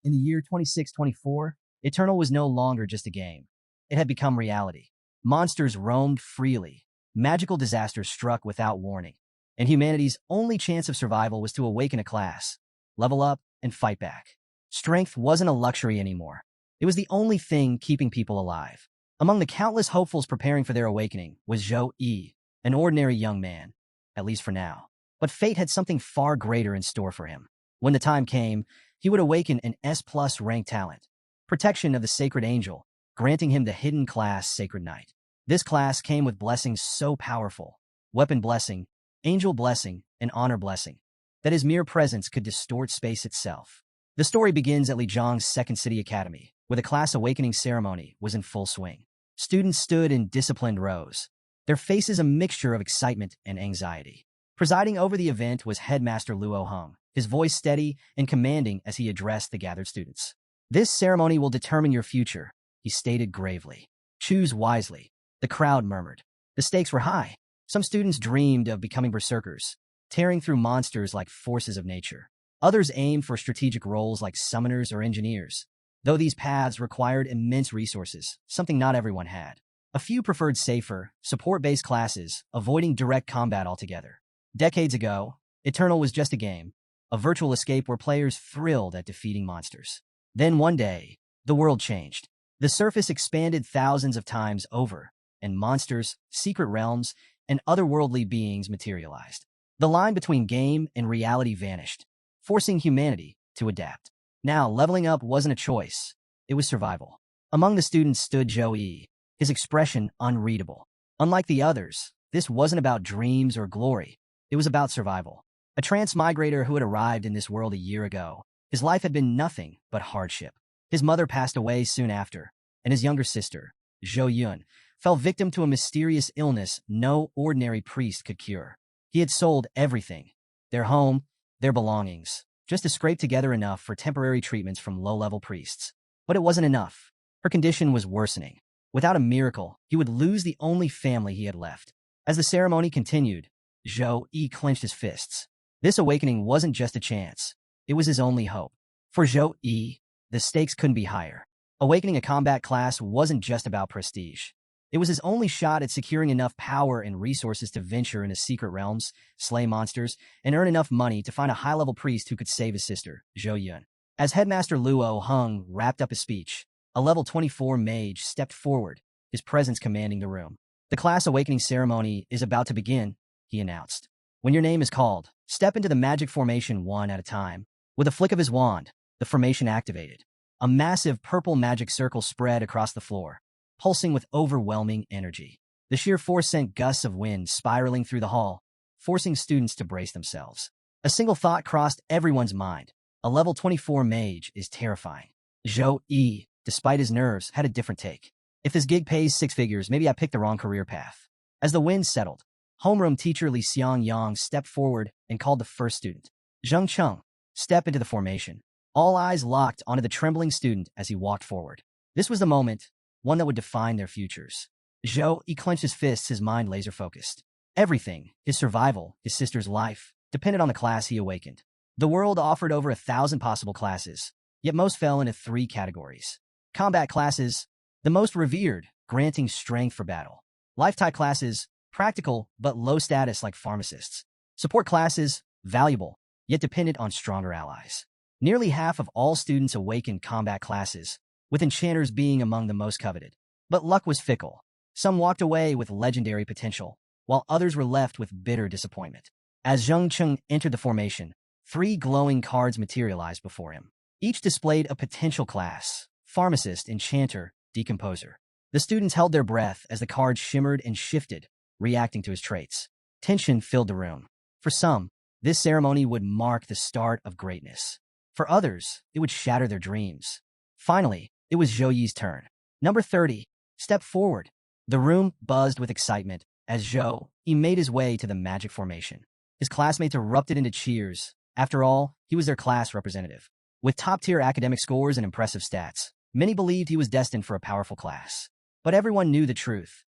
In the year 2624, Eternal was no longer just a game. It had become reality. Monsters roamed freely. Magical disasters struck without warning. And humanity's only chance of survival was to awaken a class, level up, and fight back. Strength wasn't a luxury anymore. It was the only thing keeping people alive. Among the countless hopefuls preparing for their awakening was Zhou Yi, an ordinary young man, at least for now. But fate had something far greater in store for him. When the time came, he would awaken an S+ rank talent, protection of the Sacred Angel, granting him the hidden class Sacred Knight. This class came with blessings so powerful, weapon blessing, angel blessing, and honor blessing, that his mere presence could distort space itself. The story begins at Lijiang's Second City Academy, where the class awakening ceremony was in full swing. Students stood in disciplined rows, their faces a mixture of excitement and anxiety. Presiding over the event was Headmaster Luo Heng, his voice steady and commanding as he addressed the gathered students. "This ceremony will determine your future," he stated gravely. "Choose wisely." The crowd murmured. The stakes were high. Some students dreamed of becoming berserkers, tearing through monsters like forces of nature. Others aimed for strategic roles like summoners or engineers, though these paths required immense resources, something not everyone had. A few preferred safer, support-based classes, avoiding direct combat altogether. Decades ago, Eternal was just a game, a virtual escape where players thrilled at defeating monsters. Then one day, the world changed. The surface expanded thousands of times over, and monsters, secret realms, and otherworldly beings materialized. The line between game and reality vanished, forcing humanity to adapt. Now, leveling up wasn't a choice. It was survival. Among the students stood Zhou Yi, his expression unreadable. Unlike the others, this wasn't about dreams or glory. It was about survival. A transmigrator who had arrived in this world a year ago, his life had been nothing but hardship. His mother passed away soon after, and his younger sister, Zhou Yun, fell victim to a mysterious illness no ordinary priest could cure. He had sold everything, their home, their belongings, just to scrape together enough for temporary treatments from low-level priests. But it wasn't enough. Her condition was worsening. Without a miracle, he would lose the only family he had left. As the ceremony continued, Zhou Yi clenched his fists. This awakening wasn't just a chance. It was his only hope. For Zhou Yi, the stakes couldn't be higher. Awakening a combat class wasn't just about prestige. It was his only shot at securing enough power and resources to venture into secret realms, slay monsters, and earn enough money to find a high-level priest who could save his sister, Zhou Yun. As Headmaster Luo Heng wrapped up his speech, a level 24 mage stepped forward, his presence commanding the room. "The class awakening ceremony is about to begin," he announced. "When your name is called, step into the magic formation one at a time." With a flick of his wand, the formation activated. A massive purple magic circle spread across the floor, pulsing with overwhelming energy. The sheer force sent gusts of wind spiraling through the hall, forcing students to brace themselves. A single thought crossed everyone's mind. A level 24 mage is terrifying. Zhou Yi, despite his nerves, had a different take. "If this gig pays 6 figures, maybe I picked the wrong career path." As the wind settled, homeroom teacher Li Xiangyang stepped forward and called the first student. "Zheng Cheng, step into the formation." All eyes locked onto the trembling student as he walked forward. This was the moment, one that would define their futures. Zhou Yi clenched his fists, his mind laser-focused. Everything, his survival, his sister's life, depended on the class he awakened. The world offered over 1,000 possible classes, yet most fell into 3 categories. Combat classes, the most revered, granting strength for battle. Life-type classes, practical but low status like pharmacists. Support classes, valuable, yet dependent on stronger allies. Nearly half of all students awakened combat classes, with enchanters being among the most coveted. But luck was fickle. Some walked away with legendary potential, while others were left with bitter disappointment. As Zheng Cheng entered the formation, 3 glowing cards materialized before him. Each displayed a potential class: pharmacist, enchanter, decomposer. The students held their breath as the cards shimmered and shifted, reacting to his traits. Tension filled the room. For some, this ceremony would mark the start of greatness. For others, it would shatter their dreams. Finally, it was Zhou Yi's turn. "Number 30, step forward." The room buzzed with excitement as Zhou Yi made his way to the magic formation. His classmates erupted into cheers. After all, he was their class representative. With top-tier academic scores and impressive stats, many believed he was destined for a powerful class. But everyone knew the truth.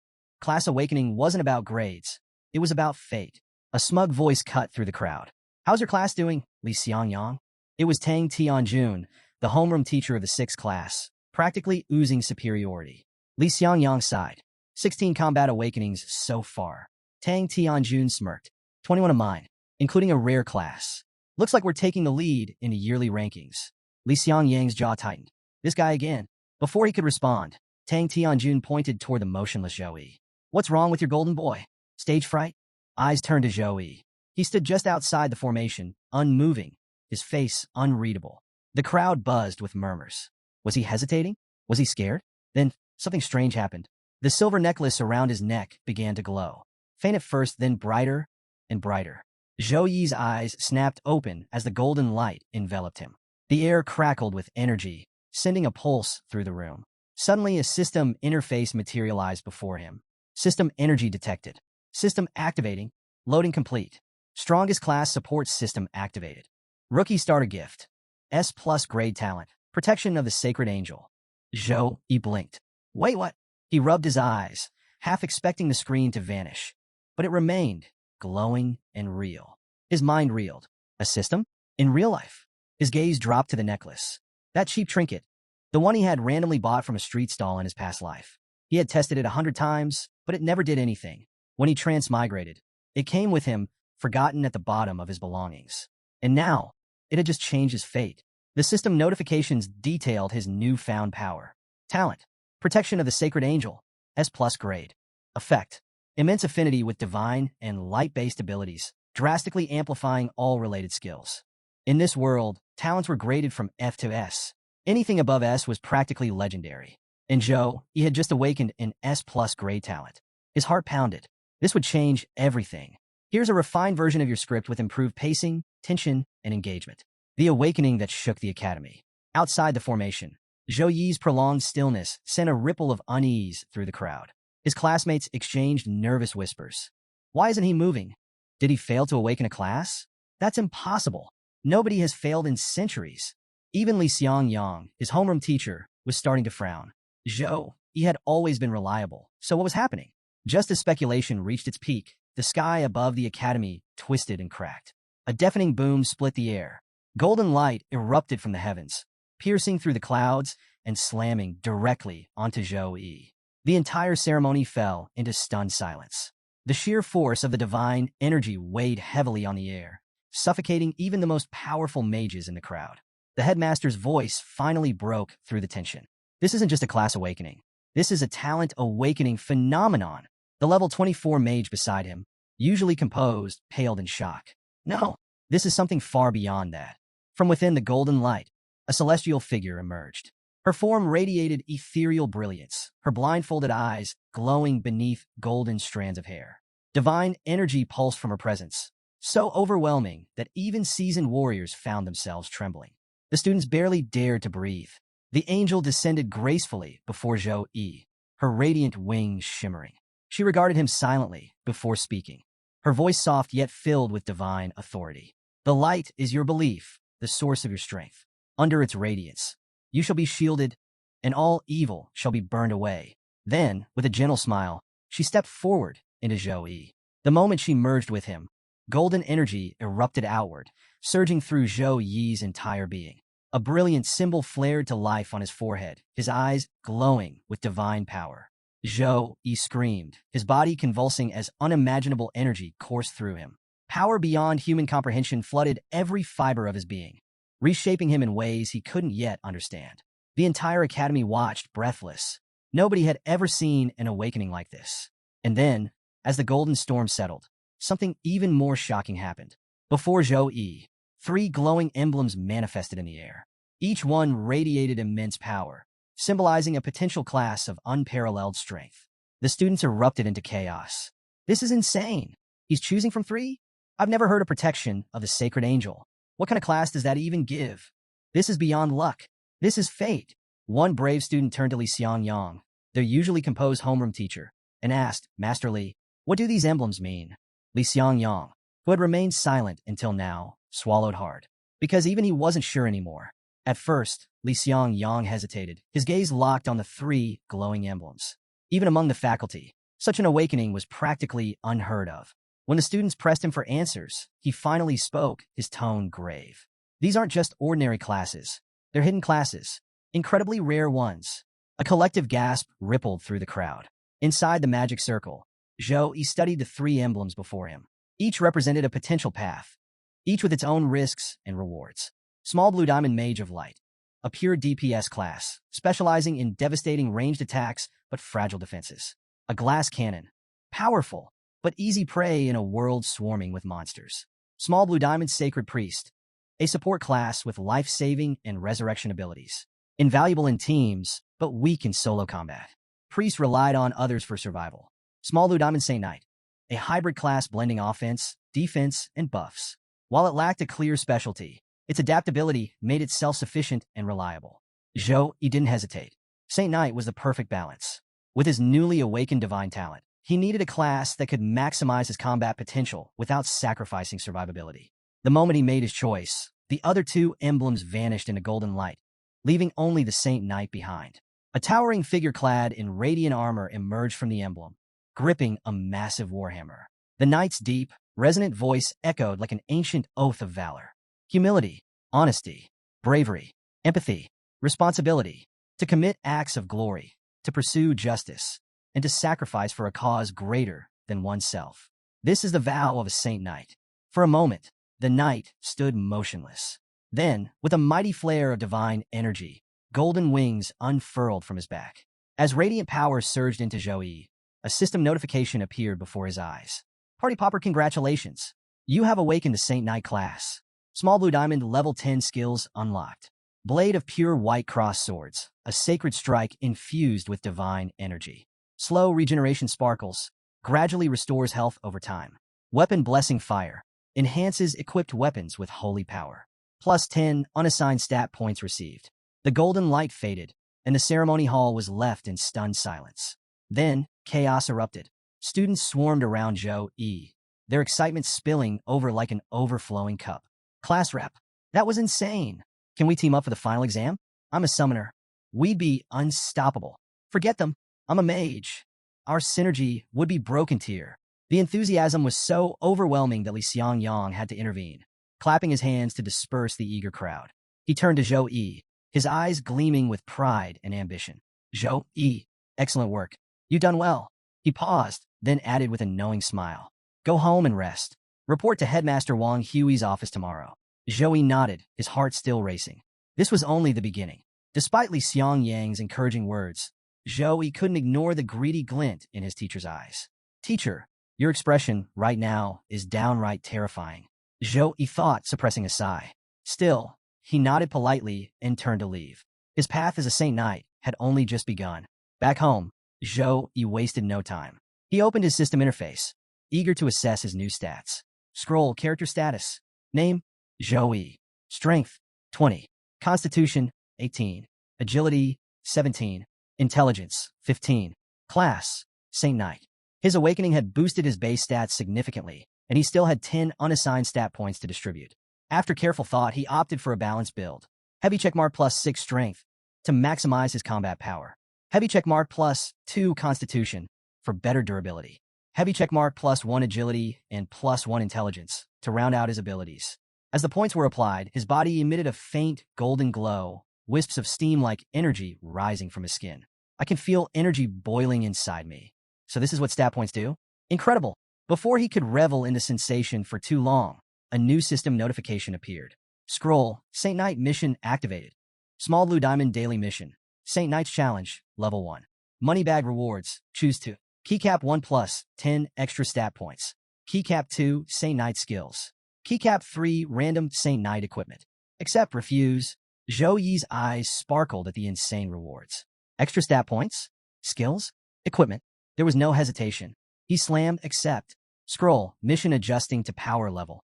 Class awakening wasn't about grades. It was about fate. A smug voice cut through the crowd. "How's your class doing, Li Xiangyang?" It was Tang Tianjun, the homeroom teacher of the 6th class, practically oozing superiority. Li Xiangyang sighed. 16 combat awakenings so far. Tang Tianjun smirked. 21 of mine, including a rare class. Looks like we're taking the lead in the yearly rankings. Li Xiangyang's jaw tightened. This guy again. Before he could respond, Tang Tianjun pointed toward the motionless Zhou Yi. What's wrong with your golden boy? Stage fright? Eyes turned to Zhou Yi. He stood just outside the formation, unmoving, his face unreadable. The crowd buzzed with murmurs. Was he hesitating? Was he scared? Then something strange happened. The silver necklace around his neck began to glow. Faint at first, then brighter and brighter. Zhou Yi's eyes snapped open as the golden light enveloped him. The air crackled with energy, sending a pulse through the room. Suddenly, a system interface materialized before him. System energy detected. System activating. Loading complete. Strongest class support system activated. Rookie starter gift. S+ grade talent. Protection of the sacred angel. Zhou Yi blinked. Wait, what? He rubbed his eyes, half expecting the screen to vanish. But it remained, glowing and real. His mind reeled. A system? In real life. His gaze dropped to the necklace. That cheap trinket. The one he had randomly bought from a street stall in his past life. He had tested it 100 times, but it never did anything. When he transmigrated, it came with him, forgotten at the bottom of his belongings. And now, it had just changed his fate. The system notifications detailed his newfound power. Talent. Protection of the sacred angel. S+ grade. Effect. Immense affinity with divine and light-based abilities, drastically amplifying all related skills. In this world, talents were graded from F to S. Anything above S was practically legendary. In Zhou, he had just awakened an S+ grade talent. His heart pounded. This would change everything. Here's a refined version of your script with improved pacing, tension, and engagement. The awakening that shook the academy. Outside the formation, Zhou Yi's prolonged stillness sent a ripple of unease through the crowd. His classmates exchanged nervous whispers. Why isn't he moving? Did he fail to awaken a class? That's impossible. Nobody has failed in centuries. Even Li Xiangyang, his homeroom teacher, was starting to frown. Zhou Yi had always been reliable, so what was happening? Just as speculation reached its peak, the sky above the academy twisted and cracked. A deafening boom split the air. Golden light erupted from the heavens, piercing through the clouds and slamming directly onto Zhou Yi. The entire ceremony fell into stunned silence. The sheer force of the divine energy weighed heavily on the air, suffocating even the most powerful mages in the crowd. The headmaster's voice finally broke through the tension. This isn't just a class awakening. This is a talent awakening phenomenon. The level 24 mage beside him, usually composed, paled in shock. No, this is something far beyond that. From within the golden light, a celestial figure emerged. Her form radiated ethereal brilliance, her blindfolded eyes glowing beneath golden strands of hair. Divine energy pulsed from her presence, so overwhelming that even seasoned warriors found themselves trembling. The students barely dared to breathe. The angel descended gracefully before Zhou Yi, her radiant wings shimmering. She regarded him silently before speaking, her voice soft yet filled with divine authority. The light is your belief, the source of your strength. Under its radiance, you shall be shielded, and all evil shall be burned away. Then, with a gentle smile, she stepped forward into Zhou Yi. The moment she merged with him, golden energy erupted outward, surging through Zhou Yi's entire being. A brilliant symbol flared to life on his forehead, his eyes glowing with divine power. Zhou Yi screamed, his body convulsing as unimaginable energy coursed through him. Power beyond human comprehension flooded every fiber of his being, reshaping him in ways he couldn't yet understand. The entire academy watched, breathless. Nobody had ever seen an awakening like this. And then, as the golden storm settled, something even more shocking happened. Before Zhou Yi, 3 glowing emblems manifested in the air. Each one radiated immense power, symbolizing a potential class of unparalleled strength. The students erupted into chaos. This is insane. He's choosing from 3? I've never heard of protection of the sacred angel. What kind of class does that even give? This is beyond luck. This is fate. One brave student turned to Li Xiangyang, their usually composed homeroom teacher, and asked, Master Li, what do these emblems mean? Li Xiangyang, who had remained silent until now, swallowed hard, because even he wasn't sure anymore. At first, Li Xiangyang hesitated, his gaze locked on the 3 glowing emblems. Even among the faculty, such an awakening was practically unheard of. When the students pressed him for answers, he finally spoke, his tone grave. These aren't just ordinary classes. They're hidden classes, incredibly rare ones. A collective gasp rippled through the crowd. Inside the magic circle, Zhou studied the three emblems before him. Each represented a potential path, each with its own risks and rewards. Small Blue Diamond Mage of Light, a pure DPS class, specializing in devastating ranged attacks but fragile defenses. A glass cannon, powerful, but easy prey in a world swarming with monsters. Small Blue Diamond Sacred Priest, a support class with life-saving and resurrection abilities. Invaluable in teams, but weak in solo combat. Priest relied on others for survival. Small Blue Diamond Saint Knight, a hybrid class blending offense, defense, and buffs. While it lacked a clear specialty, its adaptability made it self-sufficient and reliable. Zhou didn't hesitate. Saint Knight was the perfect balance. With his newly awakened divine talent, he needed a class that could maximize his combat potential without sacrificing survivability. The moment he made his choice, the other two emblems vanished in a golden light, leaving only the Saint Knight behind. A towering figure clad in radiant armor emerged from the emblem, gripping a massive warhammer. The knight's deep, resonant voice echoed like an ancient oath of valor. Humility, honesty, bravery, empathy, responsibility, to commit acts of glory, to pursue justice, and to sacrifice for a cause greater than oneself. This is the vow of a Saint Knight. For a moment, the knight stood motionless. Then, with a mighty flare of divine energy, golden wings unfurled from his back. As radiant power surged into Zhou, a system notification appeared before his eyes. Party Popper, congratulations. You have awakened the Saint Knight class. Small Blue Diamond level 10 skills unlocked. Blade of pure white cross swords, a sacred strike infused with divine energy. Slow regeneration sparkles, gradually restores health over time. Weapon Blessing Fire, enhances equipped weapons with holy power. Plus 10 unassigned stat points received. The golden light faded, and the ceremony hall was left in stunned silence. Then, chaos erupted. Students swarmed around Zhou, their excitement spilling over like an overflowing cup. Class rep, that was insane. Can we team up for the final exam? I'm a summoner. We'd be unstoppable. Forget them. I'm a mage. Our synergy would be broken tier. The enthusiasm was so overwhelming that Li Xiangyang had to intervene, clapping his hands to disperse the eager crowd. He turned to Zhou, his eyes gleaming with pride and ambition. Zhou, excellent work. You done well. He paused, then added with a knowing smile. Go home and rest. Report to Headmaster Wang Hui's office tomorrow. Zhou nodded, his heart still racing. This was only the beginning. Despite Li Xiangyang's encouraging words, Zhou couldn't ignore the greedy glint in his teacher's eyes. Teacher, your expression right now is downright terrifying. Zhou thought, suppressing a sigh. Still, he nodded politely and turned to leave. His path as a Saint Knight had only just begun. Back home, Zhou wasted no time. He opened his system interface, eager to assess his new stats. Scroll character status. Name, Zhou. Strength, 20. Constitution, 18. Agility, 17. Intelligence, 15. Class, Saint Knight. His awakening had boosted his base stats significantly, and he still had 10 unassigned stat points to distribute. After careful thought, he opted for a balanced build. Heavy checkmark plus 6 strength to maximize his combat power. Heavy checkmark plus 2 constitution for better durability. Heavy checkmark plus 1 agility and plus 1 intelligence to round out his abilities. As the points were applied, his body emitted a faint golden glow, wisps of steam-like energy rising from his skin. I can feel energy boiling inside me. So this is what stat points do? Incredible! Before he could revel in the sensation for too long, a new system notification appeared. Scroll, Saint Knight mission activated. Small Blue Diamond daily mission. Saint Knight's challenge, level 1. Money bag rewards, choose 2. Keycap 1 plus, 10 extra stat points. Keycap 2, Saint Knight skills. Keycap 3, random Saint Knight equipment. Accept, refuse. Zhou eyes sparkled at the insane rewards. Extra stat points? Skills? Equipment? There was no hesitation. He slammed accept. Scroll, mission adjusting to power level.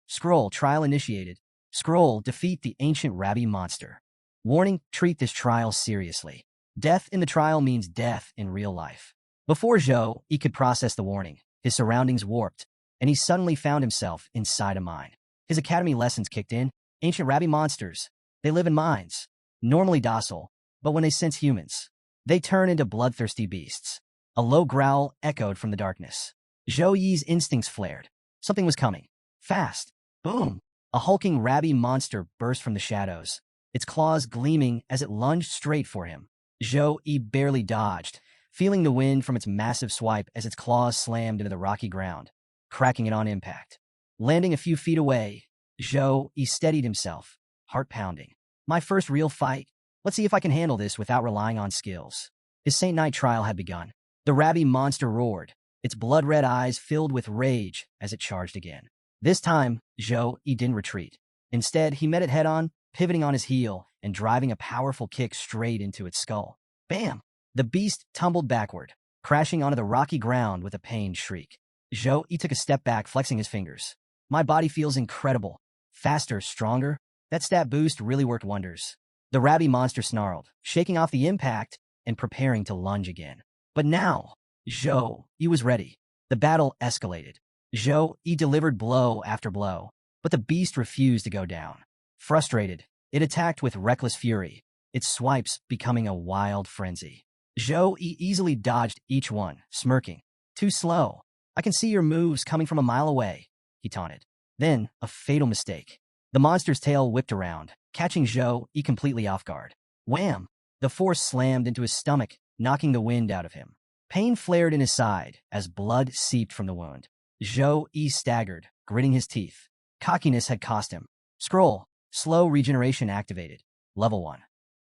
Scroll, trial initiated. Scroll, defeat the ancient Rabbi monster. Warning, treat this trial seriously. Death in the trial means death in real life. Before Zhou could process the warning, his surroundings warped, and he suddenly found himself inside a mine. His academy lessons kicked in. Ancient Rabbi monsters. They live in mines. Normally docile, but when they sense humans, they turn into bloodthirsty beasts. A low growl echoed from the darkness. Zhou instincts flared. Something was coming. Fast. Boom! A hulking Rabbi monster burst from the shadows, its claws gleaming as it lunged straight for him. Zhou Yi barely dodged, feeling the wind from its massive swipe as its claws slammed into the rocky ground, cracking it on impact. Landing a few feet away, Zhou Yi steadied himself, heart pounding. My first real fight. Let's see if I can handle this without relying on skills. His Saint Knight trial had begun. The rabby monster roared, its blood-red eyes filled with rage as it charged again. This time, Zhou Yi didn't retreat. Instead, he met it head-on, pivoting on his heel and driving a powerful kick straight into its skull. Bam! The beast tumbled backward, crashing onto the rocky ground with a pained shriek. Zhou Yi took a step back, flexing his fingers. My body feels incredible. Faster, stronger. That stat boost really worked wonders. The rabby monster snarled, shaking off the impact and preparing to lunge again. But now, Zhou Yi was ready. The battle escalated. Zhou Yi delivered blow after blow, but the beast refused to go down. Frustrated, it attacked with reckless fury, its swipes becoming a wild frenzy. Zhou Yi easily dodged each one, smirking. Too slow. I can see your moves coming from a mile away, he taunted. Then, a fatal mistake. The monster's tail whipped around, catching Zhou Yi completely off guard. Wham! The force slammed into his stomach, knocking the wind out of him. Pain flared in his side as blood seeped from the wound. Zhou Yi staggered, gritting his teeth. Cockiness had cost him. Scroll. Slow regeneration activated. Level 1.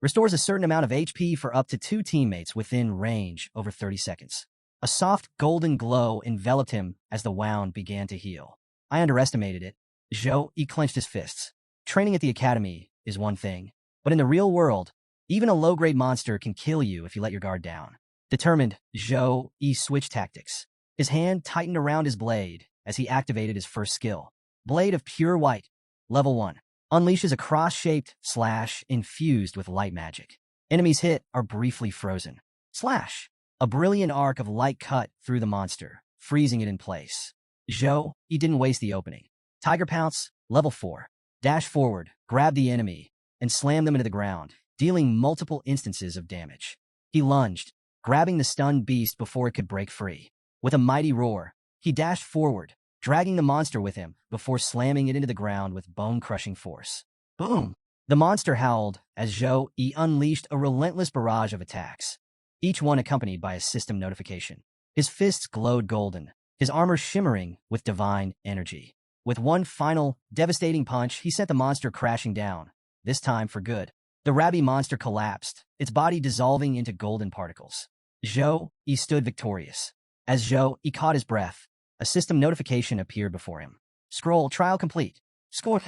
Restores a certain amount of HP for up to 2 teammates within range over 30 seconds. A soft golden glow enveloped him as the wound began to heal. I underestimated it. Zhou Yi clenched his fists. Training at the academy is one thing, but in the real world, even a low-grade monster can kill you if you let your guard down. Determined, Zhou Yi switched tactics. His hand tightened around his blade as he activated his first skill. Blade of Pure White. Level 1. Unleashes a cross-shaped slash infused with light magic. Enemies hit are briefly frozen. Slash. A brilliant arc of light cut through the monster, freezing it in place. Zhou Yi didn't waste the opening. Tiger Pounce. Level 4. Dash forward, grab the enemy, and slam them into the ground, dealing multiple instances of damage. He lunged, grabbing the stunned beast before it could break free. With a mighty roar, he dashed forward, dragging the monster with him before slamming it into the ground with bone-crushing force. Boom! The monster howled as Zhou Yi unleashed a relentless barrage of attacks, each one accompanied by a system notification. His fists glowed golden, his armor shimmering with divine energy. With one final, devastating punch, he sent the monster crashing down, this time for good. The rabby monster collapsed, its body dissolving into golden particles. Zhou Yi stood victorious. As Zhou Yi caught his breath, a system notification appeared before him. Scroll trial complete. Score.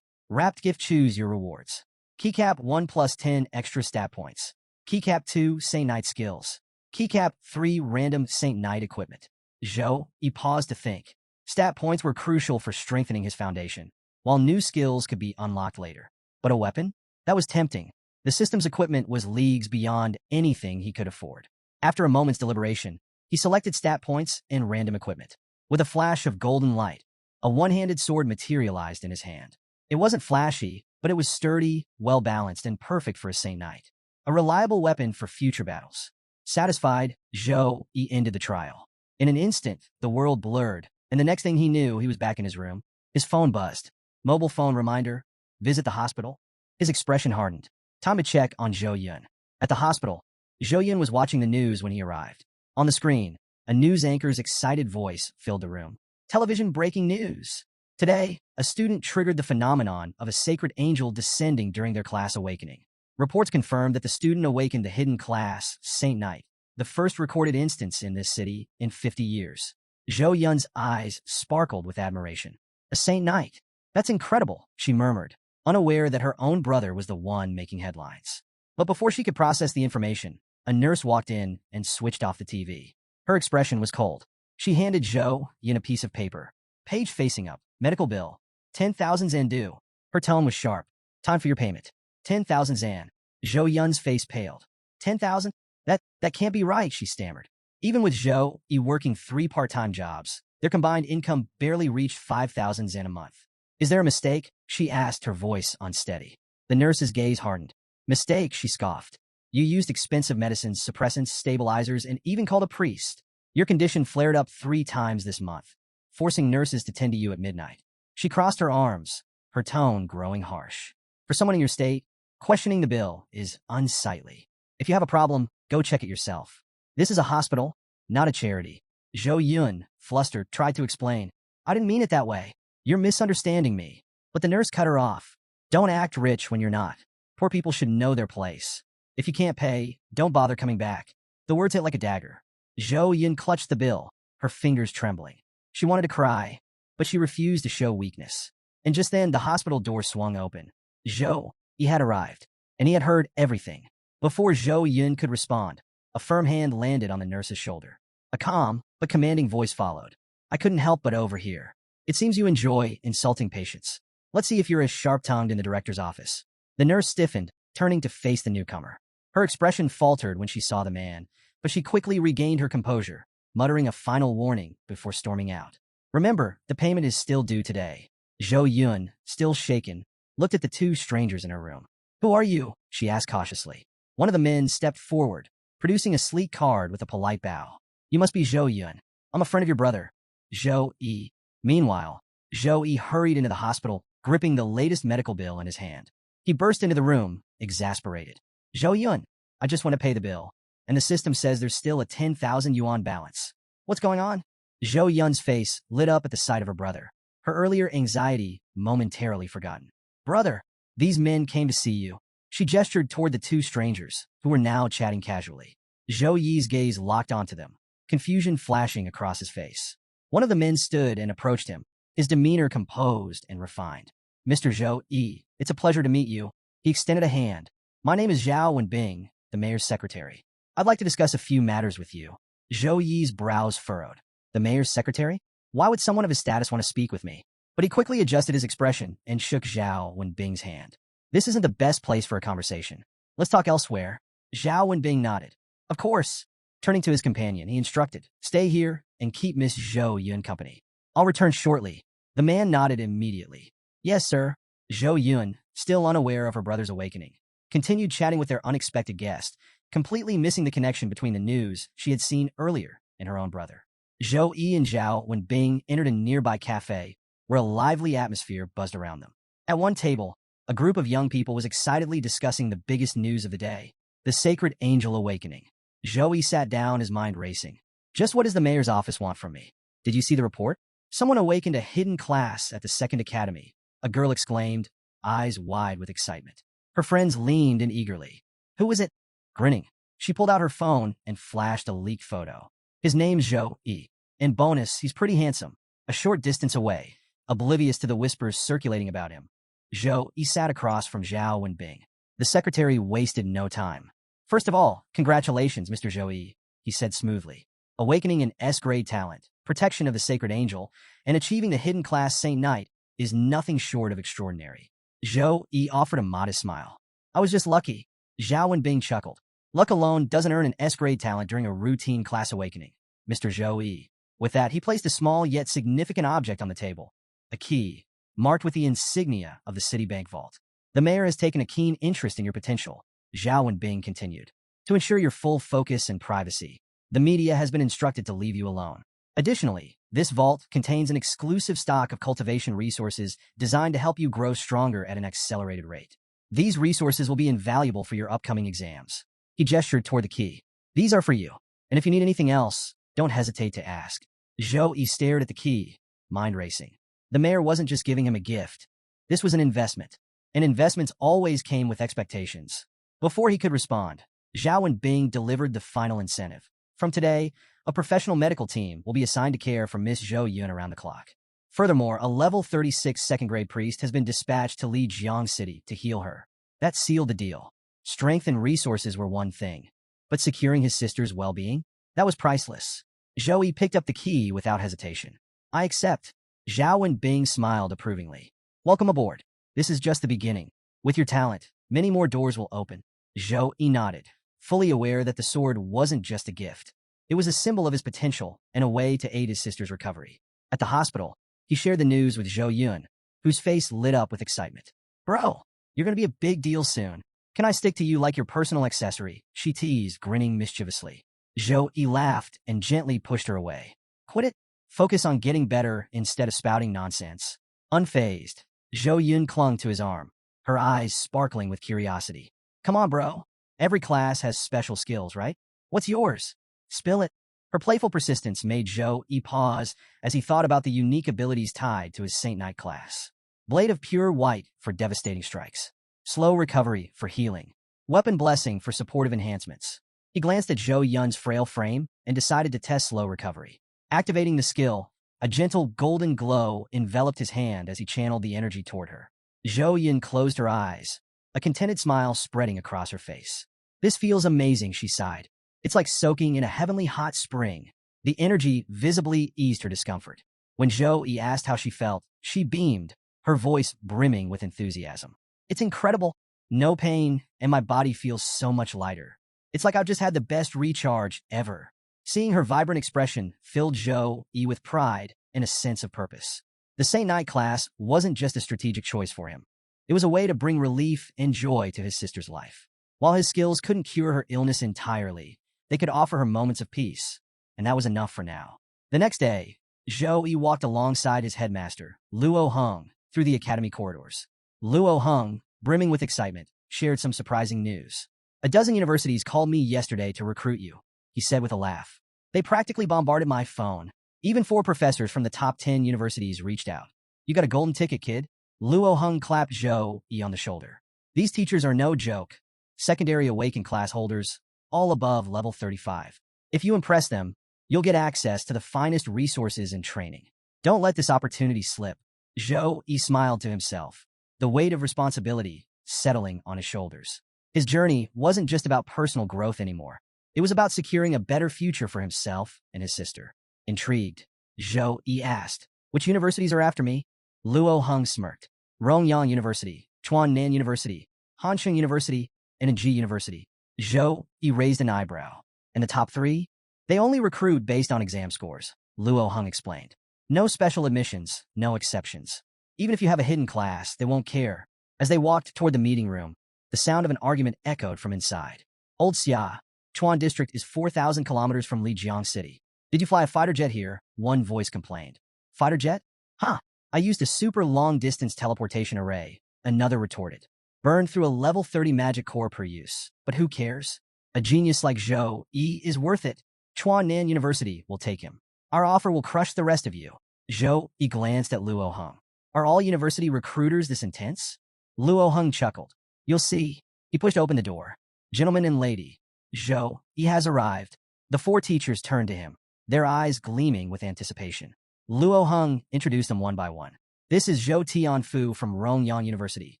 Wrapped gift, choose your rewards. Keycap 1 plus 10 extra stat points. Keycap 2 Saint Knight skills. Keycap 3 random Saint Knight equipment. Zhou Yi paused to think. Stat points were crucial for strengthening his foundation, while new skills could be unlocked later. But a weapon? That was tempting. The system's equipment was leagues beyond anything he could afford. After a moment's deliberation, he selected stat points and random equipment. With a flash of golden light, a one-handed sword materialized in his hand. It wasn't flashy, but it was sturdy, well-balanced, and perfect for a Saint Knight. A reliable weapon for future battles. Satisfied, Zhou Yi ended the trial. In an instant, the world blurred, and the next thing he knew, he was back in his room. His phone buzzed. Mobile phone reminder. Visit the hospital. His expression hardened. Time to check on Zhou Yun. At the hospital, Zhou Yun was watching the news when he arrived. On the screen, a news anchor's excited voice filled the room. Television breaking news. Today, a student triggered the phenomenon of a sacred angel descending during their class awakening. Reports confirmed that the student awakened the hidden class, Saint Knight, the first recorded instance in this city in 50 years. Zhou Yun's eyes sparkled with admiration. A Saint Knight? That's incredible, she murmured, unaware that her own brother was the one making headlines. But before she could process the information, a nurse walked in and switched off the TV. Her expression was cold. She handed Zhou Yun a piece of paper. Page facing up. Medical bill. 10,000 zan due. Her tone was sharp. Time for your payment. 10,000 zan. Zhou Yun's face paled. 10,000? That can't be right, she stammered. Even with Zhou Yi working 3 part-time jobs, their combined income barely reached 5,000 zan a month. Is there a mistake? She asked, her voice unsteady. The nurse's gaze hardened. Mistake, she scoffed. You used expensive medicines, suppressants, stabilizers, and even called a priest. Your condition flared up 3 times this month, forcing nurses to tend to you at midnight. She crossed her arms, her tone growing harsh. For someone in your state, Questioning the bill is unsightly. If you have a problem, go check it yourself. This is a hospital, not a charity. Zhou Yun, flustered, tried to explain. I didn't mean it that way. You're misunderstanding me. But the nurse cut her off. Don't act rich when you're not. Poor people should know their place. If you can't pay, don't bother coming back. The words hit like a dagger. Zhou Yun clutched the bill, her fingers trembling. She wanted to cry, but she refused to show weakness. And just then, the hospital door swung open. Zhou, he had arrived, and he had heard everything. Before Zhou Yun could respond, a firm hand landed on the nurse's shoulder. A calm, but commanding voice followed. I couldn't help but overhear. It seems you enjoy insulting patients. Let's see if you're as sharp-tongued in the director's office. The nurse stiffened, turning to face the newcomer. Her expression faltered when she saw the man, but she quickly regained her composure, muttering a final warning before storming out. Remember, the payment is still due today. Zhou Yun, still shaken, looked at the two strangers in her room. Who are you? She asked cautiously. One of the men stepped forward, producing a sleek card with a polite bow. You must be Zhou Yun. I'm a friend of your brother, Zhou Yi. Meanwhile, Zhou Yi hurried into the hospital, gripping the latest medical bill in his hand. He burst into the room, exasperated. Zhou Yun, I just want to pay the bill, and the system says there's still a 10,000 yuan balance. What's going on? Zhou Yun's face lit up at the sight of her brother, her earlier anxiety momentarily forgotten. Brother, these men came to see you. She gestured toward the two strangers, who were now chatting casually. Zhou Yi's gaze locked onto them, confusion flashing across his face. One of the men stood and approached him, his demeanor composed and refined. Mr. Zhou Yi, it's a pleasure to meet you. He extended a hand. My name is Zhao Wenbing, the mayor's secretary. I'd like to discuss a few matters with you. Zhou Yi's brows furrowed. The mayor's secretary? Why would someone of his status want to speak with me? But he quickly adjusted his expression and shook Zhao Wenbing's hand. This isn't the best place for a conversation. Let's talk elsewhere. Zhao Wenbing nodded. Of course. Turning to his companion, he instructed, stay here and keep Miss Zhou Yun company. I'll return shortly. The man nodded immediately. Yes, sir. Zhou Yun, still unaware of her brother's awakening, continued chatting with their unexpected guest, completely missing the connection between the news she had seen earlier and her own brother. Zhou Yi and Zhao Wenbing entered a nearby cafe where a lively atmosphere buzzed around them. At one table, a group of young people was excitedly discussing the biggest news of the day, the sacred angel awakening. Zhou Yi sat down, his mind racing. Just what does the mayor's office want from me? Did you see the report? Someone awakened a hidden class at the Second Academy, a girl exclaimed, eyes wide with excitement. Her friends leaned in eagerly. Who was it? Grinning, she pulled out her phone and flashed a leaked photo. His name's Zhou Yi. In bonus, he's pretty handsome. A short distance away, oblivious to the whispers circulating about him, Zhou Yi sat across from Zhao Wenbing. The secretary wasted no time. First of all, congratulations, Mr. Zhou Yi, he said smoothly. Awakening an S-grade talent, protection of the sacred angel, and achieving the hidden class Saint Knight is nothing short of extraordinary. Zhou Yi offered a modest smile. I was just lucky. Zhao Wenbing chuckled. Luck alone doesn't earn an S-grade talent during a routine class awakening, Mr. Zhou Yi. With that, he placed a small yet significant object on the table. A key, marked with the insignia of the Citibank vault. The mayor has taken a keen interest in your potential, Zhao Wenbing continued. To ensure your full focus and privacy, the media has been instructed to leave you alone. Additionally, this vault contains an exclusive stock of cultivation resources designed to help you grow stronger at an accelerated rate. These resources will be invaluable for your upcoming exams. He gestured toward the key. These are for you, and if you need anything else, don't hesitate to ask. Zhou Yi stared at the key, mind racing. The mayor wasn't just giving him a gift. This was an investment, and investments always came with expectations. Before he could respond, Zhao Wenbing delivered the final incentive. From today, a professional medical team will be assigned to care for Miss Zhou Yun around the clock. Furthermore, a level 36 second-grade priest has been dispatched to lead Jiang City to heal her. That sealed the deal. Strength and resources were one thing, but securing his sister's well-being? That was priceless. Zhou Yi picked up the key without hesitation. I accept. Zhao Wenbing smiled approvingly. Welcome aboard. This is just the beginning. With your talent, many more doors will open. Zhou Yi nodded, fully aware that the sword wasn't just a gift. It was a symbol of his potential and a way to aid his sister's recovery. At the hospital, he shared the news with Zhou Yun, whose face lit up with excitement. Bro, you're going to be a big deal soon. Can I stick to you like your personal accessory? She teased, grinning mischievously. Zhou Yi laughed and gently pushed her away. Quit it. Focus on getting better instead of spouting nonsense. Unfazed, Zhou Yun clung to his arm, her eyes sparkling with curiosity. Come on, bro. Every class has special skills, right? What's yours? Spill it. Her playful persistence made Zhou pause as he thought about the unique abilities tied to his Saint Knight class. Blade of Pure White for devastating strikes. Slow Recovery for healing. Weapon Blessing for supportive enhancements. He glanced at Zhou Yun's frail frame and decided to test Slow Recovery. Activating the skill, a gentle golden glow enveloped his hand as he channeled the energy toward her. Zhou Yun closed her eyes, a contented smile spreading across her face. This feels amazing, she sighed. It's like soaking in a heavenly hot spring. The energy visibly eased her discomfort. When Zhou asked how she felt, she beamed, her voice brimming with enthusiasm. It's incredible. No pain, and my body feels so much lighter. It's like I've just had the best recharge ever. Seeing her vibrant expression filled Zhou with pride and a sense of purpose. The Saint Knight class wasn't just a strategic choice for him. It was a way to bring relief and joy to his sister's life. While his skills couldn't cure her illness entirely, they could offer her moments of peace, and that was enough for now. The next day, Zhou walked alongside his headmaster, Luo Heng, through the academy corridors. Luo Heng, brimming with excitement, shared some surprising news. "A dozen universities called me yesterday to recruit you," he said with a laugh. "They practically bombarded my phone. Even 4 professors from the top 10 universities reached out. You got a golden ticket, kid." Luo Heng clapped Zhou on the shoulder. "These teachers are no joke. Secondary Awakened class holders, all above level 35. If you impress them, you'll get access to the finest resources and training. Don't let this opportunity slip." Zhou smiled to himself, the weight of responsibility settling on his shoulders. His journey wasn't just about personal growth anymore. It was about securing a better future for himself and his sister. Intrigued, Zhou asked, "Which universities are after me?" Luo Heng smirked. "Rongyang University, Chuan-Nan University, Hansheng University, and Anji University." Zhou raised an eyebrow. "And the top 3? They only recruit based on exam scores," Luo Heng explained. "No special admissions, no exceptions. Even if you have a hidden class, they won't care." As they walked toward the meeting room, the sound of an argument echoed from inside. "Old Xia, Chuan District is 4,000 kilometers from Lijiang City. Did you fly a fighter jet here?" one voice complained. "Fighter jet? Huh. I used a super long-distance teleportation array," another retorted. "Burned through a level 30 magic core per use. But who cares? A genius like Zhou is worth it. Chuan-Nan University will take him. Our offer will crush the rest of you." Zhou glanced at Luo Heng. "Are all university recruiters this intense?" Luo Heng chuckled. "You'll see." He pushed open the door. "Gentlemen and lady, Zhou has arrived." The 4 teachers turned to him, their eyes gleaming with anticipation. Luo Heng introduced them one by one. "This is Zhou Tianfu from Rongyang University,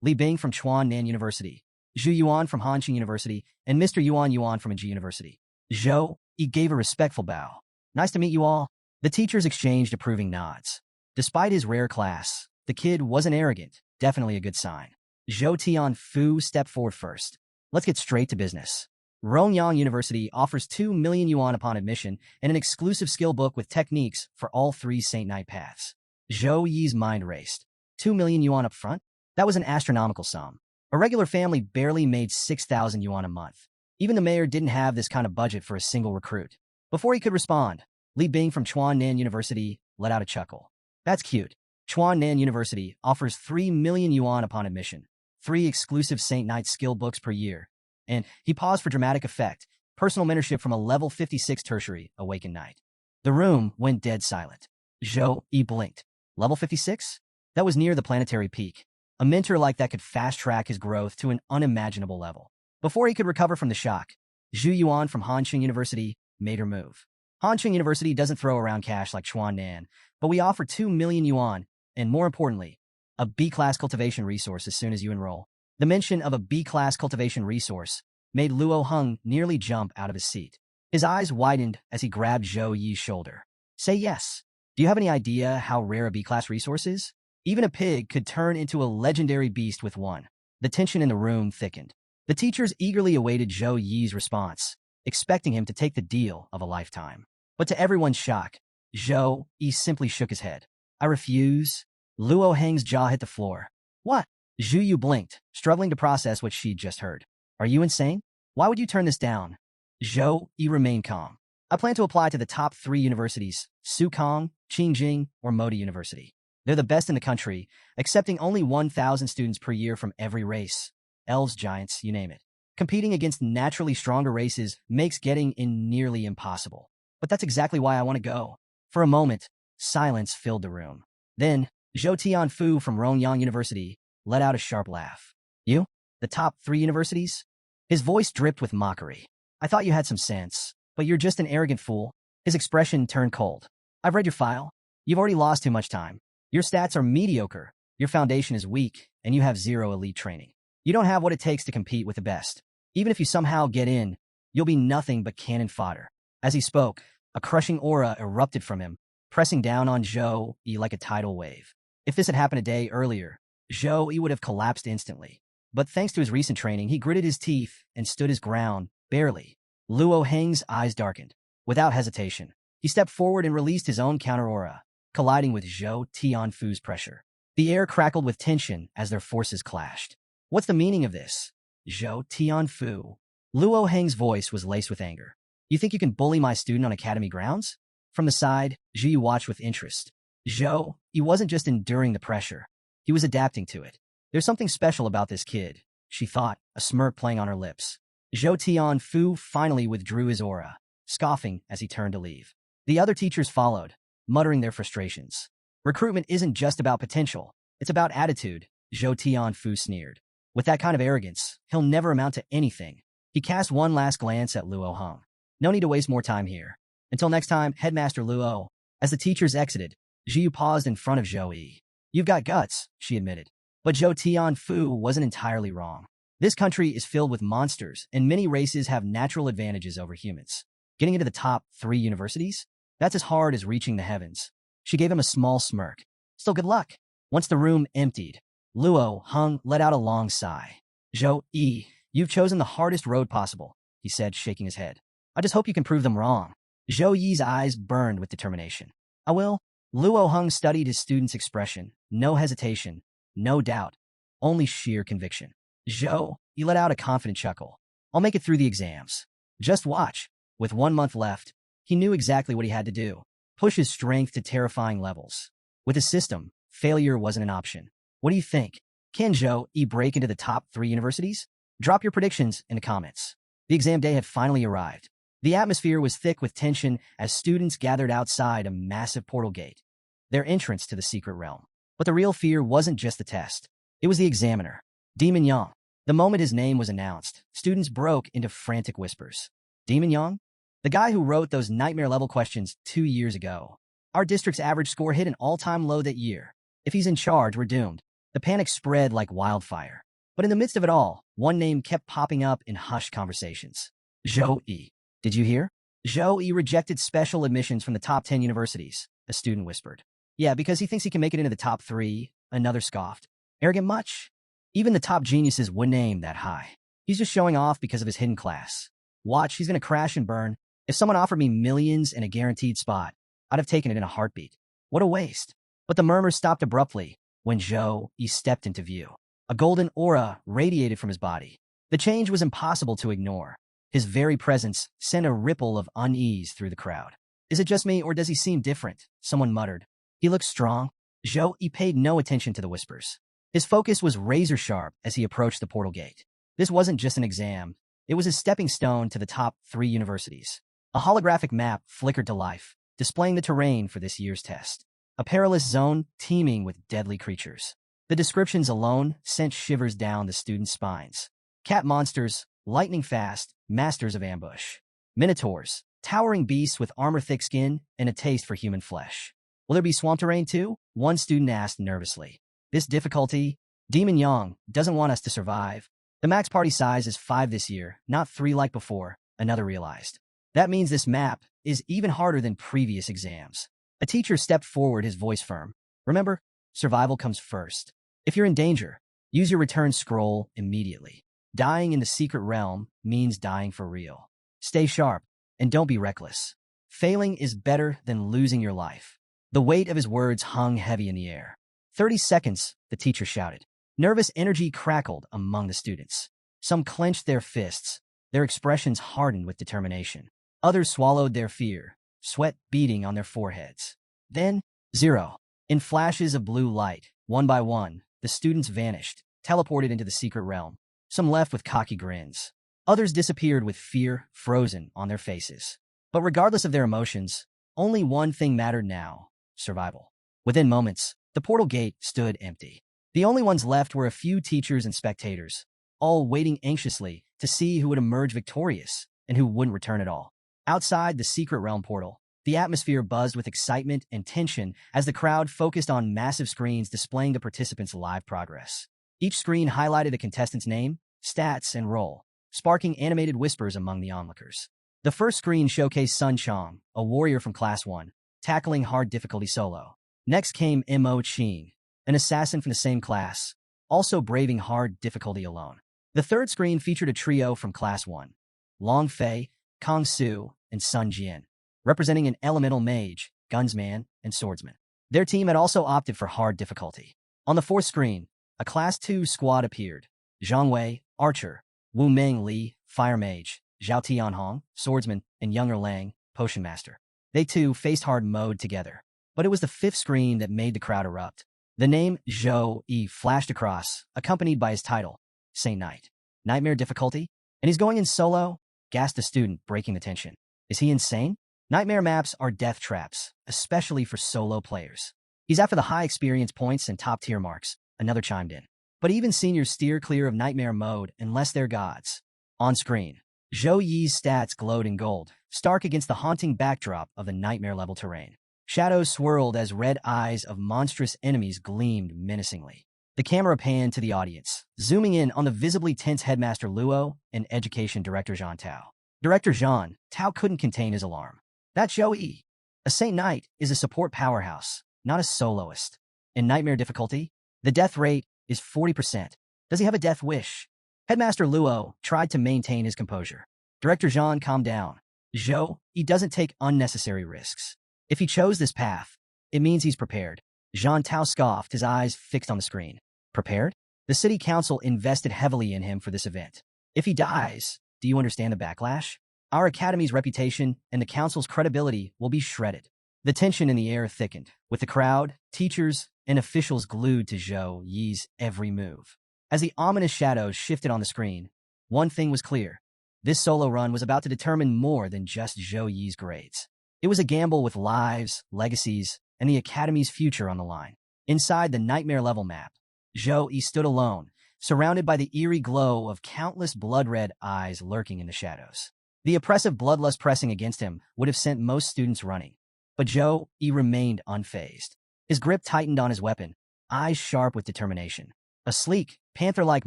Li Bing from Chuan-Nan University, Zhu Yuan from Hanqing University, and Mr. Yuan from Anji University." Zhou gave a respectful bow. "Nice to meet you all." The teachers exchanged approving nods. Despite his rare class, the kid wasn't arrogant, definitely a good sign. Zhou Tianfu stepped forward first. "Let's get straight to business. Rongyang University offers 2 million yuan upon admission and an exclusive skill book with techniques for all 3 Saint Knight paths." Zhou Yi's mind raced. 2 million yuan up front? That was an astronomical sum. A regular family barely made 6,000 yuan a month. Even the mayor didn't have this kind of budget for a single recruit. Before he could respond, Li Bing from Chuan-Nan University let out a chuckle. "That's cute. Chuan-Nan University offers 3 million yuan upon admission, 3 exclusive Saint Knight skill books per year." And he paused for dramatic effect, personal mentorship from a level 56 tertiary Awakened Knight. The room went dead silent. Zhou blinked. Level 56? That was near the planetary peak. A mentor like that could fast-track his growth to an unimaginable level. Before he could recover from the shock, Zhu Yuan from Hanqing University made her move. "Hanqing University doesn't throw around cash like Chuan-Nan, but we offer 2 million yuan, and more importantly, a B-class cultivation resource as soon as you enroll." The mention of a B-class cultivation resource made Luo Heng nearly jump out of his seat. His eyes widened as he grabbed Zhou Yi's shoulder. "Say yes. Do you have any idea how rare a B-class resource is? Even a pig could turn into a legendary beast with one." The tension in the room thickened. The teachers eagerly awaited Zhou Yi's response, expecting him to take the deal of a lifetime. But to everyone's shock, Zhou Yi simply shook his head. "I refuse." Luo Heng's jaw hit the floor. "What?" Zhu Yu blinked, struggling to process what she'd just heard. "Are you insane? Why would you turn this down?" Zhou Yi remained calm. "I plan to apply to the top 3 universities, Sukong, Qingjing, or Modi University. They're the best in the country, accepting only 1,000 students per year from every race. Elves, giants, you name it. Competing against naturally stronger races makes getting in nearly impossible. But that's exactly why I want to go. For a moment, silence filled the room. Then, Zhou Tianfu from Rongyang University let out a sharp laugh. You? The top 3 universities? His voice dripped with mockery. I thought you had some sense, but you're just an arrogant fool. His expression turned cold. I've read your file. You've already lost too much time. Your stats are mediocre, your foundation is weak, and you have 0 elite training. You don't have what it takes to compete with the best. Even if you somehow get in, you'll be nothing but cannon fodder. As he spoke, a crushing aura erupted from him, pressing down on Zhou Yi like a tidal wave. If this had happened a day earlier, Zhou Yi would have collapsed instantly. But thanks to his recent training, he gritted his teeth and stood his ground, barely. Luo Heng's eyes darkened. Without hesitation, he stepped forward and released his own counter-aura, colliding with Zhou Tianfu's pressure. The air crackled with tension as their forces clashed. What's the meaning of this? Zhou Tianfu. Luo Heng's voice was laced with anger. You think you can bully my student on academy grounds? From the side, Zhi watched with interest. Zhou, he wasn't just enduring the pressure. He was adapting to it. There's something special about this kid, she thought, a smirk playing on her lips. Zhou Tianfu finally withdrew his aura, scoffing as he turned to leave. The other teachers followed, muttering their frustrations. Recruitment isn't just about potential, it's about attitude, Zhou Tianfu sneered. With that kind of arrogance, he'll never amount to anything. He cast one last glance at Luo Heng. No need to waste more time here. Until next time, Headmaster Luo. As the teachers exited, Zhiyu paused in front of Zhou Yi. You've got guts, she admitted. But Zhou Tianfu wasn't entirely wrong. This country is filled with monsters, and many races have natural advantages over humans. Getting into the top 3 universities? That's as hard as reaching the heavens. She gave him a small smirk. Still good luck. Once the room emptied, Luo Heng let out a long sigh. Zhou Yi, you've chosen the hardest road possible, he said, shaking his head. I just hope you can prove them wrong. Zhou Yi's eyes burned with determination. I will. Luo Heng studied his student's expression. No hesitation, no doubt, only sheer conviction. Zhou, he let out a confident chuckle. I'll make it through the exams. Just watch. With 1 month left, he knew exactly what he had to do. Push his strength to terrifying levels. With his system, failure wasn't an option. What do you think? Can Zhou Yi break into the top 3 universities? Drop your predictions in the comments. The exam day had finally arrived. The atmosphere was thick with tension as students gathered outside a massive portal gate, their entrance to the secret realm. But the real fear wasn't just the test. It was the examiner, Demon Yang. The moment his name was announced, students broke into frantic whispers. Demon Yang? The guy who wrote those nightmare-level questions 2 years ago. Our district's average score hit an all-time low that year. If he's in charge, we're doomed. The panic spread like wildfire. But in the midst of it all, one name kept popping up in hushed conversations. Zhou Yi. Did you hear? Zhou Yi rejected special admissions from the top 10 universities, a student whispered. Yeah, because he thinks he can make it into the top 3, another scoffed. Arrogant much? Even the top geniuses wouldn't aim that high. He's just showing off because of his hidden class. Watch, he's gonna crash and burn. If someone offered me millions and a guaranteed spot, I'd have taken it in a heartbeat. What a waste. But the murmurs stopped abruptly when Zhou Yi stepped into view. A golden aura radiated from his body. The change was impossible to ignore. His very presence sent a ripple of unease through the crowd. Is it just me, or does he seem different? Someone muttered. He looks strong. Zhou Yi paid no attention to the whispers. His focus was razor-sharp as he approached the portal gate. This wasn't just an exam. It was a stepping stone to the top 3 universities. A holographic map flickered to life, displaying the terrain for this year's test. A perilous zone teeming with deadly creatures. The descriptions alone sent shivers down the students' spines. Cat monsters, lightning fast, masters of ambush. Minotaurs, towering beasts with armor-thick skin and a taste for human flesh. Will there be swamp terrain too? One student asked nervously. This difficulty? Demon Yang doesn't want us to survive. The max party size is 5 this year, not 3 like before, another realized. That means this map is even harder than previous exams. A teacher stepped forward, his voice firm. Remember, survival comes first. If you're in danger, use your return scroll immediately. Dying in the secret realm means dying for real. Stay sharp, and don't be reckless. Failing is better than losing your life. The weight of his words hung heavy in the air. 30 seconds, the teacher shouted. Nervous energy crackled among the students. Some clenched their fists, their expressions hardened with determination. Others swallowed their fear, sweat beading on their foreheads. Then, 0. In flashes of blue light, one by one, the students vanished, teleported into the secret realm. Some left with cocky grins. Others disappeared with fear frozen on their faces. But regardless of their emotions, only one thing mattered now: survival. Within moments, the portal gate stood empty. The only ones left were a few teachers and spectators, all waiting anxiously to see who would emerge victorious and who wouldn't return at all. Outside the secret realm portal, the atmosphere buzzed with excitement and tension as the crowd focused on massive screens displaying the participants' live progress. Each screen highlighted a contestant's name, stats, and role, sparking animated whispers among the onlookers. The first screen showcased Sun Chong, a warrior from Class 1, tackling hard difficulty solo. Next came Mo Ching, an assassin from the same class, also braving hard difficulty alone. The third screen featured a trio from Class 1, Long Fei, Kong Su, and Sun Jian, representing an elemental mage, gunsman, and swordsman. Their team had also opted for hard difficulty. On the fourth screen, a Class 2 squad appeared: Zhang Wei, archer; Wu Meng Li, fire mage; Zhao Tianhong, swordsman; and Younger Lang, potion master. They too faced hard mode together. But it was the fifth screen that made the crowd erupt. The name Zhou Yi flashed across, accompanied by his title, Saint Knight. Nightmare difficulty? And he's going in solo? Gasped a student, breaking the tension. Is he insane? Nightmare maps are death traps, especially for solo players. He's after the high experience points and top-tier marks, another chimed in. But even seniors steer clear of nightmare mode unless they're gods. On screen, Zhou Yi's stats glowed in gold, stark against the haunting backdrop of the nightmare-level terrain. Shadows swirled as red eyes of monstrous enemies gleamed menacingly. The camera panned to the audience, zooming in on the visibly tense headmaster Luo and education director Zhang Tao. Director Zhang Tao couldn't contain his alarm. That Zhou Yi, a Saint Knight, is a support powerhouse, not a soloist. In nightmare difficulty, the death rate is 40%. Does he have a death wish? Headmaster Luo tried to maintain his composure. Director Zhang calmed down. Zhou Yi doesn't take unnecessary risks. If he chose this path, it means he's prepared. Zhang Tao scoffed, his eyes fixed on the screen. Prepared? The city council invested heavily in him for this event. If he dies, do you understand the backlash? Our academy's reputation and the council's credibility will be shredded. The tension in the air thickened, with the crowd, teachers, and officials glued to Zhou Yi's every move. As the ominous shadows shifted on the screen, one thing was clear. This solo run was about to determine more than just Zhou Yi's grades. It was a gamble with lives, legacies, and the academy's future on the line. Inside the nightmare level map, Zhou Yi stood alone, surrounded by the eerie glow of countless blood-red eyes lurking in the shadows. The oppressive bloodlust pressing against him would have sent most students running. But Zhou Yi remained unfazed. His grip tightened on his weapon, eyes sharp with determination. A sleek, panther-like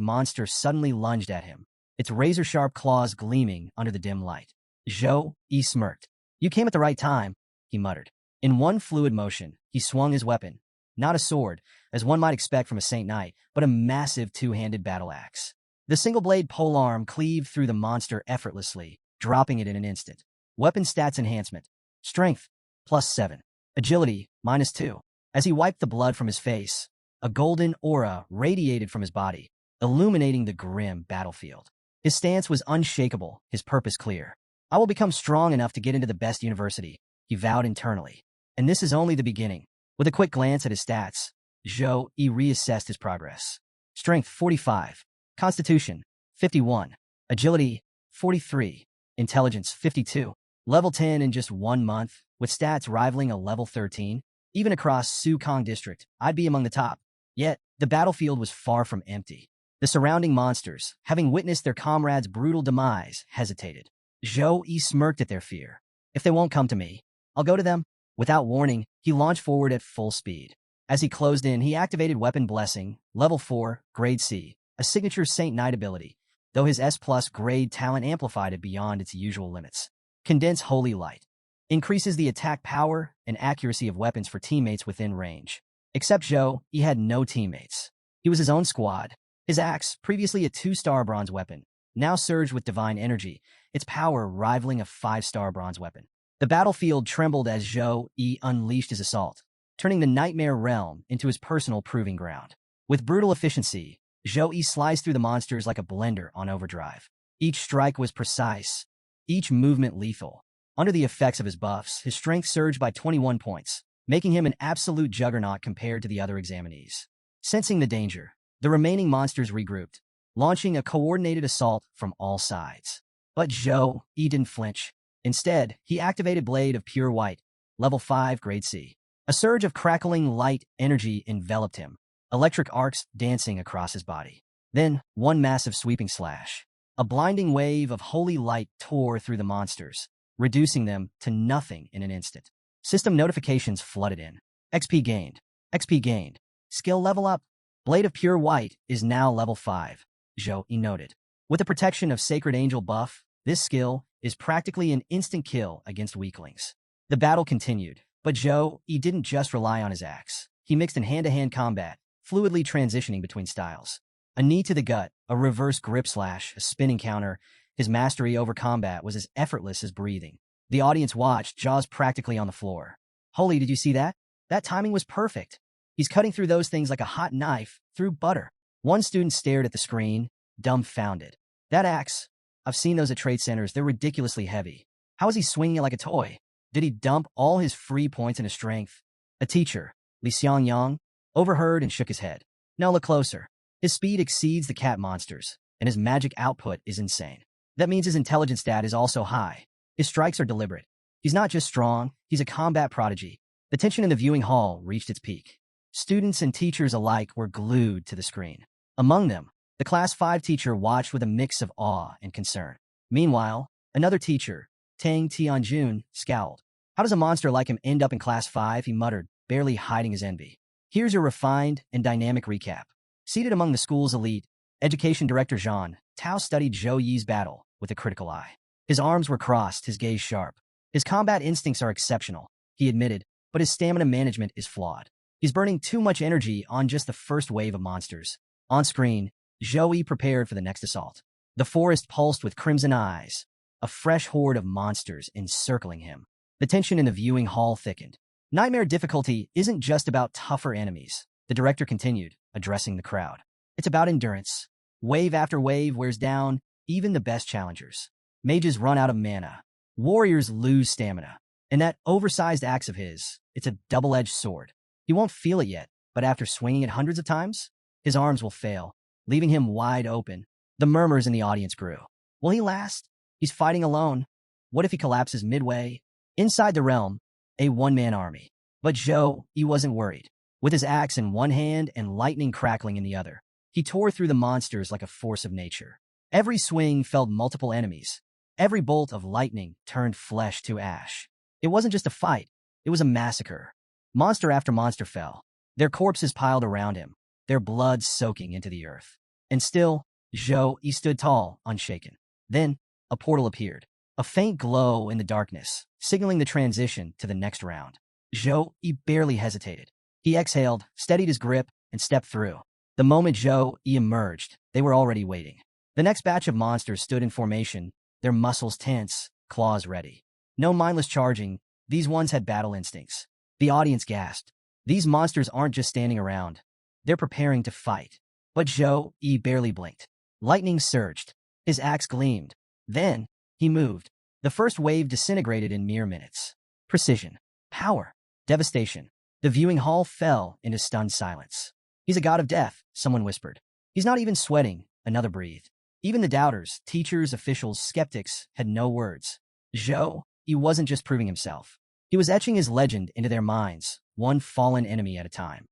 monster suddenly lunged at him, its razor-sharp claws gleaming under the dim light. Zhou Yi smirked. "You came at the right time," he muttered. In one fluid motion, he swung his weapon, not a sword, as one might expect from a Saint Knight, but a massive two-handed battle axe. The single-blade polearm cleaved through the monster effortlessly, dropping it in an instant. Weapon stats enhancement. Strength, +7. Agility, -2. As he wiped the blood from his face, a golden aura radiated from his body, illuminating the grim battlefield. His stance was unshakable, his purpose clear. "I will become strong enough to get into the best university," he vowed internally. And this is only the beginning. With a quick glance at his stats, Zhou Yi reassessed his progress. Strength, 45. Constitution, 51. Agility, 43. Intelligence, 52. Level 10 in just 1 month, with stats rivaling a level 13. Even across Sukong District, I'd be among the top. Yet, the battlefield was far from empty. The surrounding monsters, having witnessed their comrades' brutal demise, hesitated. Zhou Yi smirked at their fear. "If they won't come to me, I'll go to them." Without warning, he launched forward at full speed. As he closed in, he activated Weapon Blessing, Level 4, Grade C, a signature Saint Knight ability, though his S+ grade talent amplified it beyond its usual limits. Condense Holy Light. Increases the attack power and accuracy of weapons for teammates within range. Except Zhou, he had no teammates. He was his own squad. His axe, previously a 2-star bronze weapon, now surged with divine energy, its power rivaling a 5-star bronze weapon. The battlefield trembled as Zhou Yi unleashed his assault, turning the nightmare realm into his personal proving ground. With brutal efficiency, Zhou Yi sliced through the monsters like a blender on overdrive. Each strike was precise, each movement lethal. Under the effects of his buffs, his strength surged by 21 points, making him an absolute juggernaut compared to the other examinees. Sensing the danger, the remaining monsters regrouped, launching a coordinated assault from all sides. But Zhou Yi didn't flinch. Instead, he activated Blade of Pure White, level 5, grade C. A surge of crackling light energy enveloped him, electric arcs dancing across his body. Then, one massive sweeping slash. A blinding wave of holy light tore through the monsters, reducing them to nothing in an instant. System notifications flooded in. XP gained. XP gained. Skill level up. Blade of Pure White is now level 5, Zhou Yi noted. With the protection of Sacred Angel buff, this skill is practically an instant kill against weaklings. The battle continued, but Zhou Yi didn't just rely on his axe. He mixed in hand-to-hand combat, fluidly transitioning between styles. A knee to the gut, a reverse grip slash, a spinning counter. His mastery over combat was as effortless as breathing. The audience watched, jaws practically on the floor. Holy, did you see that? That timing was perfect. He's cutting through those things like a hot knife through butter. One student stared at the screen, dumbfounded. That axe, I've seen those at trade centers. They're ridiculously heavy. How is he swinging it like a toy? Did he dump all his free points into strength? A teacher, Li Xiangyang, overheard and shook his head. Now look closer. His speed exceeds the cat monsters, and his magic output is insane. That means his intelligence stat is also high. His strikes are deliberate. He's not just strong, he's a combat prodigy. The tension in the viewing hall reached its peak. Students and teachers alike were glued to the screen. Among them, the Class 5 teacher watched with a mix of awe and concern. Meanwhile, another teacher, Tang Tianjun, scowled. How does a monster like him end up in Class 5? He muttered, barely hiding his envy. Here's your refined and dynamic recap. Seated among the school's elite, Education Director Zhang Tao studied Zhou Yi's battle with a critical eye. His arms were crossed, his gaze sharp. His combat instincts are exceptional, he admitted, but his stamina management is flawed. He's burning too much energy on just the first wave of monsters. On screen, Zhou Yi prepared for the next assault. The forest pulsed with crimson eyes, a fresh horde of monsters encircling him. The tension in the viewing hall thickened. Nightmare difficulty isn't just about tougher enemies, the director continued, addressing the crowd. It's about endurance. Wave after wave wears down even the best challengers. Mages run out of mana. Warriors lose stamina. And that oversized axe of his, it's a double-edged sword. He won't feel it yet, but after swinging it hundreds of times, his arms will fail, leaving him wide open. The murmurs in the audience grew. Will he last? He's fighting alone. What if he collapses midway? Inside the realm, a one-man army. But Zhou, he wasn't worried. With his axe in one hand and lightning crackling in the other, he tore through the monsters like a force of nature. Every swing felled multiple enemies. Every bolt of lightning turned flesh to ash. It wasn't just a fight, it was a massacre. Monster after monster fell, their corpses piled around him, their blood soaking into the earth. And still, Zhou Yi stood tall, unshaken. Then, a portal appeared, a faint glow in the darkness, signaling the transition to the next round. Zhou Yi barely hesitated. He exhaled, steadied his grip, and stepped through. The moment Zhou Yi emerged, they were already waiting. The next batch of monsters stood in formation, their muscles tense, claws ready. No mindless charging, these ones had battle instincts. The audience gasped. These monsters aren't just standing around. They're preparing to fight. But Zhou Yi barely blinked. Lightning surged. His axe gleamed. Then, he moved. The first wave disintegrated in mere minutes. Precision. Power. Devastation. The viewing hall fell into stunned silence. He's a god of death, someone whispered. He's not even sweating, another breathed. Even the doubters, teachers, officials, skeptics, had no words. Zhou, he wasn't just proving himself. He was etching his legend into their minds, one fallen enemy at a time.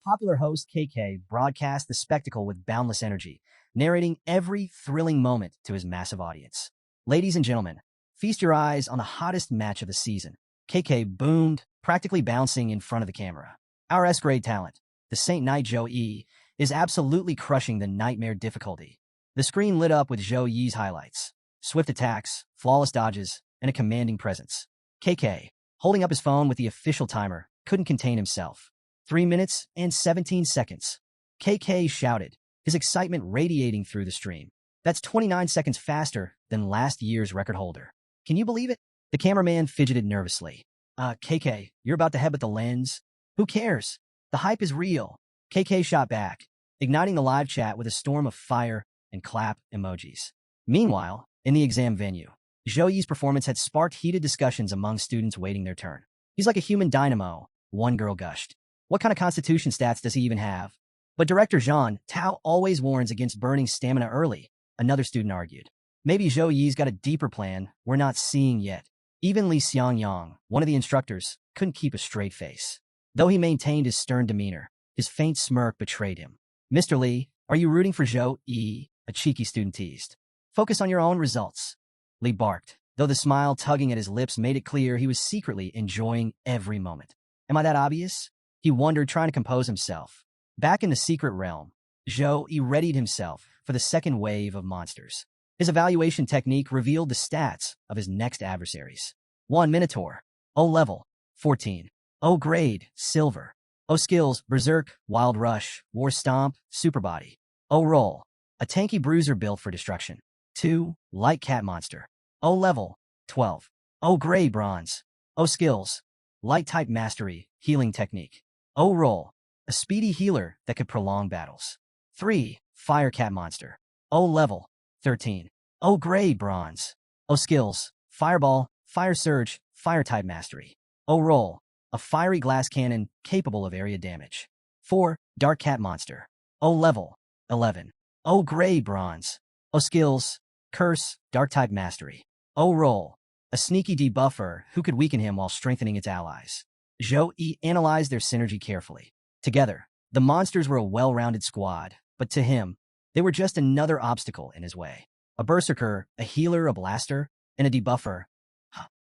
Popular host KK broadcast the spectacle with boundless energy, narrating every thrilling moment to his massive audience. Ladies and gentlemen, feast your eyes on the hottest match of the season. KK boomed, practically bouncing in front of the camera. Our S-grade talent, the Saint Knight Zhou Yi, is absolutely crushing the nightmare difficulty. The screen lit up with Zhou Yi's highlights. Swift attacks, flawless dodges, and a commanding presence. KK, holding up his phone with the official timer, couldn't contain himself. 3 minutes and 17 seconds. KK shouted, his excitement radiating through the stream. That's 29 seconds faster than last year's record holder. Can you believe it? The cameraman fidgeted nervously. KK, you're about to headbutt the lens? Who cares? The hype is real. KK shot back, igniting the live chat with a storm of fire and clap emojis. Meanwhile, in the exam venue, Zhou Yi's performance had sparked heated discussions among students waiting their turn. He's like a human dynamo, one girl gushed. What kind of constitution stats does he even have? But Director Jean Tao always warns against burning stamina early, another student argued. Maybe Zhou Yi's got a deeper plan we're not seeing yet. Even Li Xiangyang, one of the instructors, couldn't keep a straight face. Though he maintained his stern demeanor, his faint smirk betrayed him. Mr. Li, are you rooting for Zhou Yi? A cheeky student teased. Focus on your own results. Li barked, though the smile tugging at his lips made it clear he was secretly enjoying every moment. Am I that obvious? He wondered, trying to compose himself. Back in the secret realm, Zhou Yi readied himself for the second wave of monsters. His evaluation technique revealed the stats of his next adversaries. 1 Minotaur, O level, 14. O grade, Silver. O skills, Berserk, Wild Rush, War Stomp, Super Body. O roll, a tanky bruiser built for destruction. 2 Light Cat Monster. O level, 12. O grade, Bronze. O skills, Light Type Mastery, Healing Technique. O roll, a speedy healer that could prolong battles. 3 Fire Cat Monster. O level, 13. O grade, Bronze. O skills, Fireball, Fire Surge, Fire Type Mastery. O roll, a fiery glass cannon capable of area damage. 4 Dark Cat Monster. O level, 11. O grade, Bronze. O skills, Curse, Dark Type Mastery. O roll, a sneaky debuffer who could weaken him while strengthening its allies. Zhou Yi analyzed their synergy carefully. Together, the monsters were a well-rounded squad, but to him, they were just another obstacle in his way. A berserker, a healer, a blaster, and a debuffer.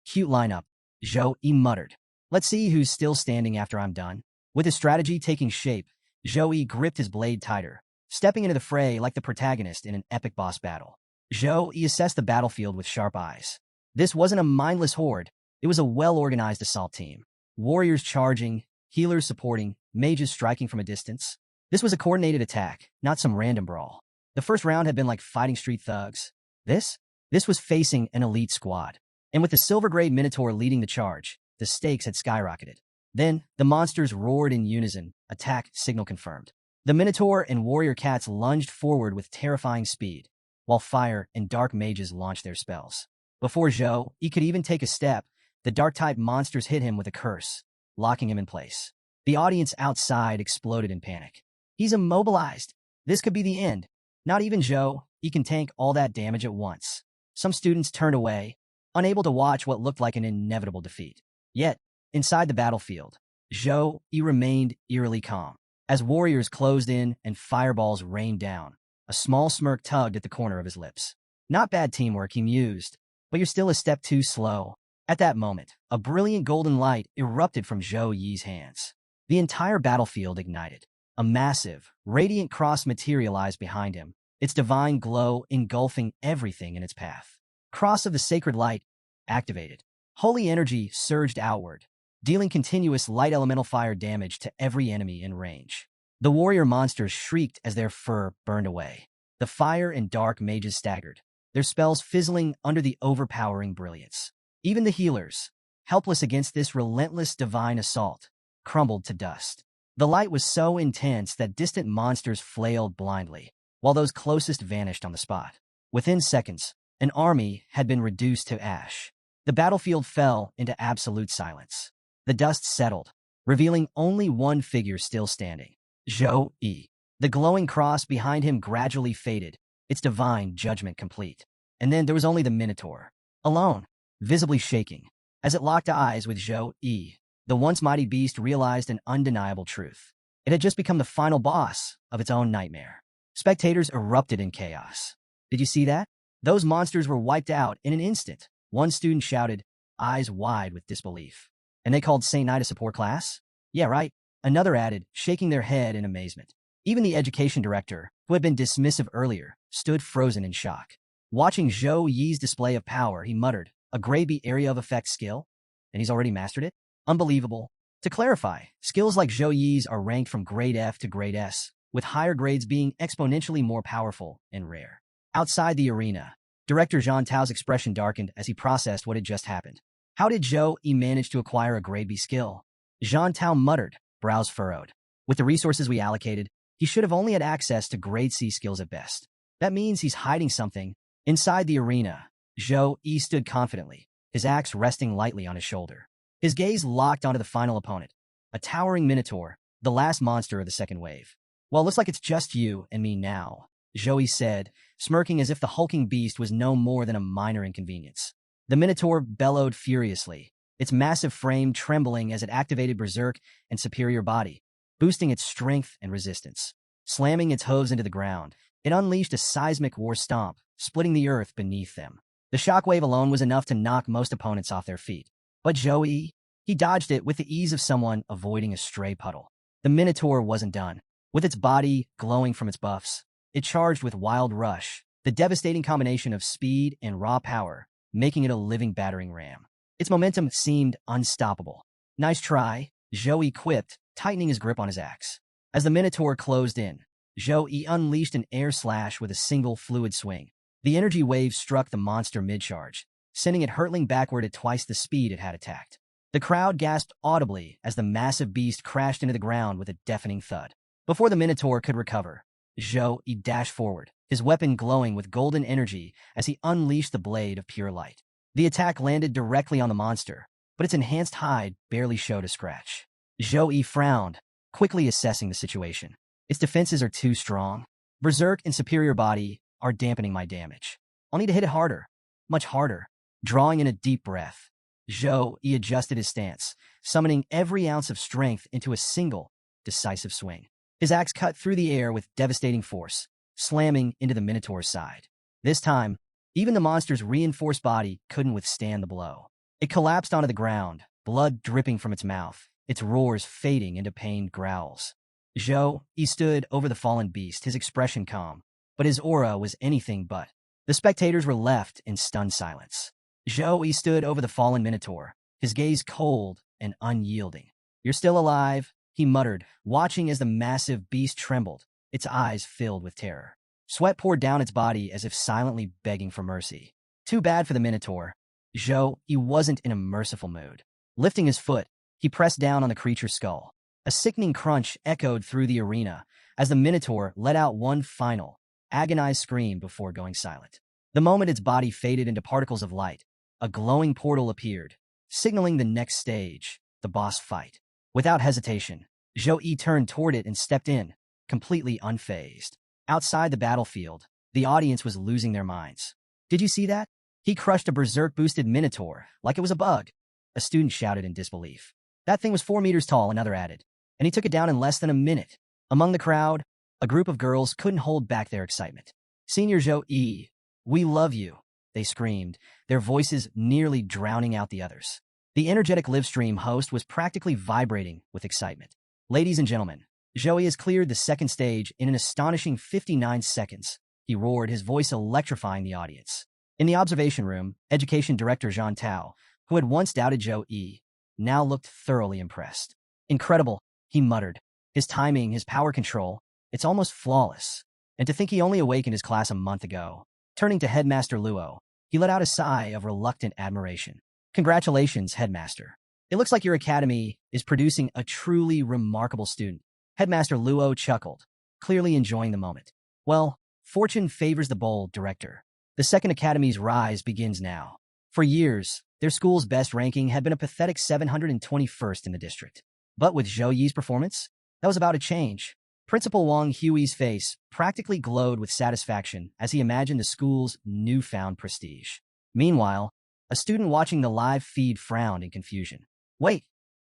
Cute lineup, Zhou Yi muttered. Let's see who's still standing after I'm done. With his strategy taking shape, Zhou Yi gripped his blade tighter, stepping into the fray like the protagonist in an epic boss battle. Zhou Yi assessed the battlefield with sharp eyes. This wasn't a mindless horde, it was a well-organized assault team. Warriors charging, healers supporting, mages striking from a distance. This was a coordinated attack, not some random brawl. The first round had been like fighting street thugs. This was facing an elite squad. And with the silver-grade Minotaur leading the charge, the stakes had skyrocketed. Then, the monsters roared in unison, attack signal confirmed. The Minotaur and warrior cats lunged forward with terrifying speed, while fire and dark mages launched their spells. Before Zhou Yi could even take a step, the dark-type monsters hit him with a curse, locking him in place. The audience outside exploded in panic. He's immobilized. This could be the end. Not even Zhou Yi can tank all that damage at once. Some students turned away, unable to watch what looked like an inevitable defeat. Yet, inside the battlefield, Zhou Yi remained eerily calm. As warriors closed in and fireballs rained down, a small smirk tugged at the corner of his lips. Not bad teamwork, he mused, but you're still a step too slow. At that moment, a brilliant golden light erupted from Zhou Yi's hands. The entire battlefield ignited. A massive, radiant cross materialized behind him, its divine glow engulfing everything in its path. Cross of the Sacred Light activated. Holy energy surged outward, dealing continuous light elemental fire damage to every enemy in range. The warrior monsters shrieked as their fur burned away. The fire and dark mages staggered, their spells fizzling under the overpowering brilliance. Even the healers, helpless against this relentless divine assault, crumbled to dust. The light was so intense that distant monsters flailed blindly, while those closest vanished on the spot. Within seconds, an army had been reduced to ash. The battlefield fell into absolute silence. The dust settled, revealing only one figure still standing. Zhou Yi. The glowing cross behind him gradually faded, its divine judgment complete. And then there was only the Minotaur, alone, visibly shaking. As it locked eyes with Zhou Yi, the once mighty beast realized an undeniable truth. It had just become the final boss of its own nightmare. Spectators erupted in chaos. Did you see that? Those monsters were wiped out in an instant. One student shouted, eyes wide with disbelief. And they called Saint Knight a support class? Yeah, right. Another added, shaking their head in amazement. Even the education director, who had been dismissive earlier, stood frozen in shock. Watching Zhou Yi's display of power, he muttered, a grade B area of effect skill? And he's already mastered it? Unbelievable. To clarify, skills like Zhou Yi's are ranked from grade F to grade S, with higher grades being exponentially more powerful and rare. Outside the arena, Director Jean Tao's expression darkened as he processed what had just happened. How did Zhou Yi manage to acquire a grade B skill? Jean Tao muttered, brows furrowed. With the resources we allocated, he should have only had access to grade C skills at best. That means he's hiding something. Inside the arena, Zhou Yi stood confidently, his axe resting lightly on his shoulder. His gaze locked onto the final opponent, a towering minotaur, the last monster of the second wave. "Well, looks like it's just you and me now," Joey said, smirking as if the hulking beast was no more than a minor inconvenience. The minotaur bellowed furiously, its massive frame trembling as it activated Berserk and Superior Body, boosting its strength and resistance. Slamming its hooves into the ground, it unleashed a seismic war stomp, splitting the earth beneath them. The shockwave alone was enough to knock most opponents off their feet. But Joey, he dodged it with the ease of someone avoiding a stray puddle. The minotaur wasn't done. With its body glowing from its buffs, it charged with wild rush, the devastating combination of speed and raw power, making it a living battering ram. Its momentum seemed unstoppable. "Nice try," Joey quipped, tightening his grip on his axe. As the minotaur closed in, Joey unleashed an air slash with a single fluid swing. The energy wave struck the monster mid-charge, sending it hurtling backward at twice the speed it had attacked. The crowd gasped audibly as the massive beast crashed into the ground with a deafening thud. Before the minotaur could recover, Joey dashed forward, his weapon glowing with golden energy as he unleashed the blade of pure light. The attack landed directly on the monster, but its enhanced hide barely showed a scratch. Joey frowned, quickly assessing the situation. Its defenses are too strong. Berserk and Superior Body are dampening my damage. I'll need to hit it harder, much harder. Drawing in a deep breath, Joey adjusted his stance, summoning every ounce of strength into a single, decisive swing. His axe cut through the air with devastating force, slamming into the minotaur's side. This time, even the monster's reinforced body couldn't withstand the blow. It collapsed onto the ground, blood dripping from its mouth, its roars fading into pained growls. Joey stood over the fallen beast, his expression calm, but his aura was anything but. The spectators were left in stunned silence. Joey stood over the fallen minotaur, his gaze cold and unyielding. "You're still alive," he muttered, watching as the massive beast trembled, its eyes filled with terror. Sweat poured down its body as if silently begging for mercy. Too bad for the minotaur. Joey wasn't in a merciful mood. Lifting his foot, he pressed down on the creature's skull. A sickening crunch echoed through the arena as the minotaur let out one final, agonized scream before going silent. The moment its body faded into particles of light, a glowing portal appeared, signaling the next stage, the boss fight. Without hesitation, Joey turned toward it and stepped in, completely unfazed. Outside the battlefield, the audience was losing their minds. "Did you see that? He crushed a berserk-boosted minotaur like it was a bug," a student shouted in disbelief. "That thing was 4 meters tall," another added, "and he took it down in less than a minute." Among the crowd, a group of girls couldn't hold back their excitement. "Senior Joey, we love you," they screamed, their voices nearly drowning out the others. The energetic livestream host was practically vibrating with excitement. "Ladies and gentlemen, Joey has cleared the second stage in an astonishing 59 seconds," he roared, his voice electrifying the audience. In the observation room, Education Director Jean Tao, who had once doubted Joey, now looked thoroughly impressed. "Incredible," he muttered. "His timing, his power control, it's almost flawless. And to think he only awakened his class a month ago." Turning to Headmaster Luo, he let out a sigh of reluctant admiration. "Congratulations, Headmaster. It looks like your academy is producing a truly remarkable student." Headmaster Luo chuckled, clearly enjoying the moment. "Well, fortune favors the bold, Director. The second academy's rise begins now." For years, their school's best ranking had been a pathetic 721st in the district. But with Zhou Yi's performance, that was about to change. Principal Wang Hui's face practically glowed with satisfaction as he imagined the school's newfound prestige. Meanwhile, a student watching the live feed frowned in confusion. "Wait,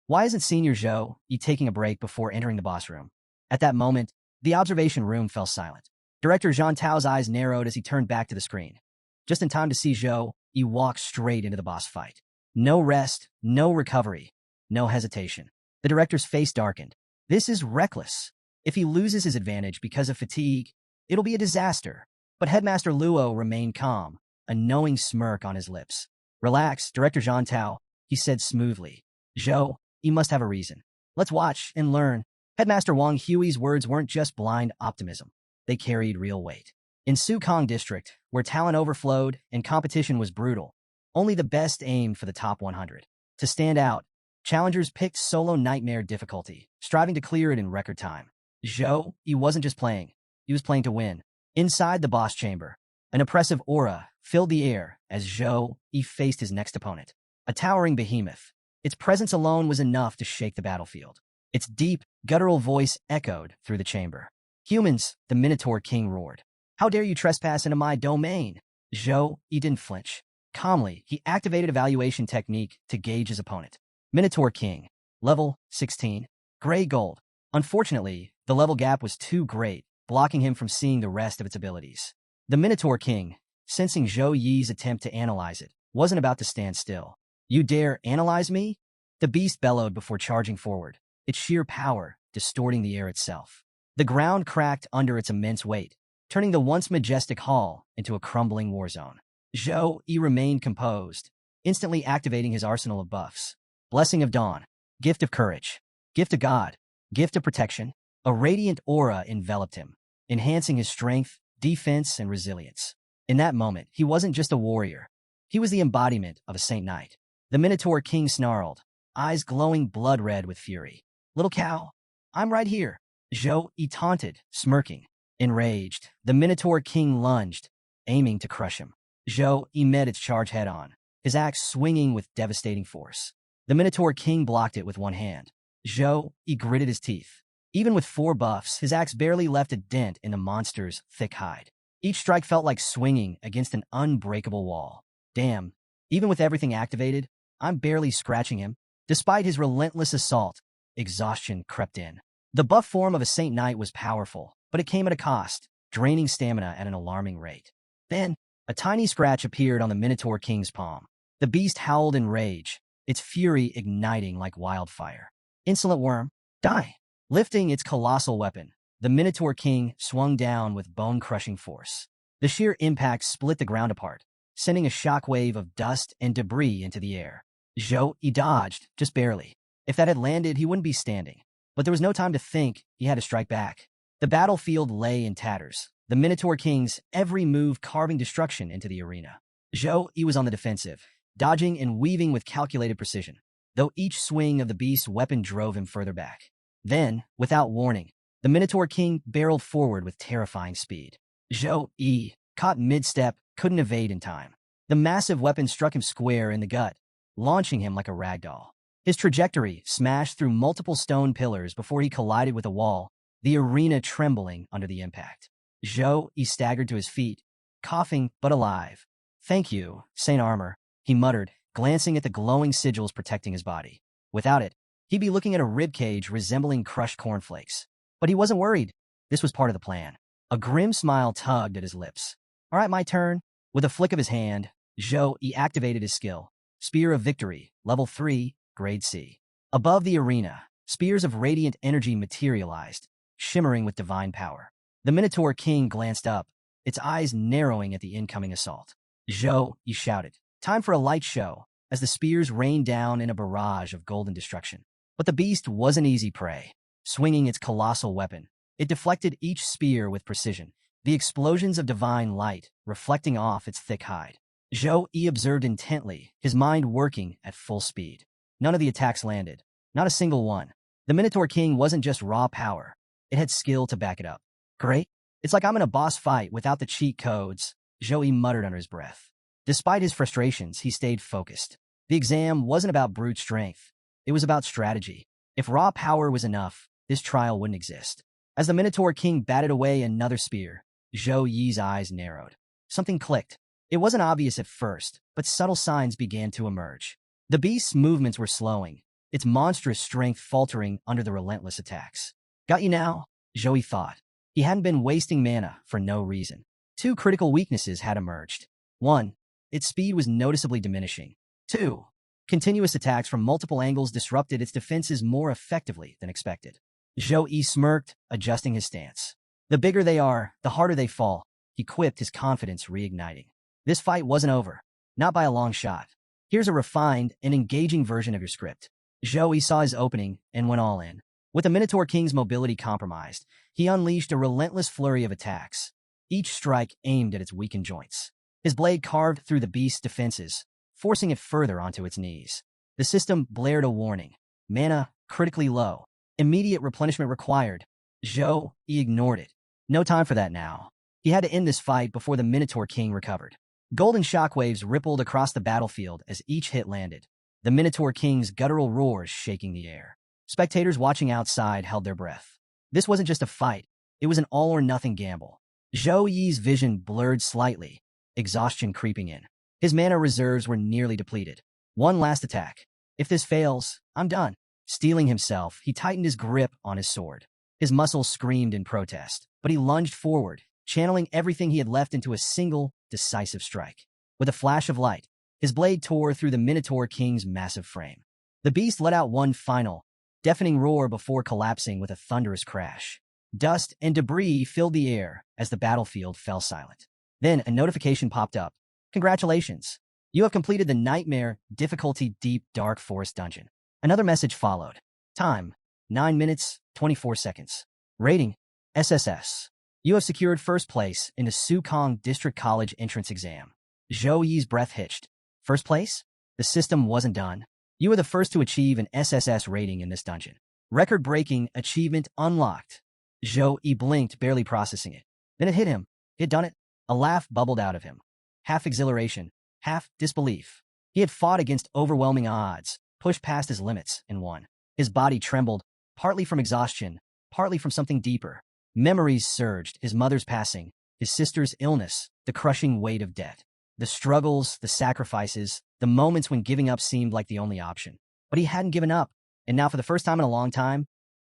why isn't Senior Zhou Yi taking a break before entering the boss room?" At that moment, the observation room fell silent. Director Jean Tao's eyes narrowed as he turned back to the screen. Just in time to see Zhou Yi walk straight into the boss fight. No rest, no recovery, no hesitation. The director's face darkened. This is reckless. If he loses his advantage because of fatigue, it'll be a disaster. But Headmaster Luo remained calm, a knowing smirk on his lips. "Relax, Director Jean Tao," he said smoothly. "Zhou, you must have a reason. Let's watch and learn." Headmaster Wang Hui's words weren't just blind optimism. They carried real weight. In Sukong District, where talent overflowed and competition was brutal, only the best aimed for the top 100. To stand out, challengers picked solo nightmare difficulty, striving to clear it in record time. Zhou, he wasn't just playing. He was playing to win. Inside the boss chamber, an oppressive aura filled the air as Zhou, he faced his next opponent. A towering behemoth. Its presence alone was enough to shake the battlefield. Its deep, guttural voice echoed through the chamber. "Humans," the Minotaur King roared. "How dare you trespass into my domain?" Zhou Yi didn't flinch. Calmly, he activated evaluation technique to gauge his opponent. Minotaur King, level 16, gray gold. Unfortunately, the level gap was too great, blocking him from seeing the rest of its abilities. The Minotaur King, sensing Zhou Yi's attempt to analyze it, wasn't about to stand still. "You dare analyze me?" The beast bellowed before charging forward, its sheer power distorting the air itself. The ground cracked under its immense weight, turning the once majestic hall into a crumbling war zone. Zhou Yi remained composed, instantly activating his arsenal of buffs. Blessing of Dawn, Gift of Courage, Gift of God, Gift of Protection. A radiant aura enveloped him, enhancing his strength, defense, and resilience. In that moment, he wasn't just a warrior. He was the embodiment of a Saint Knight. The Minotaur King snarled, eyes glowing blood red with fury. "Little cow, I'm right here." Zhou Yi taunted, smirking. Enraged, the Minotaur King lunged, aiming to crush him. Zhou Yi met its charge head-on, his axe swinging with devastating force. The Minotaur King blocked it with one hand. Zhou Yi gritted his teeth. Even with 4 buffs, his axe barely left a dent in the monster's thick hide. Each strike felt like swinging against an unbreakable wall. Damn, even with everything activated, I'm barely scratching him. Despite his relentless assault, exhaustion crept in. The buff form of a Saint Knight was powerful, but it came at a cost, draining stamina at an alarming rate. Then, a tiny scratch appeared on the Minotaur King's palm. The beast howled in rage, its fury igniting like wildfire. "Insolent worm, die!" Lifting its colossal weapon, the Minotaur King swung down with bone-crushing force. The sheer impact split the ground apart, sending a shockwave of dust and debris into the air. Zhou Yi dodged, just barely. If that had landed, he wouldn't be standing. But there was no time to think, he had to strike back. The battlefield lay in tatters, the Minotaur King's every move carving destruction into the arena. Zhou Yi was on the defensive, dodging and weaving with calculated precision, though each swing of the beast's weapon drove him further back. Then, without warning, the Minotaur King barreled forward with terrifying speed. Zhou Yi, caught mid-step, couldn't evade in time. The massive weapon struck him square in the gut, launching him like a ragdoll. His trajectory smashed through multiple stone pillars before he collided with a wall, the arena trembling under the impact. Zhou Yi staggered to his feet, coughing but alive. "Thank you, Saint Armor," he muttered, glancing at the glowing sigils protecting his body. Without it, he'd be looking at a ribcage resembling crushed cornflakes. But he wasn't worried. This was part of the plan. A grim smile tugged at his lips. "All right, my turn." With a flick of his hand, Zhou Yi activated his skill. Spear of Victory, level 3, grade C. Above the arena, spears of radiant energy materialized, shimmering with divine power. The Minotaur King glanced up, its eyes narrowing at the incoming assault. Zhou Yi shouted, "Time for a light show," as the spears rained down in a barrage of golden destruction. But the beast wasn't easy prey. Swinging its colossal weapon, it deflected each spear with precision, the explosions of divine light reflecting off its thick hide. Zhou Yi observed intently, his mind working at full speed. None of the attacks landed, not a single one. The Minotaur King wasn't just raw power, it had skill to back it up. "Great. It's like I'm in a boss fight without the cheat codes," Zhou Yi muttered under his breath. Despite his frustrations, he stayed focused. The exam wasn't about brute strength. It was about strategy. If raw power was enough, this trial wouldn't exist. As the Minotaur King batted away another spear, Zhou Yi's eyes narrowed. Something clicked. It wasn't obvious at first, but subtle signs began to emerge. The beast's movements were slowing, its monstrous strength faltering under the relentless attacks. "Got you now," Zhou Yi thought. He hadn't been wasting mana for no reason. 2 critical weaknesses had emerged. 1. Its speed was noticeably diminishing. 2. Continuous attacks from multiple angles disrupted its defenses more effectively than expected. Zhou Yi smirked, adjusting his stance. "The bigger they are, the harder they fall," he quipped, his confidence reigniting. This fight wasn't over, not by a long shot. "Here's a refined and engaging version of your script." Zhou Yi saw his opening and went all in. With the Minotaur King's mobility compromised, he unleashed a relentless flurry of attacks, each strike aimed at its weakened joints. His blade carved through the beast's defenses, forcing it further onto its knees. The system blared a warning. Mana, critically low. Immediate replenishment required. Zhou Yi ignored it. No time for that now. He had to end this fight before the Minotaur King recovered. Golden shockwaves rippled across the battlefield as each hit landed, the Minotaur King's guttural roars shaking the air. Spectators watching outside held their breath. This wasn't just a fight. It was an all-or-nothing gamble. Zhou Yi's vision blurred slightly, exhaustion creeping in. His mana reserves were nearly depleted. One last attack. If this fails, I'm done. Steeling himself, he tightened his grip on his sword. His muscles screamed in protest, but he lunged forward, channeling everything he had left into a single, decisive strike. With a flash of light, his blade tore through the Minotaur King's massive frame. The beast let out one final, deafening roar before collapsing with a thunderous crash. Dust and debris filled the air as the battlefield fell silent. Then a notification popped up. Congratulations! You have completed the Nightmare Difficulty Deep Dark Forest Dungeon. Another message followed. Time, 9 minutes, 24 seconds. Rating, SSS. You have secured first place in the Sukong District College entrance exam. Zhou Yi's breath hitched. First place? The system wasn't done. You were the first to achieve an SSS rating in this dungeon. Record-breaking achievement unlocked. Zhou Yi blinked, barely processing it. Then it hit him. He had done it. A laugh bubbled out of him. Half exhilaration, half disbelief. He had fought against overwhelming odds, pushed past his limits, and won. His body trembled, partly from exhaustion, partly from something deeper. Memories surged, his mother's passing, his sister's illness, the crushing weight of debt. The struggles, the sacrifices, the moments when giving up seemed like the only option. But he hadn't given up, and now for the first time in a long time,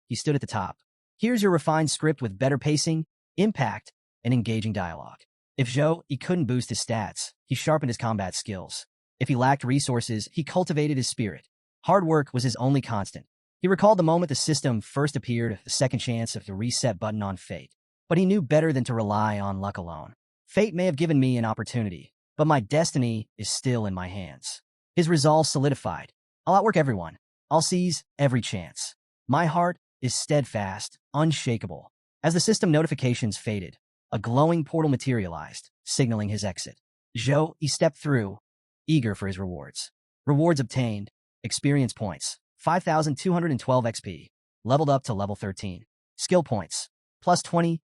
he stood at the top. Here's your refined script with better pacing, impact, and engaging dialogue. If Zhou Yi couldn't boost his stats, he sharpened his combat skills. If he lacked resources, he cultivated his spirit. Hard work was his only constant. He recalled the moment the system first appeared, the second chance of the reset button on fate. But he knew better than to rely on luck alone. Fate may have given me an opportunity, but my destiny is still in my hands. His resolve solidified. I'll outwork everyone. I'll seize every chance. My heart is steadfast, unshakable. As the system notifications faded, a glowing portal materialized, signaling his exit. Zhou Yi stepped through, eager for his rewards. Rewards obtained, experience points, 5,212 XP, leveled up to level 13. Skill points, plus 20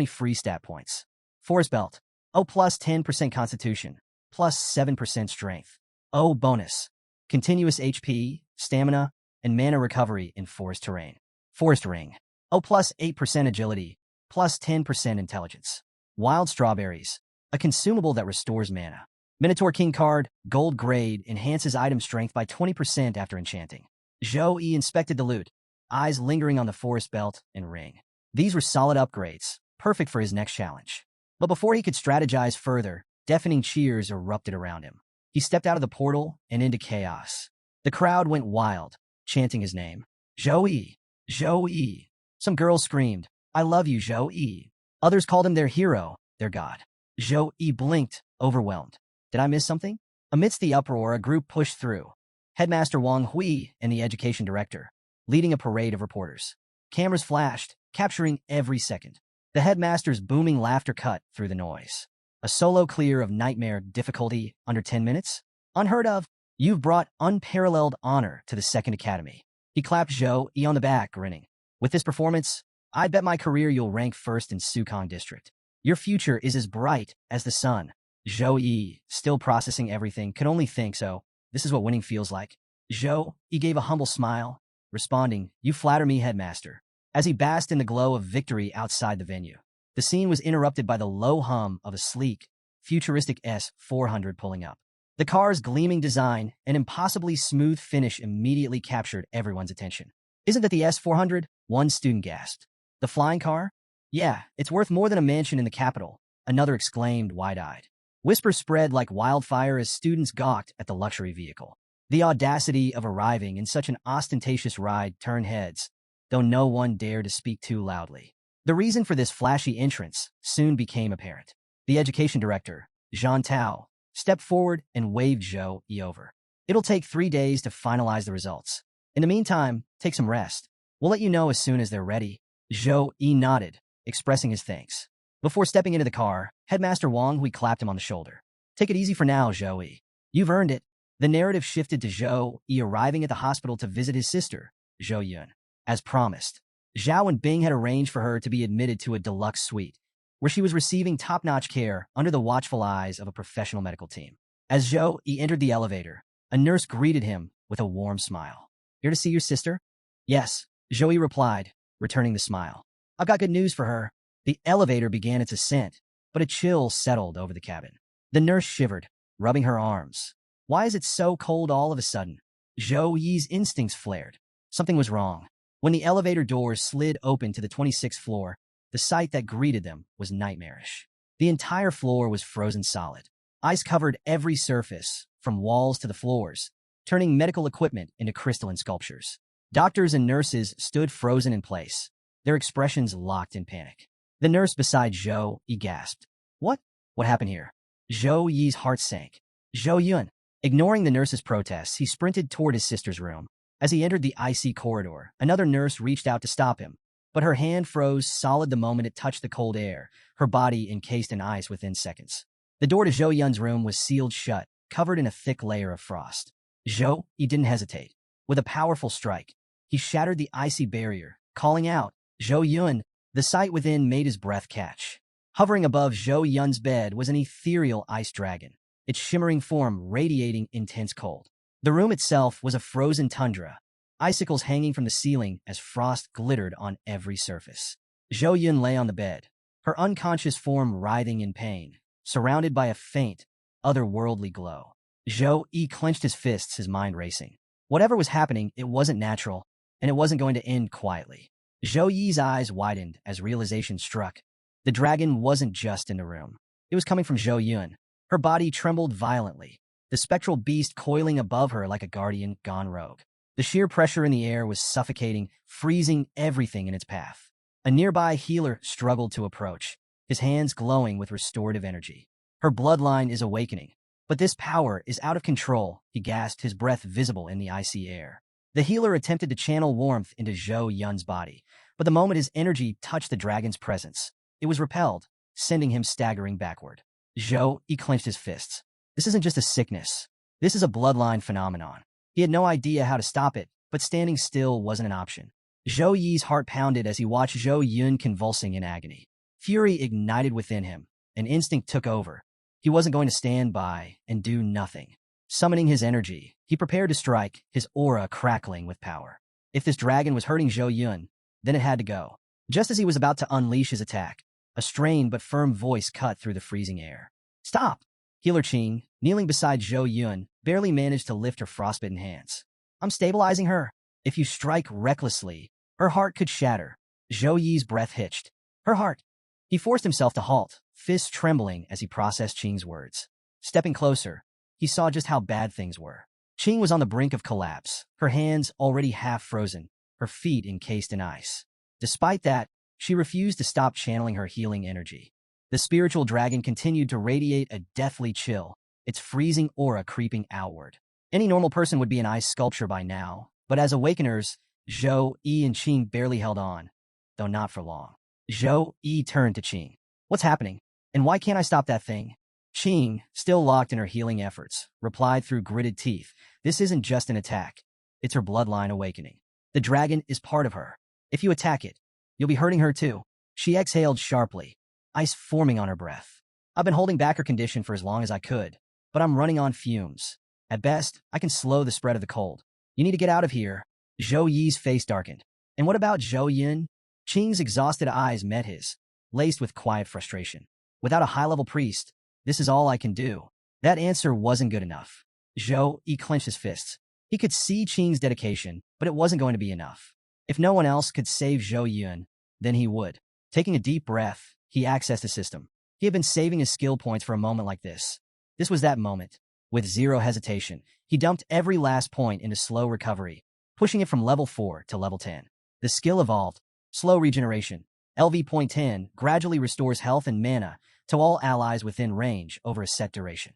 free stat points. Force belt, plus 10% constitution, plus 7% strength. Bonus, continuous HP, stamina, and mana recovery in forest terrain. Forest ring, plus 8% agility, plus 10% intelligence. Wild strawberries, a consumable that restores mana. Minotaur King card, gold grade, enhances item strength by 20% after enchanting. Zhou Yi inspected the loot, eyes lingering on the forest belt and ring. These were solid upgrades, perfect for his next challenge. But before he could strategize further, deafening cheers erupted around him. He stepped out of the portal and into chaos. The crowd went wild, chanting his name. Zhou Yi! Zhou Yi! Some girls screamed, I love you, Zhou Yi. Others called him their hero, their god. Zhou Yi blinked, overwhelmed. Did I miss something? Amidst the uproar, a group pushed through. Headmaster Wang Hui and the education director, leading a parade of reporters. Cameras flashed, capturing every second. The headmaster's booming laughter cut through the noise. A solo clear of Nightmare Difficulty under 10 minutes? Unheard of. You've brought unparalleled honor to the Second Academy. He clapped Zhou Yi on the back, grinning. With this performance, I bet my career you'll rank first in Sukong District. Your future is as bright as the sun. Zhou Yi, still processing everything, could only think so. This is what winning feels like. Zhou Yi gave a humble smile, responding, You flatter me, headmaster. As he basked in the glow of victory outside the venue, the scene was interrupted by the low hum of a sleek, futuristic S400 pulling up. The car's gleaming design and impossibly smooth finish immediately captured everyone's attention. Isn't that the S400? One student gasped. The flying car? Yeah, it's worth more than a mansion in the capital, another exclaimed wide-eyed. Whispers spread like wildfire as students gawked at the luxury vehicle. The audacity of arriving in such an ostentatious ride turned heads, though no one dared to speak too loudly. The reason for this flashy entrance soon became apparent. The education director, Zhang Tao, stepped forward and waved Zhou Yi over. It'll take 3 days to finalize the results. In the meantime, take some rest. We'll let you know as soon as they're ready. Zhou Yi nodded, expressing his thanks. Before stepping into the car, Headmaster Wang Hui clapped him on the shoulder. Take it easy for now, Zhou Yi. You've earned it. The narrative shifted to Zhou Yi arriving at the hospital to visit his sister, Zhou Yun. As promised, Zhao and Bing had arranged for her to be admitted to a deluxe suite, where she was receiving top-notch care under the watchful eyes of a professional medical team. As Zhou Yi entered the elevator, a nurse greeted him with a warm smile. Here to see your sister? Yes, Joey replied, returning the smile. I've got good news for her. The elevator began its ascent, but a chill settled over the cabin. The nurse shivered, rubbing her arms. Why is it so cold all of a sudden? Zhou Yi's instincts flared. Something was wrong. When the elevator doors slid open to the 26th floor, the sight that greeted them was nightmarish. The entire floor was frozen solid. Ice covered every surface, from walls to the floors, turning medical equipment into crystalline sculptures. Doctors and nurses stood frozen in place, their expressions locked in panic. The nurse beside Zhou Yi gasped. What? What happened here? Zhou Yi's heart sank. Zhou Yun. Ignoring the nurse's protests, he sprinted toward his sister's room. As he entered the icy corridor, another nurse reached out to stop him, but her hand froze solid the moment it touched the cold air, her body encased in ice within seconds. The door to Zhou Yun's room was sealed shut, covered in a thick layer of frost. Zhou Yi didn't hesitate. With a powerful strike, he shattered the icy barrier, calling out, Zhou Yun. The sight within made his breath catch. Hovering above Zhou Yun's bed was an ethereal ice dragon, its shimmering form radiating intense cold. The room itself was a frozen tundra, icicles hanging from the ceiling as frost glittered on every surface. Zhou Yun lay on the bed, her unconscious form writhing in pain, surrounded by a faint, otherworldly glow. Zhou Yi clenched his fists, his mind racing. Whatever was happening, it wasn't natural, and it wasn't going to end quietly. Zhou Yi's eyes widened as realization struck. The dragon wasn't just in the room. It was coming from Zhou Yun. Her body trembled violently, the spectral beast coiling above her like a guardian gone rogue. The sheer pressure in the air was suffocating, freezing everything in its path. A nearby healer struggled to approach, his hands glowing with restorative energy. Her bloodline is awakening. But this power is out of control, he gasped, his breath visible in the icy air. The healer attempted to channel warmth into Zhou Yun's body, but the moment his energy touched the dragon's presence, it was repelled, sending him staggering backward. Zhou Yi clenched his fists. This isn't just a sickness. This is a bloodline phenomenon. He had no idea how to stop it, but standing still wasn't an option. Zhou Yi's heart pounded as he watched Zhou Yun convulsing in agony. Fury ignited within him. An instinct took over. He wasn't going to stand by and do nothing. Summoning his energy, he prepared to strike, his aura crackling with power. If this dragon was hurting Zhou Yun, then it had to go. Just as he was about to unleash his attack, a strained but firm voice cut through the freezing air. Stop! Healer Qing, kneeling beside Zhou Yun, barely managed to lift her frostbitten hands. I'm stabilizing her. If you strike recklessly, her heart could shatter. Zhou Yi's breath hitched. Her heart. He forced himself to halt, fists trembling as he processed Qing's words. Stepping closer, he saw just how bad things were. Qing was on the brink of collapse, her hands already half frozen, her feet encased in ice. Despite that, she refused to stop channeling her healing energy. The spiritual dragon continued to radiate a deathly chill, its freezing aura creeping outward. Any normal person would be an ice sculpture by now, but as awakeners, Zhou Yi and Qing barely held on, though not for long. Zhou Yi turned to Qing. What's happening? And why can't I stop that thing? Qing, still locked in her healing efforts, replied through gritted teeth. This isn't just an attack. It's her bloodline awakening. The dragon is part of her. If you attack it, you'll be hurting her too. She exhaled sharply, ice forming on her breath. I've been holding back her condition for as long as I could, but I'm running on fumes. At best, I can slow the spread of the cold. You need to get out of here. Zhou Yi's face darkened. And what about Zhou Yun? Qing's exhausted eyes met his, laced with quiet frustration. Without a high-level priest, this is all I can do. That answer wasn't good enough. Zhou Yi clenched his fists. He could see Qing's dedication, but it wasn't going to be enough. If no one else could save Zhou Yun, then he would. Taking a deep breath, he accessed the system. He had been saving his skill points for a moment like this. This was that moment. With zero hesitation, he dumped every last point into slow recovery, pushing it from level 4 to level 10. The skill evolved. Slow regeneration. LV.10 gradually restores health and mana to all allies within range over a set duration.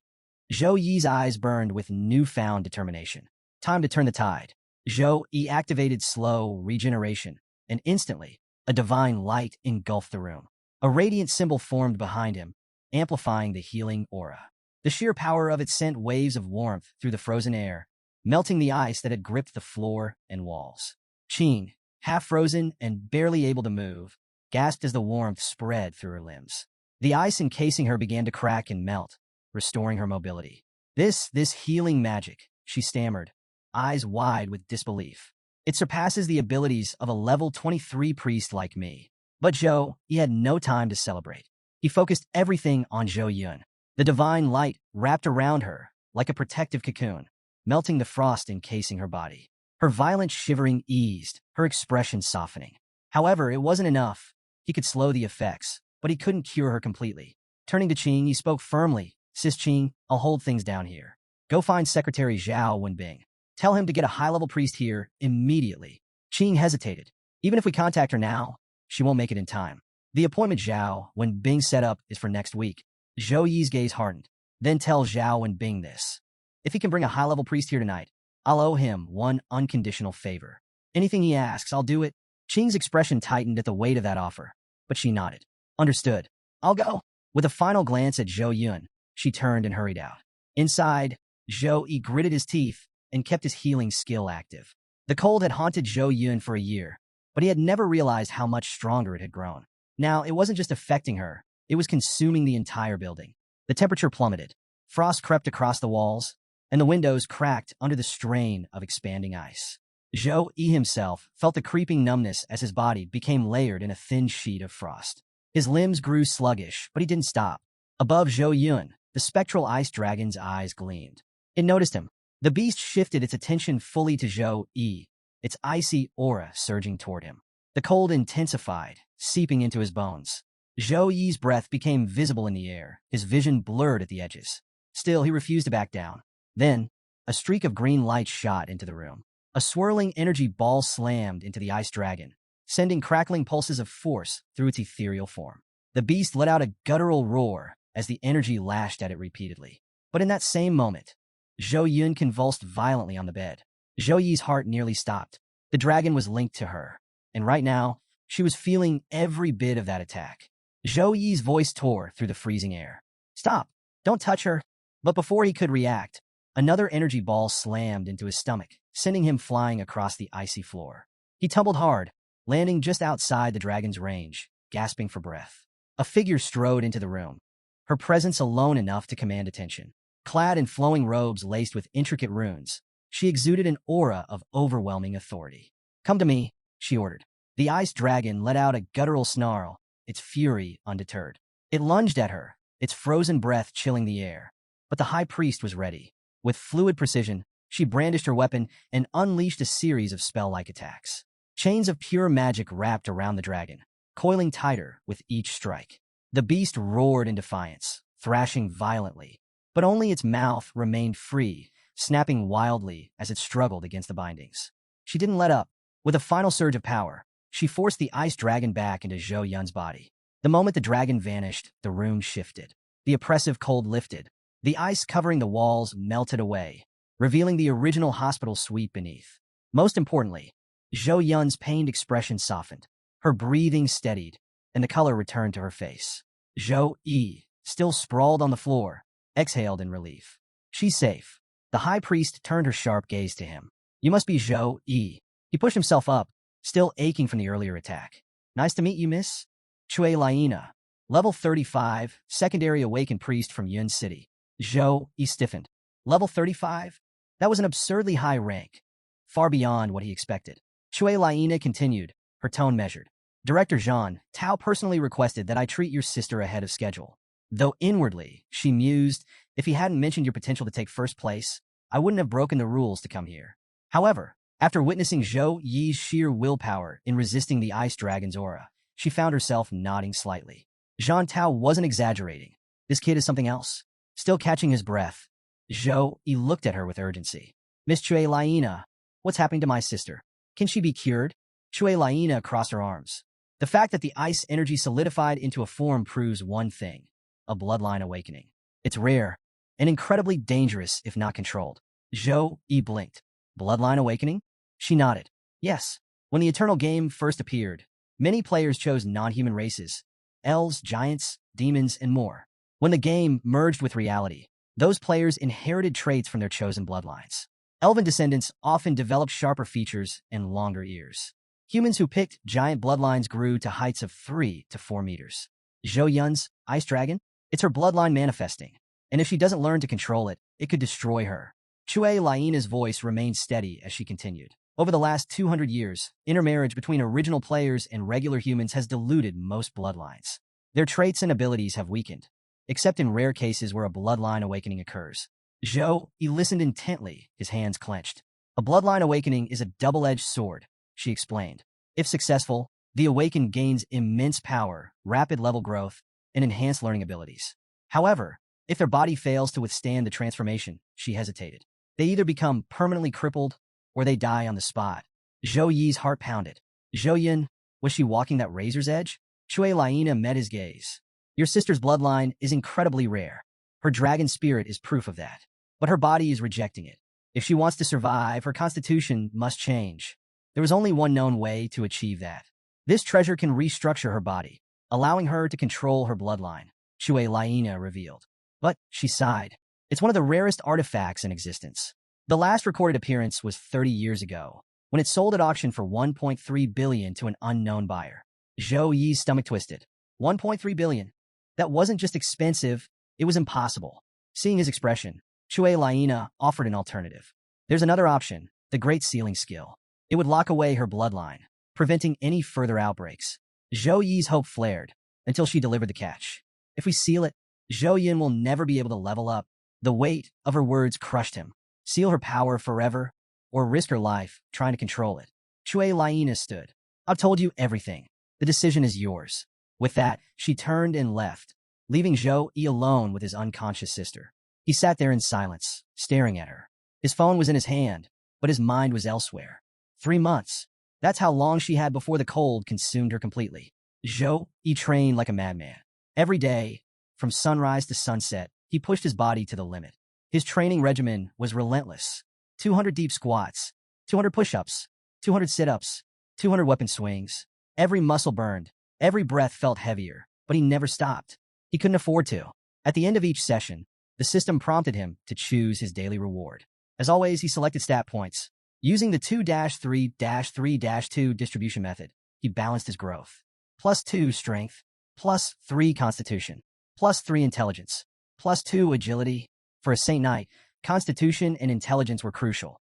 Zhou Yi's eyes burned with newfound determination. Time to turn the tide. Zhou Yi activated slow regeneration, and instantly, a divine light engulfed the room. A radiant symbol formed behind him, amplifying the healing aura. The sheer power of it sent waves of warmth through the frozen air, melting the ice that had gripped the floor and walls. Qing, half frozen and barely able to move, gasped as the warmth spread through her limbs. The ice encasing her began to crack and melt, restoring her mobility. This healing magic, she stammered, eyes wide with disbelief. It surpasses the abilities of a level 23 priest like me. But Zhou, he had no time to celebrate. He focused everything on Zhou Yun. The divine light wrapped around her like a protective cocoon, melting the frost encasing her body. Her violent shivering eased, her expression softening. However, it wasn't enough. He could slow the effects, but he couldn't cure her completely. Turning to Qing, he spoke firmly. Sis Qing, I'll hold things down here. Go find Secretary Zhao Wenbing. Tell him to get a high-level priest here immediately. Qing hesitated. Even if we contact her now, she won't make it in time. The appointment Zhao Wenbing set up is for next week. Zhou Yi's gaze hardened. Then tell Zhao Wenbing this. If he can bring a high-level priest here tonight, I'll owe him one unconditional favor. Anything he asks, I'll do it. Qing's expression tightened at the weight of that offer, but she nodded. Understood. I'll go. With a final glance at Zhou Yun, she turned and hurried out. Inside, Zhou Yi gritted his teeth and kept his healing skill active. The cold had haunted Zhou Yun for a year, but he had never realized how much stronger it had grown. Now, it wasn't just affecting her, it was consuming the entire building. The temperature plummeted. Frost crept across the walls, and the windows cracked under the strain of expanding ice. Zhou Yi himself felt the creeping numbness as his body became layered in a thin sheet of frost. His limbs grew sluggish, but he didn't stop. Above Zhou Yun, the spectral ice dragon's eyes gleamed. It noticed him. The beast shifted its attention fully to Zhou Yi, its icy aura surging toward him. The cold intensified, seeping into his bones. Zhou Yi's breath became visible in the air, his vision blurred at the edges. Still, he refused to back down. Then, a streak of green light shot into the room. A swirling energy ball slammed into the ice dragon, sending crackling pulses of force through its ethereal form. The beast let out a guttural roar as the energy lashed at it repeatedly. But in that same moment, Zhou Yun convulsed violently on the bed. Zhou Yi's heart nearly stopped. The dragon was linked to her, and right now, she was feeling every bit of that attack. Zhou Yi's voice tore through the freezing air. Stop! Don't touch her! But before he could react, another energy ball slammed into his stomach, sending him flying across the icy floor. He tumbled hard, landing just outside the dragon's range, gasping for breath. A figure strode into the room, her presence alone enough to command attention. Clad in flowing robes laced with intricate runes, she exuded an aura of overwhelming authority. Come to me, she ordered. The ice dragon let out a guttural snarl, its fury undeterred. It lunged at her, its frozen breath chilling the air. But the high priest was ready. With fluid precision, she brandished her weapon and unleashed a series of spell-like attacks. Chains of pure magic wrapped around the dragon, coiling tighter with each strike. The beast roared in defiance, thrashing violently, but only its mouth remained free, snapping wildly as it struggled against the bindings. She didn't let up. With a final surge of power, she forced the ice dragon back into Zhou Yun's body. The moment the dragon vanished, the room shifted. The oppressive cold lifted. The ice covering the walls melted away, revealing the original hospital suite beneath. Most importantly, Zhou Yun's pained expression softened. Her breathing steadied, and the color returned to her face. Zhou Yi, still sprawled on the floor, exhaled in relief. She's safe. The high priest turned her sharp gaze to him. You must be Zhou Yi. He pushed himself up, still aching from the earlier attack. Nice to meet you, miss. Cui Laina, level 35, secondary awakened priest from Yun City. Zhou Yi stiffened. Level 35? That was an absurdly high rank, far beyond what he expected. Cui Laina continued, her tone measured. Director Jean, Tao personally requested that I treat your sister ahead of schedule. Though inwardly, she mused, if he hadn't mentioned your potential to take first place, I wouldn't have broken the rules to come here. However, after witnessing Zhou Yi's sheer willpower in resisting the ice dragon's aura, she found herself nodding slightly. Jean Tao wasn't exaggerating. This kid is something else. Still catching his breath, Zhou Yi looked at her with urgency. Miss Cui Laina, what's happening to my sister? Can she be cured? Cui Laina crossed her arms. The fact that the ice energy solidified into a form proves one thing, a bloodline awakening. It's rare and incredibly dangerous if not controlled. Zhou Yi blinked. Bloodline awakening? She nodded. Yes. When the Eternal Game first appeared, many players chose non-human races, elves, giants, demons, and more. When the game merged with reality, those players inherited traits from their chosen bloodlines. Elven descendants often developed sharper features and longer ears. Humans who picked giant bloodlines grew to heights of 3 to 4 meters. Zhou Yun's ice dragon? It's her bloodline manifesting, and if she doesn't learn to control it, it could destroy her. Cui Laina's voice remained steady as she continued. Over the last 200 years, intermarriage between original players and regular humans has diluted most bloodlines. Their traits and abilities have weakened, except in rare cases where a bloodline awakening occurs. He listened intently, his hands clenched. A bloodline awakening is a double-edged sword, she explained. If successful, the awakened gains immense power, rapid level growth, and enhanced learning abilities. However, if their body fails to withstand the transformation, she hesitated. They either become permanently crippled or they die on the spot. Zhou Yi's heart pounded. Zhou Yin, was she walking that razor's edge? Shui Laina met his gaze. Your sister's bloodline is incredibly rare. Her dragon spirit is proof of that. But her body is rejecting it. If she wants to survive, her constitution must change. There is only one known way to achieve that. This treasure can restructure her body, allowing her to control her bloodline, Shui Laina revealed. But, she sighed, it's one of the rarest artifacts in existence. The last recorded appearance was 30 years ago, when it sold at auction for $1.3 billion to an unknown buyer. Zhou Yi's stomach twisted. $1.3 billion. That wasn't just expensive, it was impossible. Seeing his expression, Shui Laina offered an alternative. There's another option, the Great Sealing Skill. It would lock away her bloodline, preventing any further outbreaks. Zhou Yi's hope flared, until she delivered the catch. If we seal it, Zhou Yin will never be able to level up. The weight of her words crushed him. Seal her power forever, or risk her life trying to control it. Shui Laina stood. I've told you everything. The decision is yours. With that, she turned and left, leaving Zhou Yi alone with his unconscious sister. He sat there in silence, staring at her. His phone was in his hand, but his mind was elsewhere. 3 months. That's how long she had before the cold consumed her completely. Zhou Yi trained like a madman. Every day, from sunrise to sunset, he pushed his body to the limit. His training regimen was relentless. 200 deep squats, 200 push-ups, 200 sit-ups, 200 weapon swings. Every muscle burned, every breath felt heavier, but he never stopped. He couldn't afford to. At the end of each session, the system prompted him to choose his daily reward. As always, he selected stat points. Using the 2-3-3-2 distribution method, he balanced his growth. +2 strength, +3 constitution, +3 intelligence, +2 agility. For a Saint Knight, constitution and intelligence were crucial.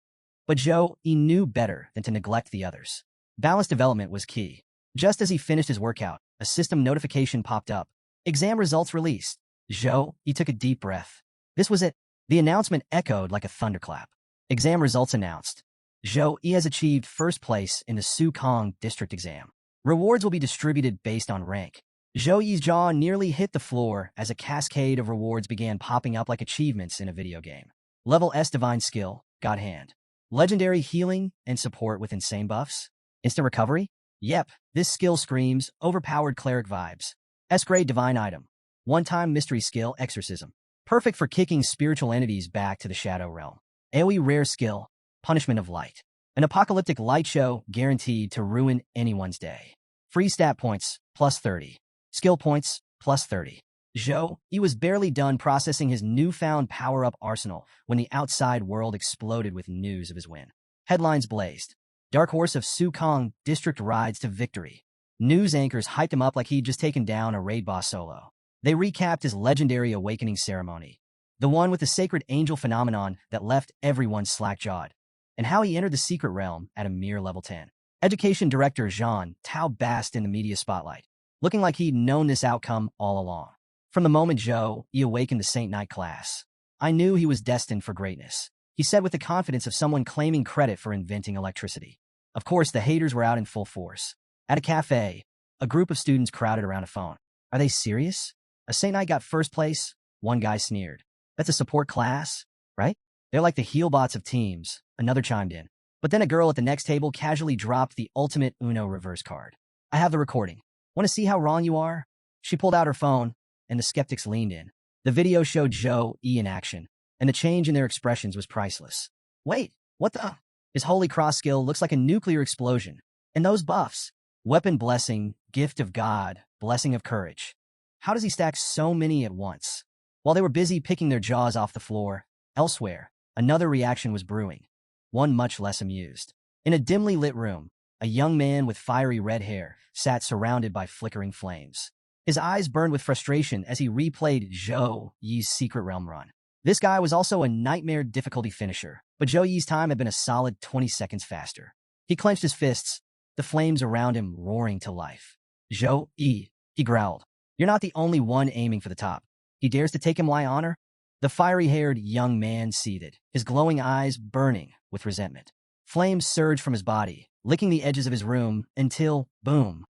But Zhou Yi knew better than to neglect the others. Balanced development was key. Just as he finished his workout, a system notification popped up. Exam results released. Zhou Yi took a deep breath. This was it. The announcement echoed like a thunderclap. Exam results announced. Zhou Yi has achieved first place in the Sukong district exam. Rewards will be distributed based on rank. Zhou Yi's jaw nearly hit the floor as a cascade of rewards began popping up like achievements in a video game. Level S Divine Skill, God Hand. Legendary Healing and Support with insane buffs. Instant Recovery? Yep, this skill screams overpowered cleric vibes. S-Grade Divine Item. One-time Mystery Skill Exorcism. Perfect for kicking spiritual entities back to the Shadow Realm. AoE Rare Skill, Punishment of Light. An apocalyptic light show guaranteed to ruin anyone's day. Free stat points, +30. Skill points, +30. Zhou Yi was barely done processing his newfound power-up arsenal when the outside world exploded with news of his win. Headlines blazed. Dark Horse of Sukong District rides to victory. News anchors hyped him up like he'd just taken down a raid boss solo. They recapped his legendary awakening ceremony, the one with the sacred angel phenomenon that left everyone slack-jawed, and how he entered the secret realm at a mere level 10. Education Director Zhang Tao basked in the media spotlight, looking like he'd known this outcome all along. From the moment Zhou Yi awakened the Saint Knight class, I knew he was destined for greatness, he said with the confidence of someone claiming credit for inventing electricity. Of course, the haters were out in full force. At a cafe, a group of students crowded around a phone. Are they serious? A Saint Knight got first place? One guy sneered. That's a support class, right? They're like the healbots of teams, another chimed in. But then a girl at the next table casually dropped the ultimate Uno reverse card. I have the recording. Want to see how wrong you are? She pulled out her phone, and the skeptics leaned in. The video showed Zhou Yi in action, and the change in their expressions was priceless. Wait, what the? His Holy Cross skill looks like a nuclear explosion. And those buffs? Weapon Blessing, Gift of God, Blessing of Courage. How does he stack so many at once? While they were busy picking their jaws off the floor, elsewhere, another reaction was brewing. One much less amused. In a dimly lit room, a young man with fiery red hair sat surrounded by flickering flames. His eyes burned with frustration as he replayed Zhou Yi's Secret Realm run. This guy was also a nightmare difficulty finisher, but Zhou Yi's time had been a solid 20 seconds faster. He clenched his fists, the flames around him roaring to life. Zhou Yi, he growled. You're not the only one aiming for the top. He dares to take him my honor? The fiery-haired young man seethed, his glowing eyes burning with resentment. Flames surged from his body, licking the edges of his room until, boom,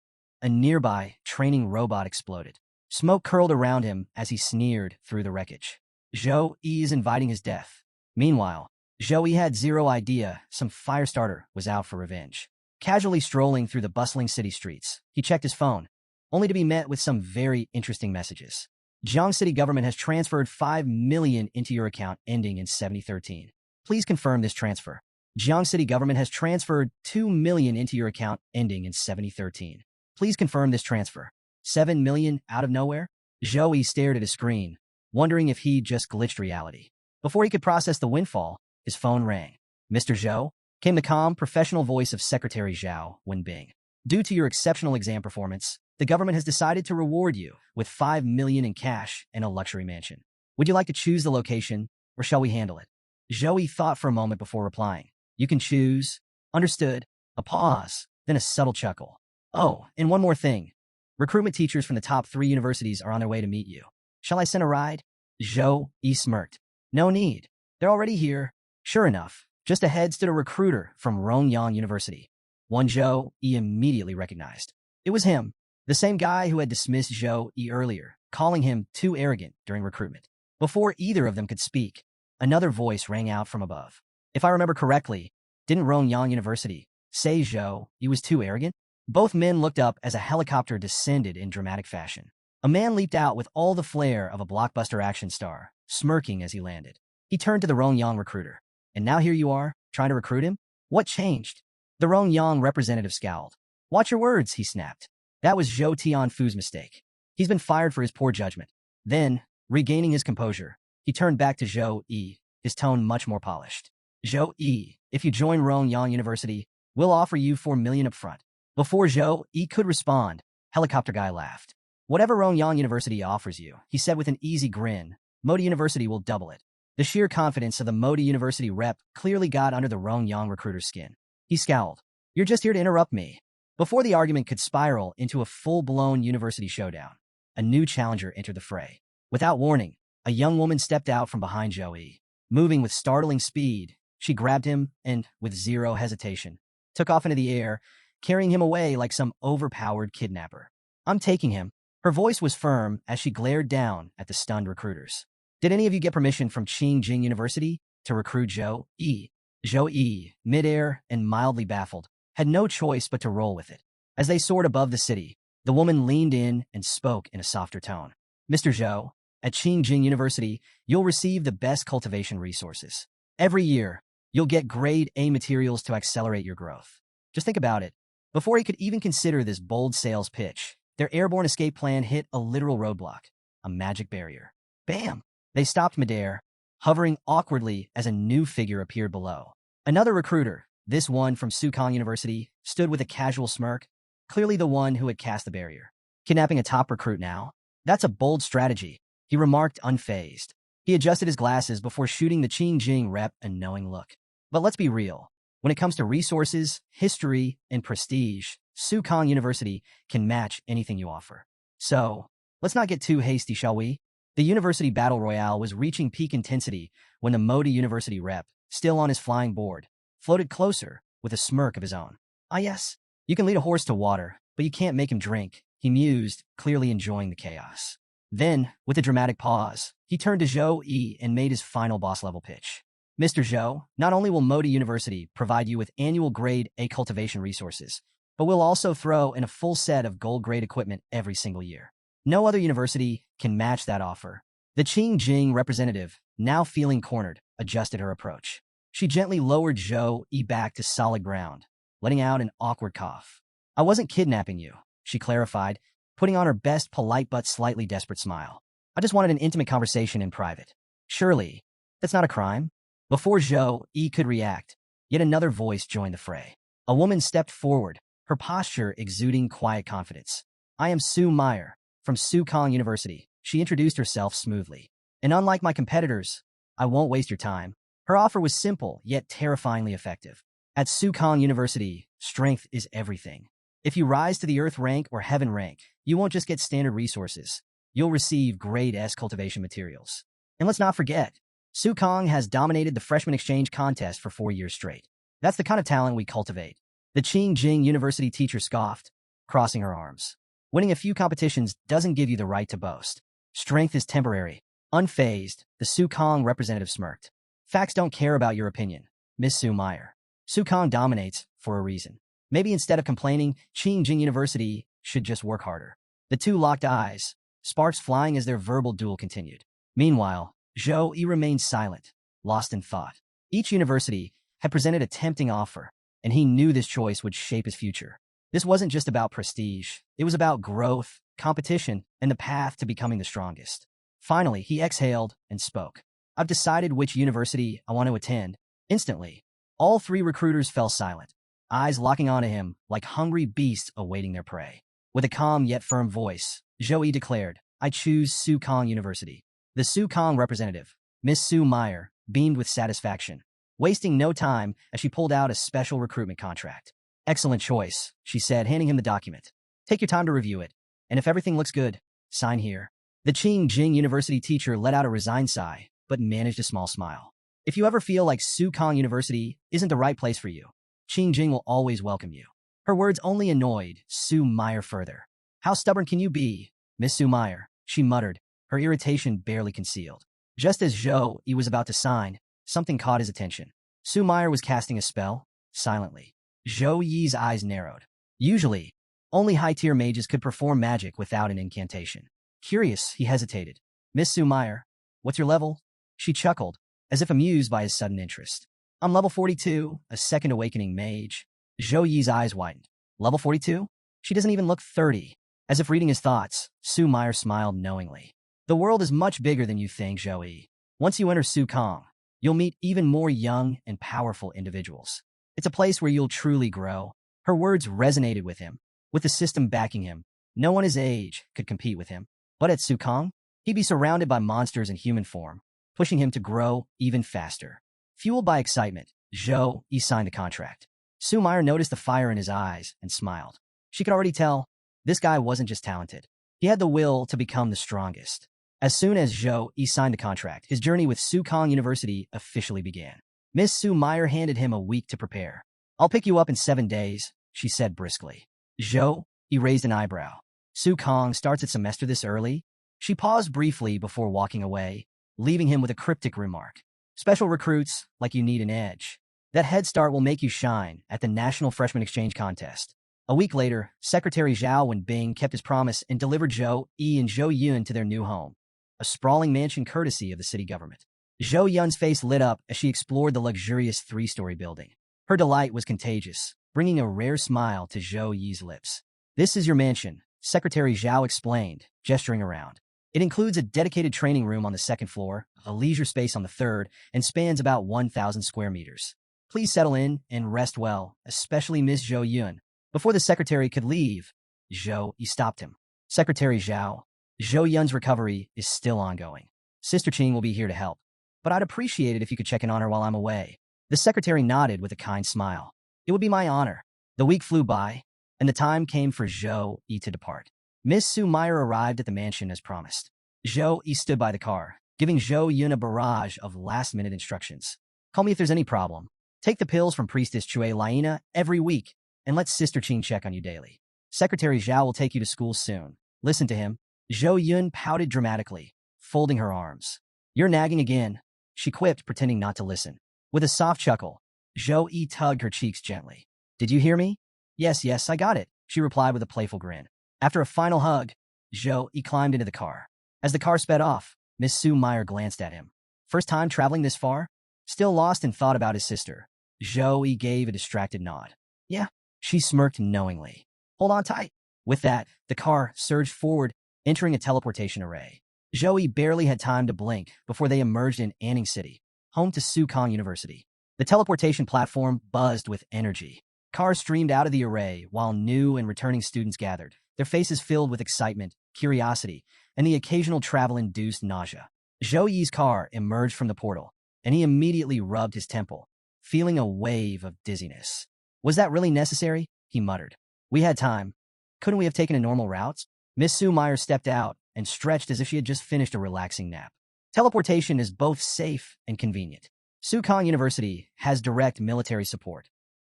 a nearby training robot exploded. Smoke curled around him as he sneered through the wreckage. Zhou Yi is inviting his death. Meanwhile, Zhou Yi had zero idea some firestarter was out for revenge. Casually strolling through the bustling city streets, he checked his phone, only to be met with some very interesting messages. Jiang City government has transferred 5 million into your account ending in 7013. Please confirm this transfer. Jiang City government has transferred 2 million into your account ending in 7013. Please confirm this transfer. 7 million out of nowhere? Zhou Yi stared at his screen, wondering if he'd just glitched reality. Before he could process the windfall, his phone rang. Mr. Zhou, came the calm, professional voice of Secretary Zhao Wenbing. Due to your exceptional exam performance, the government has decided to reward you with 5 million in cash and a luxury mansion. Would you like to choose the location, or shall we handle it? Zhou Yi thought for a moment before replying. You can choose. Understood. A pause, then a subtle chuckle. Oh, and one more thing. Recruitment teachers from the top 3 universities are on their way to meet you. Shall I send a ride? Zhou Yi smirked. No need. They're already here. Sure enough, just ahead stood a recruiter from Rongyang University. One Zhou Yi immediately recognized. It was him, the same guy who had dismissed Zhou Yi earlier, calling him too arrogant during recruitment. Before either of them could speak, another voice rang out from above. If I remember correctly, didn't Rongyang University say Zhou Yi was too arrogant? Both men looked up as a helicopter descended in dramatic fashion. A man leaped out with all the flair of a blockbuster action star, smirking as he landed. He turned to the Rongyang recruiter. And now here you are, trying to recruit him? What changed? The Rongyang representative scowled. Watch your words, he snapped. That was Zhou Tianfu's mistake. He's been fired for his poor judgment. Then, regaining his composure, he turned back to Zhou Yi, his tone much more polished. Zhou Yi, if you join Rongyang University, we'll offer you 4 million up front. Before Zhou Yi could respond, helicopter guy laughed. Whatever Rongyang University offers you, he said with an easy grin, Modi University will double it. The sheer confidence of the Modi University rep clearly got under the Rongyang recruiter's skin. He scowled. You're just here to interrupt me. Before the argument could spiral into a full-blown university showdown, a new challenger entered the fray. Without warning, a young woman stepped out from behind Zhou Yi. Moving with startling speed, she grabbed him and, with zero hesitation, took off into the air, carrying him away like some overpowered kidnapper. I'm taking him. Her voice was firm as she glared down at the stunned recruiters. Did any of you get permission from Qingjing University to recruit Zhou Yi? Zhou Yi, midair and mildly baffled, had no choice but to roll with it. As they soared above the city, the woman leaned in and spoke in a softer tone. Mr. Zhou, at Qingjing University, you'll receive the best cultivation resources. Every year, you'll get grade A materials to accelerate your growth. Just think about it. Before he could even consider this bold sales pitch, their airborne escape plan hit a literal roadblock, a magic barrier. Bam! They stopped midair, hovering awkwardly as a new figure appeared below. Another recruiter, this one from Sukong University, stood with a casual smirk, clearly the one who had cast the barrier. Kidnapping a top recruit now? That's a bold strategy, he remarked unfazed. He adjusted his glasses before shooting the Qingjing rep a knowing look. But let's be real. When it comes to resources, history, and prestige, Sukong University can match anything you offer. So, let's not get too hasty, shall we? The university battle royale was reaching peak intensity when the Modi University rep, still on his flying board, floated closer with a smirk of his own. Ah yes, you can lead a horse to water, but you can't make him drink, he mused, clearly enjoying the chaos. Then, with a dramatic pause, he turned to Zhou Yi and made his final boss-level pitch. Mr. Zhou, not only will Modi University provide you with annual grade A cultivation resources, but we'll also throw in a full set of gold-grade equipment every single year. No other university can match that offer. The Qingjing representative, now feeling cornered, adjusted her approach. She gently lowered Zhou Yi back to solid ground, letting out an awkward cough. I wasn't kidnapping you, she clarified, putting on her best polite but slightly desperate smile. I just wanted an intimate conversation in private. Surely, that's not a crime? Before Zhou Yi could react, yet another voice joined the fray. A woman stepped forward, her posture exuding quiet confidence. I am Sue Meyer, from Sukong University, she introduced herself smoothly. And unlike my competitors, I won't waste your time. Her offer was simple, yet terrifyingly effective. At Sukong University, strength is everything. If you rise to the Earth rank or Heaven rank, you won't just get standard resources. You'll receive grade S cultivation materials. And let's not forget, Sukong has dominated the freshman exchange contest for 4 years straight. That's the kind of talent we cultivate. The Qingjing University teacher scoffed, crossing her arms. Winning a few competitions doesn't give you the right to boast. Strength is temporary. Unfazed, the Sukong representative smirked. Facts don't care about your opinion, Miss Su Meyer. Sukong dominates for a reason. Maybe instead of complaining, Qingjing University should just work harder. The two locked eyes, sparks flying as their verbal duel continued. Meanwhile, Zhou Yi remained silent, lost in thought. Each university had presented a tempting offer, and he knew this choice would shape his future. This wasn't just about prestige. It was about growth, competition, and the path to becoming the strongest. Finally, he exhaled and spoke. I've decided which university I want to attend. Instantly, all three recruiters fell silent, eyes locking onto him like hungry beasts awaiting their prey. With a calm yet firm voice, Zhou Yi declared, I choose Sukong University. The Sukong representative, Miss Su Meyer, beamed with satisfaction, wasting no time as she pulled out a special recruitment contract. Excellent choice, she said, handing him the document. Take your time to review it, and if everything looks good, sign here. The Qingjing University teacher let out a resigned sigh, but managed a small smile. If you ever feel like Sukong University isn't the right place for you, Qingjing will always welcome you. Her words only annoyed Su Meyer further. How stubborn can you be, Miss Su Meyer? She muttered, her irritation barely concealed. Just as Zhou Yi was about to sign, something caught his attention. Su Meyer was casting a spell, silently. Zhou Yi's eyes narrowed. Usually, only high-tier mages could perform magic without an incantation. Curious, he hesitated. Miss Su Meyer, what's your level? She chuckled, as if amused by his sudden interest. I'm level 42, a second awakening mage. Zhou Yi's eyes widened. Level 42? She doesn't even look 30. As if reading his thoughts, Su Meyer smiled knowingly. The world is much bigger than you think, Zhou Yi. Once you enter Sukong, you'll meet even more young and powerful individuals. It's a place where you'll truly grow. Her words resonated with him. With the system backing him, no one his age could compete with him. But at Sukong, he'd be surrounded by monsters in human form, pushing him to grow even faster. Fueled by excitement, Zhou Yi signed the contract. Su Meyer noticed the fire in his eyes and smiled. She could already tell this guy wasn't just talented. He had the will to become the strongest. As soon as Zhou Yi signed the contract, his journey with Sukong University officially began. Miss Su Meyer handed him a week to prepare. I'll pick you up in 7 days, she said briskly. Zhou Yi raised an eyebrow. Sukong starts its semester this early? She paused briefly before walking away, leaving him with a cryptic remark. Special recruits, like you need an edge. That head start will make you shine at the National Freshman Exchange Contest. A week later, Secretary Zhao Wenbing kept his promise and delivered Zhou Yi and Zhou Yun to their new home, a sprawling mansion courtesy of the city government. Zhou Yun's face lit up as she explored the luxurious 3-story building. Her delight was contagious, bringing a rare smile to Zhou Yi's lips. This is your mansion, Secretary Zhao explained, gesturing around. It includes a dedicated training room on the 2nd floor, a leisure space on the 3rd, and spans about 1,000 square meters. Please settle in and rest well, especially Miss Zhou Yun. Before the secretary could leave, Zhou Yi stopped him. Secretary Zhao, Zhou Yun's recovery is still ongoing. Sister Qing will be here to help, but I'd appreciate it if you could check in on her while I'm away. The secretary nodded with a kind smile. It would be my honor. The week flew by, and the time came for Zhou Yi to depart. Miss Su Meyer arrived at the mansion as promised. Zhou Yi stood by the car, giving Zhou Yun a barrage of last-minute instructions. Call me if there's any problem. Take the pills from Priestess Chue Laina every week, and let Sister Qing check on you daily. Secretary Zhao will take you to school soon. Listen to him. Zhou Yun pouted dramatically, folding her arms. You're nagging again, she quipped, pretending not to listen. With a soft chuckle, Zhou Yi tugged her cheeks gently. Did you hear me? Yes, I got it, she replied with a playful grin. After a final hug, Zhou Yi climbed into the car. As the car sped off, Miss Su Meyer glanced at him. First time traveling this far? Still lost in thought about his sister, Zhou Yi gave a distracted nod. Yeah, she smirked knowingly. Hold on tight. With that, the car surged forward, entering a teleportation array. Zhou Yi barely had time to blink before they emerged in Anning City, home to Sukong University. The teleportation platform buzzed with energy. Cars streamed out of the array while new and returning students gathered, their faces filled with excitement, curiosity, and the occasional travel-induced nausea. Zhou Yi's car emerged from the portal, and he immediately rubbed his temple, feeling a wave of dizziness. Was that really necessary? He muttered. We had time. Couldn't we have taken a normal route? Miss Sue Meyer stepped out and stretched as if she had just finished a relaxing nap. Teleportation is both safe and convenient. Sukong University has direct military support.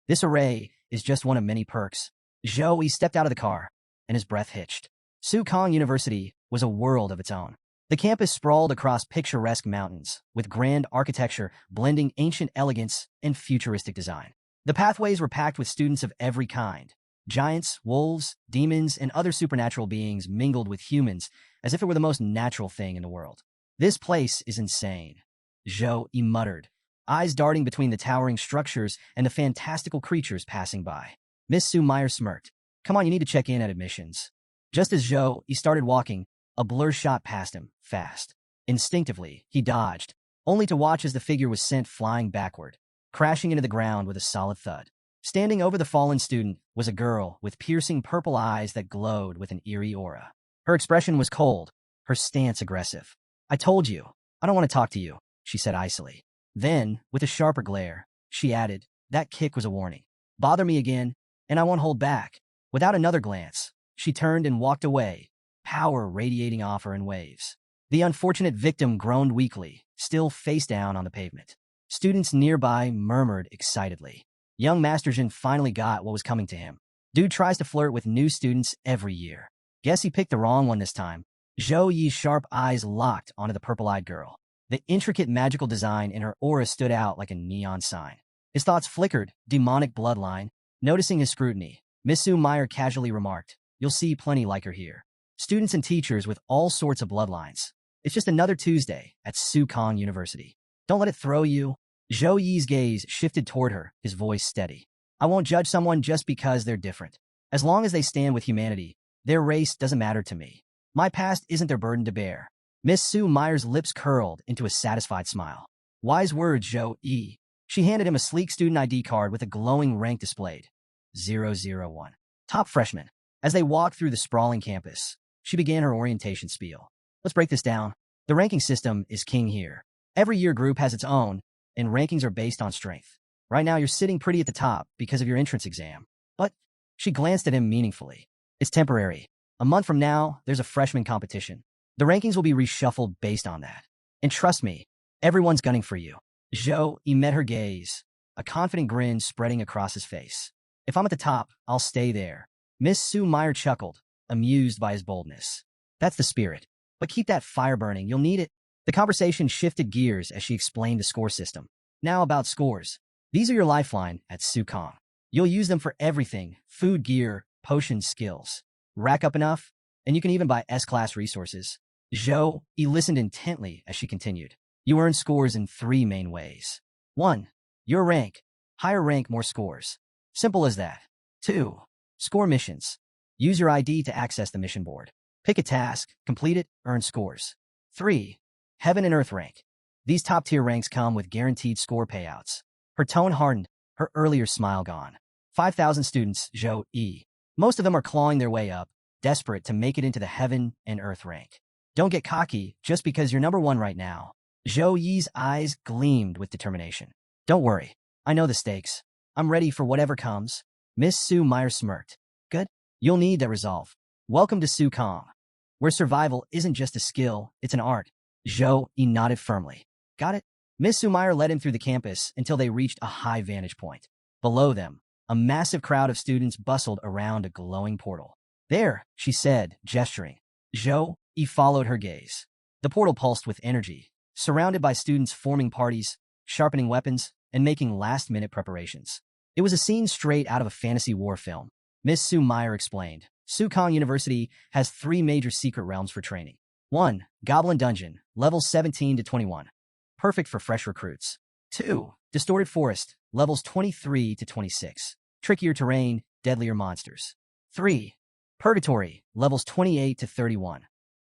This array is just one of many perks. Zhou stepped out of the car, and his breath hitched. Sukong University was a world of its own. The campus sprawled across picturesque mountains, with grand architecture blending ancient elegance and futuristic design. The pathways were packed with students of every kind. Giants, wolves, demons, and other supernatural beings mingled with humans as if it were the most natural thing in the world. This place is insane, Zhou muttered, eyes darting between the towering structures and the fantastical creatures passing by. Miss Sue Meyer smirked. Come on, you need to check in at admissions. Just as Zhou started walking, a blur shot past him, fast. Instinctively, he dodged, only to watch as the figure was sent flying backward, crashing into the ground with a solid thud. Standing over the fallen student was a girl with piercing purple eyes that glowed with an eerie aura. Her expression was cold, her stance aggressive. I told you, I don't want to talk to you, she said icily. Then, with a sharper glare, she added, that kick was a warning. Bother me again, and I won't hold back. Without another glance, she turned and walked away, power radiating off her in waves. The unfortunate victim groaned weakly, still face down on the pavement. Students nearby murmured excitedly. Young Master Jin finally got what was coming to him. Dude tries to flirt with new students every year. Guess he picked the wrong one this time. Zhou Yi's sharp eyes locked onto the purple-eyed girl. The intricate magical design in her aura stood out like a neon sign. His thoughts flickered, demonic bloodline. Noticing his scrutiny, Miss Sue Meyer casually remarked, you'll see plenty like her here. Students and teachers with all sorts of bloodlines. It's just another Tuesday at Sukong University. Don't let it throw you. Zhou Yi's gaze shifted toward her, his voice steady. I won't judge someone just because they're different. As long as they stand with humanity, their race doesn't matter to me. My past isn't their burden to bear. Miss Sue Meyer's lips curled into a satisfied smile. Wise words, Zhou Yi. She handed him a sleek student ID card with a glowing rank displayed. 001. Top freshman. As they walked through the sprawling campus, she began her orientation spiel. Let's break this down. The ranking system is king here. Every year group has its own, and rankings are based on strength. Right now, you're sitting pretty at the top because of your entrance exam. But she glanced at him meaningfully. It's temporary. A month from now, there's a freshman competition. The rankings will be reshuffled based on that. And trust me, everyone's gunning for you. Zhou met her gaze, a confident grin spreading across his face. If I'm at the top, I'll stay there. Miss Sue Meyer chuckled, amused by his boldness. That's the spirit. But keep that fire burning, you'll need it. The conversation shifted gears as she explained the score system. Now about scores. These are your lifeline at Sukong. You'll use them for everything, food, gear, potions, skills. Rack up enough, and you can even buy S-class resources. Zhou listened intently as she continued. You earn scores in 3 main ways. 1. Your rank. Higher rank, more scores. Simple as that. 2. Score missions. Use your ID to access the mission board. Pick a task, complete it, earn scores. 3. Heaven and Earth rank. These top-tier ranks come with guaranteed score payouts. Her tone hardened, her earlier smile gone. 5,000 students, Zhou Yi. Most of them are clawing their way up, desperate to make it into the Heaven and Earth rank. Don't get cocky just because you're number 1 right now. Zhou Yi's eyes gleamed with determination. Don't worry. I know the stakes. I'm ready for whatever comes. Miss Sue Meyer smirked. Good. You'll need that resolve. Welcome to Sukong, where survival isn't just a skill, it's an art. Zhou Yi nodded firmly. Got it? Miss Sue Meyer led him through the campus until they reached a high vantage point. Below them, a massive crowd of students bustled around a glowing portal. There, she said, gesturing. Zhou Yi followed her gaze. The portal pulsed with energy, surrounded by students forming parties, sharpening weapons, and making last-minute preparations. It was a scene straight out of a fantasy war film. Miss Sue Meyer explained. Sukong University has 3 major secret realms for training. 1. Goblin Dungeon, levels 17 to 21. Perfect for fresh recruits. 2. Distorted Forest, levels 23 to 26. Trickier terrain, deadlier monsters. 3. Purgatory, levels 28 to 31.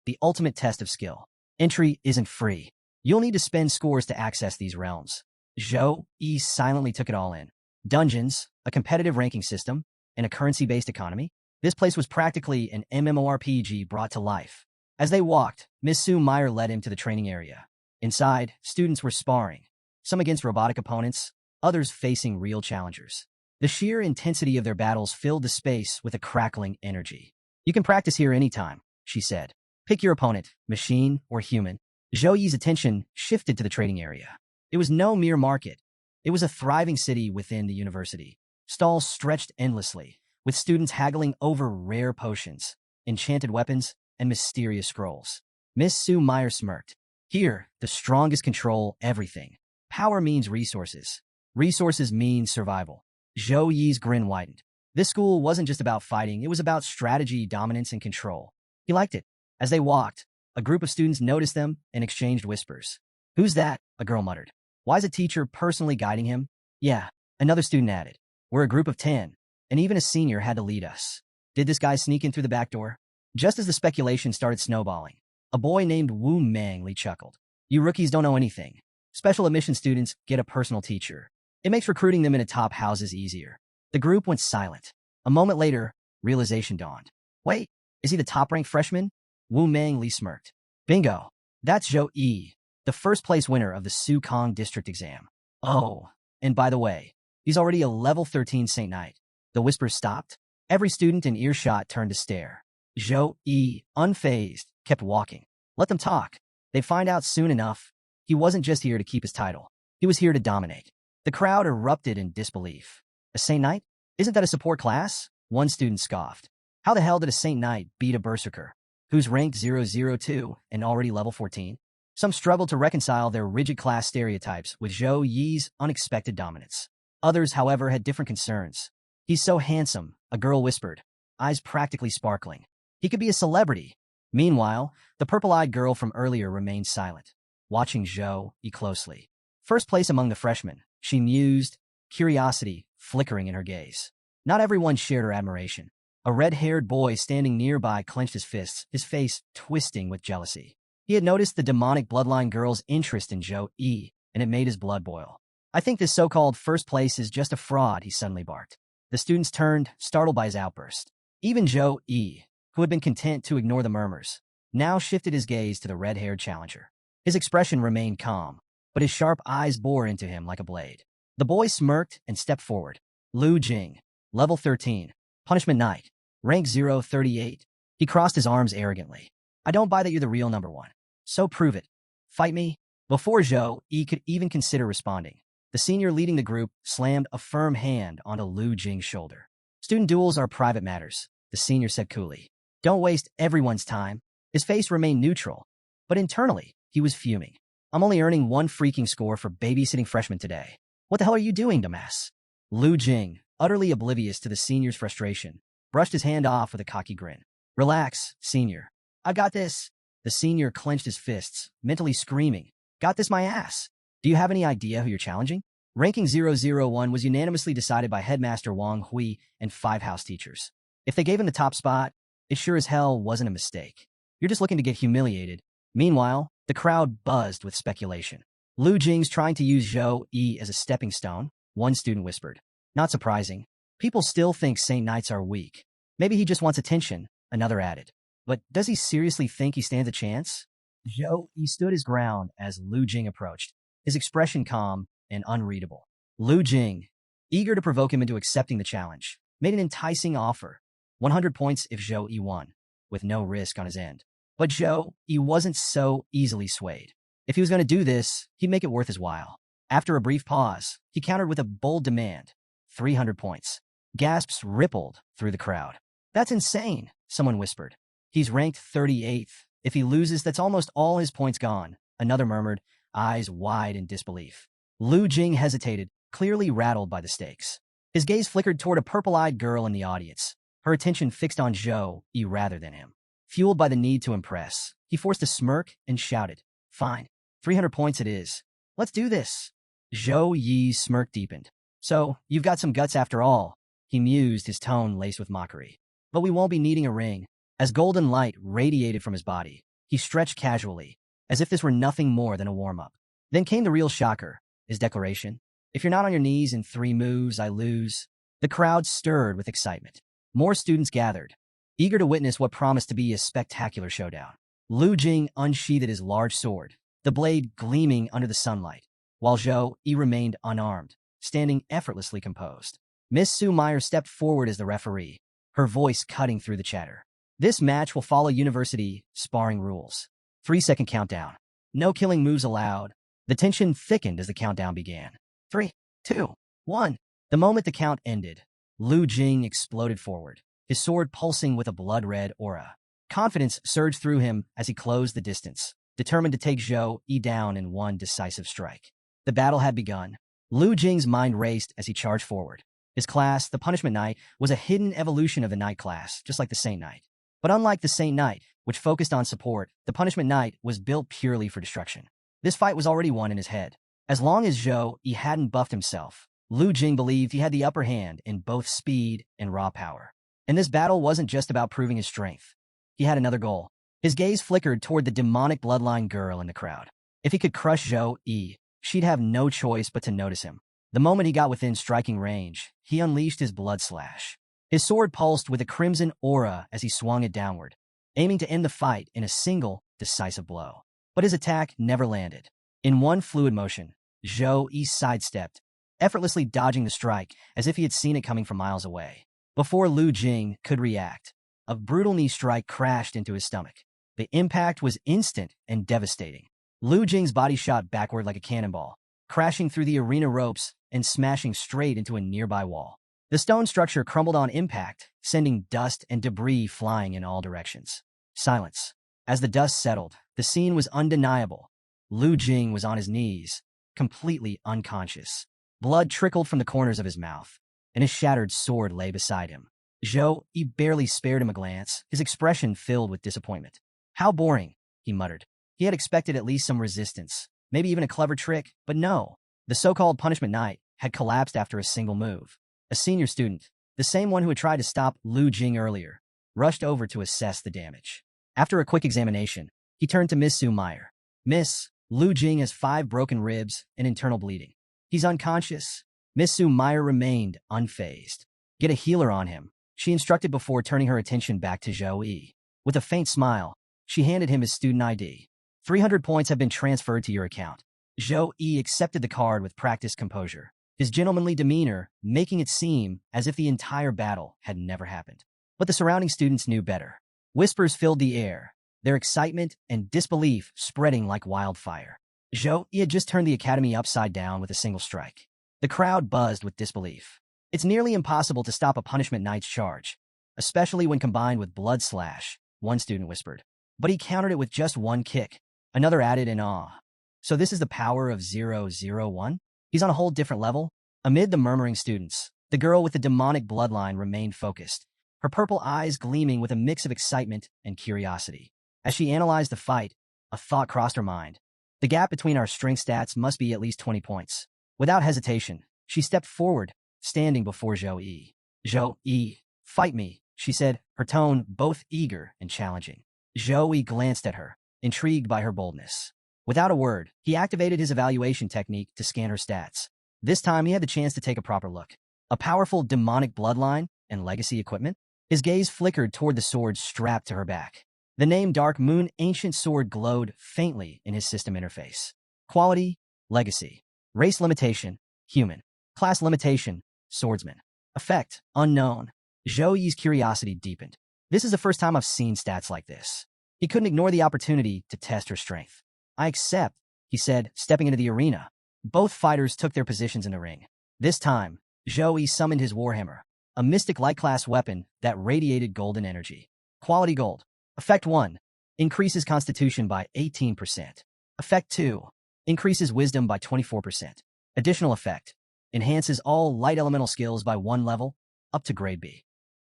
The ultimate test of skill. Entry isn't free. You'll need to spend scores to access these realms. Zhou Yi silently took it all in. Dungeons, a competitive ranking system, and a currency-based economy. This place was practically an MMORPG brought to life. As they walked, Miss Sue Meyer led him to the training area. Inside, students were sparring, some against robotic opponents, others facing real challengers. The sheer intensity of their battles filled the space with a crackling energy. "You can practice here anytime," she said. "Pick your opponent, machine or human." Zhou Yi's attention shifted to the trading area. It was no mere market. It was a thriving city within the university. Stalls stretched endlessly, with students haggling over rare potions, enchanted weapons, and mysterious scrolls. Miss Sue Meyer smirked. "Here, the strongest control everything. Power means resources. Resources means survival." Zhou Yi's grin widened. This school wasn't just about fighting, it was about strategy, dominance, and control. He liked it. As they walked, a group of students noticed them and exchanged whispers. "Who's that?" a girl muttered. "Why is a teacher personally guiding him?" "Yeah," another student added. "We're a group of 10, and even a senior had to lead us." Did this guy sneak in through the back door? Just as the speculation started snowballing, a boy named Wu Mangli chuckled. "You rookies don't know anything. Special admission students get a personal teacher. It makes recruiting them into top houses easier." The group went silent. A moment later, realization dawned. "Wait, is he the top-ranked freshman?" Wu Mangli smirked. "Bingo. That's Zhou Yi, the first-place winner of the Sukong District exam." "Oh, and by the way, he's already a level 13 Saint Knight." The whispers stopped. Every student in earshot turned to stare. Zhou Yi, unfazed, kept walking. Let them talk. They'd find out soon enough. He wasn't just here to keep his title. He was here to dominate. The crowd erupted in disbelief. "A Saint Knight? Isn't that a support class?" One student scoffed. "How the hell did a Saint Knight beat a Berserker, who's ranked 002 and already level 14? Some struggled to reconcile their rigid class stereotypes with Zhou Yi's unexpected dominance. Others, however, had different concerns. "He's so handsome," a girl whispered, eyes practically sparkling. "He could be a celebrity." Meanwhile, the purple-eyed girl from earlier remained silent, watching Zhou Yi closely. First place among the freshmen, she mused, curiosity flickering in her gaze. Not everyone shared her admiration. A red-haired boy standing nearby clenched his fists, his face twisting with jealousy. He had noticed the demonic bloodline girl's interest in Zhou Yi, and it made his blood boil. "I think this so-called first place is just a fraud," he suddenly barked. The students turned, startled by his outburst. Even Zhou Yi, who had been content to ignore the murmurs, now shifted his gaze to the red-haired challenger. His expression remained calm, but his sharp eyes bore into him like a blade. The boy smirked and stepped forward. "Lu Jing, level 13, Punishment Knight, rank 038. He crossed his arms arrogantly. "I don't buy that you're the real number one. So prove it. Fight me." Before Zhou Yi could even consider responding, the senior leading the group slammed a firm hand onto Lu Jing's shoulder. "Student duels are private matters," the senior said coolly. "Don't waste everyone's time." His face remained neutral, but internally, he was fuming. "I'm only earning one freaking score for babysitting freshmen today. What the hell are you doing, dumbass?" Lu Jing, utterly oblivious to the senior's frustration, brushed his hand off with a cocky grin. "Relax, senior. I got this." The senior clenched his fists, mentally screaming, "Got this my ass. Do you have any idea who you're challenging?" Ranking 001 was unanimously decided by Headmaster Wang Hui and 5 house teachers. If they gave him the top spot, it sure as hell wasn't a mistake. "You're just looking to get humiliated." Meanwhile, the crowd buzzed with speculation. "Lu Jing's trying to use Zhou Yi as a stepping stone," one student whispered. "Not surprising. People still think Saint Knights are weak. Maybe he just wants attention," another added. "But does he seriously think he stands a chance?" Zhou Yi stood his ground as Lu Jing approached, his expression calm and unreadable. Lu Jing, eager to provoke him into accepting the challenge, made an enticing offer. 100 points if Zhou Yi won, with no risk on his end. But Zhou Yi wasn't so easily swayed. If he was going to do this, he'd make it worth his while. After a brief pause, he countered with a bold demand. 300 points. Gasps rippled through the crowd. "That's insane," someone whispered. "He's ranked 38th. If he loses, that's almost all his points gone," another murmured, eyes wide in disbelief. Lu Jing hesitated, clearly rattled by the stakes. His gaze flickered toward a purple-eyed girl in the audience, her attention fixed on Zhou Yi rather than him. Fueled by the need to impress, he forced a smirk and shouted, "Fine, 300 points it is. Let's do this." Zhou Yi's smirk deepened. "So, you've got some guts after all," he mused, his tone laced with mockery. "But we won't be needing a ring." As golden light radiated from his body, he stretched casually, as if this were nothing more than a warm-up. Then came the real shocker, his declaration. "If you're not on your knees in 3 moves, I lose." The crowd stirred with excitement. More students gathered, eager to witness what promised to be a spectacular showdown. Lu Jing unsheathed his large sword, the blade gleaming under the sunlight, while Zhou Yi remained unarmed, standing effortlessly composed. Miss Sue Meyer stepped forward as the referee, her voice cutting through the chatter. This match will follow university sparring rules. 3-second countdown. No killing moves allowed. The tension thickened as the countdown began. 3, 2, 1. The moment the count ended, Lu Jing exploded forward, his sword pulsing with a blood-red aura. Confidence surged through him as he closed the distance, determined to take Zhou Yi down in one decisive strike. The battle had begun. Lu Jing's mind raced as he charged forward. His class, the Punishment Knight, was a hidden evolution of the Knight class, just like the Saint Knight. But unlike the Saint Knight, which focused on support, the Punishment Knight was built purely for destruction. This fight was already won in his head. As long as Zhou Yi hadn't buffed himself, Lu Jing believed he had the upper hand in both speed and raw power. And this battle wasn't just about proving his strength. He had another goal. His gaze flickered toward the demonic bloodline girl in the crowd. If he could crush Zhou Yi, she'd have no choice but to notice him. The moment he got within striking range, he unleashed his blood slash. His sword pulsed with a crimson aura as he swung it downward, aiming to end the fight in a single, decisive blow. But his attack never landed. In one fluid motion, Zhou Yi sidestepped, effortlessly dodging the strike as if he had seen it coming from miles away. Before Lu Jing could react, a brutal knee strike crashed into his stomach. The impact was instant and devastating. Lu Jing's body shot backward like a cannonball, crashing through the arena ropes and smashing straight into a nearby wall. The stone structure crumbled on impact, sending dust and debris flying in all directions. Silence. As the dust settled, the scene was undeniable. Lu Jing was on his knees, completely unconscious. Blood trickled from the corners of his mouth, and his shattered sword lay beside him. Zhou Yi barely spared him a glance, his expression filled with disappointment. How boring, he muttered. He had expected at least some resistance, maybe even a clever trick, but no. The so-called Punishment Knight had collapsed after a single move. A senior student, the same one who had tried to stop Lu Jing earlier, rushed over to assess the damage. After a quick examination, he turned to Miss Sue Meyer. Miss, Lu Jing has 5 broken ribs and internal bleeding. He's unconscious. Miss Sue Meyer remained unfazed. Get a healer on him, she instructed before turning her attention back to Zhou Yi. With a faint smile, she handed him his student ID. 300 points have been transferred to your account. Zhou Yi accepted the card with practiced composure, his gentlemanly demeanor making it seem as if the entire battle had never happened. But the surrounding students knew better. Whispers filled the air, their excitement and disbelief spreading like wildfire. Zhou Yi had just turned the academy upside down with a single strike. The crowd buzzed with disbelief. It's nearly impossible to stop a Punishment Knight's charge, especially when combined with blood slash, one student whispered. But he countered it with just one kick. Another added in awe. So this is the power of 001? He's on a whole different level? Amid the murmuring students, the girl with the demonic bloodline remained focused, her purple eyes gleaming with a mix of excitement and curiosity. As she analyzed the fight, a thought crossed her mind. The gap between our strength stats must be at least 20 points. Without hesitation, she stepped forward, standing before Zhou Yi. Zhou Yi, fight me, she said, her tone both eager and challenging. Zhou Yi glanced at her, intrigued by her boldness. Without a word, he activated his evaluation technique to scan her stats. This time he had the chance to take a proper look. A powerful demonic bloodline and legacy equipment? His gaze flickered toward the sword strapped to her back. The name Dark Moon Ancient Sword glowed faintly in his system interface. Quality, legacy. Race limitation, human. Class limitation, swordsman. Effect, unknown. Zhou Yi's curiosity deepened. This is the first time I've seen stats like this. He couldn't ignore the opportunity to test her strength. I accept, he said, stepping into the arena. Both fighters took their positions in the ring. This time, Zhou Yi summoned his Warhammer, a mystic light-class weapon that radiated golden energy. Quality gold. Effect 1. Increases Constitution by 18%. Effect 2. Increases Wisdom by 24%. Additional effect. Enhances all light elemental skills by 1 level, up to grade B.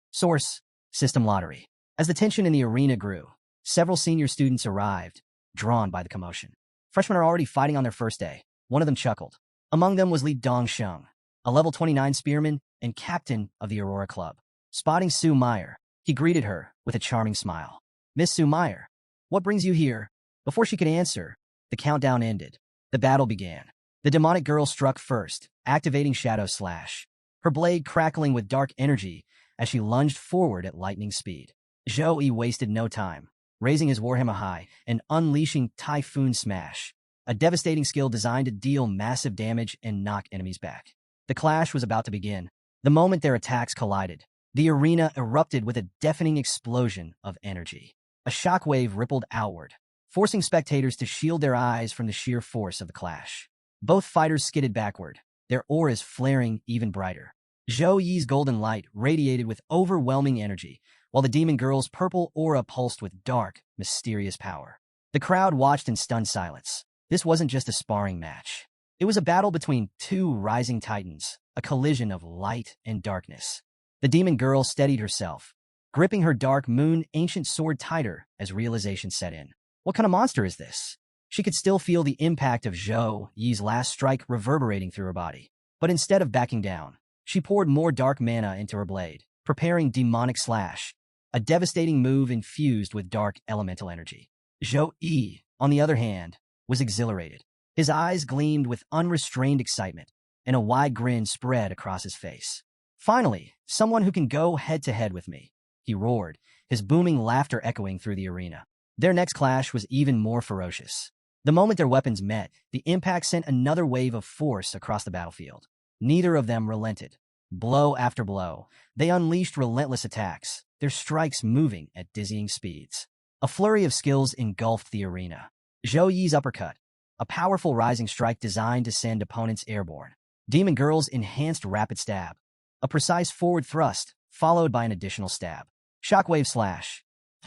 Source. System Lottery. As the tension in the arena grew, several senior students arrived, drawn by the commotion. Freshmen are already fighting on their first day. One of them chuckled. Among them was Li Dongsheng, a level 29 spearman and captain of the Aurora Club. Spotting Sue Meyer, he greeted her with a charming smile. Miss Sue Meyer, what brings you here? Before she could answer, the countdown ended. The battle began. The demonic girl struck first, activating Shadow Slash, her blade crackling with dark energy as she lunged forward at lightning speed. Zhou Yi wasted no time, raising his Warhammer high and unleashing Typhoon Smash, a devastating skill designed to deal massive damage and knock enemies back. The clash was about to begin. The moment their attacks collided, the arena erupted with a deafening explosion of energy. A shockwave rippled outward, forcing spectators to shield their eyes from the sheer force of the clash. Both fighters skidded backward, their auras flaring even brighter. Zhou Yi's golden light radiated with overwhelming energy, while the demon girl's purple aura pulsed with dark, mysterious power. The crowd watched in stunned silence. This wasn't just a sparring match. It was a battle between two rising titans, a collision of light and darkness. The demon girl steadied herself, gripping her dark moon ancient sword tighter as realization set in. What kind of monster is this? She could still feel the impact of Zhou Yi's last strike reverberating through her body. But instead of backing down, she poured more dark mana into her blade, preparing Demonic Slash, a devastating move infused with dark elemental energy. Zhou Yi, on the other hand, was exhilarated. His eyes gleamed with unrestrained excitement, and a wide grin spread across his face. Finally, someone who can go head-to-head with me, he roared, his booming laughter echoing through the arena. Their next clash was even more ferocious. The moment their weapons met, the impact sent another wave of force across the battlefield. Neither of them relented. Blow after blow, they unleashed relentless attacks, their strikes moving at dizzying speeds. A flurry of skills engulfed the arena. Zhou Yi's uppercut, a powerful rising strike designed to send opponents airborne. Demon Girl's enhanced rapid stab, a precise forward thrust, followed by an additional stab. Shockwave slash,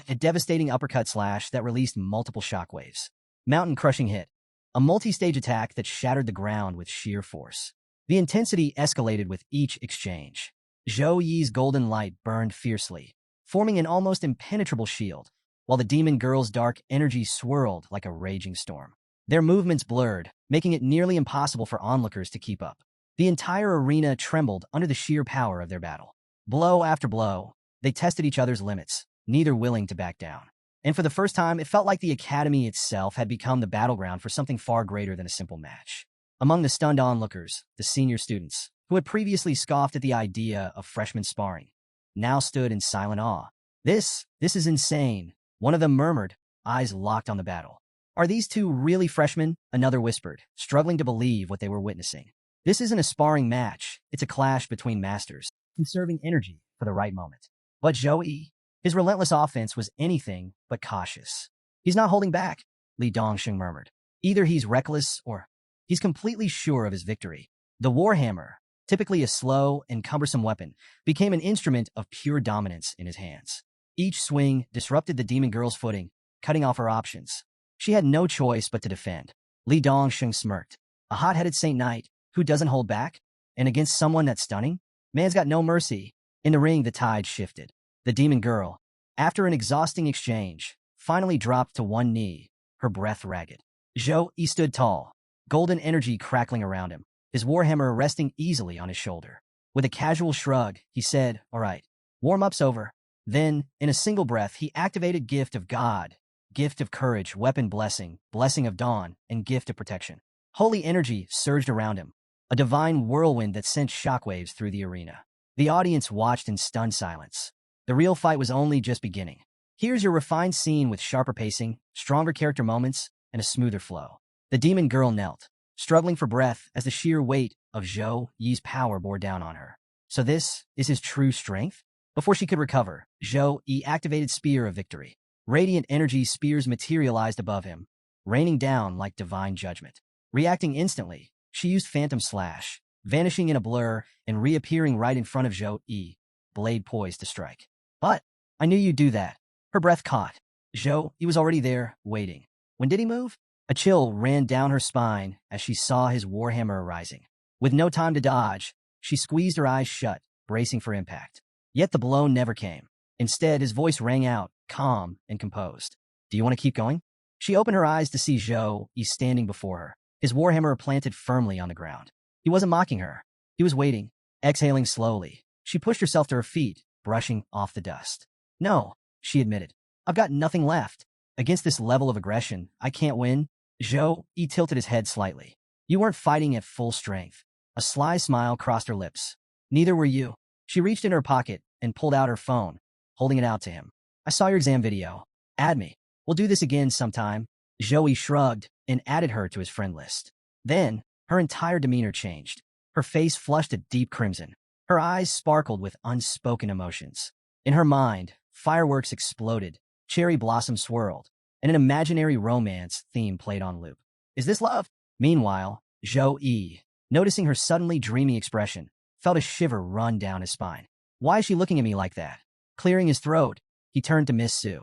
a devastating uppercut slash that released multiple shockwaves. Mountain crushing hit, a multi-stage attack that shattered the ground with sheer force. The intensity escalated with each exchange. Zhou Yi's golden light burned fiercely, forming an almost impenetrable shield, while the demon girl's dark energy swirled like a raging storm. Their movements blurred, making it nearly impossible for onlookers to keep up. The entire arena trembled under the sheer power of their battle. Blow after blow, they tested each other's limits, neither willing to back down. And for the first time, it felt like the academy itself had become the battleground for something far greater than a simple match. Among the stunned onlookers, the senior students, who had previously scoffed at the idea of freshmen sparring, now stood in silent awe. This is insane, one of them murmured, eyes locked on the battle. Are these two really freshmen? Another whispered, struggling to believe what they were witnessing. This isn't a sparring match, it's a clash between masters, conserving energy for the right moment. But Zhou Yi, his relentless offense was anything but cautious. He's not holding back, Li Dongsheng murmured. Either he's reckless or he's completely sure of his victory. The Warhammer, typically a slow and cumbersome weapon, became an instrument of pure dominance in his hands. Each swing disrupted the demon girl's footing, cutting off her options. She had no choice but to defend. Li Dongsheng smirked. A hot-headed Saint Knight who doesn't hold back? And against someone that's stunning? Man's got no mercy. In the ring, the tide shifted. The demon girl, after an exhausting exchange, finally dropped to one knee, her breath ragged. Zhou Yi stood tall, golden energy crackling around him, his warhammer resting easily on his shoulder. With a casual shrug, he said, "All right, warm-up's over." Then, in a single breath, he activated Gift of God, Gift of Courage, Weapon Blessing, Blessing of Dawn, and Gift of Protection. Holy energy surged around him, a divine whirlwind that sent shockwaves through the arena. The audience watched in stunned silence. The real fight was only just beginning. Here's your refined scene with sharper pacing, stronger character moments, and a smoother flow. The demon girl knelt, struggling for breath as the sheer weight of Zhou Yi's power bore down on her. So this is his true strength? Before she could recover, Zhou Yi activated Spear of Victory. Radiant energy spears materialized above him, raining down like divine judgment. Reacting instantly, she used Phantom Slash, vanishing in a blur and reappearing right in front of Zhou Yi, blade poised to strike. But I knew you'd do that. Her breath caught. Zhou Yi was already there, waiting. When did he move? A chill ran down her spine as she saw his warhammer rising. With no time to dodge, she squeezed her eyes shut, bracing for impact. Yet the blow never came. Instead, his voice rang out, calm and composed. "Do you want to keep going?" She opened her eyes to see Zhou Yi standing before her, his warhammer planted firmly on the ground. He wasn't mocking her. He was waiting, exhaling slowly. She pushed herself to her feet, brushing off the dust. "No," she admitted. "I've got nothing left. Against this level of aggression, I can't win." Zhou Yi tilted his head slightly. "You weren't fighting at full strength." A sly smile crossed her lips. "Neither were you." She reached in her pocket and pulled out her phone, holding it out to him. "I saw your exam video. Add me. We'll do this again sometime." Zhou Yi shrugged and added her to his friend list. Then, her entire demeanor changed. Her face flushed a deep crimson. Her eyes sparkled with unspoken emotions. In her mind, fireworks exploded, cherry blossoms swirled, and an imaginary romance theme played on loop. Is this love? Meanwhile, Zhou Yi, noticing her suddenly dreamy expression, felt a shiver run down his spine. Why is she looking at me like that? Clearing his throat, he turned to Miss Su.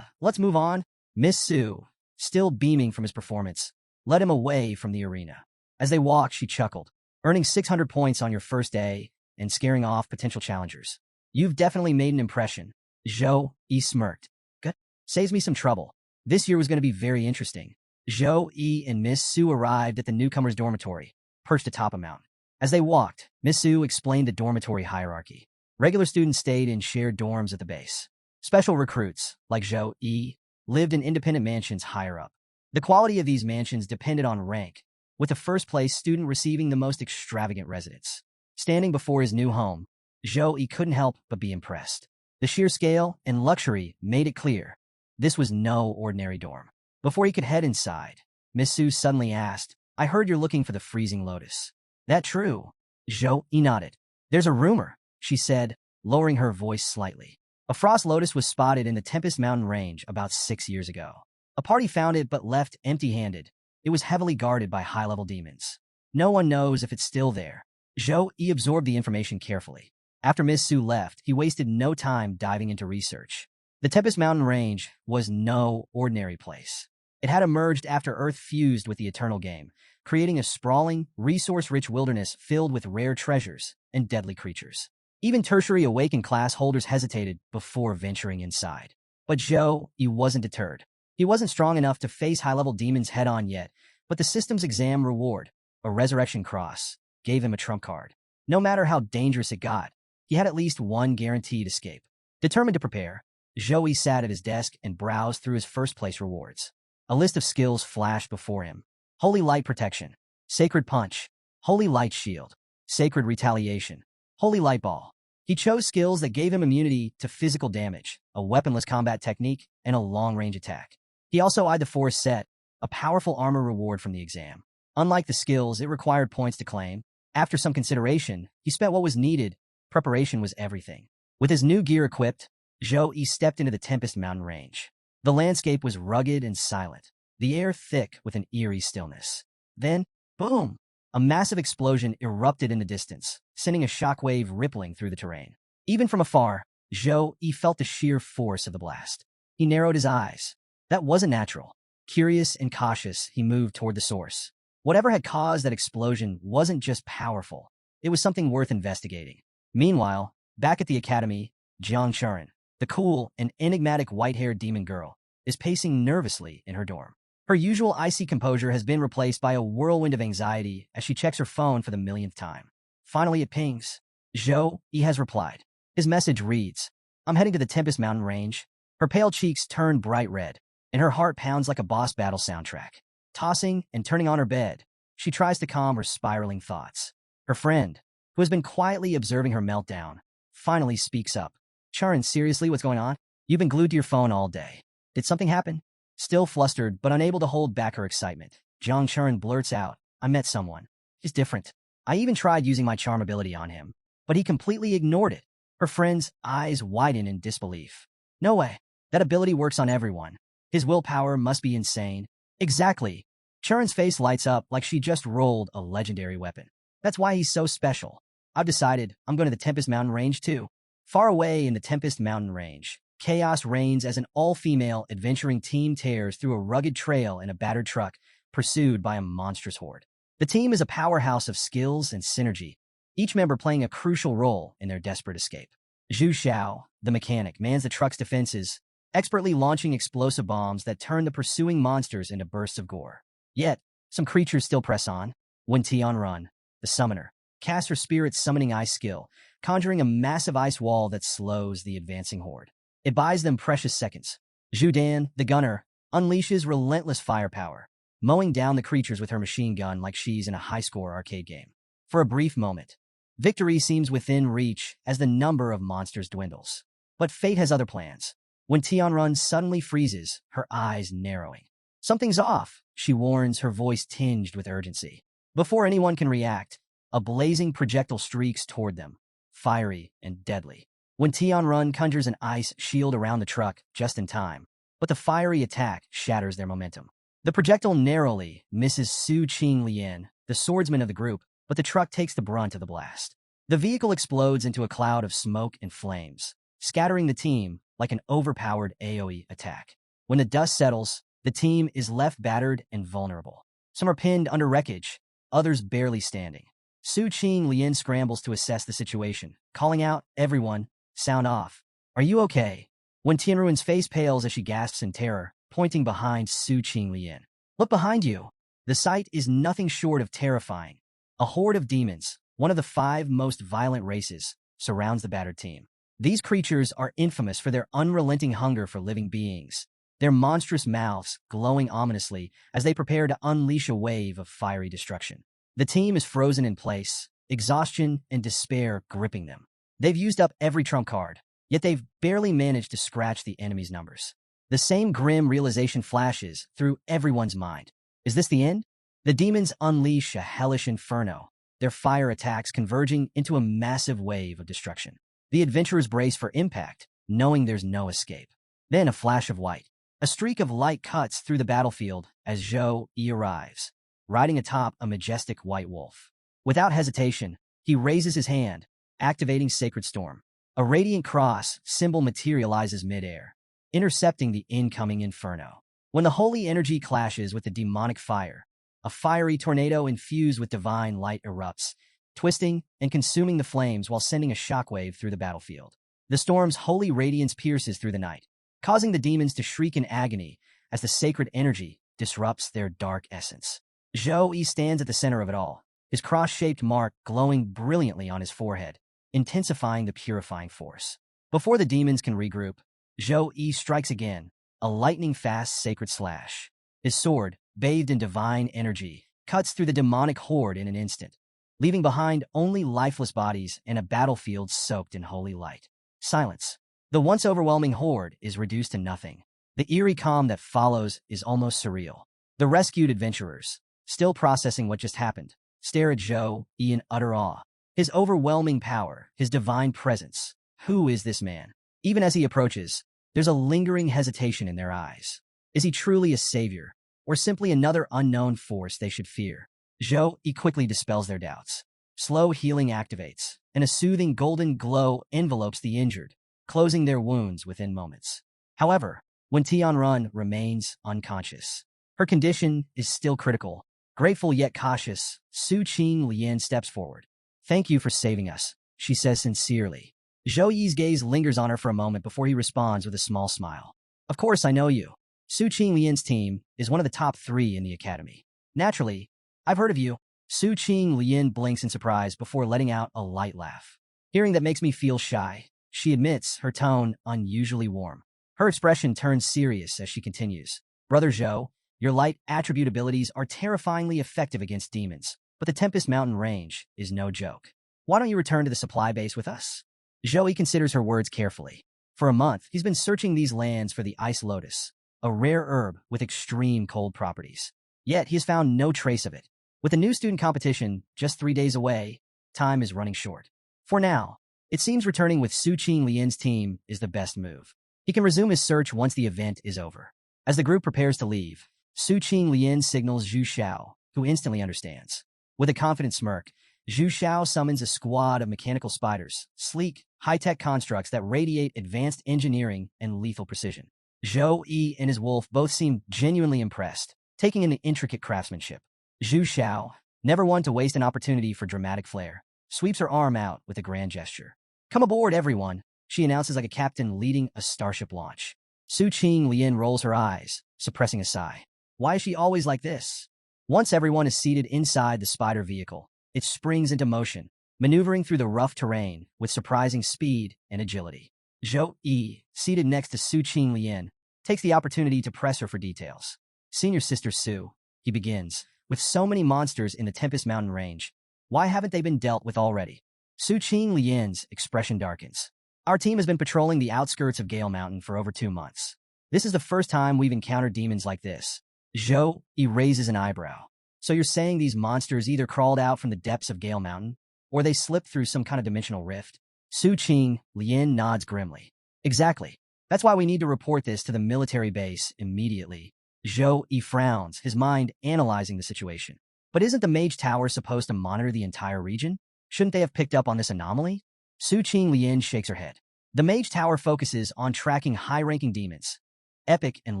Let's move on. Miss Su, still beaming from his performance, led him away from the arena. As they walked, she chuckled. Earning 600 points on your first day and scaring off potential challengers. You've definitely made an impression. Zhou Yi smirked. Good. Saves me some trouble. This year was going to be very interesting. Zhou Yi and Miss Su arrived at the newcomers' dormitory, perched atop a mountain. As they walked, Miss Su explained the dormitory hierarchy. Regular students stayed in shared dorms at the base. Special recruits, like Zhou Yi, lived in independent mansions higher up. The quality of these mansions depended on rank, with the first-place student receiving the most extravagant residence. Standing before his new home, Zhou Yi couldn't help but be impressed. The sheer scale and luxury made it clear this was no ordinary dorm. Before he could head inside, Miss Su suddenly asked, I heard you're looking for the freezing lotus. That true? Zhou Yi nodded. There's a rumor, she said, lowering her voice slightly. A frost lotus was spotted in the Tempest Mountain range about 6 years ago. A party found it but left empty-handed. It was heavily guarded by high-level demons. No one knows if it's still there. Zhou Yi absorbed the information carefully. After Miss Su left, he wasted no time diving into research. The Tempest Mountain range was no ordinary place. It had emerged after Earth fused with the Eternal Game, creating a sprawling, resource-rich wilderness filled with rare treasures and deadly creatures. Even tertiary awakened class holders hesitated before venturing inside. But Zhou Yi wasn't deterred. He wasn't strong enough to face high-level demons head-on yet, but the system's exam reward, a resurrection cross, gave him a trump card. No matter how dangerous it got, he had at least one guaranteed escape. Determined to prepare, Zhou Yi sat at his desk and browsed through his first-place rewards. A list of skills flashed before him. Holy Light Protection, Sacred Punch, Holy Light Shield, Sacred Retaliation, Holy Light Ball. He chose skills that gave him immunity to physical damage, a weaponless combat technique, and a long-range attack. He also eyed the Force Set, a powerful armor reward from the exam. Unlike the skills, it required points to claim. After some consideration, he spent what was needed. Preparation was everything. With his new gear equipped, Zhou Yi stepped into the Tempest Mountain range. The landscape was rugged and silent, the air thick with an eerie stillness. Then, boom! A massive explosion erupted in the distance, sending a shockwave rippling through the terrain. Even from afar, Zhou Yi felt the sheer force of the blast. He narrowed his eyes. That wasn't natural. Curious and cautious, he moved toward the source. Whatever had caused that explosion wasn't just powerful. It was something worth investigating. Meanwhile, back at the academy, Jiang Churen, the cool and enigmatic white-haired demon girl, is pacing nervously in her dorm. Her usual icy composure has been replaced by a whirlwind of anxiety as she checks her phone for the millionth time. Finally, it pings. Zhou Yi has replied. His message reads, I'm heading to the Tempest Mountain range. Her pale cheeks turn bright red, and her heart pounds like a boss battle soundtrack. Tossing and turning on her bed, she tries to calm her spiraling thoughts. Her friend, who has been quietly observing her meltdown, finally speaks up. Churen, seriously, what's going on? You've been glued to your phone all day. Did something happen? Still flustered, but unable to hold back her excitement, Jiang Churen blurts out, I met someone. He's different. I even tried using my charm ability on him, but he completely ignored it. Her friend's eyes widen in disbelief. No way. That ability works on everyone. His willpower must be insane. Exactly. Churen's face lights up like she just rolled a legendary weapon. That's why he's so special. I've decided I'm going to the Tempest Mountain range too. Far away in the Tempest Mountain range, chaos reigns as an all-female adventuring team tears through a rugged trail in a battered truck, pursued by a monstrous horde. The team is a powerhouse of skills and synergy, each member playing a crucial role in their desperate escape. Zhu Xiao, the mechanic, mans the truck's defenses, expertly launching explosive bombs that turn the pursuing monsters into bursts of gore. Yet, some creatures still press on. Wen Tianrun, the summoner, casts her spirit's summoning ice skill, conjuring a massive ice wall that slows the advancing horde. It buys them precious seconds. Zhu Dan, the gunner, unleashes relentless firepower, mowing down the creatures with her machine gun like she's in a high-score arcade game. For a brief moment, victory seems within reach as the number of monsters dwindles. But fate has other plans. When Tianrun suddenly freezes, her eyes narrowing. Something's off, she warns, her voice tinged with urgency. Before anyone can react, A blazing projectile streaks toward them, fiery and deadly. When Tianrun conjures an ice shield around the truck just in time, but the fiery attack shatters their momentum. The projectile narrowly misses Su Qinglian, the swordsman of the group, but the truck takes the brunt of the blast. The vehicle explodes into a cloud of smoke and flames, scattering the team like an overpowered AoE attack. When the dust settles, the team is left battered and vulnerable. Some are pinned under wreckage, others barely standing. Su Qinglian scrambles to assess the situation, calling out, "Everyone, sound off. Are you okay?" When Tianruan's face pales as she gasps in terror, pointing behind Su Qinglian. "Look behind you." The sight is nothing short of terrifying. A horde of demons, one of the 5 most violent races, surrounds the battered team. These creatures are infamous for their unrelenting hunger for living beings, their monstrous mouths glowing ominously as they prepare to unleash a wave of fiery destruction. The team is frozen in place, exhaustion and despair gripping them. They've used up every trump card, yet they've barely managed to scratch the enemy's numbers. The same grim realization flashes through everyone's mind. Is this the end? The demons unleash a hellish inferno, their fire attacks converging into a massive wave of destruction. The adventurers brace for impact, knowing there's no escape. Then a flash of white. A streak of light cuts through the battlefield as Zhou Yi arrives, riding atop a majestic white wolf. Without hesitation, he raises his hand, activating Sacred Storm. A radiant cross symbol materializes midair, intercepting the incoming inferno. When the holy energy clashes with the demonic fire, a fiery tornado infused with divine light erupts, twisting and consuming the flames while sending a shockwave through the battlefield. The storm's holy radiance pierces through the night, causing the demons to shriek in agony as the sacred energy disrupts their dark essence. Zhou Yi stands at the center of it all, his cross-shaped mark glowing brilliantly on his forehead, intensifying the purifying force. Before the demons can regroup, Zhou Yi strikes again, a lightning-fast sacred slash. His sword, bathed in divine energy, cuts through the demonic horde in an instant, leaving behind only lifeless bodies and a battlefield soaked in holy light. Silence. The once overwhelming horde is reduced to nothing. The eerie calm that follows is almost surreal. The rescued adventurers, still processing what just happened, stare at Zhou Yi in utter awe. His overwhelming power, his divine presence. Who is this man? Even as he approaches, there's a lingering hesitation in their eyes. Is he truly a savior, or simply another unknown force they should fear? Zhou Yi quickly dispels their doubts. Slow healing activates, and a soothing golden glow envelopes the injured, closing their wounds within moments. However, when Tianrun remains unconscious, her condition is still critical. Grateful yet cautious, Su Qinglian steps forward. "Thank you for saving us," she says sincerely. Zhou Yi's gaze lingers on her for a moment before he responds with a small smile. "Of course I know you. Su Qinglian's team is one of the top 3 in the academy. Naturally, I've heard of you." Su Qinglian blinks in surprise before letting out a light laugh. "Hearing that makes me feel shy," she admits, her tone unusually warm. Her expression turns serious as she continues. "Brother Zhou, your light attribute abilities are terrifyingly effective against demons, but the Tempest Mountain range is no joke. Why don't you return to the supply base with us?" Zhou Yi considers her words carefully. For a month, he's been searching these lands for the ice lotus, a rare herb with extreme cold properties. Yet he has found no trace of it. With the new student competition just 3 days away, time is running short. For now, it seems returning with Su Qinglian's team is the best move. He can resume his search once the event is over. As the group prepares to leave, Su Qinglian signals Zhu Xiao, who instantly understands. With a confident smirk, Zhu Xiao summons a squad of mechanical spiders, sleek, high-tech constructs that radiate advanced engineering and lethal precision. Zhou Yi and his wolf both seem genuinely impressed, taking in the intricate craftsmanship. Zhu Xiao, never one to waste an opportunity for dramatic flair, sweeps her arm out with a grand gesture. "Come aboard, everyone," she announces like a captain leading a starship launch. Su Qinglian rolls her eyes, suppressing a sigh. Why is she always like this? Once everyone is seated inside the spider vehicle, it springs into motion, maneuvering through the rough terrain with surprising speed and agility. Zhou Yi, seated next to Su Qinglian, takes the opportunity to press her for details. "Senior Sister Su," he begins, "with so many monsters in the Tempest Mountain range, why haven't they been dealt with already?" Su Qinglian's expression darkens. "Our team has been patrolling the outskirts of Gale Mountain for over 2 months. This is the first time we've encountered demons like this." Zhou Yi raises an eyebrow. So you're saying these monsters either crawled out from the depths of Gale Mountain, or they slipped through some kind of dimensional rift? Su Qing Lien nods grimly. Exactly. That's why we need to report this to the military base immediately. Zhou Yi frowns, his mind analyzing the situation. But isn't the Mage Tower supposed to monitor the entire region? Shouldn't they have picked up on this anomaly? Su Qing Lien shakes her head. The Mage Tower focuses on tracking high-ranking demons, epic and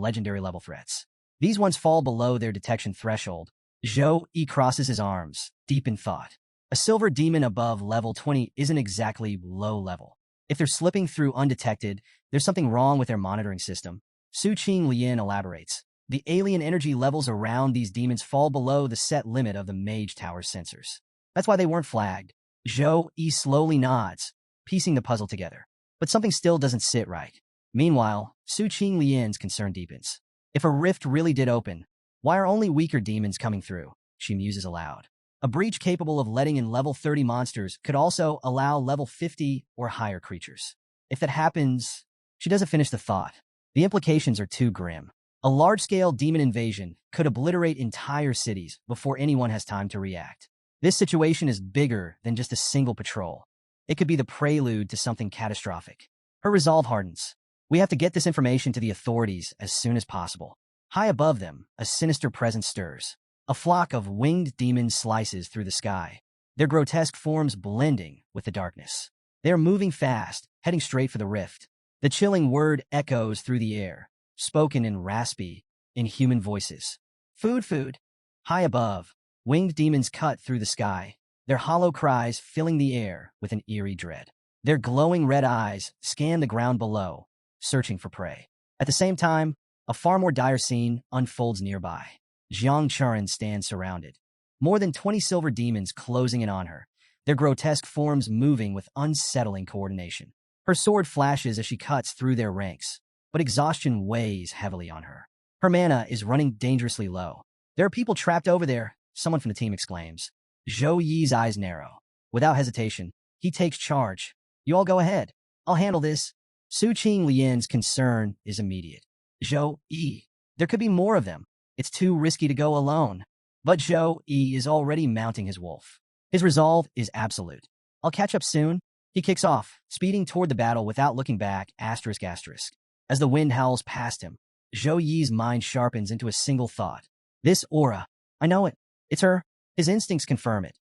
legendary level threats. These ones fall below their detection threshold. Zhou Yi crosses his arms, deep in thought. A silver demon above level 20 isn't exactly low level. If they're slipping through undetected, there's something wrong with their monitoring system. Su Qing Lien elaborates. The alien energy levels around these demons fall below the set limit of the Mage Tower sensors. That's why they weren't flagged. Zhou Yi slowly nods, piecing the puzzle together. But something still doesn't sit right. Meanwhile, Su Qing Lien's concern deepens. If a rift really did open, why are only weaker demons coming through? She muses aloud. A breach capable of letting in level 30 monsters could also allow level 50 or higher creatures. If that happens, she doesn't finish the thought. The implications are too grim. A large-scale demon invasion could obliterate entire cities before anyone has time to react. This situation is bigger than just a single patrol. It could be the prelude to something catastrophic. Her resolve hardens. We have to get this information to the authorities as soon as possible. High above them, a sinister presence stirs. A flock of winged demons slices through the sky, their grotesque forms blending with the darkness. They are moving fast, heading straight for the rift. The chilling word echoes through the air, spoken in raspy, inhuman voices. Food, food. High above, winged demons cut through the sky, their hollow cries filling the air with an eerie dread. Their glowing red eyes scan the ground below, searching for prey. At the same time, a far more dire scene unfolds nearby. Jiang Churin stands surrounded. More than 20 silver demons closing in on her, their grotesque forms moving with unsettling coordination. Her sword flashes as she cuts through their ranks, but exhaustion weighs heavily on her. Her mana is running dangerously low. There are people trapped over there, someone from the team exclaims. Zhou Yi's eyes narrow. Without hesitation, he takes charge. You all go ahead. I'll handle this. Su Qing Lien's concern is immediate. Zhou Yi. There could be more of them. It's too risky to go alone. But Zhou Yi is already mounting his wolf. His resolve is absolute. I'll catch up soon. He kicks off, speeding toward the battle without looking back, asterisk asterisk. As the wind howls past him, Zhou Yi's mind sharpens into a single thought. This aura. I know it. It's her. His instincts confirm it.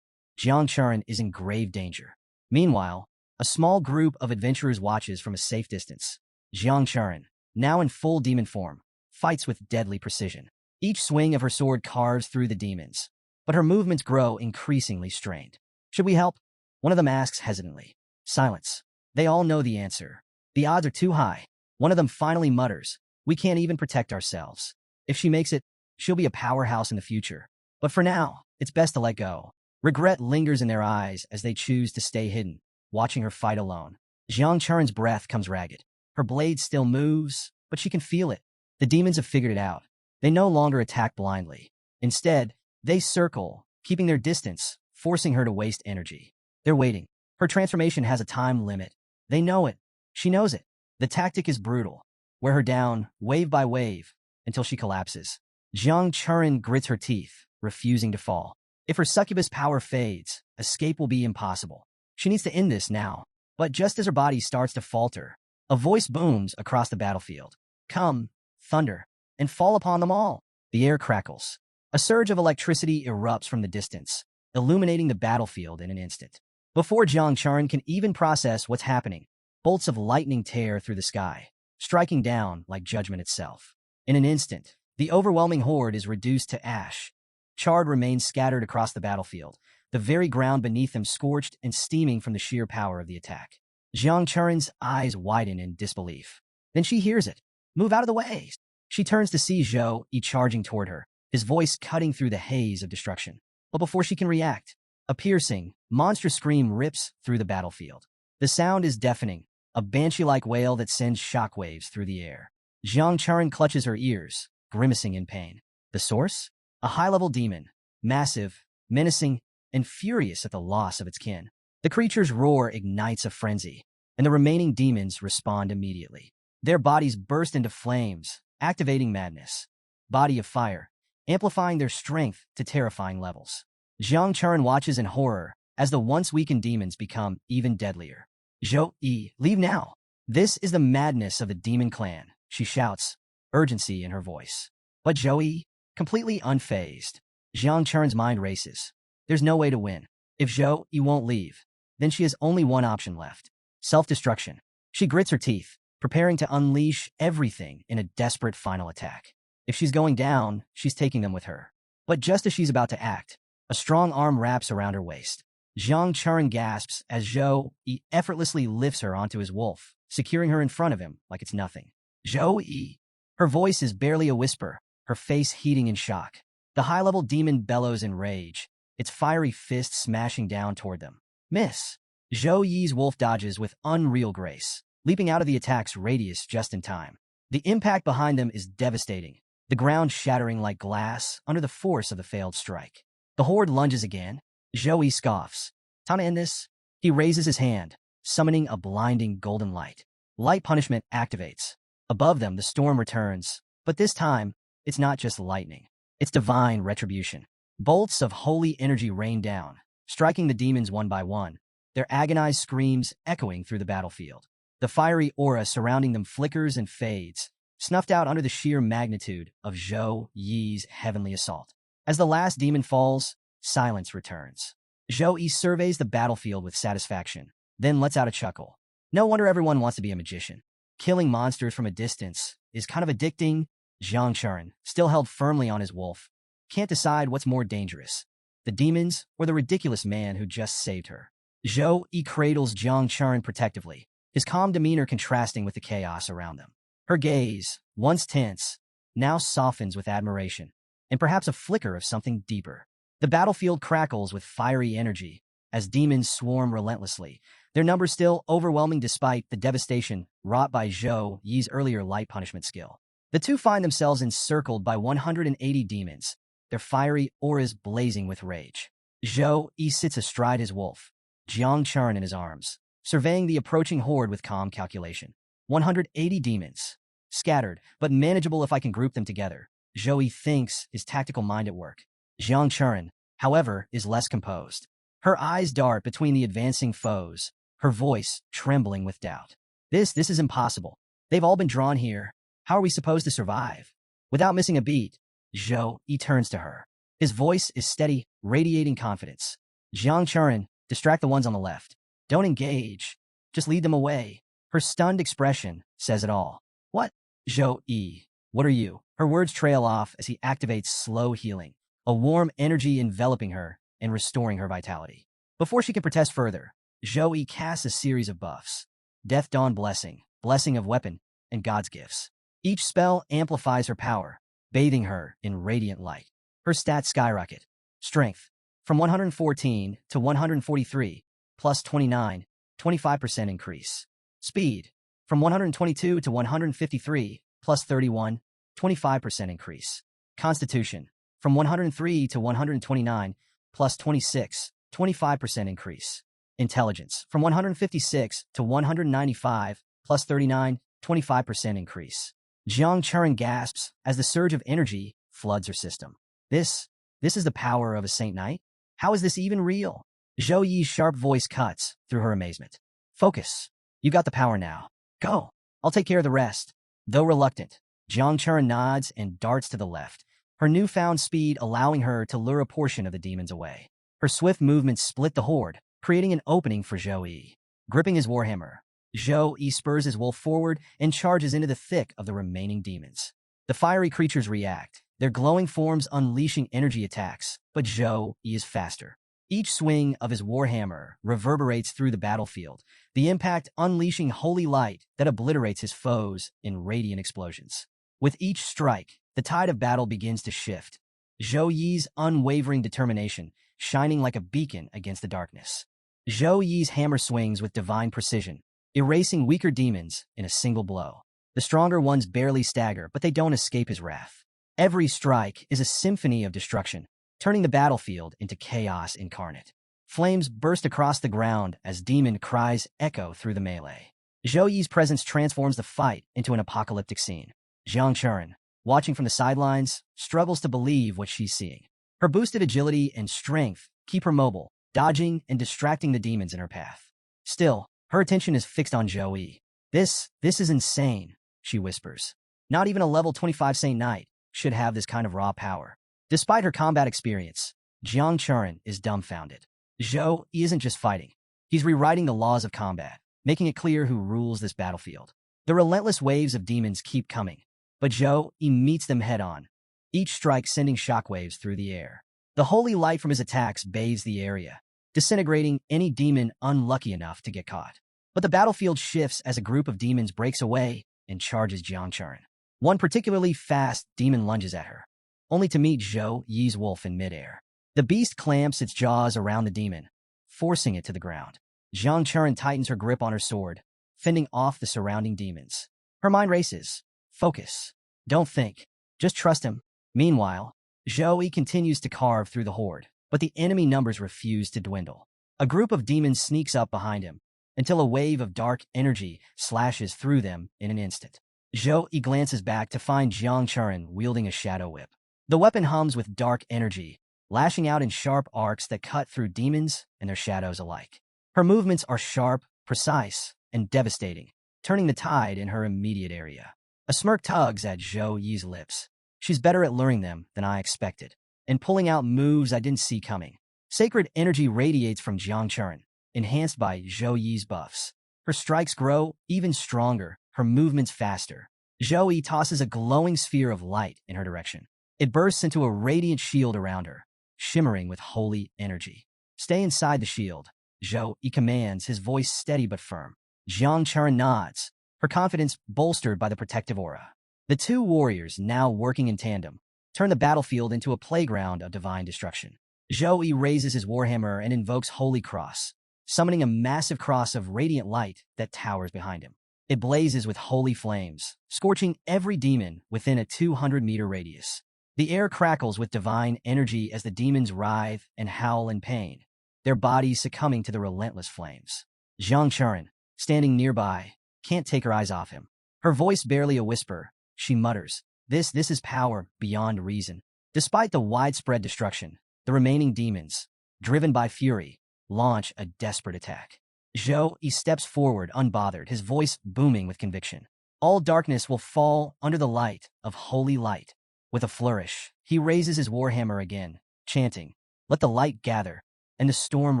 Jiang Churin is in grave danger. Meanwhile, a small group of adventurers watches from a safe distance. Jiang Churin, now in full demon form, fights with deadly precision. Each swing of her sword carves through the demons, but her movements grow increasingly strained. Should we help? One of them asks hesitantly. Silence. They all know the answer. The odds are too high. One of them finally mutters, we can't even protect ourselves. If she makes it, she'll be a powerhouse in the future. But for now, it's best to let go. Regret lingers in their eyes as they choose to stay hidden, watching her fight alone. Jiang Churin's breath comes ragged. Her blade still moves, but she can feel it. The demons have figured it out. They no longer attack blindly. Instead, they circle, keeping their distance, forcing her to waste energy. They're waiting. Her transformation has a time limit. They know it. She knows it. The tactic is brutal. Wear her down, wave by wave, until she collapses. Jiang Churin grits her teeth, refusing to fall. If her succubus power fades, escape will be impossible. She needs to end this now. But just as her body starts to falter, a voice booms across the battlefield. Come, thunder, and fall upon them all. The air crackles. A surge of electricity erupts from the distance, illuminating the battlefield in an instant. Before Jiang Churin can even process what's happening, bolts of lightning tear through the sky, striking down like judgment itself. In an instant, the overwhelming horde is reduced to ash. Charred remains scattered across the battlefield, the very ground beneath them scorched and steaming from the sheer power of the attack. Jiang Churin's eyes widen in disbelief. Then she hears it. Move out of the way! She turns to see Zhou Yi charging toward her, his voice cutting through the haze of destruction. But before she can react, a piercing, monstrous scream rips through the battlefield. The sound is deafening, a banshee-like wail that sends shockwaves through the air. Jiang Churin clutches her ears, grimacing in pain. The source? A high-level demon, massive, menacing, and furious at the loss of its kin. The creature's roar ignites a frenzy, and the remaining demons respond immediately. Their bodies burst into flames, activating madness. Body of fire, amplifying their strength to terrifying levels. Jiang Churen watches in horror as the once weakened demons become even deadlier. Zhou Yi, leave now. This is the madness of the demon clan, she shouts, urgency in her voice. But Zhou Yi, completely unfazed. Jiang Churen's mind races. There's no way to win. If Zhou Yi won't leave, then she has only one option left. Self-destruction. She grits her teeth, preparing to unleash everything in a desperate final attack. If she's going down, she's taking them with her. But just as she's about to act, a strong arm wraps around her waist. Jiang Churen gasps as Zhou Yi effortlessly lifts her onto his wolf, securing her in front of him like it's nothing. Zhou Yi. Her voice is barely a whisper, her face heating in shock. The high-level demon bellows in rage, its fiery fist smashing down toward them. Miss. Zhou Yi's wolf dodges with unreal grace, leaping out of the attack's radius just in time. The impact behind them is devastating, the ground shattering like glass under the force of the failed strike. The horde lunges again. Zhou Yi scoffs. Time to end this? He raises his hand, summoning a blinding golden light. Light punishment activates. Above them, the storm returns, but this time, it's not just lightning. It's divine retribution. Bolts of holy energy rain down, striking the demons one by one, their agonized screams echoing through the battlefield. The fiery aura surrounding them flickers and fades, snuffed out under the sheer magnitude of Zhou Yi's heavenly assault. As the last demon falls, silence returns. Zhou Yi surveys the battlefield with satisfaction, then lets out a chuckle. No wonder everyone wants to be a magician. Killing monsters from a distance is kind of addicting. Jiang Churen, still held firmly on his wolf, can't decide what's more dangerous, the demons or the ridiculous man who just saved her. Zhou Yi cradles Jiang Churen protectively, his calm demeanor contrasting with the chaos around them. Her gaze, once tense, now softens with admiration, and perhaps a flicker of something deeper. The battlefield crackles with fiery energy as demons swarm relentlessly, their numbers still overwhelming despite the devastation wrought by Zhou Yi's earlier light punishment skill. The two find themselves encircled by 180 demons, their fiery auras blazing with rage. Zhou Yi sits astride his wolf, Jiang Churen in his arms, surveying the approaching horde with calm calculation. 180 demons. Scattered, but manageable if I can group them together. Zhou Yi thinks, his tactical mind at work. Jiang Churen, however, is less composed. Her eyes dart between the advancing foes, her voice trembling with doubt. This is impossible. They've all been drawn here. How are we supposed to survive? Without missing a beat, Zhou Yi turns to her. His voice is steady, radiating confidence. Jiang Churen, distract the ones on the left. Don't engage. Just lead them away. Her stunned expression says it all. What? Zhou Yi, what are you? Her words trail off as he activates slow healing, a warm energy enveloping her and restoring her vitality. Before she can protest further, Zhou Yi casts a series of buffs. Death Dawn Blessing, Blessing of Weapon, and God's Gifts. Each spell amplifies her power, bathing her in radiant light. Her stats skyrocket. Strength, from 114 to 143, plus 29, 25% increase. Speed, from 122 to 153, plus 31, 25% increase. Constitution, from 103 to 129, plus 26, 25% increase. Intelligence, from 156 to 195, plus 39, 25% increase. Jiang Churen gasps as the surge of energy floods her system. This is the power of a Saint Knight? How is this even real? Zhou Yi's sharp voice cuts through her amazement. Focus. You got the power now. Go. I'll take care of the rest. Though reluctant, Jiang Churen nods and darts to the left, her newfound speed allowing her to lure a portion of the demons away. Her swift movements split the horde, creating an opening for Zhou Yi. Gripping his warhammer, Zhou Yi spurs his wolf forward and charges into the thick of the remaining demons. The fiery creatures react, their glowing forms unleashing energy attacks, but Zhou Yi is faster. Each swing of his warhammer reverberates through the battlefield, the impact unleashing holy light that obliterates his foes in radiant explosions. With each strike, the tide of battle begins to shift, Zhou Yi's unwavering determination shining like a beacon against the darkness. Zhou Yi's hammer swings with divine precision, erasing weaker demons in a single blow. The stronger ones barely stagger, but they don't escape his wrath. Every strike is a symphony of destruction, turning the battlefield into chaos incarnate. Flames burst across the ground as demon cries echo through the melee. Zhou Yi's presence transforms the fight into an apocalyptic scene. Jiang Churen, watching from the sidelines, struggles to believe what she's seeing. Her boosted agility and strength keep her mobile, dodging and distracting the demons in her path. Still, her attention is fixed on Joey. This is insane, she whispers. Not even a level 25 Saint Knight should have this kind of raw power. Despite her combat experience, Jiang Churen is dumbfounded. Zhou isn't just fighting. He's rewriting the laws of combat, making it clear who rules this battlefield. The relentless waves of demons keep coming, but Zhou meets them head-on, each strike sending shockwaves through the air. The holy light from his attacks bathes the area, disintegrating any demon unlucky enough to get caught. But the battlefield shifts as a group of demons breaks away and charges Jiang Churen. One particularly fast demon lunges at her, only to meet Zhou Yi's wolf in midair. The beast clamps its jaws around the demon, forcing it to the ground. Jiang Churen tightens her grip on her sword, fending off the surrounding demons. Her mind races. Focus. Don't think. Just trust him. Meanwhile, Zhou Yi continues to carve through the horde, but the enemy numbers refuse to dwindle. A group of demons sneaks up behind him, until a wave of dark energy slashes through them in an instant. Zhou Yi glances back to find Jiang Churen wielding a shadow whip. The weapon hums with dark energy, lashing out in sharp arcs that cut through demons and their shadows alike. Her movements are sharp, precise, and devastating, turning the tide in her immediate area. A smirk tugs at Zhou Yi's lips. She's better at luring them than I expected, and pulling out moves I didn't see coming. Sacred energy radiates from Jiang Churen, enhanced by Zhou Yi's buffs. Her strikes grow even stronger, her movements faster. Zhou Yi tosses a glowing sphere of light in her direction. It bursts into a radiant shield around her, shimmering with holy energy. Stay inside the shield, Zhou Yi commands, his voice steady but firm. Jiang Churen nods, her confidence bolstered by the protective aura. The two warriors, now working in tandem, turn the battlefield into a playground of divine destruction. Zhou Yi raises his warhammer and invokes Holy Cross, summoning a massive cross of radiant light that towers behind him. It blazes with holy flames, scorching every demon within a 200-meter radius. The air crackles with divine energy as the demons writhe and howl in pain, their bodies succumbing to the relentless flames. Jiang Churen, standing nearby, can't take her eyes off him. Her voice barely a whisper, she mutters, This is power beyond reason. Despite the widespread destruction, the remaining demons, driven by fury, launch a desperate attack. Zhou Yi steps forward unbothered, his voice booming with conviction. All darkness will fall under the light of holy light. With a flourish, he raises his warhammer again, chanting, Let the light gather, and the storm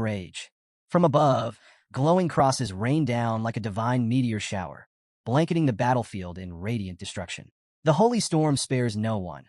rage. From above, glowing crosses rain down like a divine meteor shower, blanketing the battlefield in radiant destruction. The holy storm spares no one.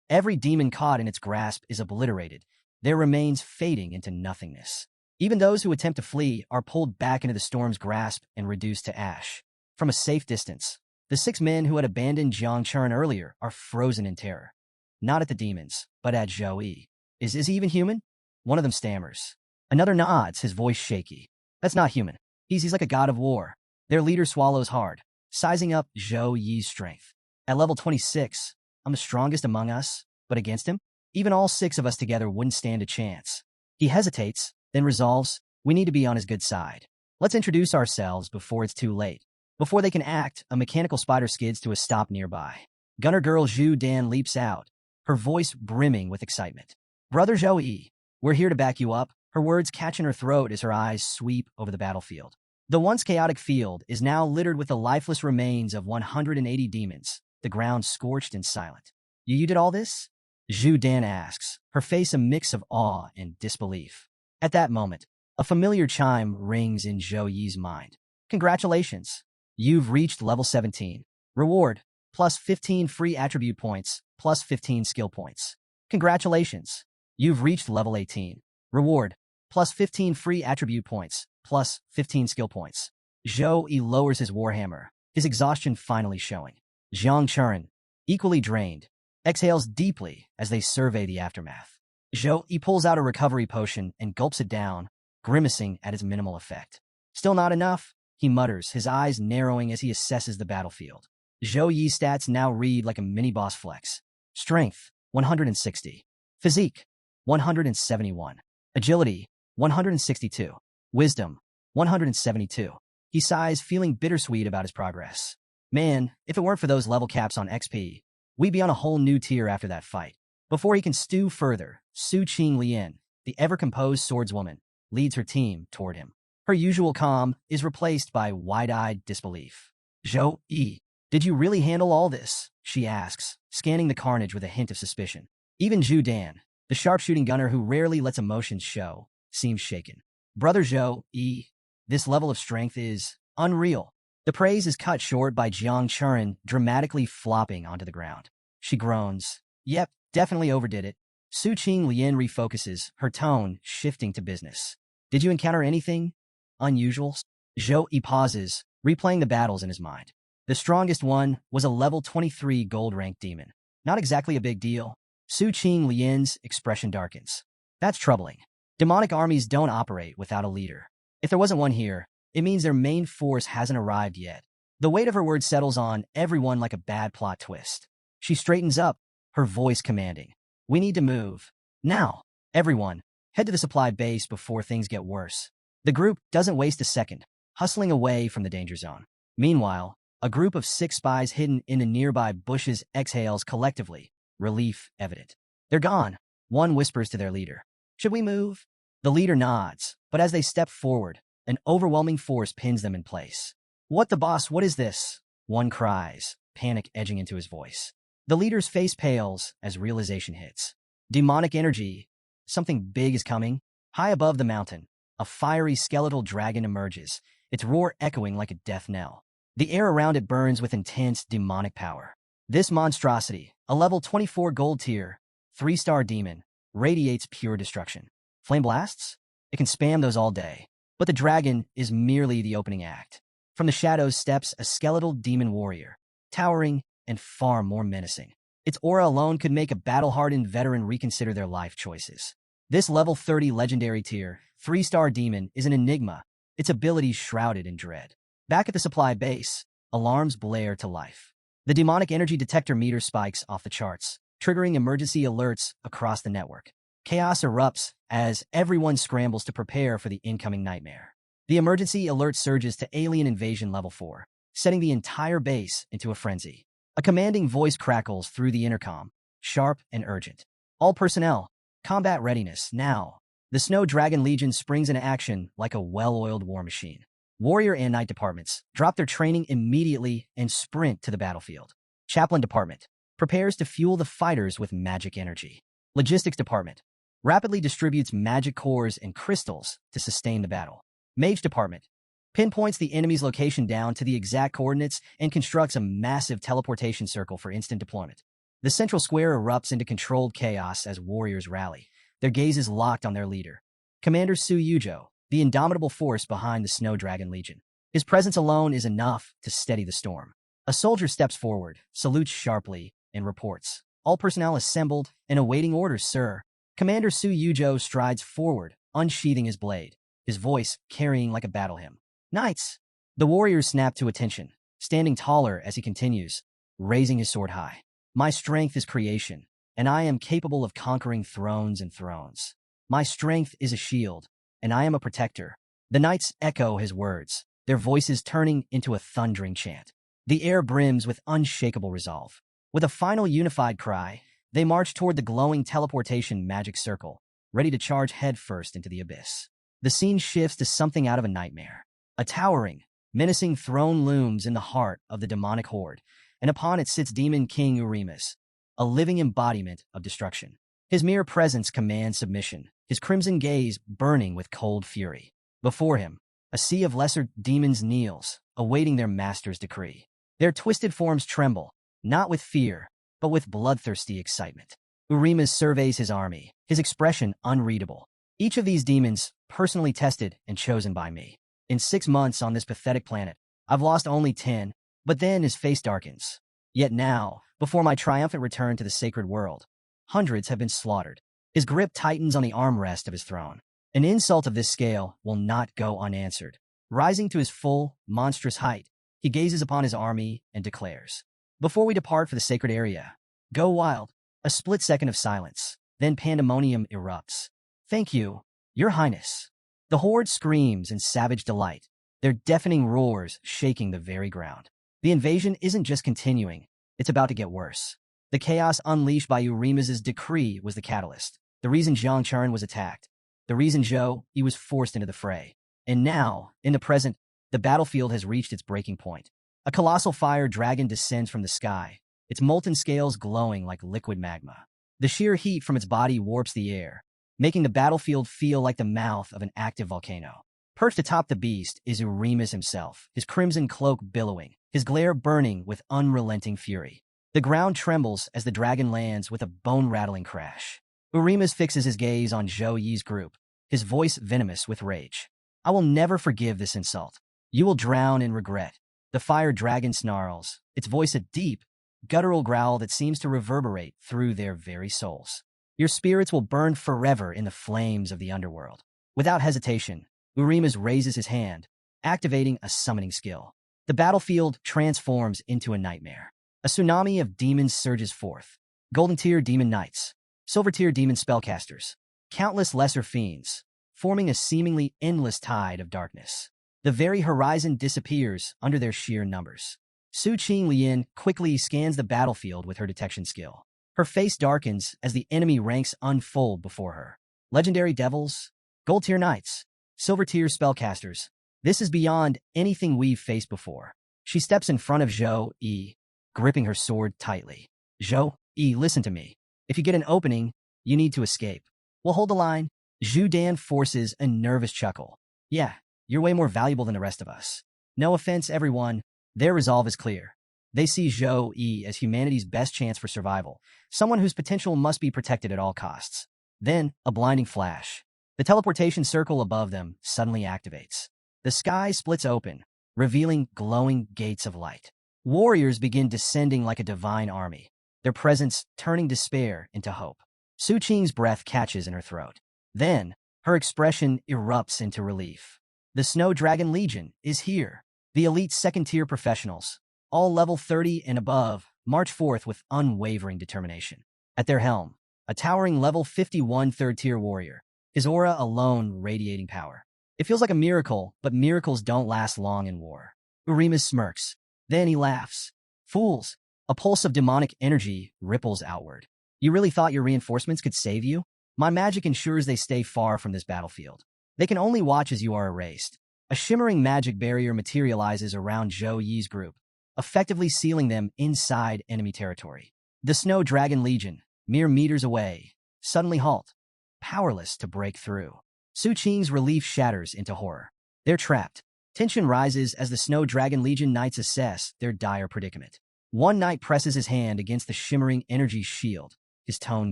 Every demon caught in its grasp is obliterated, their remains fading into nothingness. Even those who attempt to flee are pulled back into the storm's grasp and reduced to ash. From a safe distance, the 6 men who had abandoned Jiang Churen earlier are frozen in terror. Not at the demons, but at Zhou Yi. Is he even human? One of them stammers. Another nods, his voice shaky. That's not human. He's like a god of war. Their leader swallows hard, sizing up Zhou Yi's strength. At level 26, I'm the strongest among us, but against him, even all 6 of us together wouldn't stand a chance. He hesitates, then resolves, we need to be on his good side. Let's introduce ourselves before it's too late. Before they can act, a mechanical spider skids to a stop nearby. Gunner girl Zhu Dan leaps out, her voice brimming with excitement. Brother Zhou Yi, we're here to back you up, her words catch in her throat as her eyes sweep over the battlefield. The once chaotic field is now littered with the lifeless remains of 180 demons, the ground scorched and silent. You did all this? Zhu Dan asks, her face a mix of awe and disbelief. At that moment, a familiar chime rings in Zhou Yi's mind. Congratulations! You've reached level 17. Reward, plus 15 free attribute points, plus 15 skill points. Congratulations! You've reached level 18. Reward, plus 15 free attribute points, plus 15 skill points. Zhou Yi lowers his warhammer, his exhaustion finally showing. Jiang Churen, equally drained, exhales deeply as they survey the aftermath. Zhou Yi pulls out a recovery potion and gulps it down, grimacing at its minimal effect. Still not enough, he mutters, his eyes narrowing as he assesses the battlefield. Zhou Yi's stats now read like a mini-boss flex. Strength, 160. Physique, 171. Agility, 162. Wisdom, 172. He sighs, feeling bittersweet about his progress. Man, if it weren't for those level caps on XP, We'd be on a whole new tier after that fight. Before he can stew further, Su Qing Lian, the ever-composed swordswoman, leads her team toward him. Her usual calm is replaced by wide-eyed disbelief. Zhou Yi, did you really handle all this? She asks, scanning the carnage with a hint of suspicion. Even Zhu Dan, the sharpshooting gunner who rarely lets emotions show, seems shaken. Brother Zhou Yi, this level of strength is unreal. The praise is cut short by Jiang Churin dramatically flopping onto the ground. She groans. Yep, definitely overdid it. Su Qing Lian refocuses, her tone shifting to business. Did you encounter anything unusual? Zhou Yi pauses, replaying the battles in his mind. The strongest one was a level 23 gold-ranked demon. Not exactly a big deal. Su Qing Lian's expression darkens. That's troubling. Demonic armies don't operate without a leader. If there wasn't one here, it means their main force hasn't arrived yet. The weight of her words settles on everyone like a bad plot twist. She straightens up, her voice commanding. We need to move. Now. Everyone, head to the supply base before things get worse. The group doesn't waste a second, hustling away from the danger zone. Meanwhile, a group of 6 spies hidden in the nearby bushes exhales collectively, relief evident. They're gone. One whispers to their leader. Should we move? The leader nods, but as they step forward, an overwhelming force pins them in place. What the boss? What is this? One cries, panic edging into his voice. The leader's face pales as realization hits. Demonic energy. Something big is coming. High above the mountain, a fiery skeletal dragon emerges, its roar echoing like a death knell. The air around it burns with intense demonic power. This monstrosity, a level 24 gold tier, 3-star demon, radiates pure destruction. Flame blasts? It can spam those all day. But the dragon is merely the opening act. From the shadows steps a skeletal demon warrior, towering and far more menacing. Its aura alone could make a battle-hardened veteran reconsider their life choices. This level 30 legendary tier, 3-star demon is an enigma, its abilities shrouded in dread. Back at the supply base, alarms blare to life. The demonic energy detector meter spikes off the charts, triggering emergency alerts across the network. Chaos erupts as everyone scrambles to prepare for the incoming nightmare. The emergency alert surges to alien invasion level 4, setting the entire base into a frenzy. A commanding voice crackles through the intercom, sharp and urgent. All personnel, combat readiness, now. The Snow Dragon Legion springs into action like a well-oiled war machine. Warrior and Knight departments drop their training immediately and sprint to the battlefield. Chaplain department prepares to fuel the fighters with magic energy. Logistics department rapidly distributes magic cores and crystals to sustain the battle. Mage department pinpoints the enemy's location down to the exact coordinates and constructs a massive teleportation circle for instant deployment. The central square erupts into controlled chaos as warriors rally, their gazes locked on their leader. Commander Su Yujo, the indomitable force behind the Snow Dragon Legion. His presence alone is enough to steady the storm. A soldier steps forward, salutes sharply, and reports. All personnel assembled and awaiting orders, sir. Commander Su Yujo strides forward, unsheathing his blade, his voice carrying like a battle hymn. Knights! The warriors snap to attention, standing taller as he continues, raising his sword high. My strength is creation, and I am capable of conquering thrones and thrones. My strength is a shield, and I am a protector. The knights echo his words, their voices turning into a thundering chant. The air brims with unshakable resolve. With a final unified cry, they march toward the glowing teleportation magic circle, ready to charge headfirst into the abyss. The scene shifts to something out of a nightmare. A towering, menacing throne looms in the heart of the demonic horde, and upon it sits Demon King Urimus, a living embodiment of destruction. His mere presence commands submission, his crimson gaze burning with cold fury. Before him, a sea of lesser demons kneels, awaiting their master's decree. Their twisted forms tremble, not with fear, but with bloodthirsty excitement. Urimus surveys his army, his expression unreadable. Each of these demons, personally tested and chosen by me. In 6 months on this pathetic planet, I've lost only 10, but then his face darkens. Yet now, before my triumphant return to the sacred world, hundreds have been slaughtered. His grip tightens on the armrest of his throne. An insult of this scale will not go unanswered. Rising to his full, monstrous height, he gazes upon his army and declares, "Before we depart for the sacred area, go wild." A split second of silence, then pandemonium erupts. "Thank you, Your Highness." The horde screams in savage delight, their deafening roars shaking the very ground. The invasion isn't just continuing, it's about to get worse. The chaos unleashed by Urima's decree was the catalyst. The reason Zhang Chern was attacked. The reason Zhou Yi was forced into the fray. And now, in the present, the battlefield has reached its breaking point. A colossal fire dragon descends from the sky, its molten scales glowing like liquid magma. The sheer heat from its body warps the air, making the battlefield feel like the mouth of an active volcano. Perched atop the beast is Urimas himself, his crimson cloak billowing, his glare burning with unrelenting fury. The ground trembles as the dragon lands with a bone-rattling crash. Urimas fixes his gaze on Zhou Yi's group, his voice venomous with rage. I will never forgive this insult. You will drown in regret. The fire dragon snarls, its voice a deep, guttural growl that seems to reverberate through their very souls. Your spirits will burn forever in the flames of the underworld. Without hesitation, Urimas raises his hand, activating a summoning skill. The battlefield transforms into a nightmare. A tsunami of demons surges forth. Golden tier demon knights, silver tier demon spellcasters, countless lesser fiends, forming a seemingly endless tide of darkness. The very horizon disappears under their sheer numbers. Su Qing Lian quickly scans the battlefield with her detection skill. Her face darkens as the enemy ranks unfold before her. Legendary devils, gold tier knights, silver tier spellcasters. This is beyond anything we've faced before. She steps in front of Zhou Yi, gripping her sword tightly. Zhou Yi, listen to me. If you get an opening, you need to escape. We'll hold the line. Zhu Dan forces a nervous chuckle. Yeah, you're way more valuable than the rest of us. No offense, everyone. Their resolve is clear. They see Zhou Yi as humanity's best chance for survival, someone whose potential must be protected at all costs. Then, a blinding flash. The teleportation circle above them suddenly activates. The sky splits open, revealing glowing gates of light. Warriors begin descending like a divine army, their presence turning despair into hope. Su Qing's breath catches in her throat. Then, her expression erupts into relief. The Snow Dragon Legion is here. The elite second-tier professionals, all level 30 and above, march forth with unwavering determination. At their helm, a towering level 51 third-tier warrior, his aura alone radiating power. It feels like a miracle, but miracles don't last long in war. Urimas smirks. Then he laughs. Fools! A pulse of demonic energy ripples outward. You really thought your reinforcements could save you? My magic ensures they stay far from this battlefield. They can only watch as you are erased. A shimmering magic barrier materializes around Zhou Yi's group, effectively sealing them inside enemy territory. The Snow Dragon Legion, mere meters away, suddenly halt, powerless to break through. Su Qing's relief shatters into horror. They're trapped. Tension rises as the Snow Dragon Legion knights assess their dire predicament. One knight presses his hand against the shimmering energy shield, his tone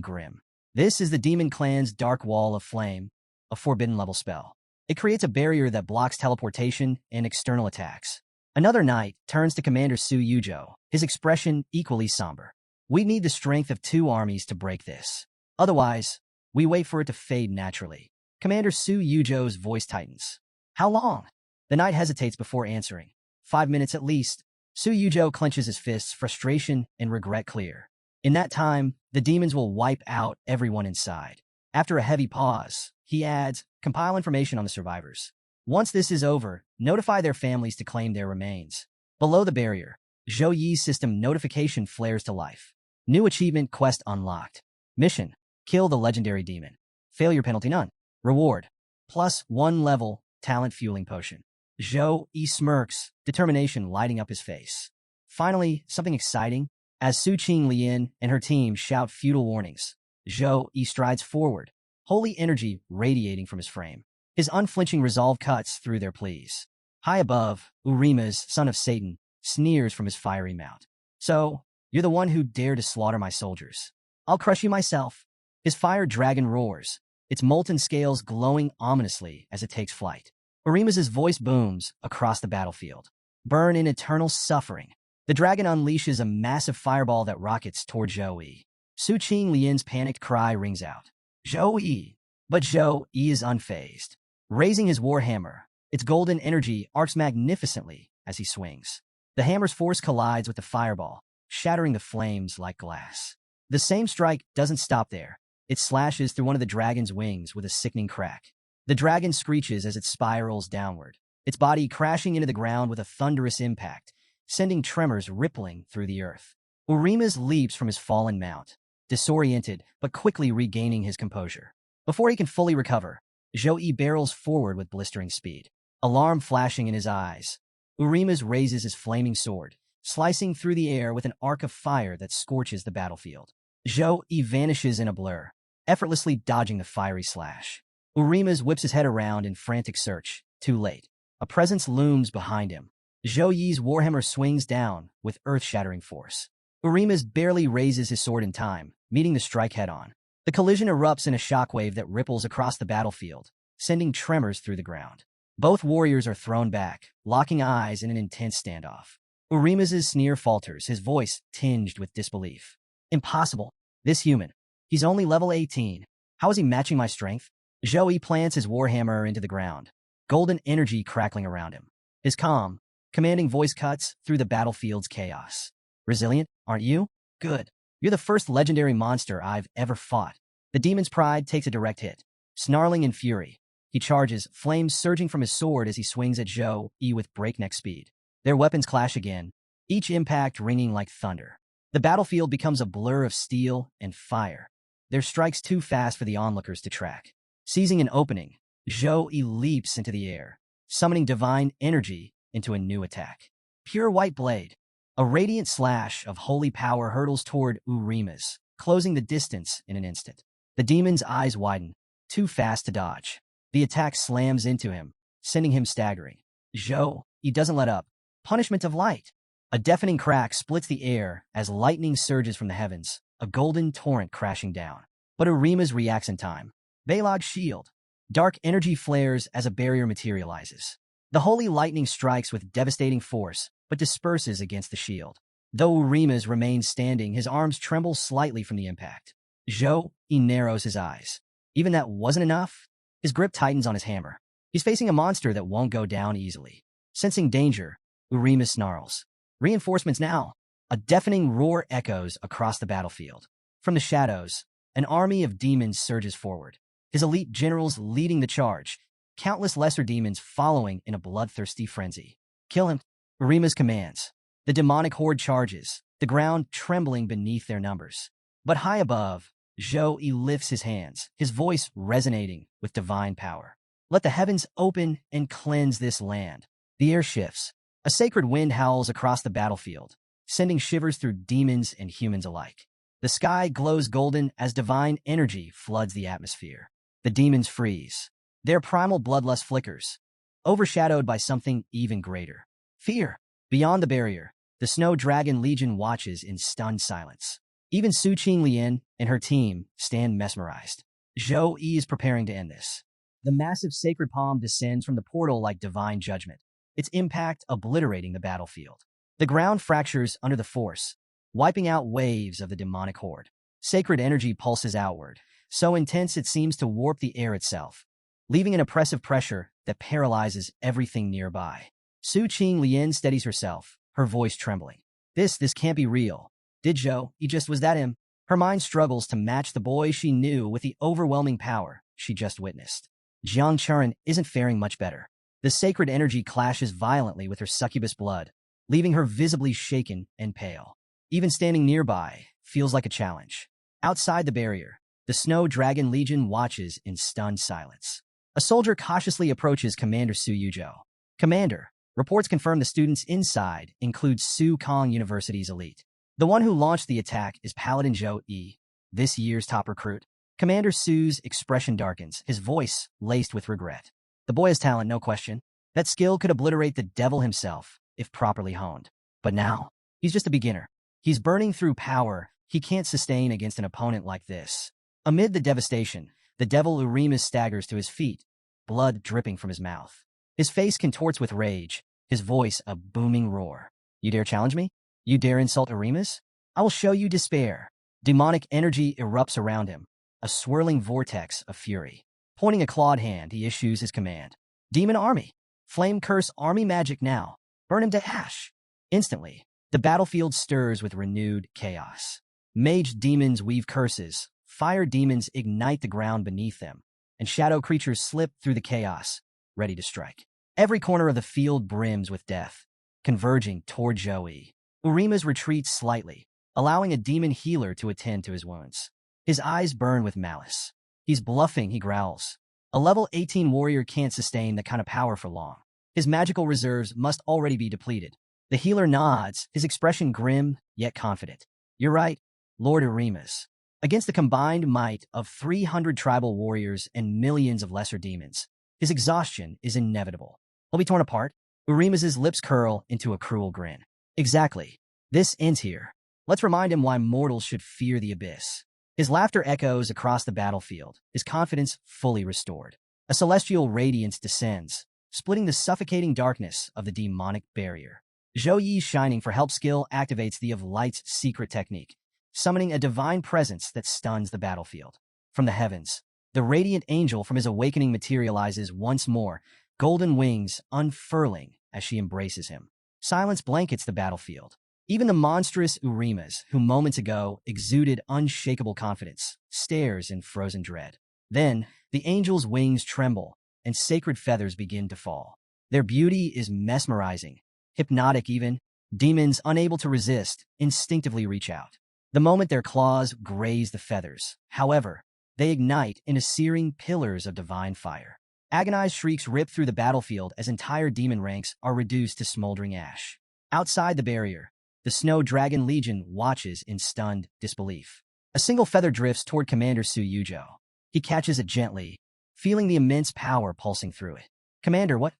grim. This is the Demon Clan's Dark Wall of Flame, a forbidden level spell. It creates a barrier that blocks teleportation and external attacks. Another knight turns to Commander Su Yuzhou, his expression equally somber. We need the strength of two armies to break this. Otherwise, we wait for it to fade naturally. Commander Su Yuzhou's voice tightens. How long? The knight hesitates before answering. 5 minutes at least. Su Yuzhou clenches his fists, frustration and regret clear. In that time, the demons will wipe out everyone inside. After a heavy pause, he adds, compile information on the survivors. Once this is over, notify their families to claim their remains. Below the barrier, Zhou Yi's system notification flares to life. New achievement quest unlocked. Mission, kill the legendary demon. Failure penalty none. Reward, +1 level, talent fueling potion. Zhou Yi smirks, determination lighting up his face. Finally, something exciting. As Su Qing Lian and her team shout futile warnings, Zhou Yi strides forward, holy energy radiating from his frame. His unflinching resolve cuts through their pleas. High above, Urimas, son of Satan, sneers from his fiery mount. So, you're the one who dared to slaughter my soldiers. I'll crush you myself. His fire dragon roars, its molten scales glowing ominously as it takes flight. Urimas' voice booms across the battlefield. Burn in eternal suffering. The dragon unleashes a massive fireball that rockets toward Zhou Yi. Su Qing Lian's panicked cry rings out. Zhou Yi! But Zhou Yi is unfazed. Raising his warhammer, its golden energy arcs magnificently as he swings. The hammer's force collides with the fireball, shattering the flames like glass. The same strike doesn't stop there. It slashes through one of the dragon's wings with a sickening crack. The dragon screeches as it spirals downward, its body crashing into the ground with a thunderous impact, sending tremors rippling through the earth. Urima's leaps from his fallen mount, disoriented but quickly regaining his composure. Before he can fully recover, Zhou barrels forward with blistering speed, alarm flashing in his eyes. Urima's raises his flaming sword, slicing through the air with an arc of fire that scorches the battlefield. Zhou vanishes in a blur, effortlessly dodging the fiery slash. Urima's whips his head around in frantic search. Too late. A presence looms behind him. Zhou Yi's warhammer swings down with earth-shattering force. Urima's barely raises his sword in time, meeting the strike head-on. The collision erupts in a shockwave that ripples across the battlefield, sending tremors through the ground. Both warriors are thrown back, locking eyes in an intense standoff. Urima's sneer falters, his voice tinged with disbelief. Impossible. This human. He's only level 18. How is he matching my strength? Zhou Yi plants his warhammer into the ground, golden energy crackling around him. His calm, commanding voice cuts through the battlefield's chaos. Resilient, aren't you? Good. You're the first legendary monster I've ever fought. The demon's pride takes a direct hit. Snarling in fury, he charges, flames surging from his sword as he swings at Zhou Yi with breakneck speed. Their weapons clash again, each impact ringing like thunder. The battlefield becomes a blur of steel and fire, their strikes too fast for the onlookers to track. Seizing an opening, Zhou Yi leaps into the air, summoning divine energy into a new attack. Pure white blade. A radiant slash of holy power hurtles toward Urima's, closing the distance in an instant. The demon's eyes widen, too fast to dodge. The attack slams into him, sending him staggering. Zhou Yi doesn't let up. Punishment of light. A deafening crack splits the air as lightning surges from the heavens, a golden torrent crashing down. But Urima's reacts in time. Balog's shield. Dark energy flares as a barrier materializes. The holy lightning strikes with devastating force, but disperses against the shield. Though Urima's remains standing, his arms tremble slightly from the impact. Zhou Yi narrows his eyes. Even that wasn't enough? His grip tightens on his hammer. He's facing a monster that won't go down easily. Sensing danger, Urima snarls. Reinforcements now! A deafening roar echoes across the battlefield. From the shadows, an army of demons surges forward, his elite generals leading the charge, countless lesser demons following in a bloodthirsty frenzy. Kill him! Urima's commands. The demonic horde charges, the ground trembling beneath their numbers. But high above, Zhou Yi lifts his hands, his voice resonating with divine power. Let the heavens open and cleanse this land. The air shifts. A sacred wind howls across the battlefield, sending shivers through demons and humans alike. The sky glows golden as divine energy floods the atmosphere. The demons freeze. Their primal bloodlust flickers, overshadowed by something even greater. Fear. Beyond the barrier, the Snow Dragon Legion watches in stunned silence. Even Su Qinglian and her team stand mesmerized. Zhou Yi is preparing to end this. The massive sacred palm descends from the portal like divine judgment, its impact obliterating the battlefield. The ground fractures under the force, wiping out waves of the demonic horde. Sacred energy pulses outward, so intense it seems to warp the air itself, leaving an oppressive pressure that paralyzes everything nearby. Su Qinglian steadies herself, her voice trembling. This can't be real. Did Zhou Yi just was that him? Her mind struggles to match the boy she knew with the overwhelming power she just witnessed. Jiang Chuan isn't faring much better. The sacred energy clashes violently with her succubus blood, leaving her visibly shaken and pale. Even standing nearby feels like a challenge. Outside the barrier, the Snow Dragon Legion watches in stunned silence. A soldier cautiously approaches Commander Su Yuzhou. Commander, reports confirm the students inside include Su Kong University's elite. The one who launched the attack is Paladin Zhou Yi, this year's top recruit. Commander Su's expression darkens, his voice laced with regret. The boy has talent, no question. That skill could obliterate the devil himself, if properly honed. But now, he's just a beginner. He's burning through power he can't sustain against an opponent like this. Amid the devastation, the devil Urima's staggers to his feet, blood dripping from his mouth. His face contorts with rage, his voice a booming roar. You dare challenge me? You dare insult Urima's? I will show you despair. Demonic energy erupts around him, a swirling vortex of fury. Pointing a clawed hand, he issues his command. Demon army! Flame curse army magic now! Burn him to ash! Instantly, the battlefield stirs with renewed chaos. Mage demons weave curses, fire demons ignite the ground beneath them, and shadow creatures slip through the chaos, ready to strike. Every corner of the field brims with death, converging toward Zhou Yi. Urima's retreats slightly, allowing a demon healer to attend to his wounds. His eyes burn with malice. He's bluffing, he growls. A level 18 warrior can't sustain that kind of power for long. His magical reserves must already be depleted. The healer nods, his expression grim yet confident. You're right, Lord Urimas. Against the combined might of 300 tribal warriors and millions of lesser demons, his exhaustion is inevitable. He'll be torn apart. Urimas' lips curl into a cruel grin. Exactly. This ends here. Let's remind him why mortals should fear the abyss. His laughter echoes across the battlefield, his confidence fully restored. A celestial radiance descends, splitting the suffocating darkness of the demonic barrier. Zhou Yi's shining for help skill activates the of Light's secret technique, summoning a divine presence that stuns the battlefield. From the heavens, the radiant angel from his awakening materializes once more, golden wings unfurling as she embraces him. Silence blankets the battlefield. Even the monstrous Urimas, who moments ago exuded unshakable confidence, stares in frozen dread. Then, the angel's wings tremble, and sacred feathers begin to fall. Their beauty is mesmerizing, hypnotic even. Demons, unable to resist, instinctively reach out. The moment their claws graze the feathers, however, they ignite into searing pillars of divine fire. Agonized shrieks rip through the battlefield as entire demon ranks are reduced to smoldering ash. Outside the barrier, the Snow Dragon Legion watches in stunned disbelief. A single feather drifts toward Commander Su Yujo. He catches it gently, feeling the immense power pulsing through it. Commander, what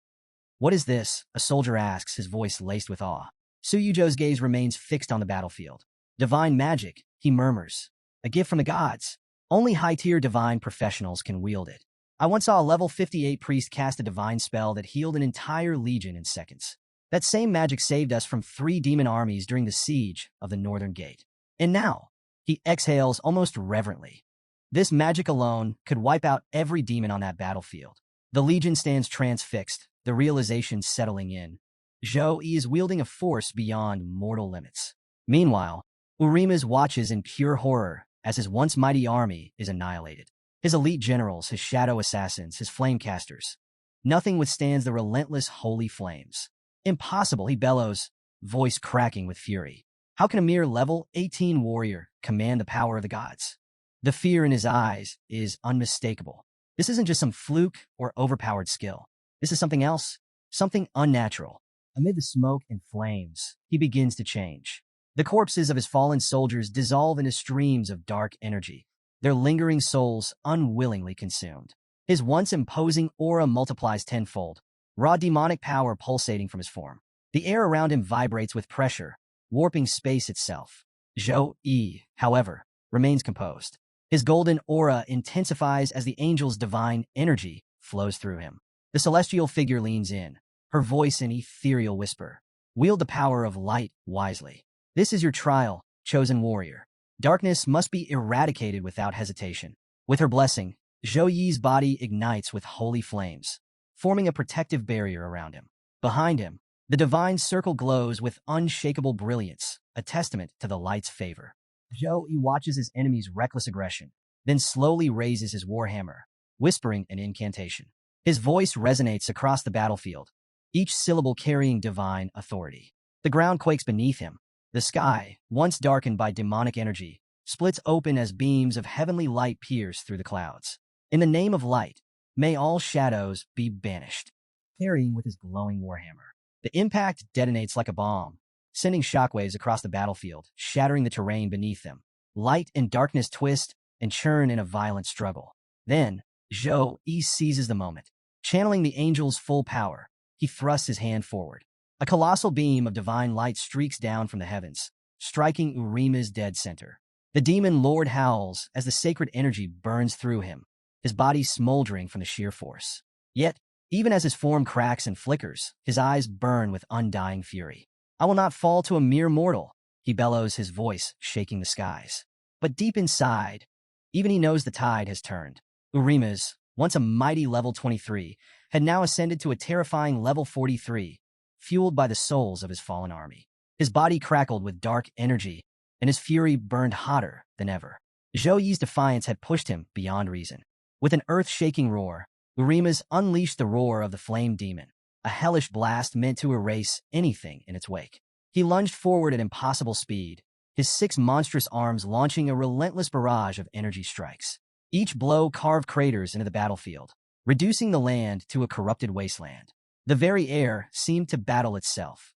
is this? A soldier asks, his voice laced with awe. Su Yujo's gaze remains fixed on the battlefield. Divine magic, he murmurs. A gift from the gods. Only high-tier divine professionals can wield it. I once saw a level 58 priest cast a divine spell that healed an entire legion in seconds. That same magic saved us from 3 demon armies during the siege of the Northern Gate. And now, he exhales almost reverently. This magic alone could wipe out every demon on that battlefield. The legion stands transfixed, the realization settling in. Zhou Yi is wielding a force beyond mortal limits. Meanwhile, Urimas watches in pure horror as his once mighty army is annihilated. His elite generals, his shadow assassins, his flame casters. Nothing withstands the relentless holy flames. Impossible, he bellows, voice cracking with fury. How can a mere level 18 warrior command the power of the gods? The fear in his eyes is unmistakable. This isn't just some fluke or overpowered skill. This is something else, something unnatural. Amid the smoke and flames, he begins to change. The corpses of his fallen soldiers dissolve into streams of dark energy, their lingering souls unwillingly consumed. His once imposing aura multiplies tenfold, raw demonic power pulsating from his form. The air around him vibrates with pressure, warping space itself. Zhou Yi, however, remains composed. His golden aura intensifies as the angel's divine energy flows through him. The celestial figure leans in, her voice an ethereal whisper. Wield the power of light wisely. This is your trial, chosen warrior. Darkness must be eradicated without hesitation. With her blessing, Zhou Yi's body ignites with holy flames, forming a protective barrier around him. Behind him, the divine circle glows with unshakable brilliance, a testament to the light's favor. Zhou Yi watches his enemy's reckless aggression, then slowly raises his warhammer, whispering an incantation. His voice resonates across the battlefield, each syllable carrying divine authority. The ground quakes beneath him. The sky, once darkened by demonic energy, splits open as beams of heavenly light pierce through the clouds. In the name of light, may all shadows be banished. Carrying with his glowing warhammer, the impact detonates like a bomb, sending shockwaves across the battlefield, shattering the terrain beneath them. Light and darkness twist and churn in a violent struggle. Then, Zhou Yi seizes the moment. Channeling the angel's full power, he thrusts his hand forward. A colossal beam of divine light streaks down from the heavens, striking Urima's dead center. The demon lord howls as the sacred energy burns through him, his body smoldering from the sheer force. Yet, even as his form cracks and flickers, his eyes burn with undying fury. I will not fall to a mere mortal, he bellows, his voice shaking the skies. But deep inside, even he knows the tide has turned. Urima's, once a mighty level 23, had now ascended to a terrifying level 43, fueled by the souls of his fallen army. His body crackled with dark energy, and his fury burned hotter than ever. Zhou Yi's defiance had pushed him beyond reason. With an earth-shaking roar, Urima's unleashed the roar of the flame demon, a hellish blast meant to erase anything in its wake. He lunged forward at impossible speed, his 6 monstrous arms launching a relentless barrage of energy strikes. Each blow carved craters into the battlefield, reducing the land to a corrupted wasteland. The very air seemed to battle itself.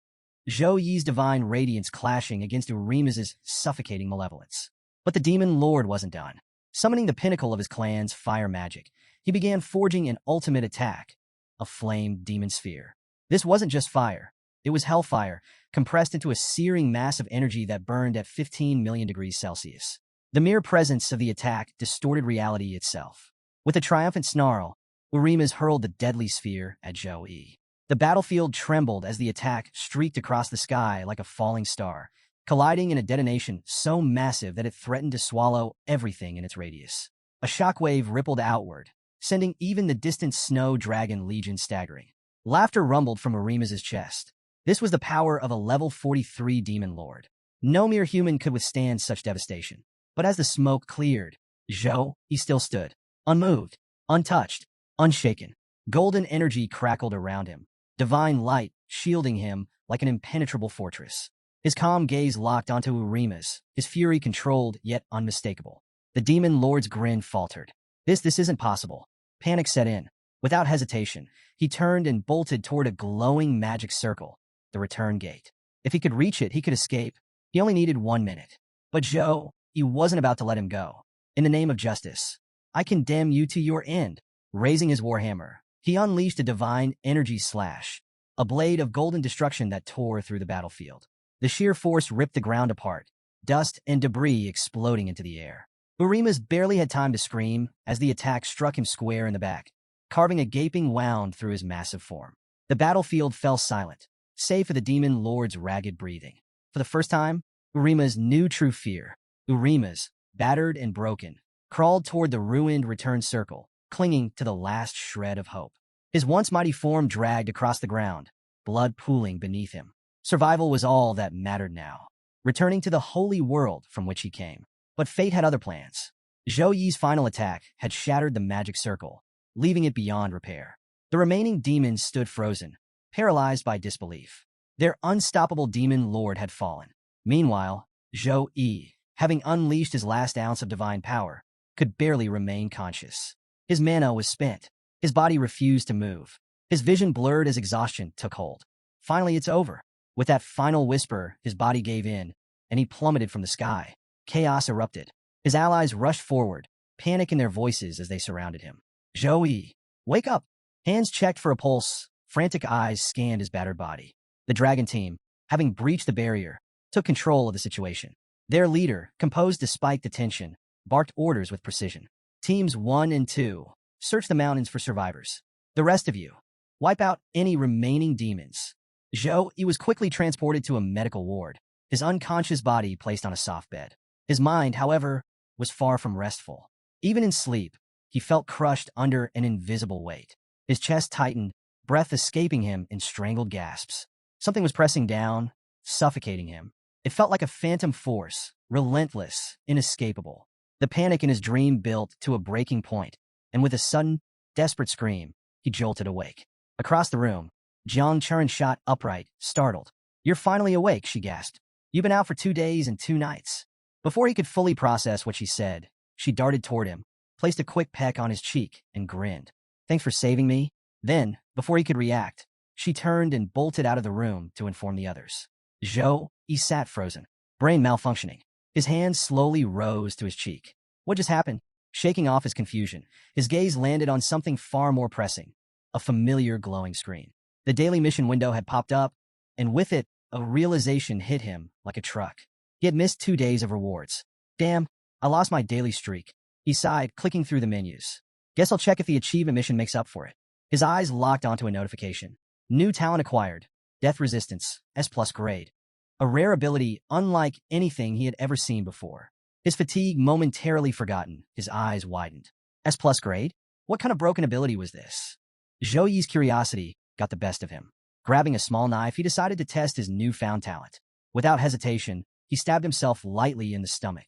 Zhou Yi's divine radiance clashing against Urima's suffocating malevolence. But the demon lord wasn't done. Summoning the pinnacle of his clan's fire magic, he began forging an ultimate attack, a flame demon sphere. This wasn't just fire. It was hellfire, compressed into a searing mass of energy that burned at 15 million degrees Celsius. The mere presence of the attack distorted reality itself. With a triumphant snarl, Urima's hurled the deadly sphere at Zhou Yi. The battlefield trembled as the attack streaked across the sky like a falling star, colliding in a detonation so massive that it threatened to swallow everything in its radius. A shockwave rippled outward, sending even the distant Snow Dragon Legion staggering. Laughter rumbled from Urima's chest. This was the power of a level 43 demon lord. No mere human could withstand such devastation. But as the smoke cleared, Zhou Yi still stood, unmoved, untouched, unshaken. Golden energy crackled around him, divine light shielding him like an impenetrable fortress. His calm gaze locked onto Urima's, his fury controlled yet unmistakable. The demon lord's grin faltered. This isn't possible. Panic set in. Without hesitation, he turned and bolted toward a glowing magic circle, the return gate. If he could reach it, he could escape. He only needed 1 minute. But Zhou Yi wasn't about to let him go. In the name of justice, I condemn you to your end. Raising his warhammer, he unleashed a divine energy slash, a blade of golden destruction that tore through the battlefield. The sheer force ripped the ground apart, dust and debris exploding into the air. Urima's barely had time to scream as the attack struck him square in the back, carving a gaping wound through his massive form. The battlefield fell silent, save for the demon lord's ragged breathing. For the first time, Urima's knew true fear. Urima's, battered and broken, crawled toward the ruined return circle, clinging to the last shred of hope. His once mighty form dragged across the ground, blood pooling beneath him. Survival was all that mattered now, returning to the holy world from which he came. But fate had other plans. Zhou Yi's final attack had shattered the magic circle, leaving it beyond repair. The remaining demons stood frozen, paralyzed by disbelief. Their unstoppable demon lord had fallen. Meanwhile, Zhou Yi, having unleashed his last ounce of divine power, could barely remain conscious. His mana was spent. His body refused to move. His vision blurred as exhaustion took hold. Finally, it's over. With that final whisper, his body gave in, and he plummeted from the sky. Chaos erupted. His allies rushed forward, panic in their voices as they surrounded him. Zhou Yi, wake up! Hands checked for a pulse, frantic eyes scanned his battered body. The dragon team, having breached the barrier, took control of the situation. Their leader, composed despite the tension, barked orders with precision. Teams 1 and 2, search the mountains for survivors. The rest of you, wipe out any remaining demons. Zhou Yi was quickly transported to a medical ward, his unconscious body placed on a soft bed. His mind, however, was far from restful. Even in sleep, he felt crushed under an invisible weight. His chest tightened, breath escaping him in strangled gasps. Something was pressing down, suffocating him. It felt like a phantom force, relentless, inescapable. The panic in his dream built to a breaking point, and with a sudden, desperate scream, he jolted awake. Across the room, Jiang Churen shot upright, startled. You're finally awake, she gasped. You've been out for 2 days and 2 nights. Before he could fully process what she said, she darted toward him, placed a quick peck on his cheek, and grinned. Thanks for saving me. Then, before he could react, she turned and bolted out of the room to inform the others. Zhou Yi sat frozen, brain malfunctioning. His hand slowly rose to his cheek. What just happened? Shaking off his confusion, his gaze landed on something far more pressing, a familiar glowing screen. The daily mission window had popped up, and with it, a realization hit him like a truck. He had missed 2 days of rewards. Damn, I lost my daily streak. He sighed, clicking through the menus. Guess I'll check if the achievement mission makes up for it. His eyes locked onto a notification. New talent acquired. Death resistance, S+ grade. A rare ability unlike anything he had ever seen before. His fatigue momentarily forgotten, his eyes widened. S+ grade? What kind of broken ability was this? Zhou Yi's curiosity got the best of him. Grabbing a small knife, he decided to test his newfound talent. Without hesitation, he stabbed himself lightly in the stomach.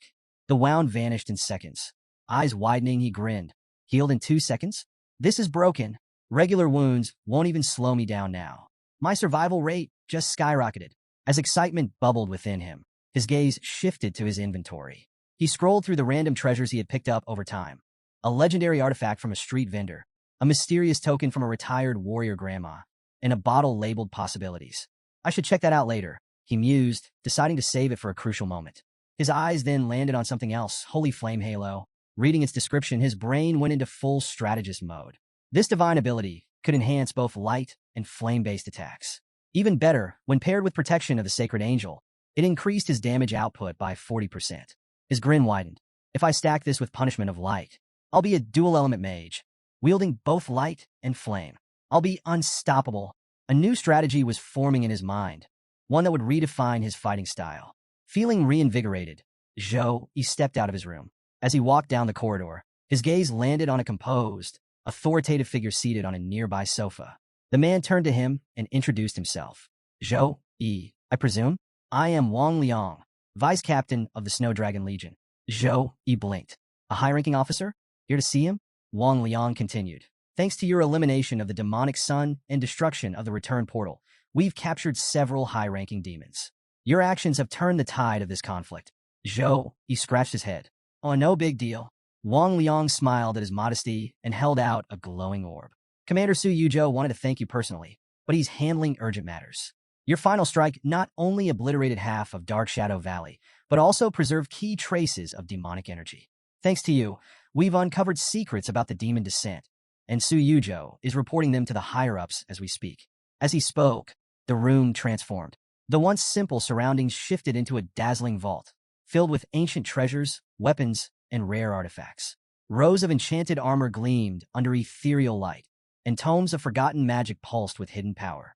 The wound vanished in seconds. Eyes widening, he grinned. Healed in 2 seconds? This is broken. Regular wounds won't even slow me down now. My survival rate just skyrocketed as excitement bubbled within him. His gaze shifted to his inventory. He scrolled through the random treasures he had picked up over time. A legendary artifact from a street vendor, a mysterious token from a retired warrior grandma, and a bottle labeled possibilities. I should check that out later, he mused, deciding to save it for a crucial moment. His eyes then landed on something else, Holy Flame Halo. Reading its description, his brain went into full strategist mode. This divine ability could enhance both light and flame-based attacks. Even better, when paired with protection of the Sacred Angel, it increased his damage output by 40%. His grin widened. If I stack this with Punishment of Light, I'll be a dual-element mage, wielding both light and flame. I'll be unstoppable. A new strategy was forming in his mind, one that would redefine his fighting style. Feeling reinvigorated, he stepped out of his room. As he walked down the corridor, his gaze landed on a composed, authoritative figure seated on a nearby sofa. The man turned to him and introduced himself. I presume? I am Wang Liang, Vice Captain of the Snow Dragon Legion. Blinked. A high-ranking officer? Here to see him? Wang Liang continued. Thanks to your elimination of the demonic sun and destruction of the return portal, we've captured several high-ranking demons. Your actions have turned the tide of this conflict. He scratched his head. Oh, no big deal. Wang Liang smiled at his modesty and held out a glowing orb. Commander Su Yuzhou wanted to thank you personally, but he's handling urgent matters. Your final strike not only obliterated half of Dark Shadow Valley, but also preserved key traces of demonic energy. Thanks to you, we've uncovered secrets about the demon descent, and Su Yuzhou is reporting them to the higher-ups as we speak. As he spoke, the room transformed. The once simple surroundings shifted into a dazzling vault, filled with ancient treasures, weapons, and rare artifacts. Rows of enchanted armor gleamed under ethereal light, and tomes of forgotten magic pulsed with hidden power.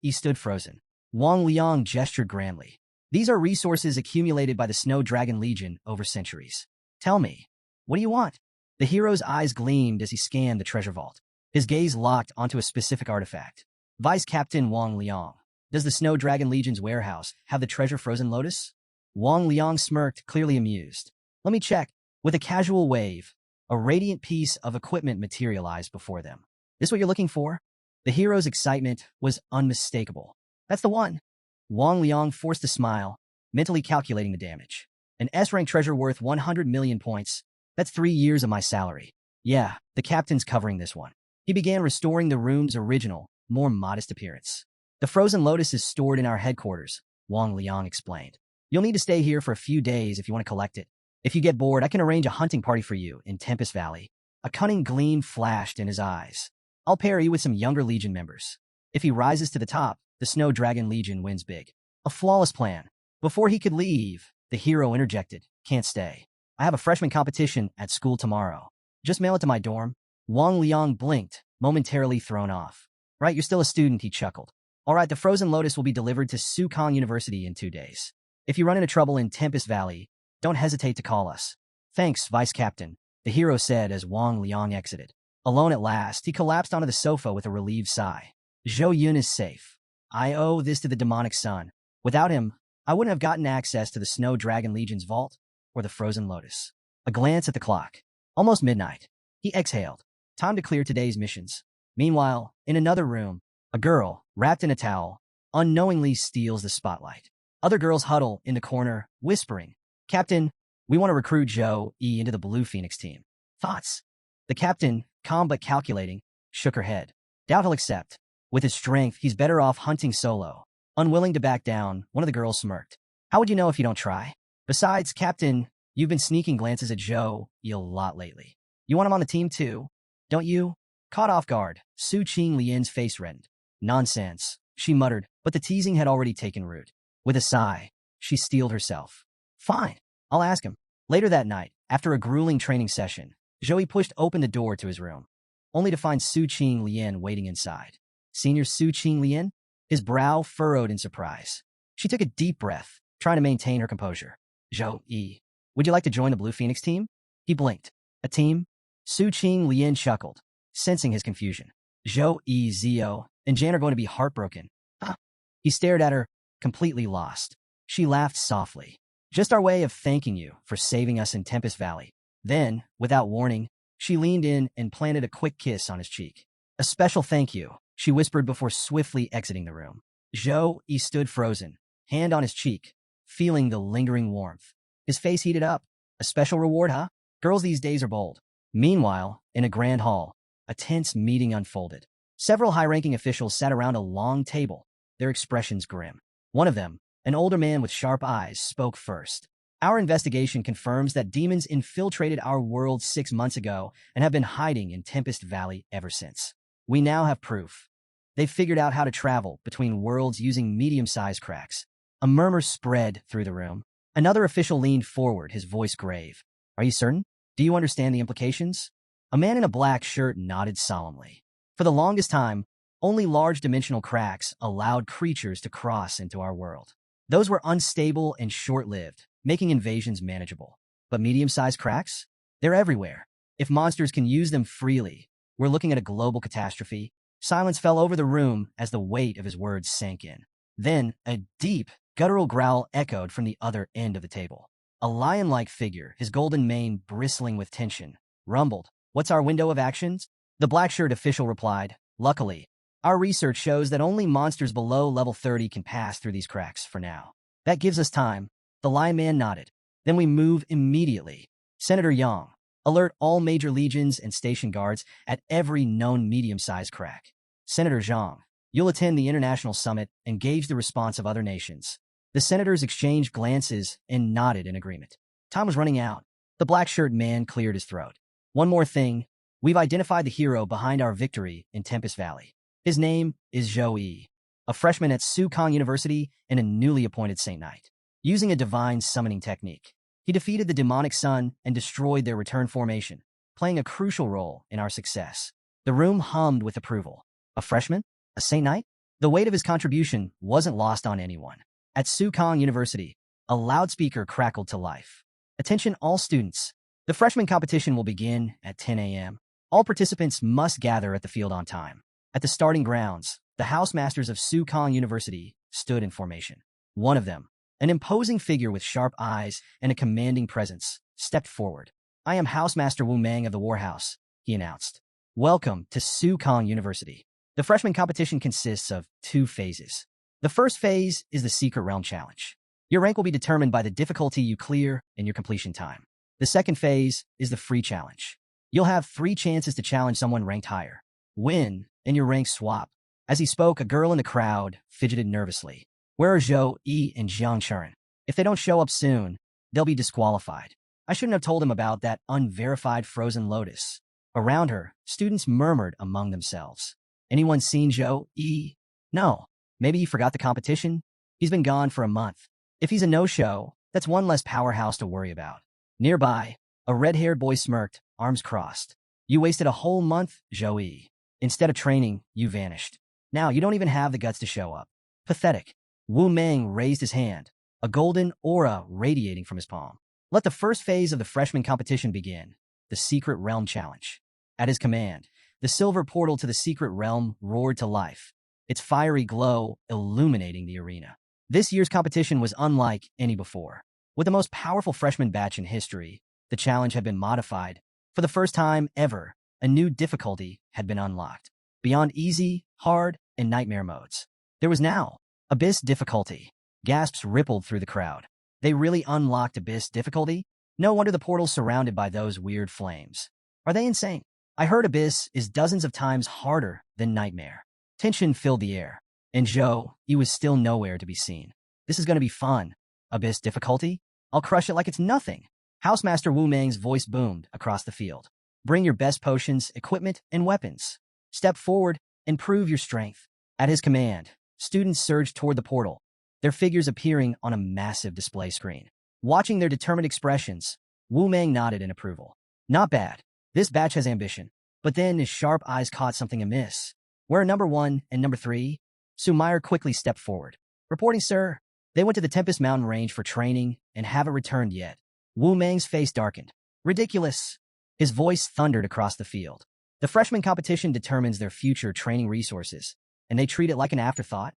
He stood frozen. Wang Liang gestured grandly. These are resources accumulated by the Snow Dragon Legion over centuries. Tell me, what do you want? The hero's eyes gleamed as he scanned the treasure vault. His gaze locked onto a specific artifact. Vice Captain Wang Liang, does the Snow Dragon Legion's warehouse have the treasure Frozen Lotus? Wang Liang smirked, clearly amused. Let me check. With a casual wave, a radiant piece of equipment materialized before them. This what you're looking for? The hero's excitement was unmistakable. That's the one. Wang Liang forced a smile, mentally calculating the damage. An S-rank treasure worth 100 million points. That's 3 years of my salary. Yeah, the captain's covering this one. He began restoring the room's original, more modest appearance. The Frozen Lotus is stored in our headquarters, Wang Liang explained. You'll need to stay here for a few days if you want to collect it. If you get bored, I can arrange a hunting party for you in Tempest Valley. A cunning gleam flashed in his eyes. I'll pair you with some younger Legion members. If he rises to the top, the Snow Dragon Legion wins big. A flawless plan. Before he could leave, the hero interjected, Can't stay. I have a freshman competition at school tomorrow. Just mail it to my dorm. Wang Liang blinked, momentarily thrown off. Right, you're still a student, he chuckled. All right, the Frozen Lotus will be delivered to Sukong University in 2 days. If you run into trouble in Tempest Valley, don't hesitate to call us. Thanks, Vice Captain, the hero said as Wang Liang exited. Alone at last, he collapsed onto the sofa with a relieved sigh. Zhou Yun is safe. I owe this to the demonic sun. Without him, I wouldn't have gotten access to the Snow Dragon Legion's vault or the Frozen Lotus. A glance at the clock. Almost midnight. He exhaled. Time to clear today's missions. Meanwhile, in another room, a girl, wrapped in a towel, unknowingly steals the spotlight. Other girls huddle in the corner, whispering, Captain, we want to recruit Zhou Yi into the Blue Phoenix team. Thoughts? The captain, calm but calculating, shook her head. Doubt he'll accept. With his strength, he's better off hunting solo. Unwilling to back down, one of the girls smirked. How would you know if you don't try? Besides, Captain, you've been sneaking glances at Zhou Yi a lot lately. You want him on the team too, don't you? Caught off guard, Su Qing Lian's face reddened. Nonsense, she muttered, but the teasing had already taken root. With a sigh, she steeled herself. Fine, I'll ask him. Later that night, after a grueling training session, Zhou Yi pushed open the door to his room, only to find Su Qing Lian waiting inside. Senior Su Qing Lian? His brow furrowed in surprise. She took a deep breath, trying to maintain her composure. Zhou Yi, would you like to join the Blue Phoenix team? He blinked. A team? Su Qing Lian chuckled, sensing his confusion. Zhou Yi, Zio, and Jan are going to be heartbroken. Huh? He stared at her, completely lost. She laughed softly. Just our way of thanking you for saving us in Tempest Valley. Then, without warning, she leaned in and planted a quick kiss on his cheek. A special thank you, she whispered before swiftly exiting the room. Zhou Yi stood frozen, hand on his cheek, feeling the lingering warmth. His face heated up. A special reward, huh? Girls these days are bold. Meanwhile, in a grand hall, a tense meeting unfolded. Several high-ranking officials sat around a long table, their expressions grim. One of them, an older man with sharp eyes, spoke first. Our investigation confirms that demons infiltrated our world 6 months ago and have been hiding in Tempest Valley ever since. We now have proof. They've figured out how to travel between worlds using medium-sized cracks. A murmur spread through the room. Another official leaned forward, his voice grave. Are you certain? Do you understand the implications? A man in a black shirt nodded solemnly. For the longest time, only large dimensional cracks allowed creatures to cross into our world. Those were unstable and short-lived, making invasions manageable. But medium-sized cracks? They're everywhere. If monsters can use them freely, we're looking at a global catastrophe. Silence fell over the room as the weight of his words sank in. Then, a deep, guttural growl echoed from the other end of the table. A lion-like figure, his golden mane bristling with tension, rumbled, "What's our window of actions?" The black-shirt official replied, "Luckily, our research shows that only monsters below level 30 can pass through these cracks for now. That gives us time." The lion man nodded. "Then we move immediately. Senator Young, alert all major legions and station guards at every known medium-sized crack. Senator Zhang, you'll attend the international summit and gauge the response of other nations." The senators exchanged glances and nodded in agreement. Time was running out. The black-shirt man cleared his throat. "One more thing. We've identified the hero behind our victory in Tempest Valley. His name is Zhou Yi, a freshman at Sukong University and a newly appointed Saint Knight. Using a divine summoning technique, he defeated the demonic sun and destroyed their return formation, playing a crucial role in our success." The room hummed with approval. A freshman? A Saint Knight? The weight of his contribution wasn't lost on anyone. At Sukong University, a loudspeaker crackled to life. "Attention all students. The freshman competition will begin at 10 a.m. All participants must gather at the field on time." At the starting grounds, the housemasters of Sukong University stood in formation. One of them, an imposing figure with sharp eyes and a commanding presence, stepped forward. "I am Housemaster Wu Mang of the Warhouse," he announced. "Welcome to Sukong University." The freshman competition consists of 2 phases. The first phase is the Secret Realm Challenge. Your rank will be determined by the difficulty you clear and your completion time. The second phase is the Free Challenge. You'll have 3 chances to challenge someone ranked higher. Win, and your ranks swap. As he spoke, a girl in the crowd fidgeted nervously. "Where are Zhou Yi and Jiang Churen? If they don't show up soon, they'll be disqualified." I shouldn't have told him about that unverified frozen lotus. Around her, students murmured among themselves. "Anyone seen Zhou Yi? No. Maybe he forgot the competition? He's been gone for a month. If he's a no-show, that's one less powerhouse to worry about." Nearby, a red-haired boy smirked, arms crossed. "You wasted a whole month, Zhou Yi. Instead of training, you vanished. Now you don't even have the guts to show up. Pathetic." Wu Meng raised his hand, a golden aura radiating from his palm. "Let the first phase of the freshman competition begin, the Secret Realm Challenge." At his command, the silver portal to the Secret Realm roared to life, its fiery glow illuminating the arena. This year's competition was unlike any before. With the most powerful freshman batch in history, the challenge had been modified. For the first time ever, a new difficulty had been unlocked. Beyond easy, hard, and nightmare modes, there was now Abyss difficulty. Gasps rippled through the crowd. They really unlocked Abyss difficulty? No wonder the portal's surrounded by those weird flames. Are they insane? I heard Abyss is dozens of times harder than Nightmare. Tension filled the air, and Zhou, he was still nowhere to be seen. "This is going to be fun. Abyss difficulty? I'll crush it like it's nothing." Housemaster Wu Mang's voice boomed across the field. "Bring your best potions, equipment, and weapons. Step forward and prove your strength." At his command, students surged toward the portal, their figures appearing on a massive display screen. Watching their determined expressions, Wu Mang nodded in approval. "Not bad. This batch has ambition." But then his sharp eyes caught something amiss. "Where are number 1 and number 3? Sumair quickly stepped forward. "Reporting, sir. They went to the Tempest Mountain Range for training and haven't returned yet." Wu Mang's face darkened. "Ridiculous." His voice thundered across the field. "The freshman competition determines their future training resources, and they treat it like an afterthought?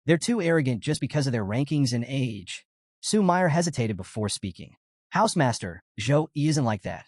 They're too arrogant just because of their rankings and age." Sumair hesitated before speaking. "Housemaster, Zhou isn't like that."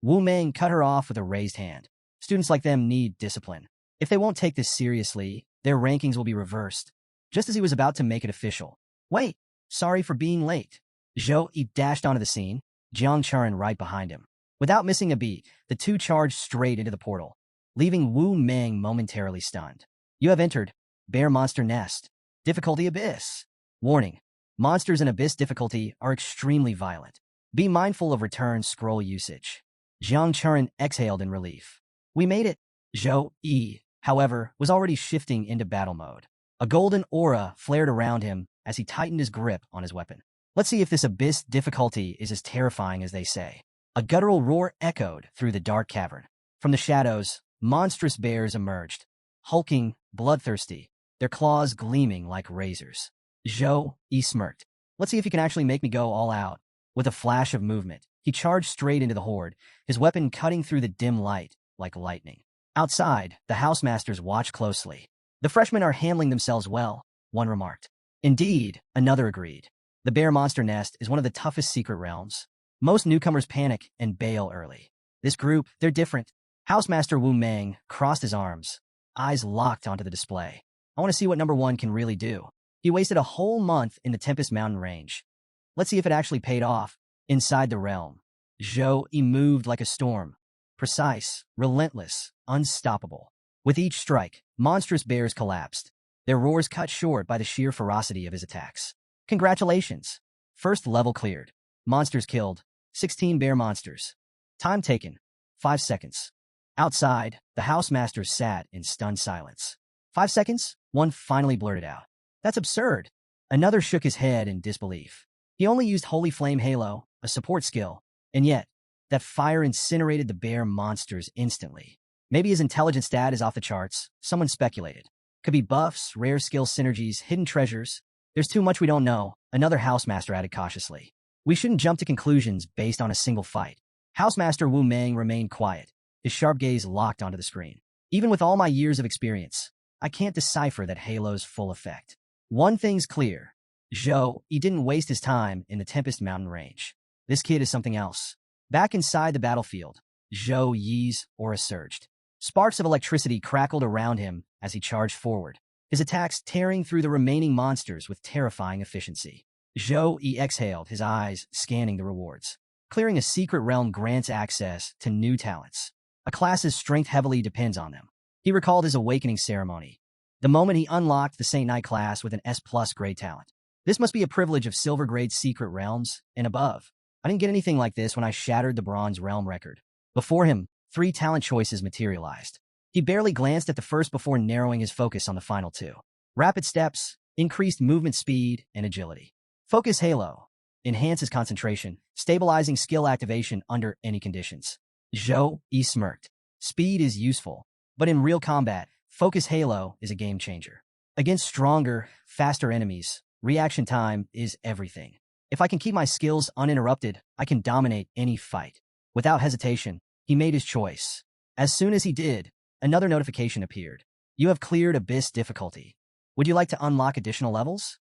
Wu Mang cut her off with a raised hand. "Students like them need discipline. If they won't take this seriously, their rankings will be reversed." Just as he was about to make it official. "Wait, Sorry for being late. Zhou Yi dashed onto the scene, Jiang Churin right behind him. Without missing a beat, the two charged straight into the portal, leaving Wu Meng momentarily stunned. You have entered Bear Monster Nest. Difficulty Abyss. Warning. Monsters in Abyss difficulty are extremely violent. Be mindful of return scroll usage. Jiang Churin exhaled in relief. We made it. Zhou Yi, however, was already shifting into battle mode. A golden aura flared around him as he tightened his grip on his weapon. Let's see if this Abyss difficulty is as terrifying as they say. A guttural roar echoed through the dark cavern. From the shadows, monstrous bears emerged, hulking, bloodthirsty, their claws gleaming like razors. Zhou Yi smirked. Let's see if you can actually make me go all out. With a flash of movement, he charged straight into the horde, his weapon cutting through the dim light like lightning. Outside, the housemasters watched closely. The freshmen are handling themselves well, one remarked. Indeed, another agreed. The Bear Monster Nest is one of the toughest secret realms. Most newcomers panic and bail early. This group, they're different. Housemaster Wu Meng crossed his arms, eyes locked onto the display. I want to see what number one can really do. He wasted a whole month in the Tempest Mountain range. Let's see if it actually paid off. Inside the realm, Zhou Yi moved like a storm. Precise, relentless, unstoppable. With each strike, monstrous bears collapsed, their roars cut short by the sheer ferocity of his attacks. Congratulations! First level cleared. Monsters killed. 16 bear monsters. Time taken. 5 seconds. Outside, the housemasters sat in stunned silence. 5 seconds? One finally blurted out. That's absurd. Another shook his head in disbelief. He only used Holy Flame Halo, a support skill, and yet, that fire incinerated the bear monsters instantly. Maybe his intelligence stat is off the charts, someone speculated. Could be buffs, rare skill synergies, hidden treasures. There's too much we don't know, another housemaster added cautiously. We shouldn't jump to conclusions based on a single fight. Housemaster Wu Meng remained quiet, his sharp gaze locked onto the screen. Even with all my years of experience, I can't decipher that Halo's full effect. One thing's clear. Zhou Yi didn't waste his time in the Tempest Mountain range. This kid is something else. Back inside the battlefield, Zhou Yi's aura surged. Sparks of electricity crackled around him as he charged forward, his attacks tearing through the remaining monsters with terrifying efficiency. Zhou Yi exhaled, his eyes scanning the rewards. Clearing a secret realm grants access to new talents. A class's strength heavily depends on them. He recalled his awakening ceremony, the moment he unlocked the Saint Knight class with an S+ grade talent. This must be a privilege of silver grade secret realms and above. I didn't get anything like this when I shattered the bronze realm record. Before him, 3 talent choices materialized. He barely glanced at the first before narrowing his focus on the final 2. Rapid steps, increased movement speed, and agility. Focus Halo enhances concentration, stabilizing skill activation under any conditions. Zhou Yi smirked. Speed is useful, but in real combat, Focus Halo is a game changer. Against stronger, faster enemies, reaction time is everything. If I can keep my skills uninterrupted, I can dominate any fight. Without hesitation, he made his choice. As soon as he did, another notification appeared. You have cleared Abyss difficulty. Would you like to unlock additional levels?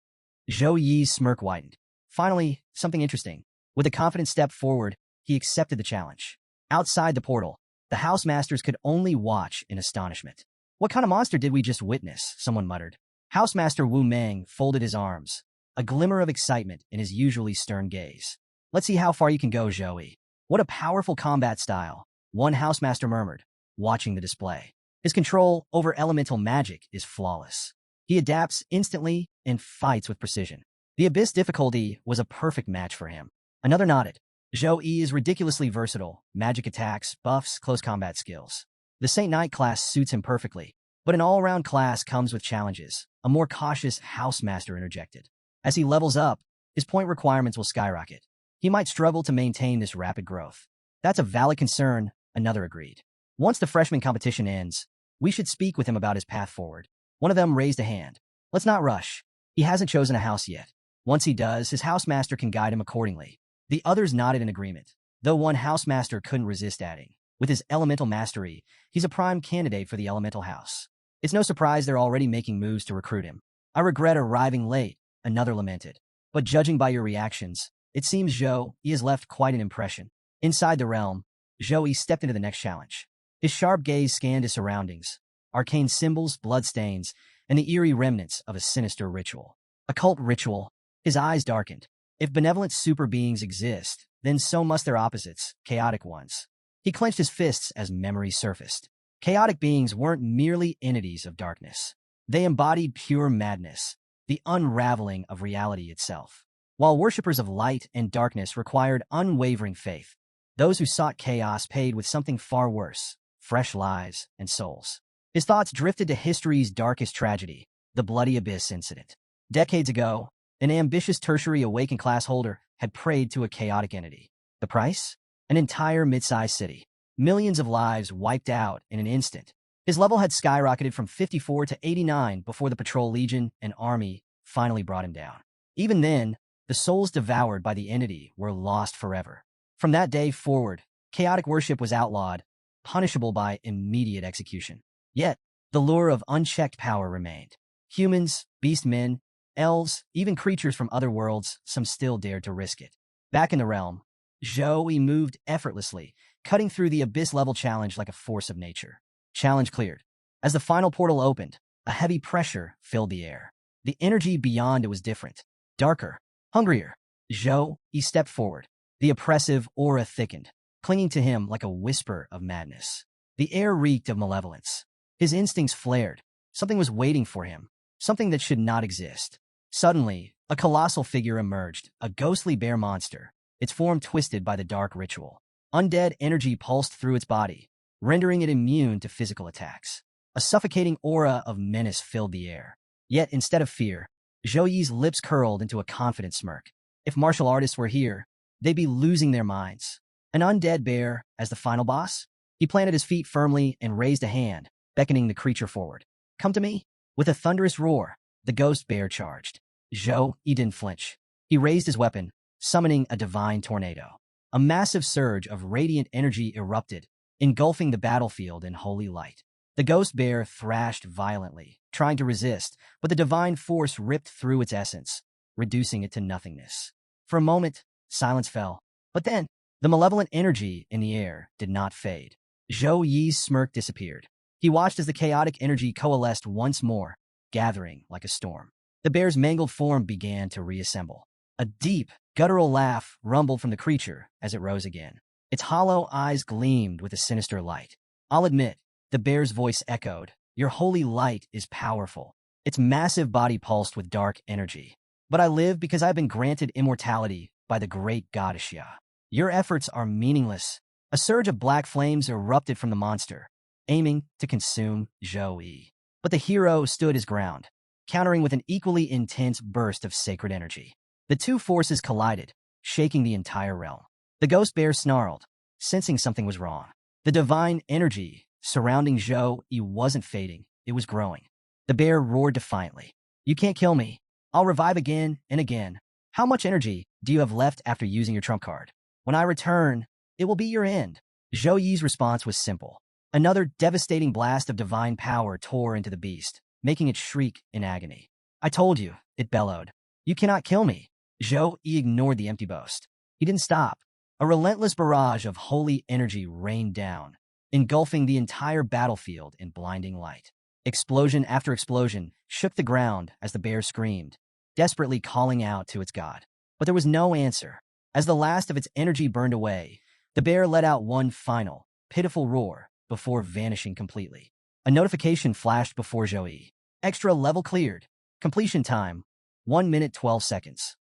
Zhou Yi's smirk widened. Finally, something interesting. With a confident step forward, he accepted the challenge. Outside the portal, the housemasters could only watch in astonishment. What kind of monster did we just witness? Someone muttered. Housemaster Wu Meng folded his arms, a glimmer of excitement in his usually stern gaze. Let's see how far you can go, Zhou Yi. What a powerful combat style, one housemaster murmured, watching the display. His control over elemental magic is flawless. He adapts instantly and fights with precision. The Abyss difficulty was a perfect match for him. Another nodded. Zhou Yi is ridiculously versatile, magic attacks, buffs, close combat skills. The Saint Knight class suits him perfectly, but an all-around class comes with challenges, a more cautious housemaster interjected. As he levels up, his point requirements will skyrocket. He might struggle to maintain this rapid growth. That's a valid concern, another agreed. Once the freshman competition ends, we should speak with him about his path forward. One of them raised a hand. Let's not rush. He hasn't chosen a house yet. Once he does, his housemaster can guide him accordingly. The others nodded in agreement, though one housemaster couldn't resist adding. With his elemental mastery, he's a prime candidate for the elemental house. It's no surprise they're already making moves to recruit him. I regret arriving late, another lamented. But judging by your reactions, it seems Zhou Yi has left quite an impression. Inside the realm, Zhou Yi stepped into the next challenge. His sharp gaze scanned his surroundings, arcane symbols, bloodstains, and the eerie remnants of a sinister ritual. A cult ritual. His eyes darkened. If benevolent super beings exist, then so must their opposites, chaotic ones. He clenched his fists as memories surfaced. Chaotic beings weren't merely entities of darkness. They embodied pure madness, the unraveling of reality itself. While worshippers of light and darkness required unwavering faith, those who sought chaos paid with something far worse, fresh lives and souls. His thoughts drifted to history's darkest tragedy, the Bloody Abyss incident. Decades ago, an ambitious tertiary awakened class holder had prayed to a chaotic entity. The price? An entire mid-sized city. Millions of lives wiped out in an instant. His level had skyrocketed from 54 to 89 before the Patrol Legion and Army finally brought him down. Even then, the souls devoured by the entity were lost forever. From that day forward, chaotic worship was outlawed, punishable by immediate execution. Yet, the lure of unchecked power remained. Humans, beast men, elves, even creatures from other worlds, some still dared to risk it. Back in the realm, Zhou moved effortlessly, cutting through the abyss-level challenge like a force of nature. Challenge cleared. As the final portal opened, a heavy pressure filled the air. The energy beyond it was different, darker, hungrier. Zhou stepped forward. The oppressive aura thickened, clinging to him like a whisper of madness. The air reeked of malevolence. His instincts flared. Something was waiting for him, something that should not exist. Suddenly, a colossal figure emerged, a ghostly bear monster, its form twisted by the dark ritual. Undead energy pulsed through its body, rendering it immune to physical attacks. A suffocating aura of menace filled the air. Yet, instead of fear, Zhou Yi's lips curled into a confident smirk. If martial artists were here, they'd be losing their minds. An undead bear, as the final boss? He planted his feet firmly and raised a hand, beckoning the creature forward. Come to me. With a thunderous roar, the ghost bear charged. Zhou didn't flinch. He raised his weapon, summoning a divine tornado. A massive surge of radiant energy erupted, engulfing the battlefield in holy light. The ghost bear thrashed violently, trying to resist, but the divine force ripped through its essence, reducing it to nothingness. For a moment, silence fell. But then, the malevolent energy in the air did not fade. Zhou Yi's smirk disappeared. He watched as the chaotic energy coalesced once more, gathering like a storm. The bear's mangled form began to reassemble. A deep, guttural laugh rumbled from the creature as it rose again. Its hollow eyes gleamed with a sinister light. I'll admit, the bear's voice echoed, your holy light is powerful. Its massive body pulsed with dark energy. But I live because I've been granted immortality by the great god Xia. Your efforts are meaningless. A surge of black flames erupted from the monster, aiming to consume Zhou Yi. But the hero stood his ground, countering with an equally intense burst of sacred energy. The two forces collided, shaking the entire realm. The ghost bear snarled, sensing something was wrong. The divine energy surrounding Zhou Yi wasn't fading, it was growing. The bear roared defiantly. You can't kill me. I'll revive again and again. How much energy do you have left after using your trump card? When I return, it will be your end. Zhou Yi's response was simple. Another devastating blast of divine power tore into the beast, making it shriek in agony. I told you, it bellowed. You cannot kill me. Zhou Yi ignored the empty boast. He didn't stop. A relentless barrage of holy energy rained down, engulfing the entire battlefield in blinding light. Explosion after explosion shook the ground as the bear screamed, desperately calling out to its god. But there was no answer. As the last of its energy burned away, the bear let out one final, pitiful roar before vanishing completely. A notification flashed before Zhou Yi. Extra level cleared. Completion time, 1 minute 12 seconds.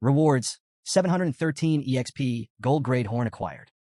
Rewards, 713 EXP, gold grade horn acquired.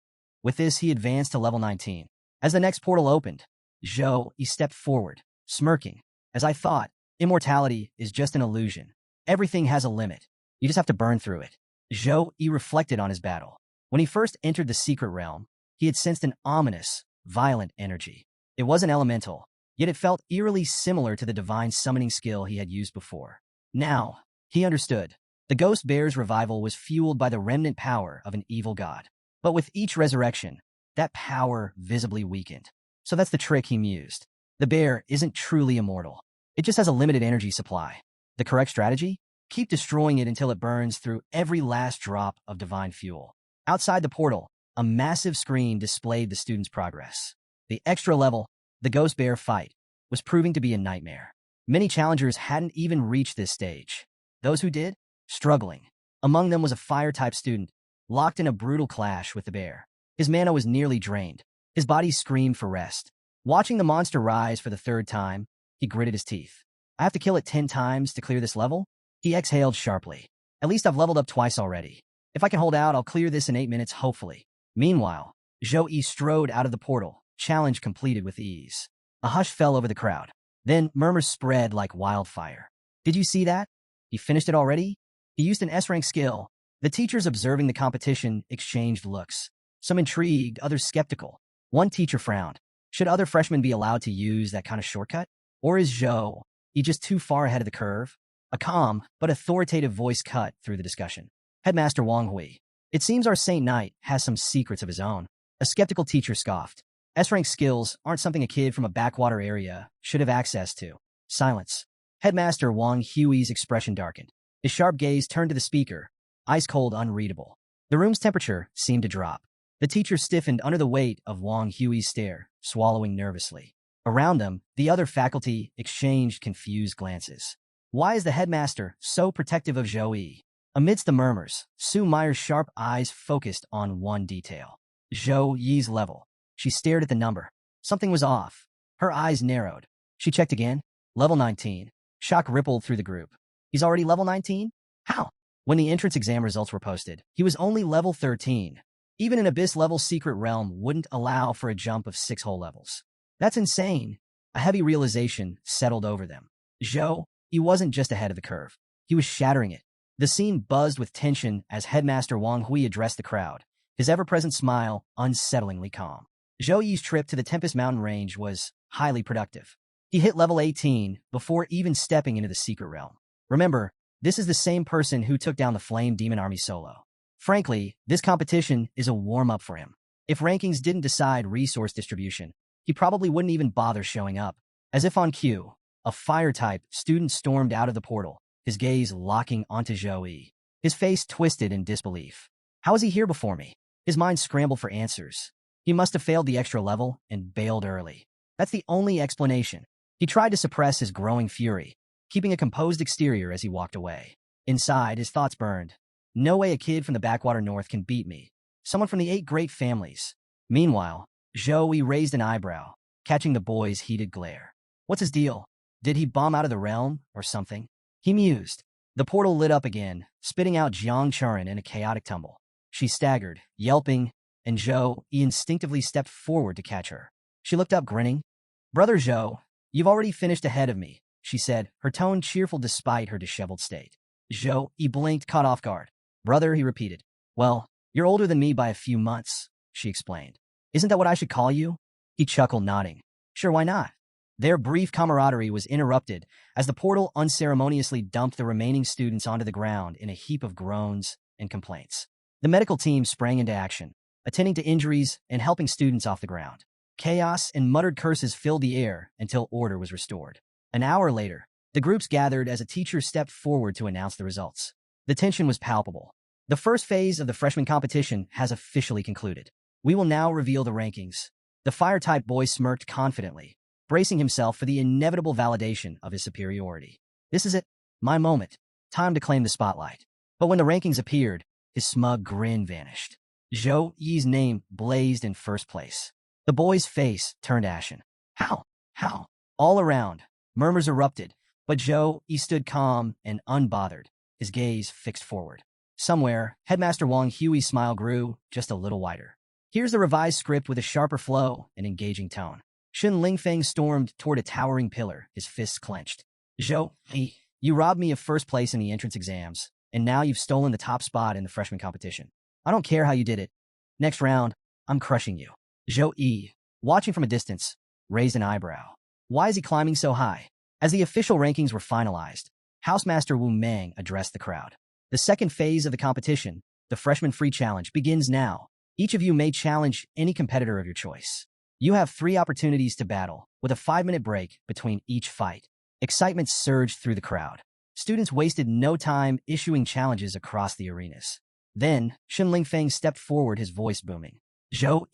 With this, he advanced to level 19. As the next portal opened, Zhou Yi stepped forward, smirking. As I thought, immortality is just an illusion. Everything has a limit. You just have to burn through it. Zhou Yi reflected on his battle. When he first entered the secret realm, he had sensed an ominous, violent energy. It wasn't elemental, yet it felt eerily similar to the divine summoning skill he had used before. Now, he understood. The ghost bear's revival was fueled by the remnant power of an evil god. But with each resurrection, that power visibly weakened. So that's the trick he mused. The bear isn't truly immortal. It just has a limited energy supply. The correct strategy? Keep destroying it until it burns through every last drop of divine fuel. Outside the portal, a massive screen displayed the student's progress. The extra level, the ghost bear fight, was proving to be a nightmare. Many challengers hadn't even reached this stage. Those who did struggling. Among them was a fire-type student, locked in a brutal clash with the bear. His mana was nearly drained. His body screamed for rest. Watching the monster rise for the third time, he gritted his teeth. I have to kill it 10 times to clear this level? He exhaled sharply. At least I've leveled up twice already. If I can hold out, I'll clear this in 8 minutes, hopefully. Meanwhile, Zhou strode out of the portal, challenge completed with ease. A hush fell over the crowd. Then murmurs spread like wildfire. Did you see that? He finished it already? He used an S-rank skill. The teachers observing the competition exchanged looks. Some intrigued, others skeptical. One teacher frowned. Should other freshmen be allowed to use that kind of shortcut? Or is Zhou just too far ahead of the curve? A calm but authoritative voice cut through the discussion. Headmaster Wang Hui. It seems our Saint Knight has some secrets of his own. A skeptical teacher scoffed. S-rank skills aren't something a kid from a backwater area should have access to. Silence. Headmaster Wang Hui's expression darkened. His sharp gaze turned to the speaker, ice-cold, unreadable. The room's temperature seemed to drop. The teacher stiffened under the weight of Wang Hui's stare, swallowing nervously. Around them, the other faculty exchanged confused glances. Why is the headmaster so protective of Zhou? Amidst the murmurs, Su Meyer's sharp eyes focused on one detail. Zhou's level. She stared at the number. Something was off. Her eyes narrowed. She checked again. Level 19. Shock rippled through the group. He's already level 19? How? When the entrance exam results were posted, he was only level 13. Even an Abyss-level secret realm wouldn't allow for a jump of 6 whole levels. That's insane. A heavy realization settled over them. Zhou, he wasn't just ahead of the curve. He was shattering it. The scene buzzed with tension as Headmaster Wang Hui addressed the crowd, his ever-present smile unsettlingly calm. Zhou's trip to the Tempest Mountain Range was highly productive. He hit level 18 before even stepping into the secret realm. Remember, this is the same person who took down the Flame Demon Army solo. Frankly, this competition is a warm-up for him. If rankings didn't decide resource distribution, he probably wouldn't even bother showing up. As if on cue, a fire-type student stormed out of the portal, his gaze locking onto Zhou. His face twisted in disbelief. How is he here before me? His mind scrambled for answers. He must have failed the extra level and bailed early. That's the only explanation. He tried to suppress his growing fury, keeping a composed exterior as he walked away. Inside, his thoughts burned. No way a kid from the backwater north can beat me. Someone from the 8 great families. Meanwhile, Zhou raised an eyebrow, catching the boy's heated glare. What's his deal? Did he bomb out of the realm or something? He mused. The portal lit up again, spitting out Jiang Churin in a chaotic tumble. She staggered, yelping, and Zhou instinctively stepped forward to catch her. She looked up, grinning. Brother Zhou, you've already finished ahead of me, she said, her tone cheerful despite her disheveled state. Zhou blinked, caught off guard. Brother, he repeated. Well, you're older than me by a few months, she explained. Isn't that what I should call you? He chuckled, nodding. Sure, why not? Their brief camaraderie was interrupted as the portal unceremoniously dumped the remaining students onto the ground in a heap of groans and complaints. The medical team sprang into action, attending to injuries and helping students off the ground. Chaos and muttered curses filled the air until order was restored. An hour later, the groups gathered as a teacher stepped forward to announce the results. The tension was palpable. The first phase of the freshman competition has officially concluded. We will now reveal the rankings. The fire-type boy smirked confidently, bracing himself for the inevitable validation of his superiority. This is it, my moment. Time to claim the spotlight. But when the rankings appeared, his smug grin vanished. Zhou's name blazed in first place. The boy's face turned ashen. How? How? All around, murmurs erupted, but Zhou stood calm and unbothered, his gaze fixed forward. Somewhere, Headmaster Wang Hui's smile grew just a little wider. Here's the revised script with a sharper flow and engaging tone. Shun Lingfeng stormed toward a towering pillar, his fists clenched. Zhou, you robbed me of first place in the entrance exams, and now you've stolen the top spot in the freshman competition. I don't care how you did it. Next round, I'm crushing you. Zhou, watching from a distance, raised an eyebrow. Why is he climbing so high? As the official rankings were finalized, Housemaster Wu Meng addressed the crowd. The second phase of the competition, the Freshman Free Challenge, begins now. Each of you may challenge any competitor of your choice. You have 3 opportunities to battle, with a 5-minute break between each fight. Excitement surged through the crowd. Students wasted no time issuing challenges across the arenas. Then, Shun Lingfeng stepped forward, his voice booming. Zhou,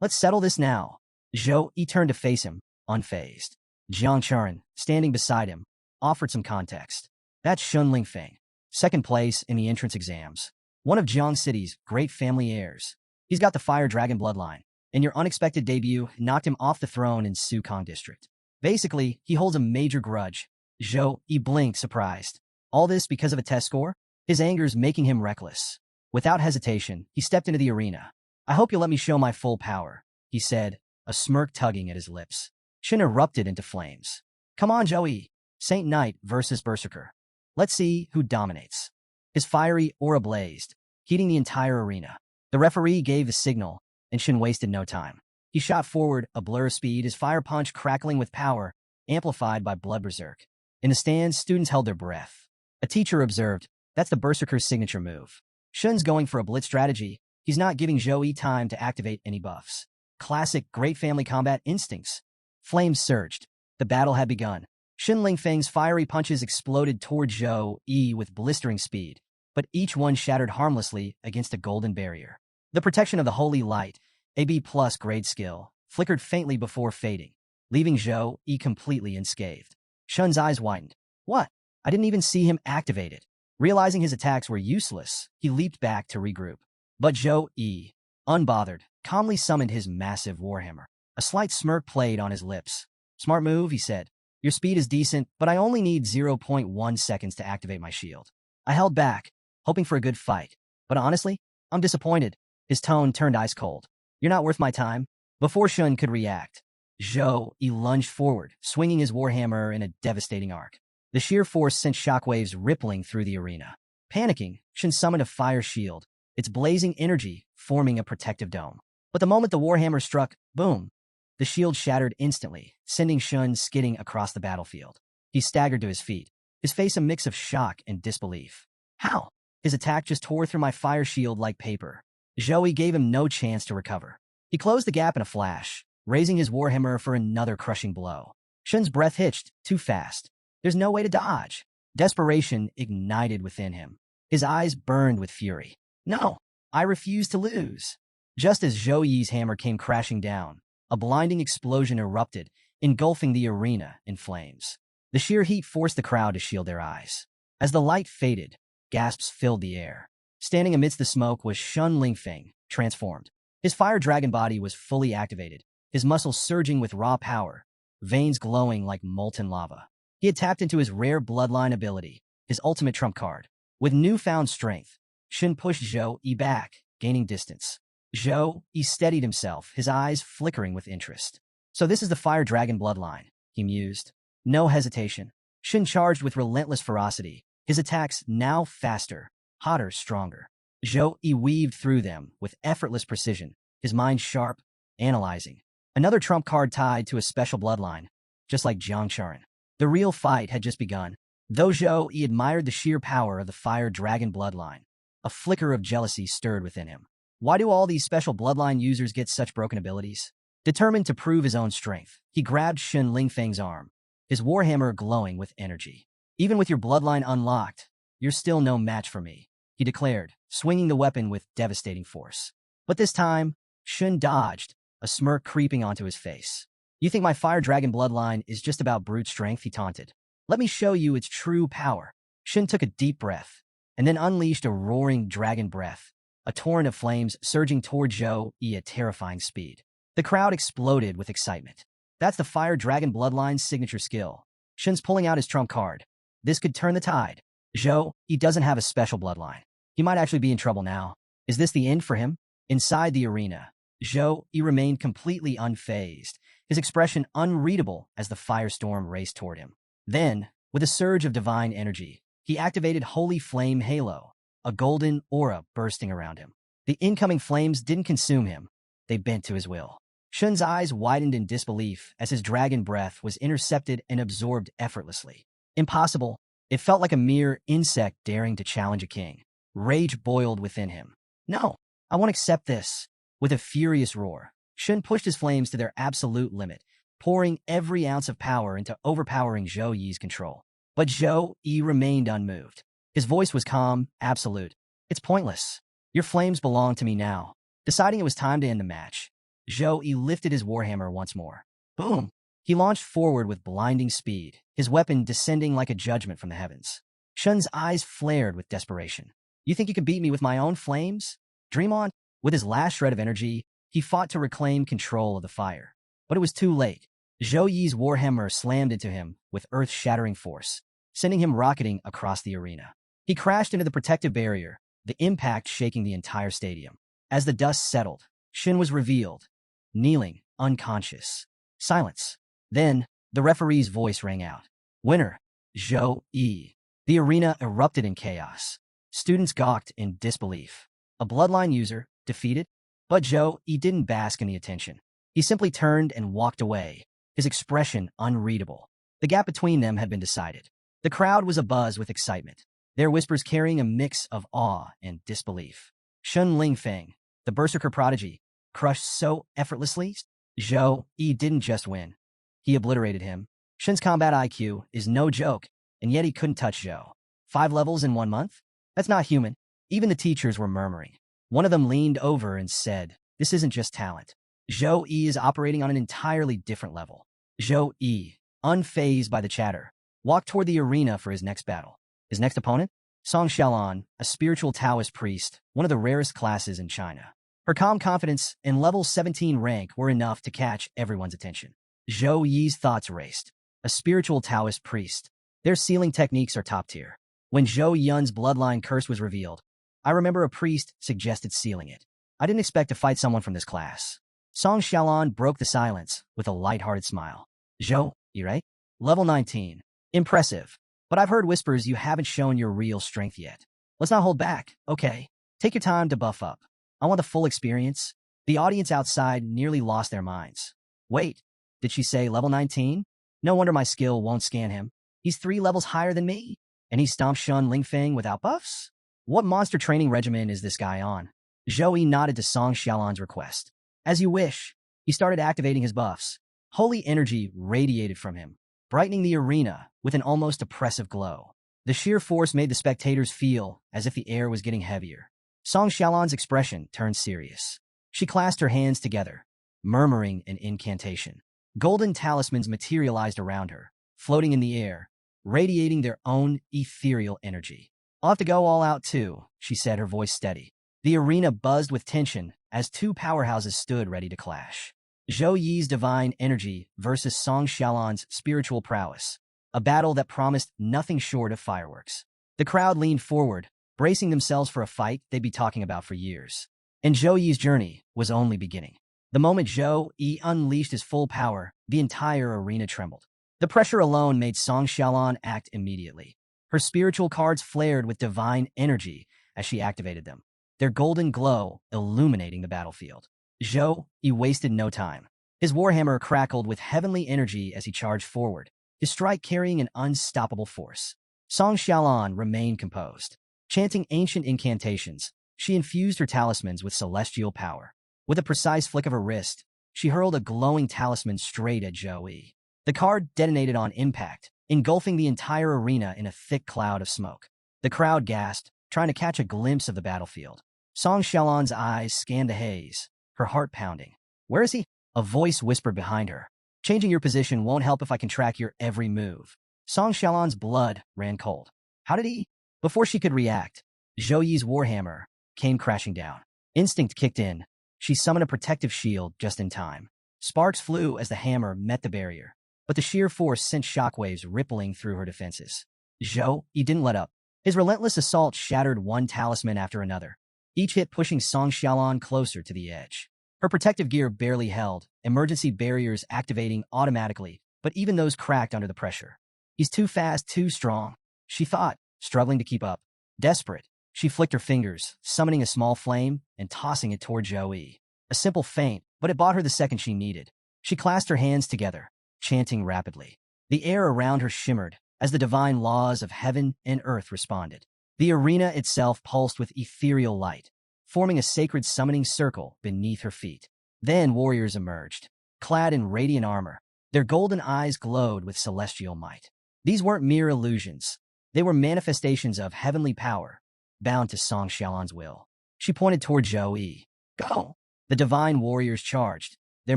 let's settle this now. Zhou turned to face him, unfazed. Jiang Churin, standing beside him, offered some context. That's Shun Lingfeng. second place in the entrance exams. One of Jiang City's great family heirs. He's got the Fire Dragon bloodline, and your unexpected debut knocked him off the throne in Sukong District. Basically, he holds a major grudge. Zhou Yi blinked, surprised. All this because of a test score? His anger's making him reckless. Without hesitation, he stepped into the arena. I hope you'll let me show my full power, he said, a smirk tugging at his lips. Shin erupted into flames. Come on, Joey. Saint Knight versus Berserker. Let's see who dominates. His fiery aura blazed, heating the entire arena. The referee gave the signal, and Shin wasted no time. He shot forward, a blur of speed, his fire punch crackling with power, amplified by blood berserk. In the stands, students held their breath. A teacher observed, that's the Berserker's signature move. Shun's going for a blitz strategy. He's not giving Zhou Yi time to activate any buffs. Classic great family combat instincts. Flames surged. The battle had begun. Shin Lingfeng's fiery punches exploded toward Zhou Yi with blistering speed, but each one shattered harmlessly against a golden barrier. The protection of the holy light, a B+ grade skill, flickered faintly before fading, leaving Zhou Yi completely unscathed. Shun's eyes widened. What? I didn't even see him activate it. Realizing his attacks were useless, he leaped back to regroup. But Zhou Yi, unbothered, calmly summoned his massive warhammer. A slight smirk played on his lips. Smart move, he said. Your speed is decent, but I only need 0.1 seconds to activate my shield. I held back, hoping for a good fight. But honestly, I'm disappointed. His tone turned ice cold. You're not worth my time. Before Shun could react, Zhou Yi lunged forward, swinging his warhammer in a devastating arc. The sheer force sent shockwaves rippling through the arena. Panicking, Shun summoned a fire shield, its blazing energy forming a protective dome. But the moment the warhammer struck, boom, the shield shattered instantly, sending Shun skidding across the battlefield. He staggered to his feet, his face a mix of shock and disbelief. How? His attack just tore through my fire shield like paper. Zhou Yi gave him no chance to recover. He closed the gap in a flash, raising his warhammer for another crushing blow. Shun's breath hitched, too fast. There's no way to dodge. Desperation ignited within him. His eyes burned with fury. No, I refuse to lose. Just as Zhou Yi's hammer came crashing down, a blinding explosion erupted, engulfing the arena in flames. The sheer heat forced the crowd to shield their eyes. As the light faded, gasps filled the air. Standing amidst the smoke was Shun Lingfeng, transformed. His fire dragon body was fully activated, his muscles surging with raw power, veins glowing like molten lava. He had tapped into his rare bloodline ability, his ultimate trump card. With newfound strength, Shun pushed Zhou Yi back, gaining distance. Zhou Yi steadied himself, his eyes flickering with interest. So this is the Fire Dragon bloodline, he mused. No hesitation. Shun charged with relentless ferocity, his attacks now faster, hotter, stronger. Zhou Yi weaved through them with effortless precision, his mind sharp, analyzing. Another trump card tied to a special bloodline, just like Jiang Charan. The real fight had just begun. Though Zhou Yi admired the sheer power of the Fire Dragon bloodline, a flicker of jealousy stirred within him. Why do all these special bloodline users get such broken abilities? Determined to prove his own strength, he grabbed Shun Lingfeng's arm, his warhammer glowing with energy. Even with your bloodline unlocked, you're still no match for me, he declared, swinging the weapon with devastating force. But this time, Shun dodged, a smirk creeping onto his face. You think my Fire Dragon bloodline is just about brute strength, he taunted. Let me show you its true power. Shun took a deep breath, and then unleashed a roaring dragon breath, a torrent of flames surging toward Zhou Yi at terrifying speed. The crowd exploded with excitement. That's the Fire Dragon bloodline's signature skill. Shun's pulling out his trump card. This could turn the tide. Zhou Yi doesn't have a special bloodline. He might actually be in trouble now. Is this the end for him? Inside the arena, Zhou Yi remained completely unfazed, his expression unreadable as the firestorm raced toward him. Then, with a surge of divine energy, he activated Holy Flame Halo, a golden aura bursting around him. The incoming flames didn't consume him. They bent to his will. Shun's eyes widened in disbelief as his dragon breath was intercepted and absorbed effortlessly. Impossible. It felt like a mere insect daring to challenge a king. Rage boiled within him. No, I won't accept this. With a furious roar, Shun pushed his flames to their absolute limit, pouring every ounce of power into overpowering Zhou Yi's control. But Zhou Yi remained unmoved. His voice was calm, absolute. It's pointless. Your flames belong to me now. Deciding it was time to end the match, Zhou Yi lifted his warhammer once more. Boom! He launched forward with blinding speed, his weapon descending like a judgment from the heavens. Shun's eyes flared with desperation. You think you can beat me with my own flames? Dream on. With his last shred of energy, he fought to reclaim control of the fire. But it was too late. Zhou Yi's warhammer slammed into him with earth-shattering force, sending him rocketing across the arena. He crashed into the protective barrier, the impact shaking the entire stadium. As the dust settled, Shin was revealed, kneeling, unconscious. Silence. Then, the referee's voice rang out. Winner, Zhou Yi. The arena erupted in chaos. Students gawked in disbelief. A bloodline user, defeated? But Zhou Yi didn't bask in the attention. He simply turned and walked away, his expression unreadable. The gap between them had been decided. The crowd was abuzz with excitement, their whispers carrying a mix of awe and disbelief. Shun Lingfeng, the berserker prodigy, crushed so effortlessly. Zhou Yi didn't just win. He obliterated him. Shun's combat IQ is no joke, and yet he couldn't touch Zhou. 5 levels in 1 month? That's not human. Even the teachers were murmuring. One of them leaned over and said, this isn't just talent. Zhou Yi is operating on an entirely different level. Zhou Yi, unfazed by the chatter, walked toward the arena for his next battle. His next opponent? Song Xiaolan, a spiritual Taoist priest, one of the rarest classes in China. Her calm confidence and level 17 rank were enough to catch everyone's attention. Zhou Yi's thoughts raced. A spiritual Taoist priest. Their sealing techniques are top tier. When Zhou Yun's bloodline curse was revealed, I remember a priest suggested sealing it. I didn't expect to fight someone from this class. Song Xiaolan broke the silence with a light-hearted smile. Zhou Yi, right? Level 19. Impressive. But I've heard whispers you haven't shown your real strength yet. Let's not hold back, okay? Take your time to buff up. I want the full experience. The audience outside nearly lost their minds. Wait, did she say level 19? No wonder my skill won't scan him. He's 3 levels higher than me. And he stomped Shun Lingfeng without buffs? What monster training regimen is this guy on? Zhou Yi nodded to Song Xiaolan's request. As you wish. He started activating his buffs. Holy energy radiated from him, brightening the arena with an almost oppressive glow. The sheer force made the spectators feel as if the air was getting heavier. Song Xiaolan's expression turned serious. She clasped her hands together, murmuring an incantation. Golden talismans materialized around her, floating in the air, radiating their own ethereal energy. I'll have to go all out too, she said, her voice steady. The arena buzzed with tension as 2 powerhouses stood ready to clash. Zhou Yi's divine energy versus Song Xiaolan's spiritual prowess, a battle that promised nothing short of fireworks. The crowd leaned forward, bracing themselves for a fight they'd be talking about for years. And Zhou Yi's journey was only beginning. The moment Zhou Yi unleashed his full power, the entire arena trembled. The pressure alone made Song Xiaolan act immediately. Her spiritual cards flared with divine energy as she activated them, their golden glow illuminating the battlefield. Zhou Yi wasted no time. His warhammer crackled with heavenly energy as he charged forward, his strike carrying an unstoppable force. Song Xiaolan remained composed. Chanting ancient incantations, she infused her talismans with celestial power. With a precise flick of her wrist, she hurled a glowing talisman straight at Zhou Yi. The card detonated on impact, engulfing the entire arena in a thick cloud of smoke. The crowd gasped, trying to catch a glimpse of the battlefield. Song Xiaolan's eyes scanned the haze, her heart pounding. Where is he? A voice whispered behind her. Changing your position won't help if I can track your every move. Song Xiaolan's blood ran cold. How did he? Before she could react, Zhou Yi's warhammer came crashing down. Instinct kicked in. She summoned a protective shield just in time. Sparks flew as the hammer met the barrier, but the sheer force sent shockwaves rippling through her defenses. Zhou Yi didn't let up. His relentless assault shattered one talisman after another, each hit pushing Song Xiaolan closer to the edge. Her protective gear barely held, emergency barriers activating automatically, but even those cracked under the pressure. He's too fast, too strong, she thought, struggling to keep up. Desperate, she flicked her fingers, summoning a small flame and tossing it toward Zhou Yi. A simple feint, but it bought her the second she needed. She clasped her hands together, chanting rapidly. The air around her shimmered as the divine laws of heaven and earth responded. The arena itself pulsed with ethereal light, forming a sacred summoning circle beneath her feet. Then warriors emerged, clad in radiant armor. Their golden eyes glowed with celestial might. These weren't mere illusions. They were manifestations of heavenly power, bound to Song Xiaolan's will. She pointed toward Zhou Yi. Go! The divine warriors charged, their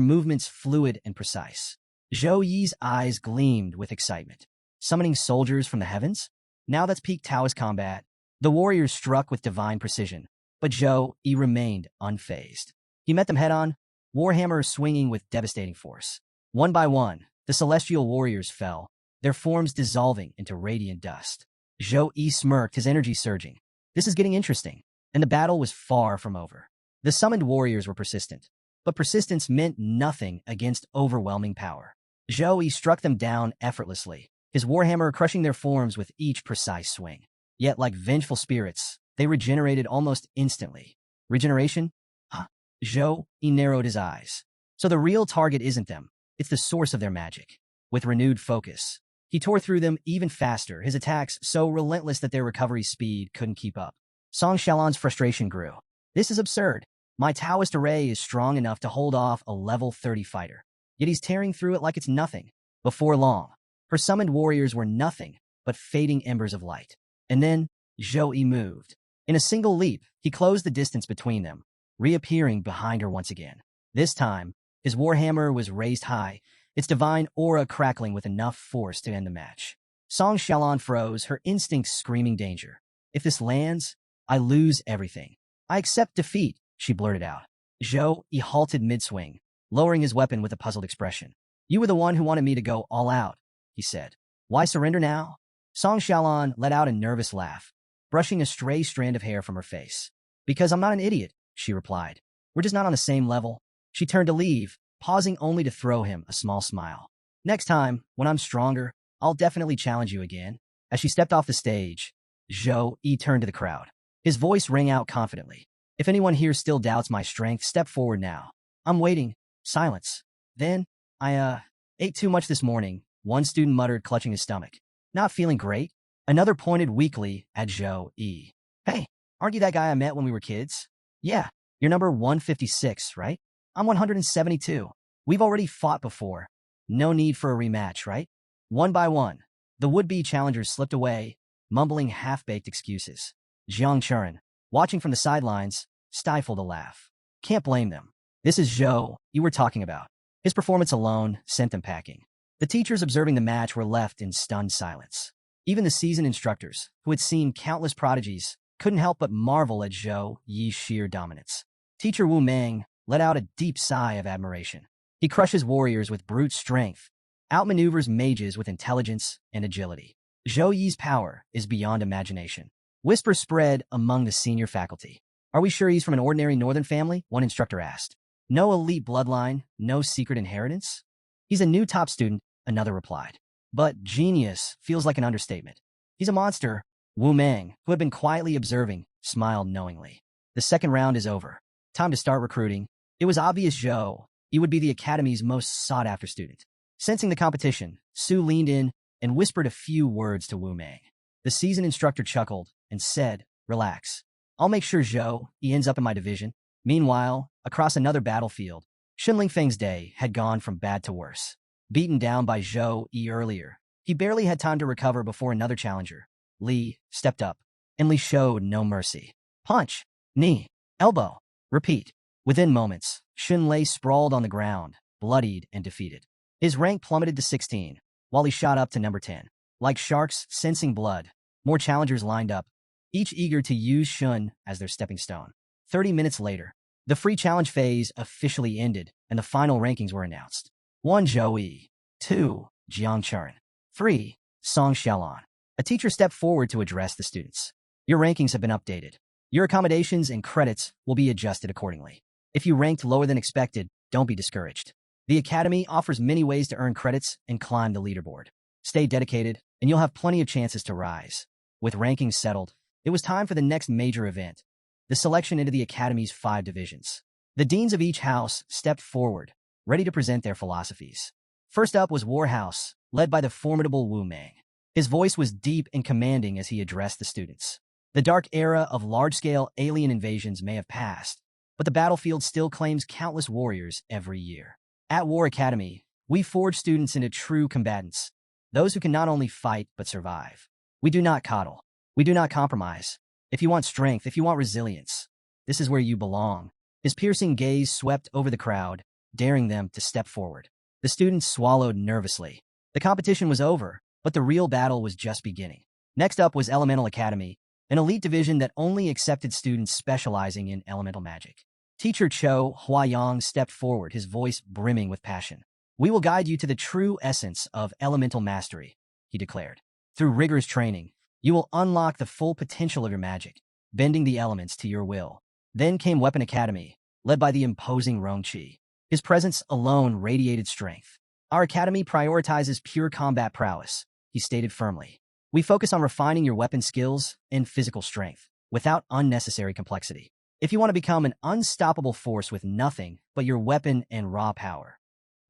movements fluid and precise. Zhou Yi's eyes gleamed with excitement. Summoning soldiers from the heavens? Now that's peak Taoist combat. The warriors struck with divine precision, but Zhou Yi remained unfazed. He met them head-on, warhammer swinging with devastating force. One by one, the celestial warriors fell, their forms dissolving into radiant dust. Zhou Yi smirked, his energy surging. This is getting interesting, and the battle was far from over. The summoned warriors were persistent, but persistence meant nothing against overwhelming power. Zhou Yi struck them down effortlessly, his warhammer crushing their forms with each precise swing. Yet, like vengeful spirits, they regenerated almost instantly. Regeneration? Huh. Zhou Yi narrowed his eyes. So the real target isn't them, it's the source of their magic. With renewed focus, he tore through them even faster, his attacks so relentless that their recovery speed couldn't keep up. Song Xiaolon's frustration grew. This is absurd. My Taoist array is strong enough to hold off a level 30 fighter, yet he's tearing through it like it's nothing. Before long, her summoned warriors were nothing but fading embers of light. And then, Zhou Yi moved. In a single leap, he closed the distance between them, reappearing behind her once again. This time, his warhammer was raised high, its divine aura crackling with enough force to end the match. Song Xiaolon froze, her instincts screaming danger. If this lands, I lose everything. I accept defeat, she blurted out. Zhou Yi halted mid-swing, lowering his weapon with a puzzled expression. You were the one who wanted me to go all out, he said. Why surrender now? Song Xiaolon let out a nervous laugh, brushing a stray strand of hair from her face. Because I'm not an idiot, she replied. We're just not on the same level. She turned to leave, pausing only to throw him a small smile. Next time, when I'm stronger, I'll definitely challenge you again. As she stepped off the stage, Zhou Yi turned to the crowd. His voice rang out confidently. If anyone here still doubts my strength, step forward now. I'm waiting. Silence. Then, I ate too much this morning, one student muttered, clutching his stomach. Not feeling great? Another pointed weakly at Zhou Yi. Hey, aren't you that guy I met when we were kids? Yeah, you're number 156, right? I'm 172. We've already fought before. No need for a rematch, right? One by one, the would-be challengers slipped away, mumbling half-baked excuses. Jiang Churen, watching from the sidelines, stifled a laugh. Can't blame them. This is Zhou you were talking about. His performance alone sent them packing. The teachers observing the match were left in stunned silence. Even the seasoned instructors, who had seen countless prodigies, couldn't help but marvel at Zhou Yi's sheer dominance. Teacher Wu Meng let out a deep sigh of admiration. He crushes warriors with brute strength, outmaneuvers mages with intelligence and agility. Zhou Yi's power is beyond imagination. Whispers spread among the senior faculty. Are we sure he's from an ordinary northern family? One instructor asked. No elite bloodline, no secret inheritance? He's a new top student, another replied. But genius feels like an understatement. He's a monster. Wu Meng, who had been quietly observing, smiled knowingly. The second round is over. Time to start recruiting. It was obvious Zhou Yi would be the academy's most sought-after student. Sensing the competition, Su leaned in and whispered a few words to Wu Meng. The seasoned instructor chuckled and said, Relax. I'll make sure Zhou Yi ends up in my division. Meanwhile, across another battlefield, Xunling Feng's day had gone from bad to worse. Beaten down by Zhou Yi earlier, he barely had time to recover before another challenger, Li, stepped up, and Li showed no mercy. Punch, knee, elbow, repeat. Within moments, Xun lay sprawled on the ground, bloodied and defeated. His rank plummeted to 16, while he shot up to number 10. Like sharks sensing blood, more challengers lined up, each eager to use Xun as their stepping stone. 30 minutes later, the free challenge phase officially ended, and the final rankings were announced. 1. Zhou Yi. 2. Jiang Churen. 3. Song Xiaolon. A teacher stepped forward to address the students. Your rankings have been updated. Your accommodations and credits will be adjusted accordingly. If you ranked lower than expected, don't be discouraged. The Academy offers many ways to earn credits and climb the leaderboard. Stay dedicated, and you'll have plenty of chances to rise. With rankings settled, it was time for the next major event, the selection into the Academy's 5 divisions. The deans of each house stepped forward, ready to present their philosophies. First up was Warhouse, led by the formidable Wu Meng. His voice was deep and commanding as he addressed the students. The dark era of large-scale alien invasions may have passed, but the battlefield still claims countless warriors every year. At War Academy, we forge students into true combatants, those who can not only fight but survive. We do not coddle. We do not compromise. If you want strength, if you want resilience, this is where you belong. His piercing gaze swept over the crowd, daring them to step forward. The students swallowed nervously. The competition was over, but the real battle was just beginning. Next up was Elemental Academy, an elite division that only accepted students specializing in elemental magic. Teacher Cho Huayang stepped forward, his voice brimming with passion. "We will guide you to the true essence of elemental mastery," he declared. "Through rigorous training, you will unlock the full potential of your magic, bending the elements to your will." Then came Weapon Academy, led by the imposing Rongqi. His presence alone radiated strength. "Our academy prioritizes pure combat prowess," he stated firmly. "We focus on refining your weapon skills and physical strength, without unnecessary complexity. If you want to become an unstoppable force with nothing but your weapon and raw power,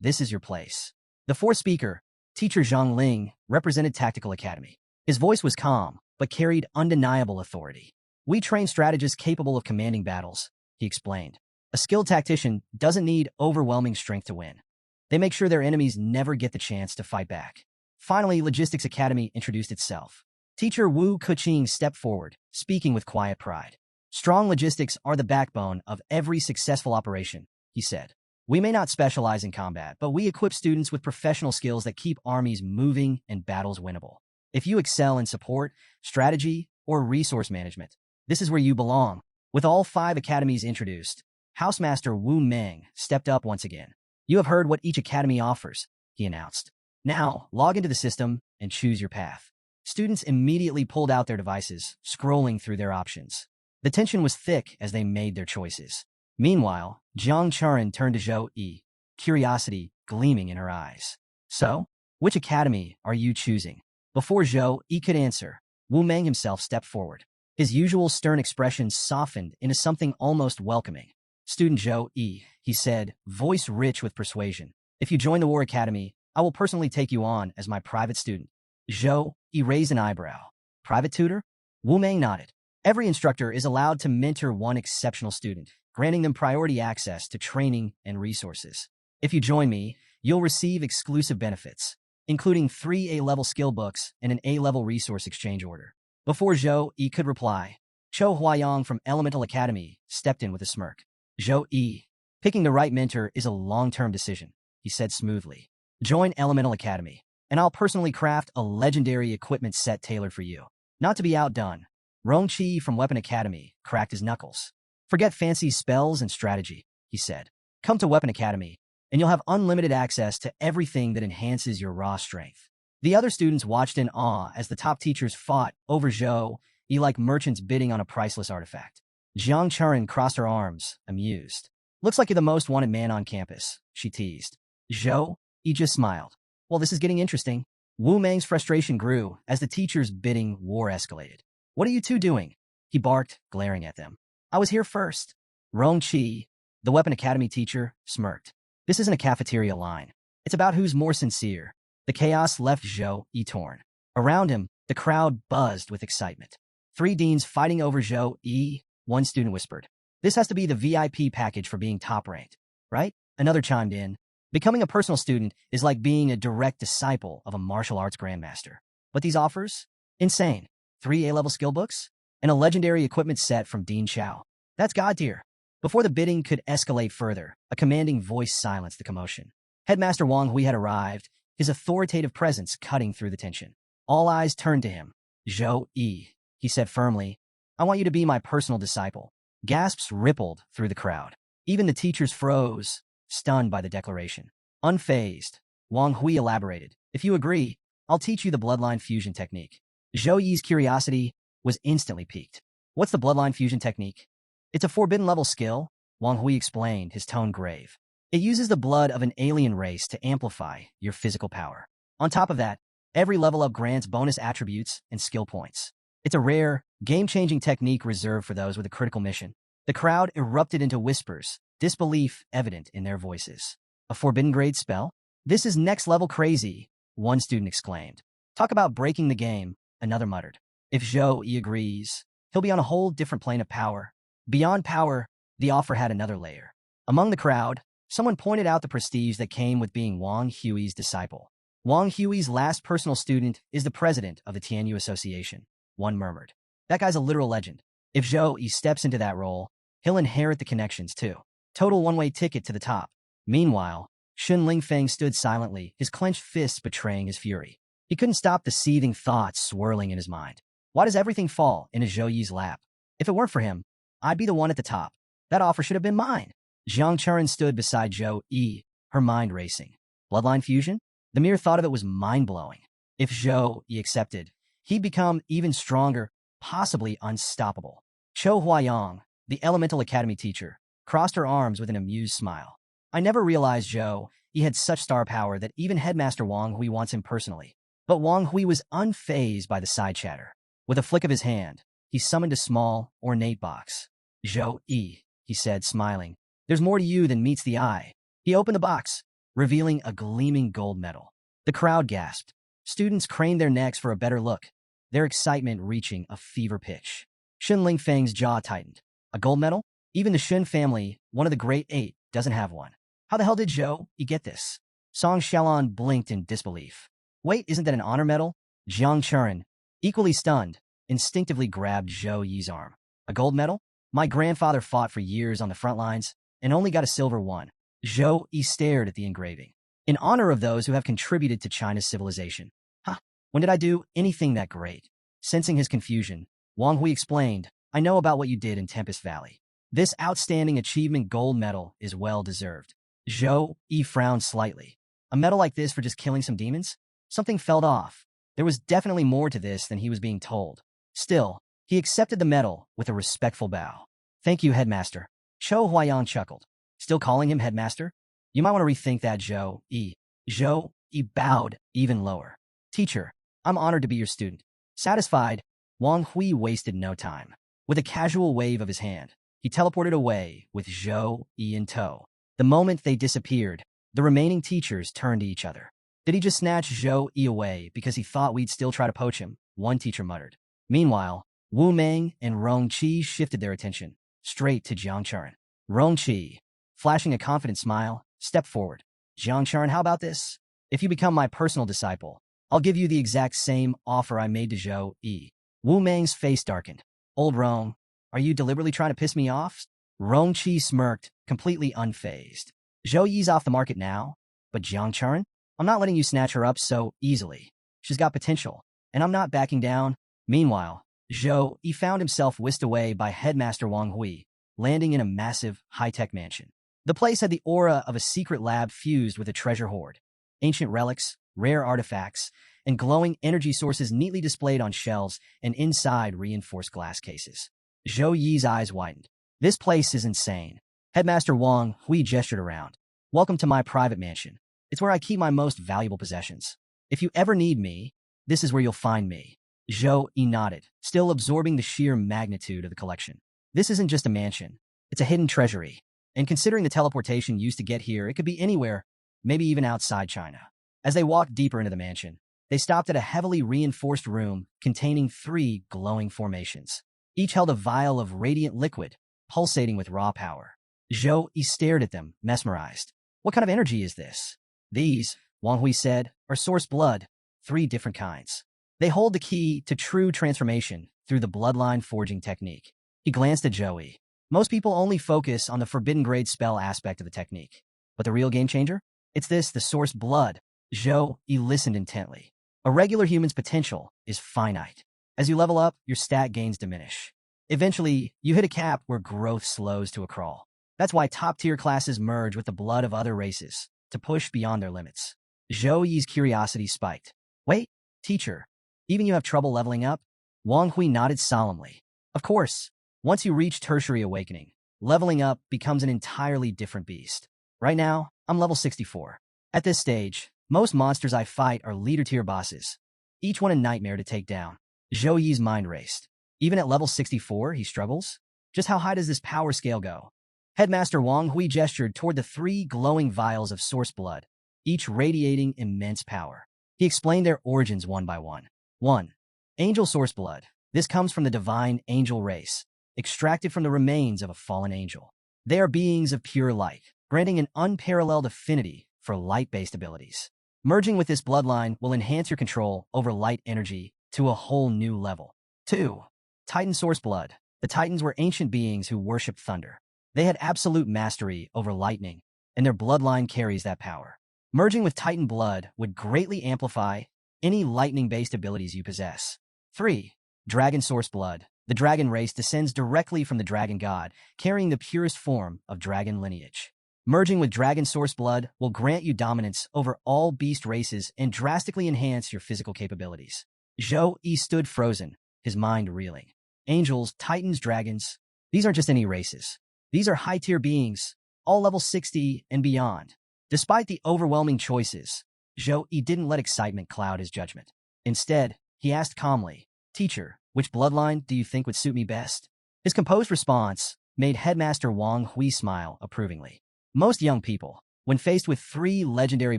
this is your place." The fourth speaker, Teacher Zhang Ling, represented Tactical Academy. His voice was calm, but carried undeniable authority. "We train strategists capable of commanding battles," he explained. "A skilled tactician doesn't need overwhelming strength to win. They make sure their enemies never get the chance to fight back." Finally, Logistics Academy introduced itself. Teacher Wu Kuqing stepped forward, speaking with quiet pride. "Strong logistics are the backbone of every successful operation," he said. "We may not specialize in combat, but we equip students with professional skills that keep armies moving and battles winnable. If you excel in support, strategy, or resource management, this is where you belong." With all 5 academies introduced, Housemaster Wu Meng stepped up once again. "You have heard what each academy offers," he announced. "Now, log into the system and choose your path." Students immediately pulled out their devices, scrolling through their options. The tension was thick as they made their choices. Meanwhile, Jiang Churin turned to Zhou Yi, curiosity gleaming in her eyes. "So, which academy are you choosing?" Before Zhou Yi could answer, Wu Meng himself stepped forward. His usual stern expression softened into something almost welcoming. "Student Zhou Yi," he said, voice rich with persuasion. "If you join the War Academy, I will personally take you on as my private student." Zhou Yi raised an eyebrow. "Private tutor?" Wu Meng nodded. "Every instructor is allowed to mentor one exceptional student, granting them priority access to training and resources. If you join me, you'll receive exclusive benefits, including 3 A-level skill books and an A-level resource exchange order." Before Zhou Yi could reply, Cho Huayang from Elemental Academy stepped in with a smirk. "Zhou Yi, picking the right mentor is a long-term decision," he said smoothly. "Join Elemental Academy, and I'll personally craft a legendary equipment set tailored for you." Not to be outdone, Rongqi from Weapon Academy cracked his knuckles. "Forget fancy spells and strategy," he said. "Come to Weapon Academy, and you'll have unlimited access to everything that enhances your raw strength." The other students watched in awe as the top teachers fought over Zhou Yi like merchants bidding on a priceless artifact. Jiang Churin crossed her arms, amused. "Looks like you're the most wanted man on campus," she teased. Zhou Yi just smiled. "Well, this is getting interesting." Wu Meng's frustration grew as the teachers' bidding war escalated. "What are you two doing?" he barked, glaring at them. "I was here first." Rongqi, the Weapon Academy teacher, smirked. "This isn't a cafeteria line. It's about who's more sincere." The chaos left Zhou Yi torn. Around him, the crowd buzzed with excitement. 3 deans fighting over Zhou Yi, one student whispered. "This has to be the VIP package for being top-ranked, right?" Another chimed in. "Becoming a personal student is like being a direct disciple of a martial arts grandmaster. But these offers? Insane. 3 A-level skill books? And a legendary equipment set from Dean Chow. That's God tier." Before the bidding could escalate further, a commanding voice silenced the commotion. Headmaster Wang Hui had arrived, his authoritative presence cutting through the tension. All eyes turned to him. "Zhou Yi," he said firmly, "I want you to be my personal disciple." Gasps rippled through the crowd. Even the teachers froze, stunned by the declaration. Unfazed, Wang Hui elaborated. "If you agree, I'll teach you the bloodline fusion technique." Zhou Yi's curiosity was instantly piqued. "What's the bloodline fusion technique?" "It's a forbidden-level skill," Wang Hui explained, his tone grave. "It uses the blood of an alien race to amplify your physical power. On top of that, every level up grants bonus attributes and skill points. It's a rare, game-changing technique reserved for those with a critical mission." The crowd erupted into whispers, disbelief evident in their voices. "A forbidden-grade spell? This is next-level crazy," one student exclaimed. "Talk about breaking the game," another muttered. "If Zhou Yi agrees, he'll be on a whole different plane of power." Beyond power, the offer had another layer. Among the crowd, someone pointed out the prestige that came with being Wang Hui's disciple. "Wang Hui's last personal student is the president of the Tianyu Association," one murmured. "That guy's a literal legend. If Zhou Yi steps into that role, he'll inherit the connections too. Total one-way ticket to the top." Meanwhile, Shun Lingfeng stood silently, his clenched fists betraying his fury. He couldn't stop the seething thoughts swirling in his mind. Why does everything fall into Zhou Yi's lap? If it weren't for him, I'd be the one at the top. That offer should have been mine. Jiang Churin stood beside Zhou Yi, her mind racing. Bloodline fusion? The mere thought of it was mind-blowing. If Zhou Yi accepted, he'd become even stronger, possibly unstoppable. Chou Huayang, the Elemental Academy teacher, crossed her arms with an amused smile. I never realized Zhou Yi had such star power that even Headmaster Wang Hui wants him personally. But Wang Hui was unfazed by the side chatter. With a flick of his hand, he summoned a small, ornate box. Zhou Yi, he said, smiling. There's more to you than meets the eye. He opened the box, revealing a gleaming gold medal. The crowd gasped. Students craned their necks for a better look, their excitement reaching a fever pitch. Shun Lingfeng's jaw tightened. A gold medal? Even the Shun family, one of the Great Eight, doesn't have one. How the hell did Zhou Yi get this? Song Xiaolon blinked in disbelief. Wait, isn't that an honor medal? Jiang Churin, equally stunned, instinctively grabbed Zhou Yi's arm. A gold medal? My grandfather fought for years on the front lines and only got a silver one. Zhou Yi stared at the engraving. In honor of those who have contributed to China's civilization. Huh, when did I do anything that great? Sensing his confusion, Wang Hui explained, I know about what you did in Tempest Valley. This outstanding achievement gold medal is well-deserved. Zhou Yi frowned slightly. A medal like this for just killing some demons? Something felt off. There was definitely more to this than he was being told. Still, he accepted the medal with a respectful bow. Thank you, Headmaster. Chou Huayang chuckled. Still calling him Headmaster? You might want to rethink that, Zhou Yi. Zhou Yi bowed even lower. Teacher, I'm honored to be your student. Satisfied, Wang Hui wasted no time. With a casual wave of his hand, he teleported away with Zhou Yi in tow. The moment they disappeared, the remaining teachers turned to each other. Did he just snatch Zhou Yi away because he thought we'd still try to poach him? One teacher muttered. Meanwhile, Wu Meng and Rong Qi shifted their attention straight to Jiang Churin. Rong Qi, flashing a confident smile, stepped forward. Jiang Churin, how about this? If you become my personal disciple, I'll give you the exact same offer I made to Zhou Yi. Wu Meng's face darkened. Old Rong, are you deliberately trying to piss me off? Rong Qi smirked, completely unfazed. Zhou Yi's off the market now, but Jiang Churin? I'm not letting you snatch her up so easily. She's got potential, and I'm not backing down. Meanwhile, Zhou Yi found himself whisked away by Headmaster Wang Hui, landing in a massive, high-tech mansion. The place had the aura of a secret lab fused with a treasure hoard. Ancient relics, rare artifacts, and glowing energy sources neatly displayed on shelves and inside reinforced glass cases. Zhou Yi's eyes widened. This place is insane. Headmaster Wang Hui gestured around. Welcome to my private mansion. It's where I keep my most valuable possessions. If you ever need me, this is where you'll find me. Zhou Yi nodded, still absorbing the sheer magnitude of the collection. This isn't just a mansion. It's a hidden treasury. And considering the teleportation used to get here, it could be anywhere, maybe even outside China. As they walked deeper into the mansion, they stopped at a heavily reinforced room containing 3 glowing formations. Each held a vial of radiant liquid, pulsating with raw power. Zhou Yi stared at them, mesmerized. What kind of energy is this? These, Wang Hui said, are source blood, 3 different kinds. They hold the key to true transformation through the bloodline forging technique. He glanced at Zhou Yi. Most people only focus on the forbidden grade spell aspect of the technique. But the real game changer? It's this, the source blood. Zhou Yi listened intently. A regular human's potential is finite. As you level up, your stat gains diminish. Eventually, you hit a cap where growth slows to a crawl. That's why top-tier classes merge with the blood of other races, to push beyond their limits. Zhou Yi's curiosity spiked. Wait, teacher, even you have trouble leveling up? Wang Hui nodded solemnly. Of course, once you reach tertiary awakening, leveling up becomes an entirely different beast. Right now, I'm level 64. At this stage, most monsters I fight are leader-tier bosses, each one a nightmare to take down. Zhou Yi's mind raced. Even at level 64, he struggles? Just how high does this power scale go? Headmaster Wang Hui gestured toward the 3 glowing vials of source blood, each radiating immense power. He explained their origins one by one. 1. Angel source blood. This comes from the divine angel race, extracted from the remains of a fallen angel. They are beings of pure light, granting an unparalleled affinity for light-based abilities. Merging with this bloodline will enhance your control over light energy to a whole new level. 2. Titan source blood. The Titans were ancient beings who worshipped thunder. They had absolute mastery over lightning, and their bloodline carries that power. Merging with Titan blood would greatly amplify any lightning-based abilities you possess. 3. Dragon Source Blood. The dragon race descends directly from the dragon god, carrying the purest form of dragon lineage. Merging with dragon source blood will grant you dominance over all beast races and drastically enhance your physical capabilities. Zhou Yi stood frozen, his mind reeling. Angels, titans, dragons. These aren't just any races. These are high-tier beings, all level 60 and beyond. Despite the overwhelming choices, Zhou Yi didn't let excitement cloud his judgment. Instead, he asked calmly, "Teacher, which bloodline do you think would suit me best?" His composed response made Headmaster Wang Hui smile approvingly. Most young people, when faced with 3 legendary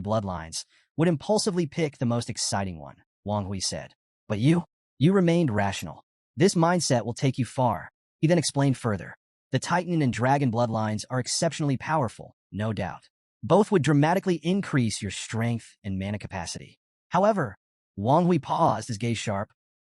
bloodlines, would impulsively pick the most exciting one, Wang Hui said. But you remained rational. This mindset will take you far. He then explained further. The Titan and Dragon bloodlines are exceptionally powerful, no doubt. Both would dramatically increase your strength and mana capacity. However, Wang Hui paused, his gaze sharp.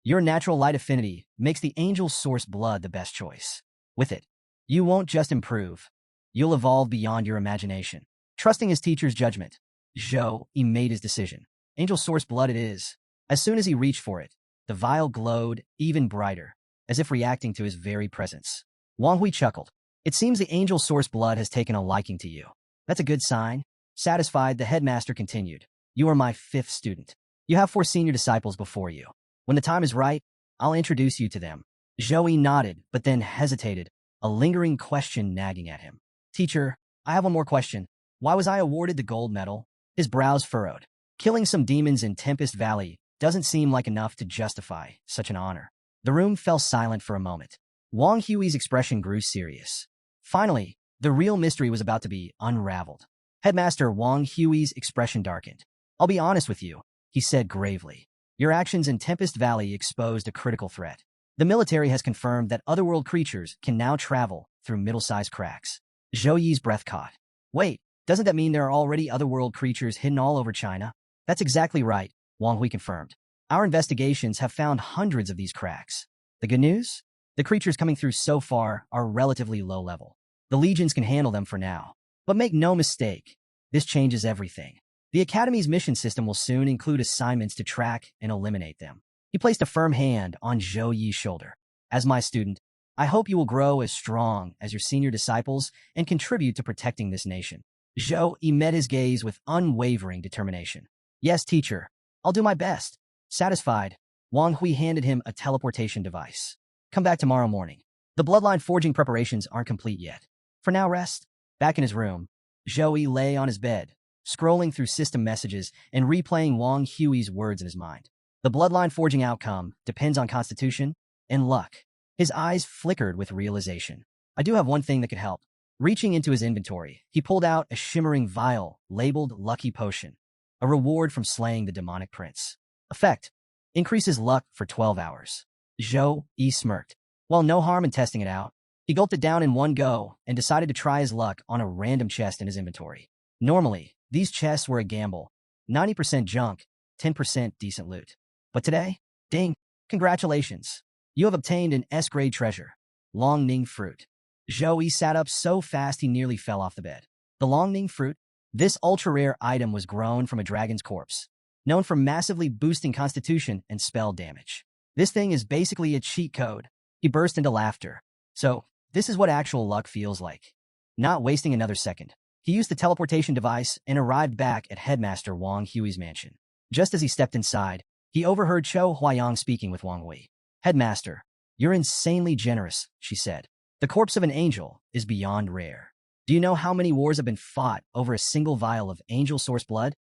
Your natural light affinity makes the Angel Source Blood the best choice. With it, you won't just improve. You'll evolve beyond your imagination. Trusting his teacher's judgment, Zhou Yi made his decision. Angel Source Blood it is. As soon as he reached for it, the vial glowed even brighter, as if reacting to his very presence. Wang Hui chuckled. It seems the Angel Source Blood has taken a liking to you. That's a good sign. Satisfied, the headmaster continued. You are my 5th student. You have 4 senior disciples before you. When the time is right, I'll introduce you to them. Zhou Yi nodded, but then hesitated, a lingering question nagging at him. Teacher, I have one more question. Why was I awarded the gold medal? His brows furrowed. Killing some demons in Tempest Valley doesn't seem like enough to justify such an honor. The room fell silent for a moment. Wang Hui's expression grew serious. Finally, the real mystery was about to be unraveled. Headmaster Wang Hui's expression darkened. I'll be honest with you, he said gravely. Your actions in Tempest Valley exposed a critical threat. The military has confirmed that otherworld creatures can now travel through middle-sized cracks. Zhou Yi's breath caught. Wait, doesn't that mean there are already otherworld creatures hidden all over China? That's exactly right, Wang Hui confirmed. Our investigations have found hundreds of these cracks. The good news? The creatures coming through so far are relatively low level. The legions can handle them for now. But make no mistake, this changes everything. The Academy's mission system will soon include assignments to track and eliminate them. He placed a firm hand on Zhou Yi's shoulder. As my student, I hope you will grow as strong as your senior disciples and contribute to protecting this nation. Zhou Yi met his gaze with unwavering determination. Yes, teacher, I'll do my best. Satisfied, Wang Hui handed him a teleportation device. Come back tomorrow morning. The bloodline forging preparations aren't complete yet. For now, rest. Back in his room, Zhou Yi lay on his bed, scrolling through system messages and replaying Wang Hui's words in his mind. The bloodline forging outcome depends on constitution and luck. His eyes flickered with realization. I do have one thing that could help. Reaching into his inventory, he pulled out a shimmering vial labeled Lucky Potion, a reward from slaying the demonic prince. Effect: increases luck for 12 hours. Zhou Yi smirked. While no harm in testing it out, he gulped it down in one go and decided to try his luck on a random chest in his inventory. Normally, these chests were a gamble. 90% junk, 10% decent loot. But today, ding, congratulations. You have obtained an S-grade treasure, Long Ning Fruit. Zhou Yi sat up so fast he nearly fell off the bed. The Long Ning Fruit? This ultra-rare item was grown from a dragon's corpse, known for massively boosting constitution and spell damage. This thing is basically a cheat code. He burst into laughter. So, this is what actual luck feels like. Not wasting another second, he used the teleportation device and arrived back at Headmaster Wang Hui's mansion. Just as he stepped inside, he overheard Chou Huayang speaking with Wang Hui. Headmaster, you're insanely generous, she said. The corpse of an angel is beyond rare. Do you know how many wars have been fought over a single vial of angel source blood?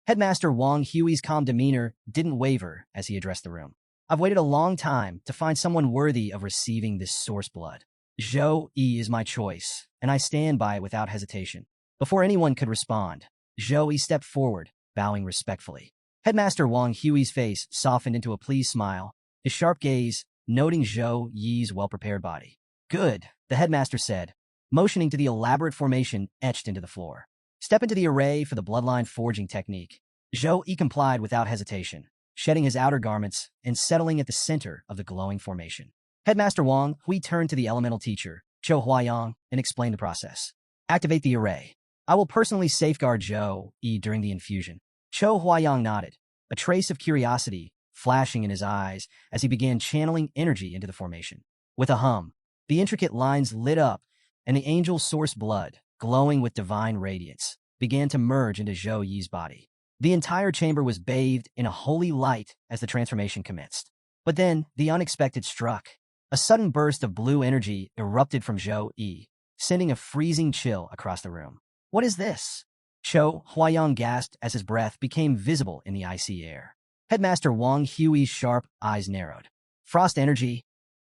Headmaster Wang Hui's calm demeanor didn't waver as he addressed the room. I've waited a long time to find someone worthy of receiving this source blood. Zhou Yi is my choice, and I stand by it without hesitation. Before anyone could respond, Zhou Yi stepped forward, bowing respectfully. Headmaster Wang Hui's face softened into a pleased smile, his sharp gaze noting Zhou Yi's well-prepared body. Good, the headmaster said, motioning to the elaborate formation etched into the floor. Step into the array for the bloodline forging technique. Zhou Yi complied without hesitation, shedding his outer garments and settling at the center of the glowing formation. Headmaster Wang Hui turned to the elemental teacher, Chou Huayang, and explained the process. Activate the array. I will personally safeguard Zhou Yi during the infusion. Chou Huayang nodded. a trace of curiosity flashing in his eyes as he began channeling energy into the formation. With a hum, the intricate lines lit up, and the angel source blood, glowing with divine radiance, began to merge into Zhou Yi's body. The entire chamber was bathed in a holy light as the transformation commenced. But then, the unexpected struck. A sudden burst of blue energy erupted from Zhou Yi, sending a freezing chill across the room. "What is this?" Cho Huayang gasped as his breath became visible in the icy air. Headmaster Wang Hui's sharp eyes narrowed. "Frost energy,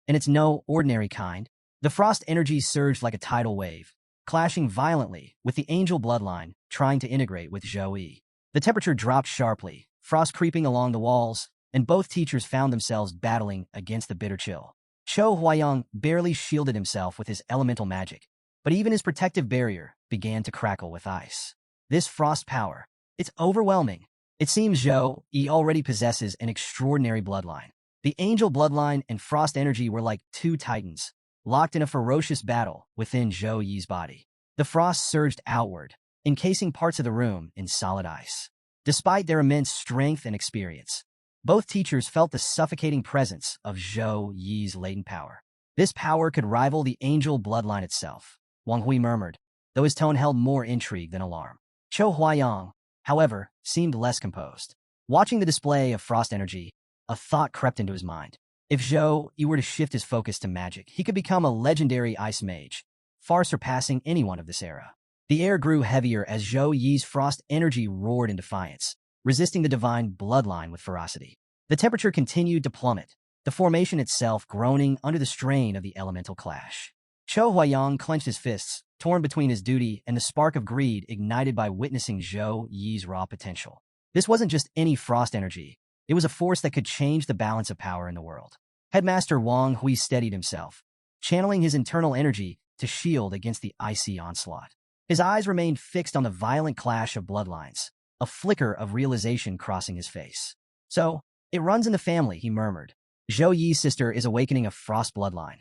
and it's no ordinary kind." The frost energy surged like a tidal wave, clashing violently with the angel bloodline trying to integrate with Zhou Yi. The temperature dropped sharply, frost creeping along the walls, and both teachers found themselves battling against the bitter chill. Cho Huayang barely shielded himself with his elemental magic, but even his protective barrier began to crackle with ice. This frost power, it's overwhelming. It seems Zhou Yi already possesses an extraordinary bloodline. The angel bloodline and frost energy were like two titans, locked in a ferocious battle within Zhou Yi's body. The frost surged outward, encasing parts of the room in solid ice. Despite their immense strength and experience, both teachers felt the suffocating presence of Zhou Yi's latent power. This power could rival the angel bloodline itself, Wang Hui murmured, though his tone held more intrigue than alarm. Cho Huayang, however, seemed less composed. Watching the display of frost energy, a thought crept into his mind. If Zhou Yi were to shift his focus to magic, he could become a legendary ice mage, far surpassing anyone of this era. The air grew heavier as Zhou Yi's frost energy roared in defiance, resisting the divine bloodline with ferocity. The temperature continued to plummet, the formation itself groaning under the strain of the elemental clash. Cho Huayang clenched his fists, torn between his duty and the spark of greed ignited by witnessing Zhou Yi's raw potential. This wasn't just any frost energy. It was a force that could change the balance of power in the world. Headmaster Wang Hui steadied himself, channeling his internal energy to shield against the icy onslaught. His eyes remained fixed on the violent clash of bloodlines, a flicker of realization crossing his face. "So, it runs in the family," he murmured. "Zhou Yi's sister is awakening a frost bloodline.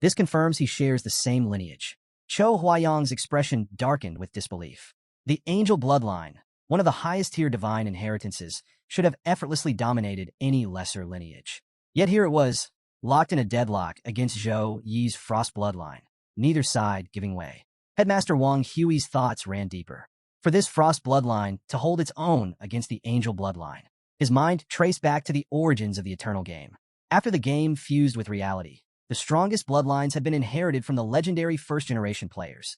This confirms he shares the same lineage." Cho Huayang's expression darkened with disbelief. The angel bloodline, one of the highest-tier divine inheritances, should have effortlessly dominated any lesser lineage. Yet here it was, locked in a deadlock against Zhou Yi's frost bloodline, neither side giving way. Headmaster Wang Hui's thoughts ran deeper. For this frost bloodline to hold its own against the angel bloodline, his mind traced back to the origins of the eternal game. After the game fused with reality, the strongest bloodlines had been inherited from the legendary first-generation players,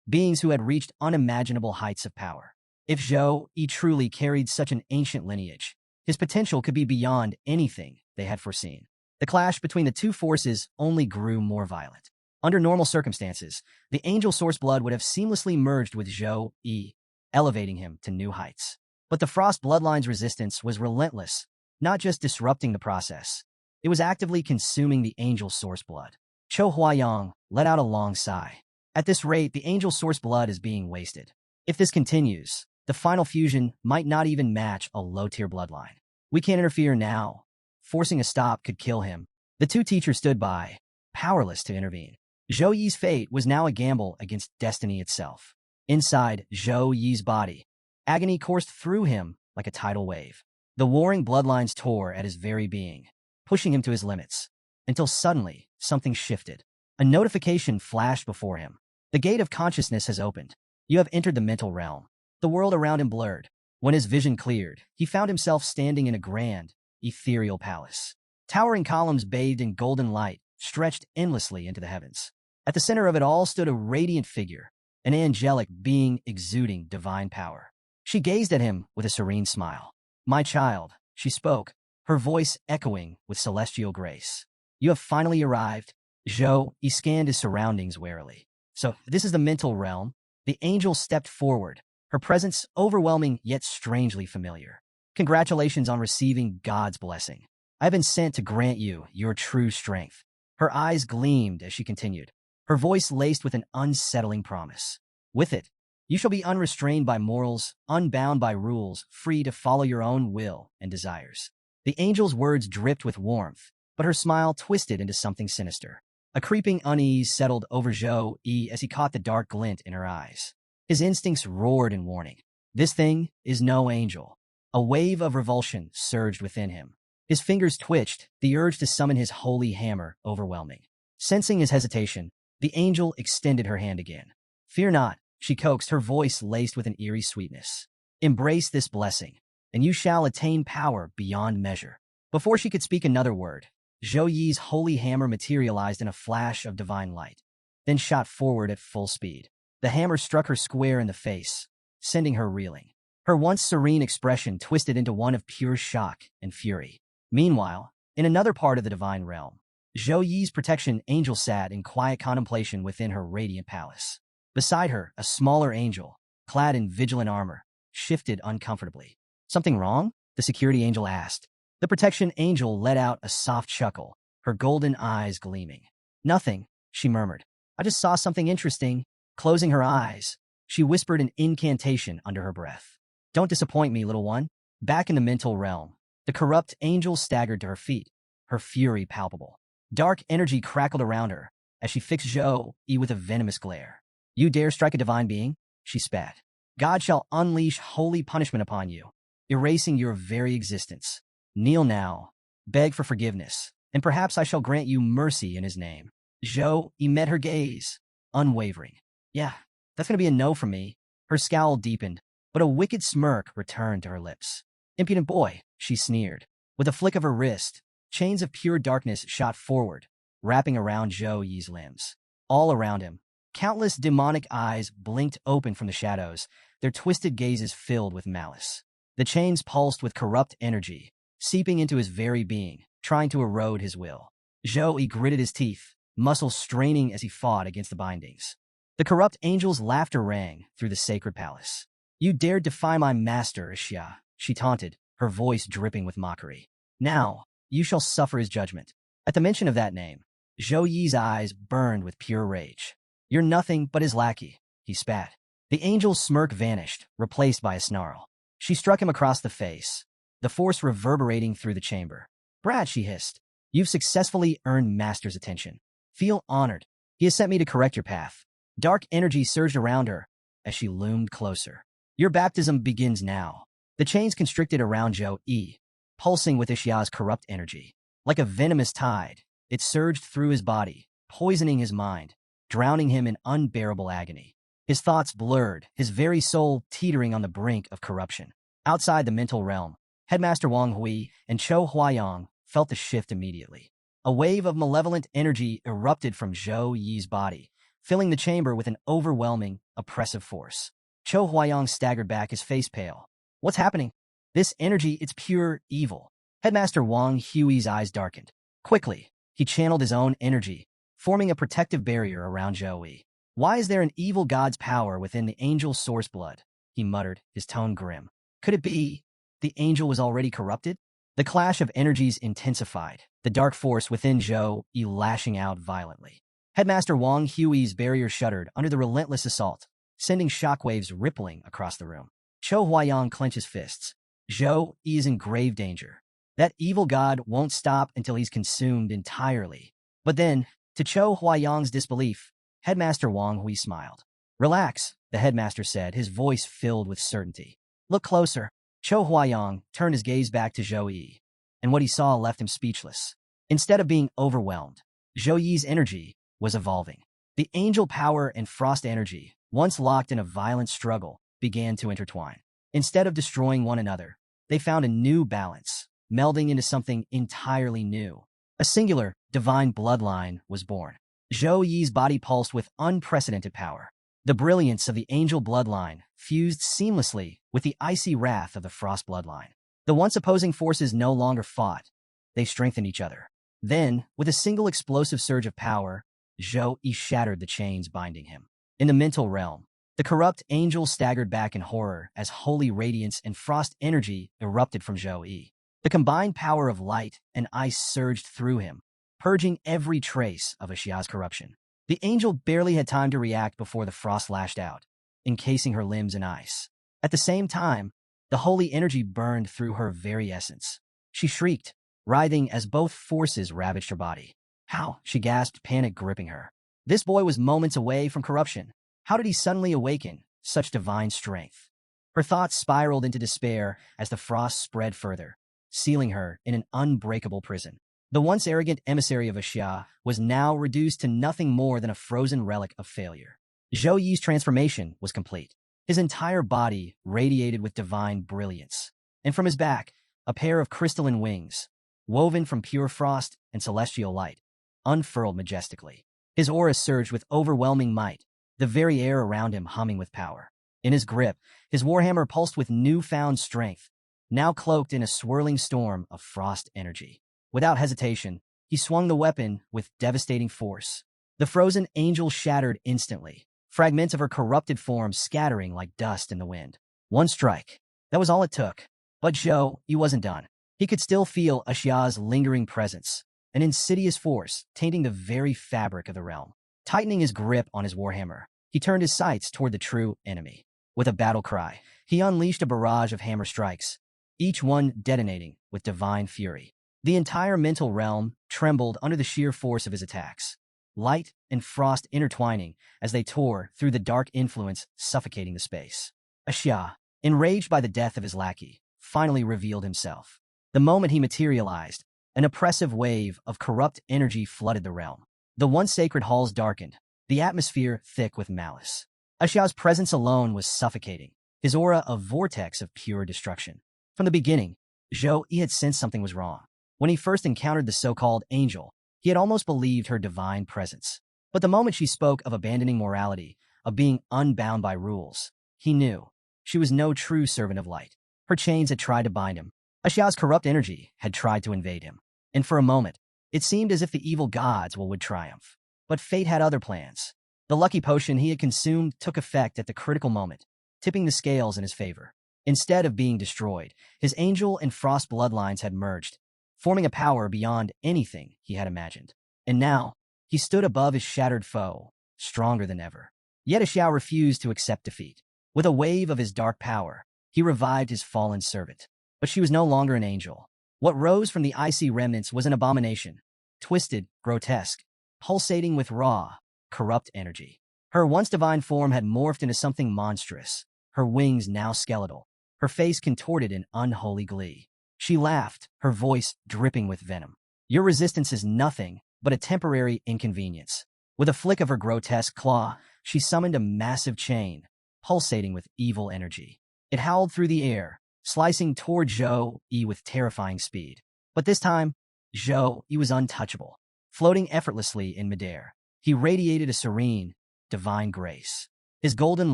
beings who had reached unimaginable heights of power. If Zhou Yi truly carried such an ancient lineage, his potential could be beyond anything they had foreseen. The clash between the two forces only grew more violent. Under normal circumstances, the angel source blood would have seamlessly merged with Zhou Yi, elevating him to new heights. But the frost bloodline's resistance was relentless, not just disrupting the process. It was actively consuming the angel source blood. Cho Huayang let out a long sigh. At this rate, the angel source blood is being wasted. If this continues, the final fusion might not even match a low-tier bloodline. "We can't interfere now. Forcing a stop could kill him." The two teachers stood by, powerless to intervene. Zhou Yi's fate was now a gamble against destiny itself. Inside Zhou Yi's body, agony coursed through him like a tidal wave. The warring bloodlines tore at his very being, pushing him to his limits, until suddenly something shifted. A notification flashed before him. The gate of consciousness has opened. You have entered the mental realm. The world around him blurred. When his vision cleared, he found himself standing in a grand, ethereal palace. Towering columns bathed in golden light stretched endlessly into the heavens. At the center of it all stood a radiant figure, an angelic being exuding divine power. She gazed at him with a serene smile. "My child," she spoke, her voice echoing with celestial grace. "You have finally arrived." Zhou Yi scanned his surroundings warily. "So, this is the mental realm?" The angel stepped forward, her presence overwhelming yet strangely familiar. "Congratulations on receiving God's blessing. I have been sent to grant you your true strength." Her eyes gleamed as she continued, her voice laced with an unsettling promise. "With it, you shall be unrestrained by morals, unbound by rules, free to follow your own will and desires." The angel's words dripped with warmth, but her smile twisted into something sinister. A creeping unease settled over Zhou Yi as he caught the dark glint in her eyes. His instincts roared in warning. This thing is no angel. A wave of revulsion surged within him. His fingers twitched, the urge to summon his holy hammer overwhelming. Sensing his hesitation, the angel extended her hand again. "Fear not," she coaxed, her voice laced with an eerie sweetness. "Embrace this blessing, and you shall attain power beyond measure." Before she could speak another word, Zhou Yi's holy hammer materialized in a flash of divine light, then shot forward at full speed. The hammer struck her square in the face, sending her reeling. Her once serene expression twisted into one of pure shock and fury. Meanwhile, in another part of the divine realm, Zhou Yi's protection angel sat in quiet contemplation within her radiant palace. Beside her, a smaller angel, clad in vigilant armor, shifted uncomfortably. "Something wrong?" the security angel asked. The protection angel let out a soft chuckle, her golden eyes gleaming. "Nothing," she murmured. "I just saw something interesting." Closing her eyes, she whispered an incantation under her breath. "Don't disappoint me, little one." Back in the mental realm, the corrupt angel staggered to her feet, her fury palpable. Dark energy crackled around her as she fixed Zhou Yi with a venomous glare. "You dare strike a divine being?" she spat. "God shall unleash holy punishment upon you, erasing your very existence. Kneel now, beg for forgiveness, and perhaps I shall grant you mercy in his name." Zhou Yi met her gaze, unwavering. "Yeah, that's going to be a no from me." Her scowl deepened, but a wicked smirk returned to her lips. "Impudent boy," she sneered. With a flick of her wrist, chains of pure darkness shot forward, wrapping around Zhou Yi's limbs. All around him, countless demonic eyes blinked open from the shadows, their twisted gazes filled with malice. The chains pulsed with corrupt energy, seeping into his very being, trying to erode his will. Zhou Yi gritted his teeth, muscles straining as he fought against the bindings. The corrupt angel's laughter rang through the sacred palace. "You dared defy my master, Xia," she taunted, her voice dripping with mockery. "Now, you shall suffer his judgment." At the mention of that name, Zhou Yi's eyes burned with pure rage. "You're nothing but his lackey," he spat. The angel's smirk vanished, replaced by a snarl. She struck him across the face, the force reverberating through the chamber. "Brat," she hissed, "you've successfully earned master's attention. Feel honored. He has sent me to correct your path." Dark energy surged around her as she loomed closer. "Your baptism begins now." The chains constricted around Zhou Yi, pulsing with Xia's corrupt energy. Like a venomous tide, it surged through his body, poisoning his mind, drowning him in unbearable agony. His thoughts blurred, his very soul teetering on the brink of corruption. Outside the mental realm, Headmaster Wang Hui and Chou Huayang felt the shift immediately. A wave of malevolent energy erupted from Zhou Yi's body, filling the chamber with an overwhelming, oppressive force. Chou Huayang staggered back, his face pale. "What's happening?" "This energy, it's pure evil." Headmaster Wang Hui's eyes darkened. Quickly, he channeled his own energy, forming a protective barrier around Zhou Yi. "Why is there an evil god's power within the angel's source blood?" he muttered, his tone grim. Could it be the angel was already corrupted? The clash of energies intensified, the dark force within Zhou Yi lashing out violently. Headmaster Wang Hui's barrier shuddered under the relentless assault, sending shockwaves rippling across the room. Chou Huayang clenched his fists. Zhou Yi is in grave danger. That evil god won't stop until he's consumed entirely. But then, to Chou Huayang's disbelief, Headmaster Wang Hui smiled. "Relax," the headmaster said, his voice filled with certainty. "Look closer." Chou Huayang turned his gaze back to Zhou Yi, and what he saw left him speechless. Instead of being overwhelmed, Zhou Yi's energy was evolving. The angel power and frost energy, once locked in a violent struggle, began to intertwine. Instead of destroying one another, they found a new balance, melding into something entirely new. A singular, divine bloodline was born. Zhou Yi's body pulsed with unprecedented power. The brilliance of the angel bloodline fused seamlessly with the icy wrath of the frost bloodline. The once opposing forces no longer fought. They strengthened each other. Then, with a single explosive surge of power, Zhou Yi shattered the chains binding him. In the mental realm, the corrupt angel staggered back in horror as holy radiance and frost energy erupted from Zhou Yi. The combined power of light and ice surged through him, purging every trace of Xia's corruption. The angel barely had time to react before the frost lashed out, encasing her limbs in ice. At the same time, the holy energy burned through her very essence. She shrieked, writhing as both forces ravaged her body. "How?" she gasped, panic gripping her. This boy was moments away from corruption. How did he suddenly awaken such divine strength? Her thoughts spiraled into despair as the frost spread further, sealing her in an unbreakable prison. The once arrogant emissary of Xia was now reduced to nothing more than a frozen relic of failure. Zhou Yi's transformation was complete. His entire body radiated with divine brilliance, and from his back, a pair of crystalline wings, woven from pure frost and celestial light, unfurled majestically. His aura surged with overwhelming might, the very air around him humming with power. In his grip, his warhammer pulsed with newfound strength, now cloaked in a swirling storm of frost energy. Without hesitation, he swung the weapon with devastating force. The frozen angel shattered instantly, fragments of her corrupted form scattering like dust in the wind. One strike. That was all it took. But Zhou, he wasn't done. He could still feel Xia's lingering presence, an insidious force tainting the very fabric of the realm. Tightening his grip on his warhammer, he turned his sights toward the true enemy. With a battle cry, he unleashed a barrage of hammer strikes, each one detonating with divine fury. The entire mental realm trembled under the sheer force of his attacks, light and frost intertwining as they tore through the dark influence suffocating the space. Xia, enraged by the death of his lackey, finally revealed himself. The moment he materialized, an oppressive wave of corrupt energy flooded the realm. The once sacred halls darkened, the atmosphere thick with malice. Xia's presence alone was suffocating, his aura a vortex of pure destruction. From the beginning, Zhou Yi had sensed something was wrong. When he first encountered the so-called angel, he had almost believed her divine presence. But the moment she spoke of abandoning morality, of being unbound by rules, he knew she was no true servant of light. Her chains had tried to bind him. Xia's corrupt energy had tried to invade him. And for a moment, it seemed as if the evil gods would triumph. But fate had other plans. The lucky potion he had consumed took effect at the critical moment, tipping the scales in his favor. Instead of being destroyed, his angel and frost bloodlines had merged, forming a power beyond anything he had imagined. And now, he stood above his shattered foe, stronger than ever. Yet Xiao refused to accept defeat. With a wave of his dark power, he revived his fallen servant. But she was no longer an angel. What rose from the icy remnants was an abomination, twisted, grotesque, pulsating with raw, corrupt energy. Her once divine form had morphed into something monstrous, her wings now skeletal, her face contorted in unholy glee. She laughed, her voice dripping with venom. Your resistance is nothing but a temporary inconvenience. With a flick of her grotesque claw, she summoned a massive chain, pulsating with evil energy. It howled through the air, slicing toward Zhou Yi with terrifying speed. But this time, Zhou Yi was untouchable. Floating effortlessly in midair, he radiated a serene, divine grace. His golden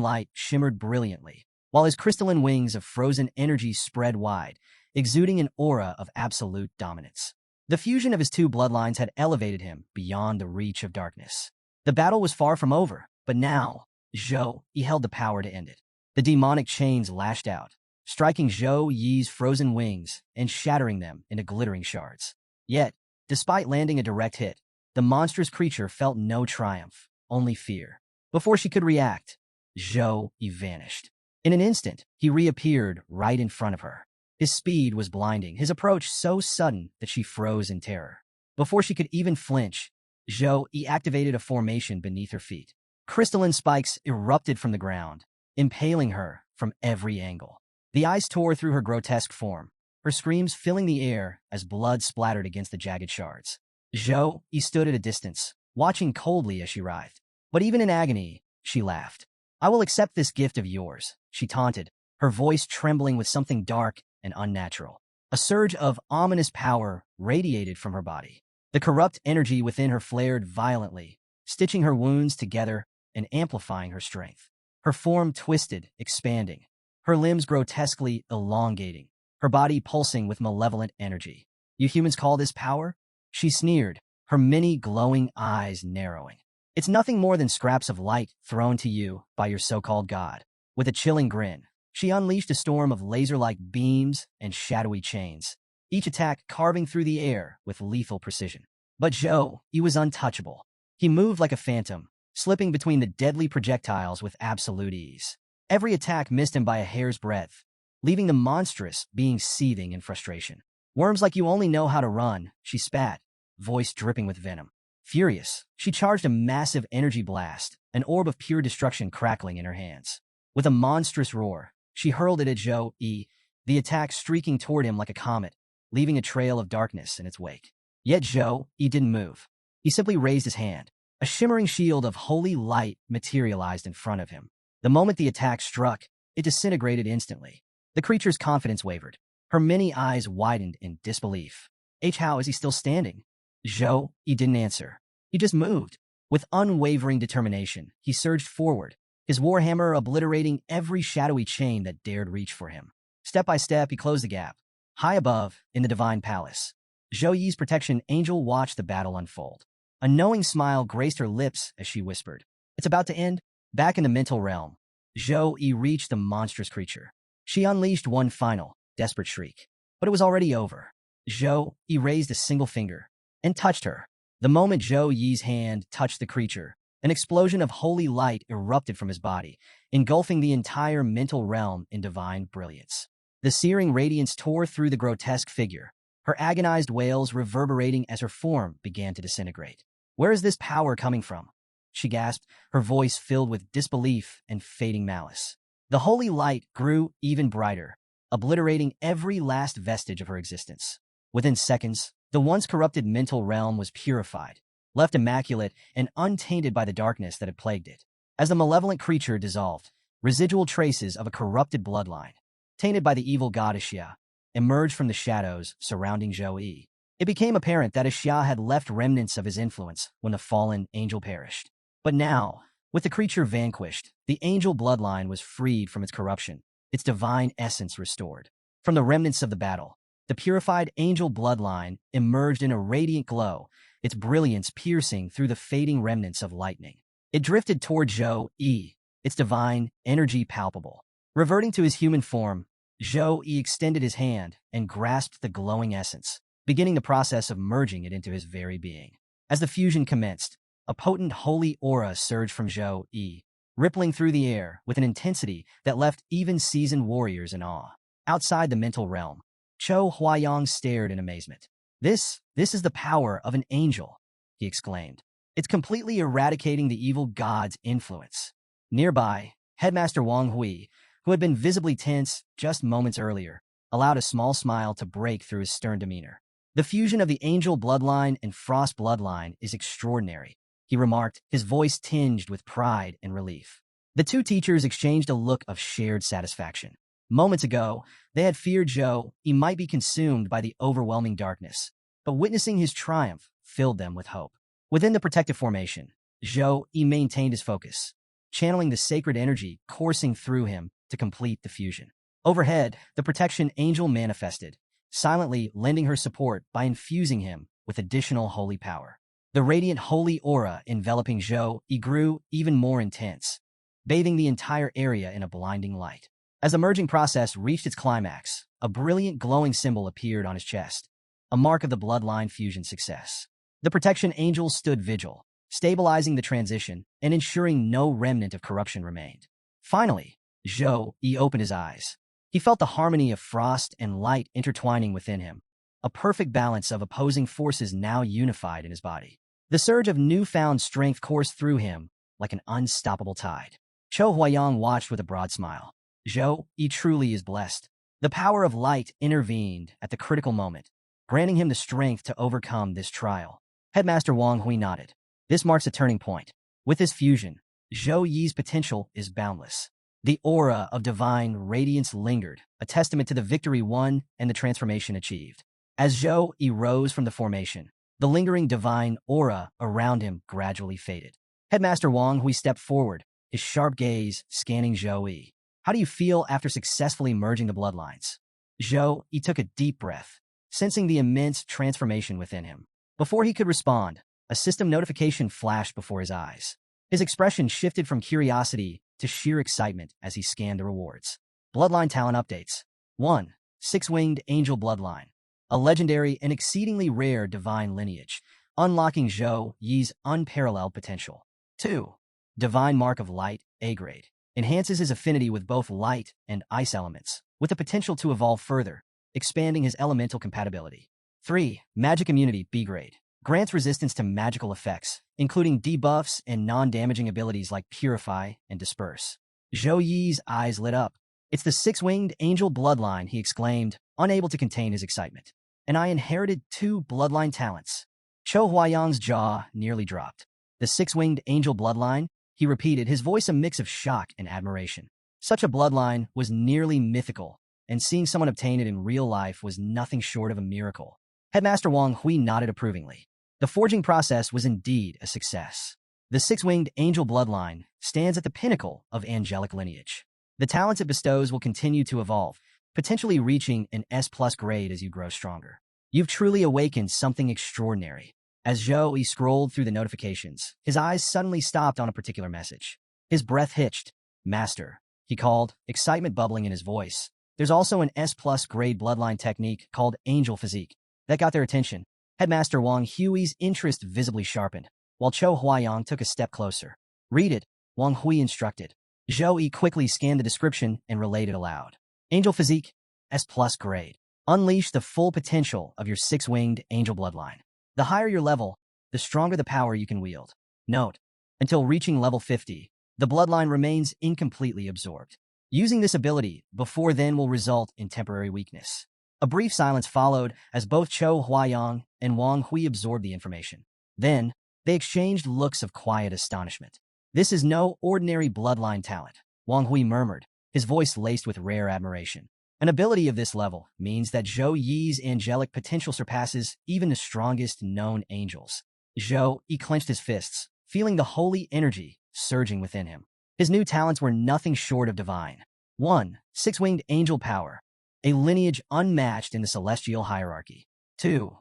light shimmered brilliantly, while his crystalline wings of frozen energy spread wide, exuding an aura of absolute dominance. The fusion of his two bloodlines had elevated him beyond the reach of darkness. The battle was far from over, but now, Zhou Yi held the power to end it. The demonic chains lashed out, striking Zhou Yi's frozen wings and shattering them into glittering shards. Yet, despite landing a direct hit, the monstrous creature felt no triumph, only fear. Before she could react, Zhou Yi vanished. In an instant, he reappeared right in front of her. His speed was blinding, his approach so sudden that she froze in terror. Before she could even flinch, Zhou Yi activated a formation beneath her feet. Crystalline spikes erupted from the ground, impaling her from every angle. The ice tore through her grotesque form, her screams filling the air as blood splattered against the jagged shards. Zhou Yi stood at a distance, watching coldly as she writhed. But even in agony, she laughed. I will accept this gift of yours, she taunted, her voice trembling with something dark and unnatural. A surge of ominous power radiated from her body. The corrupt energy within her flared violently, stitching her wounds together and amplifying her strength. Her form twisted, expanding, her limbs grotesquely elongating, her body pulsing with malevolent energy. You humans call this power? She sneered, her many glowing eyes narrowing. It's nothing more than scraps of light thrown to you by your so-called god. With a chilling grin, she unleashed a storm of laser-like beams and shadowy chains, each attack carving through the air with lethal precision. But Zhou Yi was untouchable. He moved like a phantom, slipping between the deadly projectiles with absolute ease. Every attack missed him by a hair's breadth, leaving the monstrous being seething in frustration. Worms like you only know how to run, she spat, voice dripping with venom. Furious, she charged a massive energy blast, an orb of pure destruction crackling in her hands. With a monstrous roar, She hurled it at Zhou Yi, the attack streaking toward him like a comet, leaving a trail of darkness in its wake. Yet Zhou Yi didn't move. He simply raised his hand. A shimmering shield of holy light materialized in front of him. The moment the attack struck, it disintegrated instantly. The creature's confidence wavered. Her many eyes widened in disbelief. How is he still standing? Zhou Yi didn't answer. He just moved. With unwavering determination, he surged forward, his warhammer obliterating every shadowy chain that dared reach for him. Step by step, he closed the gap. High above, in the divine palace, Zhou Yi's protection angel watched the battle unfold. A knowing smile graced her lips as she whispered, "It's about to end." Back in the mental realm, Zhou Yi reached the monstrous creature. She unleashed one final, desperate shriek. But it was already over. Zhou Yi raised a single finger and touched her. The moment Zhou Yi's hand touched the creature, an explosion of holy light erupted from his body, engulfing the entire mental realm in divine brilliance. The searing radiance tore through the grotesque figure, her agonized wails reverberating as her form began to disintegrate. "Where is this power coming from?" she gasped, her voice filled with disbelief and fading malice. The holy light grew even brighter, obliterating every last vestige of her existence. Within seconds, the once corrupted mental realm was purified, left immaculate and untainted by the darkness that had plagued it. As the malevolent creature dissolved, residual traces of a corrupted bloodline, tainted by the evil god Xia, emerged from the shadows surrounding Zhou Yi. It became apparent that Xia had left remnants of his influence when the fallen angel perished. But now, with the creature vanquished, the angel bloodline was freed from its corruption, its divine essence restored. From the remnants of the battle, the purified angel bloodline emerged in a radiant glow, its brilliance piercing through the fading remnants of lightning. It drifted toward Zhou Yi, its divine energy palpable. Reverting to his human form, Zhou Yi extended his hand and grasped the glowing essence, beginning the process of merging it into his very being. As the fusion commenced, a potent holy aura surged from Zhou Yi, rippling through the air with an intensity that left even seasoned warriors in awe. Outside the mental realm, Chou Huayang stared in amazement. This is the power of an angel," he exclaimed. "It's completely eradicating the evil god's influence." Nearby, Headmaster Wang Hui, who had been visibly tense just moments earlier, allowed a small smile to break through his stern demeanor. "The fusion of the angel bloodline and frost bloodline is extraordinary," he remarked, his voice tinged with pride and relief. The two teachers exchanged a look of shared satisfaction. Moments ago, they had feared Zhou Yi might be consumed by the overwhelming darkness, but witnessing his triumph filled them with hope. Within the protective formation, Zhou Yi maintained his focus, channeling the sacred energy coursing through him to complete the fusion. Overhead, the protection angel manifested, silently lending her support by infusing him with additional holy power. The radiant holy aura enveloping Zhou Yi grew even more intense, bathing the entire area in a blinding light. As the merging process reached its climax, a brilliant glowing symbol appeared on his chest, a mark of the bloodline fusion success. The protection angel stood vigil, stabilizing the transition and ensuring no remnant of corruption remained. Finally, Zhou Yi opened his eyes. He felt the harmony of frost and light intertwining within him, a perfect balance of opposing forces now unified in his body. The surge of newfound strength coursed through him like an unstoppable tide. Chou Huayang watched with a broad smile. Zhou Yi truly is blessed. The power of light intervened at the critical moment, granting him the strength to overcome this trial. Headmaster Wang Hui nodded. This marks a turning point. With this fusion, Zhou Yi's potential is boundless. The aura of divine radiance lingered, a testament to the victory won and the transformation achieved. As Zhou Yi rose from the formation, the lingering divine aura around him gradually faded. Headmaster Wang Hui stepped forward, his sharp gaze scanning Zhou Yi. "How do you feel after successfully merging the bloodlines?" Zhou Yi took a deep breath, sensing the immense transformation within him. Before he could respond, a system notification flashed before his eyes. His expression shifted from curiosity to sheer excitement as he scanned the rewards. Bloodline talent updates. 1. Six-winged angel bloodline. A legendary and exceedingly rare divine lineage, unlocking Zhou Yi's unparalleled potential. 2. Divine Mark of Light, A grade. Enhances his affinity with both light and ice elements, with the potential to evolve further, expanding his elemental compatibility. 3. Magic Immunity, B grade. Grants resistance to magical effects, including debuffs and non-damaging abilities like Purify and Disperse. Zhou Yi's eyes lit up, It's the six-winged angel bloodline, he exclaimed, unable to contain his excitement. And I inherited two bloodline talents. Cho Huayang's jaw nearly dropped. The six-winged angel bloodline, he repeated, his voice a mix of shock and admiration. Such a bloodline was nearly mythical, and seeing someone obtain it in real life was nothing short of a miracle. Headmaster Wang Hui nodded approvingly. The forging process was indeed a success. The six-winged angel bloodline stands at the pinnacle of angelic lineage. The talents it bestows will continue to evolve, potentially reaching an S+ grade as you grow stronger. You've truly awakened something extraordinary. As Zhou Yi scrolled through the notifications, his eyes suddenly stopped on a particular message. His breath hitched. Master, he called, excitement bubbling in his voice. There's also an S+ grade bloodline technique called Angel Physique. That got their attention. Headmaster Wang Hui's interest visibly sharpened, while Cho Huayang took a step closer. Read it, Wang Hui instructed. Zhou Yi quickly scanned the description and relayed it aloud. Angel Physique, S+ grade. Unleash the full potential of your six-winged angel bloodline. The higher your level, the stronger the power you can wield. Note, until reaching level 50, the bloodline remains incompletely absorbed. Using this ability before then will result in temporary weakness. A brief silence followed as both Cho Huayang and Wang Hui absorbed the information. Then, they exchanged looks of quiet astonishment. This is no ordinary bloodline talent, Wang Hui murmured, his voice laced with rare admiration. An ability of this level means that Zhou Yi's angelic potential surpasses even the strongest known angels. Zhou Yi clenched his fists, feeling the holy energy surging within him. His new talents were nothing short of divine. 1. Six-winged angel power, a lineage unmatched in the celestial hierarchy. 2.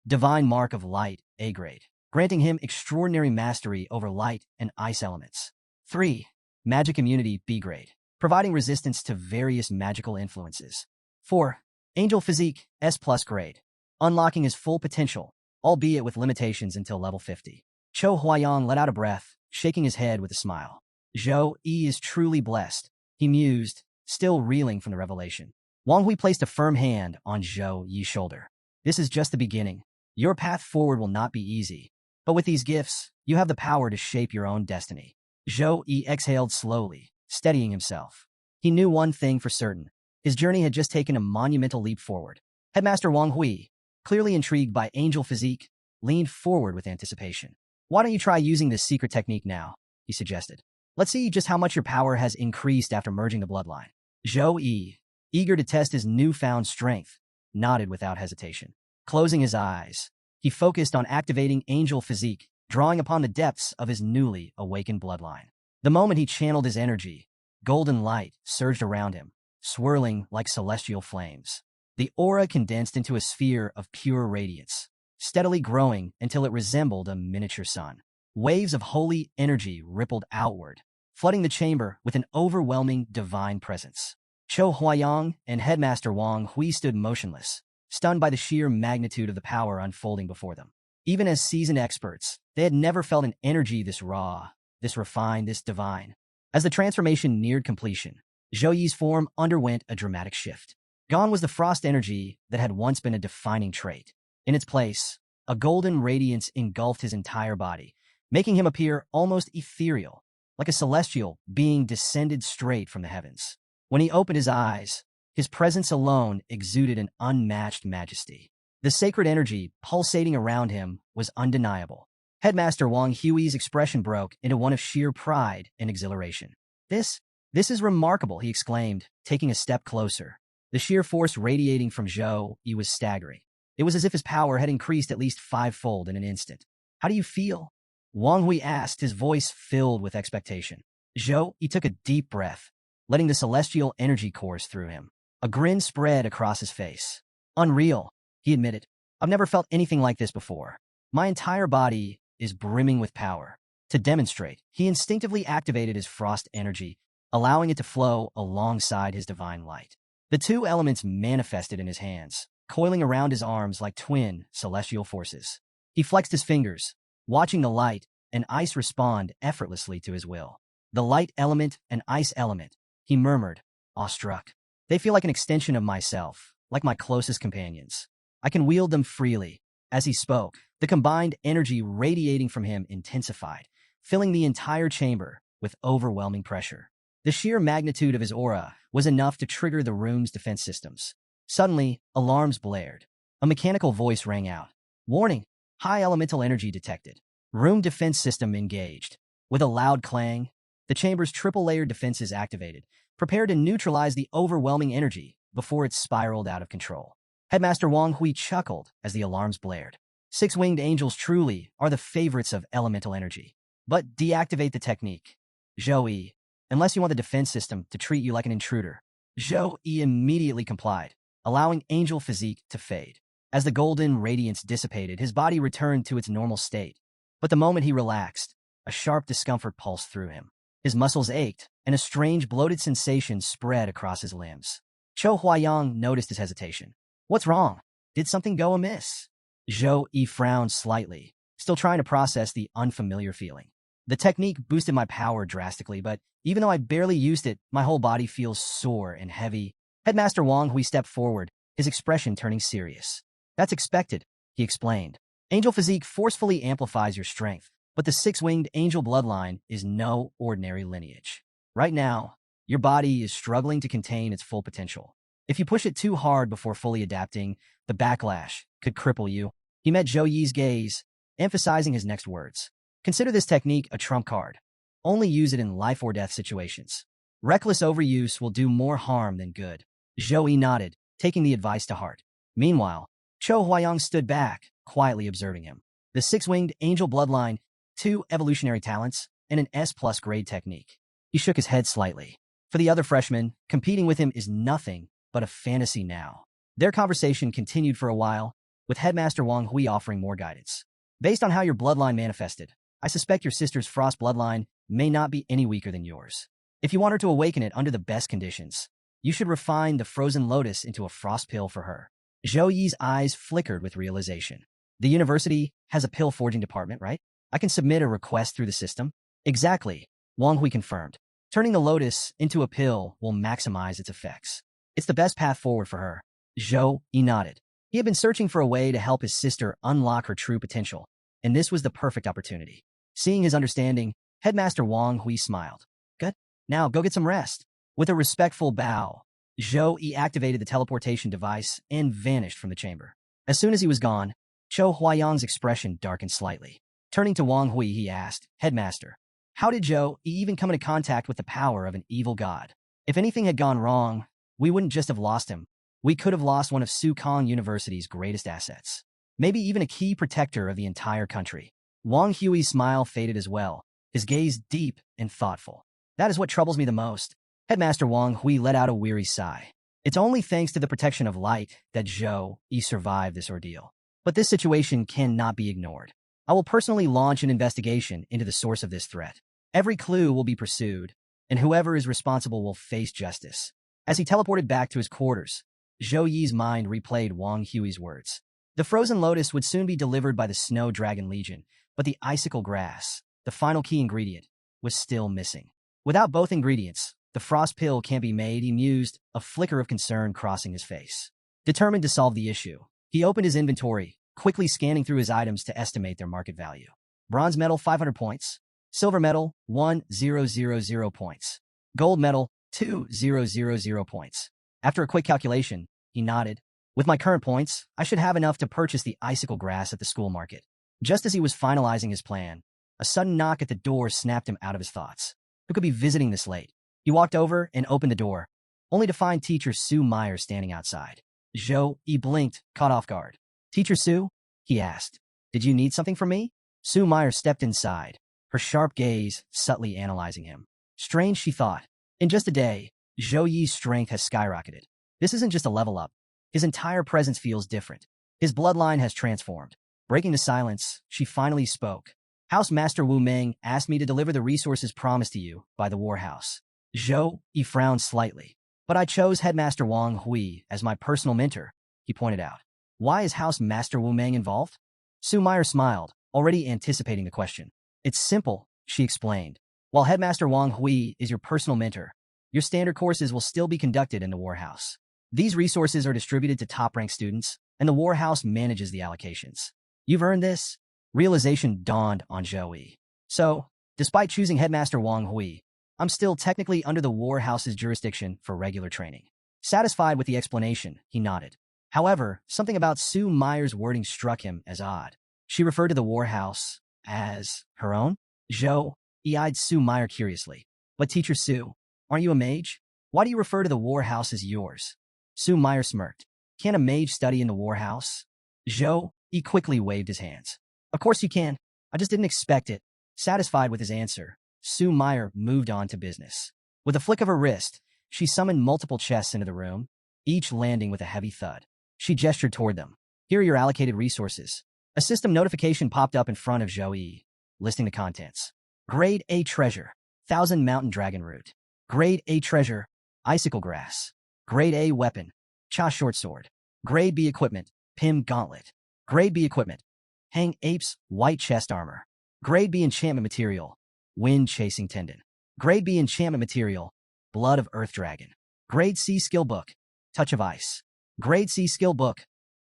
Divine mark of light, A grade, granting him extraordinary mastery over light and ice elements. 3. Magic immunity, B grade, providing resistance to various magical influences. 4. Angel physique, S+ grade, unlocking his full potential, albeit with limitations until level 50. Cho Huayang let out a breath, shaking his head with a smile. Zhou Yi is truly blessed, he mused, still reeling from the revelation. Wang Hui placed a firm hand on Zhou Yi's shoulder. This is just the beginning. Your path forward will not be easy, but with these gifts, you have the power to shape your own destiny. Zhou Yi exhaled slowly, steadying himself. He knew one thing for certain. His journey had just taken a monumental leap forward. Headmaster Wang Hui, clearly intrigued by angel physique, leaned forward with anticipation. Why don't you try using this secret technique now? He suggested. Let's see just how much your power has increased after merging the bloodline. Zhou Yi, eager to test his newfound strength, nodded without hesitation. Closing his eyes, he focused on activating angel physique, drawing upon the depths of his newly awakened bloodline. The moment he channeled his energy, golden light surged around him, swirling like celestial flames. The aura condensed into a sphere of pure radiance, steadily growing until it resembled a miniature sun. Waves of holy energy rippled outward, flooding the chamber with an overwhelming divine presence. Cho Huayang and Headmaster Wang Hui stood motionless, stunned by the sheer magnitude of the power unfolding before them. Even as seasoned experts, they had never felt an energy this raw, this refined, this divine. As the transformation neared completion, Zhou Yi's form underwent a dramatic shift. Gone was the frost energy that had once been a defining trait. In its place, a golden radiance engulfed his entire body, making him appear almost ethereal, like a celestial being descended straight from the heavens. When he opened his eyes, his presence alone exuded an unmatched majesty. The sacred energy pulsating around him was undeniable. Headmaster Wang Hui's expression broke into one of sheer pride and exhilaration. This is remarkable, he exclaimed, taking a step closer. The sheer force radiating from Zhou Yi was staggering. It was as if his power had increased at least 5-fold in an instant. How do you feel? Wang Hui asked, his voice filled with expectation. Zhou Yi took a deep breath, letting the celestial energy course through him. A grin spread across his face. Unreal, he admitted. I've never felt anything like this before. My entire body is brimming with power. To demonstrate, he instinctively activated his frost energy, allowing it to flow alongside his divine light. The two elements manifested in his hands, coiling around his arms like twin celestial forces. He flexed his fingers, watching the light and ice respond effortlessly to his will. The light element and ice element, he murmured, awestruck. They feel like an extension of myself, like my closest companions. I can wield them freely. As he spoke, the combined energy radiating from him intensified, filling the entire chamber with overwhelming pressure. The sheer magnitude of his aura was enough to trigger the room's defense systems. Suddenly, alarms blared. A mechanical voice rang out. Warning, high elemental energy detected. Room defense system engaged. With a loud clang, the chamber's triple-layered defenses activated, prepared to neutralize the overwhelming energy before it spiraled out of control. Headmaster Wang Hui chuckled as the alarms blared. Six-winged angels truly are the favorites of elemental energy. But deactivate the technique. Zhou Yi, unless you want the defense system to treat you like an intruder. Zhou Yi immediately complied, allowing angel physique to fade. As the golden radiance dissipated, his body returned to its normal state. But the moment he relaxed, a sharp discomfort pulsed through him. His muscles ached, and a strange bloated sensation spread across his limbs. Chou Huayang noticed his hesitation. What's wrong? Did something go amiss? Zhou Yi frowned slightly, still trying to process the unfamiliar feeling. The technique boosted my power drastically, but even though I barely used it, my whole body feels sore and heavy. Headmaster Wang Hui stepped forward, his expression turning serious. That's expected, he explained. Angel physique forcefully amplifies your strength, but the six-winged angel bloodline is no ordinary lineage. Right now, your body is struggling to contain its full potential. If you push it too hard before fully adapting, the backlash could cripple you. He met Zhou Yi's gaze, emphasizing his next words. Consider this technique a trump card. Only use it in life or death situations. Reckless overuse will do more harm than good. Zhou Yi nodded, taking the advice to heart. Meanwhile, Chou Huayang stood back, quietly observing him. The six-winged angel bloodline, 2 evolutionary talents, and an S+ grade technique. He shook his head slightly. For the other freshmen, competing with him is nothing but a fantasy now. Their conversation continued for a while, with Headmaster Wang Hui offering more guidance. Based on how your bloodline manifested, I suspect your sister's frost bloodline may not be any weaker than yours. If you want her to awaken it under the best conditions, you should refine the frozen lotus into a frost pill for her. Zhou Yi's eyes flickered with realization. The university has a pill forging department, right? I can submit a request through the system? Exactly, Wang Hui confirmed. Turning the lotus into a pill will maximize its effects. It's the best path forward for her. Zhou Yi nodded. He had been searching for a way to help his sister unlock her true potential, and this was the perfect opportunity. Seeing his understanding, Headmaster Wang Hui smiled. Good. Now go get some rest. With a respectful bow, Zhou Yi activated the teleportation device and vanished from the chamber. As soon as he was gone, Chou Huayang's expression darkened slightly. Turning to Wang Hui, he asked, Headmaster, how did Zhou Yi even come into contact with the power of an evil god? If anything had gone wrong, we wouldn't just have lost him. We could have lost one of Sukong University's greatest assets. Maybe even a key protector of the entire country. Wang Hui's smile faded as well, his gaze deep and thoughtful. That is what troubles me the most. Headmaster Wang Hui let out a weary sigh. It's only thanks to the protection of light that Zhou Yi survived this ordeal. But this situation cannot be ignored. I will personally launch an investigation into the source of this threat. Every clue will be pursued, and whoever is responsible will face justice. As he teleported back to his quarters, Zhou Yi's mind replayed Wang Hui's words. The frozen lotus would soon be delivered by the Snow Dragon Legion, but the icicle grass, the final key ingredient, was still missing. Without both ingredients, the frost pill can't be made, he mused, a flicker of concern crossing his face. Determined to solve the issue, he opened his inventory, quickly scanning through his items to estimate their market value. Bronze medal, 500 points. Silver medal, 1,000 points. Gold medal, 2,000 points. After a quick calculation, he nodded. With my current points, I should have enough to purchase the icicle grass at the school market. Just as he was finalizing his plan, a sudden knock at the door snapped him out of his thoughts. Who could be visiting this late? He walked over and opened the door, only to find Teacher Su Meyer standing outside. Zhou Yi blinked, caught off guard. Teacher Su? He asked. Did you need something from me? Su Meyer stepped inside, her sharp gaze subtly analyzing him. Strange, she thought. In just a day, Zhou Yi's strength has skyrocketed. This isn't just a level up. His entire presence feels different. His bloodline has transformed. Breaking the silence, she finally spoke. House Master Wu Meng asked me to deliver the resources promised to you by the War House. Zhou Yi frowned slightly. But I chose Headmaster Wang Hui as my personal mentor, he pointed out. Why is House Master Wu Meng involved? Su Meyer smiled, already anticipating the question. It's simple, she explained. While Headmaster Wang Hui is your personal mentor, your standard courses will still be conducted in the War House. These resources are distributed to top-ranked students, and the War House manages the allocations. You've earned this? Realization dawned on Zhou Yi. So, despite choosing Headmaster Wang Hui, I'm still technically under the War House's jurisdiction for regular training. Satisfied with the explanation, he nodded. However, something about Sue Meyer's wording struck him as odd. She referred to the War House as her own? Zhou, he eyed Sue Meyer curiously. But Teacher Sue, aren't you a mage? Why do you refer to the War House as yours? Sue Meyer smirked. Can a mage study in the War House? Zhou, he quickly waved his hands. Of course you can. I just didn't expect it. Satisfied with his answer, Sue Meyer moved on to business. With a flick of her wrist, she summoned multiple chests into the room, each landing with a heavy thud. She gestured toward them. Here are your allocated resources. A system notification popped up in front of Zhou Yi, listing the contents. Grade A treasure, 1000 mountain dragon root. Grade A treasure, icicle grass. Grade A weapon, Cha short sword. Grade B equipment, Pim gauntlet. Grade B equipment, Hang apes white chest armor. Grade B enchantment material, wind chasing tendon. Grade B enchantment material, blood of earth dragon. Grade C skill book, touch of ice. Grade C skill book,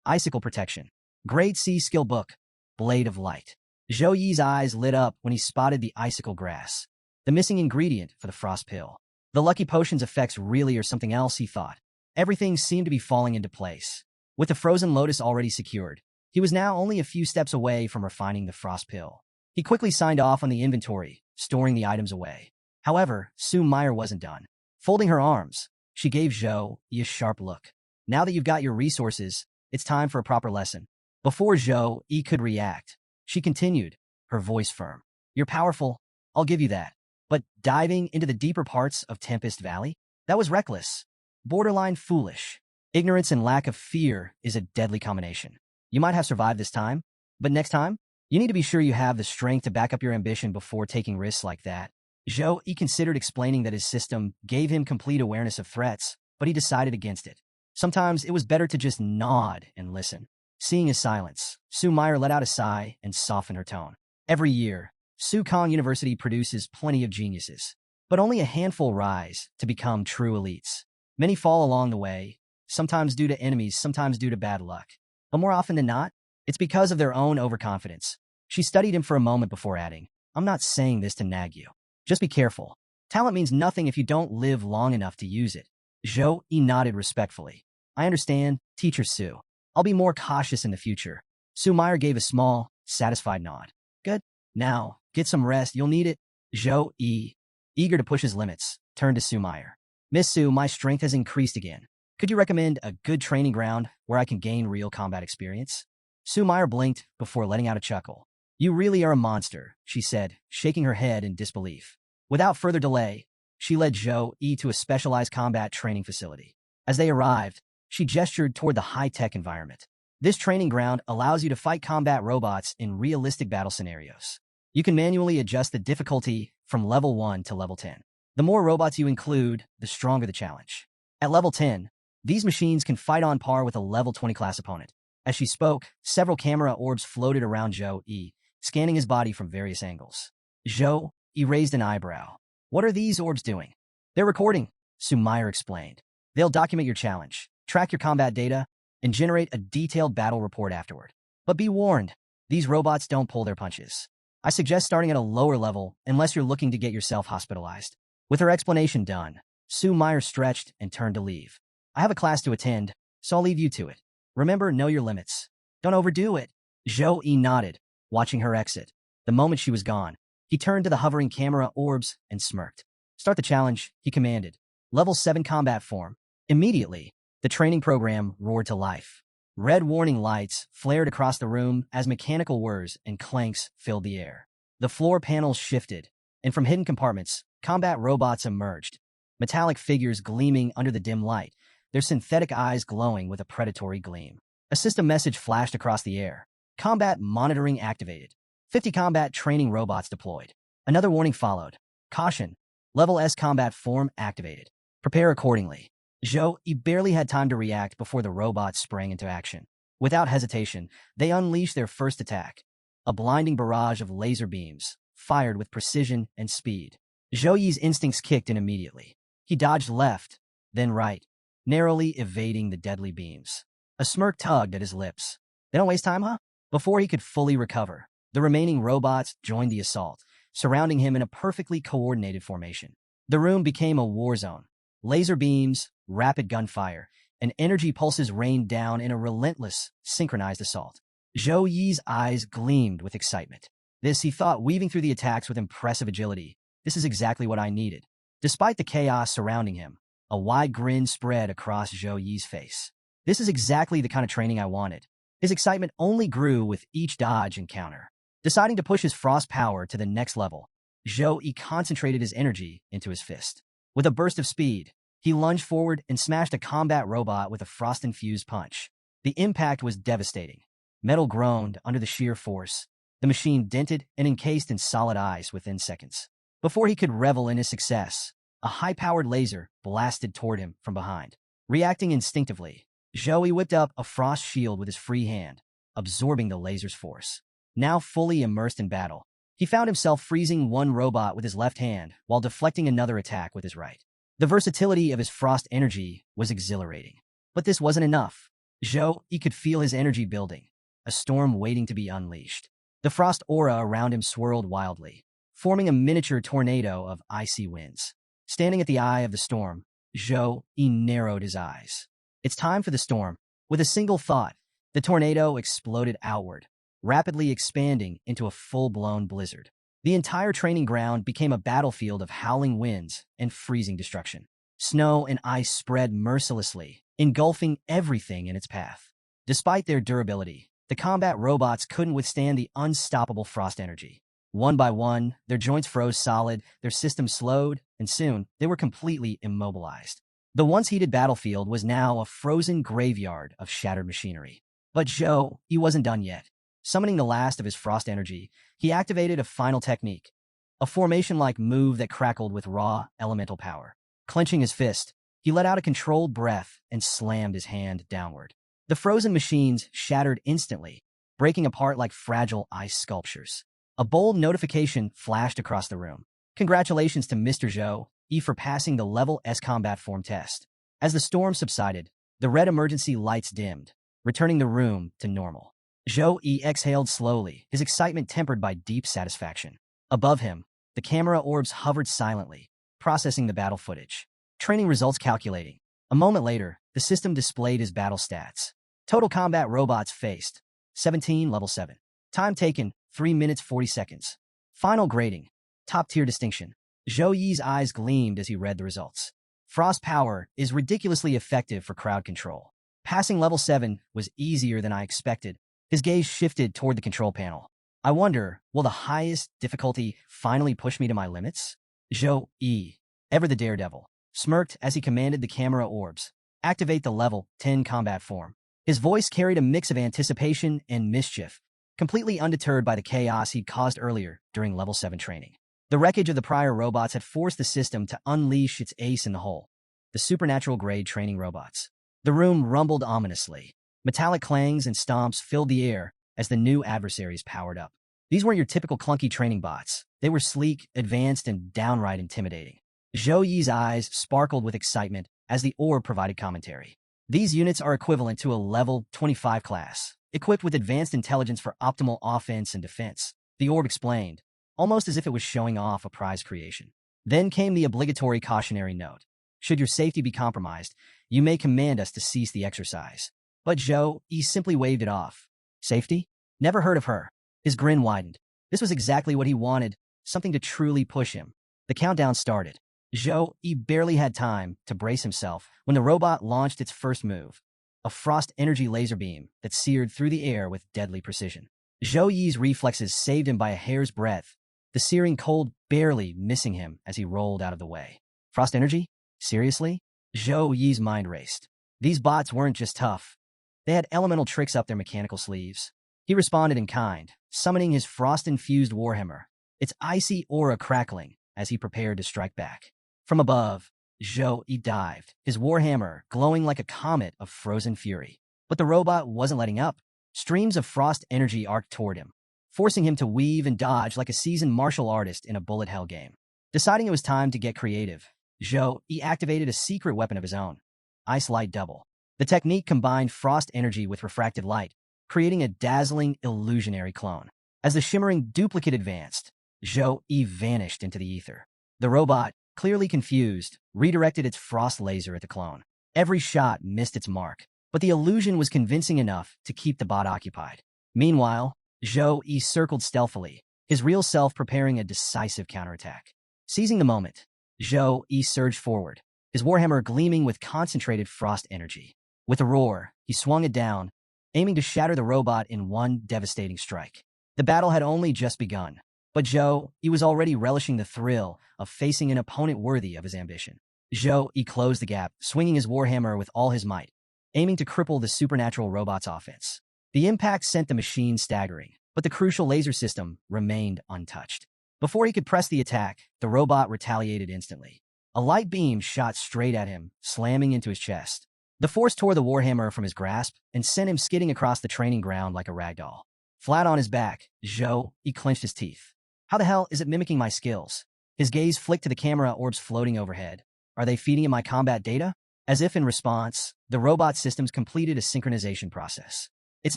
icicle protection. Grade C skill book, blade of light. Zhou Yi's eyes lit up when he spotted the icicle grass, the missing ingredient for the frost pill. The lucky potion's effects really are something else, he thought. Everything seemed to be falling into place. With the frozen lotus already secured, he was now only a few steps away from refining the frost pill. He quickly signed off on the inventory, storing the items away. However, Sue Meyer wasn't done. Folding her arms, she gave Zhou Yi a sharp look. Now that you've got your resources, it's time for a proper lesson. Before Zhou Yi could react, she continued, her voice firm. You're powerful, I'll give you that. But diving into the deeper parts of Tempest Valley? That was reckless. Borderline foolish. Ignorance and lack of fear is a deadly combination. You might have survived this time, but next time, you need to be sure you have the strength to back up your ambition before taking risks like that. Zhou Yi considered explaining that his system gave him complete awareness of threats, but he decided against it. Sometimes it was better to just nod and listen. Seeing his silence, Sue Meyer let out a sigh and softened her tone. Every year, Su Kong University produces plenty of geniuses, but only a handful rise to become true elites. Many fall along the way, sometimes due to enemies, sometimes due to bad luck. But more often than not, it's because of their own overconfidence. She studied him for a moment before adding, I'm not saying this to nag you. Just be careful. Talent means nothing if you don't live long enough to use it. Zhou Yi nodded respectfully. I understand, Teacher Sue. I'll be more cautious in the future. Sue Meyer gave a small, satisfied nod. Good. Now, get some rest. You'll need it. Zhou Yi, eager to push his limits, turned to Sue Meyer. Miss Sue, my strength has increased again. Could you recommend a good training ground where I can gain real combat experience? Sue Meyer blinked before letting out a chuckle. You really are a monster, she said, shaking her head in disbelief. Without further delay, she led Zhou Yi to a specialized combat training facility. As they arrived, she gestured toward the high-tech environment. This training ground allows you to fight combat robots in realistic battle scenarios. You can manually adjust the difficulty from level 1 to level 10. The more robots you include, the stronger the challenge. At level 10, these machines can fight on par with a level 20 class opponent. As she spoke, several camera orbs floated around Zhou Yi, scanning his body from various angles. Zhou Yi raised an eyebrow. What are these orbs doing? They're recording, Sue Meyer explained. They'll document your challenge, track your combat data, and generate a detailed battle report afterward. But be warned, these robots don't pull their punches. I suggest starting at a lower level unless you're looking to get yourself hospitalized. With her explanation done, Sue Meyer stretched and turned to leave. I have a class to attend, so I'll leave you to it. Remember, know your limits. Don't overdo it. Zhou Yi nodded, watching her exit. The moment she was gone, he turned to the hovering camera orbs and smirked. Start the challenge, he commanded. Level 7 combat form. Immediately, the training program roared to life. Red warning lights flared across the room as mechanical whirs and clanks filled the air. The floor panels shifted, and from hidden compartments, combat robots emerged. Metallic figures gleaming under the dim light, their synthetic eyes glowing with a predatory gleam. A system message flashed across the air. Combat monitoring activated. 50 combat training robots deployed. Another warning followed. Caution. Level S combat form activated. Prepare accordingly. Zhou Yi barely had time to react before the robots sprang into action. Without hesitation, they unleashed their first attack. A blinding barrage of laser beams, fired with precision and speed. Zhou Yi's instincts kicked in immediately. He dodged left, then right, narrowly evading the deadly beams. A smirk tugged at his lips. They don't waste time, huh? Before he could fully recover, the remaining robots joined the assault, surrounding him in a perfectly coordinated formation. The room became a war zone. Laser beams, rapid gunfire, and energy pulses rained down in a relentless, synchronized assault. Zhou Yi's eyes gleamed with excitement. This, he thought, weaving through the attacks with impressive agility. This is exactly what I needed. Despite the chaos surrounding him, a wide grin spread across Zhou Yi's face. This is exactly the kind of training I wanted. His excitement only grew with each dodge and counter. Deciding to push his frost power to the next level, Zhou Yi concentrated his energy into his fist. With a burst of speed, he lunged forward and smashed a combat robot with a frost-infused punch. The impact was devastating. Metal groaned under the sheer force. The machine dented and encased in solid ice within seconds. Before he could revel in his success, a high-powered laser blasted toward him from behind. Reacting instinctively, Zhou Yi whipped up a frost shield with his free hand, absorbing the laser's force. Now fully immersed in battle, he found himself freezing one robot with his left hand while deflecting another attack with his right. The versatility of his frost energy was exhilarating. But this wasn't enough. Zhou Yi could feel his energy building, a storm waiting to be unleashed. The frost aura around him swirled wildly, forming a miniature tornado of icy winds. Standing at the eye of the storm, Zhou Yi narrowed his eyes. It's time for the storm. With a single thought, the tornado exploded outward, rapidly expanding into a full-blown blizzard. The entire training ground became a battlefield of howling winds and freezing destruction. Snow and ice spread mercilessly, engulfing everything in its path. Despite their durability, the combat robots couldn't withstand the unstoppable frost energy. One by one, their joints froze solid, their systems slowed, and soon they were completely immobilized. The once heated battlefield was now a frozen graveyard of shattered machinery. But Zhou, he wasn't done yet. Summoning the last of his frost energy, he activated a final technique, a formation-like move that crackled with raw, elemental power. Clenching his fist, he let out a controlled breath and slammed his hand downward. The frozen machines shattered instantly, breaking apart like fragile ice sculptures. A bold notification flashed across the room. Congratulations to Mr. Zhou Yi for passing the Level S combat form test. As the storm subsided, the red emergency lights dimmed, returning the room to normal. Zhou Yi exhaled slowly, his excitement tempered by deep satisfaction. Above him, the camera orbs hovered silently, processing the battle footage. Training results calculating. A moment later, the system displayed his battle stats. Total combat robots faced, 17 level 7. Time taken, 3 minutes 40 seconds. Final grading, top-tier distinction. Zhou Yi's eyes gleamed as he read the results. Frost power is ridiculously effective for crowd control. Passing level 7 was easier than I expected. His gaze shifted toward the control panel. I wonder, will the highest difficulty finally push me to my limits? Zhou Yi, ever the daredevil, smirked as he commanded the camera orbs. Activate the level 10 combat form. His voice carried a mix of anticipation and mischief, completely undeterred by the chaos he'd caused earlier during level 7 training. The wreckage of the prior robots had forced the system to unleash its ace in the hole, the supernatural-grade training robots. The room rumbled ominously. Metallic clangs and stomps filled the air as the new adversaries powered up. These weren't your typical clunky training bots. They were sleek, advanced, and downright intimidating. Zhou Yi's eyes sparkled with excitement as the orb provided commentary. These units are equivalent to a level 25 class, equipped with advanced intelligence for optimal offense and defense. The orb explained, almost as if it was showing off a prize creation. Then came the obligatory cautionary note. Should your safety be compromised, you may command us to cease the exercise. But Zhou Yi simply waved it off. Safety? Never heard of her. His grin widened. This was exactly what he wanted, something to truly push him. The countdown started. Zhou Yi barely had time to brace himself when the robot launched its first move, a frost energy laser beam that seared through the air with deadly precision. Zhou Yi's reflexes saved him by a hair's breadth, the searing cold barely missing him as he rolled out of the way. Frost energy? Seriously? Zhou Yi's mind raced. These bots weren't just tough. They had elemental tricks up their mechanical sleeves. He responded in kind, summoning his frost-infused warhammer, its icy aura crackling as he prepared to strike back. From above, Zhou Yi dived, his warhammer glowing like a comet of frozen fury. But the robot wasn't letting up. Streams of frost energy arced toward him, forcing him to weave and dodge like a seasoned martial artist in a bullet hell game. Deciding it was time to get creative, Zhou Yi activated a secret weapon of his own, Ice Light Double. The technique combined frost energy with refracted light, creating a dazzling, illusionary clone. As the shimmering duplicate advanced, Zhou Yi vanished into the ether. The robot, clearly confused, redirected its frost laser at the clone. Every shot missed its mark, but the illusion was convincing enough to keep the bot occupied. Meanwhile, Zhou Yi circled stealthily, his real self preparing a decisive counterattack. Seizing the moment, Zhou Yi surged forward, his warhammer gleaming with concentrated frost energy. With a roar, he swung it down, aiming to shatter the robot in one devastating strike. The battle had only just begun, but Zhou Yi was already relishing the thrill of facing an opponent worthy of his ambition. Zhou Yi closed the gap, swinging his warhammer with all his might, aiming to cripple the supernatural robot's offense. The impact sent the machine staggering, but the crucial laser system remained untouched. Before he could press the attack, the robot retaliated instantly. A light beam shot straight at him, slamming into his chest. The force tore the warhammer from his grasp and sent him skidding across the training ground like a ragdoll. Flat on his back, Zhou Yi clenched his teeth. How the hell is it mimicking my skills? His gaze flicked to the camera orbs floating overhead. Are they feeding him my combat data? As if in response, the robot systems completed a synchronization process. Its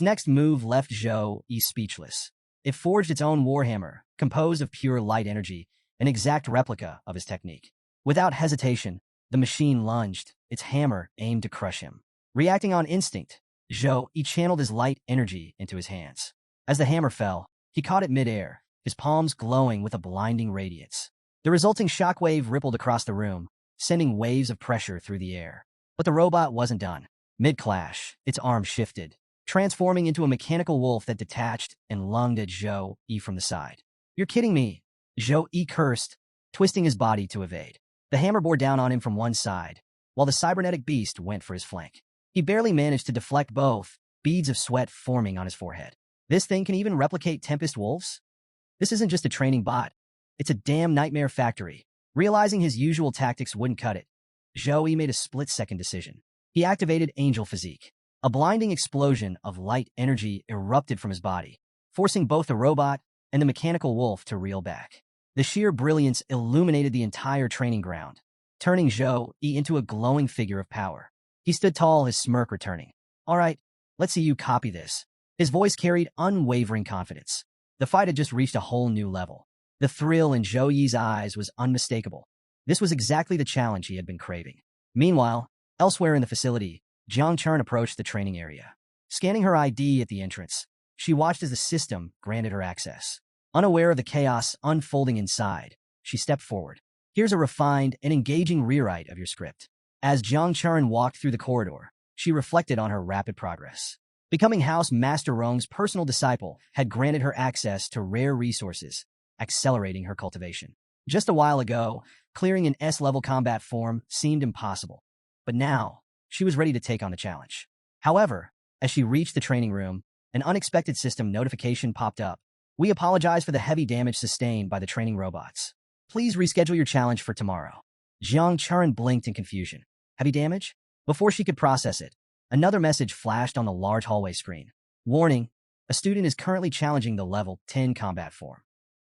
next move left Zhou Yi speechless. It forged its own warhammer, composed of pure light energy, an exact replica of his technique. Without hesitation, the machine lunged, its hammer aimed to crush him. Reacting on instinct, Zhou Yi channeled his light energy into his hands. As the hammer fell, he caught it midair, his palms glowing with a blinding radiance. The resulting shockwave rippled across the room, sending waves of pressure through the air. But the robot wasn't done. Mid-clash, its arm shifted, transforming into a mechanical wolf that detached and lunged at Zhou Yi from the side. You're kidding me, Zhou Yi cursed, twisting his body to evade. The hammer bore down on him from one side, while the cybernetic beast went for his flank. He barely managed to deflect both, beads of sweat forming on his forehead. This thing can even replicate Tempest Wolves? This isn't just a training bot. It's a damn nightmare factory. Realizing his usual tactics wouldn't cut it, Zhou Yi made a split-second decision. He activated Angel Physique. A blinding explosion of light energy erupted from his body, forcing both the robot and the mechanical wolf to reel back. The sheer brilliance illuminated the entire training ground, turning Zhou Yi into a glowing figure of power. He stood tall, his smirk returning. All right, let's see you copy this. His voice carried unwavering confidence. The fight had just reached a whole new level. The thrill in Zhou Yi's eyes was unmistakable. This was exactly the challenge he had been craving. Meanwhile, elsewhere in the facility, Jiang Chern approached the training area. Scanning her ID at the entrance, she watched as the system granted her access. Unaware of the chaos unfolding inside, she stepped forward. Here's a refined and engaging rewrite of your script. As Jiang Chern walked through the corridor, she reflected on her rapid progress. Becoming House Master Rong's personal disciple had granted her access to rare resources, accelerating her cultivation. Just a while ago, clearing an S-level combat form seemed impossible. But now, she was ready to take on the challenge. However, as she reached the training room, an unexpected system notification popped up. We apologize for the heavy damage sustained by the training robots. Please reschedule your challenge for tomorrow. Jiang Chern blinked in confusion. Heavy damage? Before she could process it, another message flashed on the large hallway screen. Warning, a student is currently challenging the level 10 combat form.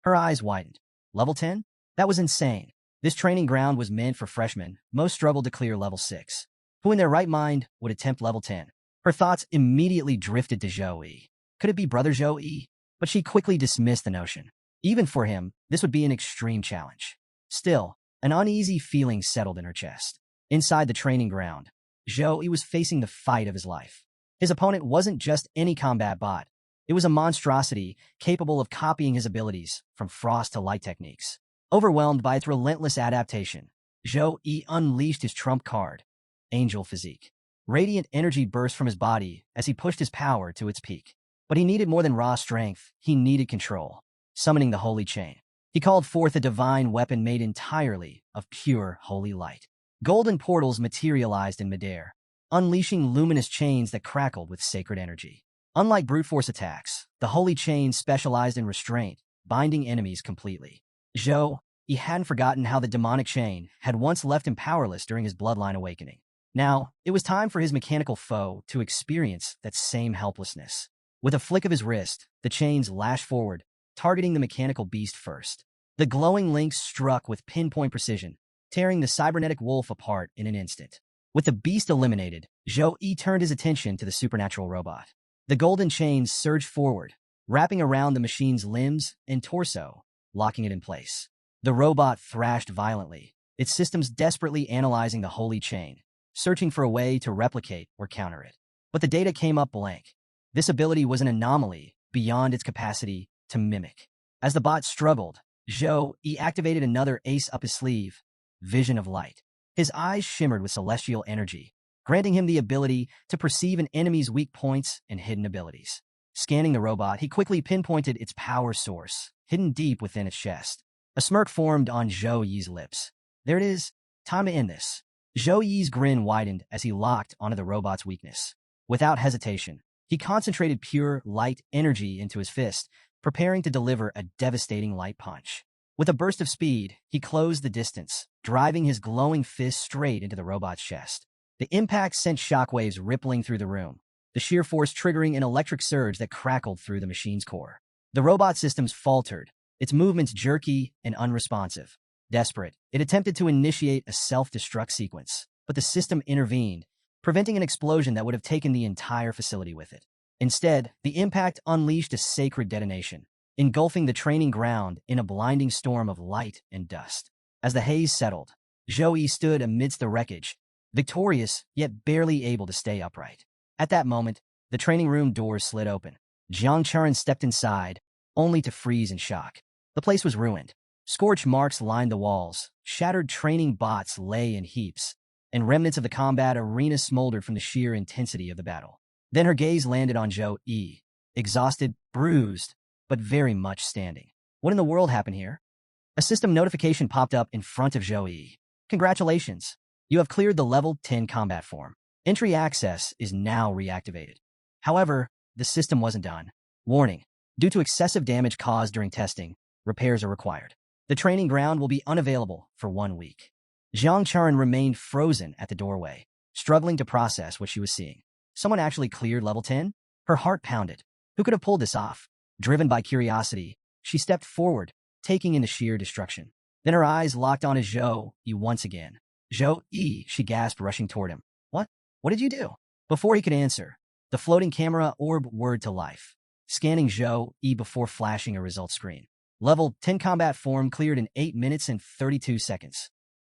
Her eyes widened. Level 10? That was insane. This training ground was meant for freshmen. Most struggled to clear level 6. Who in their right mind would attempt level 10? Her thoughts immediately drifted to Zhou Yi. Could it be Brother Zhou Yi? But she quickly dismissed the notion. Even for him, this would be an extreme challenge. Still, an uneasy feeling settled in her chest. Inside the training ground, Zhou Yi was facing the fight of his life. His opponent wasn't just any combat bot. It was a monstrosity capable of copying his abilities from frost to light techniques. Overwhelmed by its relentless adaptation, Zhou Yi unleashed his trump card, Angel Physique. Radiant energy burst from his body as he pushed his power to its peak. But he needed more than raw strength. He needed control. Summoning the Holy Chain, he called forth a divine weapon made entirely of pure holy light. Golden portals materialized in midair, unleashing luminous chains that crackled with sacred energy. Unlike brute force attacks, the Holy Chain specialized in restraint, binding enemies completely. Zhou Yi hadn't forgotten how the demonic chain had once left him powerless during his bloodline awakening. Now, it was time for his mechanical foe to experience that same helplessness. With a flick of his wrist, the chains lashed forward, targeting the mechanical beast first. The glowing links struck with pinpoint precision, tearing the cybernetic wolf apart in an instant. With the beast eliminated, Zhou Yi turned his attention to the supernatural robot. The golden chains surged forward, wrapping around the machine's limbs and torso, locking it in place. The robot thrashed violently, its systems desperately analyzing the holy chain, searching for a way to replicate or counter it. But the data came up blank. This ability was an anomaly beyond its capacity to mimic. As the bot struggled, Zhou Yi activated another ace up his sleeve, Vision of Light. His eyes shimmered with celestial energy, granting him the ability to perceive an enemy's weak points and hidden abilities. Scanning the robot, he quickly pinpointed its power source, hidden deep within its chest. A smirk formed on Zhou Yi's lips. There it is. Time to end this. Zhou Yi's grin widened as he locked onto the robot's weakness. Without hesitation, he concentrated pure light energy into his fist, preparing to deliver a devastating light punch. With a burst of speed, he closed the distance, driving his glowing fist straight into the robot's chest. The impact sent shockwaves rippling through the room, the sheer force triggering an electric surge that crackled through the machine's core. The robot systems faltered, its movements jerky and unresponsive. Desperate, it attempted to initiate a self-destruct sequence, but the system intervened, preventing an explosion that would have taken the entire facility with it. Instead, the impact unleashed a sacred detonation, engulfing the training ground in a blinding storm of light and dust. As the haze settled, Zhou Yi stood amidst the wreckage, victorious yet barely able to stay upright. At that moment, the training room doors slid open. Jiang Churen stepped inside, only to freeze in shock. The place was ruined. Scorch marks lined the walls, shattered training bots lay in heaps, and remnants of the combat arena smoldered from the sheer intensity of the battle. Then her gaze landed on Zhou Yi, exhausted, bruised, but very much standing. What in the world happened here? A system notification popped up in front of Zhou Yi. Congratulations, you have cleared the level 10 combat form. Entry access is now reactivated. However, the system wasn't done. Warning, due to excessive damage caused during testing, repairs are required. The training ground will be unavailable for 1 week. Jiang Churen remained frozen at the doorway, struggling to process what she was seeing. Someone actually cleared level 10? Her heart pounded. Who could have pulled this off? Driven by curiosity, she stepped forward, taking in the sheer destruction. Then her eyes locked on Zhou Yi once again. Zhou Yi, she gasped, rushing toward him. What? What did you do? Before he could answer, the floating camera orb whirred to life, scanning Zhou Yi before flashing a result screen. Level 10 combat form cleared in 8 minutes and 32 seconds.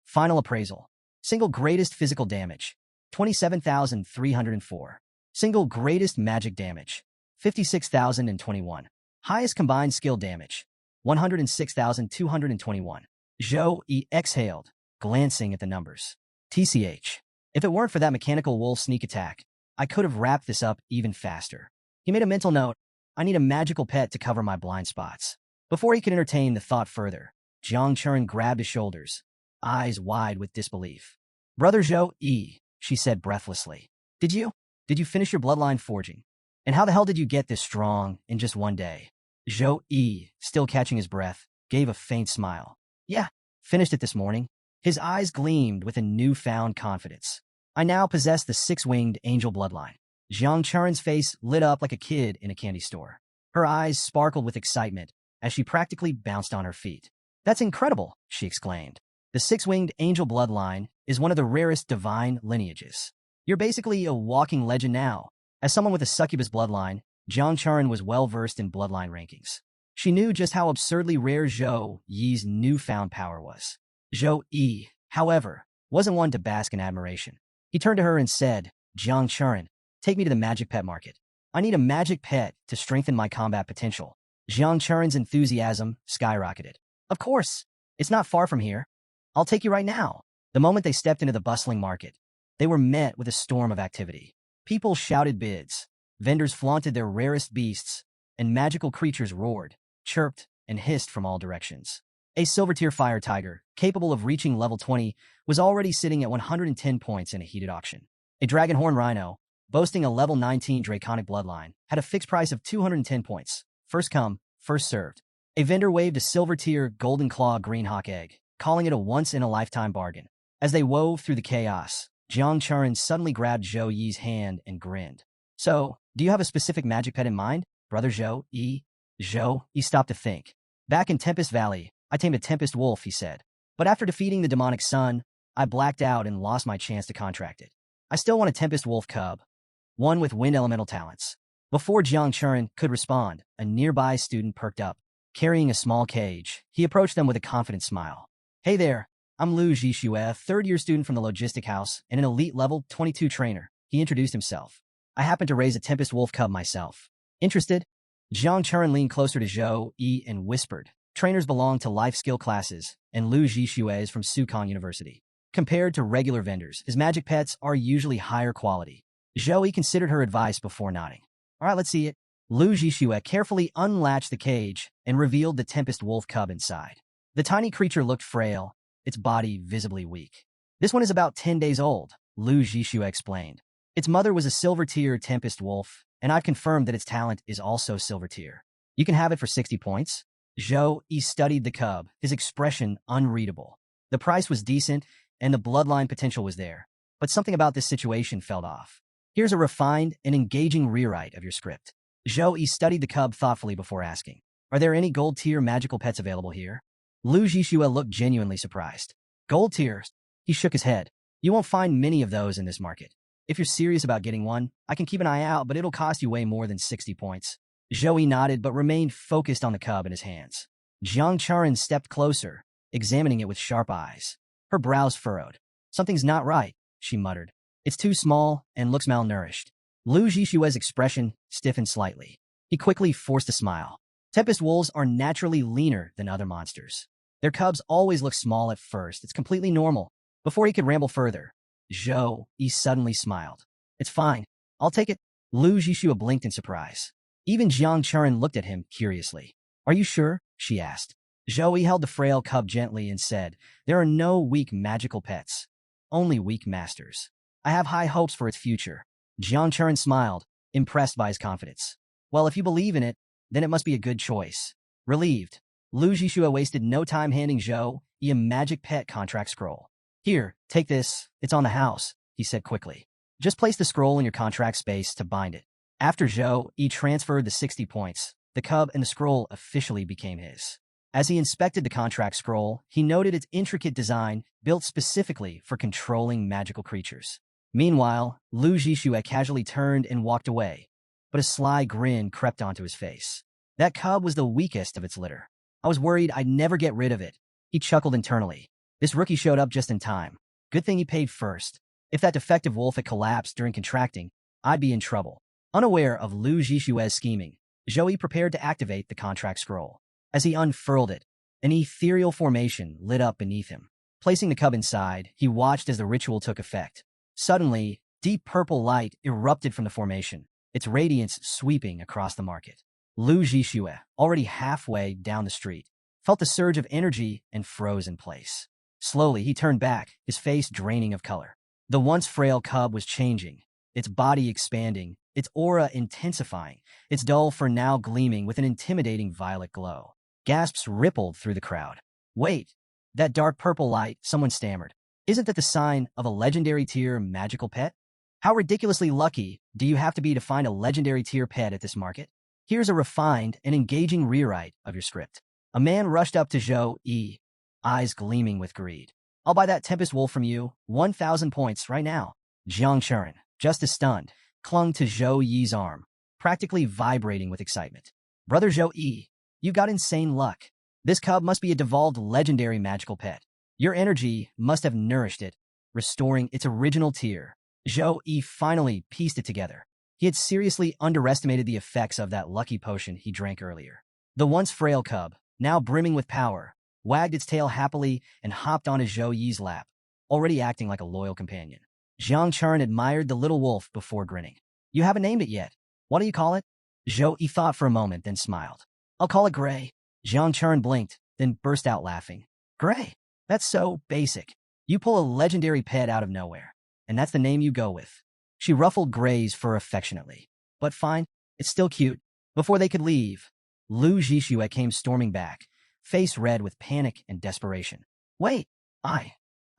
Final appraisal. Single greatest physical damage, 27,304. Single greatest magic damage, 56,021. Highest combined skill damage, 106,221. Zhou Yi exhaled, glancing at the numbers. TCH. If it weren't for that mechanical wolf sneak attack, I could have wrapped this up even faster. He made a mental note. I need a magical pet to cover my blind spots. Before he could entertain the thought further, Jiang Churen grabbed his shoulders, eyes wide with disbelief. Brother Zhou Yi, she said breathlessly. Did you finish your bloodline forging? And how the hell did you get this strong in just 1 day? Zhou Yi, still catching his breath, gave a faint smile. Yeah, finished it this morning. His eyes gleamed with a newfound confidence. I now possess the 6-winged angel bloodline. Jiang Churen's face lit up like a kid in a candy store. Her eyes sparkled with excitement as she practically bounced on her feet. That's incredible, she exclaimed. The 6-winged angel bloodline is one of the rarest divine lineages. You're basically a walking legend now. As someone with a succubus bloodline, Jiang Churen was well-versed in bloodline rankings. She knew just how absurdly rare Zhou Yi's newfound power was. Zhou Yi, however, wasn't one to bask in admiration. He turned to her and said, Jiang Churen, take me to the magic pet market. I need a magic pet to strengthen my combat potential. Jiang Churen's enthusiasm skyrocketed. Of course, it's not far from here. I'll take you right now. The moment they stepped into the bustling market, they were met with a storm of activity. People shouted bids, vendors flaunted their rarest beasts, and magical creatures roared, chirped, and hissed from all directions. A silver-tier fire tiger, capable of reaching level 20, was already sitting at 110 points in a heated auction. A dragonhorn rhino, boasting a level 19 draconic bloodline, had a fixed price of 210 points. First come, first served. A vendor waved a silver-tier golden claw greenhawk egg, calling it a once-in-a-lifetime bargain. As they wove through the chaos, Jiang Churen suddenly grabbed Zhou Yi's hand and grinned. So, do you have a specific magic pet in mind, brother Zhou Yi? Zhou Yi stopped to think. Back in Tempest Valley, I tamed a Tempest Wolf, he said. But after defeating the demonic sun, I blacked out and lost my chance to contract it. I still want a Tempest Wolf cub, one with wind elemental talents. Before Jiang Churen could respond, a nearby student perked up. Carrying a small cage, he approached them with a confident smile. Hey there, I'm Lu Jishue, third-year student from the logistic house and an elite level 22 trainer. He introduced himself. I happen to raise a Tempest Wolf cub myself. Interested? Jiang Churen leaned closer to Zhou Yi and whispered, trainers belong to life skill classes, and Lu Jishue is from Sukong University. Compared to regular vendors, his magic pets are usually higher quality. Zhou Yi considered her advice before nodding. All right, let's see it. Lu Jishue carefully unlatched the cage and revealed the Tempest Wolf cub inside. The tiny creature looked frail, its body visibly weak. This one is about 10 days old, Lu Jishue explained. Its mother was a silver tier Tempest Wolf, and I've confirmed that its talent is also silver tier. You can have it for 60 points. Zhou Yi studied the cub, his expression unreadable. The price was decent, and the bloodline potential was there, but something about this situation felt off. Here's a refined and engaging rewrite of your script. Zhou Yi studied the cub thoughtfully before asking, are there any gold-tier magical pets available here? Lu Jishue looked genuinely surprised. Gold tiers? He shook his head. You won't find many of those in this market. If you're serious about getting one, I can keep an eye out, but it'll cost you way more than 60 points. Zhou Yi nodded but remained focused on the cub in his hands. Jiang Churen stepped closer, examining it with sharp eyes. Her brows furrowed. Something's not right, she muttered. It's too small and looks malnourished. Lu Jishue's expression stiffened slightly. He quickly forced a smile. Tempest wolves are naturally leaner than other monsters. Their cubs always look small at first. It's completely normal. Before he could ramble further, Zhou Yi suddenly smiled. It's fine. I'll take it. Lu Jishue blinked in surprise. Even Jiang Churen looked at him curiously. Are you sure? She asked. Zhou Yi held the frail cub gently and said, there are no weak magical pets. Only weak masters. I have high hopes for its future. Jiang Churen smiled, impressed by his confidence. Well, if you believe in it, then it must be a good choice. Relieved, Lu Jishue wasted no time handing Zhou Yi a magic pet contract scroll. Here, take this. It's on the house, he said quickly. Just place the scroll in your contract space to bind it. After Zhou Yi transferred the 60 points, the cub and the scroll officially became his. As he inspected the contract scroll, he noted its intricate design built specifically for controlling magical creatures. Meanwhile, Lu Jishue casually turned and walked away, but a sly grin crept onto his face. That cub was the weakest of its litter. I was worried I'd never get rid of it. He chuckled internally. This rookie showed up just in time. Good thing he paid first. If that defective wolf had collapsed during contracting, I'd be in trouble. Unaware of Lu Jishue's scheming, Zhou Yi prepared to activate the contract scroll. As he unfurled it, an ethereal formation lit up beneath him. Placing the cub inside, he watched as the ritual took effect. Suddenly, deep purple light erupted from the formation, its radiance sweeping across the market. Lu Jishue, already halfway down the street, felt the surge of energy and froze in place. Slowly, he turned back, his face draining of color. The once frail cub was changing, its body expanding, its aura intensifying, its dull fur now gleaming with an intimidating violet glow. Gasps rippled through the crowd. Wait, that dark purple light, someone stammered. Isn't that the sign of a legendary tier magical pet? How ridiculously lucky do you have to be to find a legendary tier pet at this market? Here's a refined and engaging rewrite of your script. A man rushed up to Zhou Yi, eyes gleaming with greed. I'll buy that Tempest Wolf from you, 1,000 points right now. Jiang Churen, just as stunned, clung to Zhou Yi's arm, practically vibrating with excitement. Brother Zhou Yi, you've got insane luck. This cub must be a devolved legendary magical pet. Your energy must have nourished it, restoring its original tier. Zhou Yi finally pieced it together. He had seriously underestimated the effects of that lucky potion he drank earlier. The once frail cub, now brimming with power, wagged its tail happily and hopped onto Zhou Yi's lap, already acting like a loyal companion. Jiang Churen admired the little wolf before grinning. You haven't named it yet. What do you call it? Zhou Yi thought for a moment, then smiled. I'll call it Gray. Jiang Churen blinked, then burst out laughing. Gray? That's so basic. You pull a legendary pet out of nowhere, and that's the name you go with. She ruffled Gray's fur affectionately. But fine, it's still cute. Before they could leave, Lu Jishue came storming back, face red with panic and desperation. Wait, I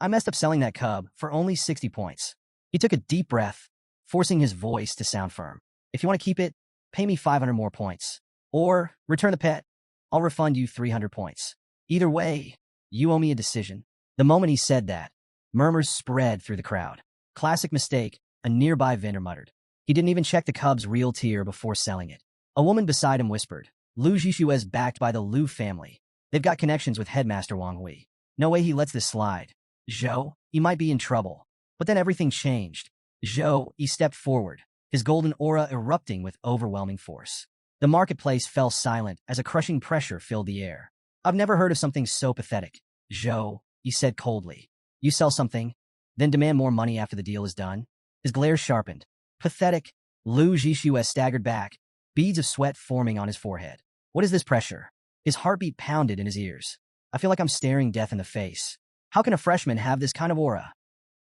messed up selling that cub for only 60 points. He took a deep breath, forcing his voice to sound firm. If you want to keep it, pay me 500 more points. Or return the pet. I'll refund you 300 points. Either way, you owe me a decision. The moment he said that, murmurs spread through the crowd. Classic mistake, a nearby vendor muttered. He didn't even check the cub's real tier before selling it. A woman beside him whispered, Lu Jishue's backed by the Lu family. They've got connections with Headmaster Wang Hui. No way he lets this slide. Zhou, he might be in trouble. But then everything changed. Zhou, he stepped forward, his golden aura erupting with overwhelming force. The marketplace fell silent as a crushing pressure filled the air. I've never heard of something so pathetic. Zhou, he said coldly. You sell something, then demand more money after the deal is done? His glare sharpened. Pathetic. Lu Zhixue staggered back, beads of sweat forming on his forehead. What is this pressure? His heartbeat pounded in his ears. I feel like I'm staring death in the face. How can a freshman have this kind of aura?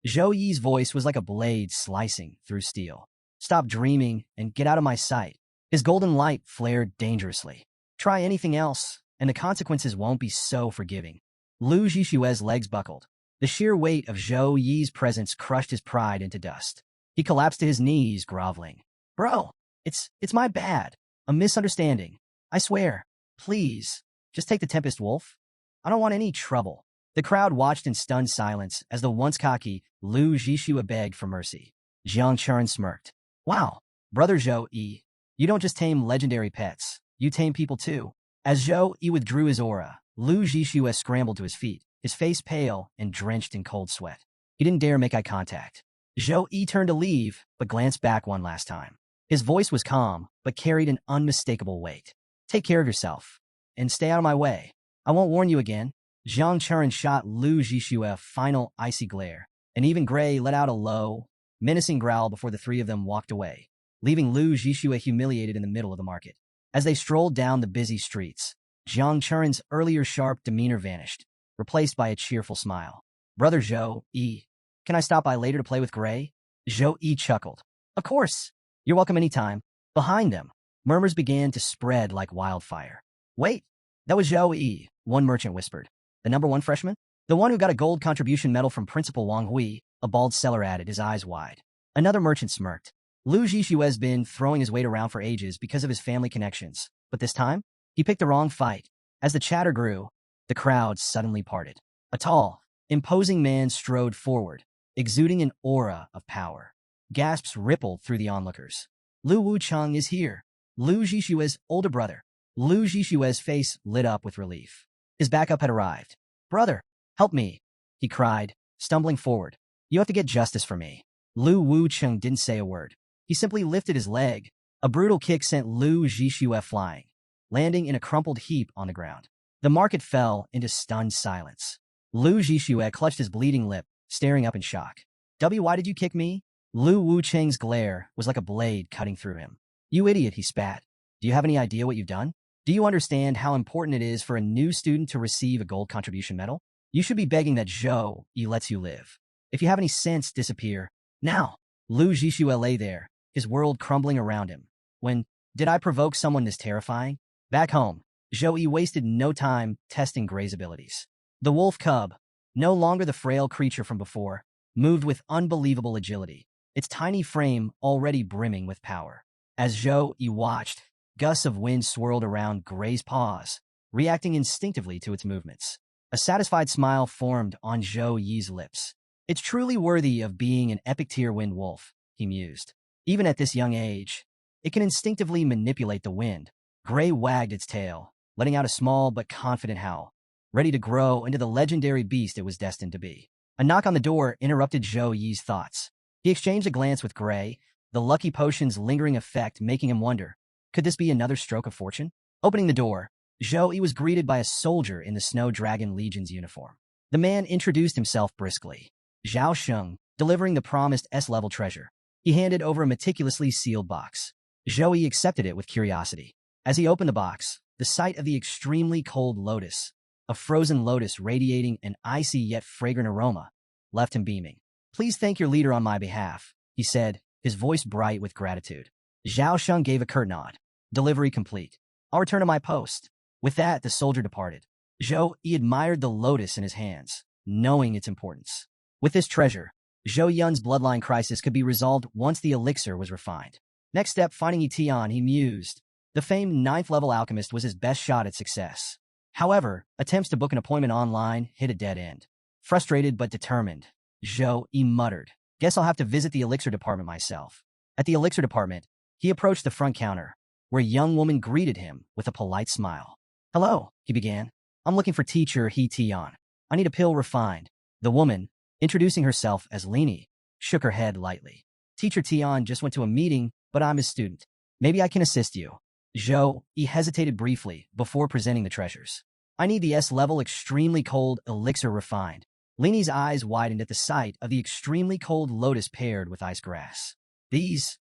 Zhou Yi's voice was like a blade slicing through steel. Stop dreaming and get out of my sight. His golden light flared dangerously. Try anything else, and the consequences won't be so forgiving. Lu Zhixue's legs buckled. The sheer weight of Zhou Yi's presence crushed his pride into dust. He collapsed to his knees, groveling. Bro, it's my bad. A misunderstanding. I swear. Please, just take the Tempest Wolf. I don't want any trouble. The crowd watched in stunned silence as the once cocky Lu Zhixue begged for mercy. Jiang Churen smirked. Wow, brother Zhou Yi, you don't just tame legendary pets, you tame people too. As Zhou Yi withdrew his aura, Lu Zhixue scrambled to his feet, his face pale and drenched in cold sweat. He didn't dare make eye contact. Zhou Yi turned to leave, but glanced back one last time. His voice was calm, but carried an unmistakable weight. Take care of yourself, and stay out of my way. I won't warn you again. Jiang Churen shot Lu Zhixue a final icy glare, and even Gray let out a low, menacing growl before the three of them walked away, leaving Lu Zhixue humiliated in the middle of the market. As they strolled down the busy streets, Jiang Churen's earlier sharp demeanor vanished, replaced by a cheerful smile. Brother Zhou Yi, can I stop by later to play with Gray? Zhou Yi chuckled. Of course. You're welcome anytime. Behind them, murmurs began to spread like wildfire. Wait, that was Zhou Yi, one merchant whispered. The number one freshman? The one who got a gold contribution medal from Principal Wang Hui, a bald seller added, his eyes wide. Another merchant smirked. Lu Zhixue's been throwing his weight around for ages because of his family connections, but this time, he picked the wrong fight. As the chatter grew, the crowd suddenly parted. A tall, imposing man strode forward, exuding an aura of power. Gasps rippled through the onlookers. Lu Wucheng is here. Lu Zhixue's older brother. Lu Zhixue's face lit up with relief. His backup had arrived. Brother, help me, he cried, stumbling forward. You have to get justice for me. Lu Wucheng didn't say a word. He simply lifted his leg. A brutal kick sent Lu Zhixue flying, landing in a crumpled heap on the ground. The market fell into stunned silence. Lu Zhixue clutched his bleeding lip, staring up in shock. Why did you kick me? Lu Wucheng's glare was like a blade cutting through him. You idiot, he spat. Do you have any idea what you've done? Do you understand how important it is for a new student to receive a gold contribution medal? You should be begging that Zhou Yi lets you live. If you have any sense, disappear. Now! Lu Zhixue lay there, his world crumbling around him. When did I provoke someone this terrifying? Back home, Zhou Yi wasted no time testing Gray's abilities. The wolf cub, no longer the frail creature from before, moved with unbelievable agility, its tiny frame already brimming with power. As Zhou Yi watched, gusts of wind swirled around Gray's paws, reacting instinctively to its movements. A satisfied smile formed on Zhou Yi's lips. It's truly worthy of being an epic-tier wind wolf, he mused. Even at this young age, it can instinctively manipulate the wind. Gray wagged its tail, letting out a small but confident howl, ready to grow into the legendary beast it was destined to be. A knock on the door interrupted Zhou Yi's thoughts. He exchanged a glance with Gray, the lucky potion's lingering effect making him wonder, could this be another stroke of fortune? Opening the door, Zhou Yi was greeted by a soldier in the Snow Dragon Legion's uniform. The man introduced himself briskly. Zhao Sheng, delivering the promised S-level treasure. He handed over a meticulously sealed box. Zhou Yi accepted it with curiosity. As he opened the box, the sight of the extremely cold lotus, a frozen lotus radiating an icy yet fragrant aroma, left him beaming. Please thank your leader on my behalf, he said, his voice bright with gratitude. Zhao Sheng gave a curt nod. Delivery complete. I'll return to my post. With that, the soldier departed. Zhou Yi admired the lotus in his hands, knowing its importance. With this treasure, Zhou Yun's bloodline crisis could be resolved once the elixir was refined. Next step, finding Yi Tian, he mused. The famed 9th-level alchemist was his best shot at success. However, attempts to book an appointment online hit a dead end. Frustrated but determined, Zhou Yi muttered, guess I'll have to visit the elixir department myself. At the elixir department, he approached the front counter, where a young woman greeted him with a polite smile. Hello, he began. I'm looking for teacher He Tian. I need a pill refined. The woman, introducing herself as Lini, shook her head lightly. Teacher Tian just went to a meeting, but I'm his student. Maybe I can assist you. He hesitated briefly before presenting the treasures. I need the S-level extremely cold elixir refined. Lini's eyes widened at the sight of the extremely cold lotus paired with ice grass. These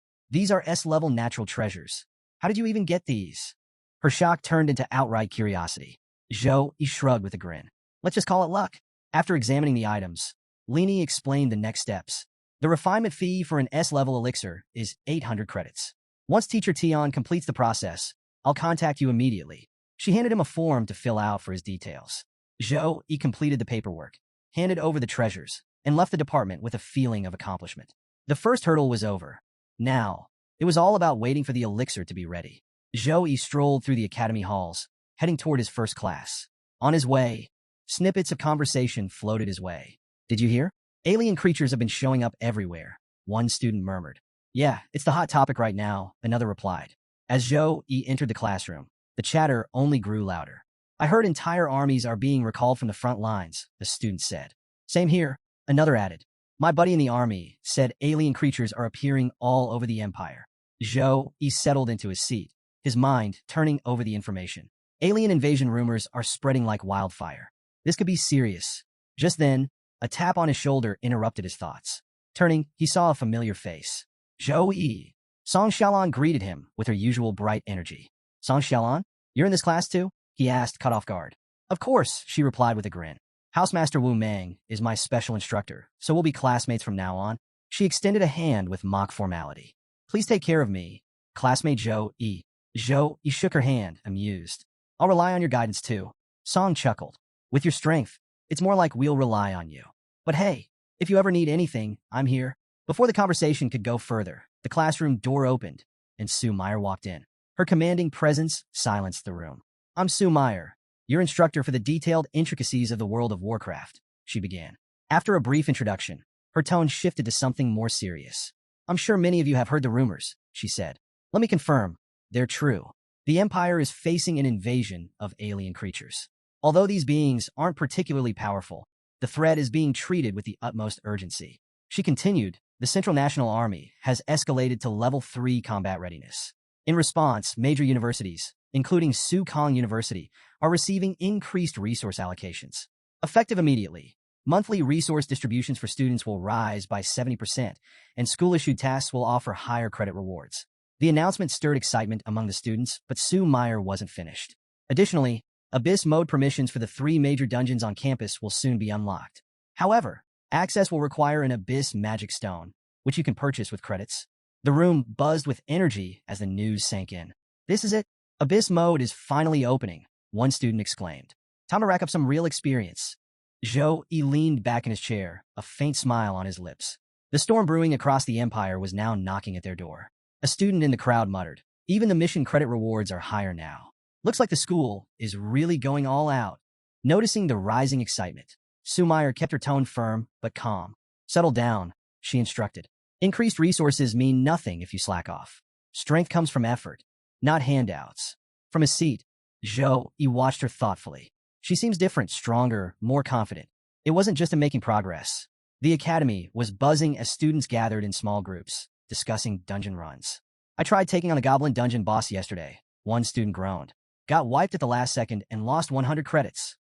are S-level natural treasures. How did you even get these? Her shock turned into outright curiosity. He shrugged with a grin. Let's just call it luck. After examining the items, Lini explained the next steps. The refinement fee for an S-level elixir is 800 credits. Once Teacher Tian completes the process, I'll contact you immediately. She handed him a form to fill out for his details. He completed the paperwork, handed over the treasures, and left the department with a feeling of accomplishment. The first hurdle was over. Now, it was all about waiting for the elixir to be ready. He strolled through the academy halls, heading toward his first class. On his way, snippets of conversation floated his way. Did you hear? Alien creatures have been showing up everywhere, one student murmured. Yeah, it's the hot topic right now, another replied. As He entered the classroom, the chatter only grew louder. I heard entire armies are being recalled from the front lines, the student said. Same here, another added. My buddy in the army said alien creatures are appearing all over the empire. He settled into his seat, his mind turning over the information. Alien invasion rumors are spreading like wildfire. This could be serious. Just then, a tap on his shoulder interrupted his thoughts. Turning, he saw a familiar face. Yi. Song Xiaolan greeted him with her usual bright energy. Song Xiaolan, you're in this class too? He asked, caught off guard. Of course, she replied with a grin. Housemaster Wu Mang is my special instructor, so we'll be classmates from now on. She extended a hand with mock formality. Please take care of me, classmate Yi. Yi shook her hand, amused. I'll rely on your guidance too. Song chuckled. With your strength, it's more like we'll rely on you. But hey, if you ever need anything, I'm here. Before the conversation could go further, the classroom door opened, and Sue Meyer walked in. Her commanding presence silenced the room. I'm Sue Meyer, your instructor for the detailed intricacies of the world of Warcraft, she began. After a brief introduction, her tone shifted to something more serious. I'm sure many of you have heard the rumors, she said. Let me confirm, they're true. The Empire is facing an invasion of alien creatures. Although these beings aren't particularly powerful, the threat is being treated with the utmost urgency. She continued, the Central National Army has escalated to Level 3 combat readiness. In response, major universities, including Su Kong University, are receiving increased resource allocations. Effective immediately, monthly resource distributions for students will rise by 70%, and school-issued tasks will offer higher credit rewards. The announcement stirred excitement among the students, but Sue Meyer wasn't finished. Additionally, Abyss mode permissions for the 3 major dungeons on campus will soon be unlocked. However, access will require an Abyss magic stone, which you can purchase with credits. The room buzzed with energy as the news sank in. This is it. Abyss mode is finally opening, one student exclaimed. Time to rack up some real experience. He leaned back in his chair, a faint smile on his lips. The storm brewing across the Empire was now knocking at their door. A student in the crowd muttered, even the mission credit rewards are higher now. Looks like the school is really going all out. Noticing the rising excitement, Sue Meyer kept her tone firm but calm. Settle down, she instructed. Increased resources mean nothing if you slack off. Strength comes from effort, not handouts. From his seat, he watched her thoughtfully. She seems different, stronger, more confident. It wasn't just in making progress. The academy was buzzing as students gathered in small groups, discussing dungeon runs. I tried taking on the goblin dungeon boss yesterday, one student groaned. Got wiped at the last second and lost 100 credits.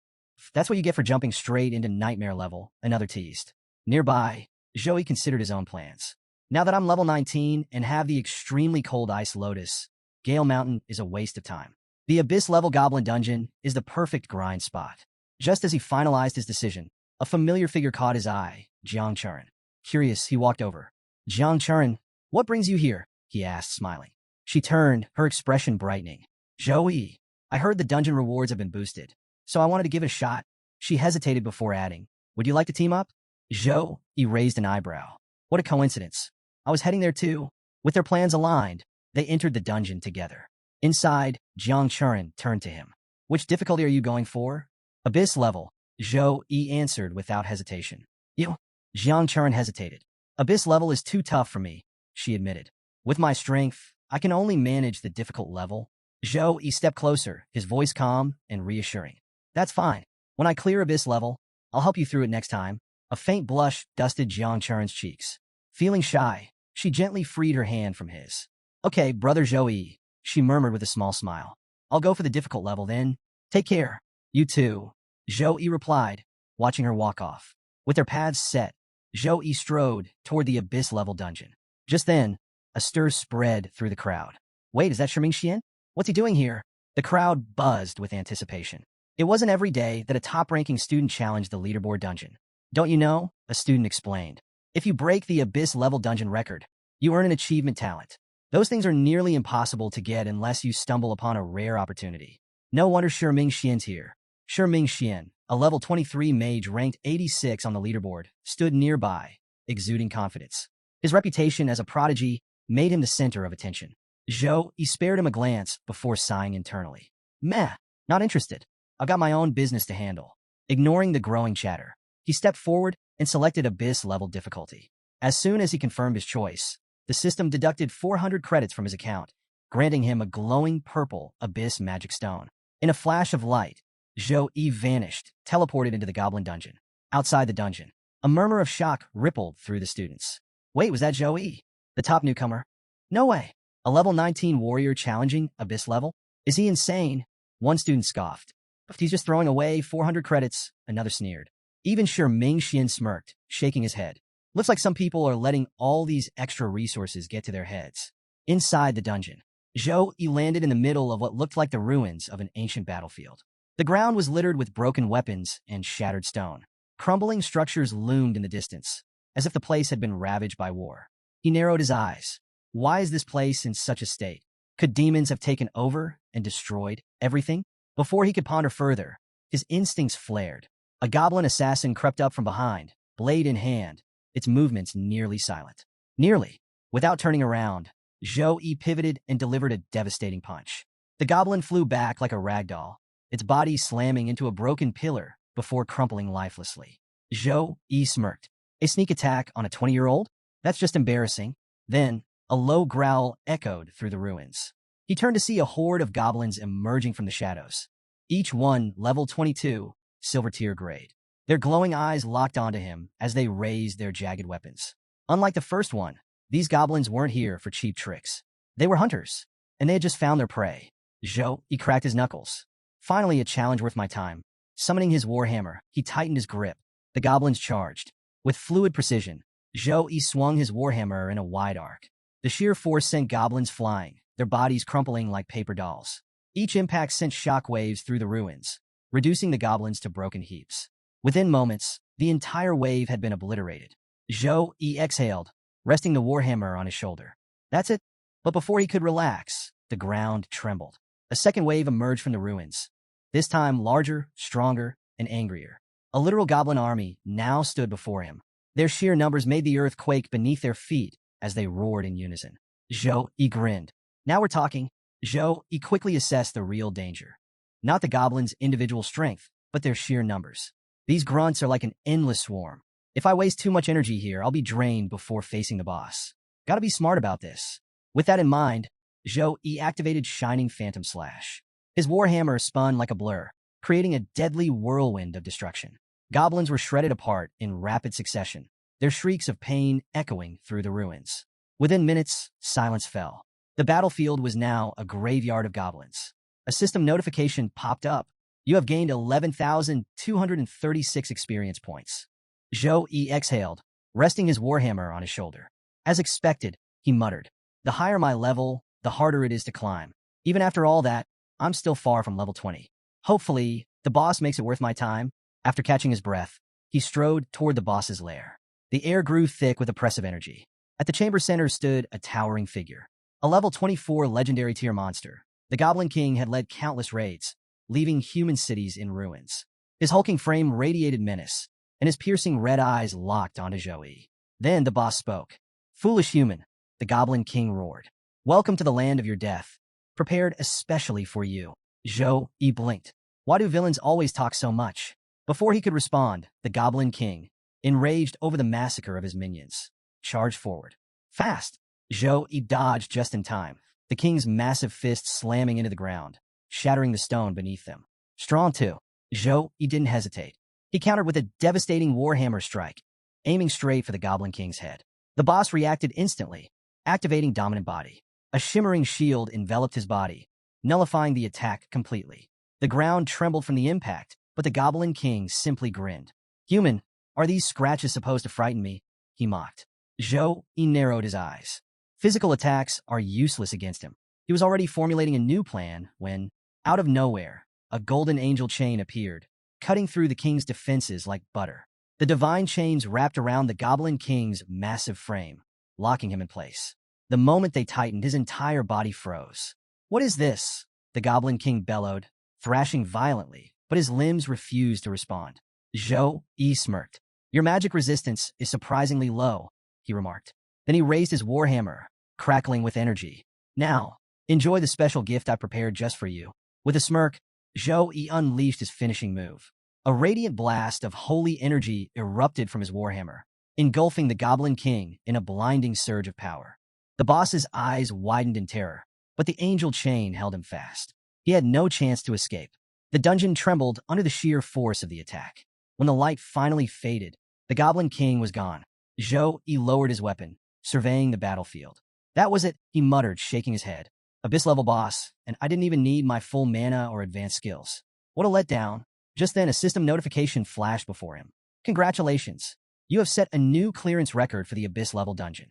That's what you get for jumping straight into nightmare level, another teased. Nearby, Joey considered his own plans. Now that I'm level 19 and have the extremely cold ice lotus, Gale Mountain is a waste of time. The Abyss level goblin dungeon is the perfect grind spot. Just as he finalized his decision, a familiar figure caught his eye, Jiang Churin. Curious, he walked over. Jiang Churin, what brings you here? He asked, smiling. She turned, her expression brightening. Joey, I heard the dungeon rewards have been boosted, so I wanted to give it a shot. She hesitated before adding, would you like to team up? He raised an eyebrow. What a coincidence. I was heading there too. With their plans aligned, they entered the dungeon together. Inside, Jiang Churin turned to him. Which difficulty are you going for? Abyss level, He answered without hesitation. You? Jiang Churin hesitated. Abyss level is too tough for me, she admitted. With my strength, I can only manage the difficult level. He stepped closer, his voice calm and reassuring. That's fine. When I clear Abyss level, I'll help you through it next time. A faint blush dusted Jiang Churen's cheeks. Feeling shy, she gently freed her hand from his. Okay, brother Zhou, she murmured with a small smile. I'll go for the difficult level then. Take care. You too. Zhou replied, watching her walk off. With their paths set, Zhou strode toward the abyss-level dungeon. Just then, a stir spread through the crowd. Wait, is that Shiming Xian? What's he doing here? The crowd buzzed with anticipation. It wasn't every day that a top-ranking student challenged the leaderboard dungeon. Don't you know? A student explained. If you break the abyss-level dungeon record, you earn an achievement talent. Those things are nearly impossible to get unless you stumble upon a rare opportunity. No wonder Shiming Xian's here. Shiming Xian, a level 23 mage ranked 86 on the leaderboard, stood nearby, exuding confidence. His reputation as a prodigy made him the center of attention. Zhou spared him a glance before sighing internally. Meh, not interested. I've got my own business to handle. Ignoring the growing chatter, he stepped forward and selected abyss-level difficulty. As soon as he confirmed his choice, the system deducted 400 credits from his account, granting him a glowing purple abyss magic stone. In a flash of light, Zhou vanished, teleported into the goblin dungeon. Outside the dungeon, a murmur of shock rippled through the students. Wait, was that Zhou? The top newcomer? No way. A level 19 warrior challenging abyss level? Is he insane? One student scoffed. But he's just throwing away 400 credits, another sneered. Even Shiming Xian smirked, shaking his head. Looks like some people are letting all these extra resources get to their heads. Inside the dungeon, Zhou landed in the middle of what looked like the ruins of an ancient battlefield. The ground was littered with broken weapons and shattered stone. Crumbling structures loomed in the distance, as if the place had been ravaged by war. He narrowed his eyes. Why is this place in such a state? Could demons have taken over and destroyed everything? Before he could ponder further, his instincts flared. A goblin assassin crept up from behind, blade in hand, its movements nearly silent. Nearly. Without turning around, Zhou pivoted and delivered a devastating punch. The goblin flew back like a ragdoll, its body slamming into a broken pillar before crumpling lifelessly. Zhou smirked. A sneak attack on a 20-year-old? That's just embarrassing. Then, a low growl echoed through the ruins. He turned to see a horde of goblins emerging from the shadows. Each one level 22, silver tier grade. Their glowing eyes locked onto him as they raised their jagged weapons. Unlike the first one, these goblins weren't here for cheap tricks. They were hunters, and they had just found their prey. Zhou cracked his knuckles. Finally, a challenge worth my time. Summoning his warhammer, he tightened his grip. The goblins charged. With fluid precision, Zhou swung his warhammer in a wide arc. The sheer force sent goblins flying, their bodies crumpling like paper dolls. Each impact sent shockwaves through the ruins, reducing the goblins to broken heaps. Within moments, the entire wave had been obliterated. Zhou exhaled, resting the warhammer on his shoulder. That's it. But before he could relax, the ground trembled. A second wave emerged from the ruins, this time larger, stronger, and angrier. A literal goblin army now stood before him. Their sheer numbers made the earth quake beneath their feet as they roared in unison. Zhou grinned. Now we're talking. Zhou quickly assessed the real danger. Not the goblins' individual strength, but their sheer numbers. These grunts are like an endless swarm. If I waste too much energy here, I'll be drained before facing the boss. Gotta be smart about this. With that in mind, Zhou activated Shining Phantom Slash. His warhammer spun like a blur, creating a deadly whirlwind of destruction. Goblins were shredded apart in rapid succession, their shrieks of pain echoing through the ruins. Within minutes, silence fell. The battlefield was now a graveyard of goblins. A system notification popped up. You have gained 11,236 experience points. Zhou exhaled, resting his warhammer on his shoulder. As expected, he muttered, "The higher my level, the harder it is to climb. Even after all that, I'm still far from level 20. Hopefully, the boss makes it worth my time." After catching his breath, he strode toward the boss's lair. The air grew thick with oppressive energy. At the chamber center stood a towering figure. A level 24 legendary tier monster. The Goblin King had led countless raids, leaving human cities in ruins. His hulking frame radiated menace, and his piercing red eyes locked onto Zhou. Then the boss spoke. "Foolish human," the Goblin King roared. "Welcome to the land of your death, prepared especially for you." Zhou blinked. Why do villains always talk so much? Before he could respond, the Goblin King, enraged over the massacre of his minions, charged forward. Fast! Zhou dodged just in time, the king's massive fists slamming into the ground, shattering the stone beneath them. Strong too. Zhou didn't hesitate. He countered with a devastating warhammer strike, aiming straight for the Goblin King's head. The boss reacted instantly, activating Dominant Body. A shimmering shield enveloped his body, nullifying the attack completely. The ground trembled from the impact, but the Goblin King simply grinned. "Human, are these scratches supposed to frighten me?" he mocked. Zhou Yi narrowed his eyes. Physical attacks are useless against him. He was already formulating a new plan when, out of nowhere, a golden angel chain appeared, cutting through the king's defenses like butter. The divine chains wrapped around the Goblin King's massive frame, locking him in place. The moment they tightened, his entire body froze. "What is this?" the Goblin King bellowed, thrashing violently, but his limbs refused to respond. Zhou Yi smirked. "Your magic resistance is surprisingly low," he remarked. Then he raised his warhammer, crackling with energy. "Now, enjoy the special gift I prepared just for you." With a smirk, Zhou Yi unleashed his finishing move. A radiant blast of holy energy erupted from his warhammer, engulfing the Goblin King in a blinding surge of power. The boss's eyes widened in terror, but the angel chain held him fast. He had no chance to escape. The dungeon trembled under the sheer force of the attack. When the light finally faded, the Goblin King was gone. Zhou Yi lowered his weapon, surveying the battlefield. "That was it," he muttered, shaking his head. "Abyss-level boss, and I didn't even need my full mana or advanced skills. What a letdown." Just then, a system notification flashed before him. "Congratulations. You have set a new clearance record for the Abyss-level dungeon.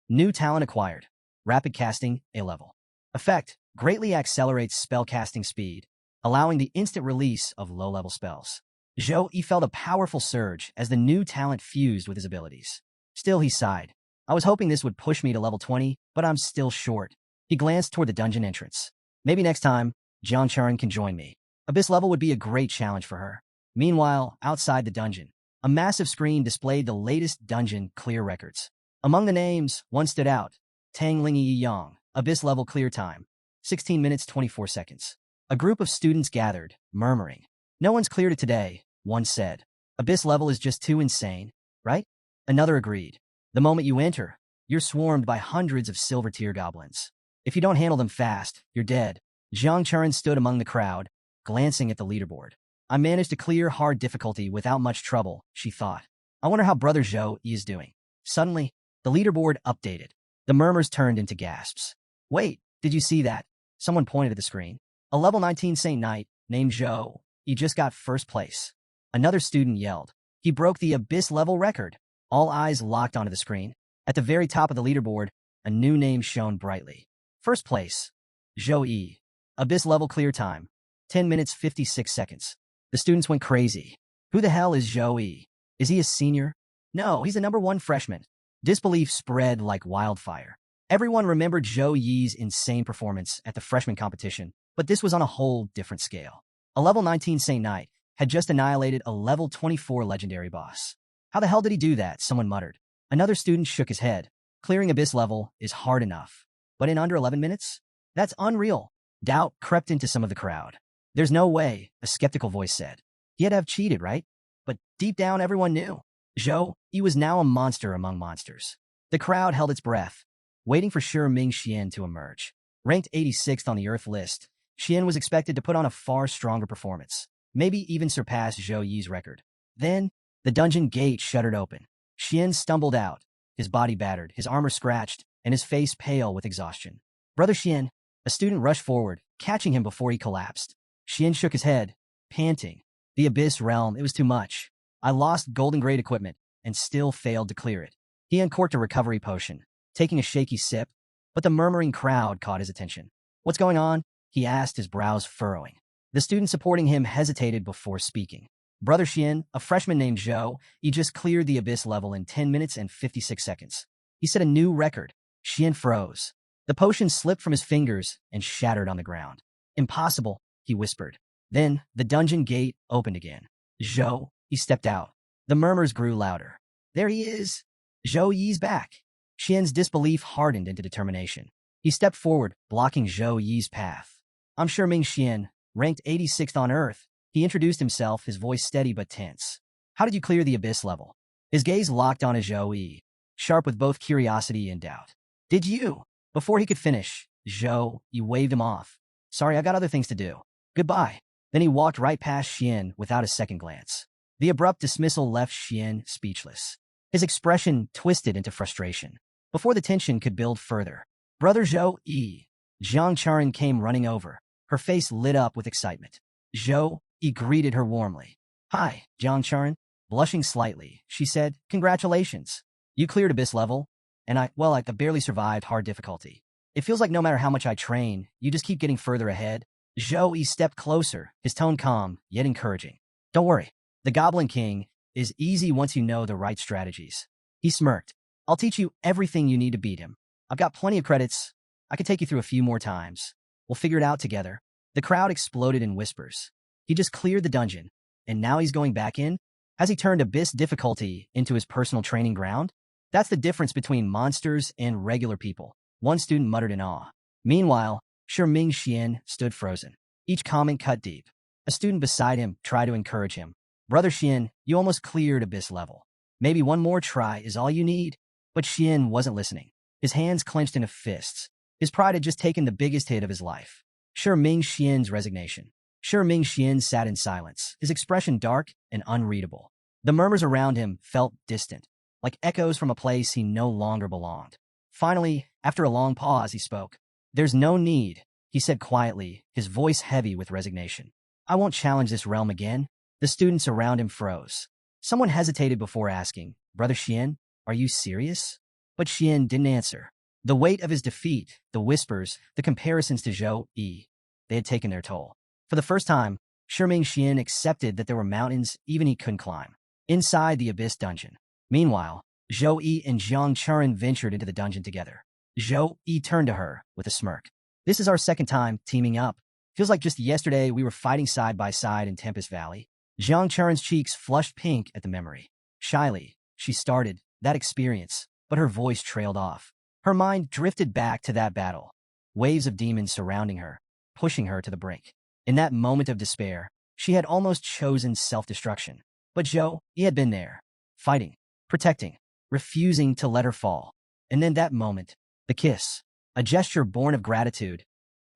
New talent acquired. Rapid casting, A level. Effect: greatly accelerates spell casting speed, allowing the instant release of low-level spells." Zhou Yi felt a powerful surge as the new talent fused with his abilities. Still, he sighed. "I was hoping this would push me to level 20, but I'm still short." He glanced toward the dungeon entrance. Maybe next time, Jiang Charan can join me. Abyss level would be a great challenge for her. Meanwhile, outside the dungeon, a massive screen displayed the latest dungeon clear records. Among the names, one stood out: Tang Lingyi Yang, Abyss level clear time, 16 minutes 24 seconds. A group of students gathered, murmuring. "No one's cleared it today," one said. "Abyss level is just too insane, right?" Another agreed. "The moment you enter, you're swarmed by hundreds of silver tier goblins. If you don't handle them fast, you're dead." Jiang Charan stood among the crowd, glancing at the leaderboard. "I managed to clear hard difficulty without much trouble," she thought. "I wonder how Brother Zhou Yi is doing." Suddenly, the leaderboard updated. The murmurs turned into gasps. "Wait, did you see that?" Someone pointed at the screen. "A level 19 Saint Knight named Zhou. He just got first place." Another student yelled. "He broke the Abyss level record." All eyes locked onto the screen. At the very top of the leaderboard, a new name shone brightly. First place, Zhou Yi. Abyss level clear time, 10 minutes 56 seconds. The students went crazy. Who the hell is Zhou Yi? Is he a senior? No, he's the #1 freshman. Disbelief spread like wildfire. Everyone remembered Zhou Yi's insane performance at the freshman competition, but this was on a whole different scale. A level 19 Saint Knight had just annihilated a level 24 legendary boss. How the hell did he do that? Someone muttered. Another student shook his head. Clearing Abyss level is hard enough, but in under 11 minutes? That's unreal. Doubt crept into some of the crowd. There's no way, a skeptical voice said. He had to have cheated, right? But deep down, everyone knew. Zhou Yi was now a monster among monsters. The crowd held its breath, waiting for sure Ming Xian to emerge. Ranked 86th on the Earth list, Xian was expected to put on a far stronger performance, maybe even surpass Zhou Yi's record. Then, the dungeon gate shuddered open. Xian stumbled out, his body battered, his armor scratched, and his face pale with exhaustion. Brother Xian, a student rushed forward, catching him before he collapsed. Xian shook his head, panting. The Abyss realm, it was too much. I lost golden grade equipment and still failed to clear it. He uncorked a recovery potion, taking a shaky sip, but the murmuring crowd caught his attention. What's going on? He asked, his brows furrowing. The student supporting him hesitated before speaking. Brother Xian, a freshman named Zhou, he just cleared the Abyss level in 10 minutes and 56 seconds. He set a new record. Xian froze. The potion slipped from his fingers and shattered on the ground. Impossible, he whispered. Then, the dungeon gate opened again. Zhou, he stepped out. The murmurs grew louder. There he is. Zhou Yi's back. Xian's disbelief hardened into determination. He stepped forward, blocking Zhou Yi's path. I'm sure Ming Xian, ranked 86th on Earth. He introduced himself, his voice steady but tense. How did you clear the Abyss level? His gaze locked on Zhou Yi, sharp with both curiosity and doubt. Did you? Before he could finish, Zhou Yi waved him off. Sorry, I got other things to do. Goodbye. Then he walked right past Xian without a second glance. The abrupt dismissal left Xian speechless. His expression twisted into frustration. Before the tension could build further, Brother Zhou Yi, Jiang Charan came running over. Her face lit up with excitement. Zhou Yi greeted her warmly. Hi, Jiang Charan. Blushing slightly, she said, Congratulations. You cleared abyss level, and I barely survived hard difficulty. It feels like no matter how much I train, you just keep getting further ahead. Zhou Yi stepped closer, his tone calm, yet encouraging. Don't worry. The Goblin King is easy once you know the right strategies. He smirked. I'll teach you everything you need to beat him. I've got plenty of credits. I could take you through a few more times. We'll figure it out together. The crowd exploded in whispers. He just cleared the dungeon, and now he's going back in? Has he turned abyss difficulty into his personal training ground? That's the difference between monsters and regular people, one student muttered in awe. Meanwhile, Ming Xian stood frozen. Each comment cut deep. A student beside him tried to encourage him. Brother Xian, you almost cleared abyss level. Maybe one more try is all you need. But Xian wasn't listening. His hands clenched into fists. His pride had just taken the biggest hit of his life. Ming Xian's resignation. Ming Xian sat in silence, his expression dark and unreadable. The murmurs around him felt distant, like echoes from a place he no longer belonged. Finally, after a long pause, he spoke. There's no need, he said quietly, his voice heavy with resignation. I won't challenge this realm again. The students around him froze. Someone hesitated before asking, Brother Xian, are you serious? But Xian didn't answer. The weight of his defeat, the whispers, the comparisons to Zhou Yi, they had taken their toll. For the first time, Ming Xian accepted that there were mountains even he couldn't climb. Inside the abyss dungeon. Meanwhile, Zhou Yi and Jiang Charan ventured into the dungeon together. Zhou Yi turned to her with a smirk. This is our second time teaming up. Feels like just yesterday we were fighting side by side in Tempest Valley. Jiang Charan's cheeks flushed pink at the memory. Shyly, she started that experience, but her voice trailed off. Her mind drifted back to that battle. Waves of demons surrounding her, pushing her to the brink. In that moment of despair, she had almost chosen self-destruction. But Zhou Yi had been there, fighting, protecting, refusing to let her fall. And then that moment, the kiss, a gesture born of gratitude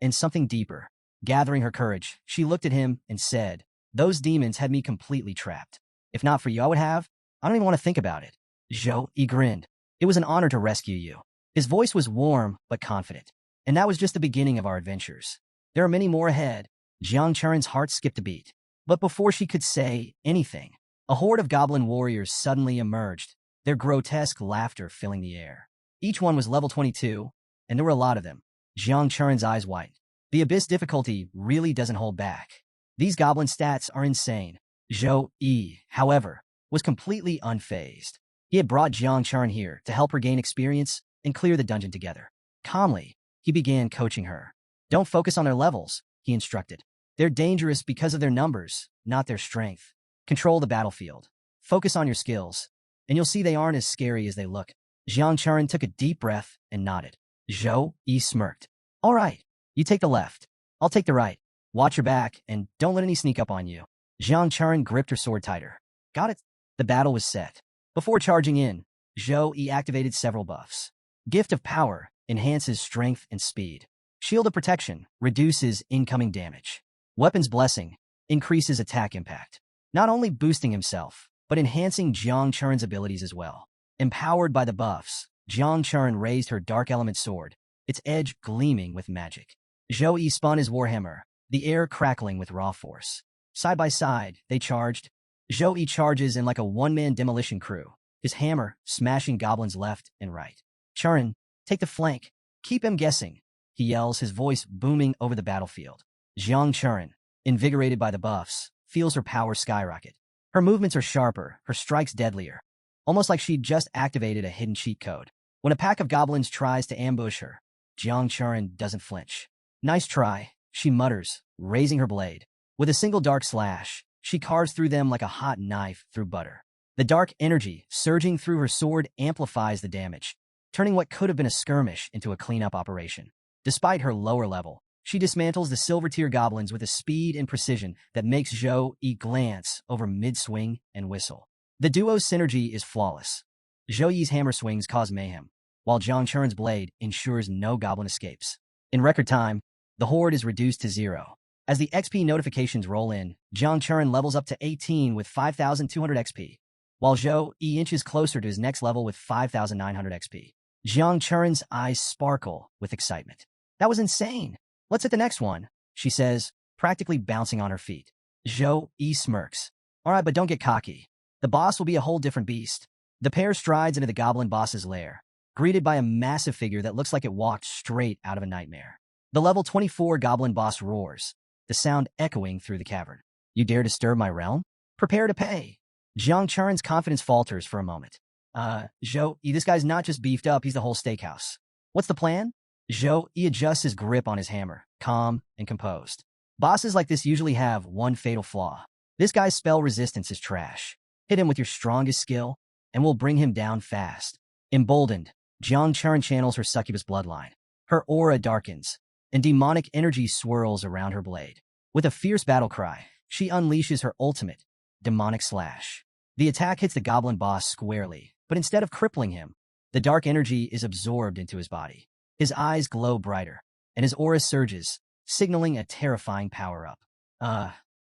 and something deeper. Gathering her courage, she looked at him and said, Those demons had me completely trapped. If not for you, I don't even want to think about it. Zhou Yi grinned. It was an honor to rescue you. His voice was warm but confident. And that was just the beginning of our adventures. There are many more ahead. Jiang Charan's heart skipped a beat. But before she could say anything, a horde of goblin warriors suddenly emerged, their grotesque laughter filling the air. Each one was level 22, and there were a lot of them. Jiang Charan's eyes widened. The abyss difficulty really doesn't hold back. These goblin stats are insane. Zhou Yi, however, was completely unfazed. He had brought Jiang Charan here to help her gain experience and clear the dungeon together. Calmly, he began coaching her. Don't focus on their levels, he instructed. They're dangerous because of their numbers, not their strength. Control the battlefield. Focus on your skills, and you'll see they aren't as scary as they look. Jiang Charan took a deep breath and nodded. Zhou Yi smirked. All right, you take the left. I'll take the right. Watch your back, and don't let any sneak up on you. Jiang Charan gripped her sword tighter. Got it? The battle was set. Before charging in, Zhou Yi activated several buffs. Gift of Power enhances strength and speed. Shield of Protection reduces incoming damage. Weapon's Blessing increases attack impact. Not only boosting himself, but enhancing Jiang Charan's abilities as well. Empowered by the buffs, Jiang Charan raised her Dark Element sword, its edge gleaming with magic. Zhou Yi spun his warhammer, the air crackling with raw force. Side by side, they charged. Zhou Yi charges in like a one-man demolition crew, his hammer smashing goblins left and right. Charan, take the flank. Keep him guessing, he yells, his voice booming over the battlefield. Jiang Charan, invigorated by the buffs, feels her power skyrocket. Her movements are sharper, her strikes deadlier, almost like she'd just activated a hidden cheat code. When a pack of goblins tries to ambush her, Jiang Charan doesn't flinch. Nice try, she mutters, raising her blade. With a single dark slash, she carves through them like a hot knife through butter. The dark energy surging through her sword amplifies the damage, turning what could have been a skirmish into a cleanup operation. Despite her lower level, she dismantles the silver-tier goblins with a speed and precision that makes Zhou Yi glance over mid-swing and whistle. The duo's synergy is flawless. Zhou Yi's hammer swings cause mayhem, while Jiang Charan's blade ensures no goblin escapes. In record time, the horde is reduced to 0. As the XP notifications roll in, Jiang Churen levels up to 18 with 5,200 XP, while Zhou Yi inches closer to his next level with 5,900 XP. Jiang Churen's eyes sparkle with excitement. That was insane. Let's hit the next one, she says, practically bouncing on her feet. Zhou Yi smirks. All right, but don't get cocky. The boss will be a whole different beast. The pair strides into the goblin boss's lair, greeted by a massive figure that looks like it walked straight out of a nightmare. The level 24 goblin boss roars, the sound echoing through the cavern. You dare disturb my realm? Prepare to pay. Jiang Churen's confidence falters for a moment. Zhou Yi, this guy's not just beefed up, he's the whole steakhouse. What's the plan? Zhou Yi adjusts his grip on his hammer, calm and composed. Bosses like this usually have one fatal flaw. This guy's spell resistance is trash. Hit him with your strongest skill, and we'll bring him down fast. Emboldened, Jiang Churen channels her succubus bloodline. Her aura darkens, and demonic energy swirls around her blade. With a fierce battle cry, she unleashes her ultimate, demonic slash. The attack hits the goblin boss squarely, but instead of crippling him, the dark energy is absorbed into his body. His eyes glow brighter, and his aura surges, signaling a terrifying power-up.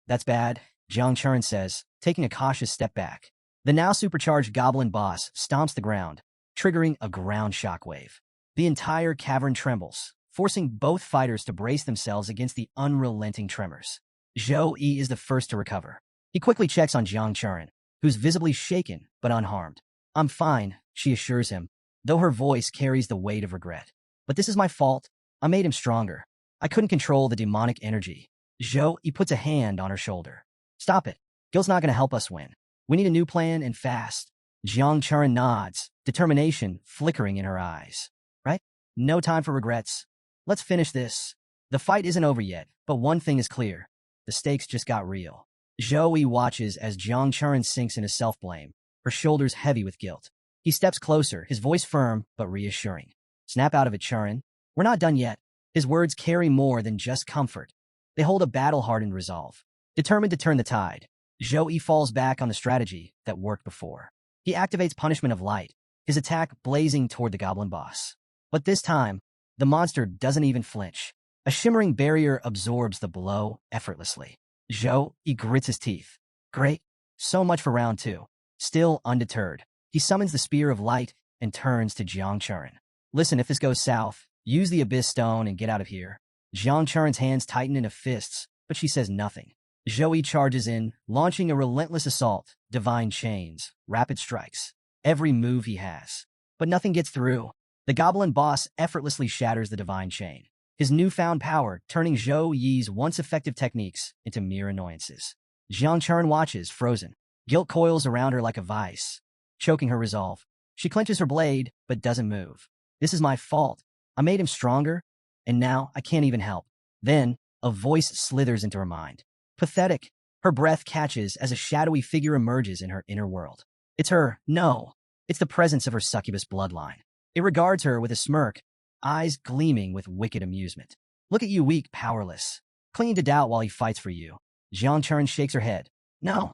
That's bad, Jiang Churen says, taking a cautious step back. The now supercharged goblin boss stomps the ground, triggering a ground shockwave. The entire cavern trembles, forcing both fighters to brace themselves against the unrelenting tremors. Zhou Yi is the first to recover. He quickly checks on Jiang Churen, who's visibly shaken but unharmed. I'm fine, she assures him, though her voice carries the weight of regret. But this is my fault. I made him stronger. I couldn't control the demonic energy. Zhou Yi puts a hand on her shoulder. Stop it. Gil's not going to help us win. We need a new plan and fast. Jiang Churen nods, determination flickering in her eyes. Right? No time for regrets. Let's finish this. The fight isn't over yet, but one thing is clear. The stakes just got real. Zhou Yi watches as Jiang Churen sinks into self-blame, her shoulders heavy with guilt. He steps closer, his voice firm but reassuring. Snap out of it, Churen. We're not done yet. His words carry more than just comfort. They hold a battle-hardened resolve. Determined to turn the tide, Zhou Yi falls back on the strategy that worked before. He activates Punishment of Light, his attack blazing toward the goblin boss. But this time, the monster doesn't even flinch. A shimmering barrier absorbs the blow effortlessly. Zhou Yi grits his teeth. Great. So much for round 2. Still undeterred, he summons the Spear of Light and turns to Jiang Churen. Listen, if this goes south, use the Abyss Stone and get out of here. Jiang Churen's hands tighten into fists, but she says nothing. Zhou Yi charges in, launching a relentless assault, divine chains, rapid strikes, every move he has. But nothing gets through. The goblin boss effortlessly shatters the divine chain, his newfound power turning Zhou Yi's once effective techniques into mere annoyances. Jiang Churen watches, frozen. Guilt coils around her like a vice, choking her resolve. She clenches her blade, but doesn't move. This is my fault. I made him stronger, and now I can't even help. Then, a voice slithers into her mind. Pathetic. Her breath catches as a shadowy figure emerges in her inner world. It's her. No. It's the presence of her succubus bloodline. It regards her with a smirk, eyes gleaming with wicked amusement. Look at you, weak, powerless, clinging to doubt while he fights for you. Jiang Churen shakes her head. No.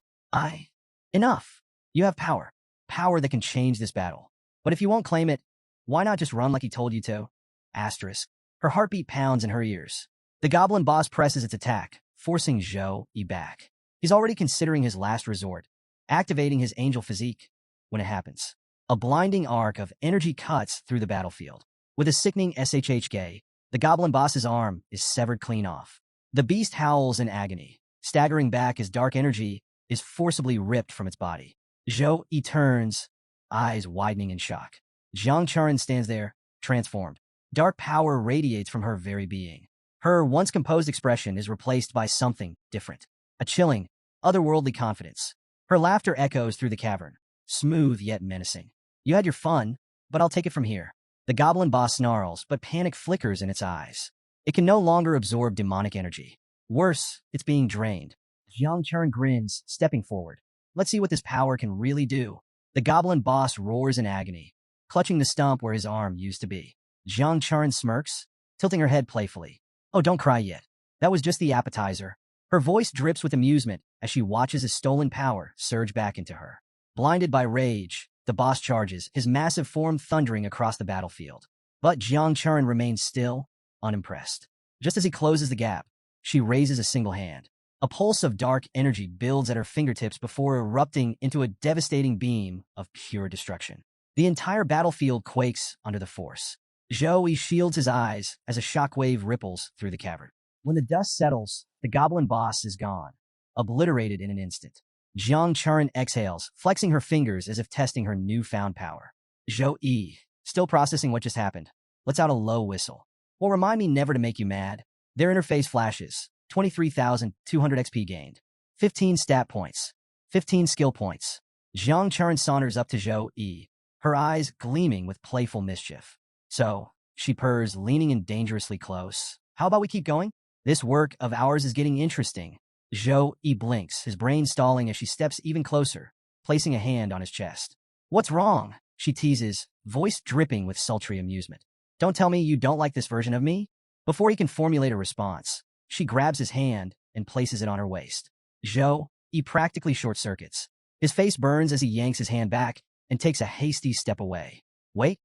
Enough. You have power. Power that can change this battle. But if you won't claim it, why not just run like he told you to? Asterisk. Her heartbeat pounds in her ears. The goblin boss presses its attack, forcing Zhou Yi back. He's already considering his last resort, activating his angel physique. When it happens, a blinding arc of energy cuts through the battlefield. With a sickening SHHK, the goblin boss's arm is severed clean off. The beast howls in agony, staggering back as dark energy is forcibly ripped from its body. Zhou Yi turns, eyes widening in shock. Jiang Churen stands there, transformed. Dark power radiates from her very being. Her once composed expression is replaced by something different. A chilling, otherworldly confidence. Her laughter echoes through the cavern, smooth yet menacing. You had your fun, but I'll take it from here. The goblin boss snarls, but panic flickers in its eyes. It can no longer absorb demonic energy. Worse, it's being drained. Jiang Churen grins, stepping forward. Let's see what this power can really do. The goblin boss roars in agony, clutching the stump where his arm used to be. Jiang Churen smirks, tilting her head playfully. Oh, don't cry yet. That was just the appetizer. Her voice drips with amusement as she watches his stolen power surge back into her. Blinded by rage, the boss charges, his massive form thundering across the battlefield. But Jiang Churen remains still, unimpressed. Just as he closes the gap, She raises a single hand. A pulse of dark energy builds at her fingertips before erupting into a devastating beam of pure destruction. The entire battlefield quakes under the force. Zhou Yi shields his eyes as a shockwave ripples through the cavern. When the dust settles, the goblin boss is gone, obliterated in an instant. Jiang Churin exhales, flexing her fingers as if testing her newfound power. Zhou Yi, still processing what just happened, lets out a low whistle. Well, remind me never to make you mad. Their interface flashes. 23,200 XP gained. 15 stat points. 15 skill points. Jiang Churin saunters up to Zhou Yi, her eyes gleaming with playful mischief. So, she purrs, leaning in dangerously close. How about we keep going? This work of ours is getting interesting. Zhou Yi blinks, his brain stalling as she steps even closer, placing a hand on his chest. What's wrong? She teases, voice dripping with sultry amusement. Don't tell me you don't like this version of me? Before he can formulate a response, she grabs his hand and places it on her waist. Zhou Yi practically short-circuits. His face burns as he yanks his hand back and takes a hasty step away. Wait,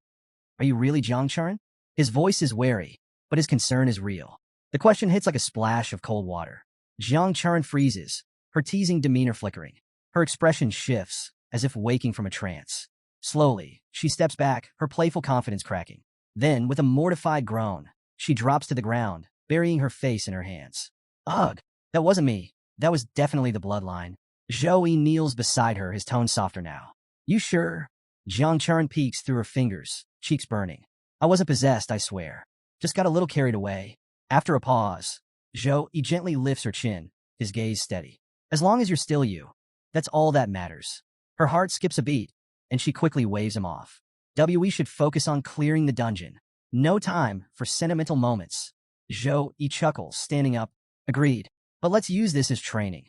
are you really Jiang Churin? His voice is wary, but his concern is real. The question hits like a splash of cold water. Jiang Churin freezes, her teasing demeanor flickering. Her expression shifts, as if waking from a trance. Slowly, she steps back, her playful confidence cracking. Then, with a mortified groan, she drops to the ground, burying her face in her hands. Ugh, that wasn't me. That was definitely the bloodline. Zhou Yi kneels beside her, his tone softer now. You sure? Jiang Churin peeks through her fingers, cheeks burning. I wasn't possessed, I swear. Just got a little carried away. After a pause, Zhou Yi gently lifts her chin, his gaze steady. As long as you're still you, that's all that matters. Her heart skips a beat, and she quickly waves him off. We should focus on clearing the dungeon. No time for sentimental moments. Zhou Yi chuckles, standing up. Agreed. But let's use this as training.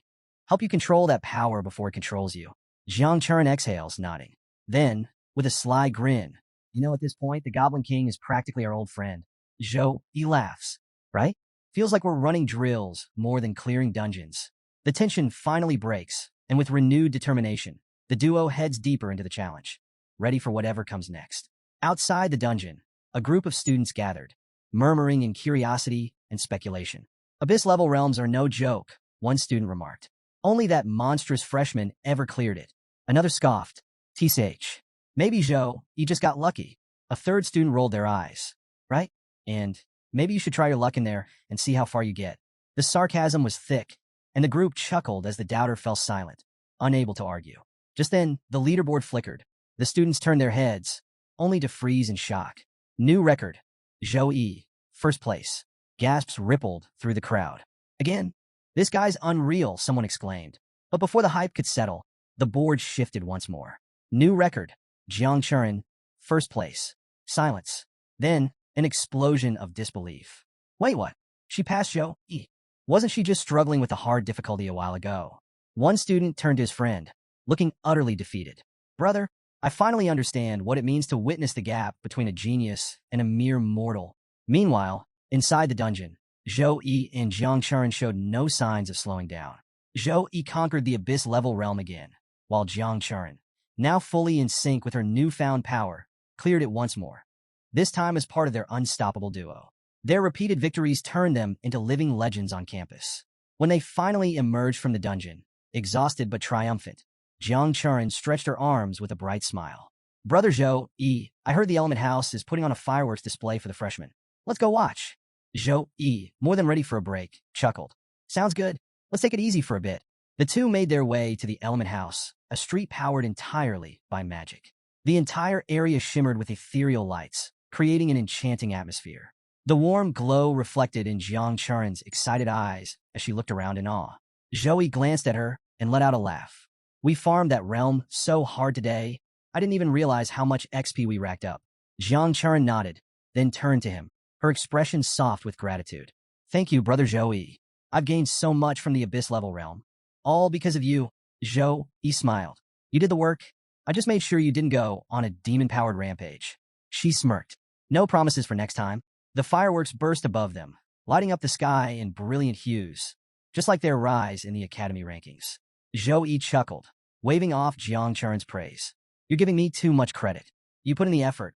Help you control that power before it controls you. Jiang Churin exhales, nodding. Then, with a sly grin, at this point, the Goblin King is practically our old friend. Zhou Yi laughs. Right? Feels like we're running drills more than clearing dungeons. The tension finally breaks, and with renewed determination, the duo heads deeper into the challenge, ready for whatever comes next. Outside the dungeon, a group of students gathered, murmuring in curiosity and speculation. Abyss-level realms are no joke, one student remarked. Only that monstrous freshman ever cleared it. Another scoffed. TCH. Maybe Zhou, you just got lucky. A third student rolled their eyes. Right? And maybe you should try your luck in there and see how far you get. The sarcasm was thick, and the group chuckled as the doubter fell silent, unable to argue. Just then, the leaderboard flickered. The students turned their heads, only to freeze in shock. New record. Zhou Yi, first place. Gasps rippled through the crowd. Again? This guy's unreal, someone exclaimed. But before the hype could settle, the board shifted once more. New record. Jiang Churin, first place. Silence. Then, an explosion of disbelief. Wait, what? She passed Zhou Yi. Wasn't she just struggling with a hard difficulty a while ago? One student turned to his friend, looking utterly defeated. Brother, I finally understand what it means to witness the gap between a genius and a mere mortal. Meanwhile, inside the dungeon, Zhou Yi and Jiang Churin showed no signs of slowing down. Zhou Yi conquered the abyss-level realm again, while Jiang Churin, now fully in sync with her newfound power, cleared it once more. This time as part of their unstoppable duo. Their repeated victories turned them into living legends on campus. When they finally emerged from the dungeon, exhausted but triumphant, Jiang Churin stretched her arms with a bright smile. Brother Zhou Yi, I heard the Element House is putting on a fireworks display for the freshmen. Let's go watch. Zhou Yi, more than ready for a break, chuckled. Sounds good. Let's take it easy for a bit. The two made their way to the Element House, a street powered entirely by magic. The entire area shimmered with ethereal lights, creating an enchanting atmosphere. The warm glow reflected in Jiang Churin's excited eyes as she looked around in awe. Zhou Yi glanced at her and let out a laugh. We farmed that realm so hard today, I didn't even realize how much XP we racked up. Jiang Churin nodded, then turned to him, her expression soft with gratitude. Thank you, Brother Zhou Yi. I've gained so much from the abyss-level realm. All because of you. Zhou Yi smiled. You did the work. I just made sure you didn't go on a demon-powered rampage. She smirked. No promises for next time. The fireworks burst above them, lighting up the sky in brilliant hues, just like their rise in the academy rankings. Zhou Yi chuckled, waving off Jiang Churin's praise. You're giving me too much credit. You put in the effort.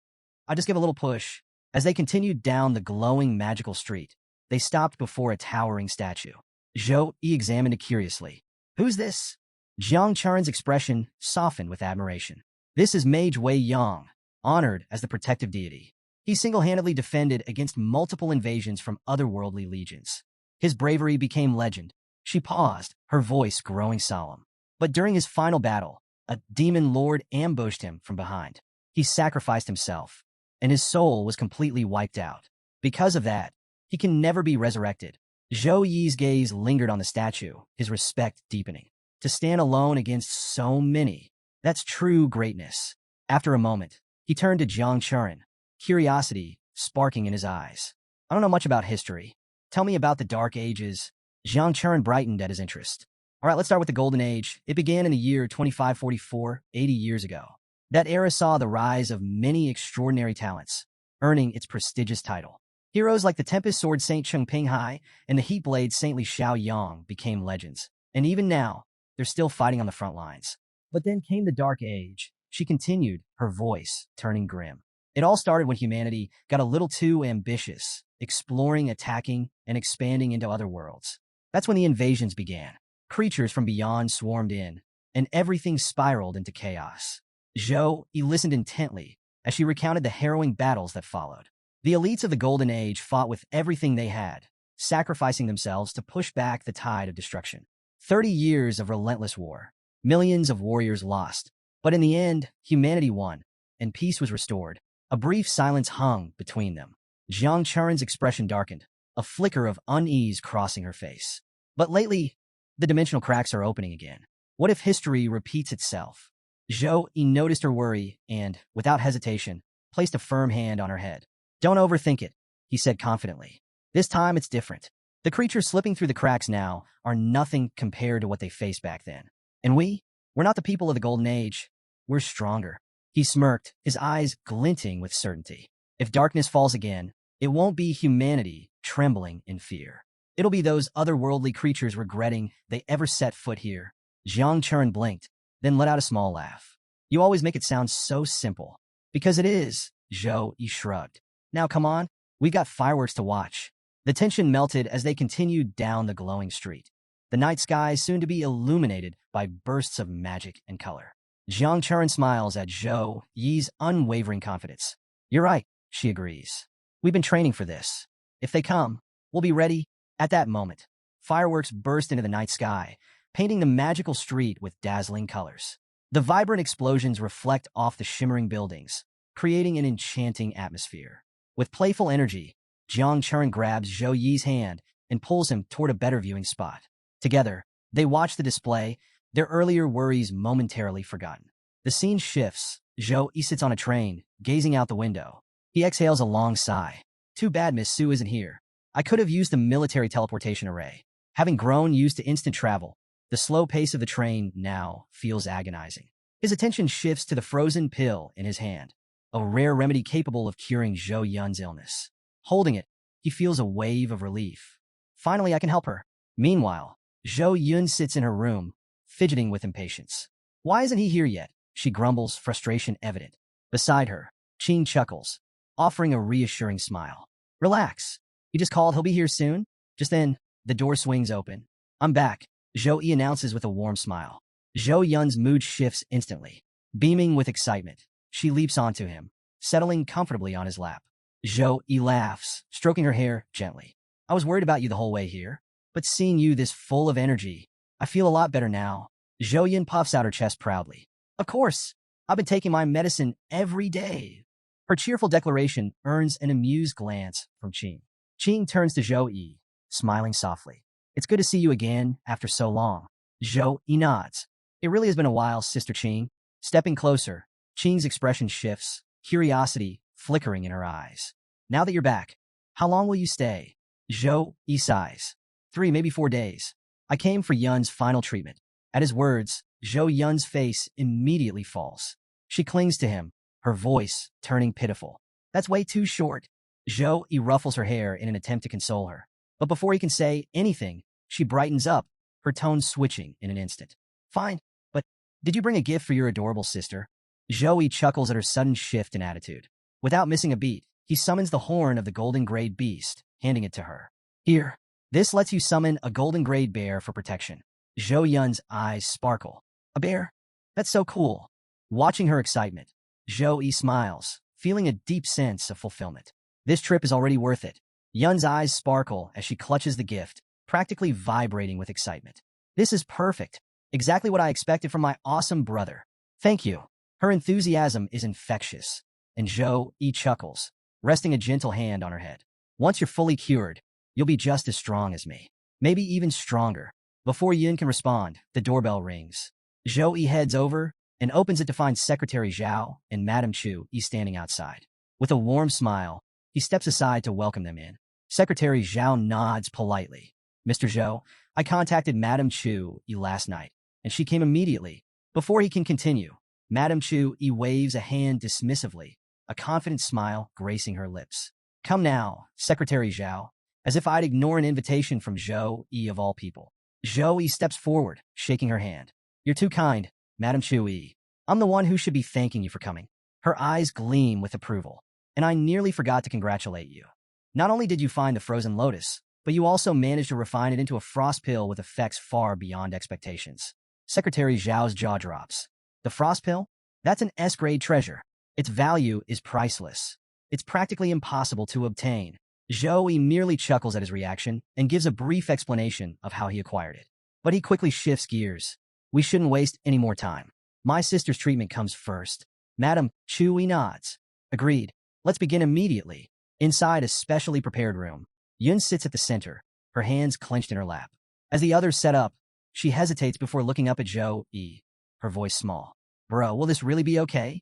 I just give a little push. As they continued down the glowing magical street, They stopped before a towering statue. Zhou Yi examined it curiously. Who's this? Jiang Charin's expression softened with admiration. This is Mage Wei Yang, honored as the protective deity. He single-handedly defended against multiple invasions from otherworldly legions. His bravery became legend. She paused, her voice growing solemn. But during his final battle, a demon lord ambushed him from behind. He sacrificed himself, and his soul was completely wiped out. Because of that, he can never be resurrected. Zhou Yi's gaze lingered on the statue, his respect deepening. To stand alone against so many, that's true greatness. After a moment, he turned to Jiang Charin, curiosity sparking in his eyes. I don't know much about history. Tell me about the Dark Ages. Jiang Charin brightened at his interest. All right, let's start with the Golden Age. It began in the year 2544, 80 years ago. That era saw the rise of many extraordinary talents, earning its prestigious title. Heroes like the Tempest Sword Saint Cheng Pinghai and the Heat Blade Saintly Xiao Yang became legends. And even now, they're still fighting on the front lines. But then came the Dark Age. She continued, her voice turning grim. It all started when humanity got a little too ambitious, exploring, attacking, and expanding into other worlds. That's when the invasions began. Creatures from beyond swarmed in, and everything spiraled into chaos. Zhou Yi listened intently as she recounted the harrowing battles that followed. The elites of the Golden Age fought with everything they had, sacrificing themselves to push back the tide of destruction. 30 years of relentless war. Millions of warriors lost. But in the end, humanity won, and peace was restored. A brief silence hung between them. Jiang Charin's expression darkened, a flicker of unease crossing her face. But lately, the dimensional cracks are opening again. What if history repeats itself? Zhou Yi noticed her worry and, without hesitation, placed a firm hand on her head. Don't overthink it, he said confidently. This time it's different. The creatures slipping through the cracks now are nothing compared to what they faced back then. And we're not the people of the Golden Age. We're stronger. He smirked, his eyes glinting with certainty. If darkness falls again, it won't be humanity trembling in fear. It'll be those otherworldly creatures regretting they ever set foot here. Jiang Charin blinked, then let out a small laugh. You always make it sound so simple. Because it is, Zhou Yi shrugged. Now come on, we've got fireworks to watch. The tension melted as they continued down the glowing street. The night sky soon to be illuminated by bursts of magic and color. Jiang Charin smiles at Zhou Yi's unwavering confidence. You're right, she agrees. We've been training for this. If they come, we'll be ready. At that moment, fireworks burst into the night sky, painting the magical street with dazzling colors. The vibrant explosions reflect off the shimmering buildings, creating an enchanting atmosphere. With playful energy, Jiang Charin grabs Zhou Yi's hand and pulls him toward a better viewing spot. Together, they watch the display, their earlier worries momentarily forgotten. The scene shifts. Zhou Yi sits on a train, gazing out the window. He exhales a long sigh. Too bad Miss Su isn't here. I could have used the military teleportation array. Having grown used to instant travel, the slow pace of the train now feels agonizing. His attention shifts to the frozen pill in his hand, a rare remedy capable of curing Zhou Yun's illness. Holding it, he feels a wave of relief. Finally, I can help her. Meanwhile, Zhou Yun sits in her room, fidgeting with impatience. Why isn't he here yet? She grumbles, frustration evident. Beside her, Qing chuckles, offering a reassuring smile. Relax. He just called. He'll be here soon. Just then, the door swings open. I'm back, Zhou Yi announces with a warm smile. Zhou Yun's mood shifts instantly. Beaming with excitement, she leaps onto him, settling comfortably on his lap. Zhou Yi laughs, stroking her hair gently. I was worried about you the whole way here, but seeing you this full of energy, I feel a lot better now. Zhou Yun puffs out her chest proudly. Of course, I've been taking my medicine every day. Her cheerful declaration earns an amused glance from Qing. Qing turns to Zhou Yi, smiling softly. It's good to see you again after so long. Zhou Yi nods. It really has been a while, Sister Qing. Stepping closer, Qing's expression shifts, curiosity flickering in her eyes. Now that you're back, how long will you stay? Zhou Yi sighs. 3, maybe 4 days. I came for Yun's final treatment. At his words, Zhou Yun's face immediately falls. She clings to him, her voice turning pitiful. That's way too short. Zhou Yi ruffles her hair in an attempt to console her. But before he can say anything, she brightens up, her tone switching in an instant. Fine, but did you bring a gift for your adorable sister? Zhou Yi chuckles at her sudden shift in attitude. Without missing a beat, he summons the horn of the golden-grayed beast, handing it to her. Here, this lets you summon a golden grade bear for protection. Zhou Yun's eyes sparkle. A bear? That's so cool. Watching her excitement, Zhou Yi smiles, feeling a deep sense of fulfillment. This trip is already worth it. Yun's eyes sparkle as she clutches the gift, practically vibrating with excitement. This is perfect. Exactly what I expected from my awesome brother. Thank you. Her enthusiasm is infectious, and Zhou Yi chuckles, resting a gentle hand on her head. Once you're fully cured, you'll be just as strong as me. Maybe even stronger. Before Yun can respond, the doorbell rings. Zhou Yi heads over and opens it to find Secretary Zhao and Madame Chu Yi standing outside. With a warm smile, he steps aside to welcome them in. Secretary Zhao nods politely. Mr. Zhou, I contacted Madame Chu Yi last night, and she came immediately. Before he can continue, Madame Chu Yi waves a hand dismissively, a confident smile gracing her lips. Come now, Secretary Zhao, as if I'd ignore an invitation from Zhou Yi of all people. Zhou Yi steps forward, shaking her hand. You're too kind, Madame Chu Yi. I'm the one who should be thanking you for coming. Her eyes gleam with approval. And I nearly forgot to congratulate you. Not only did you find the frozen lotus, but you also managed to refine it into a frost pill with effects far beyond expectations. Secretary Zhao's jaw drops. The frost pill? That's an S-grade treasure. Its value is priceless. It's practically impossible to obtain. Zhou Yi merely chuckles at his reaction and gives a brief explanation of how he acquired it. But he quickly shifts gears. We shouldn't waste any more time. My sister's treatment comes first. Madame Chu Yi nods. Agreed. Let's begin immediately. Inside a specially prepared room, Yun sits at the center, her hands clenched in her lap. As the others set up, she hesitates before looking up at Zhou Yi, her voice small. Bro, will this really be okay?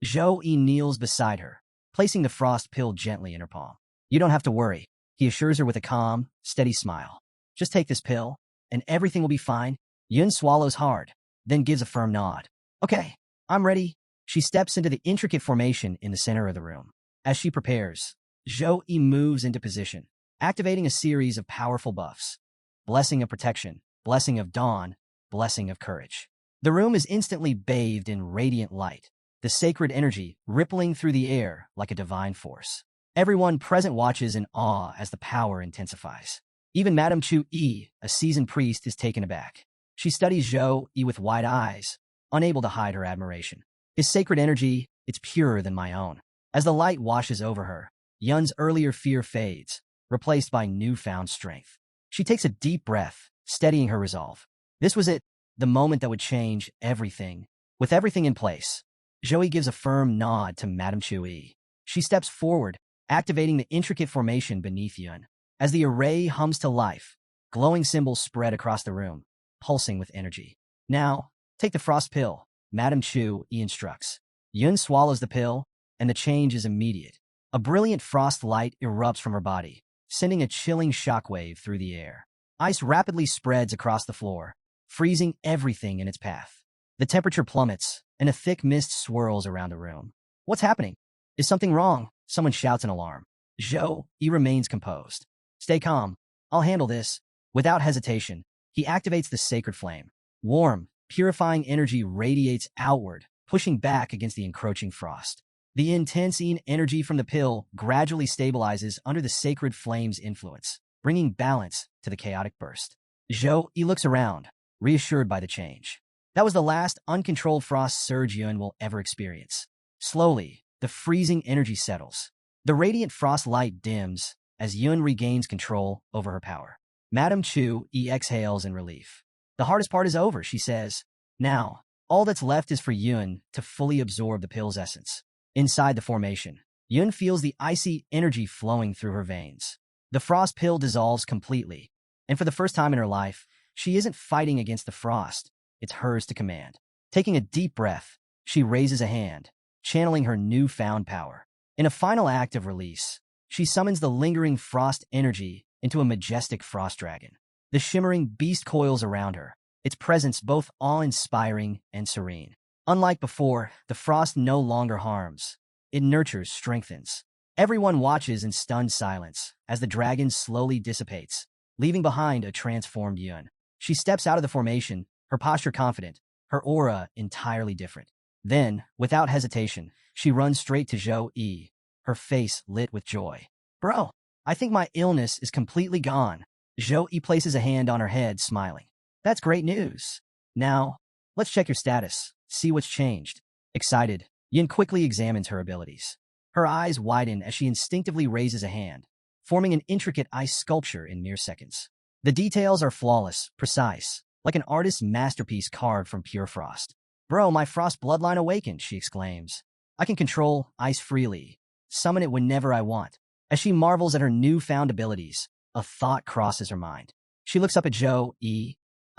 Zhou Yi kneels beside her, placing the frost pill gently in her palm. You don't have to worry, he assures her with a calm, steady smile. Just take this pill, and everything will be fine. Yun swallows hard, then gives a firm nod. Okay, I'm ready. She steps into the intricate formation in the center of the room. As she prepares, Zhou Yi moves into position, activating a series of powerful buffs. Blessing of protection, blessing of dawn, blessing of courage. The room is instantly bathed in radiant light, the sacred energy rippling through the air like a divine force. Everyone present watches in awe as the power intensifies. Even Madame Chu Yi, a seasoned priest, is taken aback. She studies Zhou Yi with wide eyes, unable to hide her admiration. His sacred energy, it's purer than my own. As the light washes over her, Yun's earlier fear fades, replaced by newfound strength. She takes a deep breath, steadying her resolve. This was it, the moment that would change everything. With everything in place, Zhou Yi gives a firm nod to Madame Chu Yi. She steps forward, activating the intricate formation beneath Yun. As the array hums to life, glowing symbols spread across the room, pulsing with energy. Now, take the frost pill, Madame Chu Yi instructs. Yun swallows the pill, and the change is immediate. A brilliant frost light erupts from her body, sending a chilling shockwave through the air. Ice rapidly spreads across the floor, freezing everything in its path. The temperature plummets, and a thick mist swirls around the room. What's happening? Is something wrong? Someone shouts in alarm. Zhou Yi remains composed. Stay calm. I'll handle this. Without hesitation, he activates the sacred flame. Warm, purifying energy radiates outward, pushing back against the encroaching frost. The intense energy from the pill gradually stabilizes under the sacred flame's influence, bringing balance to the chaotic burst. Zhou Yi looks around, reassured by the change. That was the last uncontrolled frost surge Yun will ever experience. Slowly, the freezing energy settles. The radiant frost light dims as Yun regains control over her power. Madame Chu Yi exhales in relief. The hardest part is over, she says. Now, all that's left is for Yun to fully absorb the pill's essence. Inside the formation, Yun feels the icy energy flowing through her veins. The frost pill dissolves completely, and for the first time in her life, she isn't fighting against the frost. It's hers to command. Taking a deep breath, she raises a hand, channeling her newfound power. In a final act of release, she summons the lingering frost energy into a majestic frost dragon. The shimmering beast coils around her, its presence both awe-inspiring and serene. Unlike before, the frost no longer harms. It nurtures, strengthens. Everyone watches in stunned silence as the dragon slowly dissipates, leaving behind a transformed Yun. She steps out of the formation, her posture confident, her aura entirely different. Then, without hesitation, she runs straight to Zhou Yi, her face lit with joy. Bro, I think my illness is completely gone. Zhou places a hand on her head, smiling. That's great news. Now, let's check your status, see what's changed. Excited, Yin quickly examines her abilities. Her eyes widen as she instinctively raises a hand, forming an intricate ice sculpture in mere seconds. The details are flawless, precise, like an artist's masterpiece carved from pure frost. Bro, my frost bloodline awakened, she exclaims. I can control ice freely, summon it whenever I want. As she marvels at her newfound abilities, a thought crosses her mind. She looks up at Zhou,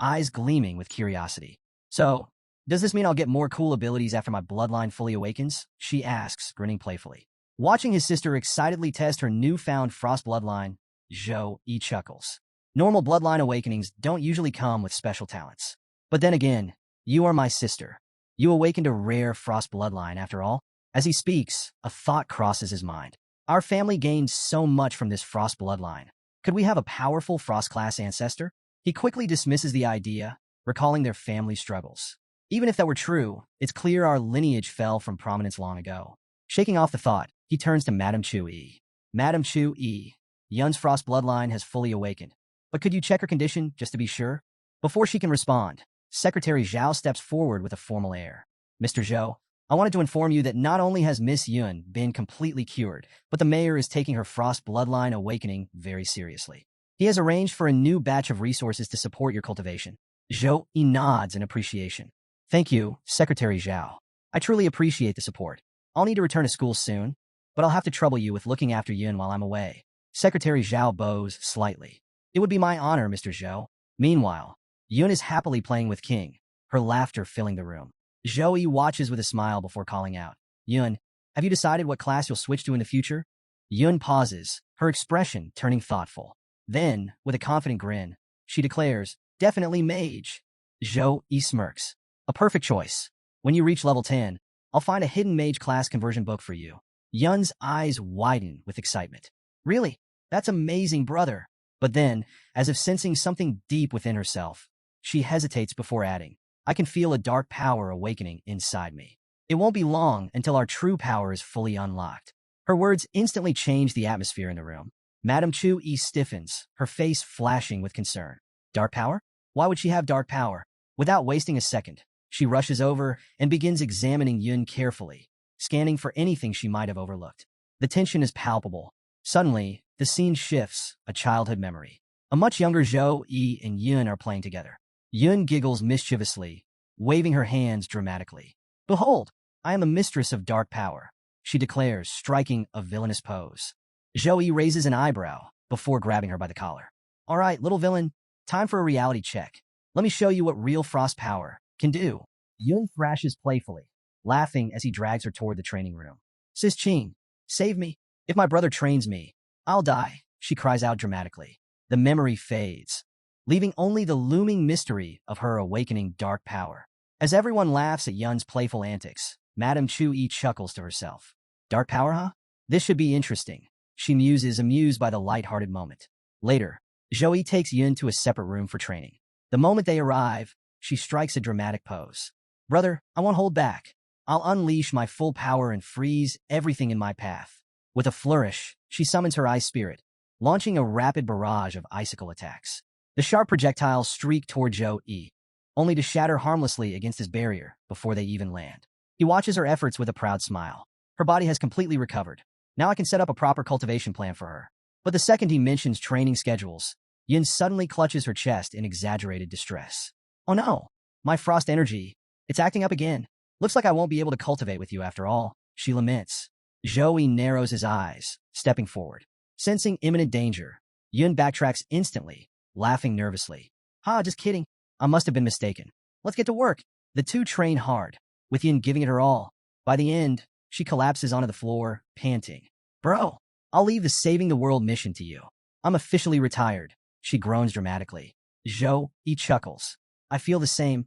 eyes gleaming with curiosity. So, does this mean I'll get more cool abilities after my bloodline fully awakens? She asks, grinning playfully. Watching his sister excitedly test her newfound frost bloodline, Zhou chuckles. Normal bloodline awakenings don't usually come with special talents. But then again, you are my sister. You awakened a rare frost bloodline after all. As he speaks, a thought crosses his mind. Our family gained so much from this frost bloodline. Could we have a powerful frost-class ancestor? He quickly dismisses the idea, recalling their family struggles. Even if that were true, it's clear our lineage fell from prominence long ago. Shaking off the thought, he turns to Madame Chu-yi. Madame Chu-yi, Yun's frost bloodline has fully awakened. But could you check her condition, just to be sure? Before she can respond, Secretary Zhao steps forward with a formal air. Mr. Zhou, I wanted to inform you that not only has Miss Yun been completely cured, but the mayor is taking her frost bloodline awakening very seriously. He has arranged for a new batch of resources to support your cultivation. Zhou nods in appreciation. Thank you, Secretary Zhao. I truly appreciate the support. I'll need to return to school soon, but I'll have to trouble you with looking after Yun while I'm away. Secretary Zhao bows slightly. It would be my honor, Mr. Zhou. Meanwhile, Yun is happily playing with King, her laughter filling the room. Zhou watches with a smile before calling out. Yun, have you decided what class you'll switch to in the future? Yun pauses, her expression turning thoughtful. Then, with a confident grin, she declares, definitely mage. Zhou smirks. A perfect choice. When you reach level 10, I'll find a hidden mage class conversion book for you. Yun's eyes widen with excitement. Really? That's amazing, brother. But then, as if sensing something deep within herself, she hesitates before adding, I can feel a dark power awakening inside me. It won't be long until our true power is fully unlocked. Her words instantly change the atmosphere in the room. Madame Chu-yi stiffens, her face flashing with concern. Dark power? Why would she have dark power? Without wasting a second, she rushes over and begins examining Yun carefully, scanning for anything she might have overlooked. The tension is palpable. Suddenly, the scene shifts, a childhood memory. A much younger Zhou and Yun are playing together. Yun giggles mischievously, waving her hands dramatically. Behold, I am a mistress of dark power, she declares, striking a villainous pose. Zhou raises an eyebrow before grabbing her by the collar. All right, little villain, time for a reality check. Let me show you what real frost power can do. Yun thrashes playfully, laughing as he drags her toward the training room. Sis Qing, save me. If my brother trains me, I'll die, she cries out dramatically. The memory fades, leaving only the looming mystery of her awakening dark power. As everyone laughs at Yun's playful antics, Madame Chu-yi chuckles to herself. Dark power, huh? This should be interesting, she muses, amused by the light-hearted moment. Later, Zhou takes Yun to a separate room for training. The moment they arrive, she strikes a dramatic pose. Brother, I won't hold back. I'll unleash my full power and freeze everything in my path. With a flourish, she summons her ice spirit, launching a rapid barrage of icicle attacks. The sharp projectiles streak toward Zhou, only to shatter harmlessly against his barrier before they even land. He watches her efforts with a proud smile. Her body has completely recovered. Now I can set up a proper cultivation plan for her. But the second he mentions training schedules, Yin suddenly clutches her chest in exaggerated distress. Oh no, my frost energy, it's acting up again. Looks like I won't be able to cultivate with you after all, she laments. Zhou narrows his eyes, stepping forward. Sensing imminent danger, Yun backtracks instantly, laughing nervously. Just kidding. I must have been mistaken. Let's get to work. The two train hard, with Yun giving it her all. By the end, she collapses onto the floor, panting. Bro, I'll leave the saving the world mission to you. I'm officially retired, she groans dramatically. Zhou chuckles. I feel the same.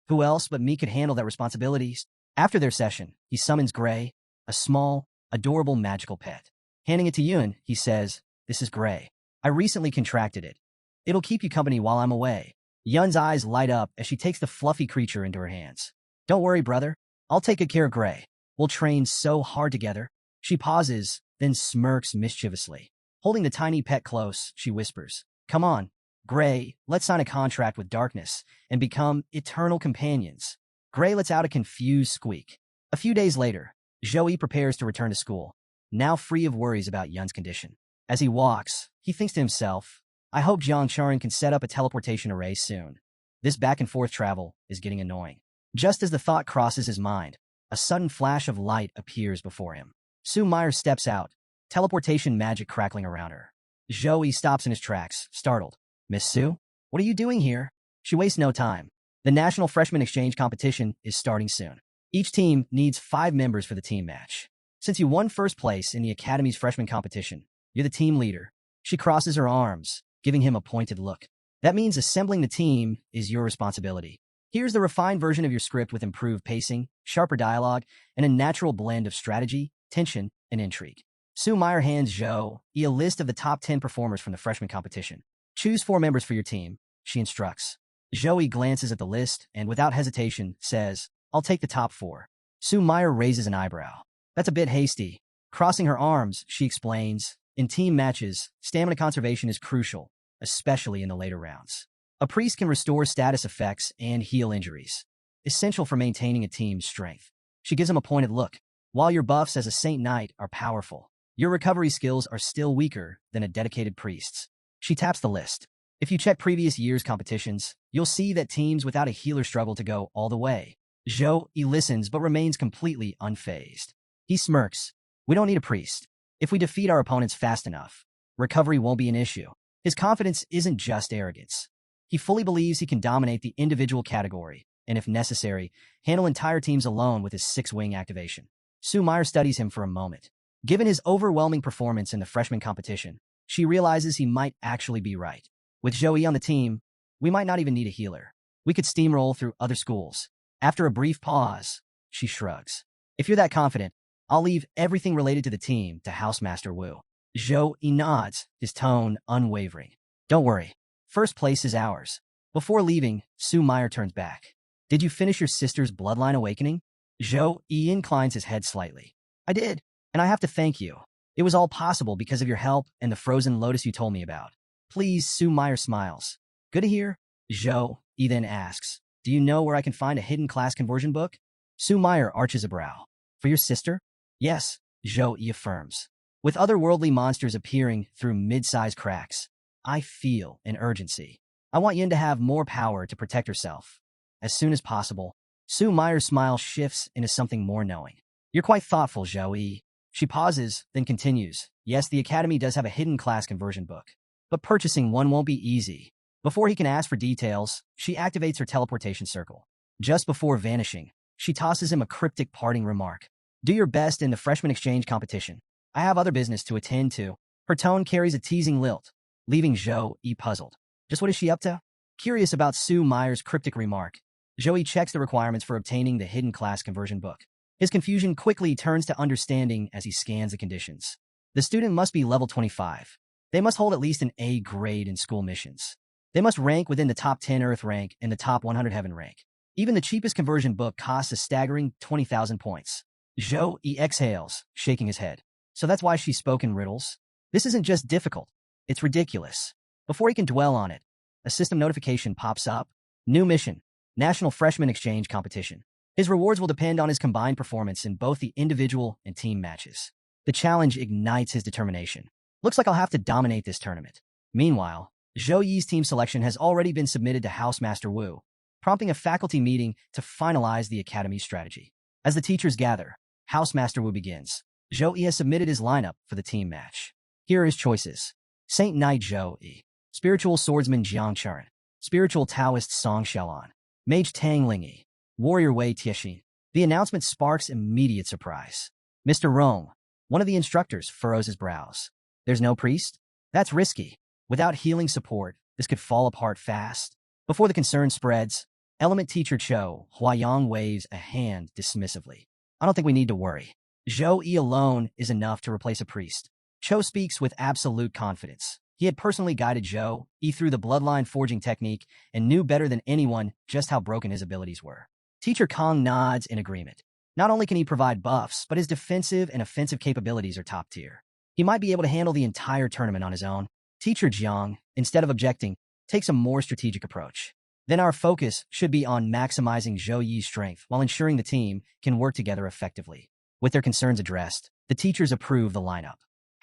Who else but me could handle that responsibility? After their session, he summons Gray, a small, adorable magical pet. Handing it to Yun, he says, This is Gray. I recently contracted it. It'll keep you company while I'm away. Yun's eyes light up as she takes the fluffy creature into her hands. Don't worry, brother. I'll take good care of Gray. We'll train so hard together. She pauses, then smirks mischievously. Holding the tiny pet close, she whispers, "Come on, Gray, let's sign a contract with darkness and become eternal companions." Gray lets out a confused squeak. A few days later, Joey prepares to return to school, now free of worries about Yun's condition. As he walks, he thinks to himself, I hope Jiang Charin can set up a teleportation array soon. This back-and-forth travel is getting annoying. Just as the thought crosses his mind, a sudden flash of light appears before him. Sue Meyer steps out, teleportation magic crackling around her. Joey stops in his tracks, startled. "Miss Sue? What are you doing here?" She wastes no time. The National Freshman Exchange competition is starting soon. Each team needs 5 members for the team match. Since you won first place in the Academy's freshman competition, you're the team leader. She crosses her arms, giving him a pointed look. That means assembling the team is your responsibility. Here's the refined version of your script with improved pacing, sharper dialogue, and a natural blend of strategy, tension, and intrigue. Sue Meyer hands Joe a list of the top 10 performers from the freshman competition. Choose 4 members for your team, she instructs. Joey glances at the list and, without hesitation, says, "I'll take the top 4. Sue Meyer raises an eyebrow. "That's a bit hasty." Crossing her arms, she explains, "In team matches, stamina conservation is crucial, especially in the later rounds. A priest can restore status effects and heal injuries, essential for maintaining a team's strength." She gives him a pointed look. "While your buffs as a Saint Knight are powerful, your recovery skills are still weaker than a dedicated priest's." She taps the list. "If you check previous year's competitions, you'll see that teams without a healer struggle to go all the way." Joe listens but remains completely unfazed. He smirks. "We don't need a priest. If we defeat our opponents fast enough, recovery won't be an issue." His confidence isn't just arrogance. He fully believes he can dominate the individual category, and if necessary, handle entire teams alone with his 6-wing activation. Sue Meyer studies him for a moment. Given his overwhelming performance in the freshman competition, she realizes he might actually be right. With Joey on the team, we might not even need a healer. We could steamroll through other schools. After a brief pause, she shrugs. "If you're that confident, I'll leave everything related to the team to Housemaster Wu." Joey nods, his tone unwavering. "Don't worry. First place is ours." Before leaving, Sue Meyer turns back. "Did you finish your sister's bloodline awakening?" Joey inclines his head slightly. "I did, and I have to thank you. It was all possible because of your help and the frozen lotus you told me about." "Please," Sue Meyer smiles. "Good to hear." Joey then asks, "Do you know where I can find a hidden class conversion book?" Sue Meyer arches a brow. "For your sister?" "Yes," Joey affirms. "With otherworldly monsters appearing through mid-sized cracks, I feel an urgency. I want Yin to have more power to protect herself. As soon as possible." Sue Meyer's smile shifts into something more knowing. "You're quite thoughtful, Joey." She pauses, then continues, "Yes, the Academy does have a hidden class conversion book, but purchasing one won't be easy." Before he can ask for details, she activates her teleportation circle. Just before vanishing, she tosses him a cryptic parting remark. "Do your best in the freshman exchange competition. I have other business to attend to." Her tone carries a teasing lilt, leaving Joey puzzled. Just what is she up to? Curious about Sue Meyer's cryptic remark, Joey checks the requirements for obtaining the hidden class conversion book. His confusion quickly turns to understanding as he scans the conditions. The student must be level 25. They must hold at least an A grade in school missions. They must rank within the top 10 Earth rank and the top 100 Heaven rank. Even the cheapest conversion book costs a staggering 20,000 points. Joey exhales, shaking his head. So that's why she spoke in riddles? This isn't just difficult. It's ridiculous. Before he can dwell on it, a system notification pops up. New mission. National Freshman Exchange Competition. His rewards will depend on his combined performance in both the individual and team matches. The challenge ignites his determination. Looks like I'll have to dominate this tournament. Meanwhile, Joey's team selection has already been submitted to Housemaster Wu, prompting a faculty meeting to finalize the Academy's strategy. As the teachers gather, Housemaster Wu begins. Joey has submitted his lineup for the team match. Here are his choices. Saint Knight Joey, Spiritual Swordsman Jiang Charin, Spiritual Taoist Song Xiaolan, Mage Tang Lingyi, Warrior Wei Tiexin. The announcement sparks immediate surprise. Mr. Rome, one of the instructors, furrows his brows. "There's no priest? That's risky. Without healing support, this could fall apart fast." Before the concern spreads, Element Teacher Cho Huayang waves a hand dismissively. "I don't think we need to worry. Joey alone is enough to replace a priest." Cho speaks with absolute confidence. He had personally guided Joey through the bloodline forging technique and knew better than anyone just how broken his abilities were. Teacher Kong nods in agreement. Not only can he provide buffs, but his defensive and offensive capabilities are top tier. He might be able to handle the entire tournament on his own. Teacher Jiang, instead of objecting, takes a more strategic approach. Then our focus should be on maximizing Zhou Yi's strength while ensuring the team can work together effectively. With their concerns addressed, the teachers approve the lineup.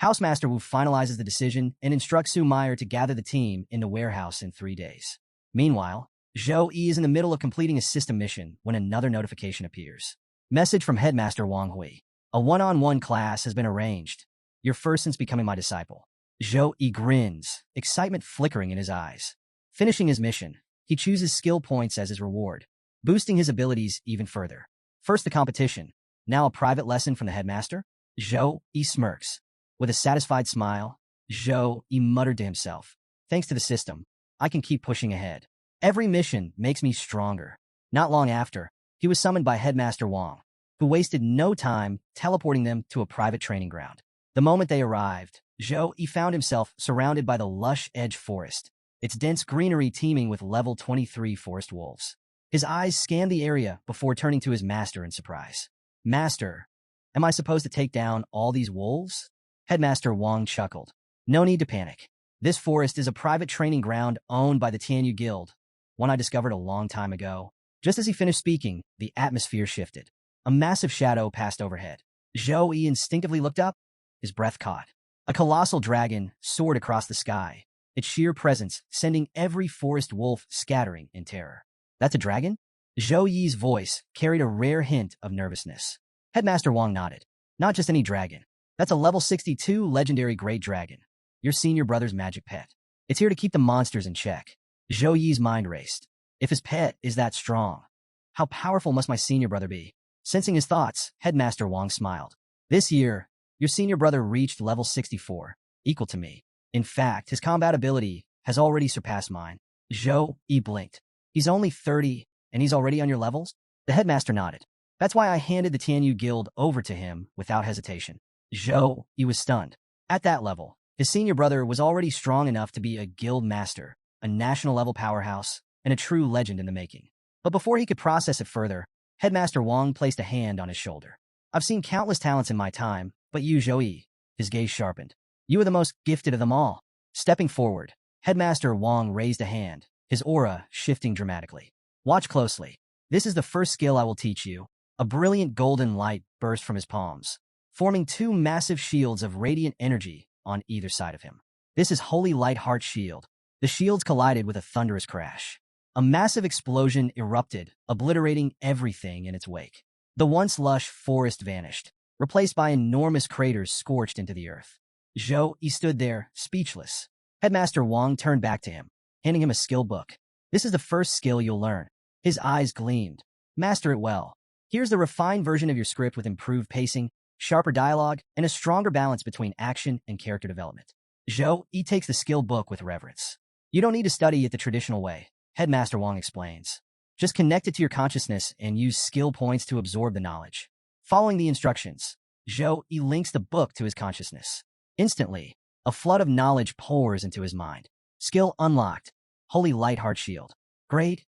Housemaster Wu finalizes the decision and instructs Su Meyer to gather the team in the warehouse in 3 days. Meanwhile, Zhou Yi is in the middle of completing a system mission when another notification appears. Message from Headmaster Wang Hui. A one-on-one class has been arranged. Your first since becoming my disciple. Zhou Yi grins, excitement flickering in his eyes. Finishing his mission, he chooses skill points as his reward, boosting his abilities even further. First the competition, now a private lesson from the headmaster? Zhou Yi smirks. With a satisfied smile, Zhou Yi muttered to himself, thanks to the system, I can keep pushing ahead. Every mission makes me stronger. Not long after, he was summoned by Headmaster Wang, who wasted no time teleporting them to a private training ground. The moment they arrived, Zhou Yi found himself surrounded by the lush edge forest, its dense greenery teeming with level 23 forest wolves. His eyes scanned the area before turning to his master in surprise. Master, am I supposed to take down all these wolves? Headmaster Wang chuckled. No need to panic. This forest is a private training ground owned by the Tianyu Guild, one I discovered a long time ago. Just as he finished speaking, the atmosphere shifted. A massive shadow passed overhead. Zhou Yi instinctively looked up, his breath caught. A colossal dragon soared across the sky, its sheer presence sending every forest wolf scattering in terror. That's a dragon? Zhou Yi's voice carried a rare hint of nervousness. Headmaster Wang nodded. Not just any dragon. That's a level 62 legendary great dragon, your senior brother's magic pet. It's here to keep the monsters in check. Zhou Yi's mind raced. If his pet is that strong, how powerful must my senior brother be? Sensing his thoughts, Headmaster Wang smiled. This year, your senior brother reached level 64, equal to me. In fact, his combat ability has already surpassed mine. Zhou Yi blinked. He's only 30, and he's already on your levels? The headmaster nodded. That's why I handed the Tianyu Guild over to him without hesitation. Zhou Yi was stunned. At that level, his senior brother was already strong enough to be a guild master, a national-level powerhouse, and a true legend in the making. But before he could process it further, Headmaster Wang placed a hand on his shoulder. I've seen countless talents in my time, but you, Zhou Yi, his gaze sharpened. You are the most gifted of them all. Stepping forward, Headmaster Wang raised a hand, his aura shifting dramatically. Watch closely. This is the first skill I will teach you. A brilliant golden light burst from his palms, forming 2 massive shields of radiant energy on either side of him. This is Holy Light Heart Shield. The shields collided with a thunderous crash. A massive explosion erupted, obliterating everything in its wake. The once lush forest vanished, replaced by enormous craters scorched into the earth. Zhou Yi stood there, speechless. Headmaster Wang turned back to him, handing him a skill book. This is the first skill you'll learn. His eyes gleamed. Master it well. Here's the refined version of your script with improved pacing, sharper dialogue, and a stronger balance between action and character development. Zhou Yi takes the skill book with reverence. You don't need to study it the traditional way, Headmaster Wang explains. Just connect it to your consciousness and use skill points to absorb the knowledge. Following the instructions, Zhou Yi links the book to his consciousness. Instantly, a flood of knowledge pours into his mind. Skill unlocked. Holy Light Heart Shield. Grade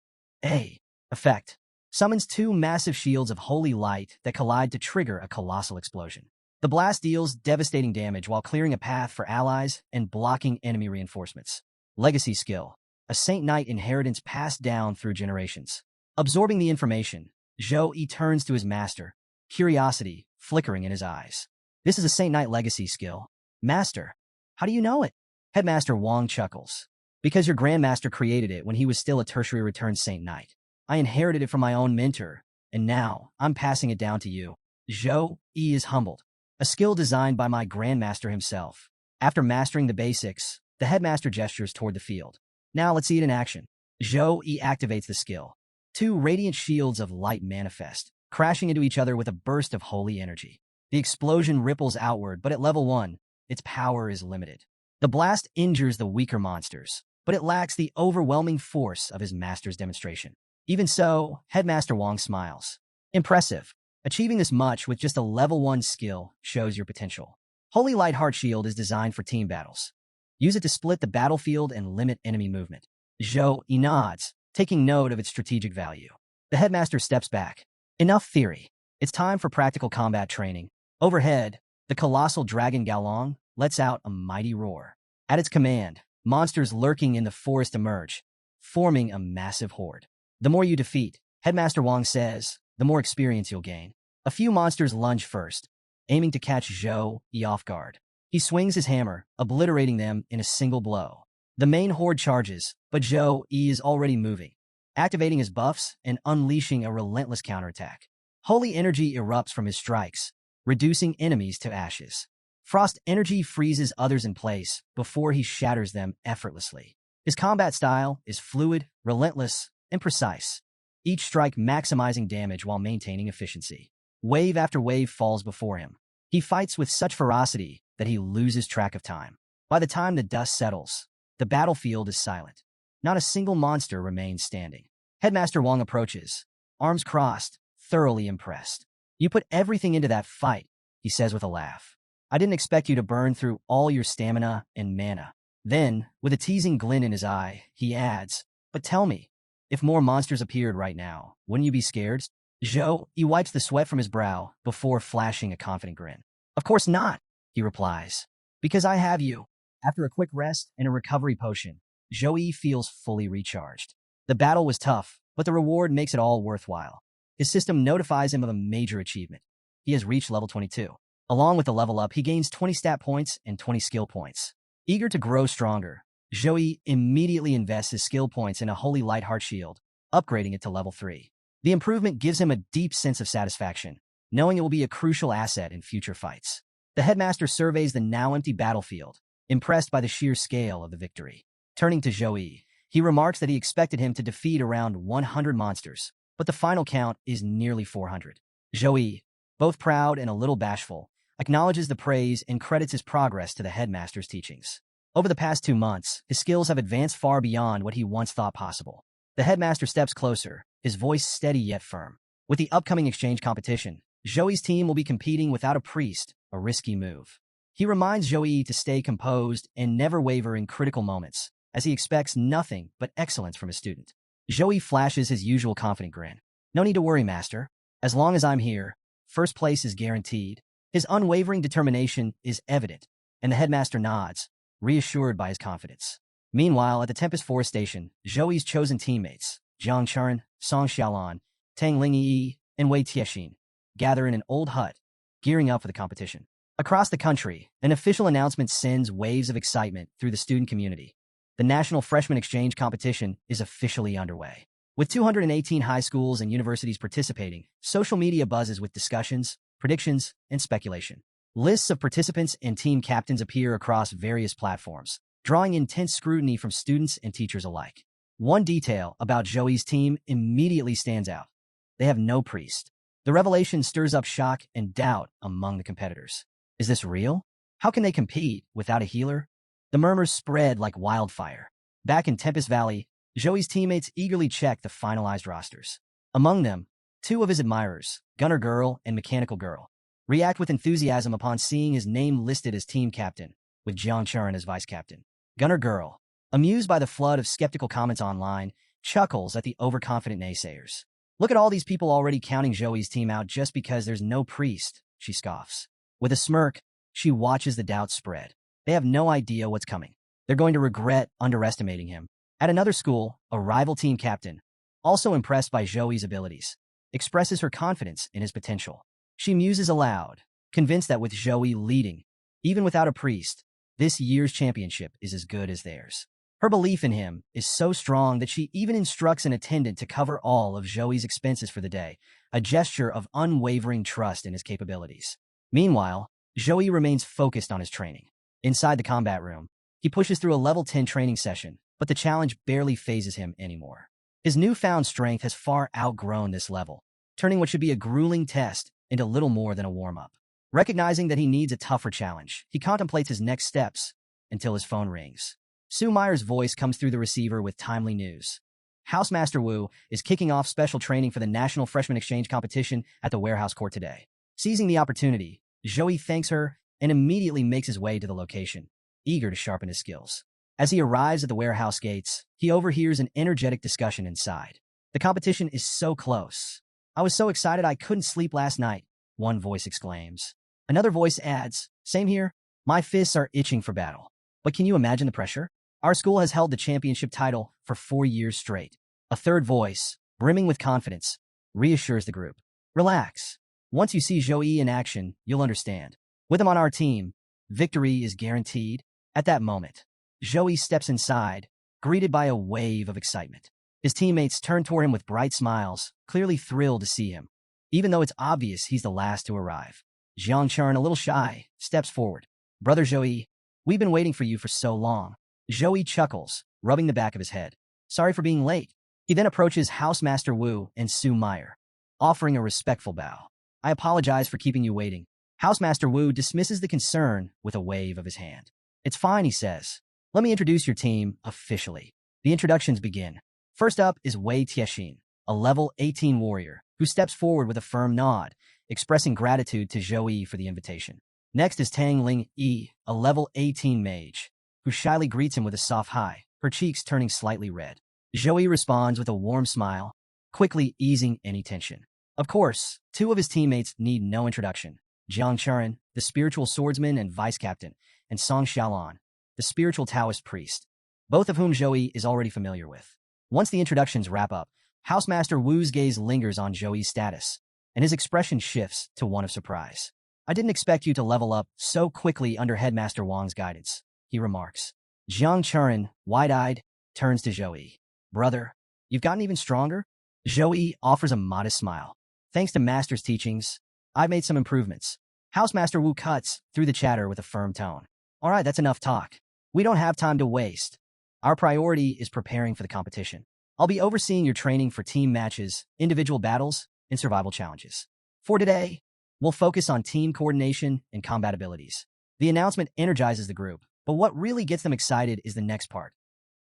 A. Effect. Summons 2 massive shields of holy light that collide to trigger a colossal explosion. The blast deals devastating damage while clearing a path for allies and blocking enemy reinforcements. Legacy skill. A Saint Knight inheritance passed down through generations. Absorbing the information, Zhou Yi turns to his master, curiosity flickering in his eyes. This is a Saint Knight legacy skill. Master, how do you know it? Headmaster Wang chuckles. Because your grandmaster created it when he was still a tertiary returned Saint Knight. I inherited it from my own mentor, and now I'm passing it down to you. Zhou Yi is humbled. A skill designed by my grandmaster himself. After mastering the basics, the headmaster gestures toward the field. Now let's see it in action. Zhou Yi activates the skill. 2 radiant shields of light manifest, crashing into each other with a burst of holy energy. The explosion ripples outward, but at level 1, its power is limited. The blast injures the weaker monsters, but it lacks the overwhelming force of his master's demonstration. Even so, Headmaster Wang smiles. Impressive. Achieving this much with just a level 1 skill shows your potential. Holy Light Heart Shield is designed for team battles. Use it to split the battlefield and limit enemy movement. Zhou Yi nods, taking note of its strategic value. The headmaster steps back. Enough theory. It's time for practical combat training. Overhead, the colossal dragon Gaolong, lets out a mighty roar. At its command, monsters lurking in the forest emerge, forming a massive horde. The more you defeat, Headmaster Wang says, the more experience you'll gain. A few monsters lunge first, aiming to catch Zhou Yi off guard. He swings his hammer, obliterating them in a single blow. The main horde charges, but Zhou Yi is already moving, activating his buffs and unleashing a relentless counterattack. Holy energy erupts from his strikes, reducing enemies to ashes. Frost energy freezes others in place before he shatters them effortlessly. His combat style is fluid, relentless, and precise, each strike maximizing damage while maintaining efficiency. Wave after wave falls before him. He fights with such ferocity that he loses track of time. By the time the dust settles, the battlefield is silent. Not a single monster remains standing. Headmaster Wang approaches, arms crossed, thoroughly impressed. "You put everything into that fight," he says with a laugh. "I didn't expect you to burn through all your stamina and mana." Then, with a teasing glint in his eye, he adds, "But tell me, if more monsters appeared right now, wouldn't you be scared?" Zhou Yi wipes the sweat from his brow before flashing a confident grin. "Of course not," he replies, "because I have you." After a quick rest and a recovery potion, Zhou Yi feels fully recharged. The battle was tough, but the reward makes it all worthwhile. His system notifies him of a major achievement. He has reached level 22. Along with the level up, he gains 20 stat points and 20 skill points. Eager to grow stronger, Zhou Yi immediately invests his skill points in a Holy Light Heart Shield, upgrading it to level 3. The improvement gives him a deep sense of satisfaction, knowing it will be a crucial asset in future fights. The headmaster surveys the now empty battlefield, impressed by the sheer scale of the victory. Turning to Zhou Yi, he remarks that he expected him to defeat around 100 monsters, but the final count is nearly 400. Zhou Yi, both proud and a little bashful, acknowledges the praise and credits his progress to the headmaster's teachings. Over the past 2 months, his skills have advanced far beyond what he once thought possible. The headmaster steps closer, his voice steady yet firm. With the upcoming exchange competition, Zhou Yi's team will be competing without a priest, a risky move. He reminds Zhou Yi to stay composed and never waver in critical moments, as he expects nothing but excellence from his student. Zhou Yi flashes his usual confident grin. "No need to worry, master. As long as I'm here, first place is guaranteed." His unwavering determination is evident, and the headmaster nods, reassured by his confidence. Meanwhile, at the Tempest Forest Station, Zhou Yi's chosen teammates, Jiang Chuan, Song Xiaolan, Tang Lingyi, and Wei Tiexin, gather in an old hut, gearing up for the competition. Across the country, an official announcement sends waves of excitement through the student community. The National Freshman Exchange Competition is officially underway. With 218 high schools and universities participating, social media buzzes with discussions, predictions, and speculation. Lists of participants and team captains appear across various platforms, drawing intense scrutiny from students and teachers alike. One detail about Zhou Yi's team immediately stands out. They have no priest. The revelation stirs up shock and doubt among the competitors. Is this real? How can they compete without a healer? The murmurs spread like wildfire. Back in Tempest Valley, Zhou Yi's teammates eagerly check the finalized rosters. Among them, 2 of his admirers, Gunner Girl and Mechanical Girl, react with enthusiasm upon seeing his name listed as team captain, with Jiang Chuan as vice captain. Gunner Girl, amused by the flood of skeptical comments online, chuckles at the overconfident naysayers. "Look at all these people already counting Zhou Yi's team out just because there's no priest," she scoffs. With a smirk, she watches the doubts spread. They have no idea what's coming. They're going to regret underestimating him. At another school, a rival team captain, also impressed by Zhou Yi's abilities, expresses her confidence in his potential. She muses aloud, convinced that with Zhou Yi leading, even without a priest, this year's championship is as good as theirs. Her belief in him is so strong that she even instructs an attendant to cover all of Zhou Yi's expenses for the day, a gesture of unwavering trust in his capabilities. Meanwhile, Zhou Yi remains focused on his training. Inside the combat room, he pushes through a level 10 training session, but the challenge barely phases him anymore. His newfound strength has far outgrown this level, turning what should be a grueling test into little more than a warm-up. Recognizing that he needs a tougher challenge, he contemplates his next steps until his phone rings. Sue Meyer's voice comes through the receiver with timely news. Housemaster Wu is kicking off special training for the National Freshman Exchange Competition at the Warehouse Court today. Seizing the opportunity, Zhou Yi thanks her and immediately makes his way to the location, eager to sharpen his skills. As he arrives at the warehouse gates, he overhears an energetic discussion inside. "The competition is so close. I was so excited I couldn't sleep last night," one voice exclaims. Another voice adds, "Same here. My fists are itching for battle. But can you imagine the pressure? Our school has held the championship title for 4 years straight. A third voice, brimming with confidence, reassures the group. Relax. Once you see Joey in action, you'll understand. With him on our team, victory is guaranteed. At that moment, Joey steps inside, greeted by a wave of excitement. His teammates turn toward him with bright smiles, clearly thrilled to see him, even though it's obvious he's the last to arrive. Jiang Chern, a little shy, steps forward. Brother Joey, we've been waiting for you for so long. Joey chuckles, rubbing the back of his head. Sorry for being late. He then approaches Housemaster Wu and Su Meyer, offering a respectful bow. I apologize for keeping you waiting. Housemaster Wu dismisses the concern with a wave of his hand. It's fine, he says. Let me introduce your team officially. The introductions begin. First up is Wei Tiexin, a level 18 warrior, who steps forward with a firm nod, expressing gratitude to Joey for the invitation. Next is Tang Ling Yi, a level 18 mage, who shyly greets him with a soft hi, her cheeks turning slightly red. Joey responds with a warm smile, quickly easing any tension. Of course, two of his teammates need no introduction. Jiang Chern, the spiritual swordsman and vice captain, and Song Xiaolan, the spiritual Taoist priest, both of whom Joey is already familiar with. Once the introductions wrap up, Housemaster Wu's gaze lingers on Joey's status, and his expression shifts to one of surprise. I didn't expect you to level up so quickly under Headmaster Wang's guidance, he remarks. Jiang Chern, wide-eyed, turns to Joey. Brother, you've gotten even stronger? Joey offers a modest smile. Thanks to Master's teachings, I've made some improvements. Housemaster Wu cuts through the chatter with a firm tone. All right, that's enough talk. We don't have time to waste. Our priority is preparing for the competition. I'll be overseeing your training for team matches, individual battles, and survival challenges. For today, we'll focus on team coordination and combat abilities. The announcement energizes the group, but what really gets them excited is the next part.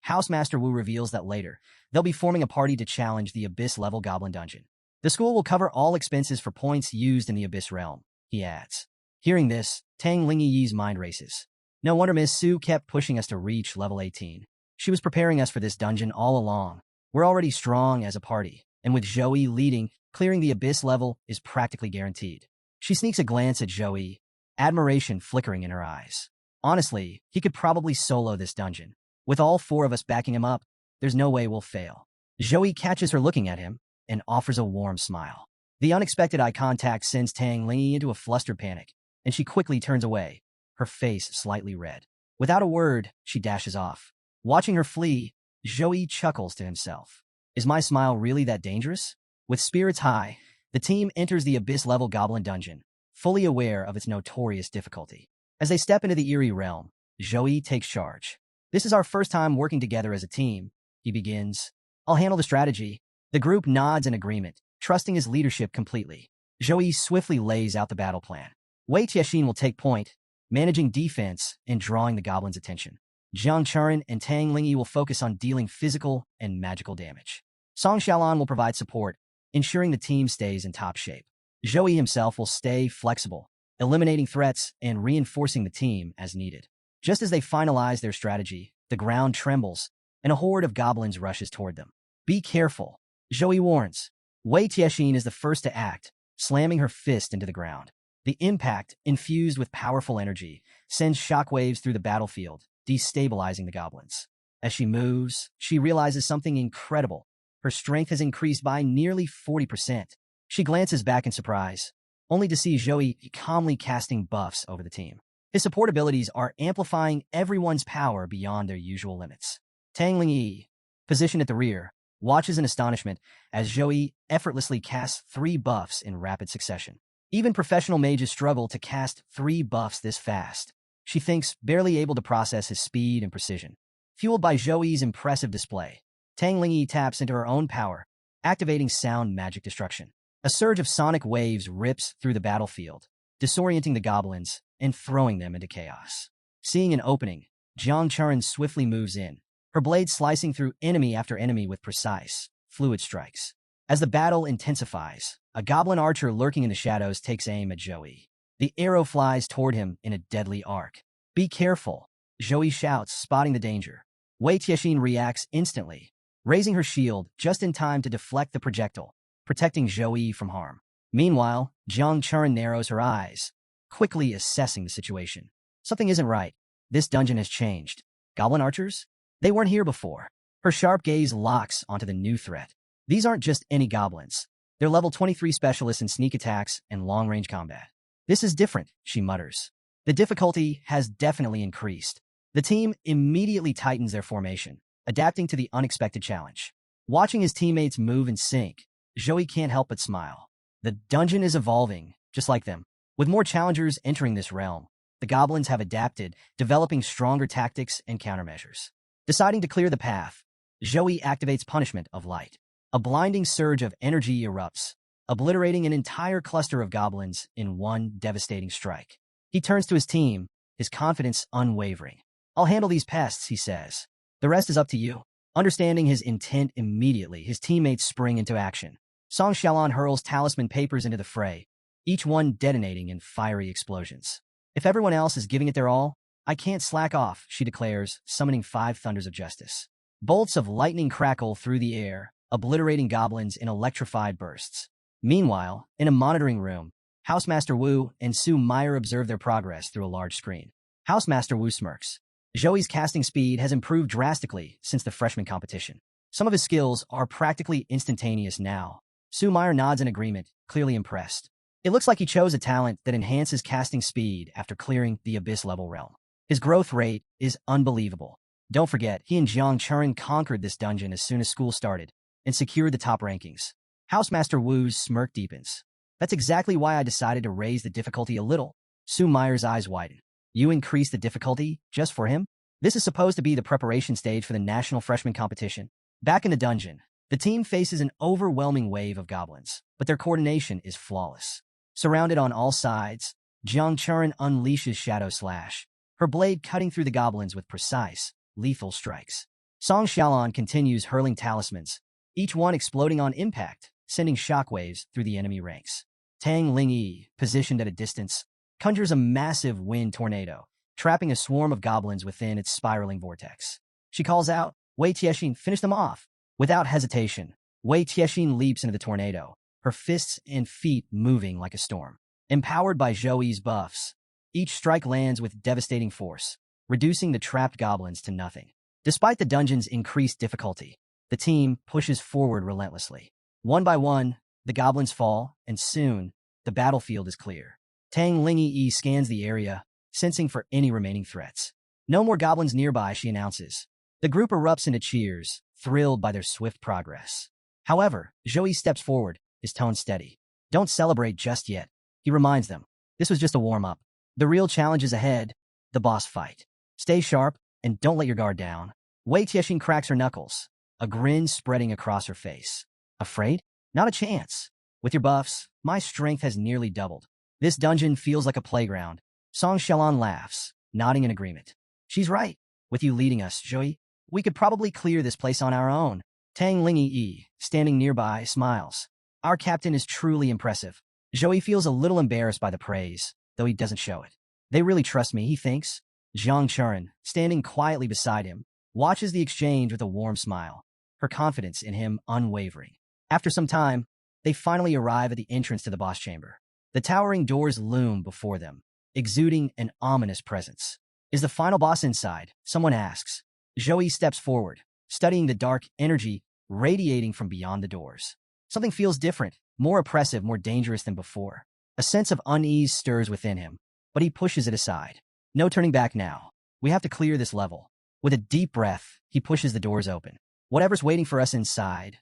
Housemaster Wu reveals that later, they'll be forming a party to challenge the Abyss-level Goblin Dungeon. The school will cover all expenses for points used in the Abyss realm, he adds. Hearing this, Tang Lingyi's mind races. No wonder Miss Su kept pushing us to reach level 18. She was preparing us for this dungeon all along. We're already strong as a party, and with Joey leading, clearing the Abyss level is practically guaranteed. She sneaks a glance at Joey, admiration flickering in her eyes. Honestly, he could probably solo this dungeon. With all four of us backing him up, there's no way we'll fail. Joey catches her looking at him and offers a warm smile. The unexpected eye contact sends Tang Ling into a flustered panic, and she quickly turns away, her face slightly red. Without a word, she dashes off. Watching her flee, Joey chuckles to himself. Is my smile really that dangerous? With spirits high, the team enters the Abyss-level Goblin Dungeon, fully aware of its notorious difficulty. As they step into the eerie realm, Joey takes charge. This is our first time working together as a team, he begins. I'll handle the strategy. The group nods in agreement, trusting his leadership completely. Joey swiftly lays out the battle plan. Wei Tiexin will take point, managing defense and drawing the goblins' attention. Jiang Chern and Tang Lingyi will focus on dealing physical and magical damage. Song Xiaolan will provide support, ensuring the team stays in top shape. Joey himself will stay flexible, eliminating threats and reinforcing the team as needed. Just as they finalize their strategy, the ground trembles, and a horde of goblins rushes toward them. Be careful, Joey warns. Wei Tiexin is the first to act, slamming her fist into the ground. The impact, infused with powerful energy, sends shockwaves through the battlefield, destabilizing the goblins. As she moves, she realizes something incredible. Her strength has increased by nearly 40%. She glances back in surprise, only to see Joey calmly casting buffs over the team. His support abilities are amplifying everyone's power beyond their usual limits. Tang Lingyi, positioned at the rear, watches in astonishment as Joey effortlessly casts 3 buffs in rapid succession. Even professional mages struggle to cast 3 buffs this fast. She thinks, barely able to process his speed and precision. Fueled by Joey's impressive display, Tang Lingyi taps into her own power, activating sound magic destruction. A surge of sonic waves rips through the battlefield, disorienting the goblins and throwing them into chaos. Seeing an opening, Jiang Chern swiftly moves in, her blade slicing through enemy after enemy with precise, fluid strikes. As the battle intensifies, a goblin archer lurking in the shadows takes aim at Joey. The arrow flies toward him in a deadly arc. Be careful, Joey shouts, spotting the danger. Wei Tiexin reacts instantly, raising her shield just in time to deflect the projectile, protecting Joey from harm. Meanwhile, Jiang Chern narrows her eyes, quickly assessing the situation. Something isn't right. This dungeon has changed. Goblin archers? They weren't here before. Her sharp gaze locks onto the new threat. These aren't just any goblins. They're level 23 specialists in sneak attacks and long-range combat. This is different, she mutters. The difficulty has definitely increased. The team immediately tightens their formation, adapting to the unexpected challenge. Watching his teammates move and sync, Joey can't help but smile. The dungeon is evolving, just like them. With more challengers entering this realm, the goblins have adapted, developing stronger tactics and countermeasures. Deciding to clear the path, Joey activates Punishment of Light. A blinding surge of energy erupts, obliterating an entire cluster of goblins in one devastating strike. He turns to his team, his confidence unwavering. "I'll handle these pests," he says. "The rest is up to you." Understanding his intent immediately, his teammates spring into action. Song Xiaolon hurls talisman papers into the fray, each one detonating in fiery explosions. "If everyone else is giving it their all, I can't slack off," she declares, summoning 5 thunders of justice. Bolts of lightning crackle through the air, obliterating goblins in electrified bursts. Meanwhile, in a monitoring room, Housemaster Wu and Su Meyer observe their progress through a large screen. Housemaster Wu smirks. Joey's casting speed has improved drastically since the freshman competition. Some of his skills are practically instantaneous now. Su Meyer nods in agreement, clearly impressed. It looks like he chose a talent that enhances casting speed after clearing the Abyss-level realm. His growth rate is unbelievable. Don't forget, he and Jiang Churin conquered this dungeon as soon as school started and secured the top rankings. Housemaster Wu's smirk deepens. "That's exactly why I decided to raise the difficulty a little." Su Meyer's eyes widen. "You increased the difficulty just for him?" This is supposed to be the preparation stage for the national freshman competition. Back in the dungeon, the team faces an overwhelming wave of goblins, but their coordination is flawless. Surrounded on all sides, Jiang Churin unleashes Shadow Slash, her blade cutting through the goblins with precise, lethal strikes. Song Xiaolon continues hurling talismans, each one exploding on impact, sending shockwaves through the enemy ranks. Tang Lingyi, positioned at a distance, conjures a massive wind tornado, trapping a swarm of goblins within its spiraling vortex. She calls out, "Wei Tiexin, finish them off!" Without hesitation, Wei Tiexin leaps into the tornado, her fists and feet moving like a storm. Empowered by Joey's buffs, each strike lands with devastating force, reducing the trapped goblins to nothing. Despite the dungeon's increased difficulty, the team pushes forward relentlessly. One by one, the goblins fall, and soon, the battlefield is clear. Tang Lingyi scans the area, sensing for any remaining threats. "No more goblins nearby," she announces. The group erupts into cheers, thrilled by their swift progress. However, Joey steps forward, his tone steady. "Don't celebrate just yet," he reminds them. "This was just a warm-up. The real challenge is ahead, the boss fight. Stay sharp, and don't let your guard down." Wei Tiexin cracks her knuckles, a grin spreading across her face. "Afraid? Not a chance. With your buffs, my strength has nearly doubled. This dungeon feels like a playground." Song Xiaolon laughs, nodding in agreement. "She's right. With you leading us, Joey, we could probably clear this place on our own." Tang Lingyi, standing nearby, smiles. "Our captain is truly impressive." Joey feels a little embarrassed by the praise, though he doesn't show it. "They really trust me," he thinks. Jiang Churin, standing quietly beside him, watches the exchange with a warm smile, her confidence in him unwavering. After some time, they finally arrive at the entrance to the boss chamber. The towering doors loom before them, exuding an ominous presence. "Is the final boss inside?" someone asks. Joey steps forward, studying the dark energy radiating from beyond the doors. Something feels different, more oppressive, more dangerous than before. A sense of unease stirs within him, but he pushes it aside. "No turning back now. We have to clear this level." With a deep breath, he pushes the doors open. "Whatever's waiting for us inside.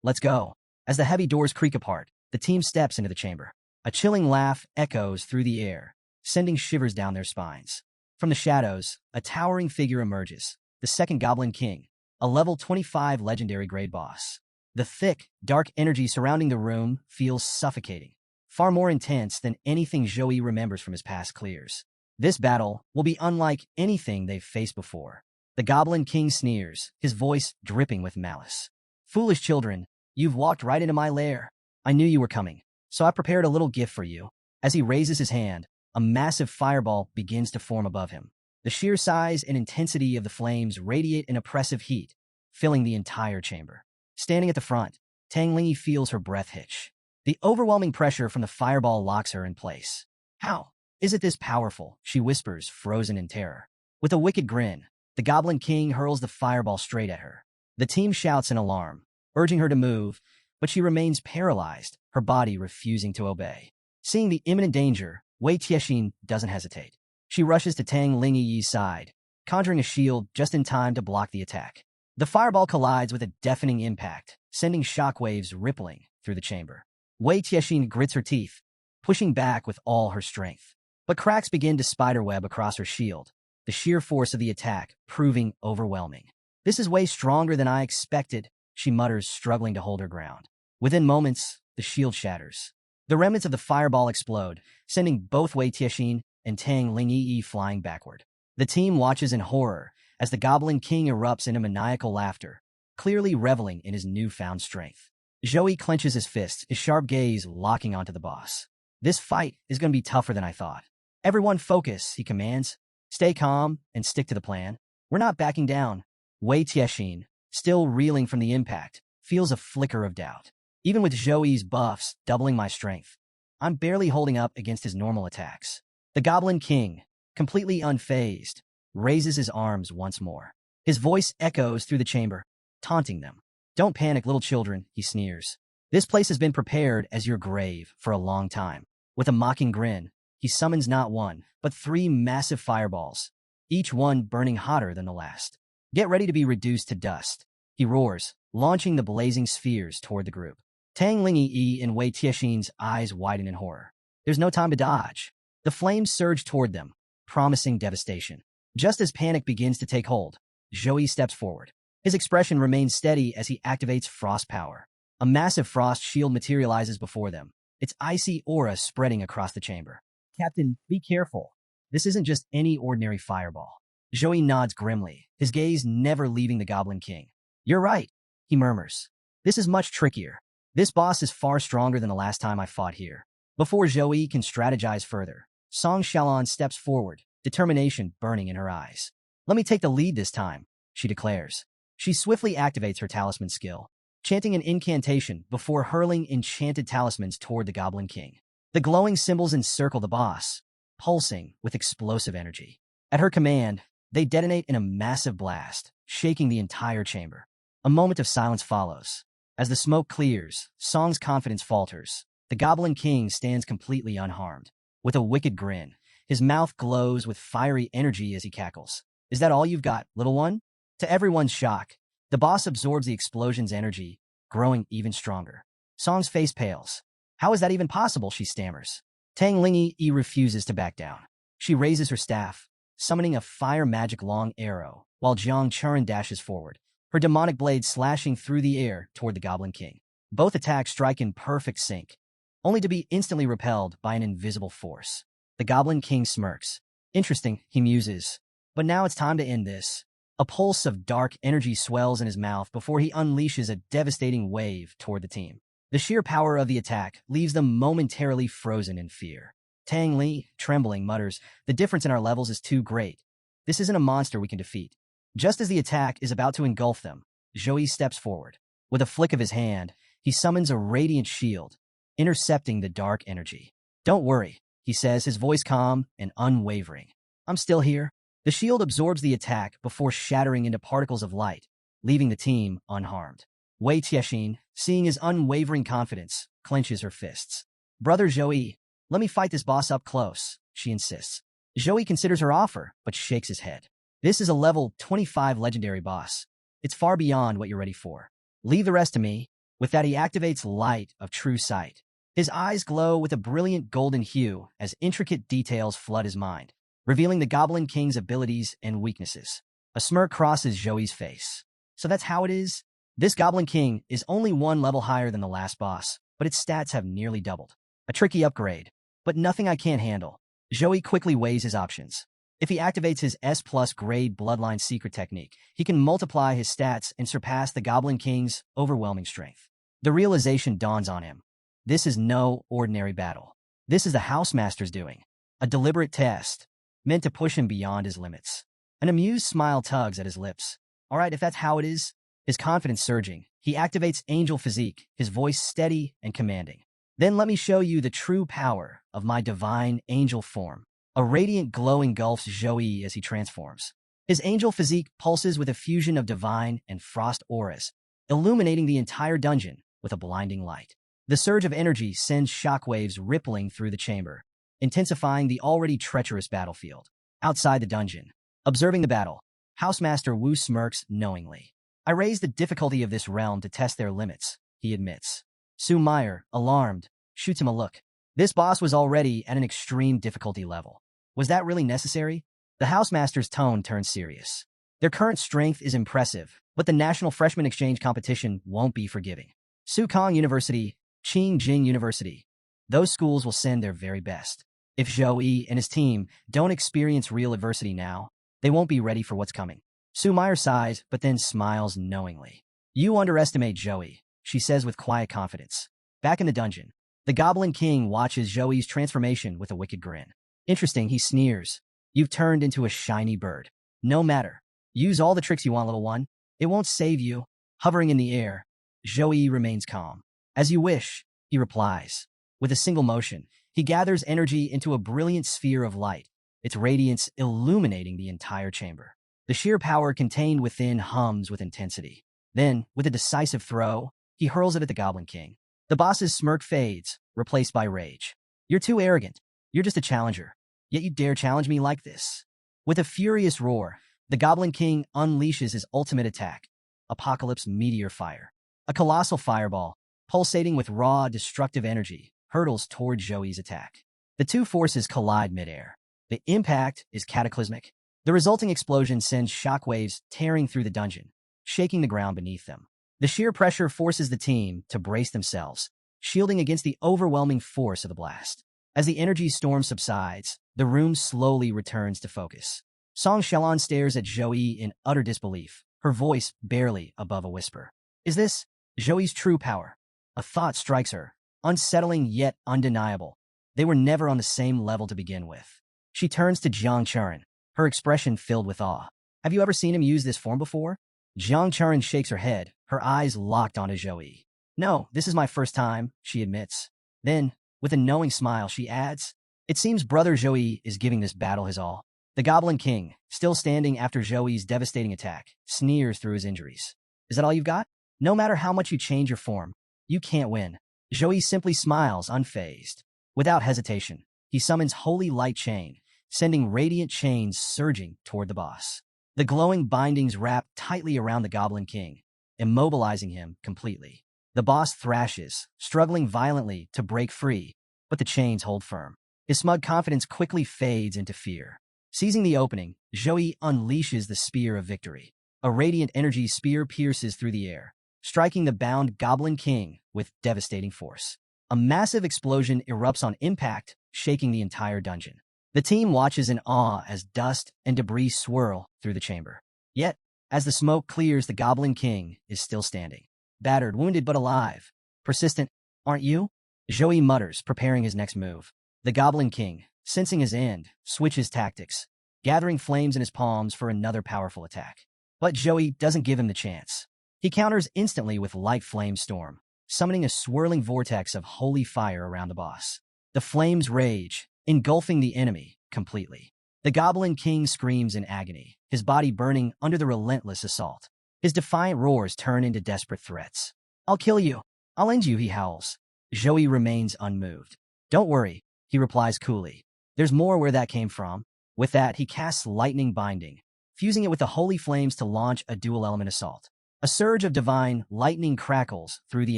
Let's go." As the heavy doors creak apart, the team steps into the chamber. A chilling laugh echoes through the air, sending shivers down their spines. From the shadows, a towering figure emerges, the second Goblin King, a level 25 legendary grade boss. The thick, dark energy surrounding the room feels suffocating, far more intense than anything Joey remembers from his past clears. This battle will be unlike anything they've faced before. The Goblin King sneers, his voice dripping with malice. "Foolish children, you've walked right into my lair. I knew you were coming, so I prepared a little gift for you." As he raises his hand, a massive fireball begins to form above him. The sheer size and intensity of the flames radiate an oppressive heat, filling the entire chamber. Standing at the front, Tang Lingyi feels her breath hitch. The overwhelming pressure from the fireball locks her in place. "How? Is it this powerful? She whispers, frozen in terror. With a wicked grin, the Goblin King hurls the fireball straight at her. The team shouts in alarm, urging her to move, but she remains paralyzed, her body refusing to obey. Seeing the imminent danger, Wei Tiexin doesn't hesitate. She rushes to Tang Lingyi's side, conjuring a shield just in time to block the attack. The fireball collides with a deafening impact, sending shockwaves rippling through the chamber. Wei Tiexin grits her teeth, pushing back with all her strength. But cracks begin to spiderweb across her shield, the sheer force of the attack proving overwhelming. This is way stronger than I expected, she mutters, struggling to hold her ground. Within moments, the shield shatters. The remnants of the fireball explode, sending both Wei Tiexin and Tang Lingyi flying backward. The team watches in horror as the Goblin King erupts into maniacal laughter, clearly reveling in his newfound strength. Zhou clenches his fists, his sharp gaze locking onto the boss. This fight is going to be tougher than I thought. Everyone focus, he commands. Stay calm and stick to the plan. We're not backing down. Wei Tiexin, still reeling from the impact, feels a flicker of doubt. Even with Zhou's buffs doubling my strength, I'm barely holding up against his normal attacks. The Goblin King, completely unfazed, raises his arms once more. His voice echoes through the chamber, taunting them. Don't panic, little children, he sneers. This place has been prepared as your grave for a long time. With a mocking grin, he summons not one, but 3 massive fireballs, each one burning hotter than the last. Get ready to be reduced to dust, he roars, launching the blazing spheres toward the group. Tang Lingyi and Wei Tiexin's eyes widen in horror. There's no time to dodge. The flames surge toward them, promising devastation. Just as panic begins to take hold, Zhou steps forward. His expression remains steady as he activates frost power. A massive frost shield materializes before them, its icy aura spreading across the chamber. Captain, be careful. This isn't just any ordinary fireball. Zhou nods grimly, his gaze never leaving the Goblin King. You're right, he murmurs. This is much trickier. This boss is far stronger than the last time I fought here. Before Zhou can strategize further, Song Shalon steps forward, determination burning in her eyes. Let me take the lead this time, she declares. She swiftly activates her talisman skill, chanting an incantation before hurling enchanted talismans toward the Goblin King. The glowing symbols encircle the boss, pulsing with explosive energy. At her command, they detonate in a massive blast, shaking the entire chamber. A moment of silence follows. As the smoke clears, Song's confidence falters. The Goblin King stands completely unharmed. With a wicked grin, his mouth glows with fiery energy as he cackles. Is that all you've got, little one? To everyone's shock, the boss absorbs the explosion's energy, growing even stronger. Song's face pales. How is that even possible, she stammers. Tang Lingyi refuses to back down. She raises her staff, summoning a fire magic long arrow, while Jiang Churen dashes forward, her demonic blade slashing through the air toward the Goblin King. Both attacks strike in perfect sync, only to be instantly repelled by an invisible force. The Goblin King smirks. Interesting, he muses. But now it's time to end this. A pulse of dark energy swells in his mouth before he unleashes a devastating wave toward the team. The sheer power of the attack leaves them momentarily frozen in fear. Tang Li, trembling, mutters, "The difference in our levels is too great. This isn't a monster we can defeat." Just as the attack is about to engulf them, Zhou steps forward. With a flick of his hand, he summons a radiant shield, intercepting the dark energy. "Don't worry," he says, his voice calm and unwavering. "I'm still here." The shield absorbs the attack before shattering into particles of light, leaving the team unharmed. Wei Tiexin, seeing his unwavering confidence, clenches her fists. "Brother Zhou, let me fight this boss up close," she insists. Zhou considers her offer, but shakes his head. "This is a level 25 legendary boss. It's far beyond what you're ready for. Leave the rest to me." With that, he activates Light of True Sight. His eyes glow with a brilliant golden hue as intricate details flood his mind, revealing the Goblin King's abilities and weaknesses. A smirk crosses Zhou's face. So that's how it is? This Goblin King is only one level higher than the last boss, but its stats have nearly doubled. A tricky upgrade, but nothing I can't handle. Zhou quickly weighs his options. If he activates his S+ grade Bloodline Secret technique, he can multiply his stats and surpass the Goblin King's overwhelming strength. The realization dawns on him. This is no ordinary battle. This is the Housemaster's doing. A deliberate test, meant to push him beyond his limits. An amused smile tugs at his lips. All right, if that's how it is. His confidence surging, he activates Angel Physique, his voice steady and commanding. "Then let me show you the true power of my divine angel form." A radiant glow engulfs Zhou as he transforms. His angel physique pulses with a fusion of divine and frost auras, illuminating the entire dungeon with a blinding light. The surge of energy sends shockwaves rippling through the chamber, intensifying the already treacherous battlefield. Outside the dungeon, observing the battle, Housemaster Wu smirks knowingly. I raised the difficulty of this realm to test their limits, he admits. Su Meyer, alarmed, shoots him a look. This boss was already at an extreme difficulty level. Was that really necessary? The Housemaster's tone turns serious. Their current strength is impressive, but the National Freshman Exchange competition won't be forgiving. Sukong University, Qingjing University. Those schools will send their very best. If Zhou and his team don't experience real adversity now, they won't be ready for what's coming. Su Meyer sighs, but then smiles knowingly. You underestimate Zhou, she says with quiet confidence. Back in the dungeon, the Goblin King watches Zhou's transformation with a wicked grin. Interesting, he sneers. You've turned into a shiny bird. No matter. Use all the tricks you want, little one. It won't save you. Hovering in the air, Zhou remains calm. As you wish, he replies. With a single motion, he gathers energy into a brilliant sphere of light, its radiance illuminating the entire chamber. The sheer power contained within hums with intensity. Then, with a decisive throw, he hurls it at the Goblin King. The boss's smirk fades, replaced by rage. You're too arrogant. You're just a challenger. Yet you dare challenge me like this. With a furious roar, the Goblin King unleashes his ultimate attack, Apocalypse Meteor Fire. A colossal fireball, pulsating with raw, destructive energy, hurtles toward Zhou's attack. The two forces collide midair. The impact is cataclysmic. The resulting explosion sends shockwaves tearing through the dungeon, shaking the ground beneath them. The sheer pressure forces the team to brace themselves, shielding against the overwhelming force of the blast. As the energy storm subsides, the room slowly returns to focus. Song Shelon stares at Zhou in utter disbelief, her voice barely above a whisper. Is this Zhou's true power? A thought strikes her, unsettling yet undeniable. They were never on the same level to begin with. She turns to Jiang Churin, her expression filled with awe. Have you ever seen him use this form before? Jiang Churin shakes her head, her eyes locked onto Zhou. No, this is my first time, she admits. Then, with a knowing smile, she adds, it seems Brother Zhou is giving this battle his all. The Goblin King, still standing after Zhou's devastating attack, sneers through his injuries. Is that all you've got? No matter how much you change your form, you can't win. Zhou simply smiles, unfazed. Without hesitation, he summons Holy Light Chain, sending radiant chains surging toward the boss. The glowing bindings wrap tightly around the Goblin King, immobilizing him completely. The boss thrashes, struggling violently to break free, but the chains hold firm. His smug confidence quickly fades into fear. Seizing the opening, Zhou unleashes the Spear of Victory. A radiant energy spear pierces through the air, striking the bound Goblin King with devastating force. A massive explosion erupts on impact, shaking the entire dungeon. The team watches in awe as dust and debris swirl through the chamber. Yet, as the smoke clears, the Goblin King is still standing. Battered, wounded, but alive. Persistent, aren't you? Zhou mutters, preparing his next move. The Goblin King, sensing his end, switches tactics, gathering flames in his palms for another powerful attack. But Zhou doesn't give him the chance. He counters instantly with Light Flame Storm, summoning a swirling vortex of holy fire around the boss. The flames rage, engulfing the enemy completely. The Goblin King screams in agony, his body burning under the relentless assault. His defiant roars turn into desperate threats. I'll kill you. I'll end you, he howls. Zhou remains unmoved. Don't worry, he replies coolly. There's more where that came from. With that, he casts Lightning Binding, fusing it with the holy flames to launch a dual-element assault. A surge of divine lightning crackles through the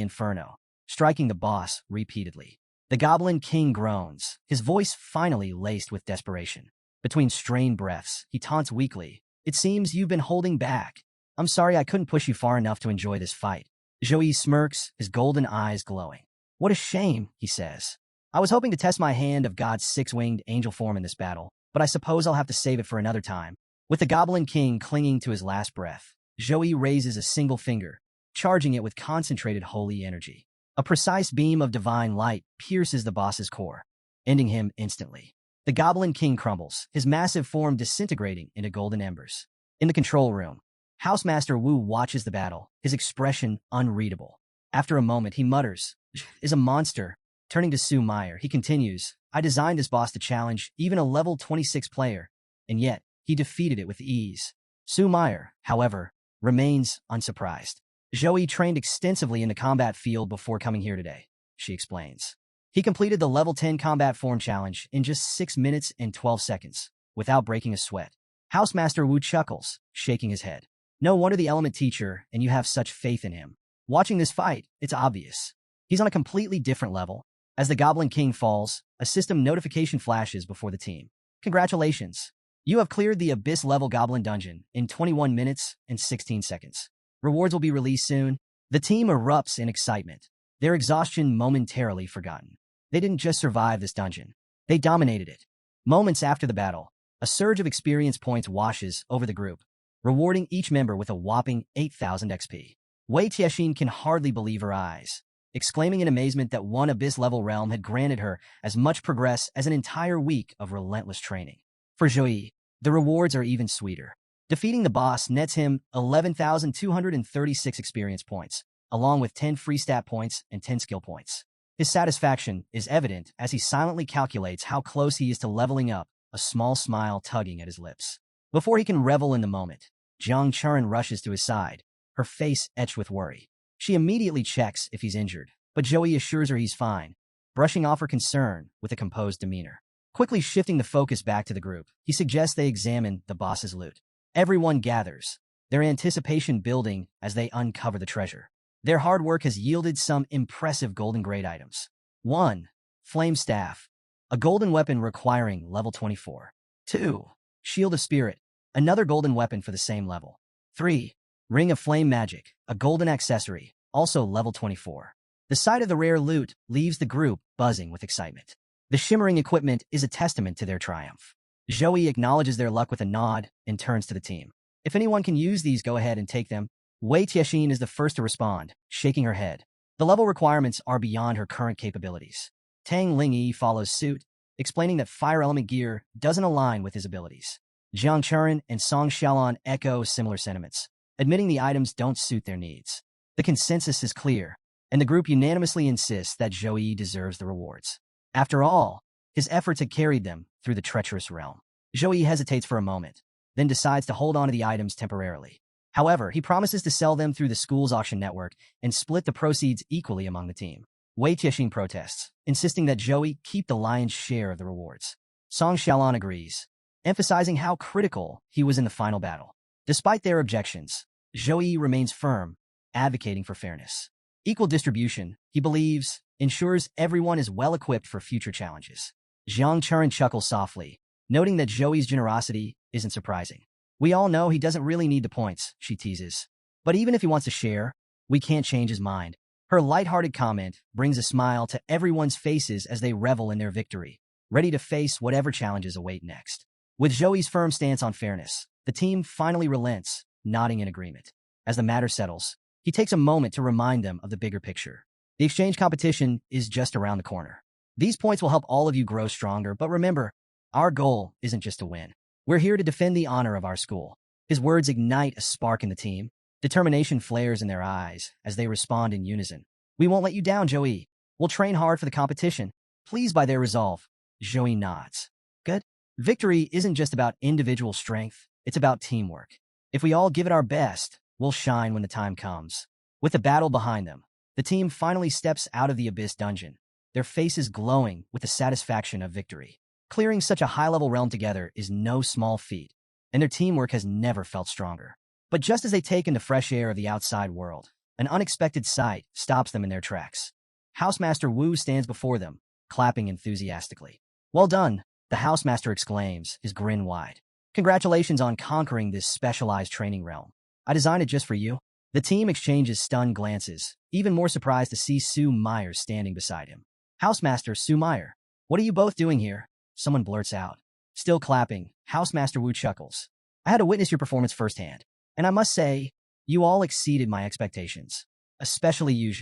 inferno, striking the boss repeatedly. The Goblin King groans, his voice finally laced with desperation. Between strained breaths, he taunts weakly. It seems you've been holding back. I'm sorry I couldn't push you far enough to enjoy this fight. Zhou smirks, his golden eyes glowing. What a shame, he says. I was hoping to test my hand of God's six-winged angel form in this battle, but I suppose I'll have to save it for another time. With the Goblin King clinging to his last breath, Zhou raises a single finger, charging it with concentrated holy energy. A precise beam of divine light pierces the boss's core, ending him instantly. The Goblin King crumbles, his massive form disintegrating into golden embers. In the control room, Housemaster Wu watches the battle, his expression unreadable. After a moment, he mutters, is a monster. Turning to Su Meyer, he continues, I designed this boss to challenge even a level 26 player, and yet he defeated it with ease. Su Meyer, however, remains unsurprised. Joey trained extensively in the combat field before coming here today, she explains. He completed the level 10 combat form challenge in just 6 minutes and 12 seconds, without breaking a sweat. Housemaster Wu chuckles, shaking his head. No wonder the element teacher and you have such faith in him. Watching this fight, it's obvious. He's on a completely different level. As the Goblin King falls, a system notification flashes before the team. Congratulations. You have cleared the Abyss-level Goblin Dungeon in 21 minutes and 16 seconds. Rewards will be released soon. The team erupts in excitement, their exhaustion momentarily forgotten. They didn't just survive this dungeon. They dominated it. Moments after the battle, a surge of experience points washes over the group, rewarding each member with a whopping 8,000 XP. Wei Tianxin can hardly believe her eyes, exclaiming in amazement that one Abyss-level realm had granted her as much progress as an entire week of relentless training. For Joey, the rewards are even sweeter. Defeating the boss nets him 11,236 experience points, along with 10 free stat points and 10 skill points. His satisfaction is evident as he silently calculates how close he is to leveling up, a small smile tugging at his lips. Before he can revel in the moment, Jiang Churin rushes to his side, her face etched with worry. She immediately checks if he's injured, but Joey assures her he's fine, brushing off her concern with a composed demeanor. Quickly shifting the focus back to the group, he suggests they examine the boss's loot. Everyone gathers, their anticipation building as they uncover the treasure. Their hard work has yielded some impressive golden grade items. 1. Flame Staff, a golden weapon requiring level 24. 2. Shield of Spirit, another golden weapon for the same level. 3. Ring of Flame Magic, a golden accessory, also level 24. The sight of the rare loot leaves the group buzzing with excitement. The shimmering equipment is a testament to their triumph. Joey acknowledges their luck with a nod and turns to the team. If anyone can use these, go ahead and take them. Wei Tianxin is the first to respond, shaking her head. The level requirements are beyond her current capabilities. Tang Lingyi follows suit, explaining that fire element gear doesn't align with his abilities. Jiang Churin and Song Xiaolon echo similar sentiments, admitting the items don't suit their needs. The consensus is clear, and the group unanimously insists that Joey deserves the rewards. After all, his efforts had carried them through the treacherous realm. Joey hesitates for a moment, then decides to hold on to the items temporarily. However, he promises to sell them through the school's auction network and split the proceeds equally among the team. Wei Tianxin protests, insisting that Joey keep the lion's share of the rewards. Song Xiaolon agrees, emphasizing how critical he was in the final battle. Despite their objections, Joey remains firm, advocating for fairness. Equal distribution, he believes, ensures everyone is well-equipped for future challenges. Jiang Churin chuckles softly, noting that Joey's generosity isn't surprising. We all know he doesn't really need the points, she teases. But even if he wants to share, we can't change his mind. Her lighthearted comment brings a smile to everyone's faces as they revel in their victory, ready to face whatever challenges await next. With Joey's firm stance on fairness, the team finally relents, nodding in agreement. As the matter settles, he takes a moment to remind them of the bigger picture. The exchange competition is just around the corner. These points will help all of you grow stronger, but remember, our goal isn't just to win. We're here to defend the honor of our school. His words ignite a spark in the team. Determination flares in their eyes as they respond in unison. We won't let you down, Joey. We'll train hard for the competition. Pleased by their resolve, Joey nods. Good. Victory isn't just about individual strength, it's about teamwork. If we all give it our best, we'll shine when the time comes. With the battle behind them, the team finally steps out of the Abyss dungeon, their faces glowing with the satisfaction of victory. Clearing such a high-level realm together is no small feat, and their teamwork has never felt stronger. But just as they take in the fresh air of the outside world, an unexpected sight stops them in their tracks. Housemaster Wu stands before them, clapping enthusiastically. Well done, the Housemaster exclaims, his grin wide. Congratulations on conquering this specialized training realm. I designed it just for you. The team exchanges stunned glances, even more surprised to see Su Meyer standing beside him. Housemaster Su Meyer, what are you both doing here? Someone blurts out. Still clapping, Housemaster Wu chuckles. I had to witness your performance firsthand, and I must say, you all exceeded my expectations. Especially you.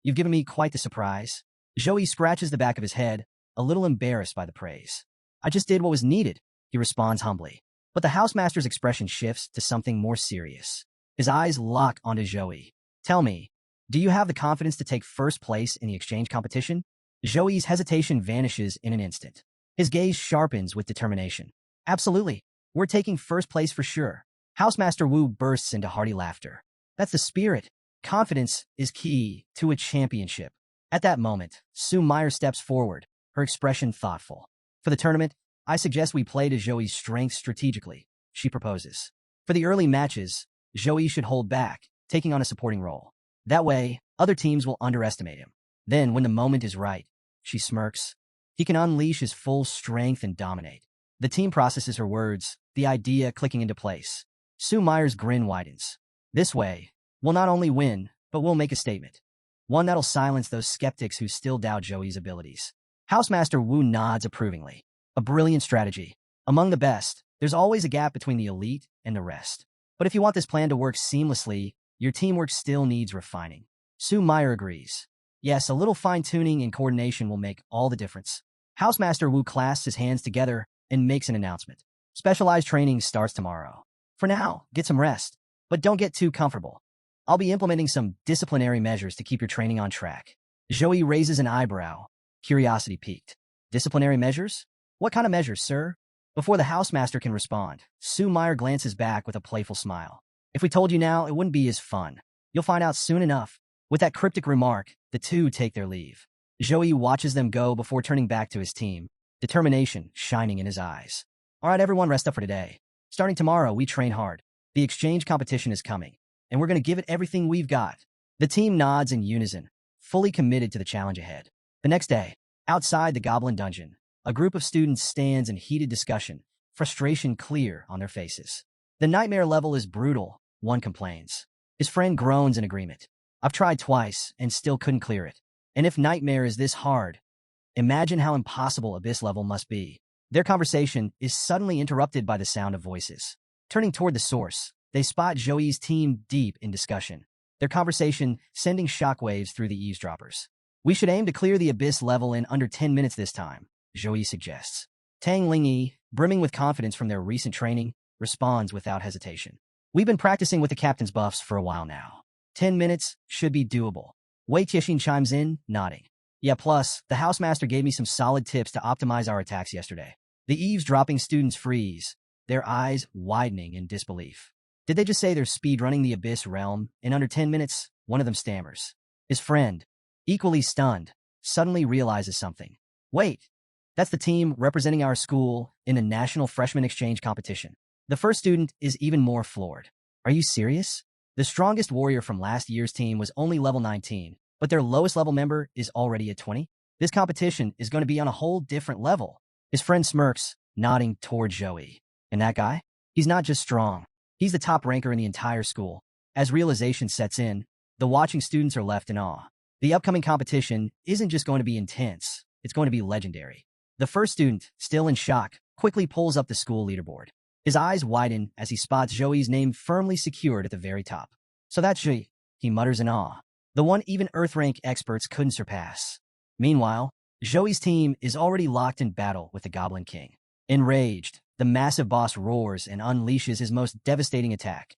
You've given me quite the surprise. Joey scratches the back of his head, a little embarrassed by the praise. I just did what was needed, he responds humbly. But the Housemaster's expression shifts to something more serious. His eyes lock onto Joey. Tell me, do you have the confidence to take first place in the exchange competition? Zhouyi's hesitation vanishes in an instant. His gaze sharpens with determination. Absolutely. We're taking first place for sure. Housemaster Wu bursts into hearty laughter. That's the spirit. Confidence is key to a championship. At that moment, Sue Meyer steps forward, her expression thoughtful. For the tournament, I suggest we play to Zhouyi's strengths strategically, she proposes. For the early matches, Zhouyi should hold back, taking on a supporting role. That way, other teams will underestimate him. Then, when the moment is right, she smirks, he can unleash his full strength and dominate. The team processes her words, the idea clicking into place. Sue Meyer's grin widens. This way, we'll not only win, but we'll make a statement. One that'll silence those skeptics who still doubt Zhouyi's abilities. Housemaster Wu nods approvingly. A brilliant strategy. Among the best, there's always a gap between the elite and the rest. But if you want this plan to work seamlessly, your teamwork still needs refining. Sue Meyer agrees. Yes, a little fine-tuning and coordination will make all the difference. Housemaster Wu clasps his hands together and makes an announcement. Specialized training starts tomorrow. For now, get some rest, but don't get too comfortable. I'll be implementing some disciplinary measures to keep your training on track. Zhouyi raises an eyebrow, curiosity piqued. Disciplinary measures? What kind of measures, sir? Before the housemaster can respond, Sue Meyer glances back with a playful smile. If we told you now, it wouldn't be as fun. You'll find out soon enough. With that cryptic remark, the two take their leave. Zhouyi watches them go before turning back to his team, determination shining in his eyes. All right, everyone, rest up for today. Starting tomorrow, we train hard. The exchange competition is coming, and we're going to give it everything we've got. The team nods in unison, fully committed to the challenge ahead. The next day, outside the Goblin Dungeon, a group of students stands in heated discussion, frustration clear on their faces. The nightmare level is brutal, one complains. His friend groans in agreement. I've tried twice and still couldn't clear it. And if nightmare is this hard, imagine how impossible abyss level must be. Their conversation is suddenly interrupted by the sound of voices. Turning toward the source, they spot Zhouyi's team deep in discussion, their conversation sending shockwaves through the eavesdroppers. We should aim to clear the abyss level in under 10 minutes this time, Zhouyi suggests. Tang Lingyi, brimming with confidence from their recent training, responds without hesitation. We've been practicing with the captain's buffs for a while now. 10 minutes should be doable. Wei Tiexin chimes in, nodding. Yeah, plus, the housemaster gave me some solid tips to optimize our attacks yesterday. The eavesdropping students freeze, their eyes widening in disbelief. Did they just say they're speedrunning the abyss realm in under 10 minutes? One of them stammers. His friend, equally stunned, suddenly realizes something. Wait, that's the team representing our school in a national freshman exchange competition. The first student is even more floored. Are you serious? The strongest warrior from last year's team was only level 19, but their lowest level member is already at 20? This competition is going to be on a whole different level. His friend smirks, nodding toward Zhouyi. And that guy? He's not just strong. He's the top ranker in the entire school. As realization sets in, the watching students are left in awe. The upcoming competition isn't just going to be intense, it's going to be legendary. The first student, still in shock, quickly pulls up the school leaderboard. His eyes widen as he spots Zhouyi's name firmly secured at the very top. So that's Zhouyi, he mutters in awe. The one even Earth-rank experts couldn't surpass. Meanwhile, Zhouyi's team is already locked in battle with the Goblin King. Enraged, the massive boss roars and unleashes his most devastating attack.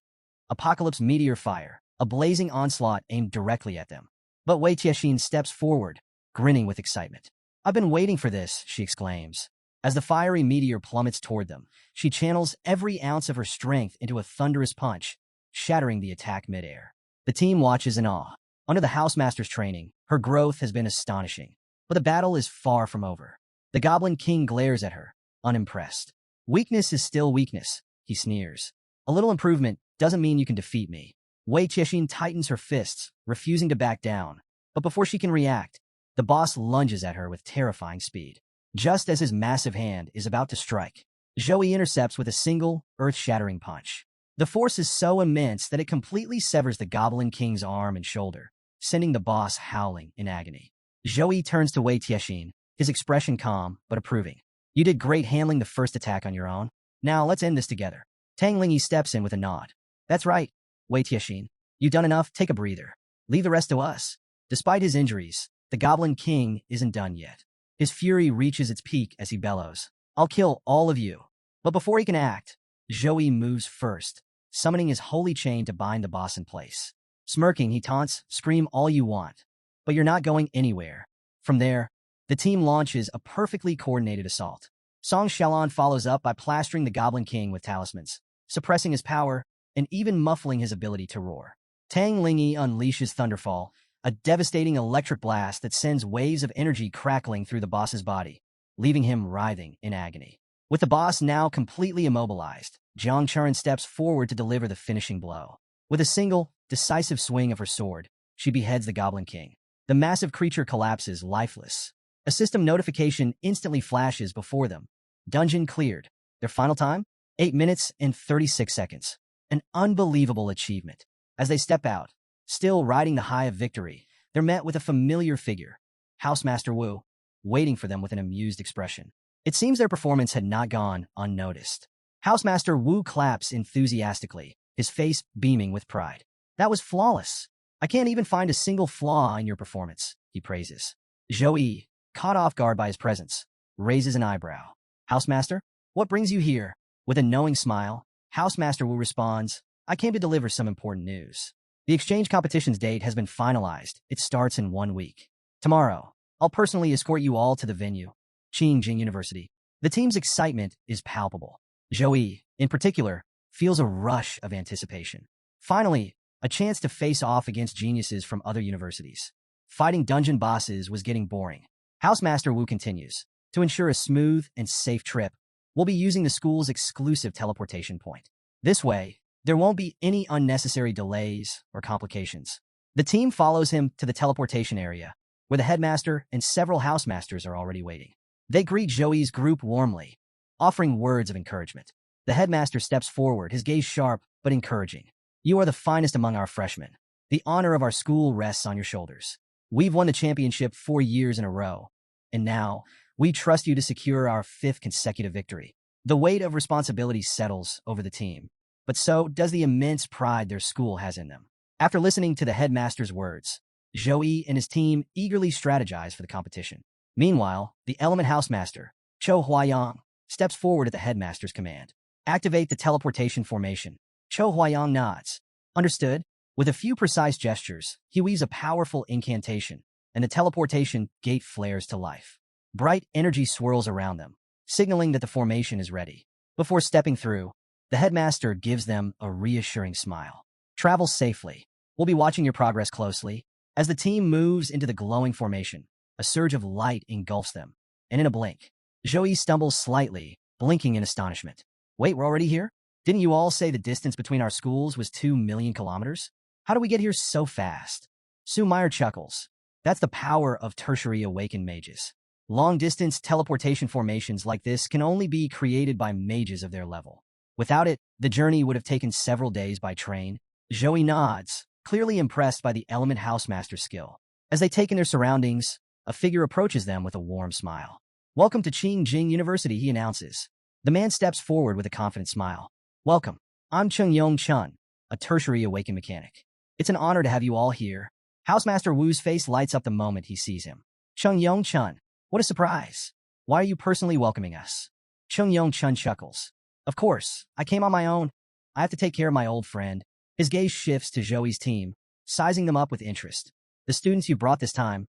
Apocalypse Meteor Fire, a blazing onslaught aimed directly at them. But Wei Tiexin steps forward, grinning with excitement. I've been waiting for this, she exclaims. As the fiery meteor plummets toward them, she channels every ounce of her strength into a thunderous punch, shattering the attack midair. The team watches in awe. Under the housemaster's training, her growth has been astonishing. But the battle is far from over. The Goblin King glares at her, unimpressed. Weakness is still weakness, he sneers. A little improvement doesn't mean you can defeat me. Wei Tiexin tightens her fists, refusing to back down. But before she can react, the boss lunges at her with terrifying speed. Just as his massive hand is about to strike, Zhouyi intercepts with a single, earth-shattering punch. The force is so immense that it completely severs the Goblin King's arm and shoulder, sending the boss howling in agony. Zhouyi turns to Wei Tiexin, his expression calm but approving. You did great handling the first attack on your own. Now let's end this together. Tang Lingyi steps in with a nod. That's right, Wei Tiexin. You've done enough, take a breather. Leave the rest to us. Despite his injuries, the Goblin King isn't done yet. His fury reaches its peak as he bellows. I'll kill all of you. But before he can act, Zhouyi moves first, summoning his holy chain to bind the boss in place. Smirking, he taunts, scream all you want. But you're not going anywhere. From there, The team launches a perfectly coordinated assault. Song Shalon follows up by plastering the Goblin King with talismans, suppressing his power, and even muffling his ability to roar. Tang Lingyi unleashes Thunderfall, a devastating electric blast that sends waves of energy crackling through the boss's body, leaving him writhing in agony. With the boss now completely immobilized, Jiang Churen steps forward to deliver the finishing blow. With a single, decisive swing of her sword, she beheads the Goblin King. The massive creature collapses lifeless. A system notification instantly flashes before them. Dungeon cleared. Their final time? 8 minutes and 36 seconds. An unbelievable achievement. As they step out, still riding the high of victory, they're met with a familiar figure, Housemaster Wu, waiting for them with an amused expression. It seems their performance had not gone unnoticed. Housemaster Wu claps enthusiastically, his face beaming with pride. That was flawless. I can't even find a single flaw in your performance, he praises. Zhou Yi, caught off guard by his presence, raises an eyebrow. Housemaster, what brings you here? With a knowing smile, Housemaster Wu responds, I came to deliver some important news. The exchange competition's date has been finalized. It starts in 1 week. Tomorrow, I'll personally escort you all to the venue, Qingjing University. The team's excitement is palpable. Zhou Yi, in particular, feels a rush of anticipation. Finally, a chance to face off against geniuses from other universities. Fighting dungeon bosses was getting boring. Housemaster Wu continues. To ensure a smooth and safe trip, we'll be using the school's exclusive teleportation point. This way, there won't be any unnecessary delays or complications. The team follows him to the teleportation area, where the headmaster and several housemasters are already waiting. They greet Zhou Yi's group warmly, offering words of encouragement. The headmaster steps forward, his gaze sharp but encouraging. You are the finest among our freshmen. The honor of our school rests on your shoulders. We've won the championship 4 years in a row, and now we trust you to secure our 5th consecutive victory. The weight of responsibility settles over the team, but so does the immense pride their school has in them. After listening to the headmaster's words, Zhou Yi and his team eagerly strategize for the competition. Meanwhile, the Element Housemaster, Chou Huayang, steps forward at the headmaster's command. Activate the teleportation formation. Chou Huayang nods. Understood? With a few precise gestures, he weaves a powerful incantation, and the teleportation gate flares to life. Bright energy swirls around them, signaling that the formation is ready. Before stepping through, the headmaster gives them a reassuring smile. Travel safely. We'll be watching your progress closely. As the team moves into the glowing formation, a surge of light engulfs them, and in a blink, Zhou Yi stumbles slightly, blinking in astonishment. Wait, we're already here? Didn't you all say the distance between our schools was 2 million kilometers? How do we get here so fast? Su Meyer chuckles. That's the power of tertiary awakened mages. Long-distance teleportation formations like this can only be created by mages of their level. Without it, the journey would have taken several days by train. Zhou Yi nods, clearly impressed by the Element Housemaster's skill. As they take in their surroundings, a figure approaches them with a warm smile. Welcome to Qingjing University, he announces. The man steps forward with a confident smile. Welcome. I'm Cheng Chun, a tertiary awakened mechanic. It's an honor to have you all here. Housemaster Wu's face lights up the moment he sees him. Cheng Chun, what a surprise. Why are you personally welcoming us? Cheng Chun chuckles. Of course, I came on my own. I have to take care of my old friend. His gaze shifts to Zhou Yi's team, sizing them up with interest. The students you brought this time,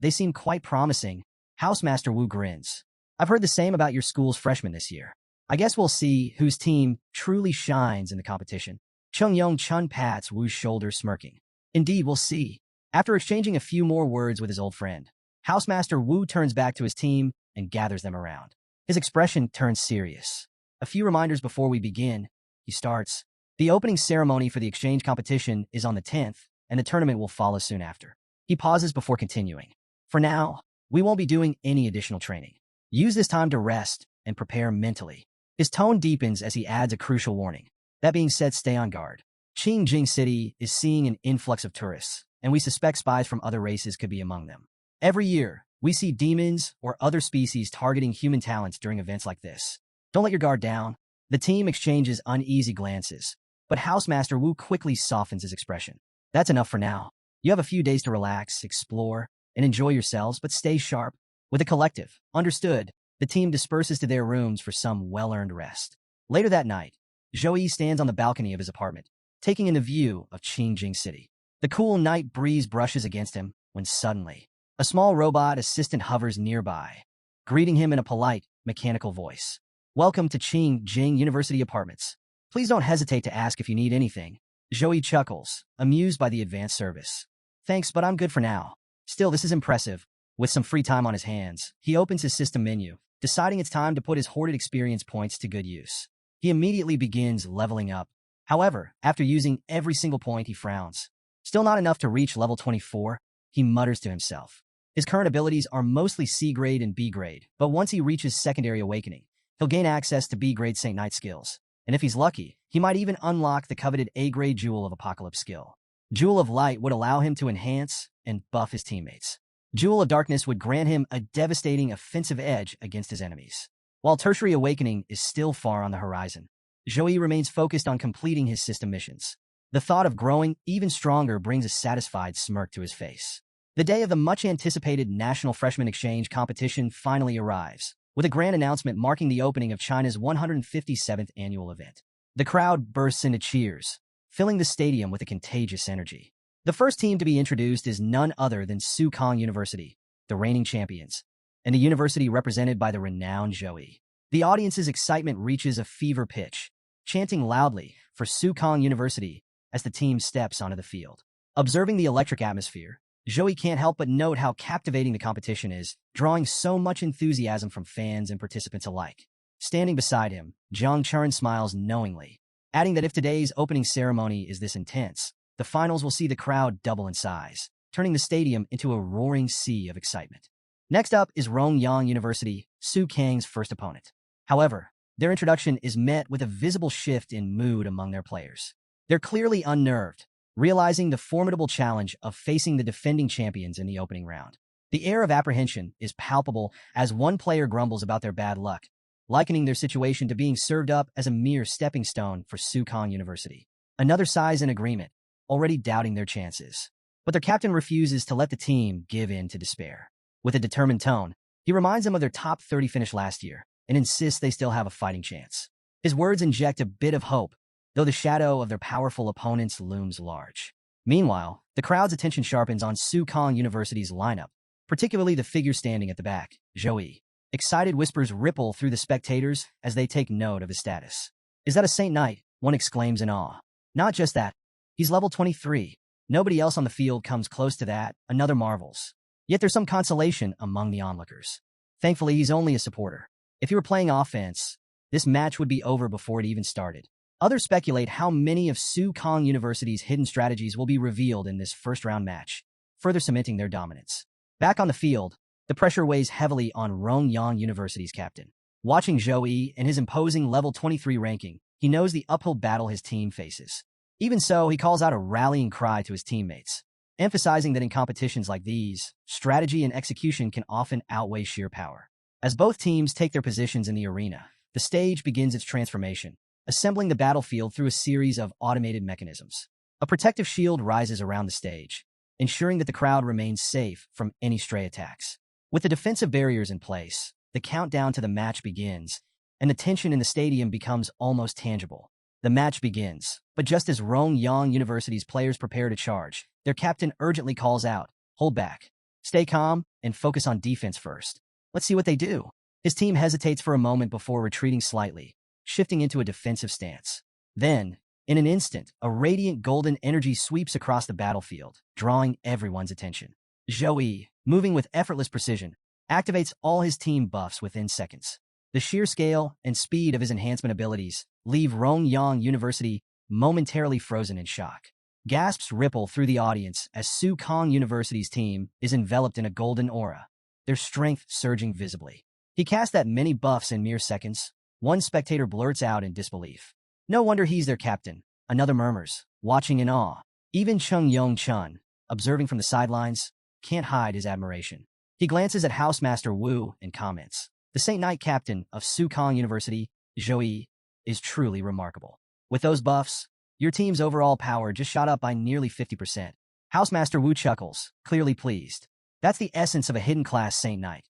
they seem quite promising. Housemaster Wu grins. I've heard the same about your school's freshmen this year. I guess we'll see whose team truly shines in the competition. Cheng Chun pats Wu's shoulder, smirking. Indeed, we'll see. After exchanging a few more words with his old friend, Housemaster Wu turns back to his team and gathers them around. His expression turns serious. A few reminders before we begin, he starts. The opening ceremony for the exchange competition is on the 10th, and the tournament will follow soon after. He pauses before continuing. For now, we won't be doing any additional training. Use this time to rest and prepare mentally. His tone deepens as he adds a crucial warning. That being said, stay on guard. Qingjing City is seeing an influx of tourists, and we suspect spies from other races could be among them. Every year, we see demons or other species targeting human talents during events like this. Don't let your guard down. The team exchanges uneasy glances, but Housemaster Wu quickly softens his expression. That's enough for now. You have a few days to relax, explore, and enjoy yourselves, but stay sharp. With a collective, understood, the team disperses to their rooms for some well-earned rest. Later that night, Zhou Yi stands on the balcony of his apartment, taking in the view of Qingjing City. The cool night breeze brushes against him when suddenly, A small robot assistant hovers nearby, greeting him in a polite, mechanical voice. Welcome to Jing University Apartments. Please don't hesitate to ask if you need anything. Joey chuckles, amused by the advanced service. Thanks, but I'm good for now. Still, this is impressive. With some free time on his hands, he opens his system menu, deciding it's time to put his hoarded experience points to good use. He immediately begins leveling up. However, after using every single point, he frowns. Still not enough to reach level 24, he mutters to himself. His current abilities are mostly C grade and B grade, but once he reaches Secondary Awakening, he'll gain access to B grade Saint Knight skills. And if he's lucky, he might even unlock the coveted A grade Jewel of Apocalypse skill. Jewel of Light would allow him to enhance and buff his teammates. Jewel of Darkness would grant him a devastating offensive edge against his enemies. While Tertiary Awakening is still far on the horizon, Joey remains focused on completing his system missions. The thought of growing even stronger brings a satisfied smirk to his face. The day of the much-anticipated National Freshman Exchange competition finally arrives, with a grand announcement marking the opening of China's 157th annual event. The crowd bursts into cheers, filling the stadium with a contagious energy. The first team to be introduced is none other than Sukong University, the reigning champions, and a university represented by the renowned Joey. The audience's excitement reaches a fever pitch, chanting loudly for Sukong University as the team steps onto the field. Observing the electric atmosphere, Joey can't help but note how captivating the competition is, drawing so much enthusiasm from fans and participants alike. Standing beside him, Jiang Chern smiles knowingly, adding that if today's opening ceremony is this intense, the finals will see the crowd double in size, turning the stadium into a roaring sea of excitement. Next up is Rongyang University, Su Kang's first opponent. However, their introduction is met with a visible shift in mood among their players. They're clearly unnerved, realizing the formidable challenge of facing the defending champions in the opening round. The air of apprehension is palpable as one player grumbles about their bad luck, likening their situation to being served up as a mere stepping stone for Sukong University. Another sighs in agreement, already doubting their chances. But their captain refuses to let the team give in to despair. With a determined tone, he reminds them of their top 30 finish last year and insists they still have a fighting chance. His words inject a bit of hope, though the shadow of their powerful opponents looms large. Meanwhile, the crowd's attention sharpens on Sukong University's lineup, particularly the figure standing at the back, Joey. Excited whispers ripple through the spectators as they take note of his status. Is that a Saint Knight? One exclaims in awe. Not just that. He's level 23. Nobody else on the field comes close to that, another marvels. Yet there's some consolation among the onlookers. Thankfully, he's only a supporter. If he were playing offense, this match would be over before it even started. Others speculate how many of Sukong University's hidden strategies will be revealed in this first-round match, further cementing their dominance. Back on the field, the pressure weighs heavily on Rongyang University's captain. Watching Joey and his imposing level 23 ranking, he knows the uphill battle his team faces. Even so, he calls out a rallying cry to his teammates, emphasizing that in competitions like these, strategy and execution can often outweigh sheer power. As both teams take their positions in the arena, the stage begins its transformation, assembling the battlefield through a series of automated mechanisms. A protective shield rises around the stage, ensuring that the crowd remains safe from any stray attacks. With the defensive barriers in place, the countdown to the match begins, and the tension in the stadium becomes almost tangible. The match begins, but just as Rongyang University's players prepare to charge, their captain urgently calls out, "Hold back. Stay calm and focus on defense first. Let's see what they do." His team hesitates for a moment before retreating slightly, shifting into a defensive stance. Then, in an instant, a radiant golden energy sweeps across the battlefield, drawing everyone's attention. Joey, moving with effortless precision, activates all his team buffs within seconds. The sheer scale and speed of his enhancement abilities leave Rongyang University momentarily frozen in shock. Gasps ripple through the audience as Sukong University's team is enveloped in a golden aura, their strength surging visibly. He cast that many buffs in mere seconds. One spectator blurts out in disbelief. No wonder he's their captain, another murmurs, watching in awe. Even Chung Yong Chun, observing from the sidelines, can't hide his admiration. He glances at Housemaster Wu and comments, "The Saint Knight captain of Sukong University, Joey, is truly remarkable. With those buffs, your team's overall power just shot up by nearly 50%. Housemaster Wu chuckles, clearly pleased. That's the essence of a hidden class Saint Knight.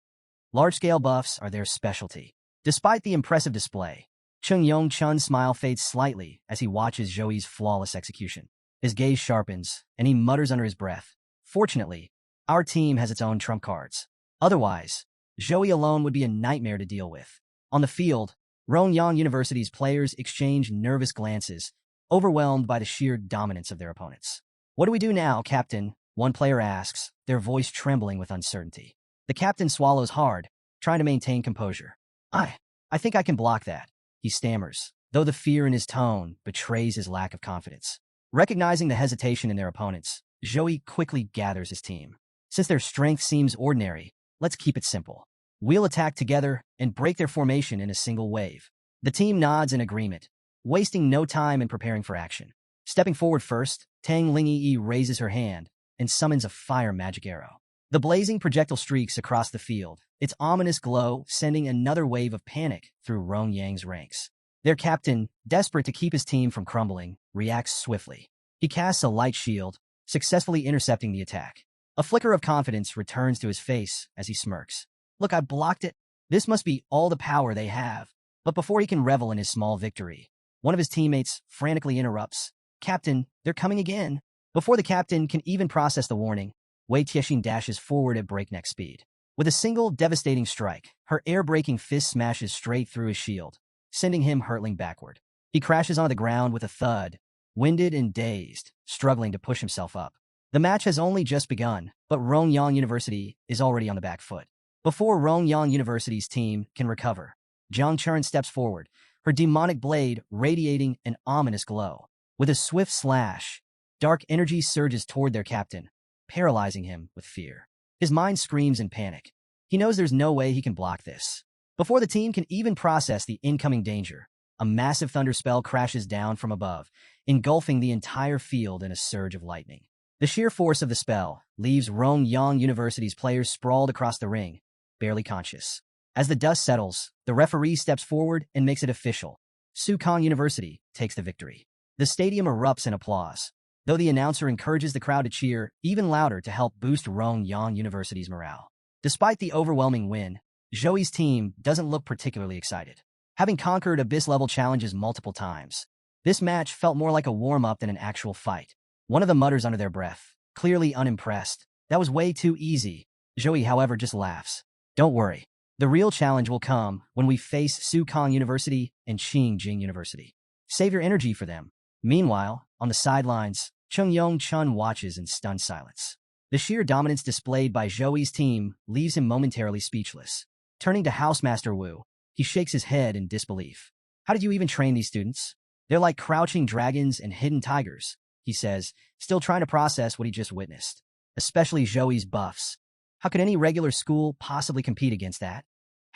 Large-scale buffs are their specialty. Despite the impressive display, Chung Yong Chun's smile fades slightly as he watches Joey's flawless execution. His gaze sharpens, and he mutters under his breath, "Fortunately, Our team has its own trump cards. Otherwise, Joey alone would be a nightmare to deal with. On the field, Rongyang University's players exchange nervous glances, overwhelmed by the sheer dominance of their opponents. What do we do now, Captain? One player asks, their voice trembling with uncertainty. The captain swallows hard, trying to maintain composure. I think I can block that, he stammers, though the fear in his tone betrays his lack of confidence. Recognizing the hesitation in their opponents, Joey quickly gathers his team. Since their strength seems ordinary, let's keep it simple. We'll attack together and break their formation in a single wave. The team nods in agreement, wasting no time in preparing for action. Stepping forward first, Tang Lingyi raises her hand and summons a fire magic arrow. The blazing projectile streaks across the field, its ominous glow sending another wave of panic through Rongyang's ranks. Their captain, desperate to keep his team from crumbling, reacts swiftly. He casts a light shield, successfully intercepting the attack. A flicker of confidence returns to his face as he smirks. Look, I blocked it. This must be all the power they have. But before he can revel in his small victory, one of his teammates frantically interrupts. Captain, they're coming again. Before the captain can even process the warning, Wei Tiexin dashes forward at breakneck speed. With a single devastating strike, her air-breaking fist smashes straight through his shield, sending him hurtling backward. He crashes onto the ground with a thud, winded and dazed, struggling to push himself up. The match has only just begun, but Rongyang University is already on the back foot. Before Rongyang University's team can recover, Jiang Chern steps forward, her demonic blade radiating an ominous glow. With a swift slash, dark energy surges toward their captain, paralyzing him with fear. His mind screams in panic. He knows there's no way he can block this. Before the team can even process the incoming danger, a massive thunder spell crashes down from above, engulfing the entire field in a surge of lightning. The sheer force of the spell leaves Rongyang University's players sprawled across the ring, barely conscious. As the dust settles, the referee steps forward and makes it official. Sukong University takes the victory. The stadium erupts in applause, though the announcer encourages the crowd to cheer even louder to help boost Rongyang University's morale. Despite the overwhelming win, Joey's team doesn't look particularly excited. Having conquered Abyss-level challenges multiple times, this match felt more like a warm-up than an actual fight. One of them mutters under their breath, clearly unimpressed. That was way too easy. Joey, however, just laughs. Don't worry. The real challenge will come when we face Sukong University and Qingjing University. Save your energy for them. Meanwhile, on the sidelines, Chung Yong-chun watches in stunned silence. The sheer dominance displayed by Joey's team leaves him momentarily speechless. Turning to Housemaster Wu, he shakes his head in disbelief. How did you even train these students? They're like crouching dragons and hidden tigers, he says, still trying to process what he just witnessed. Especially Joey's buffs. How could any regular school possibly compete against that?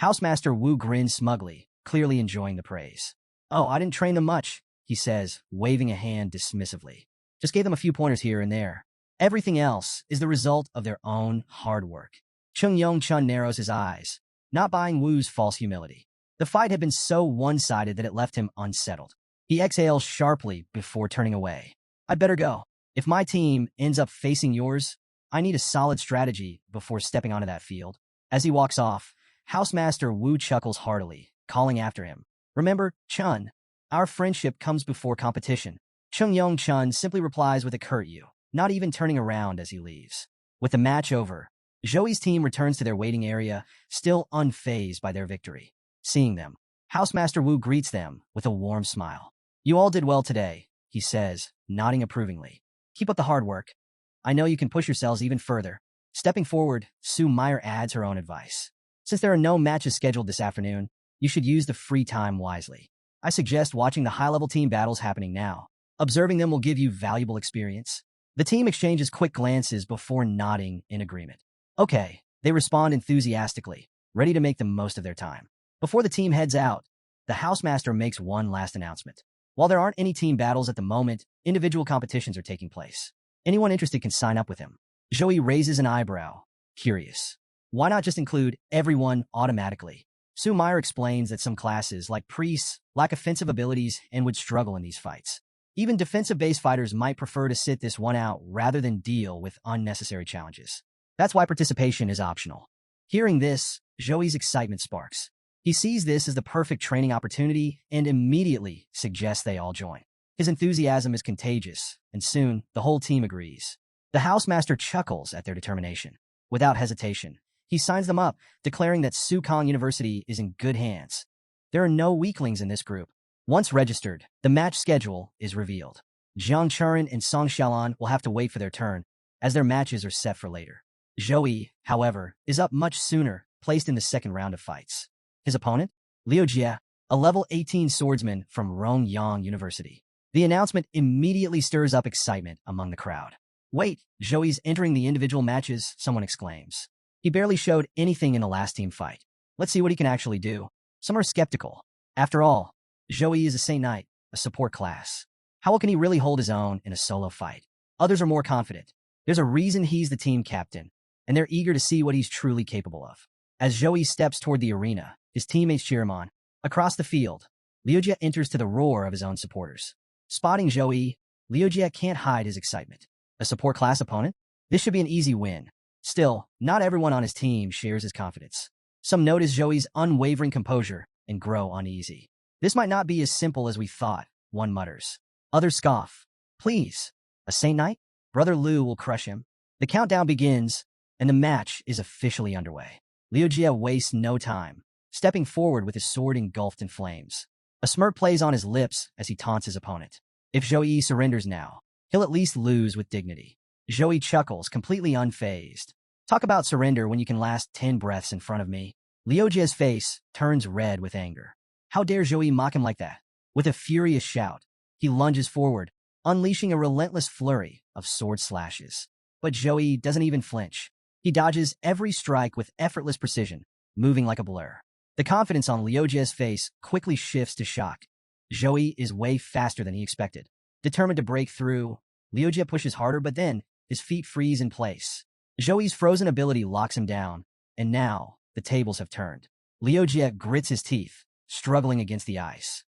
Housemaster Wu grins smugly, clearly enjoying the praise. Oh, I didn't train them much, he says, waving a hand dismissively. Just gave them a few pointers here and there. Everything else is the result of their own hard work. Chung Yong-chun narrows his eyes, not buying Wu's false humility. The fight had been so one-sided that it left him unsettled. He exhales sharply before turning away. I'd better go. If my team ends up facing yours, I need a solid strategy before stepping onto that field. As he walks off, Housemaster Wu chuckles heartily, calling after him. Remember, Chun, our friendship comes before competition. Chung Yong-chun simply replies with a curt "you," not even turning around as he leaves. With the match over, Joey's team returns to their waiting area, still unfazed by their victory. Seeing them, Housemaster Wu greets them with a warm smile. You all did well today, he says, nodding approvingly. Keep up the hard work. I know you can push yourselves even further. Stepping forward, Sue Meyer adds her own advice. Since there are no matches scheduled this afternoon, you should use the free time wisely. I suggest watching the high-level team battles happening now. Observing them will give you valuable experience. The team exchanges quick glances before nodding in agreement. Okay, they respond enthusiastically, ready to make the most of their time. Before the team heads out, the Housemaster makes one last announcement. While there aren't any team battles at the moment, individual competitions are taking place. Anyone interested can sign up with him. Joey raises an eyebrow, curious. Why not just include everyone automatically? Sue Meyer explains that some classes, like priests, lack offensive abilities and would struggle in these fights. Even defensive-based fighters might prefer to sit this one out rather than deal with unnecessary challenges. That's why participation is optional. Hearing this, Joey's excitement sparks. He sees this as the perfect training opportunity and immediately suggests they all join. His enthusiasm is contagious, and soon, the whole team agrees. The housemaster chuckles at their determination. Without hesitation, he signs them up, declaring that Sukong University is in good hands. There are no weaklings in this group. Once registered, the match schedule is revealed. Jiang Churin and Song Xiaolan will have to wait for their turn, as their matches are set for later. Zhou Yi, however, is up much sooner, placed in the second round of fights. His opponent? Liu Jie, a level 18 swordsman from Rongyang University. The announcement immediately stirs up excitement among the crowd. Wait, Zhou Yi's entering the individual matches, someone exclaims. He barely showed anything in the last team fight. Let's see what he can actually do. Some are skeptical. After all, Zhou Yi is a Saint Knight, a support class. How can he really hold his own in a solo fight? Others are more confident. There's a reason he's the team captain, and they're eager to see what he's truly capable of. As Zhou Yi steps toward the arena, his teammates cheer him on. Across the field, Liu Jie enters to the roar of his own supporters. Spotting Zhou Yi, Liu Jie can't hide his excitement. A support class opponent? This should be an easy win. Still, not everyone on his team shares his confidence. Some notice Zhou Yi's unwavering composure and grow uneasy. This might not be as simple as we thought, one mutters. Others scoff. Please, a Saint Knight? Brother Liu will crush him. The countdown begins, and the match is officially underway. Liu Jie wastes no time, stepping forward with his sword engulfed in flames. A smirk plays on his lips as he taunts his opponent. If Zhou Yi surrenders now, he'll at least lose with dignity. Zhou Yi chuckles, completely unfazed. Talk about surrender when you can last 10 breaths in front of me. Liu Jie's face turns red with anger. How dare Zhou Yi mock him like that? With a furious shout, he lunges forward, unleashing a relentless flurry of sword slashes. But Zhou Yi doesn't even flinch. He dodges every strike with effortless precision, moving like a blur. The confidence on Liu Jie's face quickly shifts to shock. Zhou Yi is way faster than he expected. Determined to break through, Liu Jie pushes harder, but then his feet freeze in place. Zhou Yi's frozen ability locks him down, and now the tables have turned. Liu Jie grits his teeth, struggling against the ice.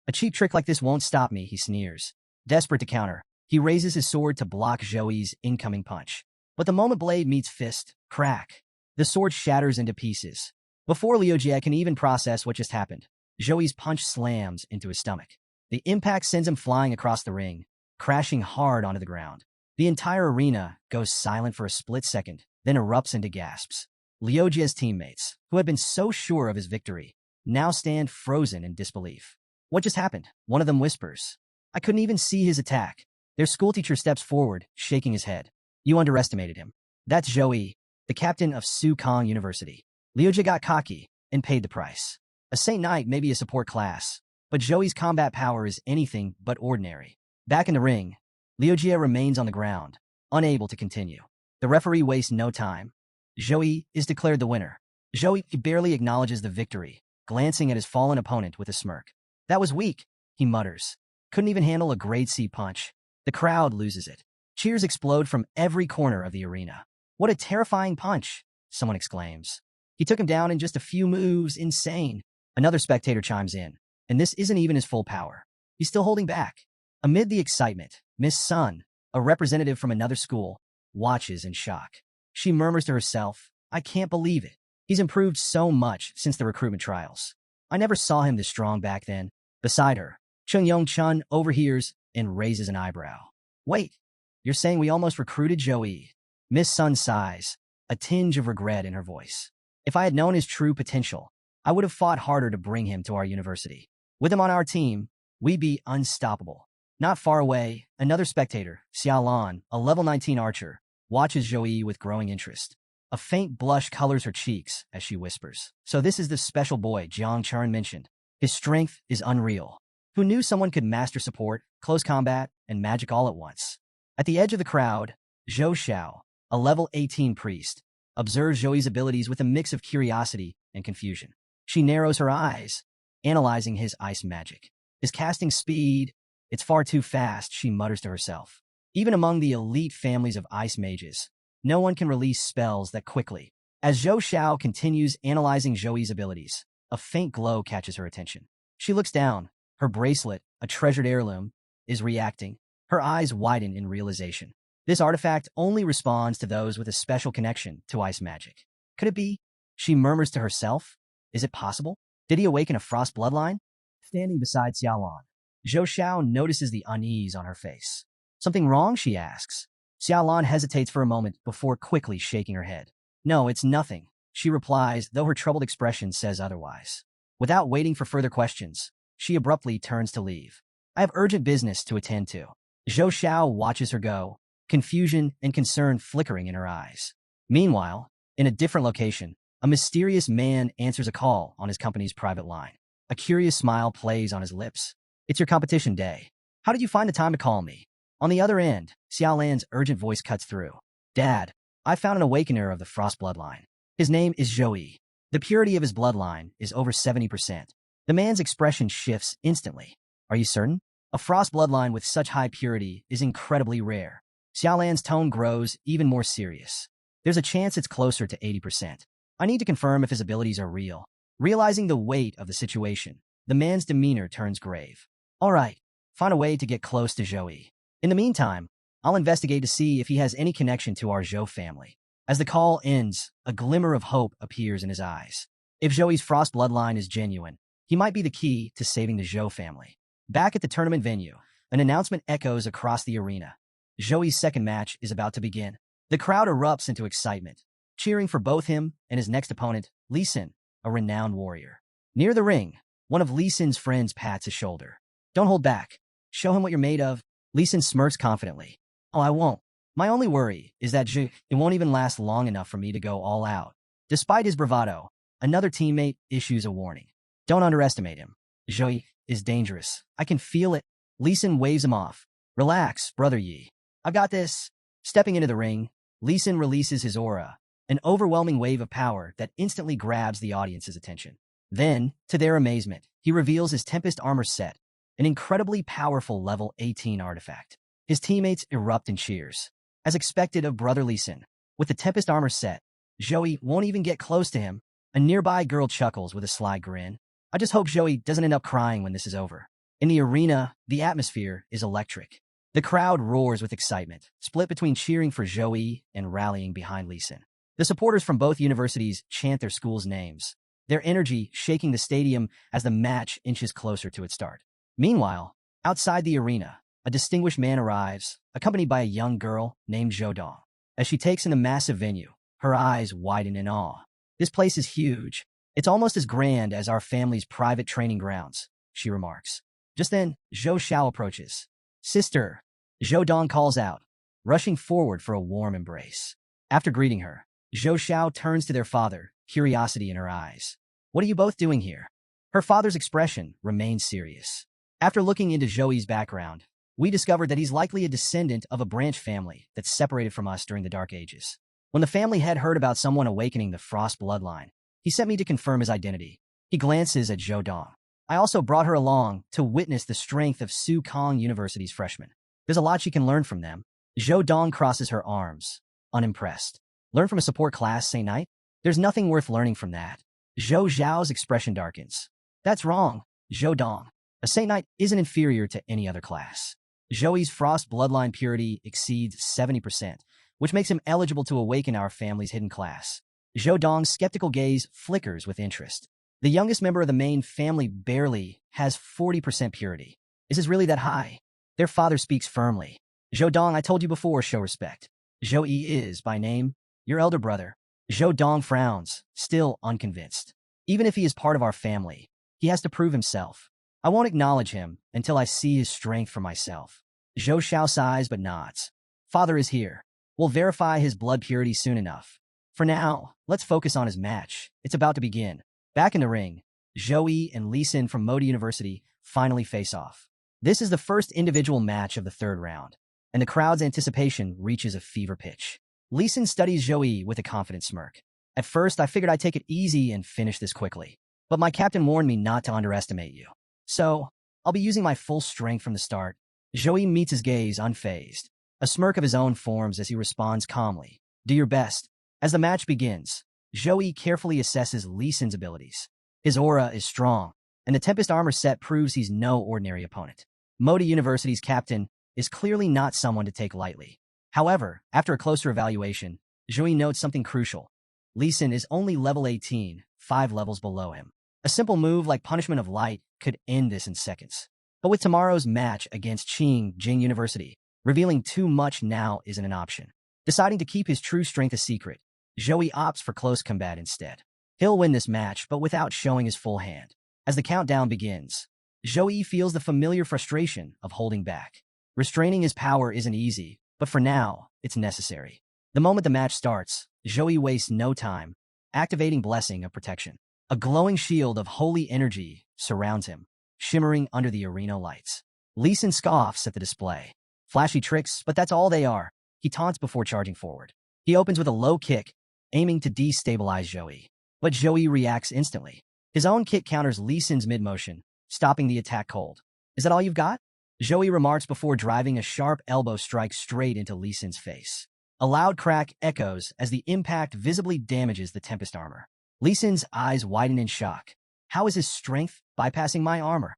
A cheap trick like this won't stop me, he sneers. Desperate to counter, he raises his sword to block Zhou Yi's incoming punch. But the moment blade meets fist, crack. The sword shatters into pieces. Before Liu Jie can even process what just happened, Zhou Yi's punch slams into his stomach. The impact sends him flying across the ring, crashing hard onto the ground. The entire arena goes silent for a split second, then erupts into gasps. Liu Jie's teammates, who had been so sure of his victory, now stand frozen in disbelief. What just happened? One of them whispers. I couldn't even see his attack. Their schoolteacher steps forward, shaking his head. You underestimated him. That's Zhou Yi, the captain of Sukong University. Liu Jie got cocky and paid the price. A Saint Knight may be a support class, but Zhou Yi's combat power is anything but ordinary. Back in the ring, Liu Jie remains on the ground, unable to continue. The referee wastes no time. Zhou Yi is declared the winner. Zhou Yi barely acknowledges the victory, glancing at his fallen opponent with a smirk. That was weak, he mutters. Couldn't even handle a grade C punch. The crowd loses it. Cheers explode from every corner of the arena. What a terrifying punch, someone exclaims. He took him down in just a few moves, insane. Another spectator chimes in, and this isn't even his full power. He's still holding back. Amid the excitement, Miss Sun, a representative from another school, watches in shock. She murmurs to herself, I can't believe it. He's improved so much since the recruitment trials. I never saw him this strong back then. Beside her, Chung Yong-chun overhears and raises an eyebrow. Wait, you're saying we almost recruited Zhou Yi? Miss Sun sighs, a tinge of regret in her voice. If I had known his true potential, I would have fought harder to bring him to our university. With him on our team, we'd be unstoppable. Not far away, another spectator, Xiao Lan, a level 19 archer, watches Zhou Yi with growing interest. A faint blush colors her cheeks as she whispers. So this is the special boy Jiang Churin mentioned. His strength is unreal. Who knew someone could master support, close combat, and magic all at once? At the edge of the crowd, Zhou Xiao, a level 18 priest, observes Zhou Yi's abilities with a mix of curiosity and confusion. She narrows her eyes, analyzing his ice magic. His casting speed, it's far too fast, she mutters to herself. Even among the elite families of ice mages, no one can release spells that quickly. As Zhou Xiao continues analyzing Zhou Yi's abilities, a faint glow catches her attention. She looks down. Her bracelet, a treasured heirloom, is reacting. Her eyes widen in realization. This artifact only responds to those with a special connection to ice magic. Could it be? She murmurs to herself. Is it possible? Did he awaken a frost bloodline? Standing beside Xiaolan, Zhou Xiao notices the unease on her face. Something wrong, she asks. Xiaolan hesitates for a moment before quickly shaking her head. No, it's nothing, she replies, though her troubled expression says otherwise. Without waiting for further questions, she abruptly turns to leave. I have urgent business to attend to. Zhou Xiao watches her go, confusion and concern flickering in her eyes. Meanwhile, in a different location, a mysterious man answers a call on his company's private line. A curious smile plays on his lips. It's your competition day. How did you find the time to call me? On the other end, Xiaolan's urgent voice cuts through. Dad, I found an awakener of the Frost bloodline. His name is Zhou. The purity of his bloodline is over 70%. The man's expression shifts instantly. Are you certain? A Frost bloodline with such high purity is incredibly rare. Xiaolan's tone grows even more serious. There's a chance it's closer to 80%. I need to confirm if his abilities are real. Realizing the weight of the situation, the man's demeanor turns grave. All right, find a way to get close to Zhou. In the meantime, I'll investigate to see if he has any connection to our Zhou family. As the call ends, a glimmer of hope appears in his eyes. If Zhou's Frost bloodline is genuine, he might be the key to saving the Zhou family. Back at the tournament venue, an announcement echoes across the arena. Zhou's second match is about to begin. The crowd erupts into excitement, cheering for both him and his next opponent, Lee Sin, a renowned warrior. Near the ring, one of Lee Sin's friends pats his shoulder. Don't hold back. Show him what you're made of. Lee Sin smirks confidently. Oh, I won't. My only worry is that it won't even last long enough for me to go all out. Despite his bravado, another teammate issues a warning. Don't underestimate him. Zhou is dangerous. I can feel it. Lee Sin waves him off. Relax, brother Yi. I've got this. Stepping into the ring, Lee Sin releases his aura, an overwhelming wave of power that instantly grabs the audience's attention. Then, to their amazement, he reveals his Tempest armor set, an incredibly powerful level 18 artifact. His teammates erupt in cheers. As expected of brother Lee Sin, with the Tempest armor set, Zhou won't even get close to him. A nearby girl chuckles with a sly grin. I just hope Zhou doesn't end up crying when this is over. In the arena, the atmosphere is electric. The crowd roars with excitement, split between cheering for Zhou and rallying behind Lee Sin. The supporters from both universities chant their schools' names, their energy shaking the stadium as the match inches closer to its start. Meanwhile, outside the arena, a distinguished man arrives, accompanied by a young girl named Zhou Dong. As she takes in the massive venue, her eyes widen in awe. This place is huge. It's almost as grand as our family's private training grounds, she remarks. Just then, Zhou Xiao approaches. Sister, Zhou Dong calls out, rushing forward for a warm embrace. After greeting her, Zhou Xiao turns to their father, curiosity in her eyes. What are you both doing here? Her father's expression remains serious. After looking into Zhou's background, we discovered that he's likely a descendant of a branch family that separated from us during the Dark Ages. When the family head heard about someone awakening the Frost bloodline, he sent me to confirm his identity. He glances at Zhou Dong. I also brought her along to witness the strength of Su Kong University's freshmen. There's a lot she can learn from them. Zhou Dong crosses her arms, unimpressed. Learn from a support class, say Knight? There's nothing worth learning from that. Zhou Zhao's expression darkens. That's wrong, Zhou Dong. A Saint Knight isn't inferior to any other class. Zhou's Frost bloodline purity exceeds 70%, which makes him eligible to awaken our family's hidden class. Zhou Dong's skeptical gaze flickers with interest. The youngest member of the main family barely has 40% purity. Is this really that high? Their father speaks firmly. Zhou Dong, I told you before, show respect. Zhou is, by name, your elder brother. Zhou Dong frowns, still unconvinced. Even if he is part of our family, he has to prove himself. I won't acknowledge him until I see his strength for myself. Zhou Xiao sighs but nods. Father is here. We'll verify his blood purity soon enough. For now, let's focus on his match. It's about to begin. Back in the ring, Zhou and Lee Sin from Modi University finally face off. This is the first individual match of the third round, and the crowd's anticipation reaches a fever pitch. Lee Sin studies Zhou with a confident smirk. At first, I figured I'd take it easy and finish this quickly, but my captain warned me not to underestimate you. So, I'll be using my full strength from the start. Zhou meets his gaze unfazed. A smirk of his own forms as he responds calmly. Do your best. As the match begins, Zhou carefully assesses Lee Sin's abilities. His aura is strong, and the Tempest armor set proves he's no ordinary opponent. Modi University's captain is clearly not someone to take lightly. However, after a closer evaluation, Zhou notes something crucial. Lee Sin is only level 18, 5 levels below him. A simple move like Punishment of Light could end this in seconds. But with tomorrow's match against Qing Jing University, Revealing too much now isn't an option. Deciding to keep his true strength a secret, Joey opts for close combat instead. He'll win this match, but without showing his full hand. As the countdown begins, Joey feels the familiar frustration of holding back. Restraining his power isn't easy, but for now, it's necessary. The moment the match starts, Joey wastes no time, activating Blessing of Protection. A glowing shield of holy energy surrounds him, shimmering under the arena lights. Lee Sin scoffs at the display. Flashy tricks, but that's all they are. He taunts before charging forward. He opens with a low kick, aiming to destabilize Joey. But Joey reacts instantly. His own kick counters Lee Sin's mid-motion, stopping the attack cold. Is that all you've got? Joey remarks before driving a sharp elbow strike straight into Lee Sin's face. A loud crack echoes as the impact visibly damages the Tempest armor. Lee Sin's eyes widen in shock. How is his strength bypassing my armor?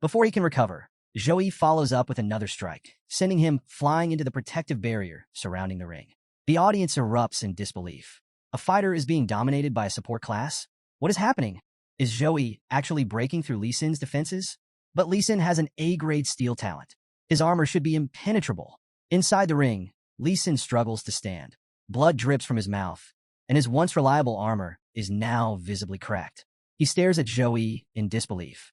Before he can recover, Joey follows up with another strike, sending him flying into the protective barrier surrounding the ring. The audience erupts in disbelief. A fighter is being dominated by a support class? What is happening? Is Joey actually breaking through Lee Sin's defenses? But Lee Sin has an A-grade steel talent. His armor should be impenetrable. Inside the ring, Lee Sin struggles to stand. Blood drips from his mouth, and his once reliable armor is now visibly cracked. He stares at Joey in disbelief.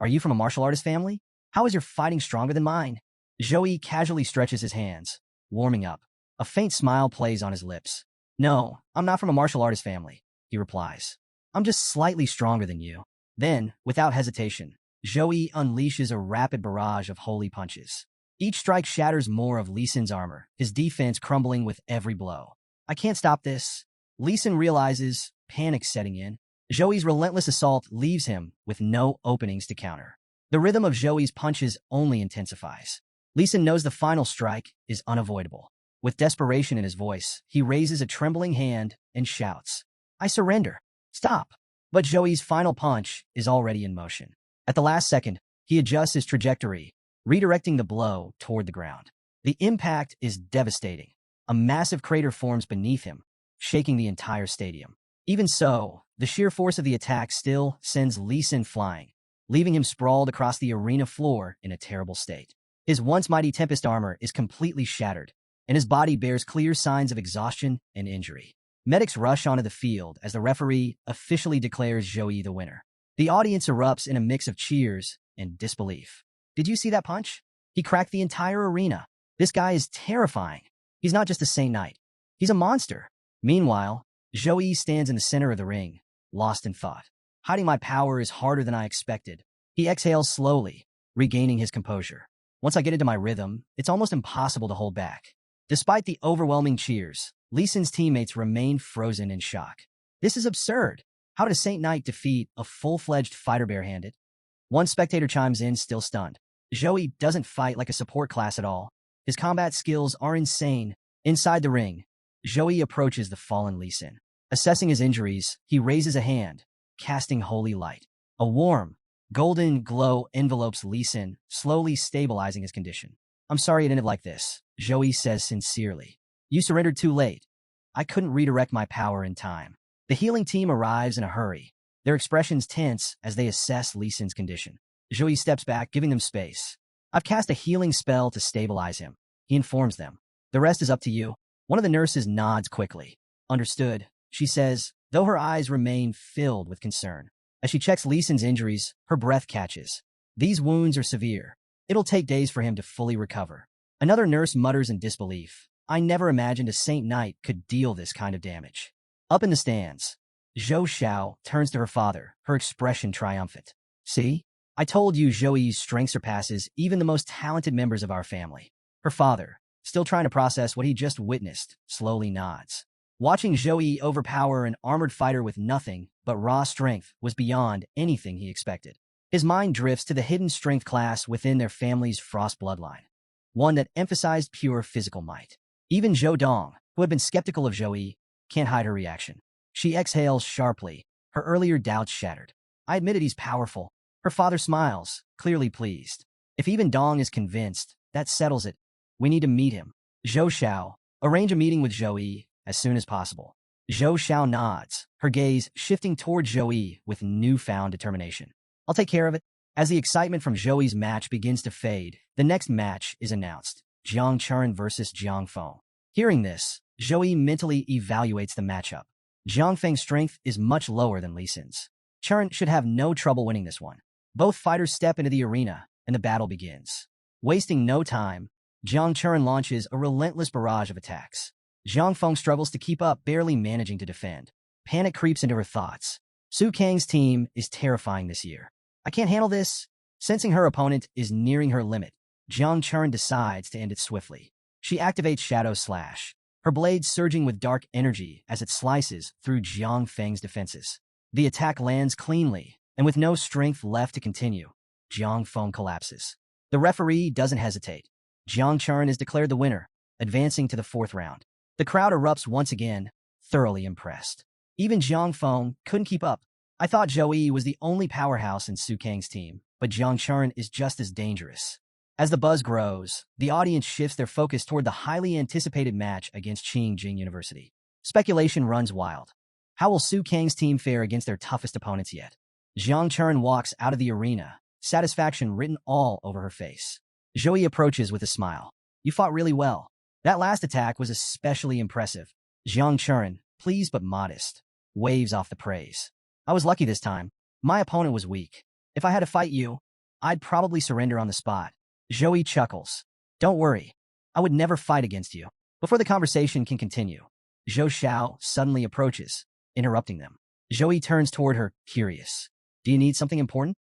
Are you from a martial artist family? How is your fighting stronger than mine? Joey casually stretches his hands, warming up. A faint smile plays on his lips. No, I'm not from a martial artist family, he replies. I'm just slightly stronger than you. Then, without hesitation, Joey unleashes a rapid barrage of holy punches. Each strike shatters more of Lee Sin's armor, his defense crumbling with every blow. I can't stop this. Lee Sin realizes, panic setting in. Joey's relentless assault leaves him with no openings to counter. The rhythm of Joey's punches only intensifies. Lee Sin knows the final strike is unavoidable. With desperation in his voice, he raises a trembling hand and shouts, I surrender. Stop. But Joey's final punch is already in motion. At the last second, he adjusts his trajectory, redirecting the blow toward the ground. The impact is devastating. A massive crater forms beneath him, shaking the entire stadium. Even so, the sheer force of the attack still sends Lee Sin flying, leaving him sprawled across the arena floor in a terrible state. His once mighty Tempest armor is completely shattered, and his body bears clear signs of exhaustion and injury. Medics rush onto the field as the referee officially declares Joey the winner. The audience erupts in a mix of cheers and disbelief. Did you see that punch? He cracked the entire arena. This guy is terrifying. He's not just a Saint Knight. He's a monster. Meanwhile, Joey stands in the center of the ring, lost in thought. Hiding my power is harder than I expected. He exhales slowly, regaining his composure. Once I get into my rhythm, it's almost impossible to hold back. Despite the overwhelming cheers, Lee Sin's teammates remain frozen in shock. This is absurd. How did a Saint Knight defeat a full-fledged fighter barehanded? One spectator chimes in, still stunned. Joey doesn't fight like a support class at all. His combat skills are insane. Inside the ring, Joey approaches the fallen Lee Sin. Assessing his injuries, he raises a hand, casting holy light. A warm, golden glow envelopes Lee Sin, slowly stabilizing his condition. I'm sorry it ended like this, Joey says sincerely. You surrendered too late. I couldn't redirect my power in time. The healing team arrives in a hurry, their expressions tense as they assess Lee Sin's condition. Joey steps back, giving them space. I've cast a healing spell to stabilize him, he informs them. The rest is up to you. One of the nurses nods quickly. Understood, she says, though her eyes remain filled with concern. As she checks Lee Sin's injuries, her breath catches. These wounds are severe. It'll take days for him to fully recover. Another nurse mutters in disbelief. I never imagined a Saint Knight could deal this kind of damage. Up in the stands, Zhou Xiao turns to her father, her expression triumphant. See? I told you Joey's strength surpasses even the most talented members of our family. Her father, still trying to process what he just witnessed, slowly nods. Watching Joey overpower an armored fighter with nothing but raw strength was beyond anything he expected. His mind drifts to the hidden strength class within their family's frost bloodline, one that emphasized pure physical might. Even Zhou Dong, who had been skeptical of Joey, can't hide her reaction. She exhales sharply, her earlier doubts shattered. I admitted he's powerful. Her father smiles, clearly pleased. If even Dong is convinced, that settles it. We need to meet him. Zhou Xiao, arrange a meeting with Joey as soon as possible. Zhou Xiao nods, her gaze shifting toward Joey with newfound determination. I'll take care of it. As the excitement from Joey's match begins to fade, the The next match is announced. Jiang Chuan versus Jiang Feng. Hearing this, Zhou mentally evaluates the matchup. Jiang Feng's strength is much lower than Li Sin's. Chuan should have no trouble winning this one. Both fighters step into the arena, and the battle begins. Wasting no time, Jiang Chuan launches a relentless barrage of attacks. Jiang Feng struggles to keep up, barely managing to defend. Panic creeps into her thoughts. Su Kang's team is terrifying this year. I can't handle this. Sensing her opponent is nearing her limit, Jiang Chuan decides to end it swiftly. She activates Shadow Slash, her blade surging with dark energy as it slices through Jiang Feng's defenses. The attack lands cleanly, and with no strength left to continue, Jiang Feng collapses. The referee doesn't hesitate. Jiang Chuan is declared the winner, advancing to the fourth round. The crowd erupts once again, thoroughly impressed. Even Jiang Feng couldn't keep up. I thought Zhou was the only powerhouse in Su Kang's team, but Jiang Chuan is just as dangerous. As the buzz grows, the audience shifts their focus toward the highly anticipated match against Qingjing University. Speculation runs wild. How will Su Kang's team fare against their toughest opponents yet? Jiang Chuan walks out of the arena, satisfaction written all over her face. Zhou approaches with a smile. You fought really well. That last attack was especially impressive. Jiang Chuan, pleased but modest, waves off the praise. I was lucky this time. My opponent was weak. If I had to fight you, I'd probably surrender on the spot. Zhou chuckles. Don't worry. I would never fight against you. Before the conversation can continue, Zhou Xiao suddenly approaches, interrupting them. Zhou turns toward her, curious. Do you need something important?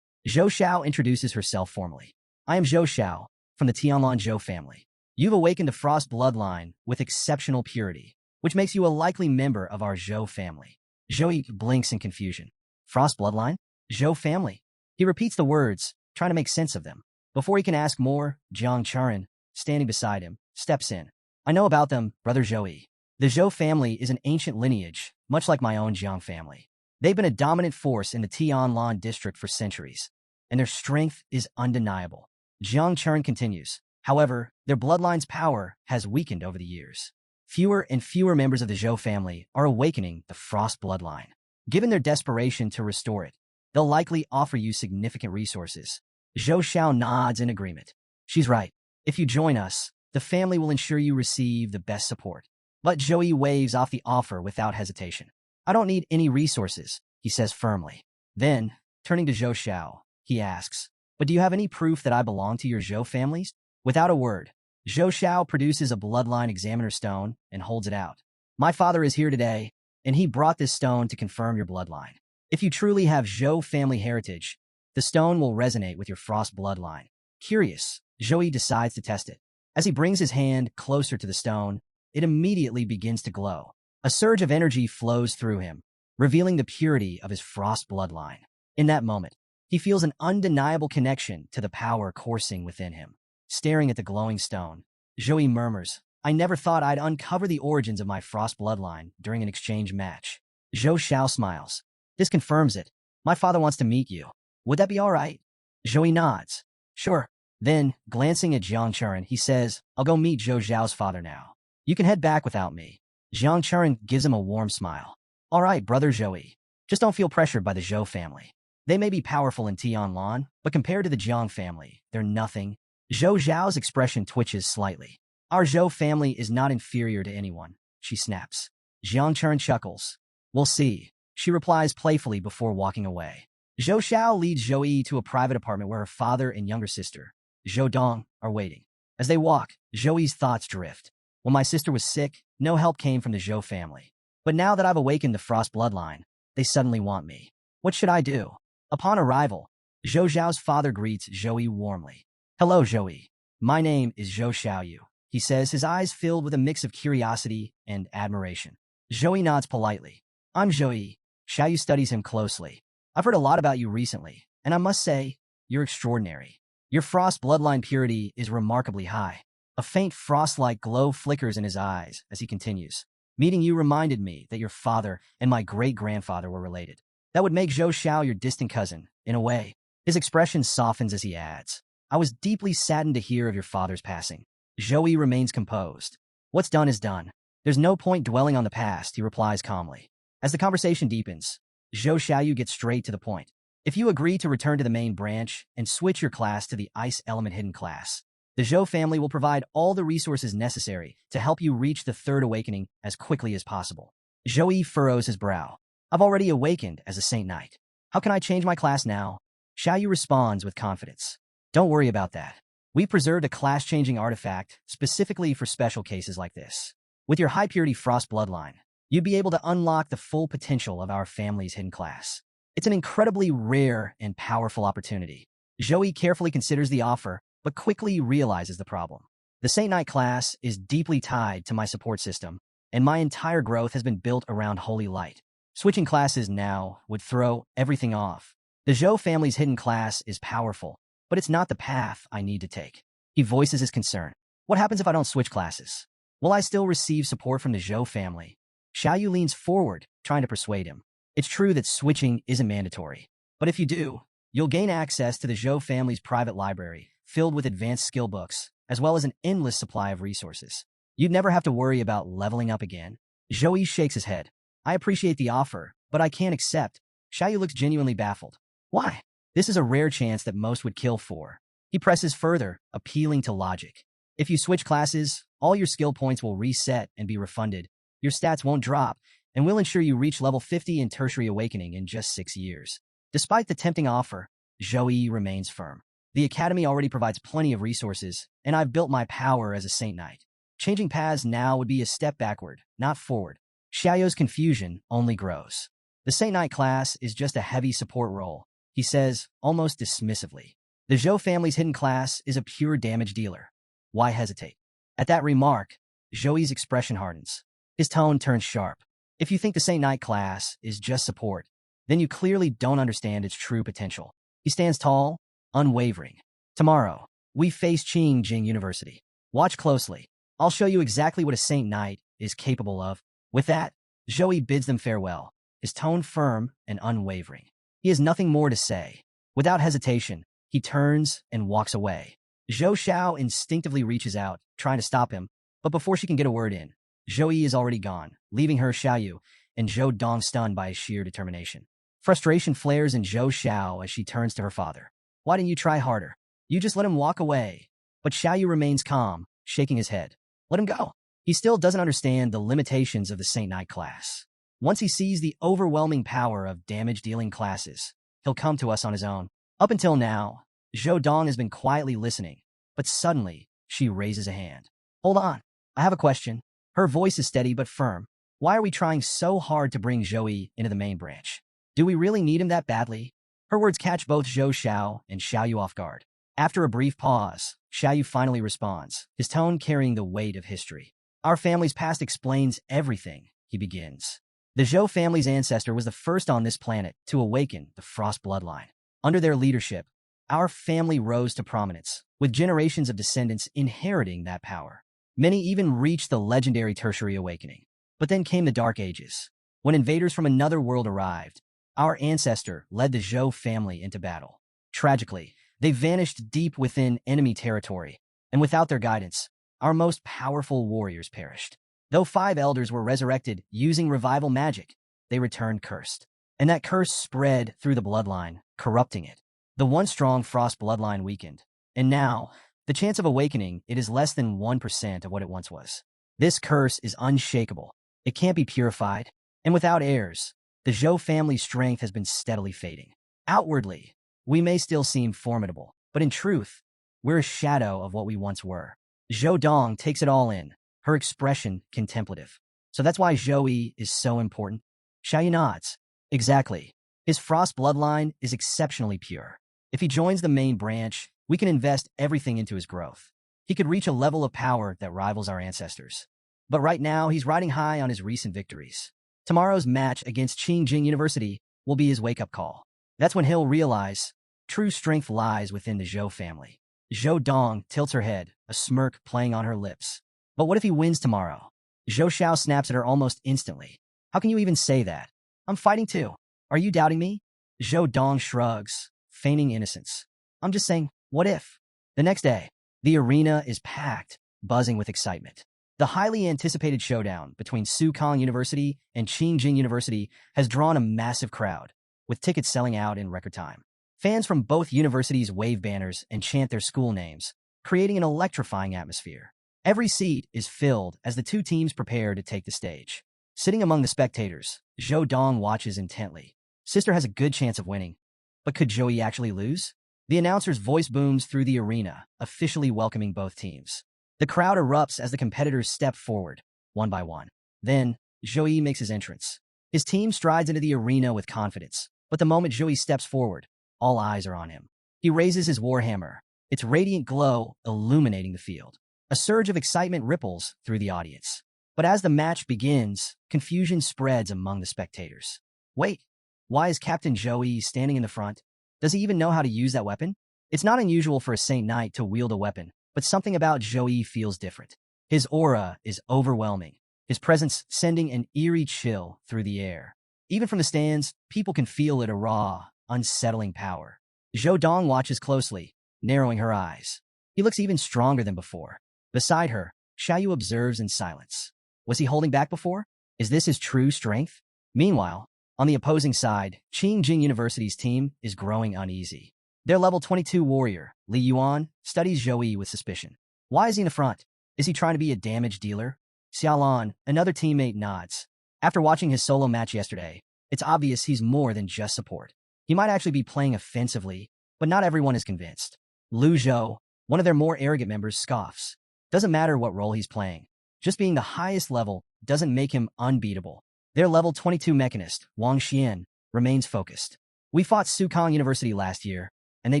Zhou Xiao introduces herself formally. I am Zhou Xiao, from the Tianlan Zhou family. You've awakened a frost bloodline with exceptional purity, which makes you a likely member of our Zhou family. Zhou blinks in confusion. Frost bloodline? Zhou family? He repeats the words, trying to make sense of them. Before he can ask more, Jiang Chuan, standing beside him, steps in. I know about them, Brother Zhou. The Zhou family is an ancient lineage, much like my own Jiang family. They've been a dominant force in the Tianlan district for centuries, and their strength is undeniable. Jiang Chuan continues. However, their bloodline's power has weakened over the years. Fewer and fewer members of the Zhou family are awakening the Frost bloodline. Given their desperation to restore it, they'll likely offer you significant resources. Zhou Xiao nods in agreement. She's right. If you join us, the family will ensure you receive the best support. But Zhou waves off the offer without hesitation. I don't need any resources, he says firmly. Then, turning to Zhou Xiao, he asks, but do you have any proof that I belong to your Zhou families? Without a word, Zhou Xiao produces a bloodline examiner stone and holds it out. My father is here today, and he brought this stone to confirm your bloodline. If you truly have Zhou family heritage, the stone will resonate with your Frost bloodline. Curious, Zhou decides to test it. As he brings his hand closer to the stone, it immediately begins to glow. A surge of energy flows through him, revealing the purity of his Frost bloodline. In that moment, he feels an undeniable connection to the power coursing within him. Staring at the glowing stone, Zhou murmurs, I never thought I'd uncover the origins of my Frost bloodline during an exchange match. Zhou Xiao smiles. This confirms it. My father wants to meet you. Would that be all right? Zhou nods. Sure. Then, glancing at Jiang Chuan, he says, I'll go meet Zhou Xiao's father now. You can head back without me. Jiang Chuan gives him a warm smile. All right, Brother Zhou. Just don't feel pressured by the Zhou family. They may be powerful in Tianlan, but compared to the Jiang family, they're nothing. Zhou Xiao's expression twitches slightly. Our Zhou family is not inferior to anyone, she snaps. Jiang Chuan chuckles. We'll see, she replies playfully before walking away. Zhou Xiao leads Zhou to a private apartment where her father and younger sister, Zhou Dong, are waiting. As they walk, Zhou's thoughts drift. When my sister was sick, no help came from the Zhou family. But now that I've awakened the Frost bloodline, they suddenly want me. What should I do? Upon arrival, Zhou Xiao's father greets Zhou warmly. Hello, Zhou. My name is Zhou Xiaoyu, he says, his eyes filled with a mix of curiosity and admiration. Zhou nods politely. I'm Zhou. Xiaoyu studies him closely. I've heard a lot about you recently, and I must say, you're extraordinary. Your Frost bloodline purity is remarkably high. A faint frost-like glow flickers in his eyes as he continues. Meeting you reminded me that your father and my great-grandfather were related. That would make Zhou Xiao your distant cousin, in a way. His expression softens as he adds. I was deeply saddened to hear of your father's passing. Zhou remains composed. What's done is done. There's no point dwelling on the past, he replies calmly. As the conversation deepens, Zhou Xiaoyu gets straight to the point. If you agree to return to the main branch and switch your class to the Ice Element Hidden class, The Zhou family will provide all the resources necessary to help you reach the third awakening as quickly as possible. Zhou furrows his brow. I've already awakened as a Saint Knight. How can I change my class now? Xiaoyu responds with confidence. Don't worry about that. We preserved a class-changing artifact specifically for special cases like this. With your high-purity frost bloodline, you'd be able to unlock the full potential of our family's hidden class. It's an incredibly rare and powerful opportunity. Zhou carefully considers the offer, but quickly realizes the problem. The Saint Knight class is deeply tied to my support system, and my entire growth has been built around holy light. Switching classes now would throw everything off. The Zhou family's hidden class is powerful, but it's not the path I need to take. He voices his concern. What happens if I don't switch classes? Will I still receive support from the Zhou family? Xiaoyu leans forward, trying to persuade him. It's true that switching isn't mandatory, but if you do, you'll gain access to the Zhou family's private library, filled with advanced skill books, as well as an endless supply of resources. You'd never have to worry about leveling up again. Zhou shakes his head. I appreciate the offer, but I can't accept. Xiaoyu looks genuinely baffled. Why? This is a rare chance that most would kill for. He presses further, appealing to logic. If you switch classes, all your skill points will reset and be refunded. Your stats won't drop, and we'll ensure you reach level 50 in Tertiary Awakening in just 6 years. Despite the tempting offer, Zhou remains firm. The Academy already provides plenty of resources, and I've built my power as a Saint Knight. Changing paths now would be a step backward, not forward. Xiaoyu's confusion only grows. The Saint Knight class is just a heavy support role, he says, almost dismissively. The Zhou family's hidden class is a pure damage dealer. Why hesitate? At that remark, Zhou's expression hardens. His tone turns sharp. If you think the Saint Knight class is just support, then you clearly don't understand its true potential. He stands tall, unwavering. Tomorrow, we face Qingjing University. Watch closely. I'll show you exactly what a Saint Knight is capable of. With that, Zhou bids them farewell, his tone firm and unwavering. He has nothing more to say. Without hesitation, he turns and walks away. Zhou Xiao instinctively reaches out, trying to stop him, but before she can get a word in, Zhou is already gone, leaving her Xiaoyu and Zhou Dong stunned by his sheer determination. Frustration flares in Zhou Xiao as she turns to her father. Why didn't you try harder? You just let him walk away. But Xiaoyu remains calm, shaking his head. Let him go. He still doesn't understand the limitations of the Saint Knight class. Once he sees the overwhelming power of damage-dealing classes, he'll come to us on his own. Up until now, Zhou Dong has been quietly listening, but suddenly, she raises a hand. Hold on. I have a question. Her voice is steady but firm. Why are we trying so hard to bring Zhou into the main branch? Do we really need him that badly? Her words catch both Zhou Xiao and Xiaoyu off guard. After a brief pause, Xiaoyu finally responds, his tone carrying the weight of history. Our family's past explains everything, he begins. The Zhou family's ancestor was the first on this planet to awaken the Frost bloodline. Under their leadership, our family rose to prominence, with generations of descendants inheriting that power. Many even reached the legendary Tertiary Awakening. But then came the Dark Ages. When invaders from another world arrived, our ancestor led the Zhou family into battle. Tragically, they vanished deep within enemy territory, and without their guidance, our most powerful warriors perished. Though 5 elders were resurrected using revival magic, they returned cursed. And that curse spread through the bloodline, corrupting it. The once strong Frost bloodline weakened, and now, the chance of awakening it is less than 1% of what it once was. This curse is unshakable. It can't be purified, and without heirs, the Zhou family's strength has been steadily fading. Outwardly, we may still seem formidable, but in truth, we're a shadow of what we once were. Zhou Dong takes it all in, her expression contemplative. So that's why Zhou is so important? Xiaoyu nods. Exactly. His Frost bloodline is exceptionally pure. If he joins the main branch, we can invest everything into his growth. He could reach a level of power that rivals our ancestors. But right now, he's riding high on his recent victories. Tomorrow's match against Qingjing University will be his wake-up call. That's when he'll realize true strength lies within the Zhou family. Zhou Dong tilts her head, a smirk playing on her lips. But what if he wins tomorrow? Zhou Xiao snaps at her almost instantly. How can you even say that? I'm fighting too. Are you doubting me? Zhou Dong shrugs, feigning innocence. I'm just saying, what if? The next day, the arena is packed, buzzing with excitement. The highly anticipated showdown between Sukong University and Qingjing University has drawn a massive crowd, with tickets selling out in record time. Fans from both universities wave banners and chant their school names, creating an electrifying atmosphere. Every seat is filled as the two teams prepare to take the stage. Sitting among the spectators, Zhou Dong watches intently. Sister has a good chance of winning. But could Joey actually lose? The announcer's voice booms through the arena, officially welcoming both teams. The crowd erupts as the competitors step forward, one by one. Then, Joey makes his entrance. His team strides into the arena with confidence, but the moment Joey steps forward, all eyes are on him. He raises his warhammer, its radiant glow illuminating the field. A surge of excitement ripples through the audience. But as the match begins, confusion spreads among the spectators. Wait, why is Captain Joey standing in the front? Does he even know how to use that weapon? It's not unusual for a Saint Knight to wield a weapon, but something about Joey feels different. His aura is overwhelming, his presence sending an eerie chill through the air. Even from the stands, people can feel it, a raw, unsettling power. Zhou Dong watches closely, narrowing her eyes. He looks even stronger than before. Beside her, Xiaoyu observes in silence. Was he holding back before? Is this his true strength? Meanwhile, on the opposing side, Qingjing University's team is growing uneasy. Their level 22 warrior, Li Yuan, studies Zhou with suspicion. Why is he in the front? Is he trying to be a damage dealer? Xiaolan, another teammate, nods. After watching his solo match yesterday, it's obvious he's more than just support. He might actually be playing offensively, but not everyone is convinced. Lu Zhou, one of their more arrogant members, scoffs. Doesn't matter what role he's playing. Just being the highest level doesn't make him unbeatable. Their level 22 mechanist, Wang Xian, remains focused. We fought Sukong University last year, and they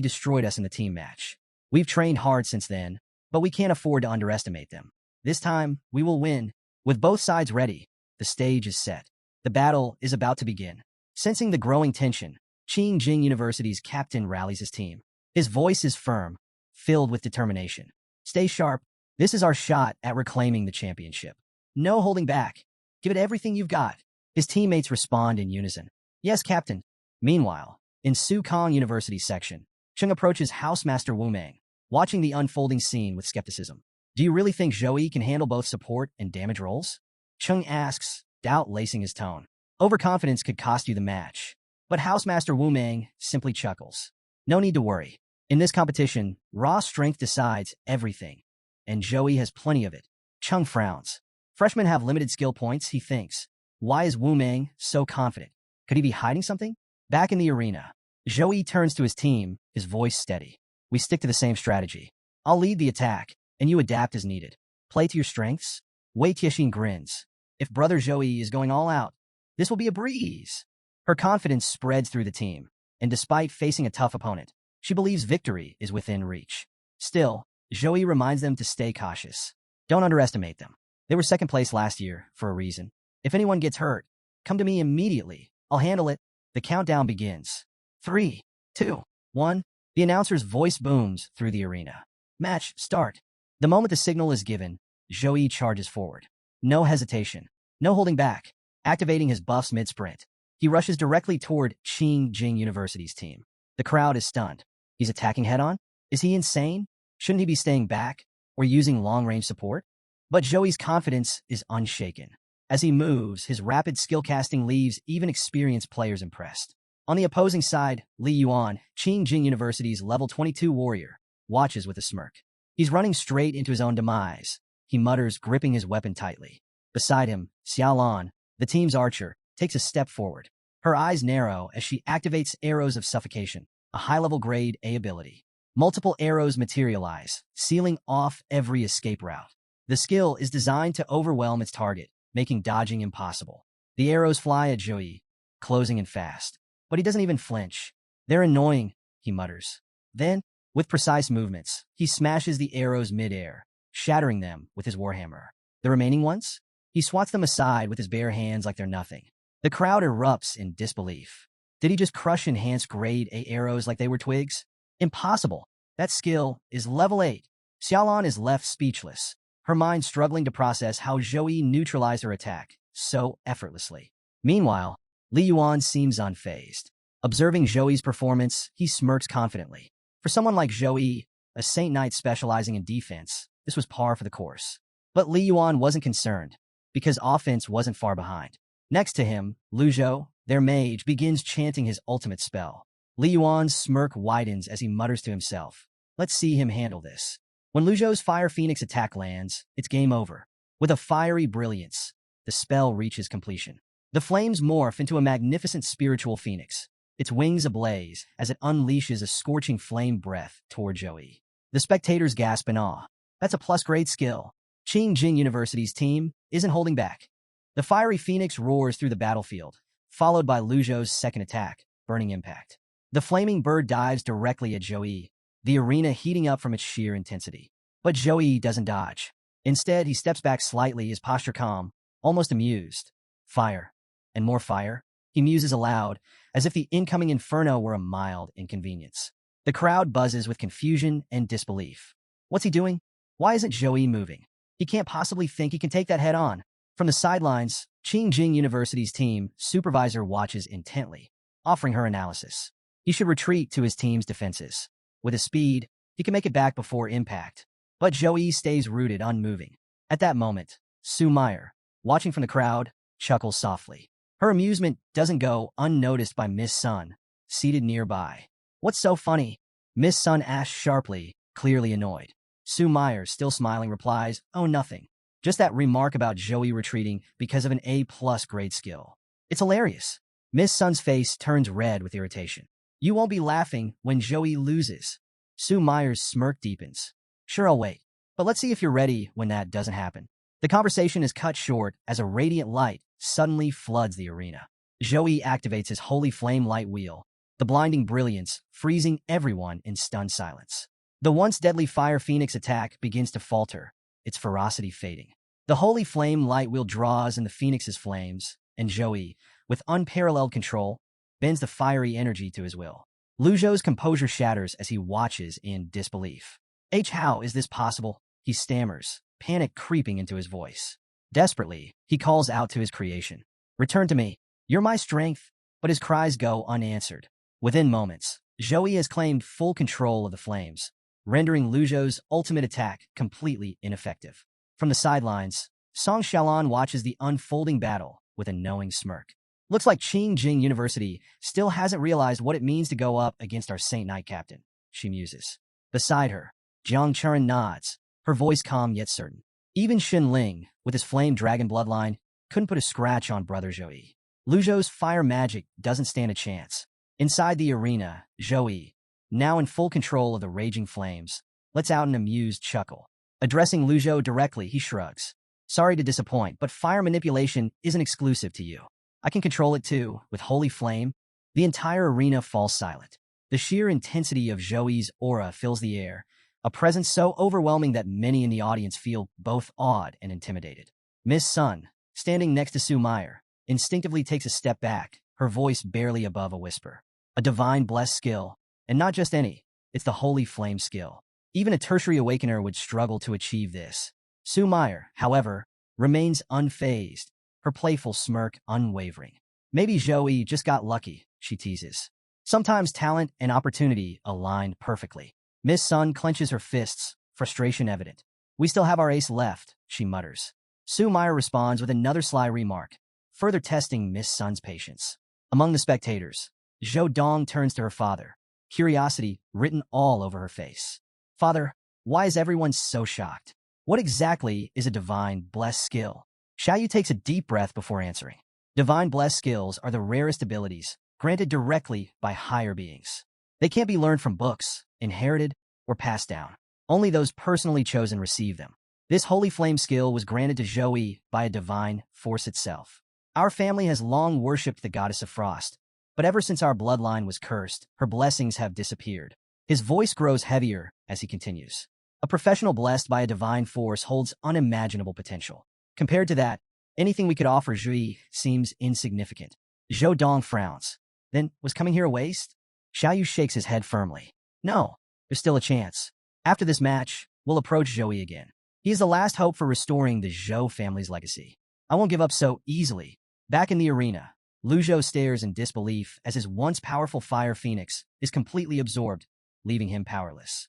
destroyed us in the team match. We've trained hard since then, but we can't afford to underestimate them. This time, we will win. With both sides ready, the stage is set. The battle is about to begin. Sensing the growing tension, Qingjing University's captain rallies his team. His voice is firm, filled with determination. Stay sharp. This is our shot at reclaiming the championship. No holding back. Give it everything you've got. His teammates respond in unison. Yes, Captain. Meanwhile, in Sukong University's section, Cheng approaches Housemaster Wu Meng, watching the unfolding scene with skepticism. Do you really think Joey can handle both support and damage roles? Cheng asks, doubt lacing his tone. Overconfidence could cost you the match. But Housemaster Wu Meng simply chuckles. No need to worry. In this competition, raw strength decides everything. And Joey has plenty of it. Cheng frowns. Freshmen have limited skill points, he thinks. Why is Wu Meng so confident? Could he be hiding something? Back in the arena, Joey turns to his team, his voice steady. We stick to the same strategy. I'll lead the attack, and you adapt as needed. Play to your strengths. Wei Tianxin grins. If Brother Joey is going all out, this will be a breeze. Her confidence spreads through the team, and despite facing a tough opponent, she believes victory is within reach. Still, Joey reminds them to stay cautious. Don't underestimate them. They were second place last year for a reason. If anyone gets hurt, come to me immediately. I'll handle it. The countdown begins. 3, 2, 1. The announcer's voice booms through the arena. Match start. The moment the signal is given, Joey charges forward. No hesitation. No holding back. Activating his buffs mid-sprint, he rushes directly toward Qingjing University's team. The crowd is stunned. He's attacking head-on? Is he insane? Shouldn't he be staying back or using long-range support? But Joey's confidence is unshaken. As he moves, his rapid skill casting leaves even experienced players impressed. On the opposing side, Li Yuan, Qingjing University's level 22 warrior, watches with a smirk. He's running straight into his own demise. He mutters, gripping his weapon tightly. Beside him, Xiaolan, the team's archer, takes a step forward. Her eyes narrow as she activates Arrows of Suffocation, a high-level grade A ability. Multiple arrows materialize, sealing off every escape route. The skill is designed to overwhelm its target, making dodging impossible. The arrows fly at Joey, closing in fast. But he doesn't even flinch. They're annoying, he mutters. Then, with precise movements, he smashes the arrows mid-air, shattering them with his warhammer. The remaining ones? He swats them aside with his bare hands like they're nothing. The crowd erupts in disbelief. Did he just crush enhanced grade A arrows like they were twigs? Impossible. That skill is level 8. Xiaolan is left speechless, her mind struggling to process how Joey neutralized her attack so effortlessly. Meanwhile, Li Yuan seems unfazed. Observing Joey's performance, he smirks confidently. For someone like Joey, a Saint Knight specializing in defense, this was par for the course. But Li Yuan wasn't concerned, because offense wasn't far behind. Next to him, Lu Zhou, their mage, begins chanting his ultimate spell. Li Yuan's smirk widens as he mutters to himself. Let's see him handle this. When Lu Zhou's Fire Phoenix attack lands, it's game over. With a fiery brilliance, the spell reaches completion. The flames morph into a magnificent spiritual phoenix, its wings ablaze as it unleashes a scorching flame breath toward Joey. The spectators gasp in awe. That's a plus-grade skill. Qingjing University's team isn't holding back. The fiery phoenix roars through the battlefield, followed by Lu Zhou's second attack, Burning Impact. The flaming bird dives directly at Joey, the arena heating up from its sheer intensity. But Joey doesn't dodge. Instead, he steps back slightly, his posture calm, almost amused. Fire. And more fire. He muses aloud, as if the incoming inferno were a mild inconvenience. The crowd buzzes with confusion and disbelief. What's he doing? Why isn't Joey moving? He can't possibly think he can take that head on. From the sidelines, Qingjing University's team supervisor watches intently, offering her analysis. He should retreat to his team's defenses. With his speed, he can make it back before impact. But Joey stays rooted, unmoving. At that moment, Sue Meyer, watching from the crowd, chuckles softly. Her amusement doesn't go unnoticed by Miss Sun, seated nearby. What's so funny? Miss Sun asks sharply, clearly annoyed. Sue Meyer, still smiling, replies, oh, nothing. Just that remark about Joey retreating because of an A+ grade skill. It's hilarious. Miss Sun's face turns red with irritation. You won't be laughing when Joey loses. Sue Meyer's smirk deepens. Sure, I'll wait. But let's see if you're ready when that doesn't happen. The conversation is cut short as a radiant light suddenly floods the arena. Joey activates his holy flame light wheel, the blinding brilliance freezing everyone in stunned silence. The once deadly Fire Phoenix attack begins to falter, its ferocity fading. The holy flame light wheel draws in the Phoenix's flames, and Joey, with unparalleled control, bends the fiery energy to his will. Lu Zhou's composure shatters as he watches in disbelief. How is this possible? He stammers, panic creeping into his voice. Desperately, he calls out to his creation. Return to me. You're my strength. But his cries go unanswered. Within moments, Joey has claimed full control of the flames, rendering Lu Zhou's ultimate attack completely ineffective. From the sidelines, Song Xiaolan watches the unfolding battle with a knowing smirk. Looks like Qingjing University still hasn't realized what it means to go up against our Saint Knight captain, she muses. Beside her, Jiang Churen nods, her voice calm yet certain. Even Xin Ling, with his flame dragon bloodline, couldn't put a scratch on brother Joey. Lu Zhou's fire magic doesn't stand a chance. Inside the arena, Joey, now in full control of the raging flames, lets out an amused chuckle. Addressing Lu Zhou directly, he shrugs. Sorry to disappoint, but fire manipulation isn't exclusive to you. I can control it too, with holy flame. The entire arena falls silent. The sheer intensity of Joey's aura fills the air, a presence so overwhelming that many in the audience feel both awed and intimidated. Miss Sun, standing next to Sue Meyer, instinctively takes a step back, her voice barely above a whisper. A divine blessed skill, and not just any, it's the holy flame skill. Even a tertiary awakener would struggle to achieve this. Sue Meyer, however, remains unfazed, her playful smirk unwavering. Maybe Joey just got lucky, she teases. Sometimes talent and opportunity aligned perfectly. Miss Sun clenches her fists, frustration evident. We still have our ace left, she mutters. Sue Meyer responds with another sly remark, further testing Miss Sun's patience. Among the spectators, Zhou Dong turns to her father, curiosity written all over her face. Father, why is everyone so shocked? What exactly is a divine blessed skill? Xiaoyu takes a deep breath before answering. Divine blessed skills are the rarest abilities granted directly by higher beings. They can't be learned from books, inherited, or passed down. Only those personally chosen receive them. This holy flame skill was granted to Joey by a divine force itself. Our family has long worshipped the goddess of frost, but ever since our bloodline was cursed, her blessings have disappeared. His voice grows heavier as he continues. A professional blessed by a divine force holds unimaginable potential. Compared to that, anything we could offer Zhui seems insignificant. Zhou Dong frowns. Then, was coming here a waste? Xiaoyu shakes his head firmly. No, there's still a chance. After this match, we'll approach Joey again. He is the last hope for restoring the Zhou family's legacy. I won't give up so easily. Back in the arena, Lu Zhou stares in disbelief as his once powerful Fire Phoenix is completely absorbed, leaving him powerless.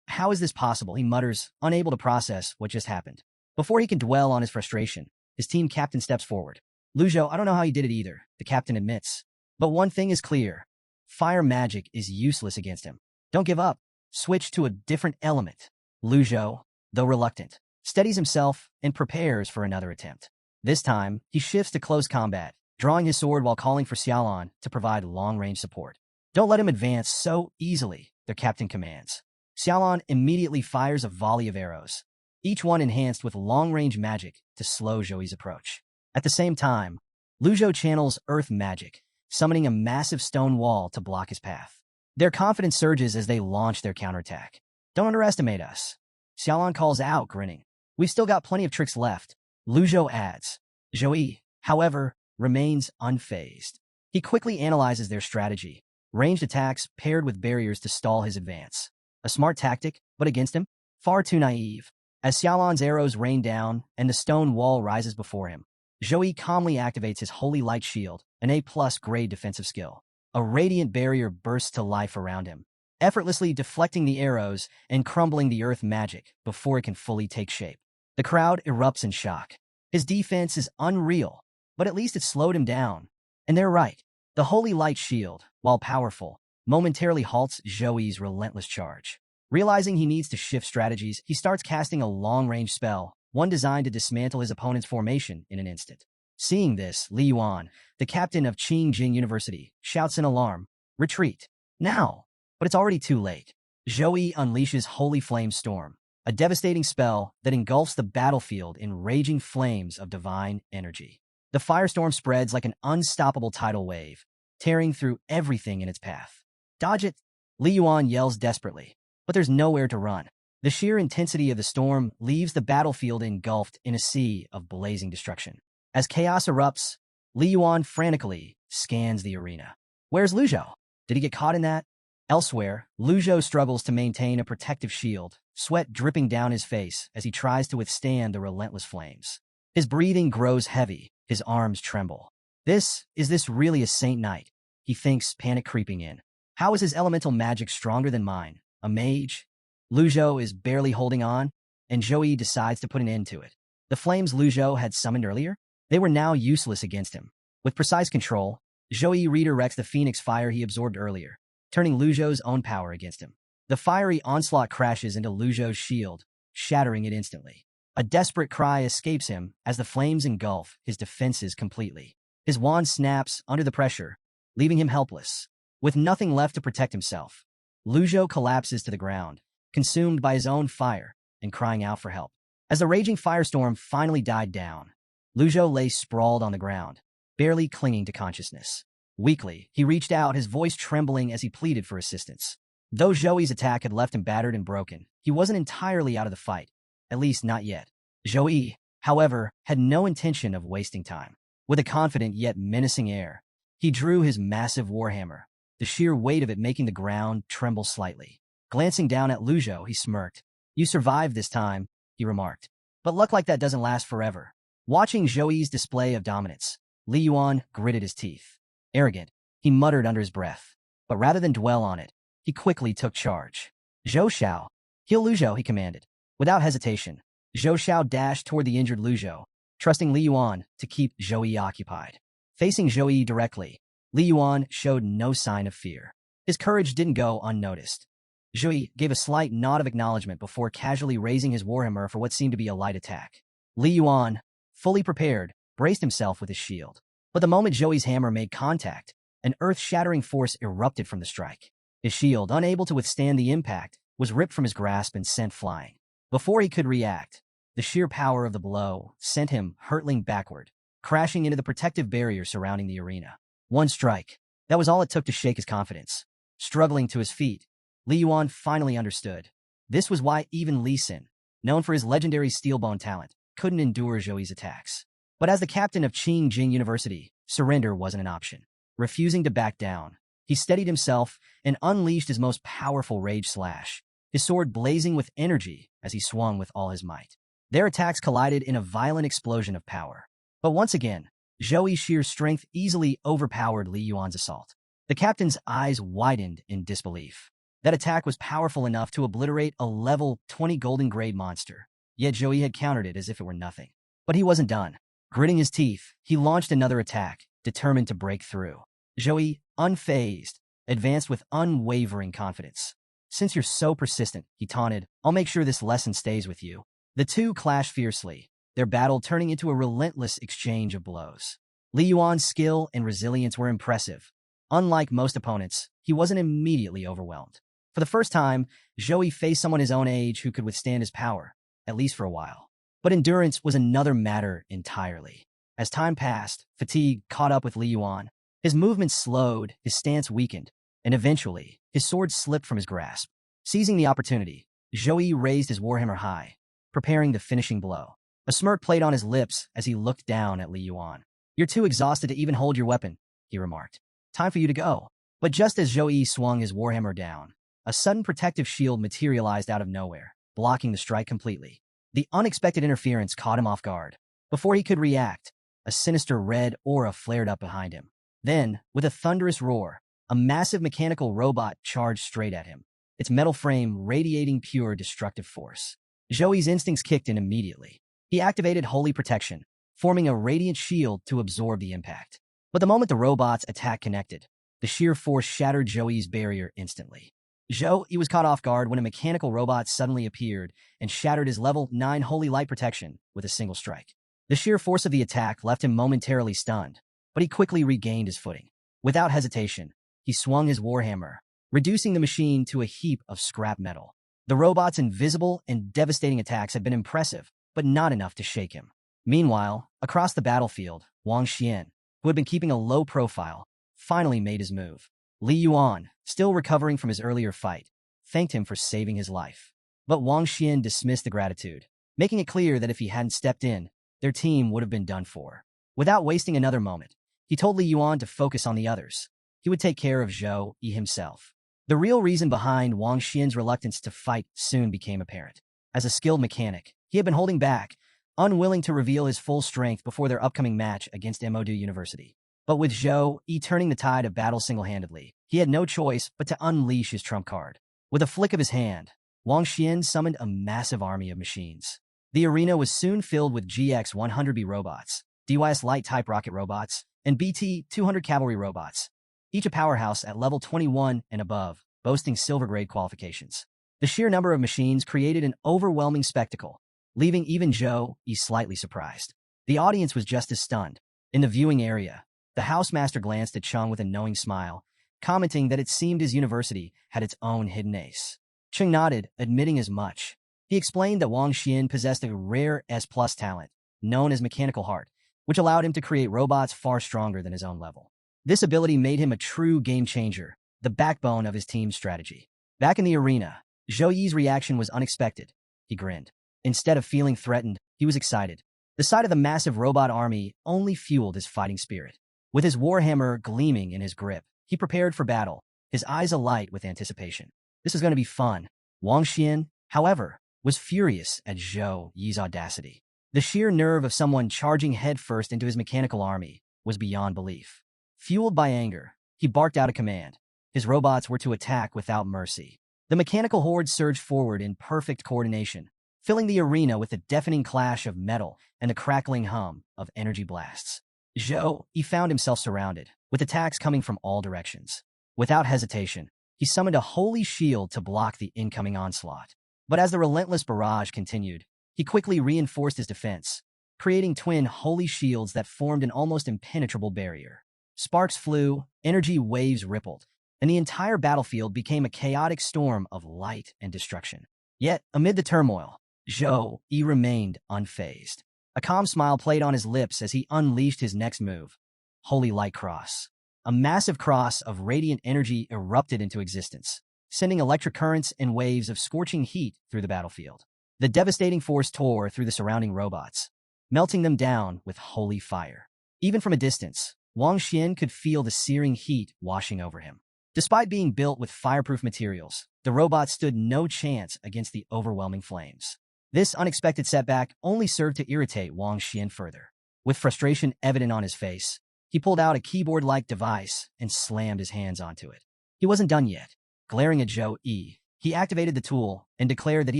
How is this possible? He mutters, unable to process what just happened. Before he can dwell on his frustration, his team captain steps forward. Lu Zhou, I don't know how you did it either, the captain admits. But one thing is clear. Fire magic is useless against him. Don't give up. Switch to a different element. Lu Zhou, though reluctant, steadies himself and prepares for another attempt. This time, he shifts to close combat, drawing his sword while calling for Xiaolan to provide long-range support. Don't let him advance so easily, their captain commands. Xiaolan immediately fires a volley of arrows, each one enhanced with long-range magic to slow Zhou's approach. At the same time, Lu Zhou channels earth magic, summoning a massive stone wall to block his path. Their confidence surges as they launch their counterattack. Don't underestimate us. Xiaolan calls out, grinning. We've still got plenty of tricks left. Lu Zhou adds. Zhou, however, remains unfazed. He quickly analyzes their strategy, ranged attacks paired with barriers to stall his advance. A smart tactic, but against him, far too naive. As Xiaolan's arrows rain down and the stone wall rises before him, Zhou calmly activates his Holy Light Shield, an A+ grade defensive skill. A radiant barrier bursts to life around him, effortlessly deflecting the arrows and crumbling the earth magic before it can fully take shape. The crowd erupts in shock. His defense is unreal, but at least it slowed him down. And they're right. The Holy Light Shield, while powerful, momentarily halts Zhou's relentless charge. Realizing he needs to shift strategies, he starts casting a long-range spell, one designed to dismantle his opponent's formation in an instant. Seeing this, Li Yuan, the captain of Qingjing University, shouts in alarm, "Retreat! Now!" But it's already too late. Zhou unleashes Holy Flame Storm, a devastating spell that engulfs the battlefield in raging flames of divine energy. The firestorm spreads like an unstoppable tidal wave, tearing through everything in its path. "Dodge it!" Li Yuan yells desperately, but there's nowhere to run. The sheer intensity of the storm leaves the battlefield engulfed in a sea of blazing destruction. As chaos erupts, Li Yuan frantically scans the arena. Where's Lu Zhou? Did he get caught in that? Elsewhere, Lu Zhou struggles to maintain a protective shield, sweat dripping down his face as he tries to withstand the relentless flames. His breathing grows heavy, his arms tremble. Is this really a saint knight? He thinks, panic creeping in. How is his elemental magic stronger than mine? A mage? Lu Zhou is barely holding on, and Zhou decides to put an end to it. The flames Lu Zhou had summoned earlier? They were now useless against him. With precise control, Zhou redirects the phoenix fire he absorbed earlier, turning Lu Zhou's own power against him. The fiery onslaught crashes into Lu Zhou's shield, shattering it instantly. A desperate cry escapes him as the flames engulf his defenses completely. His wand snaps under the pressure, leaving him helpless. With nothing left to protect himself, Lu Zhou collapses to the ground, consumed by his own fire and crying out for help. As the raging firestorm finally died down, Lu Zhou lay sprawled on the ground, barely clinging to consciousness. Weakly, he reached out, his voice trembling as he pleaded for assistance. Though Zhou's attack had left him battered and broken, he wasn't entirely out of the fight, at least not yet. Zhou, however, had no intention of wasting time. With a confident yet menacing air, he drew his massive warhammer, the sheer weight of it making the ground tremble slightly. Glancing down at Lu Zhou, he smirked. "You survived this time," he remarked. "But luck like that doesn't last forever." Watching Zhou's display of dominance, Li Yuan gritted his teeth. Arrogant, he muttered under his breath. But rather than dwell on it, he quickly took charge. "Zhou Xiao, heal Lu Zhou," he commanded. Without hesitation, Zhou Xiao dashed toward the injured Lu Zhou, trusting Li Yuan to keep Zhou occupied. Facing Zhou directly, Li Yuan showed no sign of fear. His courage didn't go unnoticed. Zhou gave a slight nod of acknowledgement before casually raising his warhammer for what seemed to be a light attack. Li Yuan, fully prepared, braced himself with his shield. But the moment Zhou's hammer made contact, an earth-shattering force erupted from the strike. His shield, unable to withstand the impact, was ripped from his grasp and sent flying. Before he could react, the sheer power of the blow sent him hurtling backward, crashing into the protective barrier surrounding the arena. One strike. That was all it took to shake his confidence. Struggling to his feet, Li Yuan finally understood. This was why even Li Xin, known for his legendary steelbone talent, couldn't endure Zhou's attacks. But as the captain of Qingjing University, surrender wasn't an option. Refusing to back down, he steadied himself and unleashed his most powerful rage slash, his sword blazing with energy as he swung with all his might. Their attacks collided in a violent explosion of power. But once again, Zhou's sheer strength easily overpowered Li Yuan's assault. The captain's eyes widened in disbelief. That attack was powerful enough to obliterate a level 20 golden grade monster, yet Zhou had countered it as if it were nothing. But he wasn't done. Gritting his teeth, he launched another attack, determined to break through. Zhou, unfazed, advanced with unwavering confidence. Since you're so persistent, he taunted, I'll make sure this lesson stays with you. The two clashed fiercely, their battle turning into a relentless exchange of blows. Li Yuan's skill and resilience were impressive. Unlike most opponents, he wasn't immediately overwhelmed. For the first time, Zhou faced someone his own age who could withstand his power, at least for a while. But endurance was another matter entirely. As time passed, fatigue caught up with Li Yuan. His movements slowed, his stance weakened, and eventually, his sword slipped from his grasp. Seizing the opportunity, Zhou raised his warhammer high, preparing the finishing blow. A smirk played on his lips as he looked down at Li Yuan. You're too exhausted to even hold your weapon, he remarked. Time for you to go. But just as Zhou swung his warhammer down, a sudden protective shield materialized out of nowhere, blocking the strike completely. The unexpected interference caught him off guard. Before he could react, a sinister red aura flared up behind him. Then, with a thunderous roar, a massive mechanical robot charged straight at him, its metal frame radiating pure destructive force. Zhou's instincts kicked in immediately. He activated Holy Protection, forming a radiant shield to absorb the impact. But the moment the robot's attack connected, the sheer force shattered Zhou's barrier instantly. Zhou was caught off guard when a mechanical robot suddenly appeared and shattered his level 9 Holy Light Protection with a single strike. The sheer force of the attack left him momentarily stunned, but he quickly regained his footing. Without hesitation, he swung his warhammer, reducing the machine to a heap of scrap metal. The robot's invisible and devastating attacks had been impressive, but not enough to shake him. Meanwhile, across the battlefield, Wang Xian, who had been keeping a low profile, finally made his move. Li Yuan, still recovering from his earlier fight, thanked him for saving his life. But Wang Xian dismissed the gratitude, making it clear that if he hadn't stepped in, their team would have been done for. Without wasting another moment, he told Li Yuan to focus on the others. He would take care of Zhou himself. The real reason behind Wang Xian's reluctance to fight soon became apparent. As a skilled mechanic, he had been holding back, unwilling to reveal his full strength before their upcoming match against Manhwa University. But with Zhou turning the tide of battle single-handedly, he had no choice but to unleash his trump card. With a flick of his hand, Wang Xian summoned a massive army of machines. The arena was soon filled with GX-100B robots, DYS light-type rocket robots, and BT-200 cavalry robots, each a powerhouse at level 21 and above, boasting silver-grade qualifications. The sheer number of machines created an overwhelming spectacle, leaving even Zhou slightly surprised. The audience was just as stunned. In the viewing area, the housemaster glanced at Chung with a knowing smile, commenting that it seemed his university had its own hidden ace. Chung nodded, admitting as much. He explained that Wang Xian possessed a rare S-plus talent, known as Mechanical Heart, which allowed him to create robots far stronger than his own level. This ability made him a true game-changer, the backbone of his team's strategy. Back in the arena, Zhou reaction was unexpected. He grinned. Instead of feeling threatened, he was excited. The sight of the massive robot army only fueled his fighting spirit. With his warhammer gleaming in his grip, he prepared for battle, his eyes alight with anticipation. This is going to be fun. Wang Xian, however, was furious at Zhou's audacity. The sheer nerve of someone charging headfirst into his mechanical army was beyond belief. Fueled by anger, he barked out a command. His robots were to attack without mercy. The mechanical horde surged forward in perfect coordination, filling the arena with a deafening clash of metal and the crackling hum of energy blasts. Zhou found himself surrounded, with attacks coming from all directions. Without hesitation, he summoned a holy shield to block the incoming onslaught. But as the relentless barrage continued, he quickly reinforced his defense, creating twin holy shields that formed an almost impenetrable barrier. Sparks flew, energy waves rippled, and the entire battlefield became a chaotic storm of light and destruction. Yet, amid the turmoil, Zhou remained unfazed. A calm smile played on his lips as he unleashed his next move, Holy Light Cross. A massive cross of radiant energy erupted into existence, sending electric currents and waves of scorching heat through the battlefield. The devastating force tore through the surrounding robots, melting them down with holy fire. Even from a distance, Wang Xian could feel the searing heat washing over him. Despite being built with fireproof materials, the robots stood no chance against the overwhelming flames. This unexpected setback only served to irritate Wang Xian further. With frustration evident on his face, he pulled out a keyboard-like device and slammed his hands onto it. He wasn't done yet. Glaring at Zhou, he activated the tool and declared that he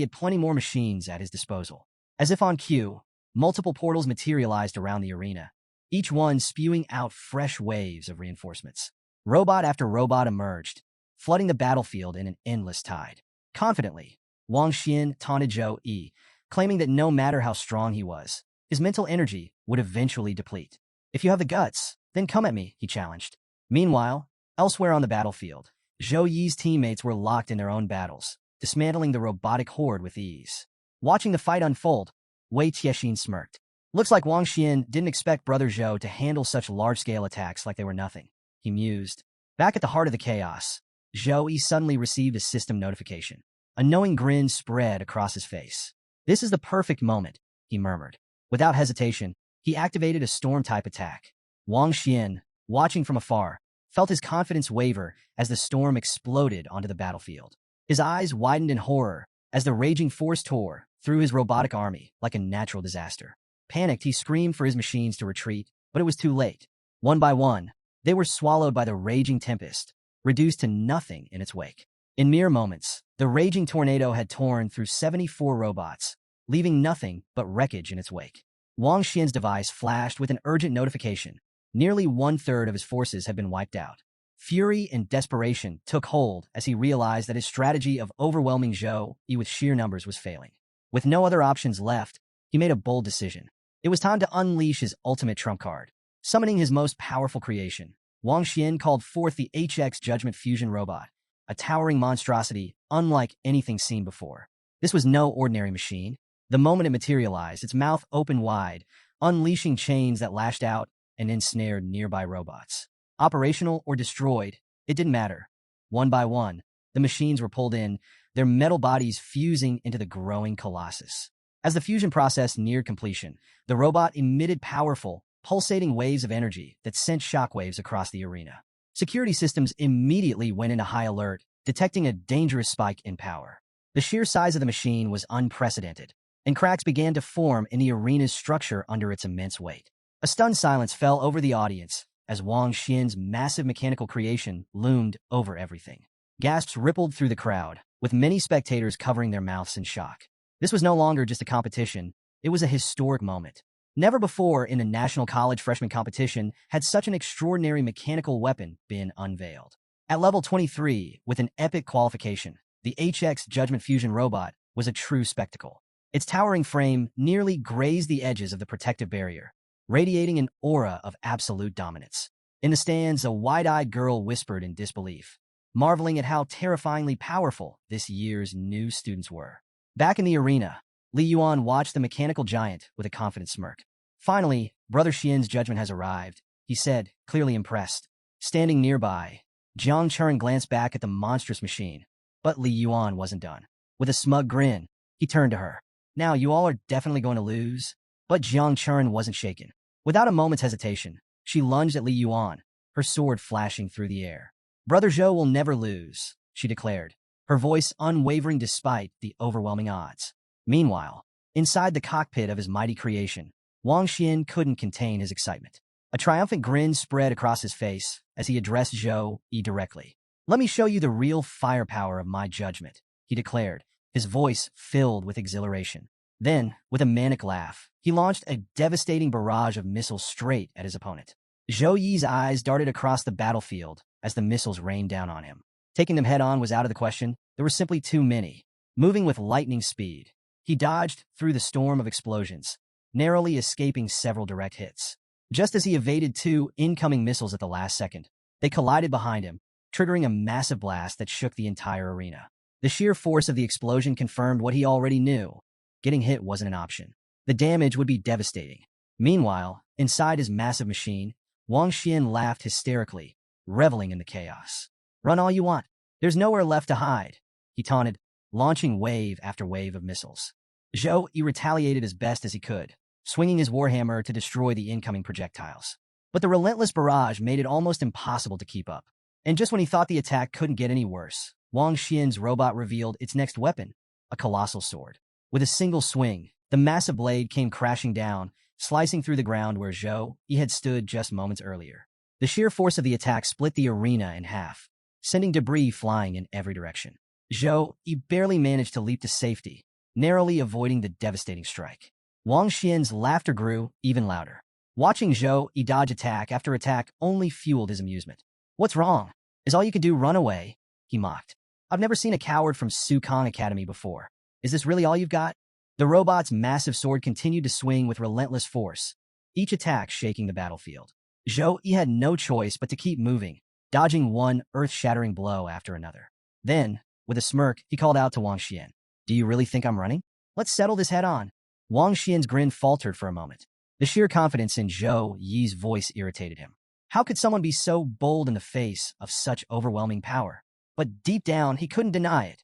had plenty more machines at his disposal. As if on cue, multiple portals materialized around the arena, each one spewing out fresh waves of reinforcements. Robot after robot emerged, flooding the battlefield in an endless tide. Confidently, Wang Xian taunted Zhou Yi, claiming that no matter how strong he was, his mental energy would eventually deplete. If you have the guts, then come at me, he challenged. Meanwhile, elsewhere on the battlefield, Zhou Yi's teammates were locked in their own battles, dismantling the robotic horde with ease. Watching the fight unfold, Wei Tiexin smirked. Looks like Wang Xian didn't expect Brother Zhou to handle such large-scale attacks like they were nothing, he mused. Back at the heart of the chaos, Zhou Yi suddenly received a system notification. A knowing grin spread across his face. This is the perfect moment, he murmured. Without hesitation, he activated a storm-type attack. Wang Xian, watching from afar, felt his confidence waver as the storm exploded onto the battlefield. His eyes widened in horror as the raging force tore through his robotic army like a natural disaster. Panicked, he screamed for his machines to retreat, but it was too late. One by one, they were swallowed by the raging tempest, reduced to nothing in its wake. In mere moments, the raging tornado had torn through 74 robots, leaving nothing but wreckage in its wake. Wang Xian's device flashed with an urgent notification. Nearly one-third of his forces had been wiped out. Fury and desperation took hold as he realized that his strategy of overwhelming Zhou Yi with sheer numbers was failing. With no other options left, he made a bold decision. It was time to unleash his ultimate trump card. Summoning his most powerful creation, Wang Xian called forth the HX Judgment Fusion Robot, a towering monstrosity unlike anything seen before. This was no ordinary machine. The moment it materialized, its mouth opened wide, unleashing chains that lashed out and ensnared nearby robots. Operational or destroyed, it didn't matter. One by one, the machines were pulled in, their metal bodies fusing into the growing colossus. As the fusion process neared completion, the robot emitted powerful, pulsating waves of energy that sent shockwaves across the arena. Security systems immediately went into high alert, detecting a dangerous spike in power. The sheer size of the machine was unprecedented, and cracks began to form in the arena's structure under its immense weight. A stunned silence fell over the audience as Wang Xian's massive mechanical creation loomed over everything. Gasps rippled through the crowd, with many spectators covering their mouths in shock. This was no longer just a competition, it was a historic moment. Never before in a national college freshman competition had such an extraordinary mechanical weapon been unveiled. At level 23, with an epic qualification, the HX Judgment Fusion Robot was a true spectacle. Its towering frame nearly grazed the edges of the protective barrier, radiating an aura of absolute dominance. In the stands, a wide-eyed girl whispered in disbelief, marveling at how terrifyingly powerful this year's new students were. Back in the arena, Li Yuan watched the mechanical giant with a confident smirk. Finally, Brother Xian's judgment has arrived, he said, clearly impressed. Standing nearby, Jiang Churen glanced back at the monstrous machine, but Li Yuan wasn't done. With a smug grin, he turned to her. Now, you all are definitely going to lose. But Jiang Churen wasn't shaken. Without a moment's hesitation, she lunged at Li Yuan, her sword flashing through the air. Brother Zhou will never lose, she declared, her voice unwavering despite the overwhelming odds. Meanwhile, inside the cockpit of his mighty creation, Wang Xian couldn't contain his excitement. A triumphant grin spread across his face as he addressed Zhou Yi directly. Let me show you the real firepower of my judgment, he declared, his voice filled with exhilaration. Then, with a manic laugh, he launched a devastating barrage of missiles straight at his opponent. Zhou Yi's eyes darted across the battlefield as the missiles rained down on him. Taking them head-on was out of the question. There were simply too many. Moving with lightning speed, he dodged through the storm of explosions, narrowly escaping several direct hits. Just as he evaded two incoming missiles at the last second, they collided behind him, triggering a massive blast that shook the entire arena. The sheer force of the explosion confirmed what he already knew. Getting hit wasn't an option. The damage would be devastating. Meanwhile, inside his massive machine, Wang Xian laughed hysterically, reveling in the chaos. Run all you want. There's nowhere left to hide, he taunted, launching wave after wave of missiles. Zhou Yi retaliated as best as he could, swinging his warhammer to destroy the incoming projectiles. But the relentless barrage made it almost impossible to keep up. And just when he thought the attack couldn't get any worse, Wang Xian's robot revealed its next weapon, a colossal sword. With a single swing, the massive blade came crashing down, slicing through the ground where Zhou Yi had stood just moments earlier. The sheer force of the attack split the arena in half, sending debris flying in every direction. Zhou Yi barely managed to leap to safety, narrowly avoiding the devastating strike. Wang Xian's laughter grew even louder. Watching Zhou Yi dodge attack after attack only fueled his amusement. What's wrong? Is all you can do run away? he mocked. I've never seen a coward from Su Kong Academy before. Is this really all you've got? The robot's massive sword continued to swing with relentless force, each attack shaking the battlefield. Zhou Yi had no choice but to keep moving, dodging one earth-shattering blow after another. Then, with a smirk, he called out to Wang Xian. Do you really think I'm running? Let's settle this head-on. Wang Xian's grin faltered for a moment. The sheer confidence in Zhou Yi's voice irritated him. How could someone be so bold in the face of such overwhelming power? But deep down, he couldn't deny it.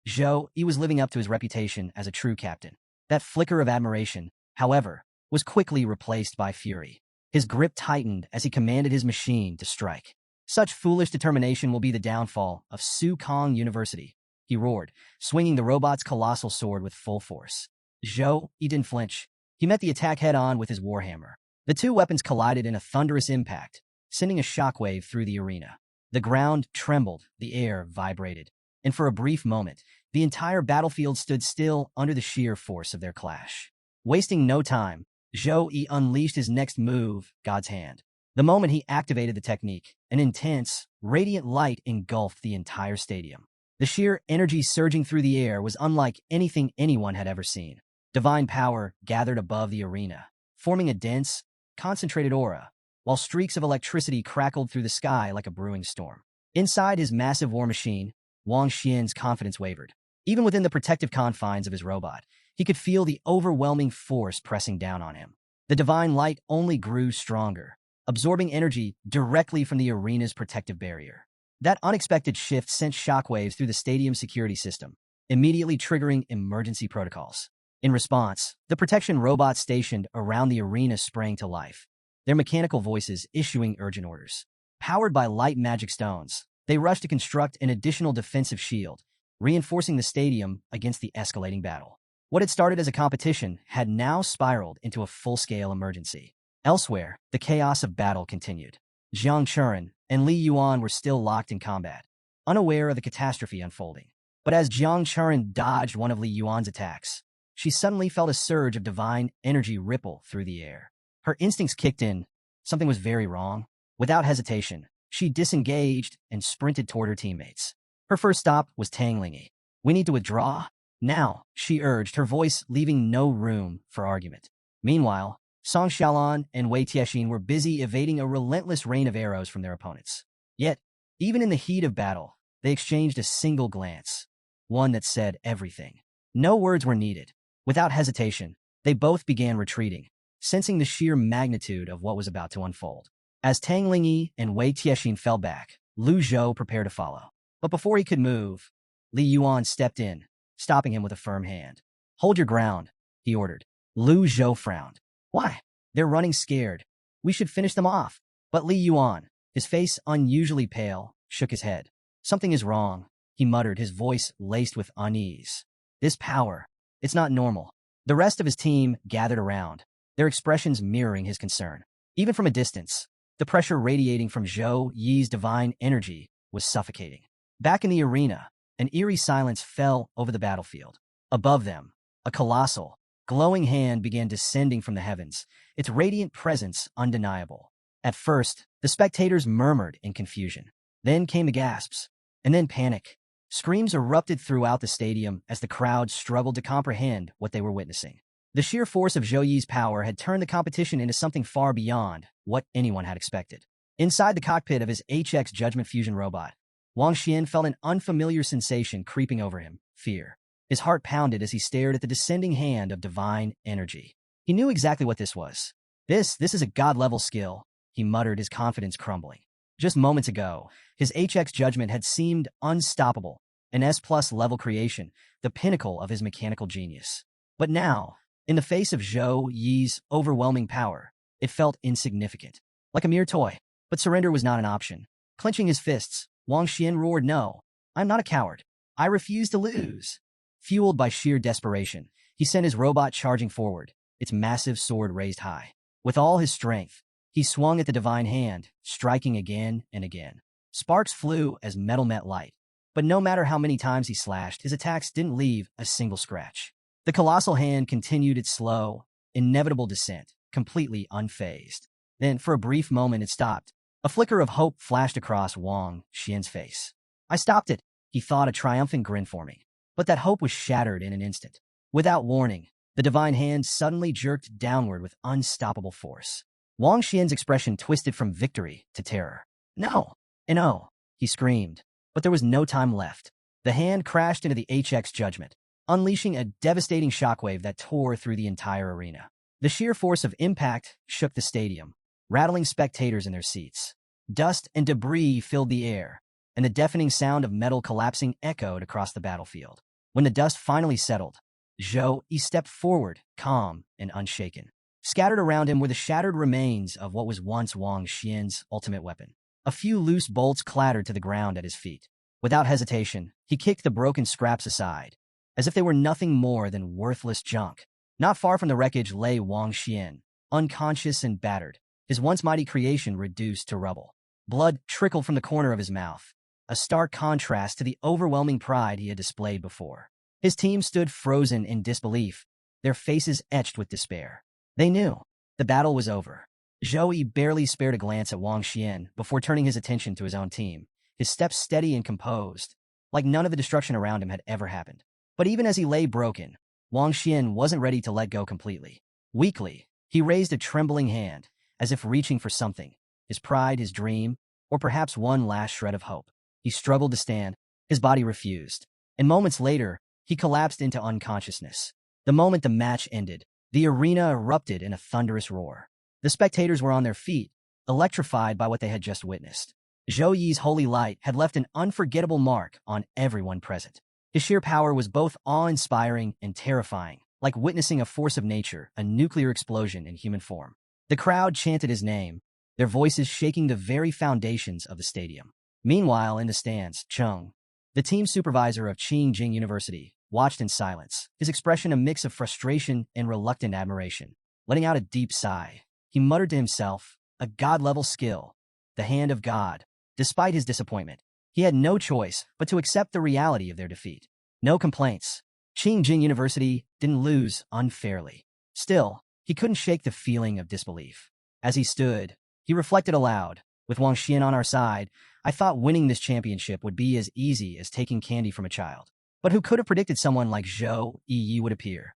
Zhou Yi was living up to his reputation as a true captain. That flicker of admiration, however, was quickly replaced by fury. His grip tightened as he commanded his machine to strike. Such foolish determination will be the downfall of Su Kong University, he roared, swinging the robot's colossal sword with full force. Zhou Yi didn't flinch. He met the attack head-on with his warhammer. The two weapons collided in a thunderous impact, sending a shockwave through the arena. The ground trembled, the air vibrated, and for a brief moment, the entire battlefield stood still under the sheer force of their clash. Wasting no time, Zhou Yi unleashed his next move, God's Hand. The moment he activated the technique, an intense, radiant light engulfed the entire stadium. The sheer energy surging through the air was unlike anything anyone had ever seen. Divine power gathered above the arena, forming a dense, concentrated aura, while streaks of electricity crackled through the sky like a brewing storm. Inside his massive war machine, Wang Xian's confidence wavered. Even within the protective confines of his robot, he could feel the overwhelming force pressing down on him. The divine light only grew stronger, absorbing energy directly from the arena's protective barrier. That unexpected shift sent shockwaves through the stadium's security system, immediately triggering emergency protocols. In response, the protection robots stationed around the arena sprang to life, their mechanical voices issuing urgent orders. Powered by light magic stones, they rushed to construct an additional defensive shield, reinforcing the stadium against the escalating battle. What had started as a competition had now spiraled into a full-scale emergency. Elsewhere, the chaos of battle continued. Jiang Churen and Li Yuan were still locked in combat, unaware of the catastrophe unfolding. But as Jiang Churen dodged one of Li Yuan's attacks, she suddenly felt a surge of divine energy ripple through the air. Her instincts kicked in. Something was very wrong. Without hesitation, she disengaged and sprinted toward her teammates. Her first stop was Tang Linyi. We need to withdraw now, she urged, her voice leaving no room for argument. Meanwhile, Song Xiaolan and Wei Tiexin were busy evading a relentless rain of arrows from their opponents. Yet, even in the heat of battle, they exchanged a single glance, one that said everything. No words were needed. Without hesitation, they both began retreating, sensing the sheer magnitude of what was about to unfold. As Tang Linyi and Wei Tiexin fell back, Lu Zhou prepared to follow. But before he could move, Li Yuan stepped in, stopping him with a firm hand. Hold your ground, he ordered. Lu Zhou frowned. Why? They're running scared. We should finish them off. But Li Yuan, his face unusually pale, shook his head. Something is wrong, he muttered, his voice laced with unease. This power, it's not normal. The rest of his team gathered around, their expressions mirroring his concern. Even from a distance, the pressure radiating from Zhou Yi's divine energy was suffocating. Back in the arena, an eerie silence fell over the battlefield. Above them, a colossal, glowing hand began descending from the heavens, its radiant presence undeniable. At first, the spectators murmured in confusion. Then came the gasps, and then panic. Screams erupted throughout the stadium as the crowd struggled to comprehend what they were witnessing. The sheer force of Zhou Yi's power had turned the competition into something far beyond what anyone had expected. Inside the cockpit of his HX Judgment Fusion robot, Wang Xian felt an unfamiliar sensation creeping over him, fear. His heart pounded as he stared at the descending hand of divine energy. He knew exactly what this was. This is a god-level skill, he muttered, his confidence crumbling. Just moments ago, his HX Judgment had seemed unstoppable, an S+ level creation, the pinnacle of his mechanical genius. But now, in the face of Zhou Yi's overwhelming power, it felt insignificant, like a mere toy. But surrender was not an option. Clenching his fists, Wang Xian roared, "No, I'm not a coward. I refuse to lose." Fueled by sheer desperation, he sent his robot charging forward, its massive sword raised high. With all his strength, he swung at the divine hand, striking again and again. Sparks flew as metal met light, but no matter how many times he slashed, his attacks didn't leave a single scratch. The colossal hand continued its slow, inevitable descent, completely unfazed. Then, for a brief moment, it stopped. A flicker of hope flashed across Wang Xian's face. "I stopped it," he thought, a triumphant grin forming. But that hope was shattered in an instant. Without warning, the divine hand suddenly jerked downward with unstoppable force. Wang Xian's expression twisted from victory to terror. "No! No!" he screamed. But there was no time left. The hand crashed into the HX judgment, unleashing a devastating shockwave that tore through the entire arena. The sheer force of impact shook the stadium, rattling spectators in their seats. Dust and debris filled the air, and the deafening sound of metal collapsing echoed across the battlefield. When the dust finally settled, Zhou Yi stepped forward, calm and unshaken. Scattered around him were the shattered remains of what was once Wang Xian's ultimate weapon. A few loose bolts clattered to the ground at his feet. Without hesitation, he kicked the broken scraps aside, as if they were nothing more than worthless junk. Not far from the wreckage lay Wang Xian, unconscious and battered, his once mighty creation reduced to rubble. Blood trickled from the corner of his mouth, a stark contrast to the overwhelming pride he had displayed before. His team stood frozen in disbelief, their faces etched with despair. They knew the battle was over. Zhou Yi barely spared a glance at Wang Xian before turning his attention to his own team, his steps steady and composed, like none of the destruction around him had ever happened. But even as he lay broken, Wang Xian wasn't ready to let go completely. Weakly, he raised a trembling hand, as if reaching for something, his pride, his dream, or perhaps one last shred of hope. He struggled to stand, his body refused, and moments later, he collapsed into unconsciousness. The moment the match ended, the arena erupted in a thunderous roar. The spectators were on their feet, electrified by what they had just witnessed. Zhou Yi's holy light had left an unforgettable mark on everyone present. His sheer power was both awe-inspiring and terrifying, like witnessing a force of nature, a nuclear explosion in human form. The crowd chanted his name, their voices shaking the very foundations of the stadium. Meanwhile, in the stands, Cheng, the team supervisor of Qingjing University, watched in silence, his expression a mix of frustration and reluctant admiration. Letting out a deep sigh, he muttered to himself, "A god-level skill, the hand of God." Despite his disappointment, he had no choice but to accept the reality of their defeat. No complaints. Qingjing University didn't lose unfairly. Still, he couldn't shake the feeling of disbelief. As he stood, he reflected aloud, "With Wang Xian on our side, I thought winning this championship would be as easy as taking candy from a child. But who could have predicted someone like Zhou Yi would appear?"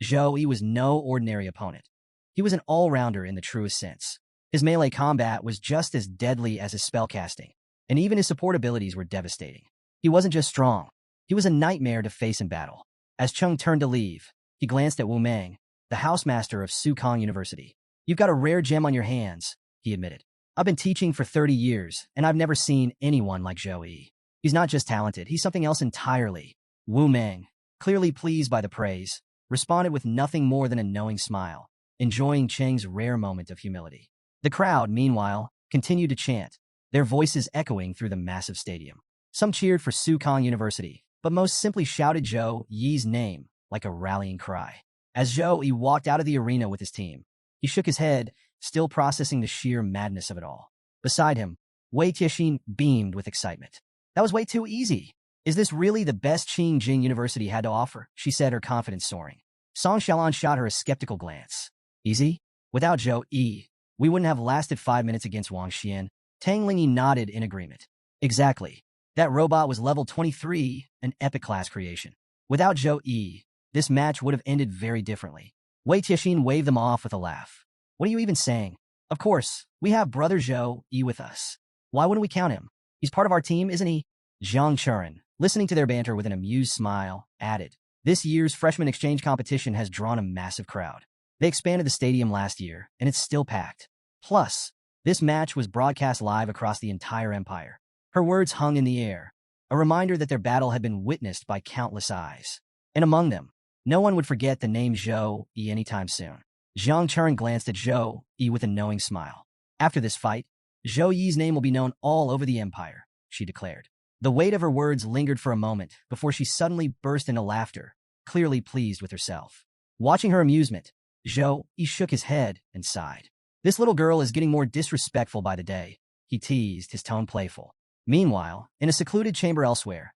Zhou Yi was no ordinary opponent. He was an all-rounder in the truest sense. His melee combat was just as deadly as his spellcasting, and even his support abilities were devastating. He wasn't just strong, he was a nightmare to face in battle. As Cheng turned to leave, he glanced at Wu Meng, the housemaster of Sukong University. "You've got a rare gem on your hands," he admitted. "I've been teaching for 30 years, and I've never seen anyone like Zhou Yi. He's not just talented, he's something else entirely." Wu Meng, clearly pleased by the praise, responded with nothing more than a knowing smile, enjoying Cheng's rare moment of humility. The crowd, meanwhile, continued to chant, their voices echoing through the massive stadium. Some cheered for Sukong University, but most simply shouted Zhou Yi's name like a rallying cry. As Zhou Yi walked out of the arena with his team, he shook his head, still processing the sheer madness of it all. Beside him, Wei Tianxin beamed with excitement. "That was way too easy. Is this really the best Qingjing University had to offer?" she said, her confidence soaring. Song Xiaolan shot her a skeptical glance. "Easy? Without Zhou Yi, we wouldn't have lasted 5 minutes against Wang Xian." Tang Lingyi nodded in agreement. "Exactly. That robot was level 23, an epic-class creation. Without Zhou Yi, this match would have ended very differently." Wei Tianxin waved them off with a laugh. "What are you even saying? Of course, we have brother Zhou Yi with us. Why wouldn't we count him? He's part of our team, isn't he?" Zhang Churen, listening to their banter with an amused smile, added, "This year's freshman exchange competition has drawn a massive crowd. They expanded the stadium last year, and it's still packed. Plus, this match was broadcast live across the entire empire." Her words hung in the air, a reminder that their battle had been witnessed by countless eyes. And among them, no one would forget the name Zhou Yi anytime soon. Zhang Churen glanced at Zhou Yi with a knowing smile. "After this fight, Zhou Yi's name will be known all over the empire," she declared. The weight of her words lingered for a moment before she suddenly burst into laughter, clearly pleased with herself. Watching her amusement, Zhou Yi shook his head and sighed. "This little girl is getting more disrespectful by the day," he teased, his tone playful. Meanwhile, in a secluded chamber elsewhere,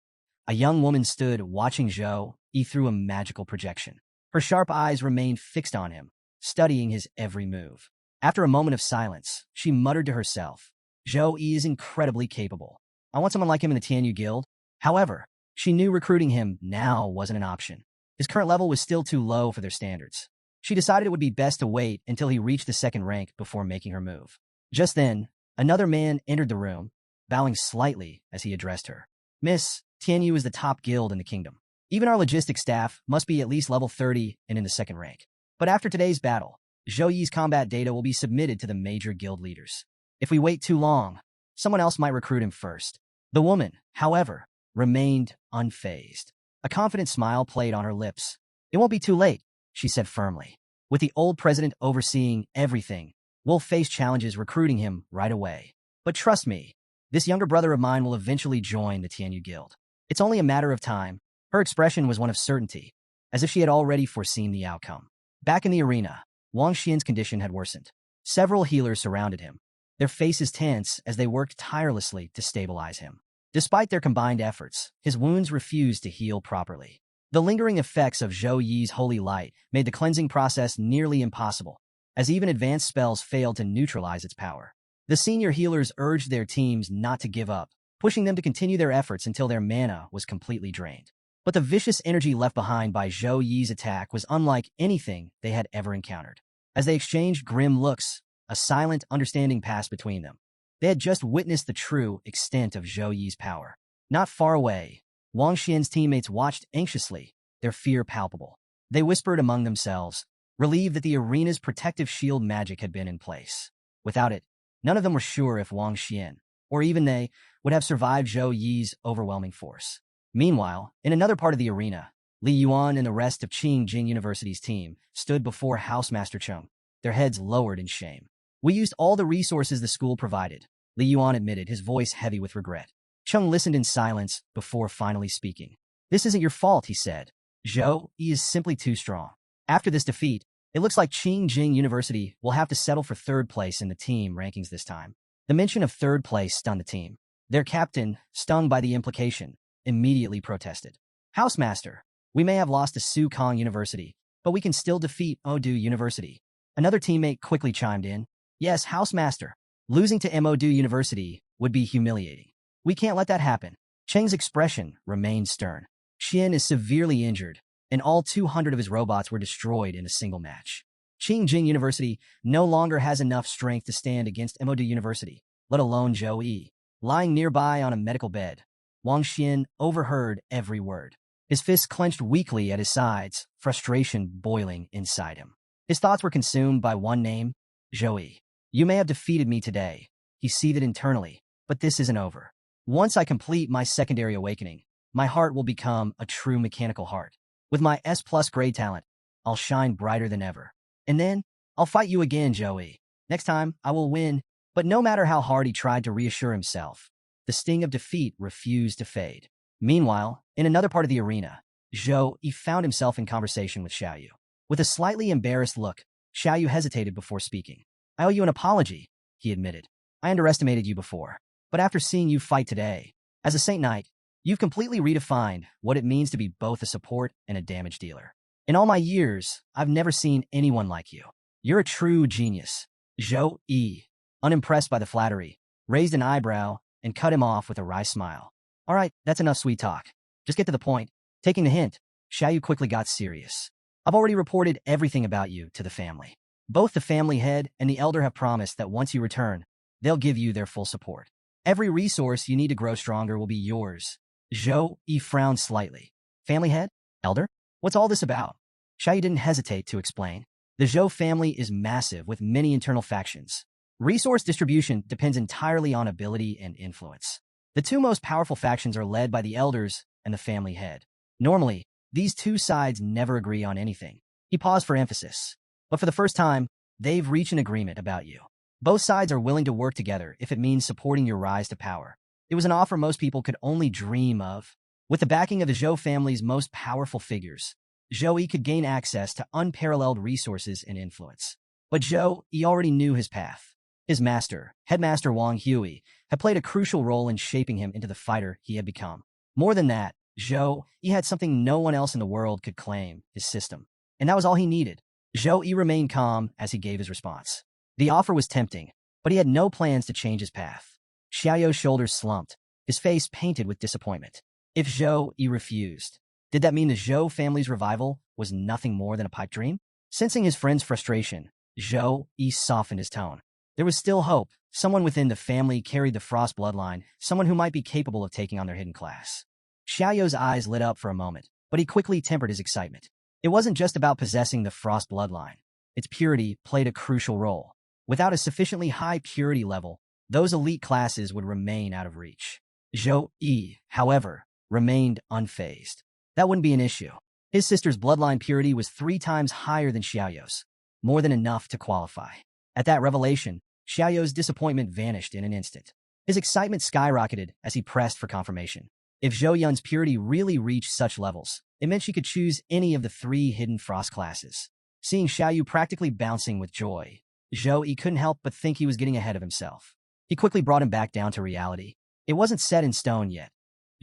a young woman stood watching Zhou Yi through a magical projection. Her sharp eyes remained fixed on him, studying his every move. After a moment of silence, she muttered to herself, "Zhou Yi is incredibly capable. I want someone like him in the Tianyu Guild." However, she knew recruiting him now wasn't an option. His current level was still too low for their standards. She decided it would be best to wait until he reached the second rank before making her move. Just then, another man entered the room, bowing slightly as he addressed her. Miss, Tianyu is the top guild in the kingdom. Even our logistics staff must be at least level 30 and in the second rank. But after today's battle, Zhou Yi's combat data will be submitted to the major guild leaders. If we wait too long, someone else might recruit him first. The woman, however, remained unfazed. A confident smile played on her lips. It won't be too late, she said firmly. With the old president overseeing everything, we'll face challenges recruiting him right away. But trust me, this younger brother of mine will eventually join the Tianyu Guild. It's only a matter of time. Her expression was one of certainty, as if she had already foreseen the outcome. Back in the arena, Wang Xian's condition had worsened. Several healers surrounded him, their faces tense as they worked tirelessly to stabilize him. Despite their combined efforts, his wounds refused to heal properly. The lingering effects of Zhou Yi's holy light made the cleansing process nearly impossible, as even advanced spells failed to neutralize its power. The senior healers urged their teams not to give up, pushing them to continue their efforts until their mana was completely drained. But the vicious energy left behind by Zhou Yi's attack was unlike anything they had ever encountered. As they exchanged grim looks, a silent understanding passed between them. They had just witnessed the true extent of Zhou Yi's power. Not far away, Wang Xian's teammates watched anxiously, their fear palpable. They whispered among themselves, relieved that the arena's protective shield magic had been in place. Without it, none of them were sure if Wang Xian, or even they, would have survived Zhou Yi's overwhelming force. Meanwhile, in another part of the arena, Li Yuan and the rest of Qingjing University's team stood before Housemaster Cheng, their heads lowered in shame. We used all the resources the school provided, Li Yuan admitted, his voice heavy with regret. Cheng listened in silence before finally speaking. This isn't your fault, he said. Zhou Yi is simply too strong. After this defeat, it looks like Qingjing University will have to settle for third place in the team rankings this time. The mention of third place stunned the team. Their captain, stung by the implication, immediately protested. Housemaster, we may have lost to Su Kong University, but we can still defeat Odu University. Another teammate quickly chimed in. Yes, Housemaster. Losing to Modu University would be humiliating. We can't let that happen. Cheng's expression remained stern. Xian is severely injured, and all 200 of his robots were destroyed in a single match. Qingjing University no longer has enough strength to stand against Modu University, let alone Zhou Yi. Lying nearby on a medical bed, Wang Xian overheard every word. His fists clenched weakly at his sides, frustration boiling inside him. His thoughts were consumed by one name, Zhou Yi. You may have defeated me today, he seethed internally, but this isn't over. Once I complete my secondary awakening, my heart will become a true mechanical heart. With my S+ grade talent, I'll shine brighter than ever. And then, I'll fight you again, Zhou Yi. Next time, I will win. But no matter how hard he tried to reassure himself, the sting of defeat refused to fade. Meanwhile, in another part of the arena, Zhou Yi found himself in conversation with Xiaoyu. With a slightly embarrassed look, Xiaoyu hesitated before speaking. I owe you an apology, he admitted. I underestimated you before. But after seeing you fight today, as a Saint Knight, you've completely redefined what it means to be both a support and a damage dealer. In all my years, I've never seen anyone like you. You're a true genius. Zhou Yi, unimpressed by the flattery, raised an eyebrow and cut him off with a wry smile. All right, that's enough sweet talk. Just get to the point. Taking the hint, Xiaoyu quickly got serious. I've already reported everything about you to the family. Both the family head and the elder have promised that once you return, they'll give you their full support. Every resource you need to grow stronger will be yours. Zhou Yi frowned slightly. Family head? Elder? What's all this about? Xiaoyu didn't hesitate to explain. The Zhou family is massive with many internal factions. Resource distribution depends entirely on ability and influence. The two most powerful factions are led by the elders and the family head. Normally, these two sides never agree on anything. He paused for emphasis. But for the first time, they've reached an agreement about you. Both sides are willing to work together if it means supporting your rise to power. It was an offer most people could only dream of. With the backing of the Zhou family's most powerful figures, Zhou Yi could gain access to unparalleled resources and influence. But Zhou Yi already knew his path. His master, Headmaster Wang Hui, had played a crucial role in shaping him into the fighter he had become. More than that, Zhou Yi had something no one else in the world could claim, his system. And that was all he needed. Zhou Yi remained calm as he gave his response. The offer was tempting, but he had no plans to change his path. Xiaoyu's shoulders slumped, his face painted with disappointment. If Zhou Yi refused, did that mean the Zhou family's revival was nothing more than a pipe dream? Sensing his friend's frustration, Zhou Yi softened his tone. There was still hope. Someone within the family carried the Frost bloodline, someone who might be capable of taking on their hidden class. Xiaoyou's eyes lit up for a moment, but he quickly tempered his excitement. It wasn't just about possessing the Frost bloodline. Its purity played a crucial role. Without a sufficiently high purity level, those elite classes would remain out of reach. Zhou Yi, however, remained unfazed. That wouldn't be an issue. His sister's bloodline purity was 3 times higher than Xiaoyou's, more than enough to qualify. At that revelation, Xiaoyou's disappointment vanished in an instant. His excitement skyrocketed as he pressed for confirmation. If Zhou Yun's purity really reached such levels, it meant she could choose any of the 3 hidden Frost classes. Seeing Xiaoyu practically bouncing with joy, Zhou Yi couldn't help but think he was getting ahead of himself. He quickly brought him back down to reality. It wasn't set in stone yet.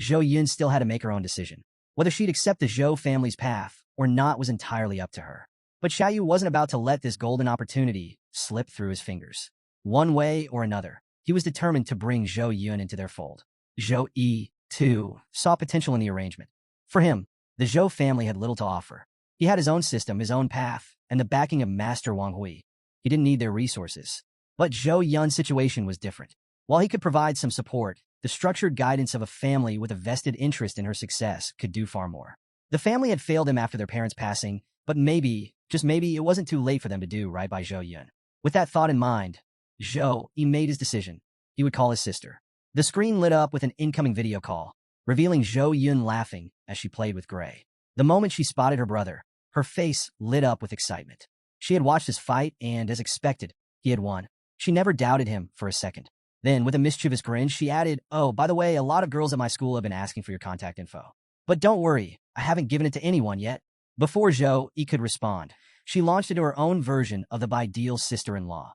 Zhou Yun still had to make her own decision. Whether she'd accept the Zhou family's path or not was entirely up to her. But Xiaoyu wasn't about to let this golden opportunity slip through his fingers. One way or another, he was determined to bring Zhou Yun into their fold. Zhou Yi, too, saw potential in the arrangement. For him, the Zhou family had little to offer. He had his own system, his own path, and the backing of Master Wang Hui. He didn't need their resources. But Zhou Yun's situation was different. While he could provide some support, the structured guidance of a family with a vested interest in her success could do far more. The family had failed him after their parents' passing, but maybe, just maybe, it wasn't too late for them to do right by Zhou Yun. With that thought in mind, Zhou Yi made his decision. He would call his sister. The screen lit up with an incoming video call, revealing Zhou Yun laughing as she played with Gray. The moment she spotted her brother, her face lit up with excitement. She had watched his fight, and, as expected, he had won. She never doubted him for a second. Then, with a mischievous grin, she added, "Oh, by the way, a lot of girls at my school have been asking for your contact info. But don't worry, I haven't given it to anyone yet." Before Zhou Yi could respond, she launched into her own version of the ideal sister-in-law.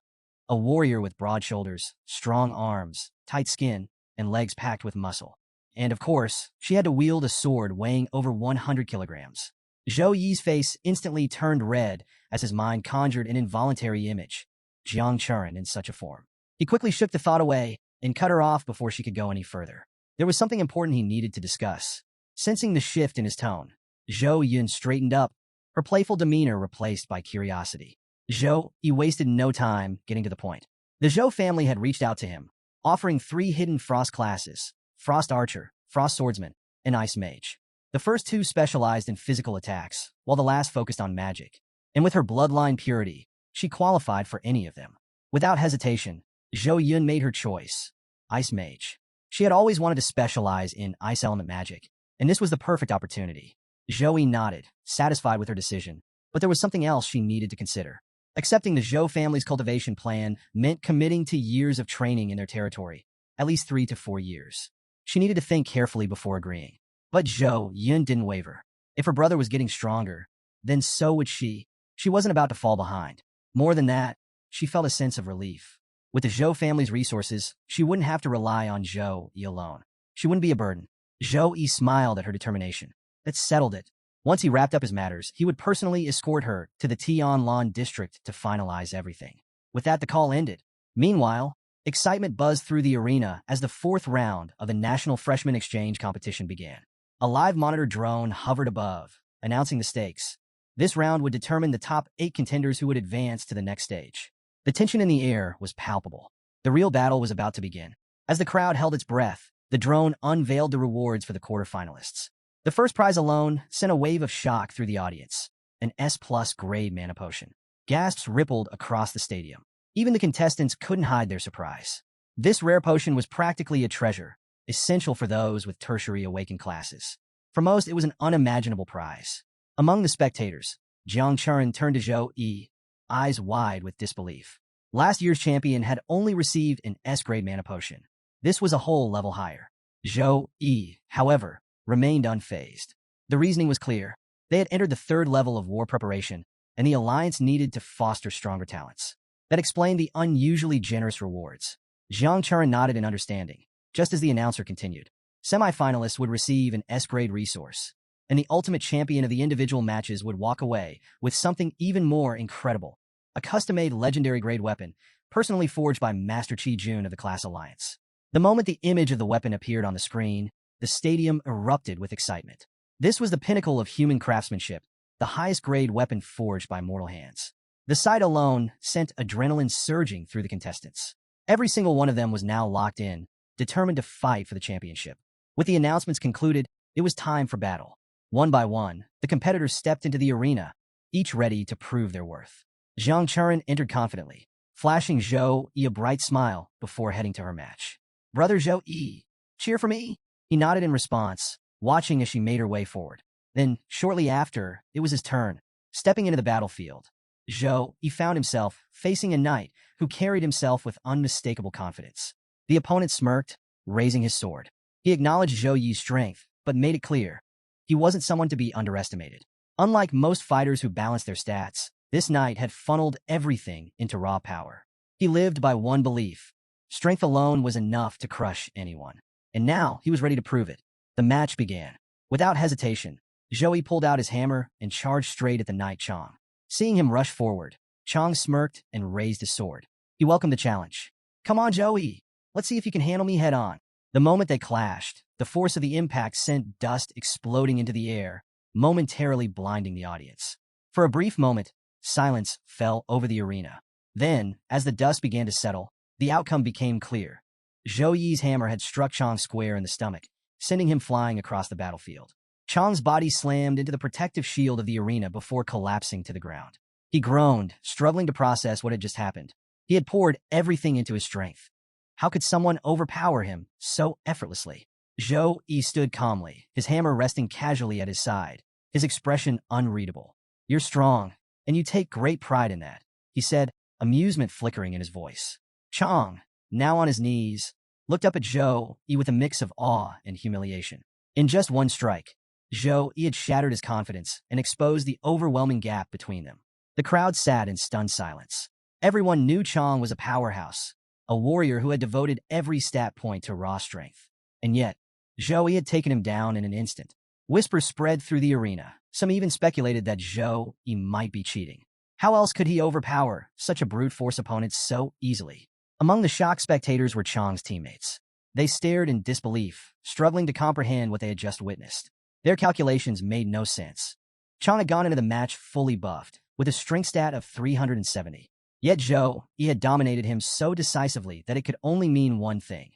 A warrior with broad shoulders, strong arms, tight skin, and legs packed with muscle. And of course, she had to wield a sword weighing over 100 kilograms. Zhou Yi's face instantly turned red as his mind conjured an involuntary image, Jiang Churen in such a form. He quickly shook the thought away and cut her off before she could go any further. There was something important he needed to discuss. Sensing the shift in his tone, Zhou Yun straightened up, her playful demeanor replaced by curiosity. Zhou Yi wasted no time getting to the point. The Zhou family had reached out to him, offering 3 hidden Frost classes: Frost Archer, Frost Swordsman, and Ice Mage. The first 2 specialized in physical attacks, while the last focused on magic. And with her bloodline purity, she qualified for any of them. Without hesitation, Zhou Yun made her choice: Ice Mage. She had always wanted to specialize in ice element magic, and this was the perfect opportunity. Zhou Yi nodded, satisfied with her decision, but there was something else she needed to consider. Accepting the Zhou family's cultivation plan meant committing to years of training in their territory, at least 3 to 4 years. She needed to think carefully before agreeing. But Zhou Yun didn't waver. If her brother was getting stronger, then so would she. She wasn't about to fall behind. More than that, she felt a sense of relief. With the Zhou family's resources, she wouldn't have to rely on Zhou Yi alone. She wouldn't be a burden. Zhou Yi smiled at her determination. That settled it. Once he wrapped up his matters, he would personally escort her to the Tianlan district to finalize everything. With that, the call ended. Meanwhile, excitement buzzed through the arena as the 4th round of the National Freshman Exchange competition began. A live monitor drone hovered above, announcing the stakes. This round would determine the top 8 contenders who would advance to the next stage. The tension in the air was palpable. The real battle was about to begin. As the crowd held its breath, the drone unveiled the rewards for the quarterfinalists. The first prize alone sent a wave of shock through the audience. An S+ grade mana potion. Gasps rippled across the stadium. Even the contestants couldn't hide their surprise. This rare potion was practically a treasure, essential for those with tertiary awakened classes. For most, it was an unimaginable prize. Among the spectators, Jiang Churen turned to Zhou Yi, eyes wide with disbelief. Last year's champion had only received an S-grade mana potion. This was a whole level higher. Zhou Yi, however, remained unfazed. The reasoning was clear. They had entered the 3rd level of war preparation, and the Alliance needed to foster stronger talents. That explained the unusually generous rewards. Jiang Churen nodded in understanding, just as the announcer continued. Semi-finalists would receive an S-grade resource, and the ultimate champion of the individual matches would walk away with something even more incredible: a custom-made legendary-grade weapon, personally forged by Master Qi Jun of the Class Alliance. The moment the image of the weapon appeared on the screen, the stadium erupted with excitement. This was the pinnacle of human craftsmanship, the highest grade weapon forged by mortal hands. The sight alone sent adrenaline surging through the contestants. Every single one of them was now locked in, determined to fight for the championship. With the announcements concluded, it was time for battle. One by one, the competitors stepped into the arena, each ready to prove their worth. Zhang Churen entered confidently, flashing Zhou Yi a bright smile before heading to her match. "Brother Zhou Yi, cheer for me?" He nodded in response, watching as she made her way forward. Then, shortly after, it was his turn. Stepping into the battlefield, Zhou Yi found himself facing a knight who carried himself with unmistakable confidence. The opponent smirked, raising his sword. He acknowledged Zhou Yi's strength, but made it clear he wasn't someone to be underestimated. Unlike most fighters who balanced their stats, this knight had funneled everything into raw power. He lived by one belief: strength alone was enough to crush anyone. And now he was ready to prove it. The match began. Without hesitation, Zhou Yi pulled out his hammer and charged straight at the knight Chang. Seeing him rush forward, Chang smirked and raised his sword. He welcomed the challenge. "Come on, Zhou Yi. Let's see if you can handle me head on." The moment they clashed, the force of the impact sent dust exploding into the air, momentarily blinding the audience. For a brief moment, silence fell over the arena. Then, as the dust began to settle, the outcome became clear. Zhou Yi's hammer had struck Chang square in the stomach, sending him flying across the battlefield. Chang's body slammed into the protective shield of the arena before collapsing to the ground. He groaned, struggling to process what had just happened. He had poured everything into his strength. How could someone overpower him so effortlessly? Zhou Yi stood calmly, his hammer resting casually at his side, his expression unreadable. "You're strong, and you take great pride in that," he said, amusement flickering in his voice. Chang, now on his knees, looked up at Zhou Yi with a mix of awe and humiliation. In just one strike, Zhou Yi had shattered his confidence and exposed the overwhelming gap between them. The crowd sat in stunned silence. Everyone knew Chang was a powerhouse, a warrior who had devoted every stat point to raw strength. And yet, Zhou Yi had taken him down in an instant. Whispers spread through the arena. Some even speculated that Zhou Yi might be cheating. How else could he overpower such a brute force opponent so easily? Among the shocked spectators were Chang's teammates. They stared in disbelief, struggling to comprehend what they had just witnessed. Their calculations made no sense. Chang had gone into the match fully buffed, with a strength stat of 370. Yet Zhou Yi had dominated him so decisively that it could only mean one thing.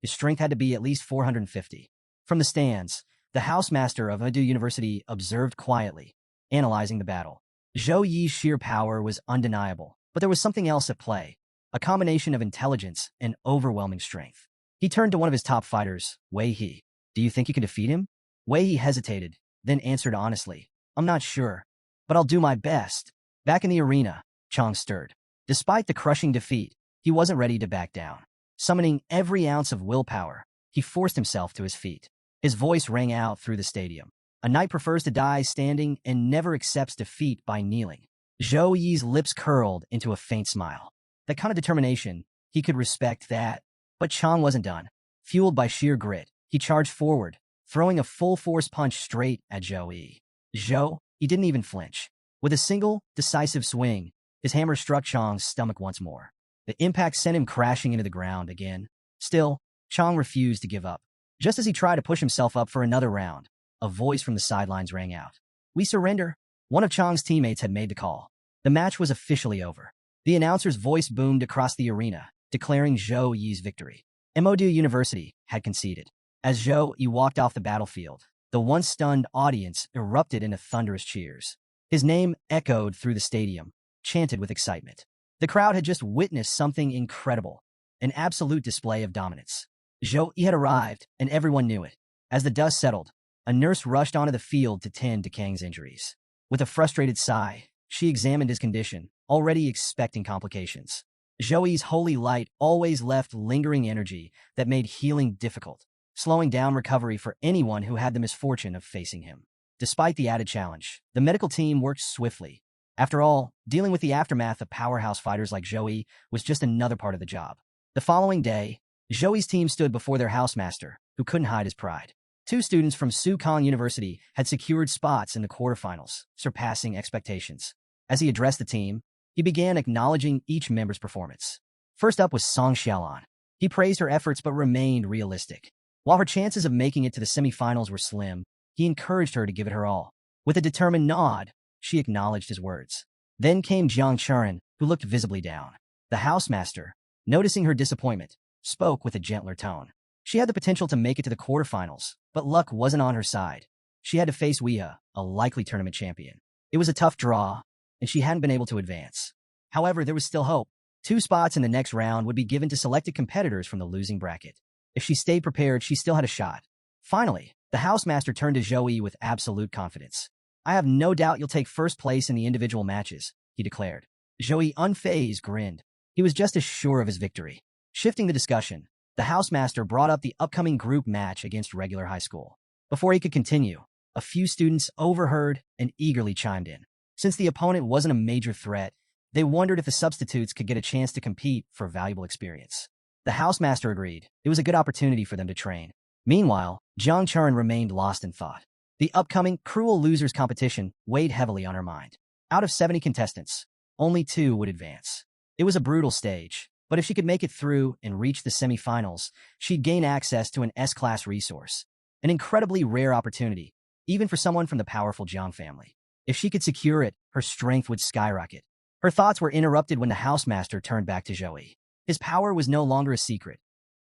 His strength had to be at least 450. From the stands, the housemaster of Manhwa University observed quietly, analyzing the battle. Zhou Yi's sheer power was undeniable, but there was something else at play, a combination of intelligence and overwhelming strength. He turned to one of his top fighters, Wei He. "Do you think you can defeat him?" Wei He hesitated, then answered honestly, "I'm not sure, but I'll do my best." Back in the arena, Chang stirred. Despite the crushing defeat, he wasn't ready to back down. Summoning every ounce of willpower, he forced himself to his feet. His voice rang out through the stadium. "A knight prefers to die standing and never accepts defeat by kneeling." Zhou Yi's lips curled into a faint smile. That kind of determination, he could respect that. But Chang wasn't done. Fueled by sheer grit, he charged forward, throwing a full-force punch straight at Zhou Yi. Zhou Yi didn't even flinch. With a single, decisive swing, his hammer struck Chang's stomach once more. The impact sent him crashing into the ground again. Still, Chang refused to give up. Just as he tried to push himself up for another round, a voice from the sidelines rang out. "We surrender." One of Chang's teammates had made the call. The match was officially over. The announcer's voice boomed across the arena, declaring Zhou Yi's victory. Manhwa University had conceded. As Zhou Yi walked off the battlefield, the once stunned audience erupted into thunderous cheers. His name echoed through the stadium, chanted with excitement. The crowd had just witnessed something incredible, an absolute display of dominance. Zhou Yi had arrived, and everyone knew it. As the dust settled, a nurse rushed onto the field to tend to Kang's injuries. With a frustrated sigh, she examined his condition, already expecting complications. Zhou Yi's holy light always left lingering energy that made healing difficult, slowing down recovery for anyone who had the misfortune of facing him. Despite the added challenge, the medical team worked swiftly. After all, dealing with the aftermath of powerhouse fighters like Zhou Yi was just another part of the job. The following day, Zhou Yi's team stood before their housemaster, who couldn't hide his pride. 2 students from Sukong University had secured spots in the quarterfinals, surpassing expectations. As he addressed the team, he began acknowledging each member's performance. First up was Song Xiaolan. He praised her efforts but remained realistic. While her chances of making it to the semifinals were slim, he encouraged her to give it her all. With a determined nod, she acknowledged his words. Then came Jiang Churin, who looked visibly down. The housemaster, noticing her disappointment, spoke with a gentler tone. She had the potential to make it to the quarterfinals, but luck wasn't on her side. She had to face Weah, a likely tournament champion. It was a tough draw, and she hadn't been able to advance. However, there was still hope. 2 spots in the next round would be given to selected competitors from the losing bracket. If she stayed prepared, she still had a shot. Finally, the housemaster turned to Joey with absolute confidence. I have no doubt you'll take first place in the individual matches, he declared. Joey, unfazed, grinned. He was just as sure of his victory. Shifting the discussion, the housemaster brought up the upcoming group match against regular high school. Before he could continue, a few students overheard and eagerly chimed in. Since the opponent wasn't a major threat, they wondered if the substitutes could get a chance to compete for valuable experience. The housemaster agreed. It was a good opportunity for them to train. Meanwhile, Jiang Churin remained lost in thought. The upcoming Cruel Losers competition weighed heavily on her mind. Out of 70 contestants, only 2 would advance. It was a brutal stage, but if she could make it through and reach the semifinals, she'd gain access to an S-class resource. An incredibly rare opportunity, even for someone from the powerful Jiang family. If she could secure it, her strength would skyrocket. Her thoughts were interrupted when the housemaster turned back to Joey. His power was no longer a secret.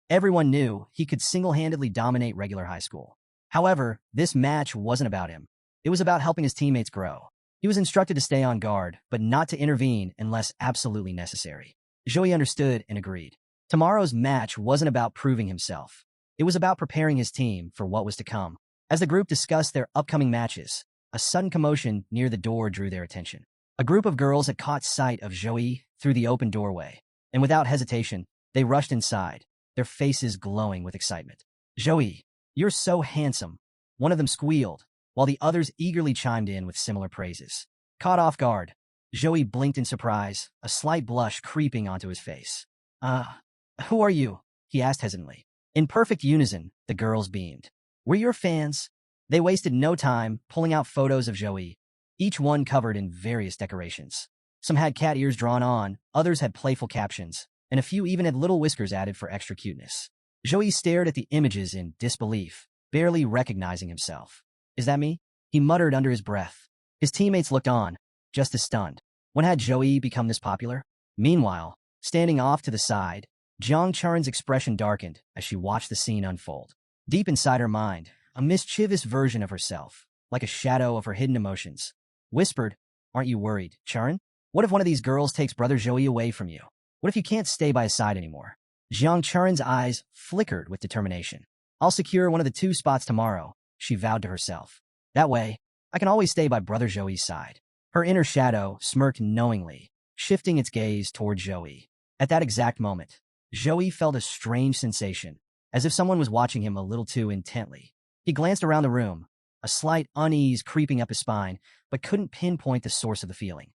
Everyone knew he could single-handedly dominate regular high school. However, this match wasn't about him. It was about helping his teammates grow. He was instructed to stay on guard, but not to intervene unless absolutely necessary. Joey understood and agreed. Tomorrow's match wasn't about proving himself. It was about preparing his team for what was to come. As the group discussed their upcoming matches, a sudden commotion near the door drew their attention. A group of girls had caught sight of Joey through the open doorway, and without hesitation, they rushed inside, their faces glowing with excitement. Joey, you're so handsome, one of them squealed, while the others eagerly chimed in with similar praises. Caught off guard, Joey blinked in surprise, a slight blush creeping onto his face. Who are you? He asked hesitantly. In perfect unison, the girls beamed. We're your fans. They wasted no time pulling out photos of Joey, each one covered in various decorations. Some had cat ears drawn on, others had playful captions, and a few even had little whiskers added for extra cuteness. Joey stared at the images in disbelief, barely recognizing himself. Is that me? He muttered under his breath. His teammates looked on, just as stunned. When had Joey become this popular? Meanwhile, standing off to the side, Jiang Churin's expression darkened as she watched the scene unfold. Deep inside her mind, a mischievous version of herself, like a shadow of her hidden emotions, whispered, Aren't you worried, Churin? What if one of these girls takes brother Joey away from you? What if you can't stay by his side anymore? Jiang Churin's eyes flickered with determination. I'll secure one of the 2 spots tomorrow, she vowed to herself. That way, I can always stay by brother Joey's side. Her inner shadow smirked knowingly, shifting its gaze toward Joey. At that exact moment, Joey felt a strange sensation, as if someone was watching him a little too intently. He glanced around the room, a slight unease creeping up his spine, but couldn't pinpoint the source of the feeling.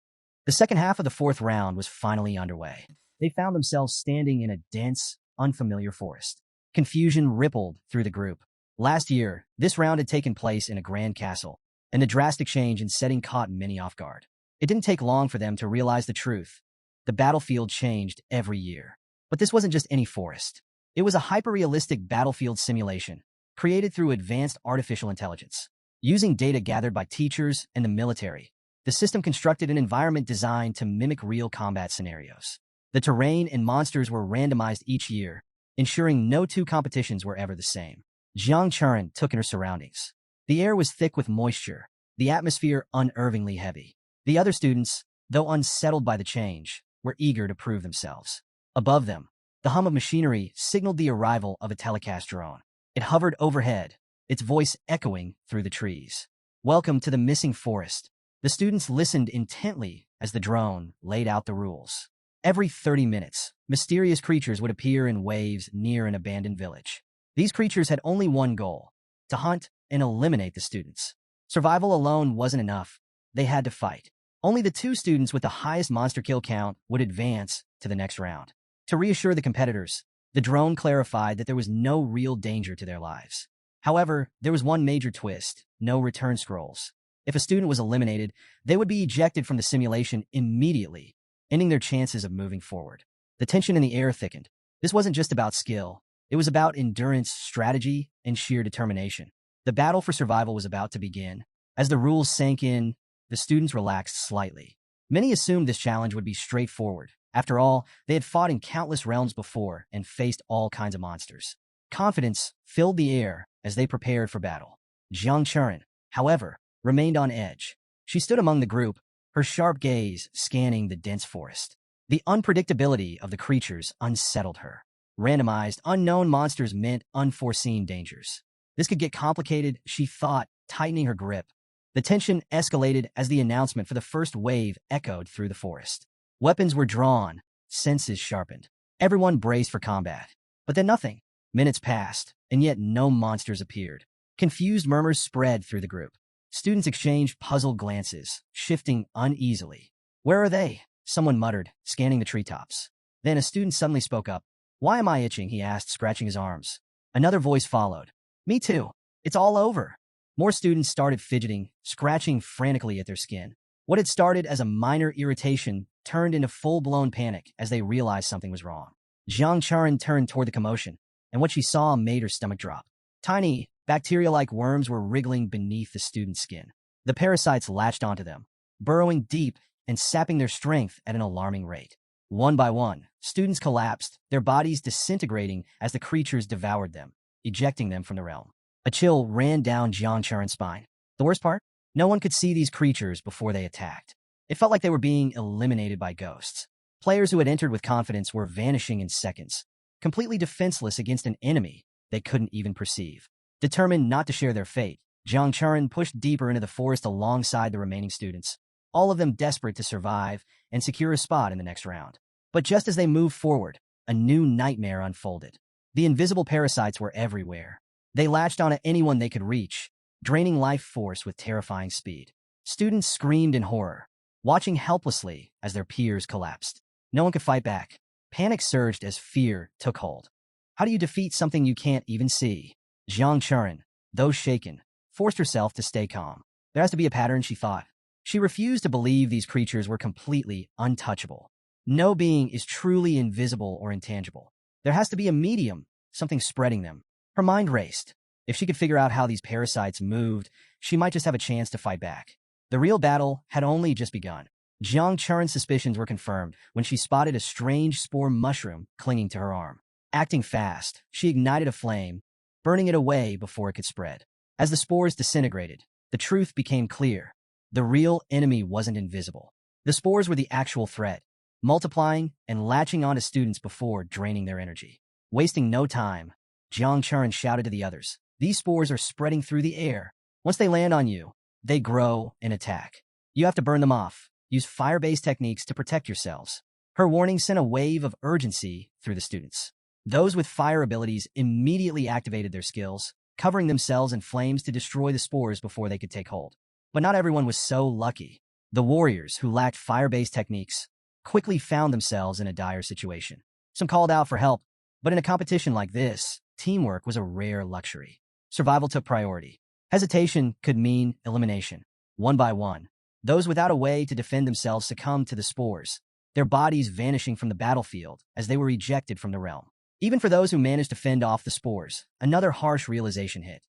The second half of the 4th round was finally underway. They found themselves standing in a dense, unfamiliar forest. Confusion rippled through the group. Last year, this round had taken place in a grand castle, and the drastic change in setting caught many off guard. It didn't take long for them to realize the truth. The battlefield changed every year. But this wasn't just any forest. It was a hyper-realistic battlefield simulation, created through advanced artificial intelligence. Using data gathered by teachers and the military, the system constructed an environment designed to mimic real combat scenarios. The terrain and monsters were randomized each year, ensuring no 2 competitions were ever the same. Jiang Churin took in her surroundings. The air was thick with moisture, the atmosphere unnervingly heavy. The other students, though unsettled by the change, were eager to prove themselves. Above them, the hum of machinery signaled the arrival of a telecast drone. It hovered overhead, its voice echoing through the trees. Welcome to the missing forest. The students listened intently as the drone laid out the rules. Every 30 minutes, mysterious creatures would appear in waves near an abandoned village. These creatures had only one goal: to hunt and eliminate the students. Survival alone wasn't enough. They had to fight. Only the 2 students with the highest monster kill count would advance to the next round. To reassure the competitors, the drone clarified that there was no real danger to their lives. However, there was one major twist: no return scrolls. If a student was eliminated, they would be ejected from the simulation immediately, ending their chances of moving forward. The tension in the air thickened. This wasn't just about skill. It was about endurance, strategy, and sheer determination. The battle for survival was about to begin. As the rules sank in, the students relaxed slightly. Many assumed this challenge would be straightforward. After all, they had fought in countless realms before and faced all kinds of monsters. Confidence filled the air as they prepared for battle. Jiang Churin, however, remained on edge. She stood among the group, her sharp gaze scanning the dense forest. The unpredictability of the creatures unsettled her. Randomized, unknown monsters meant unforeseen dangers. This could get complicated, she thought, tightening her grip. The tension escalated as the announcement for the first wave echoed through the forest. Weapons were drawn, senses sharpened. Everyone braced for combat. But then nothing. Minutes passed, and yet no monsters appeared. Confused murmurs spread through the group. Students exchanged puzzled glances, shifting uneasily. "Where are they?" someone muttered, scanning the treetops. Then a student suddenly spoke up. "Why am I itching?" he asked, scratching his arms. Another voice followed. "Me too. It's all over." More students started fidgeting, scratching frantically at their skin. What had started as a minor irritation turned into full-blown panic as they realized something was wrong. Jiang Charin turned toward the commotion, and what she saw made her stomach drop. Tiny, bacteria-like worms were wriggling beneath the student's skin. The parasites latched onto them, burrowing deep and sapping their strength at an alarming rate. One by one, students collapsed, their bodies disintegrating as the creatures devoured them, ejecting them from the realm. A chill ran down Jiang Charin's spine. The worst part? No one could see these creatures before they attacked. It felt like they were being eliminated by ghosts. Players who had entered with confidence were vanishing in seconds, completely defenseless against an enemy they couldn't even perceive. Determined not to share their fate, Jiang Charin pushed deeper into the forest alongside the remaining students, all of them desperate to survive and secure a spot in the next round. But just as they moved forward, a new nightmare unfolded. The invisible parasites were everywhere. They latched onto anyone they could reach, draining life force with terrifying speed. Students screamed in horror, watching helplessly as their peers collapsed. No one could fight back. Panic surged as fear took hold. How do you defeat something you can't even see? Jiang Churin, though shaken, forced herself to stay calm. There has to be a pattern, she thought. She refused to believe these creatures were completely untouchable. No being is truly invisible or intangible. There has to be a medium, something spreading them. Her mind raced. If she could figure out how these parasites moved, she might just have a chance to fight back. The real battle had only just begun. Jiang Churin's suspicions were confirmed when she spotted a strange spore mushroom clinging to her arm. Acting fast, she ignited a flame, burning it away before it could spread. As the spores disintegrated, the truth became clear. The real enemy wasn't invisible. The spores were the actual threat, multiplying and latching onto students before draining their energy. Wasting no time, Jiang Churin shouted to the others, "These spores are spreading through the air. Once they land on you, they grow and attack. You have to burn them off. Use fire-based techniques to protect yourselves." Her warning sent a wave of urgency through the students. Those with fire abilities immediately activated their skills, covering themselves in flames to destroy the spores before they could take hold. But not everyone was so lucky. The warriors who lacked fire-based techniques quickly found themselves in a dire situation. Some called out for help, but in a competition like this, teamwork was a rare luxury. Survival took priority. Hesitation could mean elimination. One by one, those without a way to defend themselves succumbed to the spores, their bodies vanishing from the battlefield as they were ejected from the realm. Even for those who managed to fend off the spores, another harsh realization hit.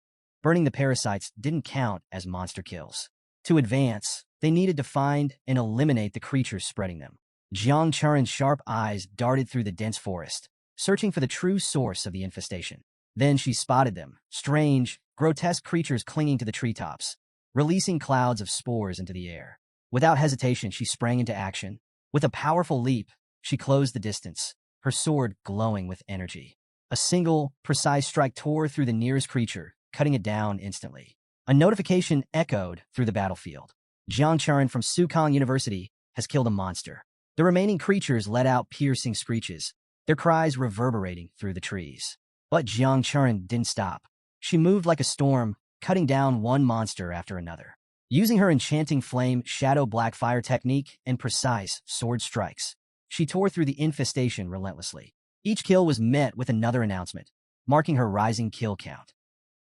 Burning the parasites didn't count as monster kills. To advance, they needed to find and eliminate the creatures spreading them. Jiang Churin's sharp eyes darted through the dense forest, searching for the true source of the infestation. Then she spotted them, strange, grotesque creatures clinging to the treetops, releasing clouds of spores into the air. Without hesitation, she sprang into action. With a powerful leap, she closed the distance, her sword glowing with energy. A single, precise strike tore through the nearest creature, cutting it down instantly. A notification echoed through the battlefield. Jiang Churin from Sukong University has killed a monster. The remaining creatures let out piercing screeches, their cries reverberating through the trees. But Jiang Churin didn't stop. She moved like a storm, cutting down one monster after another. Using her enchanting flame, shadow black fire technique, and precise sword strikes, she tore through the infestation relentlessly. Each kill was met with another announcement, marking her rising kill count.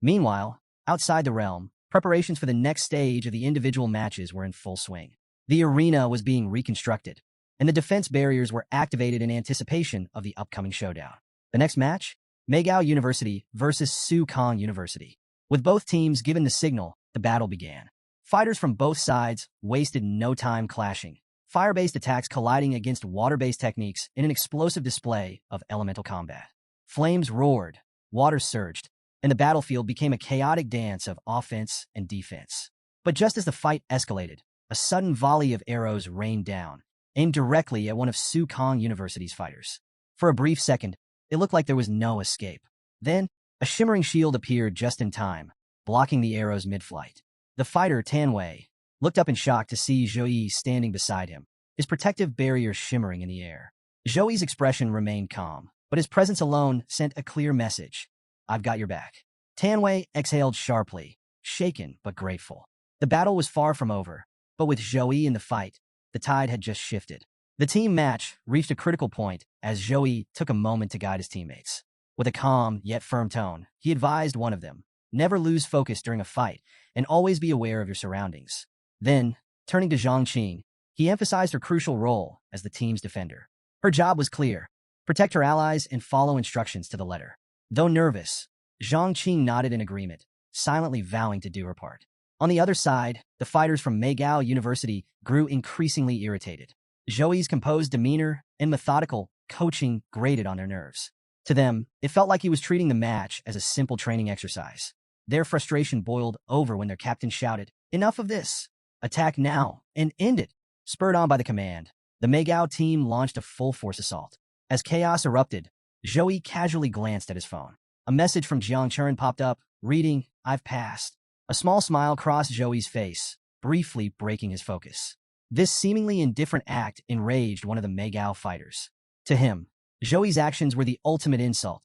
Meanwhile, outside the realm, preparations for the next stage of the individual matches were in full swing. The arena was being reconstructed, and the defense barriers were activated in anticipation of the upcoming showdown. The next match? Megao University versus Sukong University. With both teams given the signal, the battle began. Fighters from both sides wasted no time clashing. Fire-based attacks colliding against water-based techniques in an explosive display of elemental combat. Flames roared, water surged, and the battlefield became a chaotic dance of offense and defense. But just as the fight escalated, a sudden volley of arrows rained down, aimed directly at one of Sukong University's fighters. For a brief second, it looked like there was no escape. Then, a shimmering shield appeared just in time, blocking the arrows mid-flight. The fighter, Tanwei, looked up in shock to see Zhou Yi standing beside him, his protective barrier shimmering in the air. Zhou Yi's expression remained calm, but his presence alone sent a clear message. I've got your back. Tanwei exhaled sharply, shaken but grateful. The battle was far from over, but with Zhou Yi in the fight, the tide had just shifted. The team match reached a critical point as Zhou Yi took a moment to guide his teammates. With a calm yet firm tone, he advised one of them, never lose focus during a fight and always be aware of your surroundings. Then, turning to Zhang Qing, he emphasized her crucial role as the team's defender. Her job was clear: protect her allies and follow instructions to the letter. Though nervous, Zhang Qing nodded in agreement, silently vowing to do her part. On the other side, the fighters from Megao University grew increasingly irritated. Zhou Yi's composed demeanor and methodical coaching grated on their nerves. To them, it felt like he was treating the match as a simple training exercise. Their frustration boiled over when their captain shouted, "Enough of this! Attack now and end it!" Spurred on by the command, the Megao team launched a full-force assault. As chaos erupted, Zhou Yi casually glanced at his phone. A message from Jiang Chuan popped up, reading, "I've passed." A small smile crossed Zhou Yi's face, briefly breaking his focus. This seemingly indifferent act enraged one of the Megao fighters. To him, Zhou Yi's actions were the ultimate insult,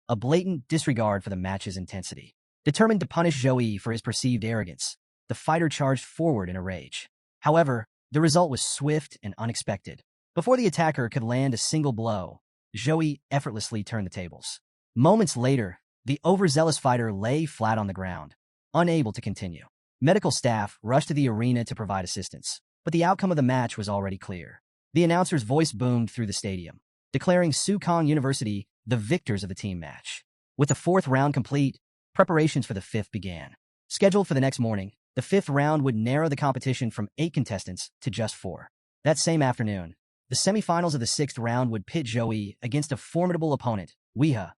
a blatant disregard for the match's intensity. Determined to punish Zhou Yi for his perceived arrogance, the fighter charged forward in a rage. However, the result was swift and unexpected. Before the attacker could land a single blow, Zhou Yi effortlessly turned the tables. Moments later, the overzealous fighter lay flat on the ground, unable to continue. Medical staff rushed to the arena to provide assistance, but the outcome of the match was already clear. The announcer's voice boomed through the stadium, declaring Sukong University the victors of the team match. With the fourth round complete, preparations for the fifth began. Scheduled for the next morning, the fifth round would narrow the competition from 8 contestants to just 4. That same afternoon, the semifinals of the sixth round would pit Zhou Yi against a formidable opponent, Weeha,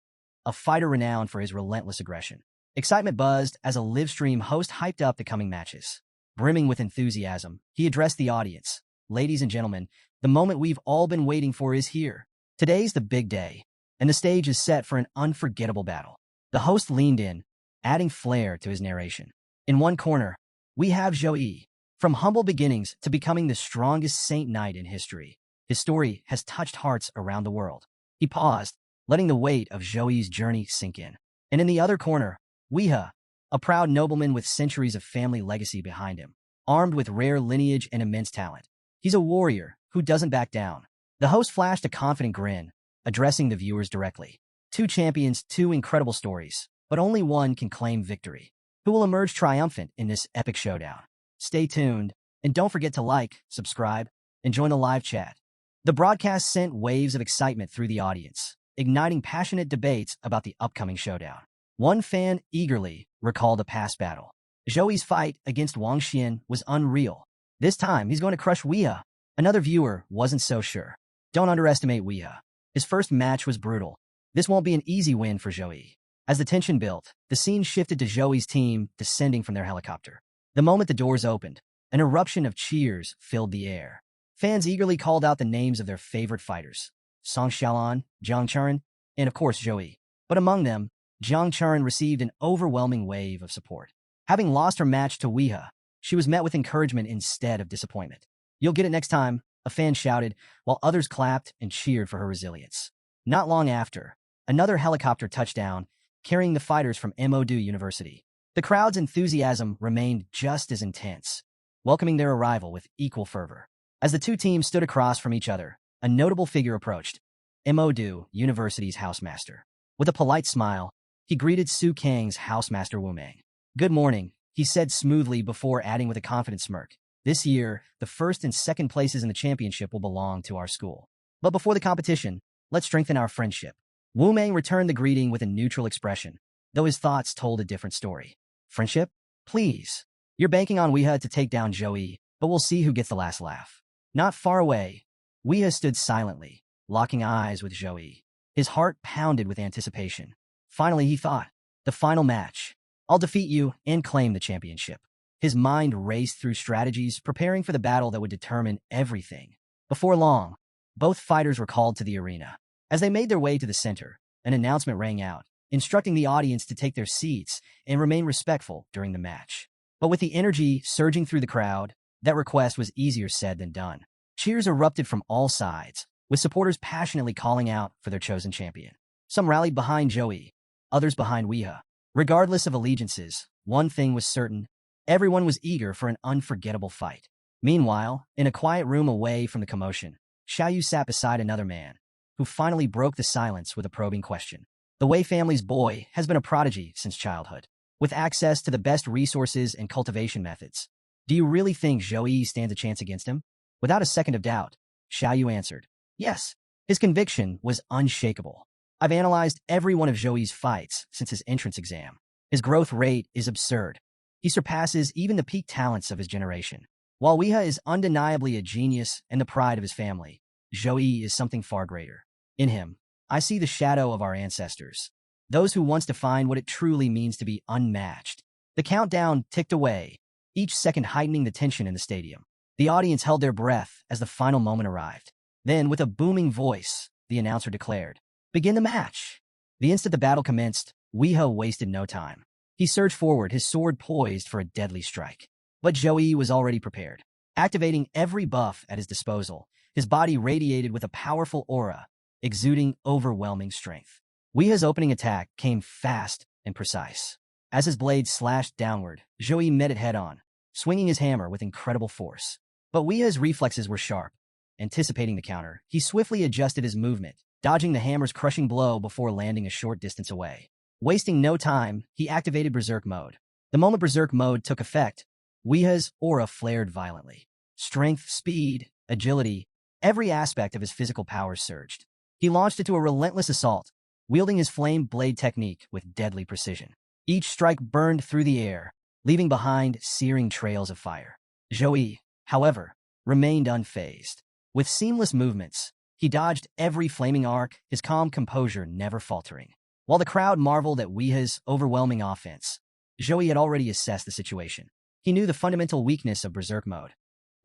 a fighter renowned for his relentless aggression. Excitement buzzed as a live-stream host hyped up the coming matches. Brimming with enthusiasm, he addressed the audience. "Ladies and gentlemen, the moment we've all been waiting for is here. Today's the big day, and the stage is set for an unforgettable battle." The host leaned in, adding flair to his narration. In one corner, we have Zhou Yi. From humble beginnings to becoming the strongest Saint Knight in history, his story has touched hearts around the world. He paused, letting the weight of Zhou Yi's journey sink in. And in the other corner, Weeha, a proud nobleman with centuries of family legacy behind him, armed with rare lineage and immense talent. He's a warrior who doesn't back down. The host flashed a confident grin, addressing the viewers directly. 2 champions, 2 incredible stories, but only one can claim victory. Who will emerge triumphant in this epic showdown? Stay tuned, and don't forget to like, subscribe, and join the live chat. The broadcast sent waves of excitement through the audience, igniting passionate debates about the upcoming showdown. One fan eagerly recalled a past battle. Zhou Yi's fight against Wang Xian was unreal. This time, he's going to crush Weeha. Another viewer wasn't so sure. Don't underestimate Weeha. His first match was brutal. This won't be an easy win for Zhou Yi. As the tension built, the scene shifted to Zhou Yi's team descending from their helicopter. The moment the doors opened, an eruption of cheers filled the air. Fans eagerly called out the names of their favorite fighters: Song Xiaolan, Jiang Chuan, and of course Zhou Yi. But among them, Jiang Chuan received an overwhelming wave of support. Having lost her match to Weeha, she was met with encouragement instead of disappointment. "You'll get it next time," a fan shouted, while others clapped and cheered for her resilience. Not long after, another helicopter touched down, carrying the fighters from Manhwa University. The crowd's enthusiasm remained just as intense, welcoming their arrival with equal fervor. As the two teams stood across from each other, a notable figure approached: Manhwa University's housemaster. With a polite smile, he greeted Su Kang's housemaster Wu Meng. "Good morning," he said smoothly before adding with a confident smirk. "This year, the first and second places in the championship will belong to our school. But before the competition, let's strengthen our friendship." Wu Meng returned the greeting with a neutral expression, though his thoughts told a different story. Friendship? Please. You're banking on Weeha to take down Joey, but we'll see who gets the last laugh. Not far away, Weeha stood silently, locking eyes with Joey. His heart pounded with anticipation. Finally, he thought, the final match. I'll defeat you and claim the championship. His mind raced through strategies, preparing for the battle that would determine everything. Before long, both fighters were called to the arena. As they made their way to the center, an announcement rang out, instructing the audience to take their seats and remain respectful during the match. But with the energy surging through the crowd, that request was easier said than done. Cheers erupted from all sides, with supporters passionately calling out for their chosen champion. Some rallied behind Joey, others behind Weeha. Regardless of allegiances, one thing was certain: everyone was eager for an unforgettable fight. Meanwhile, in a quiet room away from the commotion, Xiaoyu sat beside another man, who finally broke the silence with a probing question. The Wei family's boy has been a prodigy since childhood, with access to the best resources and cultivation methods. Do you really think Zhou stands a chance against him? Without a second of doubt, Xiaoyu answered, yes. His conviction was unshakable. I've analyzed every one of Zhou's fights since his entrance exam. His growth rate is absurd. He surpasses even the peak talents of his generation. While Weeha is undeniably a genius and the pride of his family, Zhou is something far greater. In him, I see the shadow of our ancestors, those who once defined what it truly means to be unmatched. The countdown ticked away, each second heightening the tension in the stadium. The audience held their breath as the final moment arrived. Then, with a booming voice, the announcer declared, begin the match. The instant the battle commenced, Weeha wasted no time. He surged forward, his sword poised for a deadly strike. But Zhou was already prepared. Activating every buff at his disposal, his body radiated with a powerful aura, exuding overwhelming strength. Weeha's opening attack came fast and precise. As his blade slashed downward, Zhou met it head-on, swinging his hammer with incredible force. But Weeha's reflexes were sharp. Anticipating the counter, he swiftly adjusted his movement, dodging the hammer's crushing blow before landing a short distance away. Wasting no time, he activated Berserk Mode. The moment Berserk Mode took effect, Weeha's aura flared violently. Strength, speed, agility, every aspect of his physical powers surged. He launched into a relentless assault, wielding his flame blade technique with deadly precision. Each strike burned through the air, leaving behind searing trails of fire. Zhou, however, remained unfazed. With seamless movements, he dodged every flaming arc, his calm composure never faltering. While the crowd marveled at Weeha's overwhelming offense, Zhou had already assessed the situation. He knew the fundamental weakness of Berserk Mode.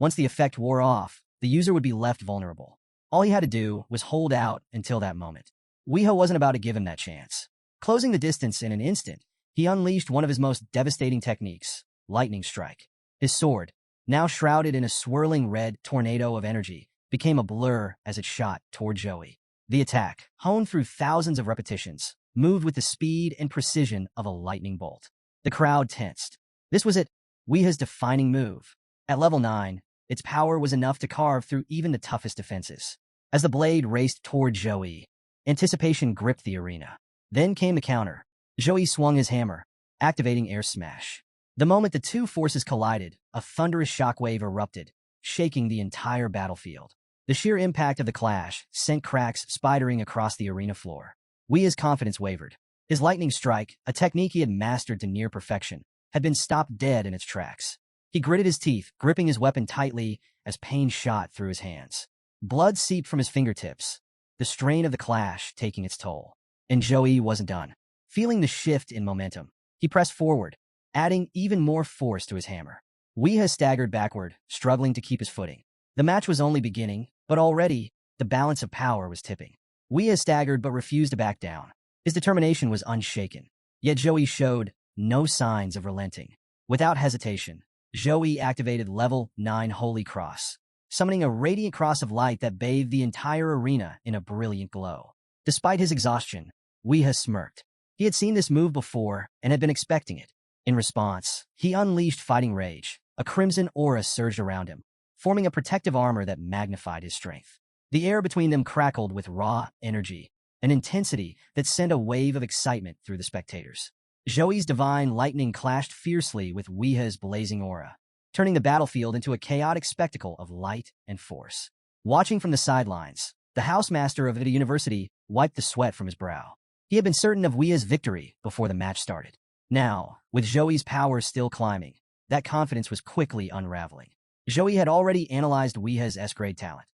Once the effect wore off, the user would be left vulnerable. All he had to do was hold out until that moment. Weeha wasn't about to give him that chance. Closing the distance in an instant, he unleashed one of his most devastating techniques, Lightning Strike. His sword, now shrouded in a swirling red tornado of energy, became a blur as it shot toward Zhou. The attack, honed through thousands of repetitions, moved with the speed and precision of a lightning bolt. The crowd tensed. This was it, Weeha's defining move. At level 9, its power was enough to carve through even the toughest defenses. As the blade raced toward Zhou, anticipation gripped the arena. Then came the counter. Zhou swung his hammer, activating Air Smash. The moment the two forces collided, a thunderous shockwave erupted, shaking the entire battlefield. The sheer impact of the clash sent cracks spidering across the arena floor. Weeha's confidence wavered. His lightning strike, a technique he had mastered to near perfection, had been stopped dead in its tracks. He gritted his teeth, gripping his weapon tightly as pain shot through his hands. Blood seeped from his fingertips, the strain of the clash taking its toll. And Zhou wasn't done. Feeling the shift in momentum, he pressed forward, adding even more force to his hammer. Weeha staggered backward, struggling to keep his footing. The match was only beginning, but already, the balance of power was tipping. Weeha staggered but refused to back down. His determination was unshaken. Yet Zhou showed no signs of relenting. Without hesitation, Zhou activated level 9 Holy Cross, summoning a radiant cross of light that bathed the entire arena in a brilliant glow. Despite his exhaustion, Weeha smirked. He had seen this move before and had been expecting it. In response, he unleashed fighting rage. A crimson aura surged around him, forming a protective armor that magnified his strength. The air between them crackled with raw energy, an intensity that sent a wave of excitement through the spectators. Zhou's divine lightning clashed fiercely with Weeha's blazing aura, turning the battlefield into a chaotic spectacle of light and force. Watching from the sidelines, The housemaster of the university wiped the sweat from his brow. He had been certain of Wea's victory before the match started. Now, with Joey's power still climbing, that confidence was quickly unraveling. Joey had already analyzed Wea's S-grade talent,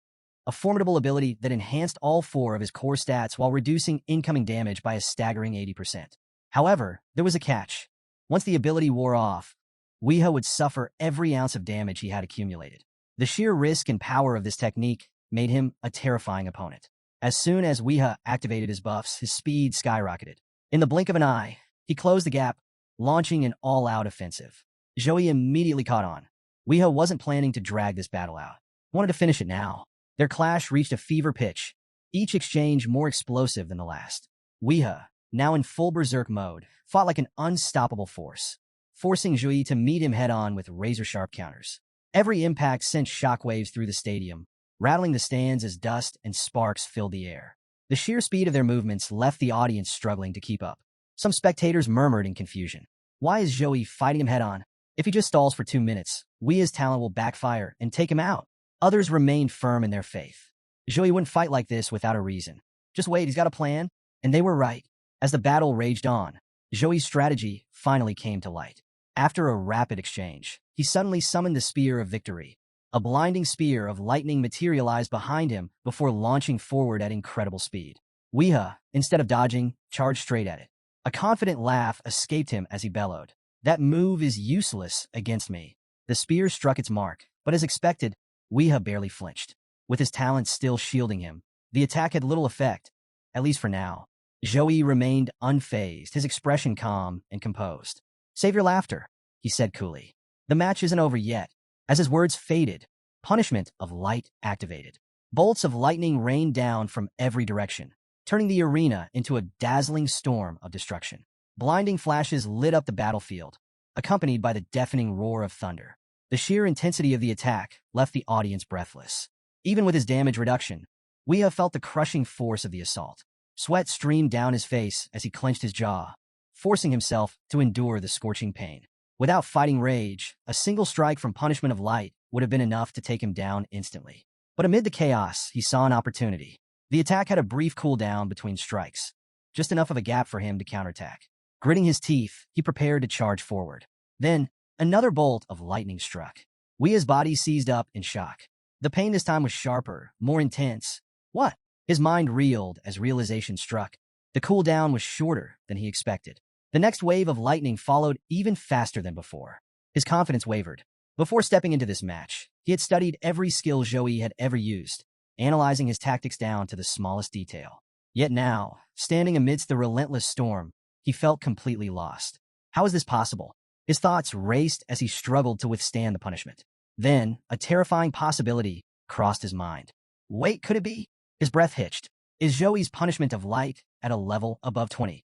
a formidable ability that enhanced all 4 of his core stats while reducing incoming damage by a staggering 80%. However, there was a catch. Once the ability wore off, Weha would suffer every ounce of damage he had accumulated. The sheer risk and power of this technique made him a terrifying opponent. As soon as Weha activated his buffs, his speed skyrocketed. In the blink of an eye, he closed the gap, launching an all-out offensive. Joey immediately caught on. Weha wasn't planning to drag this battle out. He wanted to finish it now. Their clash reached a fever pitch, each exchange more explosive than the last. Weha, now in full berserk mode, fought like an unstoppable force, forcing Joey to meet him head-on with razor-sharp counters. Every impact sent shockwaves through the stadium, rattling the stands as dust and sparks filled the air. The sheer speed of their movements left the audience struggling to keep up. Some spectators murmured in confusion. Why is Joey fighting him head-on? If he just stalls for 2 minutes, Wea's talent will backfire and take him out. Others remained firm in their faith. Joey wouldn't fight like this without a reason. Just wait, he's got a plan. And they were right. As the battle raged on, Joey's strategy finally came to light. After a rapid exchange, he suddenly summoned the Spear of Victory. A blinding spear of lightning materialized behind him before launching forward at incredible speed. Weha, instead of dodging, charged straight at it. A confident laugh escaped him as he bellowed. That move is useless against me. The spear struck its mark, but as expected, Weha barely flinched. With his talents still shielding him, the attack had little effect, at least for now. Joey remained unfazed, his expression calm and composed. Save your laughter, he said coolly. The match isn't over yet. As his words faded, punishment of light activated. Bolts of lightning rained down from every direction, turning the arena into a dazzling storm of destruction. Blinding flashes lit up the battlefield, accompanied by the deafening roar of thunder. The sheer intensity of the attack left the audience breathless. Even with his damage reduction, Weha felt the crushing force of the assault. Sweat streamed down his face as he clenched his jaw, forcing himself to endure the scorching pain. Without fighting rage, a single strike from Punishment of Light would have been enough to take him down instantly. But amid the chaos, he saw an opportunity. The attack had a brief cooldown between strikes, just enough of a gap for him to counterattack. Gritting his teeth, he prepared to charge forward. Then, another bolt of lightning struck. Wea's body seized up in shock. The pain this time was sharper, more intense. What? His mind reeled as realization struck. The cooldown was shorter than he expected. The next wave of lightning followed even faster than before. His confidence wavered. Before stepping into this match, he had studied every skill Joey had ever used, analyzing his tactics down to the smallest detail. Yet now, standing amidst the relentless storm, he felt completely lost. How is this possible? His thoughts raced as he struggled to withstand the punishment. Then, a terrifying possibility crossed his mind. Wait, could it be? His breath hitched. Is Joey's Punishment of Light at a level above 20?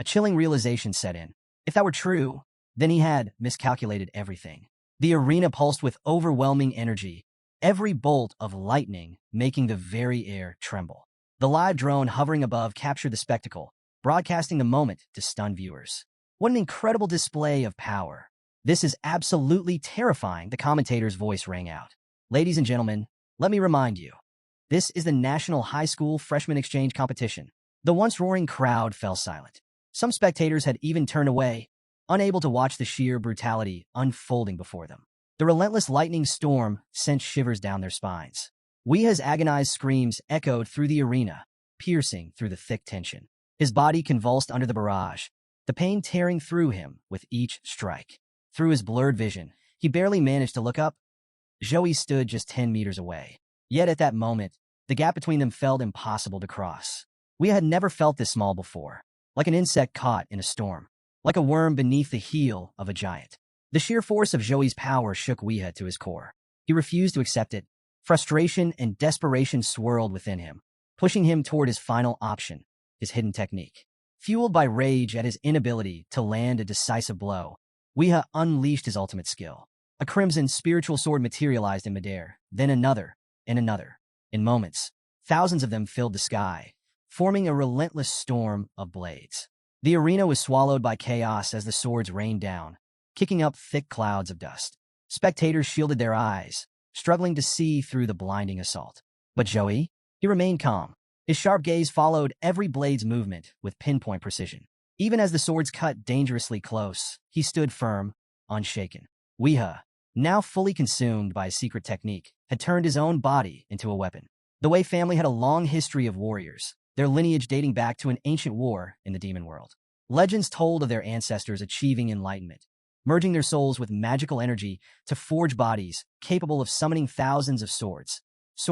A chilling realization set in. If that were true, then he had miscalculated everything. The arena pulsed with overwhelming energy, every bolt of lightning making the very air tremble. The live drone hovering above captured the spectacle, broadcasting the moment to stunned viewers. What an incredible display of power. This is absolutely terrifying, the commentator's voice rang out. Ladies and gentlemen, let me remind you, this is the National High School Freshman Exchange Competition. The once roaring crowd fell silent. Some spectators had even turned away, unable to watch the sheer brutality unfolding before them. The relentless lightning storm sent shivers down their spines. Wea's agonized screams echoed through the arena, piercing through the thick tension. His body convulsed under the barrage, the pain tearing through him with each strike. Through his blurred vision, he barely managed to look up. Joey stood just 10 meters away. Yet at that moment, the gap between them felt impossible to cross. Wea had never felt this small before, like an insect caught in a storm, like a worm beneath the heel of a giant. The sheer force of Joey's power shook Wea to his core. He refused to accept it. Frustration and desperation swirled within him, pushing him toward his final option, his hidden technique. Fueled by rage at his inability to land a decisive blow, Wea unleashed his ultimate skill. A crimson spiritual sword materialized in midair, then another, and another. In moments, thousands of them filled the sky, forming a relentless storm of blades. The arena was swallowed by chaos as the swords rained down, kicking up thick clouds of dust. Spectators shielded their eyes, struggling to see through the blinding assault. But Joey? He remained calm. His sharp gaze followed every blade's movement with pinpoint precision. Even as the swords cut dangerously close, he stood firm, unshaken. Weeha, now fully consumed by a secret technique, had turned his own body into a weapon. The Wei family had a long history of warriors, their lineage dating back to an ancient war in the demon world. Legends told of their ancestors achieving enlightenment, merging their souls with magical energy to forge bodies capable of summoning thousands of swords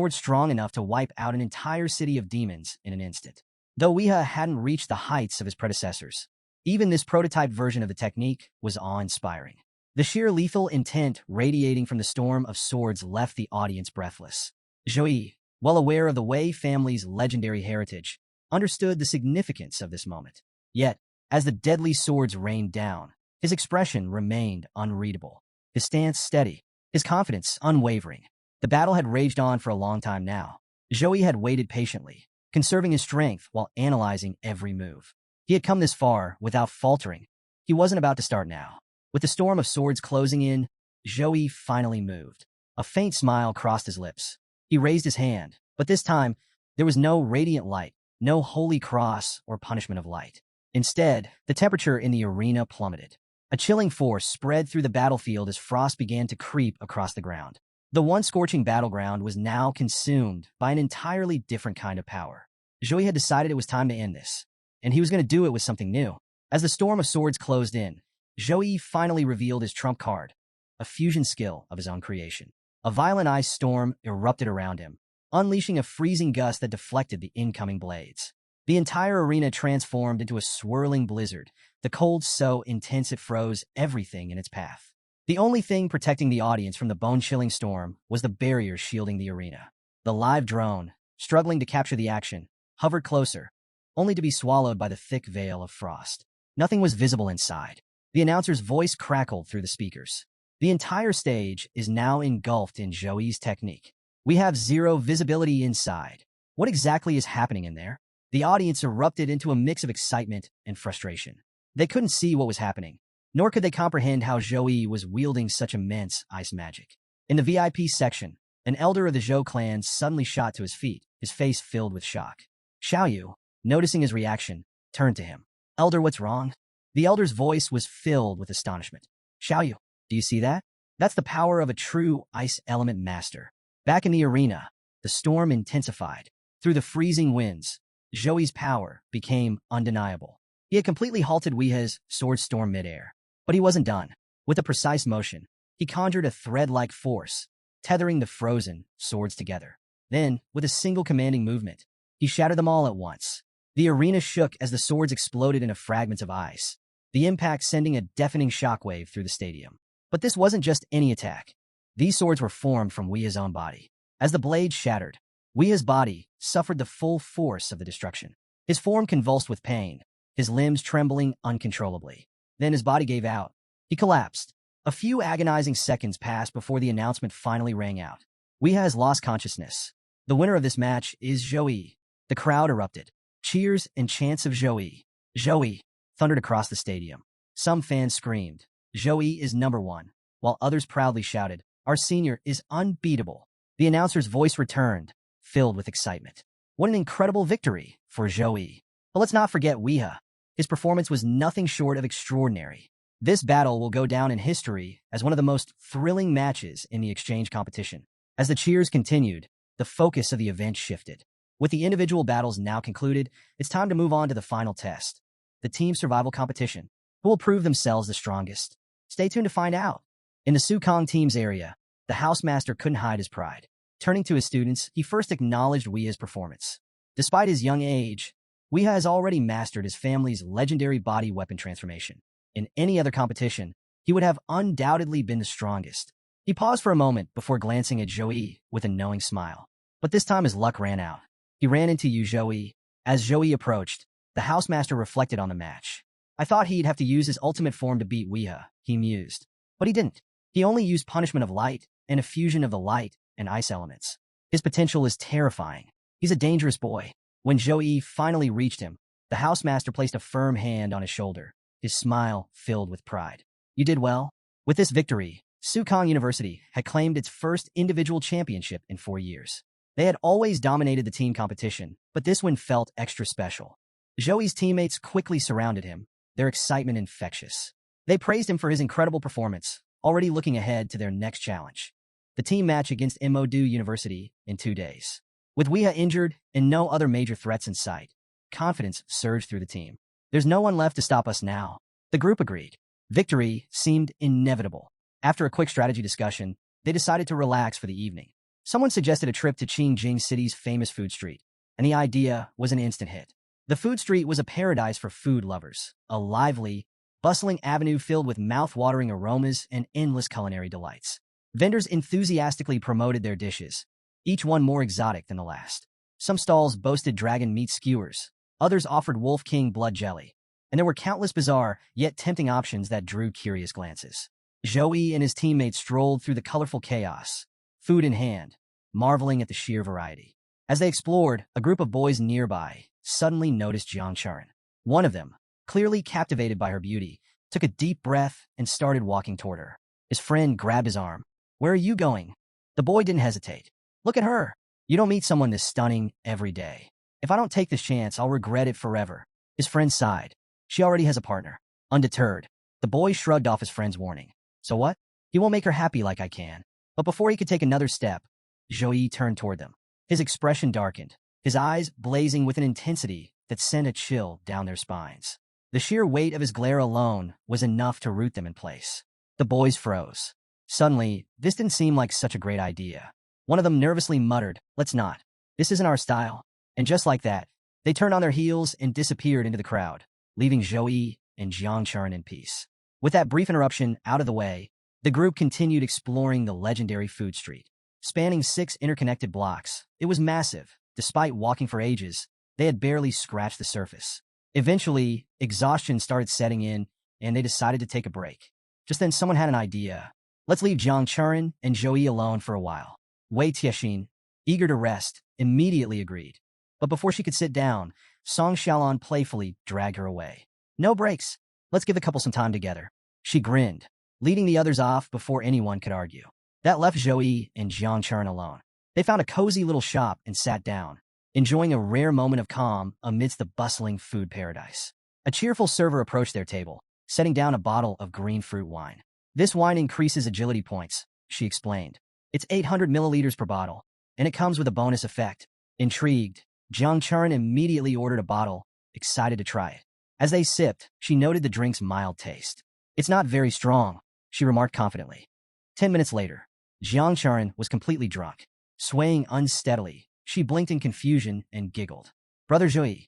strong enough to wipe out an entire city of demons in an instant. Though Weeha hadn't reached the heights of his predecessors, even this prototype version of the technique was awe-inspiring. The sheer lethal intent radiating from the storm of swords left the audience breathless. Zhou, well aware of the Wei family's legendary heritage, understood the significance of this moment. Yet, as the deadly swords rained down, his expression remained unreadable. His stance steady, his confidence unwavering. The battle had raged on for a long time now. Zhou had waited patiently, conserving his strength while analyzing every move. He had come this far without faltering. He wasn't about to start now. With the storm of swords closing in, Zhou finally moved. A faint smile crossed his lips. He raised his hand, but this time, there was no radiant light, no holy cross or punishment of light. Instead, the temperature in the arena plummeted. A chilling force spread through the battlefield as frost began to creep across the ground. The once scorching battleground was now consumed by an entirely different kind of power. Zhou had decided it was time to end this, and he was going to do it with something new. As the storm of swords closed in, Zhou finally revealed his trump card, a fusion skill of his own creation. A violent ice storm erupted around him, unleashing a freezing gust that deflected the incoming blades. The entire arena transformed into a swirling blizzard, the cold so intense it froze everything in its path. The only thing protecting the audience from the bone-chilling storm was the barrier shielding the arena. The live drone, struggling to capture the action, hovered closer, only to be swallowed by the thick veil of frost. Nothing was visible inside. The announcer's voice crackled through the speakers. The entire stage is now engulfed in Zhou's technique. We have zero visibility inside. What exactly is happening in there? The audience erupted into a mix of excitement and frustration. They couldn't see what was happening, nor could they comprehend how Zhou was wielding such immense ice magic. In the VIP section, an elder of the Zhou clan suddenly shot to his feet, his face filled with shock. Xiaoyu, noticing his reaction, turned to him. "Elder, what's wrong?" The elder's voice was filled with astonishment. "Xiaoyu, do you see that? That's the power of a true ice element master." Back in the arena, the storm intensified. Through the freezing winds, Zhou's power became undeniable. He had completely halted Weeha's sword storm midair. But he wasn't done. With a precise motion, he conjured a thread-like force, tethering the frozen swords together. Then, with a single commanding movement, he shattered them all at once. The arena shook as the swords exploded into fragments of ice, the impact sending a deafening shockwave through the stadium. But this wasn't just any attack. These swords were formed from Weeha's own body. As the blades shattered, Weeha's body suffered the full force of the destruction. His form convulsed with pain, his limbs trembling uncontrollably. Then his body gave out. He collapsed. A few agonizing seconds passed before the announcement finally rang out. Weeha has lost consciousness. The winner of this match is Zhou. The crowd erupted. Cheers and chants of Zhou. Zhou thundered across the stadium. Some fans screamed, "Zhou is number one," while others proudly shouted, "Our senior is unbeatable." The announcer's voice returned, filled with excitement. What an incredible victory for Zhou. But let's not forget Weeha. His performance was nothing short of extraordinary. This battle will go down in history as one of the most thrilling matches in the exchange competition. As the cheers continued, the focus of the event shifted. With the individual battles now concluded, it's time to move on to the final test, the team survival competition. Who will prove themselves the strongest? Stay tuned to find out. In the Sukong team's area, the housemaster couldn't hide his pride. Turning to his students, he first acknowledged Weeha's performance. Despite his young age, Weeha has already mastered his family's legendary body weapon transformation. In any other competition, he would have undoubtedly been the strongest. He paused for a moment before glancing at Zhou with a knowing smile. But this time his luck ran out. He ran into Zhou. As Zhou approached, the housemaster reflected on the match. "I thought he'd have to use his ultimate form to beat Weeha," he mused. But he didn't. He only used punishment of light and a fusion of the light and ice elements. His potential is terrifying. He's a dangerous boy. When Zhou finally reached him, the housemaster placed a firm hand on his shoulder, his smile filled with pride. "You did well." With this victory, Sukong University had claimed its first individual championship in 4 years. They had always dominated the team competition, but this one felt extra special. Zhou's teammates quickly surrounded him, their excitement infectious. They praised him for his incredible performance, already looking ahead to their next challenge. The team match against Modu University in 2 days. With Weha injured and no other major threats in sight, confidence surged through the team. There's no one left to stop us now. The group agreed. Victory seemed inevitable. After a quick strategy discussion, they decided to relax for the evening. Someone suggested a trip to Qingjing City's famous food street, and the idea was an instant hit. The food street was a paradise for food lovers, a lively, bustling avenue filled with mouth-watering aromas and endless culinary delights. Vendors enthusiastically promoted their dishes, each one more exotic than the last. Some stalls boasted dragon meat skewers, others offered wolf king blood jelly, and there were countless bizarre yet tempting options that drew curious glances. Zhou and his teammates strolled through the colorful chaos, food in hand, marveling at the sheer variety. As they explored, a group of boys nearby suddenly noticed Jiang Charan. One of them, clearly captivated by her beauty, took a deep breath and started walking toward her. His friend grabbed his arm. "Where are you going?" The boy didn't hesitate. "Look at her. You don't meet someone this stunning every day. If I don't take this chance, I'll regret it forever." His friend sighed. She already has a partner. Undeterred, the boy shrugged off his friend's warning. "So what? He won't make her happy like I can." But before he could take another step, Zhou turned toward them. His expression darkened, his eyes blazing with an intensity that sent a chill down their spines. The sheer weight of his glare alone was enough to root them in place. The boys froze. Suddenly, this didn't seem like such a great idea. One of them nervously muttered, "Let's not. This isn't our style." And just like that, they turned on their heels and disappeared into the crowd, leaving Zhou and Jiang Charan in peace. With that brief interruption out of the way, the group continued exploring the legendary food street. Spanning 6 interconnected blocks, it was massive. Despite walking for ages, they had barely scratched the surface. Eventually, exhaustion started setting in, and they decided to take a break. Just then, someone had an idea. "Let's leave Jiang Charan and Zhou alone for a while." Wei Tiexin, eager to rest, immediately agreed. But before she could sit down, Song Xiaolon playfully dragged her away. "No breaks. Let's give the couple some time together." She grinned, leading the others off before anyone could argue. That left Zhou and Jiang Charan alone. They found a cozy little shop and sat down, enjoying a rare moment of calm amidst the bustling food paradise. A cheerful server approached their table, setting down a bottle of green fruit wine. "This wine increases agility points," she explained. "It's 800 milliliters per bottle, and it comes with a bonus effect." Intrigued, Jiang Charan immediately ordered a bottle, excited to try it. As they sipped, she noted the drink's mild taste. "It's not very strong," she remarked confidently. 10 minutes later, Jiang Charan was completely drunk. Swaying unsteadily, she blinked in confusion and giggled. "Brother Zhou,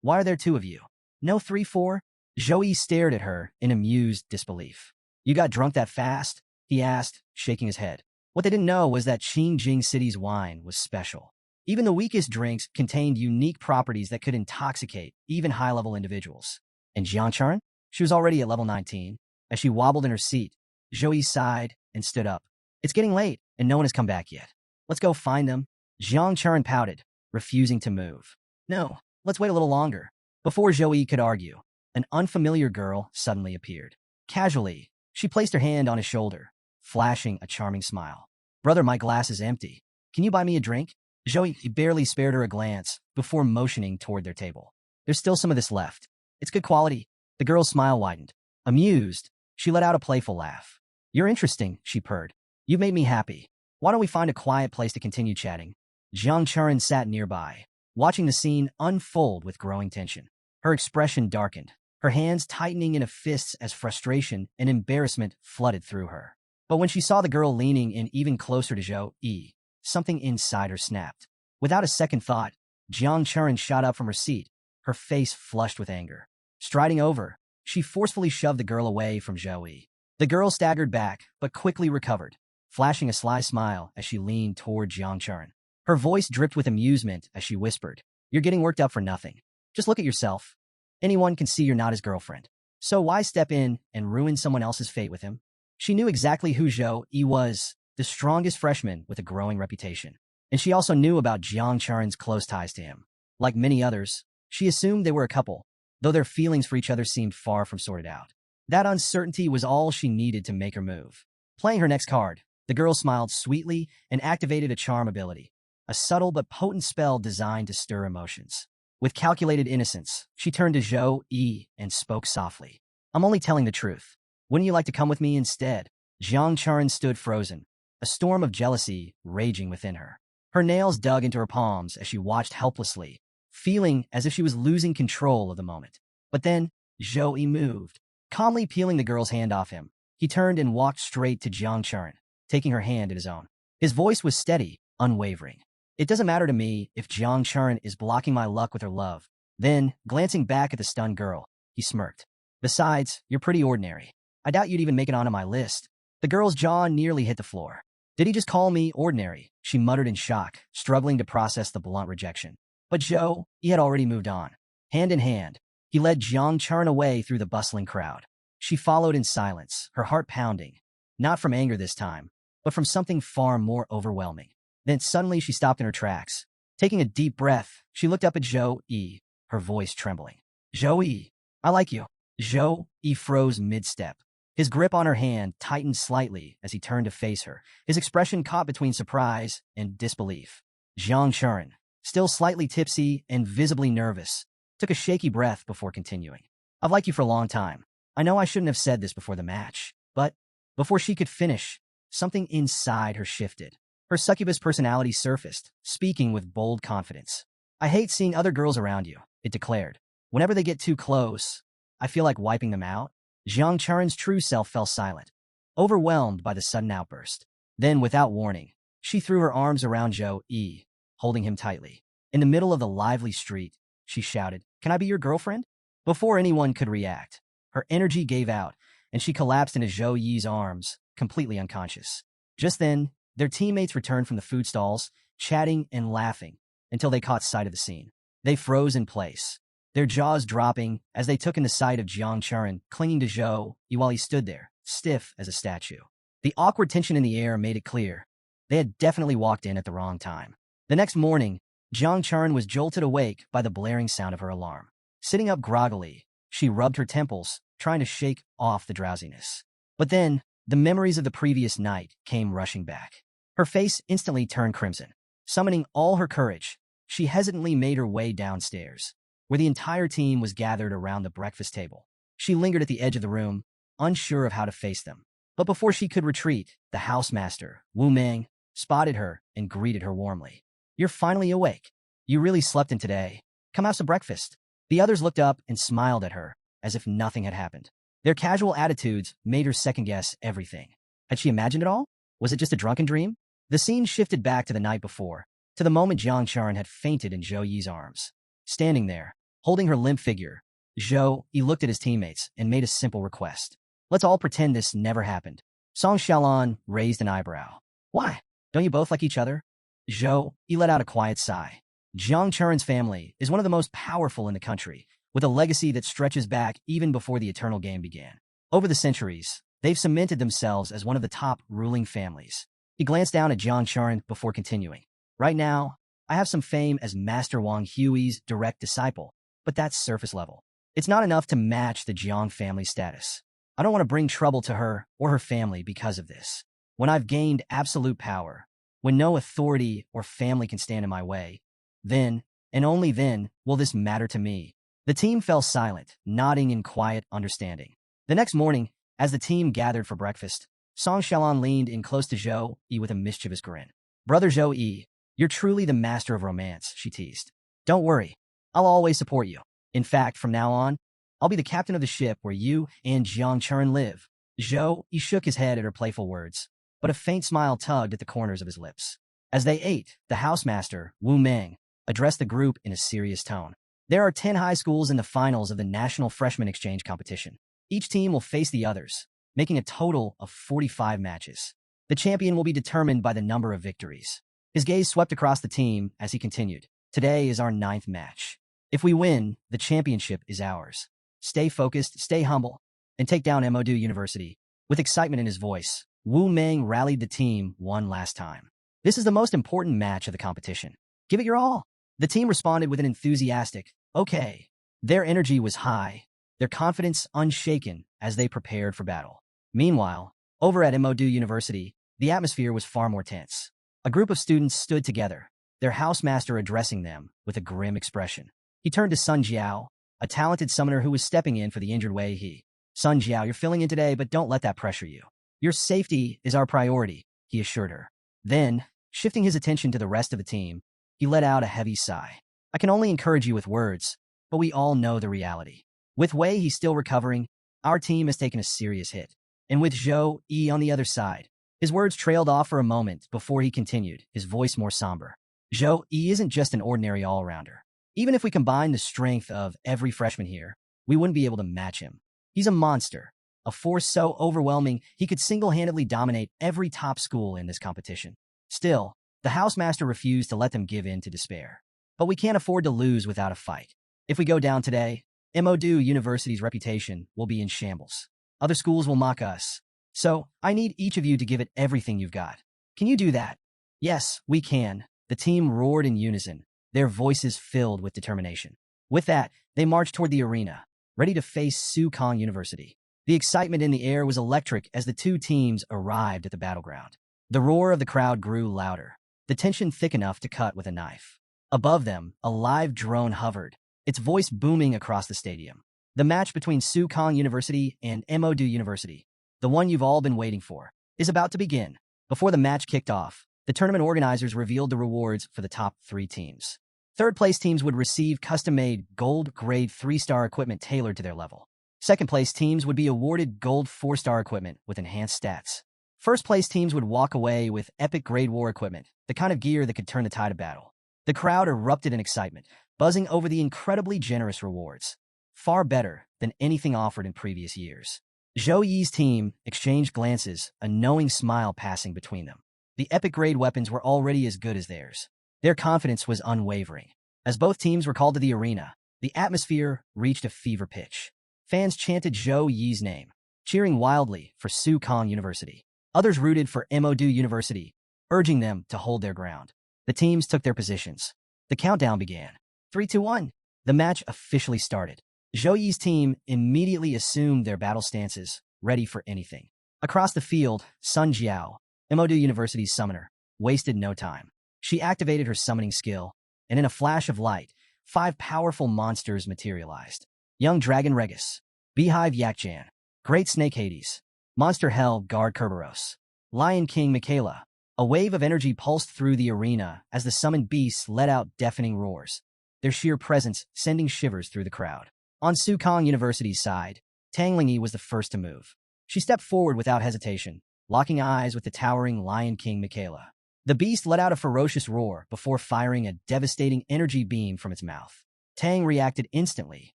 why are there 2 of you? No 3-4? Zhou stared at her in amused disbelief. "You got drunk that fast?" he asked, shaking his head. What they didn't know was that Qingjing City's wine was special. Even the weakest drinks contained unique properties that could intoxicate even high-level individuals. And Jiang Charan? She was already at level 19. As she wobbled in her seat, Zhou sighed and stood up. "It's getting late, and no one has come back yet. Let's go find them." Jiang Charan pouted, refusing to move. "No, let's wait a little longer." Before Zhou could argue, an unfamiliar girl suddenly appeared. Casually, she placed her hand on his shoulder, flashing a charming smile. "Brother, my glass is empty. Can you buy me a drink?" Zhou barely spared her a glance before motioning toward their table. "There's still some of this left. It's good quality." The girl's smile widened. Amused, she let out a playful laugh. "You're interesting," she purred. "You've made me happy. Why don't we find a quiet place to continue chatting?" Jiang Charan sat nearby, watching the scene unfold with growing tension. Her expression darkened, her hands tightening into fists as frustration and embarrassment flooded through her. But when she saw the girl leaning in even closer to Zhou, something inside her snapped. Without a second thought, Jiang Charan shot up from her seat, her face flushed with anger. Striding over, she forcefully shoved the girl away from Zhou. The girl staggered back, but quickly recovered, flashing a sly smile as she leaned toward Jiang Charan. Her voice dripped with amusement as she whispered, "You're getting worked up for nothing. Just look at yourself. Anyone can see you're not his girlfriend. So why step in and ruin someone else's fate with him?" She knew exactly who Zhou was, the strongest freshman with a growing reputation. And she also knew about Jiang Charan's close ties to him. Like many others, she assumed they were a couple, though their feelings for each other seemed far from sorted out. That uncertainty was all she needed to make her move. Playing her next card, the girl smiled sweetly and activated a charm ability. a subtle but potent spell designed to stir emotions. With calculated innocence, she turned to Zhou Yi and spoke softly. I'm only telling the truth. Wouldn't you like to come with me instead? Jiang Charan stood frozen, a storm of jealousy raging within her. Her nails dug into her palms as she watched helplessly, feeling as if she was losing control of the moment. But then, Zhou Yi moved, calmly peeling the girl's hand off him. He turned and walked straight to Jiang Charan, taking her hand in his own. His voice was steady, unwavering. It doesn't matter to me if Jiang Charan is blocking my luck with her love. Then, glancing back at the stunned girl, he smirked. Besides, you're pretty ordinary. I doubt you'd even make it onto my list. The girl's jaw nearly hit the floor. Did he just call me ordinary? She muttered in shock, struggling to process the blunt rejection. But Zhou, he had already moved on. Hand in hand, he led Jiang Charan away through the bustling crowd. She followed in silence, her heart pounding. Not from anger this time, but from something far more overwhelming. Then suddenly she stopped in her tracks. Taking a deep breath, she looked up at Zhou Yi, her voice trembling. Zhou Yi, I like you. Zhou Yi froze mid-step. His grip on her hand tightened slightly as he turned to face her, his expression caught between surprise and disbelief. Jiang Charan, still slightly tipsy and visibly nervous, took a shaky breath before continuing. I've liked you for a long time. I know I shouldn't have said this before the match, but before she could finish, something inside her shifted. Her succubus personality surfaced, speaking with bold confidence. I hate seeing other girls around you, it declared. Whenever they get too close, I feel like wiping them out. Jiang Charan's true self fell silent, overwhelmed by the sudden outburst. Then, without warning, she threw her arms around Zhou Yi, holding him tightly. In the middle of the lively street, she shouted, "Can I be your girlfriend?" Before anyone could react, her energy gave out, and she collapsed into Zhou Yi's arms, completely unconscious. Just then, their teammates returned from the food stalls, chatting and laughing, until they caught sight of the scene. They froze in place, their jaws dropping as they took in the sight of Jiang Charan clinging to Zhou Yi while he stood there, stiff as a statue. The awkward tension in the air made it clear they had definitely walked in at the wrong time. The next morning, Jiang Charan was jolted awake by the blaring sound of her alarm. Sitting up groggily, she rubbed her temples, trying to shake off the drowsiness. But then, the memories of the previous night came rushing back. Her face instantly turned crimson. Summoning all her courage, she hesitantly made her way downstairs, where the entire team was gathered around the breakfast table. She lingered at the edge of the room, unsure of how to face them. But before she could retreat, the housemaster, Wu Meng, spotted her and greeted her warmly. You're finally awake. You really slept in today. Come have some breakfast. The others looked up and smiled at her, as if nothing had happened. Their casual attitudes made her second-guess everything. Had she imagined it all? Was it just a drunken dream? The scene shifted back to the night before, to the moment Jiang Charan had fainted in Zhou Yi's arms. Standing there, holding her limp figure, Zhou Yi looked at his teammates and made a simple request. Let's all pretend this never happened. Song Xiaolan raised an eyebrow. Why? Don't you both like each other? Zhou Yi let out a quiet sigh. Jiang Charan's family is one of the most powerful in the country, with a legacy that stretches back even before the Eternal Game began. Over the centuries, they've cemented themselves as one of the top ruling families. He glanced down at Jiang Charan before continuing. Right now, I have some fame as Master Wang Hui's direct disciple, but that's surface level. It's not enough to match the Jiang family status. I don't want to bring trouble to her or her family because of this. When I've gained absolute power, when no authority or family can stand in my way, then, and only then, will this matter to me. The team fell silent, nodding in quiet understanding. The next morning, as the team gathered for breakfast, Song Xiaolan leaned in close to Zhou Yi with a mischievous grin. Brother Zhou Yi, you're truly the master of romance, she teased. Don't worry, I'll always support you. In fact, from now on, I'll be the captain of the ship where you and Jiang Charan live. Zhou Yi shook his head at her playful words, but a faint smile tugged at the corners of his lips. As they ate, the housemaster, Wu Meng, addressed the group in a serious tone. There are 10 high schools in the finals of the National Freshman Exchange Competition. Each team will face the others, making a total of 45 matches. The champion will be determined by the number of victories. His gaze swept across the team as he continued. Today is our 9th match. If we win, the championship is ours. Stay focused, stay humble, and take down Manhwa University. With excitement in his voice, Wu Meng rallied the team one last time. This is the most important match of the competition. Give it your all. The team responded with an enthusiastic, okay. Their energy was high, their confidence unshaken as they prepared for battle. Meanwhile, over at Manhwa University, the atmosphere was far more tense. A group of students stood together, their housemaster addressing them with a grim expression. He turned to Sun Jiao, a talented summoner who was stepping in for the injured Wei He. Sun Jiao, you're filling in today, but don't let that pressure you. Your safety is our priority, he assured her. Then, shifting his attention to the rest of the team, he let out a heavy sigh. I can only encourage you with words, but we all know the reality. With Wei He still recovering, our team has taken a serious hit. And with Zhou Yi on the other side, his words trailed off for a moment before he continued, his voice more somber. Zhou Yi isn't just an ordinary all-rounder. Even if we combine the strength of every freshman here, we wouldn't be able to match him. He's a monster, a force so overwhelming he could single-handedly dominate every top school in this competition. Still, the housemaster refused to let them give in to despair. But we can't afford to lose without a fight. If we go down today, Manhwa University's reputation will be in shambles. Other schools will mock us. So, I need each of you to give it everything you've got. Can you do that? Yes, we can. The team roared in unison, their voices filled with determination. With that, they marched toward the arena, ready to face Sukong University. The excitement in the air was electric as the two teams arrived at the battleground. The roar of the crowd grew louder, the tension thick enough to cut with a knife. Above them, a live drone hovered, its voice booming across the stadium. The match between Sukong University and Manhwa University, the one you've all been waiting for, is about to begin. Before the match kicked off, the tournament organizers revealed the rewards for the top 3 teams. Third-place teams would receive custom-made gold-grade 3-star equipment tailored to their level. Second-place teams would be awarded gold 4-star equipment with enhanced stats. First-place teams would walk away with epic grade war equipment, the kind of gear that could turn the tide of battle. The crowd erupted in excitement, buzzing over the incredibly generous rewards. Far better than anything offered in previous years. Zhou Yi's team exchanged glances, a knowing smile passing between them. The epic-grade weapons were already as good as theirs. Their confidence was unwavering. As both teams were called to the arena, the atmosphere reached a fever pitch. Fans chanted Zhou Yi's name, cheering wildly for Sukong University. Others rooted for Manhwa University, urging them to hold their ground. The teams took their positions. The countdown began. 3, 2, 1. The match officially started. Zhou Yi's team immediately assumed their battle stances, ready for anything. Across the field, Sun Jiao, Manhwa University's summoner, wasted no time. She activated her summoning skill, and in a flash of light, 5 powerful monsters materialized. Young Dragon Regus, Beehive Yakjan, Great Snake Hades, Monster Hell Guard Kerberos, Lion King Michaela. A wave of energy pulsed through the arena as the summoned beasts let out deafening roars, their sheer presence sending shivers through the crowd. On Sukong University's side, Tang Lingyi was the first to move. She stepped forward without hesitation, locking eyes with the towering Lion King Michaela. The beast let out a ferocious roar before firing a devastating energy beam from its mouth. Tang reacted instantly,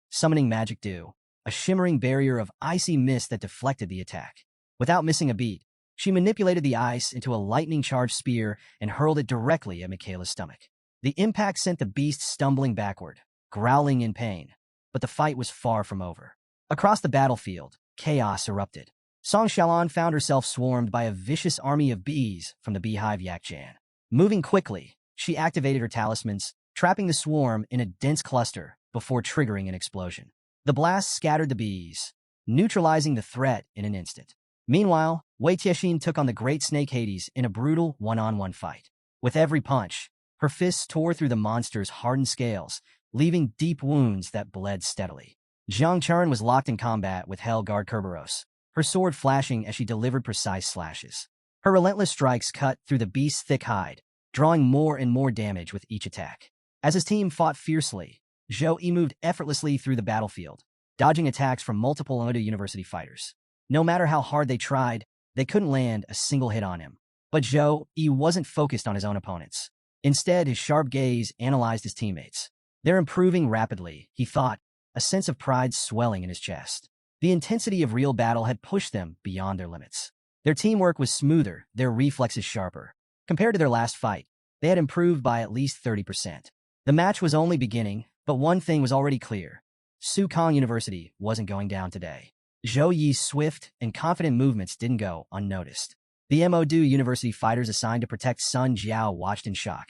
summoning Magic Dew, a shimmering barrier of icy mist that deflected the attack. Without missing a beat, she manipulated the ice into a lightning-charged spear and hurled it directly at Michaela's stomach. The impact sent the beast stumbling backward, growling in pain. But the fight was far from over. Across the battlefield, chaos erupted. Song Xiaolan found herself swarmed by a vicious army of bees from the Beehive Yakjan. Moving quickly, she activated her talismans, trapping the swarm in a dense cluster before triggering an explosion. The blast scattered the bees, neutralizing the threat in an instant. Meanwhile, Wei Tiexin took on the Great Snake Hades in a brutal one-on-one fight. With every punch, her fists tore through the monster's hardened scales, leaving deep wounds that bled steadily. Zhang Chuan was locked in combat with Hell Guard Kerberos, her sword flashing as she delivered precise slashes. Her relentless strikes cut through the beast's thick hide, drawing more and more damage with each attack. As his team fought fiercely, Zhou Yi moved effortlessly through the battlefield, dodging attacks from multiple Manhwa University fighters. No matter how hard they tried, they couldn't land a single hit on him. But Zhou Yi wasn't focused on his own opponents. Instead, his sharp gaze analyzed his teammates. They're improving rapidly, he thought, a sense of pride swelling in his chest. The intensity of real battle had pushed them beyond their limits. Their teamwork was smoother, their reflexes sharper. Compared to their last fight, they had improved by at least 30%. The match was only beginning, but one thing was already clear. Sukong University wasn't going down today. Zhou Yi's swift and confident movements didn't go unnoticed. The Manhwa University fighters assigned to protect Sun Jiao watched in shock.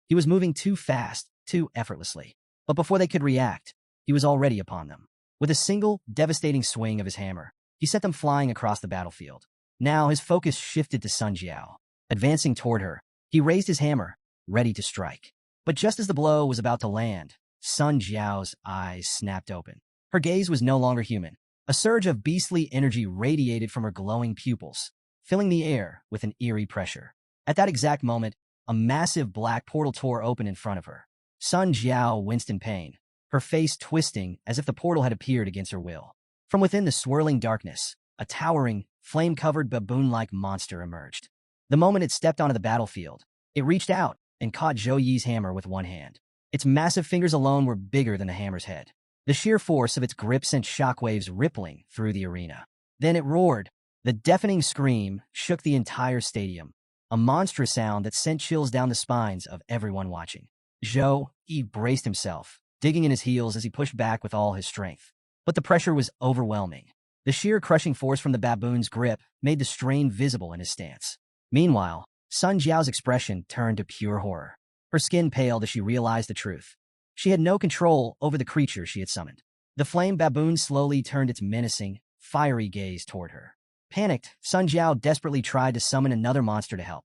He was moving too fast, too effortlessly. But before they could react, he was already upon them. With a single, devastating swing of his hammer, he sent them flying across the battlefield. Now his focus shifted to Sun Jiao. Advancing toward her, he raised his hammer, ready to strike. But just as the blow was about to land, Sun Jiao's eyes snapped open. Her gaze was no longer human. A surge of beastly energy radiated from her glowing pupils, filling the air with an eerie pressure. At that exact moment, a massive black portal tore open in front of her. Sun Jiao winced in pain, her face twisting as if the portal had appeared against her will. From within the swirling darkness, a towering, flame-covered baboon-like monster emerged. The moment it stepped onto the battlefield, it reached out and caught Zhou Yi's hammer with one hand. Its massive fingers alone were bigger than the hammer's head. The sheer force of its grip sent shockwaves rippling through the arena. Then it roared. The deafening scream shook the entire stadium, a monstrous sound that sent chills down the spines of everyone watching. Zhou Yi braced himself, digging in his heels as he pushed back with all his strength. But the pressure was overwhelming. The sheer crushing force from the baboon's grip made the strain visible in his stance. Meanwhile, Sun Jiao's expression turned to pure horror. Her skin paled as she realized the truth. She had no control over the creature she had summoned. The flame baboon slowly turned its menacing, fiery gaze toward her. Panicked, Sun Jiao desperately tried to summon another monster to help,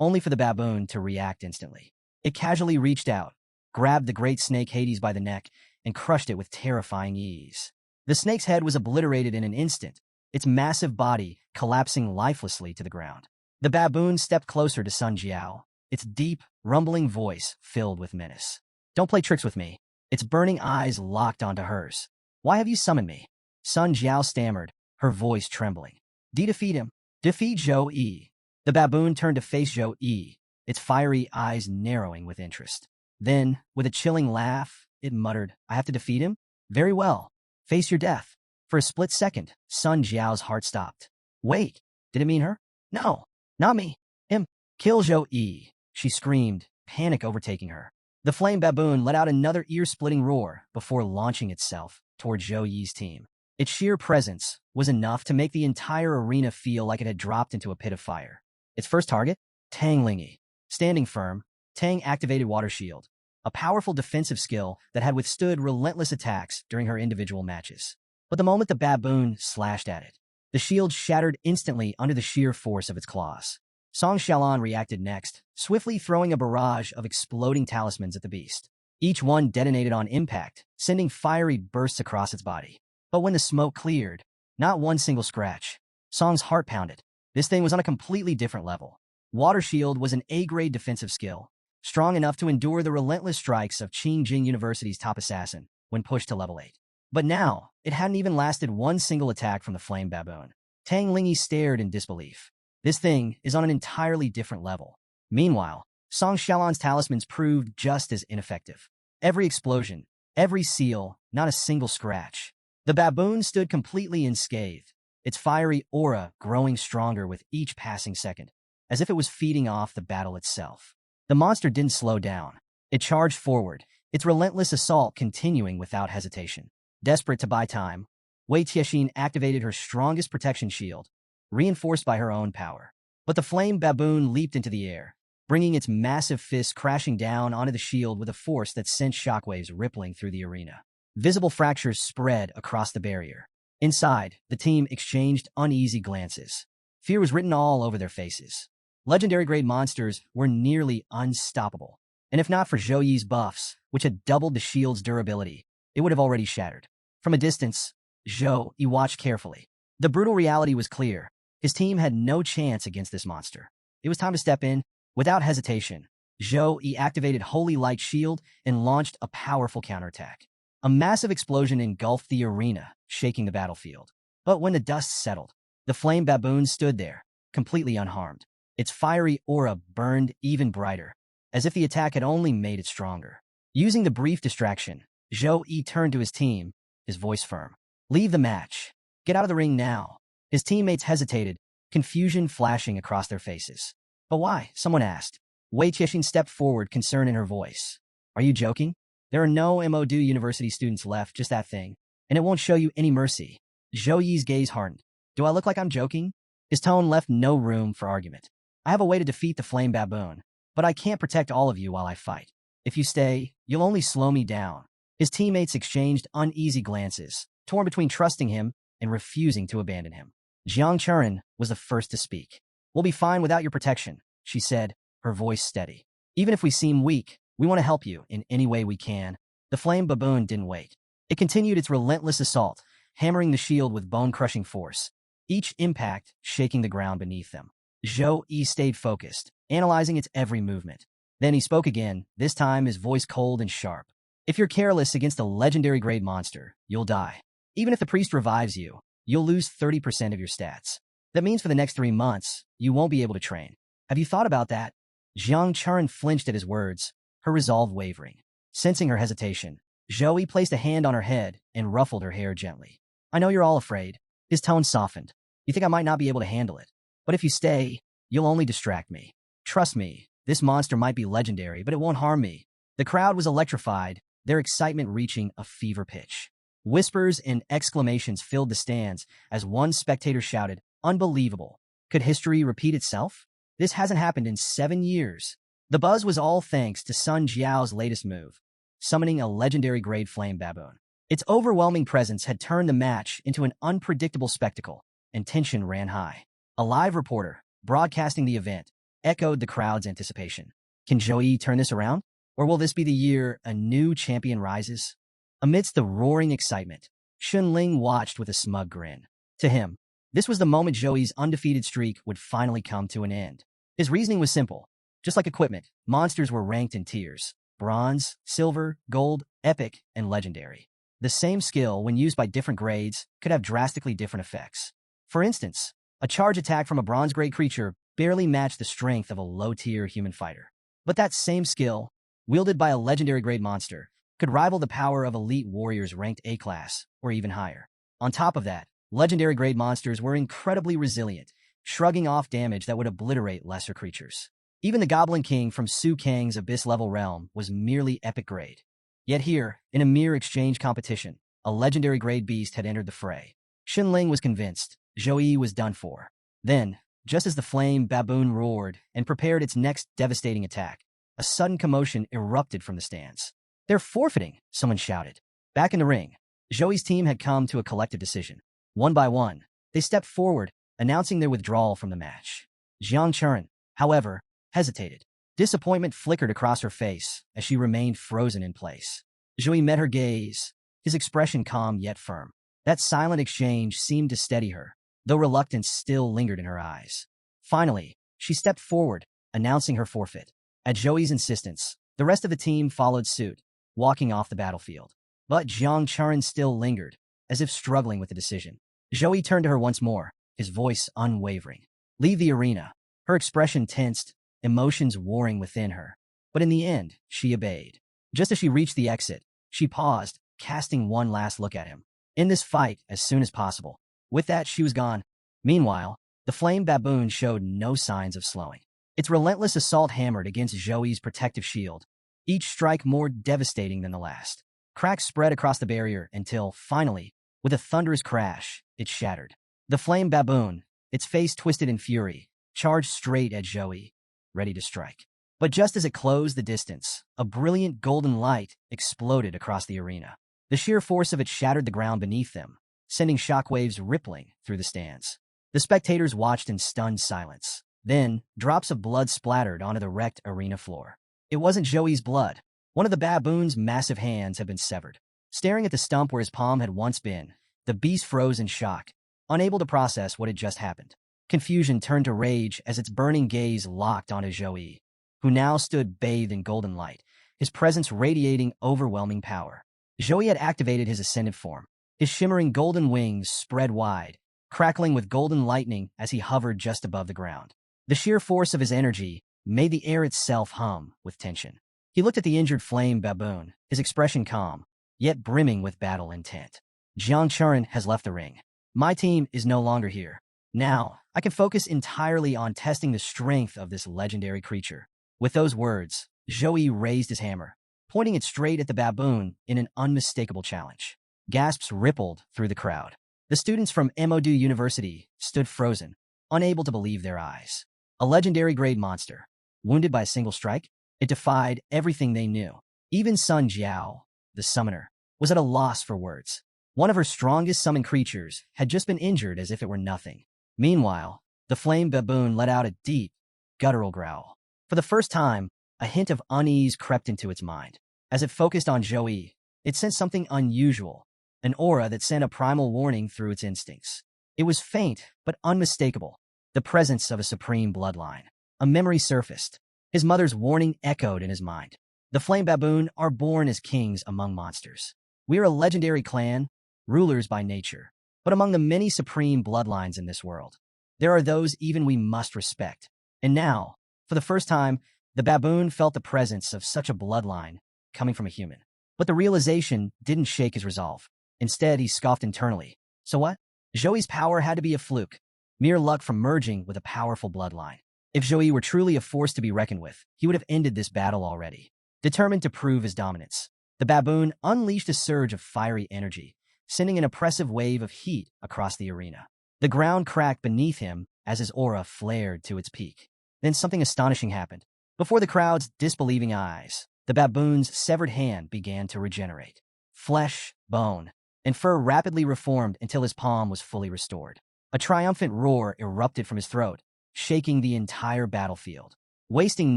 only for the baboon to react instantly. It casually reached out, grabbed the great snake Hades by the neck, and crushed it with terrifying ease. The snake's head was obliterated in an instant, its massive body collapsing lifelessly to the ground. The baboon stepped closer to Sun Jiao, its deep, rumbling voice filled with menace. "Don't play tricks with me." Its burning eyes locked onto hers. "Why have you summoned me?" Sun Jiao stammered, her voice trembling. Defeat him. Defeat Zhou Yi." The baboon turned to face Zhou Yi, its fiery eyes narrowing with interest. Then, with a chilling laugh, it muttered, "I have to defeat him? Very well. Face your death." For a split second, Sun Jiao's heart stopped. Wait, did it mean her? No, not me. Him. "Kill Zhou Yi," she screamed, panic overtaking her. The flame baboon let out another ear-splitting roar before launching itself toward Zhou Yi's team. Its sheer presence was enough to make the entire arena feel like it had dropped into a pit of fire. Its first target? Tang Lingyi. Standing firm, Tang activated Water Shield, a powerful defensive skill that had withstood relentless attacks during her individual matches. But the moment the baboon slashed at it, the shield shattered instantly under the sheer force of its claws. Song Xiaolan reacted next, swiftly throwing a barrage of exploding talismans at the beast. Each one detonated on impact, sending fiery bursts across its body. But when the smoke cleared, not one single scratch. Song's heart pounded. This thing was on a completely different level. Water Shield was an A-grade defensive skill, strong enough to endure the relentless strikes of Qingjing University's top assassin when pushed to level 8. But now, it hadn't even lasted one single attack from the flame baboon. Tang Lingyi stared in disbelief. This thing is on an entirely different level. Meanwhile, Song Xiaolan's talismans proved just as ineffective. Every explosion, every seal, not a single scratch. The baboon stood completely unscathed, its fiery aura growing stronger with each passing second, as if it was feeding off the battle itself. The monster didn't slow down. It charged forward, its relentless assault continuing without hesitation. Desperate to buy time, Wei Tiexin activated her strongest protection shield, reinforced by her own power. But the flame baboon leaped into the air, bringing its massive fist crashing down onto the shield with a force that sent shockwaves rippling through the arena. Visible fractures spread across the barrier. Inside, the team exchanged uneasy glances. Fear was written all over their faces. Legendary-grade monsters were nearly unstoppable, and if not for Zhou Yi's buffs, which had doubled the shield's durability, it would have already shattered. From a distance, Zhou Yi watched carefully. The brutal reality was clear. His team had no chance against this monster. It was time to step in. Without hesitation, Zhou Yi activated Holy Light Shield and launched a powerful counterattack. A massive explosion engulfed the arena, shaking the battlefield. But when the dust settled, the flame baboon stood there, completely unharmed. Its fiery aura burned even brighter, as if the attack had only made it stronger. Using the brief distraction, Zhou Yi turned to his team, his voice firm. "Leave the match. Get out of the ring now." His teammates hesitated, confusion flashing across their faces. "But why?" someone asked. Wei Tiexin stepped forward, concern in her voice. "Are you joking? There are no MOD University students left, just that thing, and it won't show you any mercy." Zhou Yi's gaze hardened. "Do I look like I'm joking?" His tone left no room for argument. "I have a way to defeat the flame baboon, but I can't protect all of you while I fight. If you stay, you'll only slow me down." His teammates exchanged uneasy glances, torn between trusting him and refusing to abandon him. Jiang Churen was the first to speak. "We'll be fine without your protection," she said, her voice steady. Even if we seem weak, we want to help you in any way we can. The flame baboon didn't wait. It continued its relentless assault, hammering the shield with bone-crushing force, each impact shaking the ground beneath them. Zhou-Yi stayed focused, analyzing its every movement. Then he spoke again, this time his voice cold and sharp. If you're careless against a legendary grade monster, you'll die. Even if the priest revives you, you'll lose 30% of your stats. That means for the next 3 months, you won't be able to train. Have you thought about that? Jiang Chuan flinched at his words, her resolve wavering. Sensing her hesitation, Zhou-Yi placed a hand on her head and ruffled her hair gently. I know you're all afraid. His tone softened. You think I might not be able to handle it. But if you stay, you'll only distract me. Trust me, this monster might be legendary, but it won't harm me. The crowd was electrified, their excitement reaching a fever pitch. Whispers and exclamations filled the stands as one spectator shouted, "Unbelievable. Could history repeat itself? This hasn't happened in 7 years." The buzz was all thanks to Sun Jiao's latest move, summoning a legendary grade flame baboon. Its overwhelming presence had turned the match into an unpredictable spectacle, and tension ran high. A live reporter, broadcasting the event, echoed the crowd's anticipation. Can Zhou-Yi turn this around? Or will this be the year a new champion rises? Amidst the roaring excitement, Xunling watched with a smug grin. To him, this was the moment Zhou-Yi's undefeated streak would finally come to an end. His reasoning was simple. Just like equipment, monsters were ranked in tiers: bronze, silver, gold, epic, and legendary. The same skill, when used by different grades, could have drastically different effects. For instance, a charge attack from a bronze-grade creature barely matched the strength of a low-tier human fighter. But that same skill, wielded by a legendary-grade monster, could rival the power of elite warriors ranked A-class, or even higher. On top of that, legendary-grade monsters were incredibly resilient, shrugging off damage that would obliterate lesser creatures. Even the Goblin King from Su Kang's Abyss-level realm was merely epic grade. Yet here, in a mere exchange competition, a legendary-grade beast had entered the fray. Xunling was convinced Zhou-Yi was done for. Then, just as the flame baboon roared and prepared its next devastating attack, a sudden commotion erupted from the stands. "They're forfeiting," someone shouted. Back in the ring, Zhou-Yi's team had come to a collective decision. One by one, they stepped forward, announcing their withdrawal from the match. Jiang Chuan, however, hesitated. Disappointment flickered across her face as she remained frozen in place. Zhou-Yi met her gaze, his expression calm yet firm. That silent exchange seemed to steady her, though reluctance still lingered in her eyes. Finally, she stepped forward, announcing her forfeit. At Zhou-Yi's insistence, the rest of the team followed suit, walking off the battlefield. But Jiang Chuan still lingered, as if struggling with the decision. Zhou-Yi turned to her once more, his voice unwavering. "Leave the arena." Her expression tensed, emotions warring within her. But in the end, she obeyed. Just as she reached the exit, she paused, casting one last look at him. In this fight as soon as possible. With that, she was gone. Meanwhile, the flame baboon showed no signs of slowing. Its relentless assault hammered against Zhou-Yi's protective shield, each strike more devastating than the last. Cracks spread across the barrier until, finally, with a thunderous crash, it shattered. The flame baboon, its face twisted in fury, charged straight at Zhou-Yi, ready to strike. But just as it closed the distance, a brilliant golden light exploded across the arena. The sheer force of it shattered the ground beneath them, sending shockwaves rippling through the stands. The spectators watched in stunned silence. Then, drops of blood splattered onto the wrecked arena floor. It wasn't Zhou-Yi's blood. One of the baboon's massive hands had been severed. Staring at the stump where his palm had once been, the beast froze in shock, unable to process what had just happened. Confusion turned to rage as its burning gaze locked onto Zhou-Yi, who now stood bathed in golden light, his presence radiating overwhelming power. Zhou-Yi had activated his ascendant form. His shimmering golden wings spread wide, crackling with golden lightning as he hovered just above the ground. The sheer force of his energy made the air itself hum with tension. He looked at the injured flame baboon, his expression calm, yet brimming with battle intent. Jiang Chuan has left the ring. My team is no longer here. Now, I can focus entirely on testing the strength of this legendary creature. With those words, Zhou-Yi raised his hammer, pointing it straight at the baboon in an unmistakable challenge. Gasps rippled through the crowd. The students from Modu University stood frozen, unable to believe their eyes. A legendary-grade monster, wounded by a single strike? It defied everything they knew. Even Sun Jiao, the summoner, was at a loss for words. One of her strongest summoned creatures had just been injured as if it were nothing. Meanwhile, the flame baboon let out a deep, guttural growl. For the first time, A hint of unease crept into its mind. As it focused on Joey, it sensed something unusual, an aura that sent a primal warning through its instincts. It was faint, but unmistakable, the presence of a supreme bloodline. A memory surfaced. His mother's warning echoed in his mind. The flame baboon are born as kings among monsters. We are a legendary clan, rulers by nature. But among the many supreme bloodlines in this world, there are those even we must respect. And now, for the first time, the baboon felt the presence of such a bloodline coming from a human. But the realization didn't shake his resolve. Instead, he scoffed internally. So what? Joey's power had to be a fluke, mere luck from merging with a powerful bloodline. If Joey were truly a force to be reckoned with, he would have ended this battle already. Determined to prove his dominance, the baboon unleashed a surge of fiery energy, sending an oppressive wave of heat across the arena. The ground cracked beneath him as his aura flared to its peak. Then something astonishing happened. Before the crowd's disbelieving eyes, the baboon's severed hand began to regenerate. Flesh, bone, and fur rapidly reformed until his palm was fully restored. A triumphant roar erupted from his throat, shaking the entire battlefield. Wasting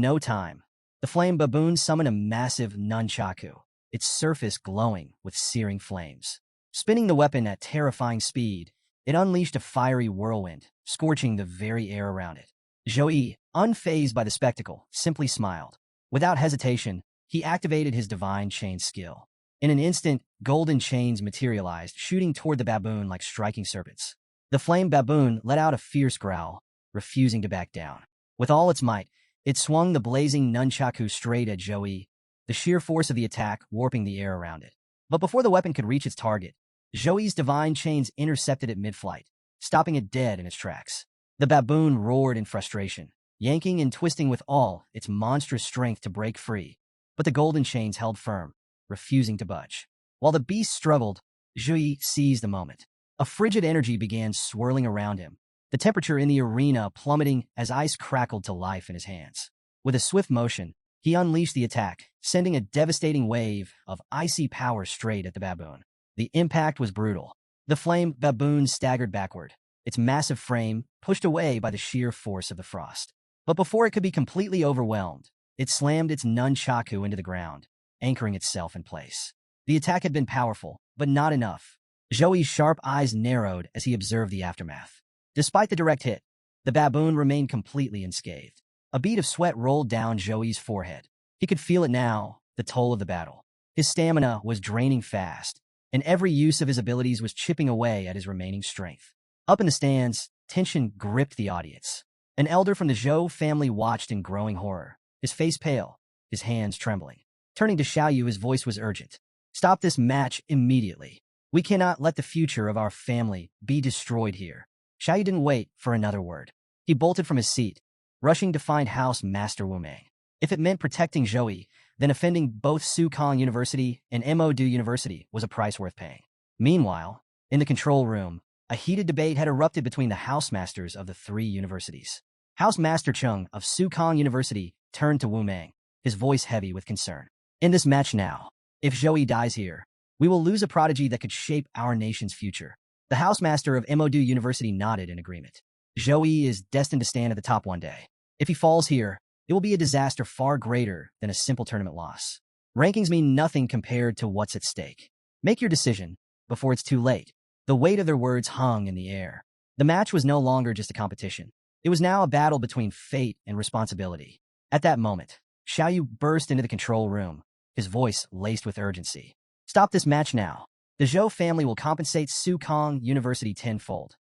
no time, the flame baboon summoned a massive nunchaku, its surface glowing with searing flames. Spinning the weapon at terrifying speed, it unleashed a fiery whirlwind, scorching the very air around it. Joey, unfazed by the spectacle, simply smiled. Without hesitation, he activated his divine chain skill. In an instant, golden chains materialized, shooting toward the baboon like striking serpents. The flame baboon let out a fierce growl, refusing to back down. With all its might, it swung the blazing nunchaku straight at Joey, the sheer force of the attack warping the air around it. But before the weapon could reach its target, Joey's divine chains intercepted it mid-flight, stopping it dead in its tracks. The baboon roared in frustration, yanking and twisting with all its monstrous strength to break free, but the golden chains held firm, refusing to budge. While the beast struggled, Joey seized the moment. A frigid energy began swirling around him, the temperature in the arena plummeting as ice crackled to life in his hands. With a swift motion, he unleashed the attack, sending a devastating wave of icy power straight at the baboon. The impact was brutal. The flame baboon staggered backward, its massive frame pushed away by the sheer force of the frost. But before it could be completely overwhelmed, it slammed its nunchaku into the ground, anchoring itself in place. The attack had been powerful, but not enough. Joey's sharp eyes narrowed as he observed the aftermath. Despite the direct hit, the baboon remained completely unscathed. A bead of sweat rolled down Joey's forehead. He could feel it now, the toll of the battle. His stamina was draining fast, and every use of his abilities was chipping away at his remaining strength. Up in the stands, tension gripped the audience. An elder from the Zhou family watched in growing horror, his face pale, his hands trembling. Turning to Xiaoyu, his voice was urgent. "Stop this match immediately. We cannot let the future of our family be destroyed here." Xiaoyu didn't wait for another word. He bolted from his seat, rushing to find House Master Wu Meng. If it meant protecting Joey, then offending both Sukong University and Modu University was a price worth paying. Meanwhile, in the control room, a heated debate had erupted between the house masters of the three universities. House Master Chung of Sukong University turned to Wu Meng, his voice heavy with concern. "In this match now, if Joey dies here, we will lose a prodigy that could shape our nation's future." The house master of Modu University nodded in agreement. "Joey is destined to stand at the top one day. If he falls here, it will be a disaster far greater than a simple tournament loss. Rankings mean nothing compared to what's at stake. Make your decision before it's too late." The weight of their words hung in the air. The match was no longer just a competition. It was now a battle between fate and responsibility. At that moment, Xiaoyu burst into the control room, his voice laced with urgency. "Stop this match now. The Zhou family will compensate Sukong University tenfold.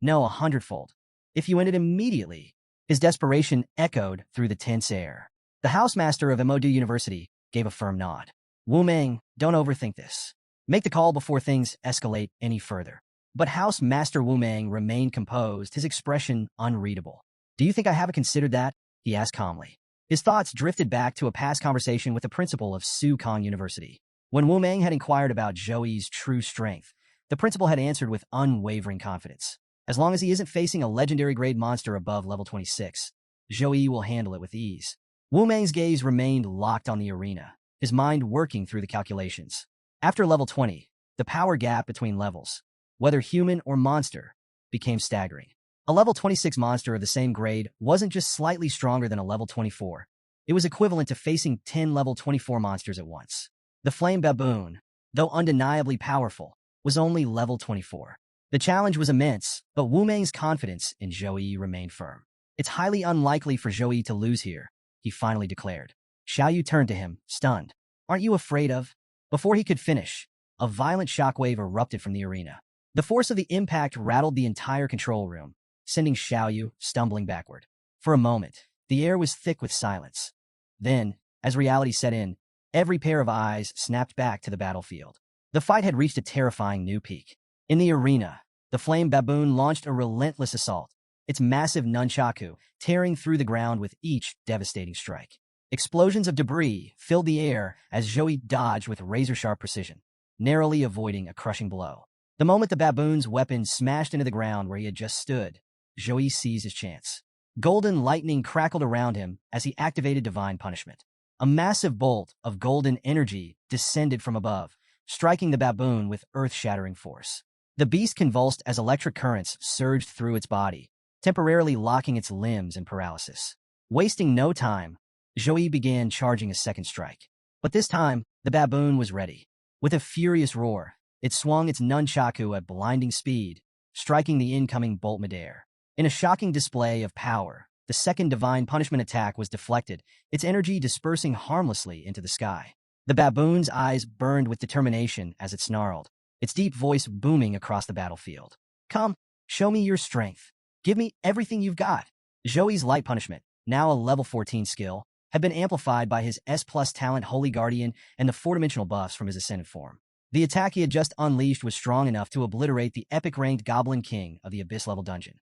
No, 100-fold. If you end it immediately." His desperation echoed through the tense air. The housemaster of Modu University gave a firm nod. "Wu Meng, don't overthink this. Make the call before things escalate any further." But House Master Wu Meng remained composed, his expression unreadable. "Do you think I haven't considered that?" he asked calmly. His thoughts drifted back to a past conversation with the principal of Sukong University. When Wu Meng had inquired about Joey's true strength, the principal had answered with unwavering confidence. "As long as he isn't facing a legendary grade monster above level 26, Joey will handle it with ease." Wu Meng's gaze remained locked on the arena, his mind working through the calculations. After level 20, the power gap between levels, whether human or monster, became staggering. A level 26 monster of the same grade wasn't just slightly stronger than a level 24. It was equivalent to facing 10 level 24 monsters at once. The flame baboon, though undeniably powerful, was only level 24. The challenge was immense, but Wu Meng's confidence in Zhou Yi remained firm. It's highly unlikely for Zhou Yi to lose here, he finally declared. Xiao Yu turned to him, stunned. Aren't you afraid of? Before he could finish, a violent shockwave erupted from the arena. The force of the impact rattled the entire control room, sending Xiao Yu stumbling backward. For a moment, the air was thick with silence. Then, as reality set in, every pair of eyes snapped back to the battlefield. The fight had reached a terrifying new peak. In the arena, the flame baboon launched a relentless assault, its massive nunchaku tearing through the ground with each devastating strike. Explosions of debris filled the air as Zhou Yi dodged with razor-sharp precision, narrowly avoiding a crushing blow. The moment the baboon's weapon smashed into the ground where he had just stood, Zhou Yi seized his chance. Golden lightning crackled around him as he activated Divine Punishment. A massive bolt of golden energy descended from above, striking the baboon with earth-shattering force. The beast convulsed as electric currents surged through its body, temporarily locking its limbs in paralysis. Wasting no time, Zhou Yi began charging a second strike. But this time, the baboon was ready. With a furious roar, it swung its nunchaku at blinding speed, striking the incoming bolt midair. In a shocking display of power, the second Divine Punishment attack was deflected, its energy dispersing harmlessly into the sky. The baboon's eyes burned with determination as it snarled, its deep voice booming across the battlefield. Come, show me your strength. Give me everything you've got. Zhou Yi's Light Punishment, now a level 14 skill, had been amplified by his S+ talent Holy Guardian and the four-dimensional buffs from his Ascended form. The attack he had just unleashed was strong enough to obliterate the epic-ranked Goblin King of the Abyss-level dungeon.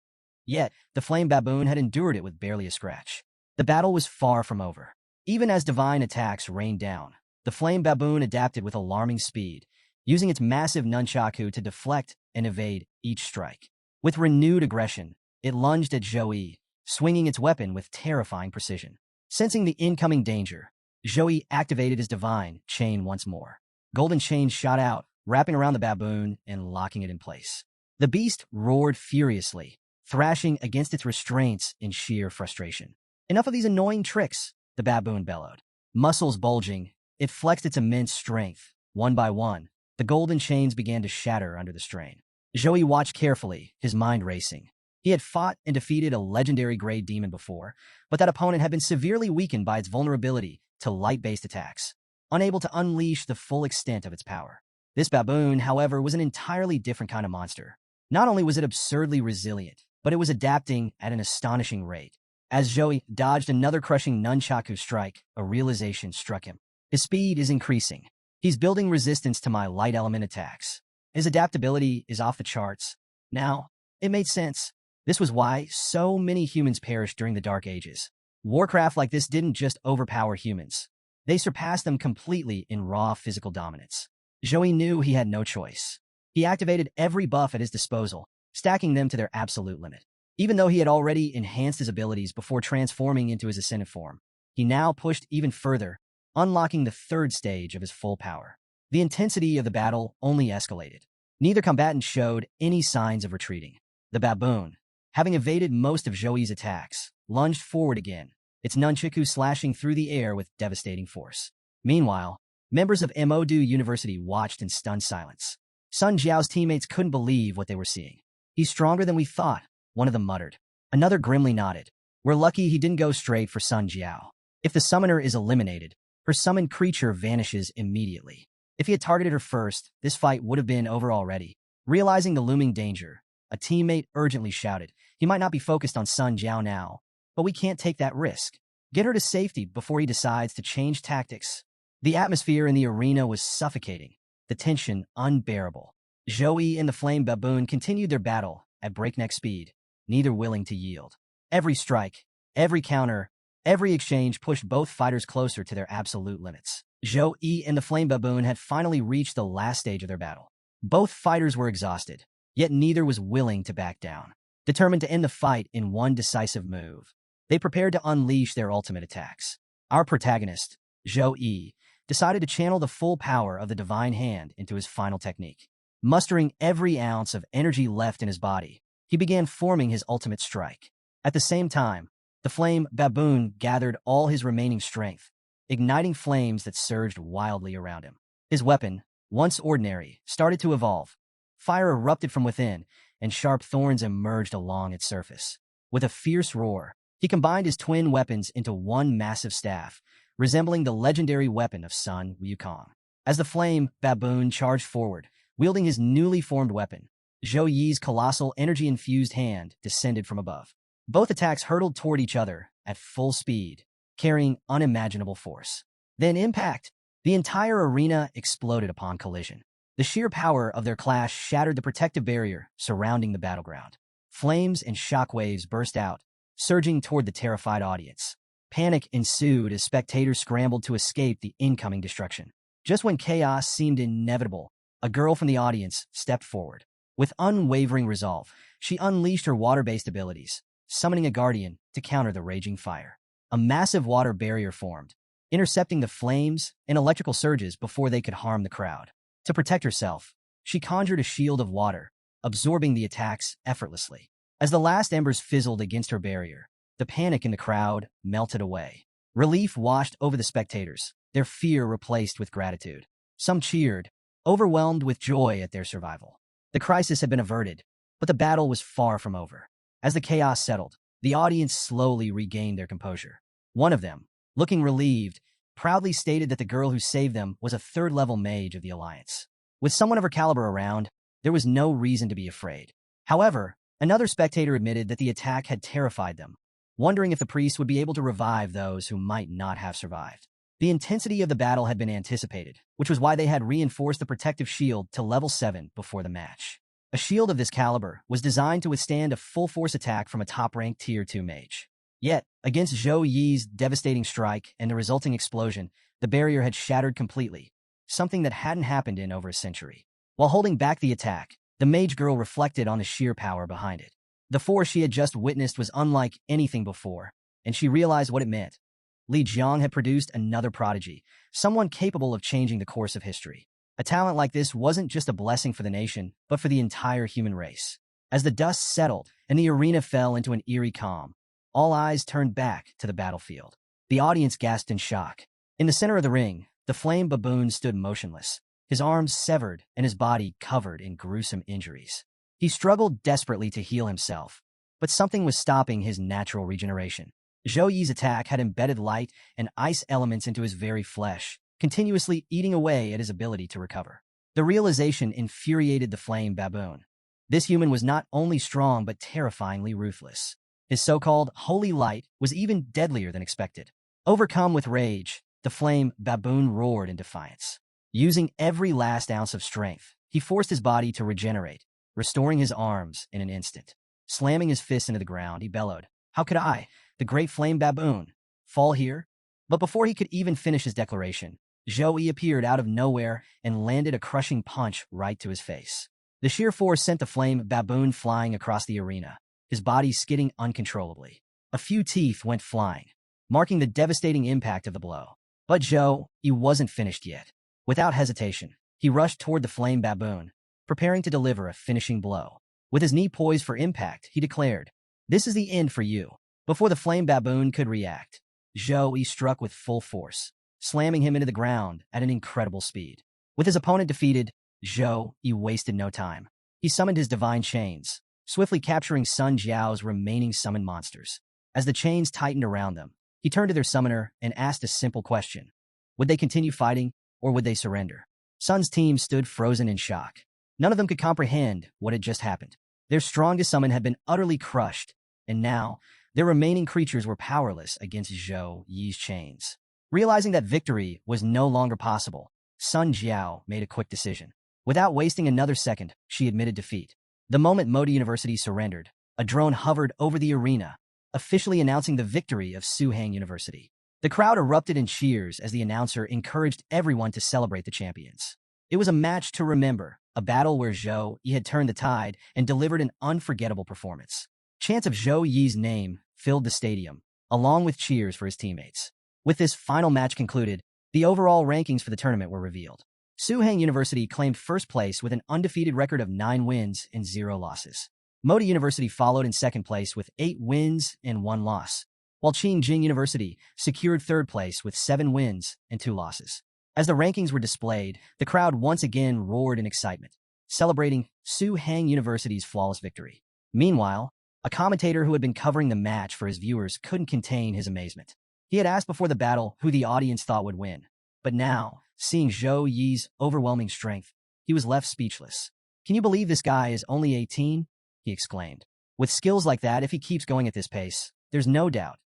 Yet, the flame baboon had endured it with barely a scratch. The battle was far from over. Even as divine attacks rained down, the flame baboon adapted with alarming speed, using its massive nunchaku to deflect and evade each strike. With renewed aggression, it lunged at Zhou Yi, swinging its weapon with terrifying precision. Sensing the incoming danger, Zhou Yi activated his divine chain once more. Golden chains shot out, wrapping around the baboon and locking it in place. The beast roared furiously, thrashing against its restraints in sheer frustration. Enough of these annoying tricks, the baboon bellowed. Muscles bulging, it flexed its immense strength. One by one, the golden chains began to shatter under the strain. Zhou Yi watched carefully, his mind racing. He had fought and defeated a legendary grade demon before, but that opponent had been severely weakened by its vulnerability to light-based attacks, unable to unleash the full extent of its power. This baboon, however, was an entirely different kind of monster. Not only was it absurdly resilient, but it was adapting at an astonishing rate. As Zhou Yi dodged another crushing nunchaku strike, a realization struck him. His speed is increasing. He's building resistance to my light element attacks. His adaptability is off the charts. Now, it made sense. This was why so many humans perished during the Dark Ages. Warcraft like this didn't just overpower humans. They surpassed them completely in raw physical dominance. Zhou Yi knew he had no choice. He activated every buff at his disposal, stacking them to their absolute limit. Even though he had already enhanced his abilities before transforming into his Ascended form, he now pushed even further, unlocking the third stage of his full power. The intensity of the battle only escalated. Neither combatant showed any signs of retreating. The baboon, having evaded most of Zhou Yi's attacks, lunged forward again, its nunchaku slashing through the air with devastating force. Meanwhile, members of Modu University watched in stunned silence. Sun Jiao's teammates couldn't believe what they were seeing. He's stronger than we thought, one of them muttered. Another grimly nodded. We're lucky he didn't go straight for Sun Jiao. If the summoner is eliminated, her summoned creature vanishes immediately. If he had targeted her first, this fight would have been over already. Realizing the looming danger, a teammate urgently shouted, he might not be focused on Sun Jiao now, but we can't take that risk. Get her to safety before he decides to change tactics. The atmosphere in the arena was suffocating, the tension unbearable. Zhou Yi and the flame baboon continued their battle at breakneck speed, neither willing to yield. Every strike, every counter, every exchange pushed both fighters closer to their absolute limits. Zhou Yi and the flame baboon had finally reached the last stage of their battle. Both fighters were exhausted, yet neither was willing to back down. Determined to end the fight in one decisive move, they prepared to unleash their ultimate attacks. Our protagonist, Zhou Yi, decided to channel the full power of the Divine Hand into his final technique. Mustering every ounce of energy left in his body, he began forming his ultimate strike. At the same time, The flame baboon gathered all his remaining strength, igniting flames that surged wildly around him. His weapon, once ordinary, started to evolve. Fire erupted from within, and sharp thorns emerged along its surface. With a fierce roar, he combined his twin weapons into one massive staff, resembling the legendary weapon of Sun Wukong. As the flame baboon charged forward, wielding his newly formed weapon, Zhou Yi's colossal energy-infused hand descended from above. Both attacks hurtled toward each other at full speed, carrying unimaginable force. Then impact! The entire arena exploded upon collision. The sheer power of their clash shattered the protective barrier surrounding the battleground. Flames and shockwaves burst out, surging toward the terrified audience. Panic ensued as spectators scrambled to escape the incoming destruction. Just when chaos seemed inevitable, a girl from the audience stepped forward. With unwavering resolve, she unleashed her water-based abilities, summoning a guardian to counter the raging fire. A massive water barrier formed, intercepting the flames and electrical surges before they could harm the crowd. To protect herself, she conjured a shield of water, absorbing the attacks effortlessly. As the last embers fizzled against her barrier, the panic in the crowd melted away. Relief washed over the spectators, their fear replaced with gratitude. Some cheered, overwhelmed with joy at their survival. The crisis had been averted, but the battle was far from over. As the chaos settled, the audience slowly regained their composure. One of them, looking relieved, proudly stated that the girl who saved them was a third-level mage of the Alliance. With someone of her caliber around, there was no reason to be afraid. However, another spectator admitted that the attack had terrified them, wondering if the priest would be able to revive those who might not have survived. The intensity of the battle had been anticipated, which was why they had reinforced the protective shield to level 7 before the match. A shield of this caliber was designed to withstand a full-force attack from a top-ranked Tier 2 mage. Yet, against Zhou Yi's devastating strike and the resulting explosion, the barrier had shattered completely, something that hadn't happened in over a century. While holding back the attack, the mage girl reflected on the sheer power behind it. The force she had just witnessed was unlike anything before, and she realized what it meant. Li Jiang had produced another prodigy, someone capable of changing the course of history. A talent like this wasn't just a blessing for the nation, but for the entire human race. As the dust settled and the arena fell into an eerie calm, all eyes turned back to the battlefield. The audience gasped in shock. In the center of the ring, the flame baboon stood motionless, his arms severed and his body covered in gruesome injuries. He struggled desperately to heal himself, but something was stopping his natural regeneration. Zhou Yi's attack had embedded light and ice elements into his very flesh, continuously eating away at his ability to recover. The realization infuriated the flame baboon. This human was not only strong but terrifyingly ruthless. His so-called holy light was even deadlier than expected. Overcome with rage, the flame baboon roared in defiance. Using every last ounce of strength, he forced his body to regenerate, restoring his arms in an instant. Slamming his fists into the ground, he bellowed, "How could I, the great flame baboon, fall here?" But before he could even finish his declaration, Zhou Yi appeared out of nowhere and landed a crushing punch right to his face. The sheer force sent the flame baboon flying across the arena, his body skidding uncontrollably. A few teeth went flying, marking the devastating impact of the blow. But Zhou Yi wasn't finished yet. Without hesitation, he rushed toward the flame baboon, preparing to deliver a finishing blow. With his knee poised for impact, he declared, "This is the end for you." Before the flame baboon could react, Zhou Yi struck with full force, slamming him into the ground at an incredible speed. With his opponent defeated, Zhou Yi wasted no time. He summoned his divine chains, swiftly capturing Sun Jiao's remaining summoned monsters. As the chains tightened around them, he turned to their summoner and asked a simple question. Would they continue fighting, or would they surrender? Sun's team stood frozen in shock. None of them could comprehend what had just happened. Their strongest summon had been utterly crushed, and now their remaining creatures were powerless against Zhou Yi's chains. Realizing that victory was no longer possible, Sun Jiao made a quick decision. Without wasting another second, she admitted defeat. The moment Modi University surrendered, a drone hovered over the arena, officially announcing the victory of Suhang University. The crowd erupted in cheers as the announcer encouraged everyone to celebrate the champions. It was a match to remember, a battle where Zhou Yi had turned the tide and delivered an unforgettable performance. Chants of Zhou Yi's name filled the stadium, along with cheers for his teammates. With this final match concluded, the overall rankings for the tournament were revealed. Suhang University claimed first place with an undefeated record of 9 wins and 0 losses. Modi University followed in second place with 8 wins and 1 loss, while Qingjing University secured third place with 7 wins and 2 losses. As the rankings were displayed, the crowd once again roared in excitement, celebrating Su Hang University's flawless victory. Meanwhile, a commentator who had been covering the match for his viewers couldn't contain his amazement. He had asked before the battle who the audience thought would win, but now, seeing Zhou Yi's overwhelming strength, he was left speechless. "Can you believe this guy is only 18? He exclaimed. "With skills like that, if he keeps going at this pace, there's no doubt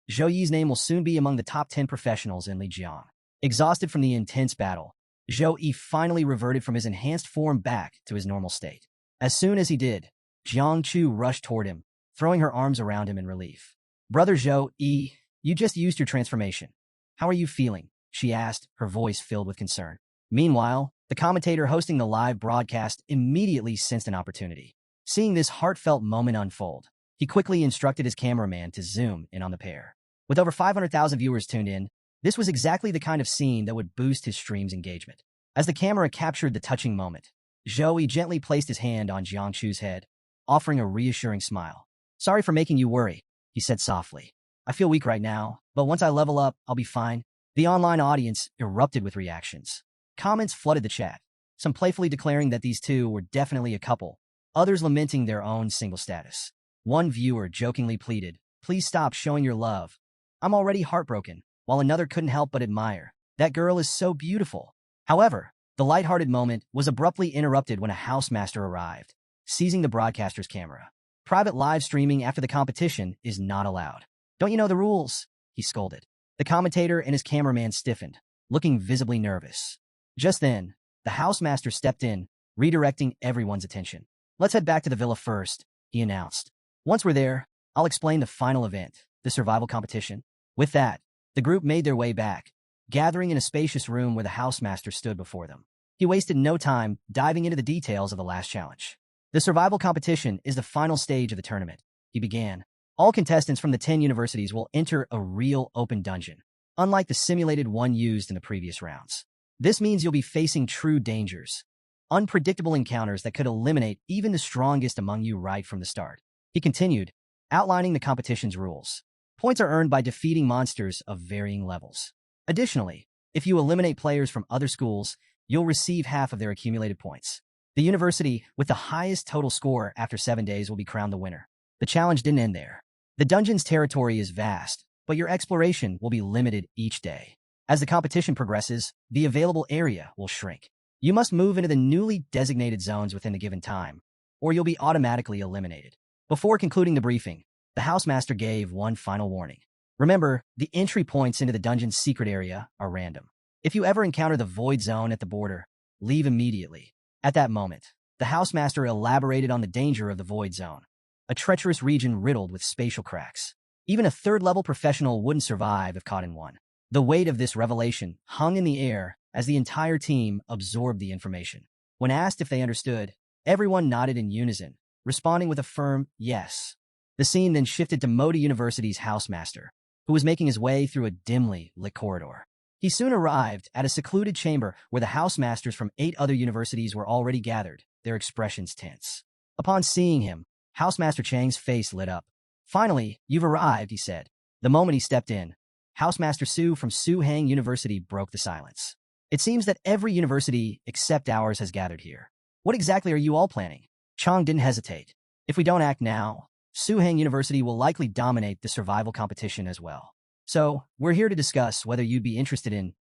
Zhou Yi's name will soon be among the top 10 professionals in Lijiang." Exhausted from the intense battle, Zhou Yi finally reverted from his enhanced form back to his normal state. As soon as he did, Jiang Chu rushed toward him, throwing her arms around him in relief. "Brother Zhou Yi, you just used your transformation. How are you feeling?" she asked, her voice filled with concern. Meanwhile, the commentator hosting the live broadcast immediately sensed an opportunity. Seeing this heartfelt moment unfold, he quickly instructed his cameraman to zoom in on the pair. With over 500,000 viewers tuned in, this was exactly the kind of scene that would boost his stream's engagement. As the camera captured the touching moment, Zhou Yi gently placed his hand on Jiang Chu's head, offering a reassuring smile. "Sorry for making you worry," he said softly. "I feel weak right now, but once I level up, I'll be fine." The online audience erupted with reactions. Comments flooded the chat, some playfully declaring that these two were definitely a couple, others lamenting their own single status. One viewer jokingly pleaded, "Please stop showing your love. I'm already heartbroken," while another couldn't help but admire, "That girl is so beautiful." However, the lighthearted moment was abruptly interrupted when a housemaster arrived, seizing the broadcaster's camera. "Private live streaming after the competition is not allowed. Don't you know the rules?" he scolded. The commentator and his cameraman stiffened, looking visibly nervous. Just then, the housemaster stepped in, redirecting everyone's attention. "Let's head back to the villa first," he announced. "Once we're there, I'll explain the final event, the survival competition." With that, the group made their way back, gathering in a spacious room where the housemaster stood before them. He wasted no time diving into the details of the last challenge. "The survival competition is the final stage of the tournament," he began. "All contestants from the 10 universities will enter a real open dungeon, unlike the simulated one used in the previous rounds. This means you'll be facing true dangers, unpredictable encounters that could eliminate even the strongest among you right from the start." He continued, outlining the competition's rules. Points are earned by defeating monsters of varying levels. Additionally, if you eliminate players from other schools, you'll receive half of their accumulated points. The university with the highest total score after 7 days will be crowned the winner. The challenge didn't end there. The dungeon's territory is vast, but your exploration will be limited each day. As the competition progresses, the available area will shrink. You must move into the newly designated zones within the given time, or you'll be automatically eliminated. Before concluding the briefing, the housemaster gave one final warning. Remember, the entry points into the dungeon's secret area are random. If you ever encounter the void zone at the border, leave immediately. At that moment, the housemaster elaborated on the danger of the void zone, a treacherous region riddled with spatial cracks. Even a third-level professional wouldn't survive if caught in one. The weight of this revelation hung in the air as the entire team absorbed the information. When asked if they understood, everyone nodded in unison, responding with a firm yes. The scene then shifted to Modi University's housemaster, who was making his way through a dimly lit corridor. He soon arrived at a secluded chamber where the housemasters from 8 other universities were already gathered, their expressions tense. Upon seeing him, Housemaster Chang's face lit up. "Finally, you've arrived," he said. The moment he stepped in, Housemaster Su from Su Hang University broke the silence. "It seems that every university except ours has gathered here. What exactly are you all planning?" Chang didn't hesitate. "If we don't act now, Su Hang University will likely dominate the survival competition as well. So, we're here to discuss whether you'd be interested in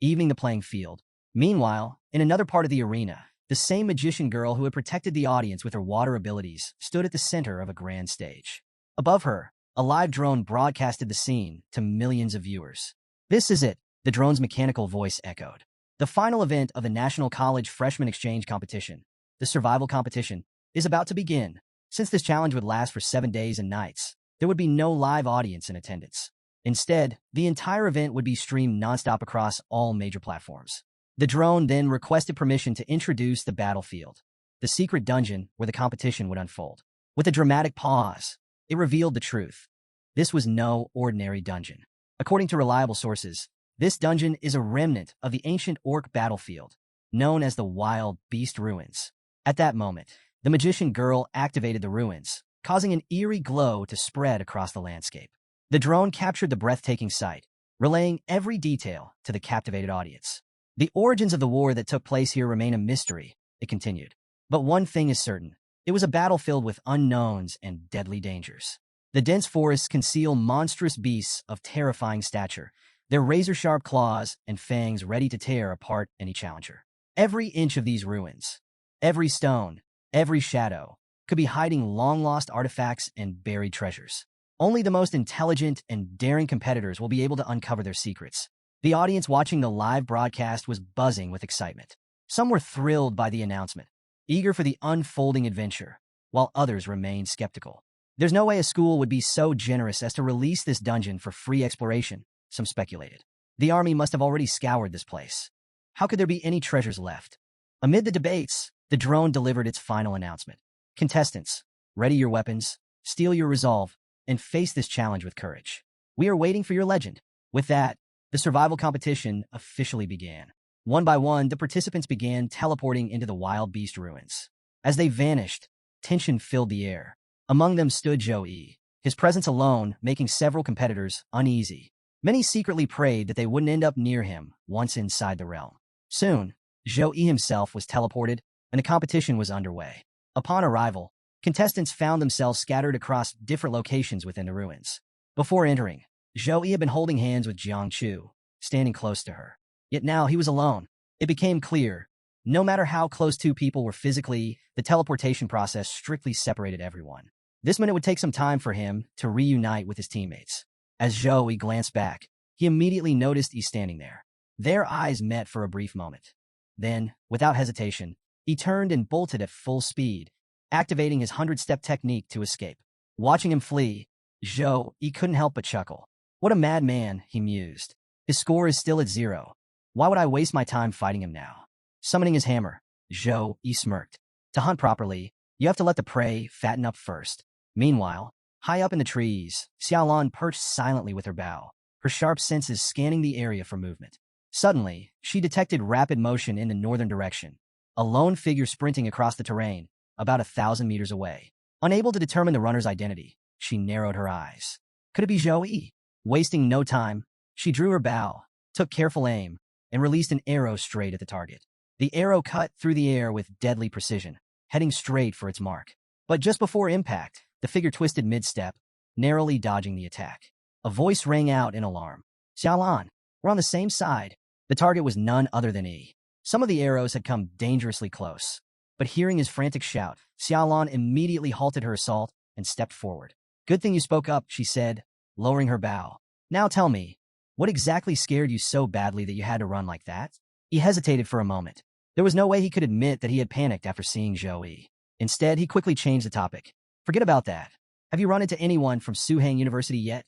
evening the playing field." Meanwhile, in another part of the arena, the same magician girl who had protected the audience with her water abilities stood at the center of a grand stage. Above her, a live drone broadcasted the scene to millions of viewers. "This is it," the drone's mechanical voice echoed. "The final event of the National College Freshman Exchange Competition, the survival competition, is about to begin. Since this challenge would last for 7 days and nights, there would be no live audience in attendance. Instead, the entire event would be streamed nonstop across all major platforms." The drone then requested permission to introduce the battlefield, the secret dungeon where the competition would unfold. With a dramatic pause, it revealed the truth. This was no ordinary dungeon. According to reliable sources, this dungeon is a remnant of the ancient orc battlefield, known as the Wild Beast Ruins. At that moment, the magician girl activated the ruins, causing an eerie glow to spread across the landscape. The drone captured the breathtaking sight, relaying every detail to the captivated audience. The origins of the war that took place here remain a mystery, it continued. But one thing is certain. It was a battle filled with unknowns and deadly dangers. The dense forests conceal monstrous beasts of terrifying stature, their razor-sharp claws and fangs ready to tear apart any challenger. Every inch of these ruins, every stone, every shadow, could be hiding long-lost artifacts and buried treasures. Only the most intelligent and daring competitors will be able to uncover their secrets. The audience watching the live broadcast was buzzing with excitement. Some were thrilled by the announcement, eager for the unfolding adventure, while others remained skeptical. There's no way a school would be so generous as to release this dungeon for free exploration, some speculated. The army must have already scoured this place. How could there be any treasures left? Amid the debates, the drone delivered its final announcement. Contestants, ready your weapons, steel your resolve, and face this challenge with courage. We are waiting for your legend. With that, the survival competition officially began. One by one, the participants began teleporting into the wild beast ruins. As they vanished, tension filled the air. Among them stood Zhou, his presence alone making several competitors uneasy. Many secretly prayed that they wouldn't end up near him once inside the realm. Soon, Zhou himself was teleported, and the competition was underway. Upon arrival, contestants found themselves scattered across different locations within the ruins. Before entering, Zhou had been holding hands with Jiang Chu, standing close to her. Yet now he was alone. It became clear, no matter how close two people were physically, the teleportation process strictly separated everyone. This meant it would take some time for him to reunite with his teammates. As Zhou glanced back, he immediately noticed he standing there. Their eyes met for a brief moment. Then, without hesitation, he turned and bolted at full speed, activating his 100-step technique to escape. Watching him flee, Zhou couldn't help but chuckle. What a madman, he mused. His score is still at 0. Why would I waste my time fighting him now? Summoning his hammer, Zhou smirked. To hunt properly, you have to let the prey fatten up first. Meanwhile, high up in the trees, Xiaolan perched silently with her bow, her sharp senses scanning the area for movement. Suddenly, she detected rapid motion in the northern direction, a lone figure sprinting across the terrain, about 1,000 meters away. Unable to determine the runner's identity, she narrowed her eyes. Could it be Zhou? Wasting no time, she drew her bow, took careful aim, and released an arrow straight at the target. The arrow cut through the air with deadly precision, heading straight for its mark. But just before impact, the figure twisted mid-step, narrowly dodging the attack. A voice rang out in alarm. Xiaolan, we're on the same side. The target was none other than Yi. Some of the arrows had come dangerously close, but hearing his frantic shout, Xiaolan immediately halted her assault and stepped forward. Good thing you spoke up, she said, lowering her bow. Now tell me, what exactly scared you so badly that you had to run like that? He hesitated for a moment. There was no way he could admit that he had panicked after seeing Zhou. Instead, he quickly changed the topic. Forget about that. Have you run into anyone from Suhang University yet?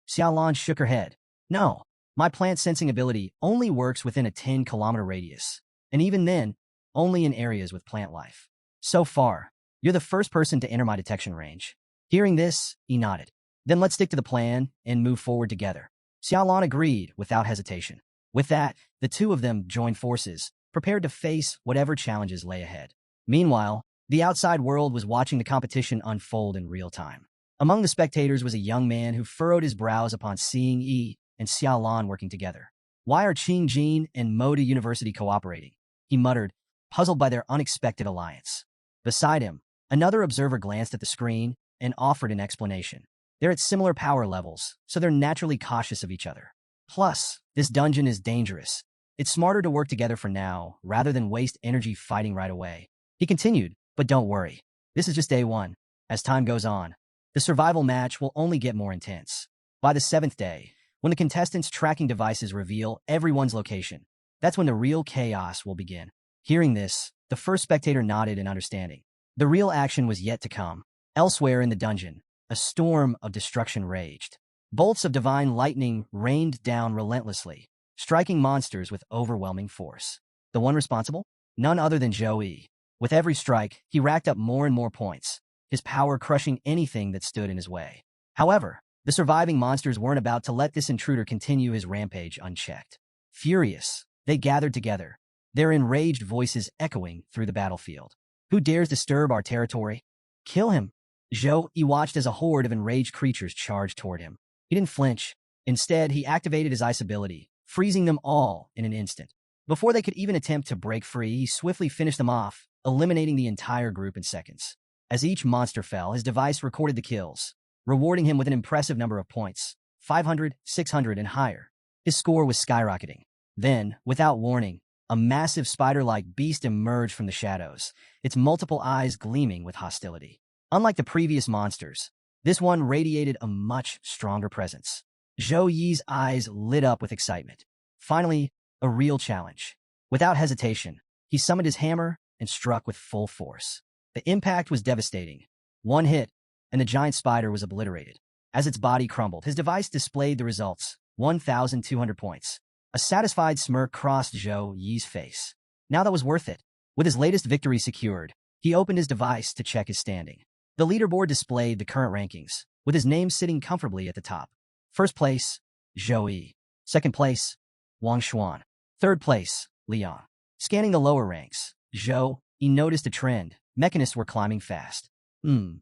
Xiaolan shook her head. No, my plant sensing ability only works within a 10-kilometer radius. And even then, only in areas with plant life. So far, you're the first person to enter my detection range. Hearing this, he nodded. Then let's stick to the plan and move forward together. Xiaolan agreed without hesitation. With that, the two of them joined forces, prepared to face whatever challenges lay ahead. Meanwhile, the outside world was watching the competition unfold in real time. Among the spectators was a young man who furrowed his brows upon seeing Yi and Xiaolan working together. Why are Qingjin and Moda University cooperating? He muttered, puzzled by their unexpected alliance. Beside him, another observer glanced at the screen and offered an explanation. They're at similar power levels, so they're naturally cautious of each other. Plus, this dungeon is dangerous. It's smarter to work together for now, rather than waste energy fighting right away. He continued, but don't worry. This is just day one. As time goes on, the survival match will only get more intense. By the 7th day, when the contestants' tracking devices reveal everyone's location, that's when the real chaos will begin. Hearing this, the first spectator nodded in understanding. The real action was yet to come. Elsewhere in the dungeon, a storm of destruction raged. Bolts of divine lightning rained down relentlessly, striking monsters with overwhelming force. The one responsible? None other than Zhou. With every strike, he racked up more and more points, his power crushing anything that stood in his way. However, the surviving monsters weren't about to let this intruder continue his rampage unchecked. Furious, they gathered together, their enraged voices echoing through the battlefield. Who dares disturb our territory? Kill him! Zhou watched as a horde of enraged creatures charged toward him. He didn't flinch. Instead, he activated his ice ability, freezing them all in an instant. Before they could even attempt to break free, he swiftly finished them off, eliminating the entire group in seconds. As each monster fell, his device recorded the kills, rewarding him with an impressive number of points, 500, 600, and higher. His score was skyrocketing. Then, without warning, a massive spider-like beast emerged from the shadows, its multiple eyes gleaming with hostility. Unlike the previous monsters, this one radiated a much stronger presence. Zhou Yi's eyes lit up with excitement. Finally, a real challenge. Without hesitation, he summoned his hammer and struck with full force. The impact was devastating. One hit, and the giant spider was obliterated. As its body crumbled, his device displayed the results, 1,200 points. A satisfied smirk crossed Zhou Yi's face. Now that was worth it. With his latest victory secured, he opened his device to check his standing. The leaderboard displayed the current rankings, with his name sitting comfortably at the top. First place, Zhou Yi. Second place, Wang Xuan. Third place, Liang. Scanning the lower ranks, Zhou Yi noticed a trend. Mechanists were climbing fast. The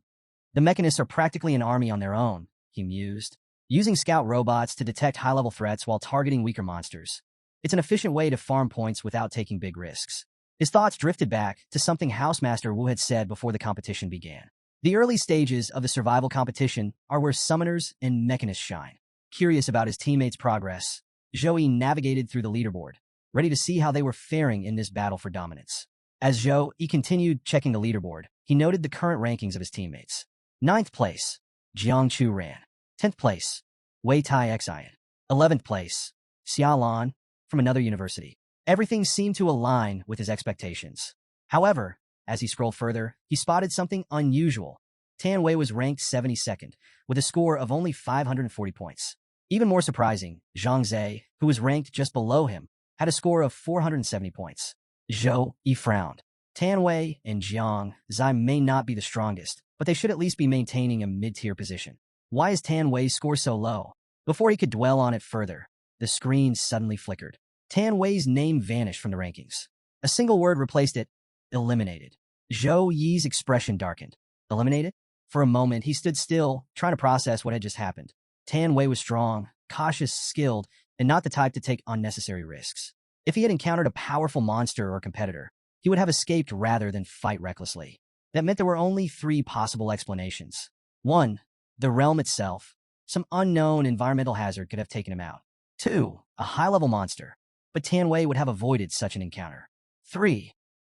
mechanists are practically an army on their own, he mused, using scout robots to detect high-level threats while targeting weaker monsters. It's an efficient way to farm points without taking big risks. His thoughts drifted back to something Housemaster Wu had said before the competition began. The early stages of the survival competition are where summoners and mechanists shine. Curious about his teammates' progress, Zhou Yi navigated through the leaderboard, ready to see how they were faring in this battle for dominance. As Zhou Yi continued checking the leaderboard, he noted the current rankings of his teammates. 9th place, Jiang Chu Ran. 10th place, Wei Tai Xian. 11th place, Xia Lan from another university. Everything seemed to align with his expectations. However, as he scrolled further, he spotted something unusual. Tan Wei was ranked 72nd, with a score of only 540 points. Even more surprising, Zhang Zhe, who was ranked just below him, had a score of 470 points. Zhou Yi frowned. Tan Wei and Jiang Zai may not be the strongest, but they should at least be maintaining a mid-tier position. Why is Tan Wei's score so low? Before he could dwell on it further, the screen suddenly flickered. Tan Wei's name vanished from the rankings. A single word replaced it: eliminated. Zhou Yi's expression darkened. Eliminated? For a moment, he stood still, trying to process what had just happened. Tan Wei was strong, cautious, skilled, and not the type to take unnecessary risks. If he had encountered a powerful monster or competitor, he would have escaped rather than fight recklessly. That meant there were only 3 possible explanations. 1. The realm itself. Some unknown environmental hazard could have taken him out. 2. A high-level monster. But Tan Wei would have avoided such an encounter. 3.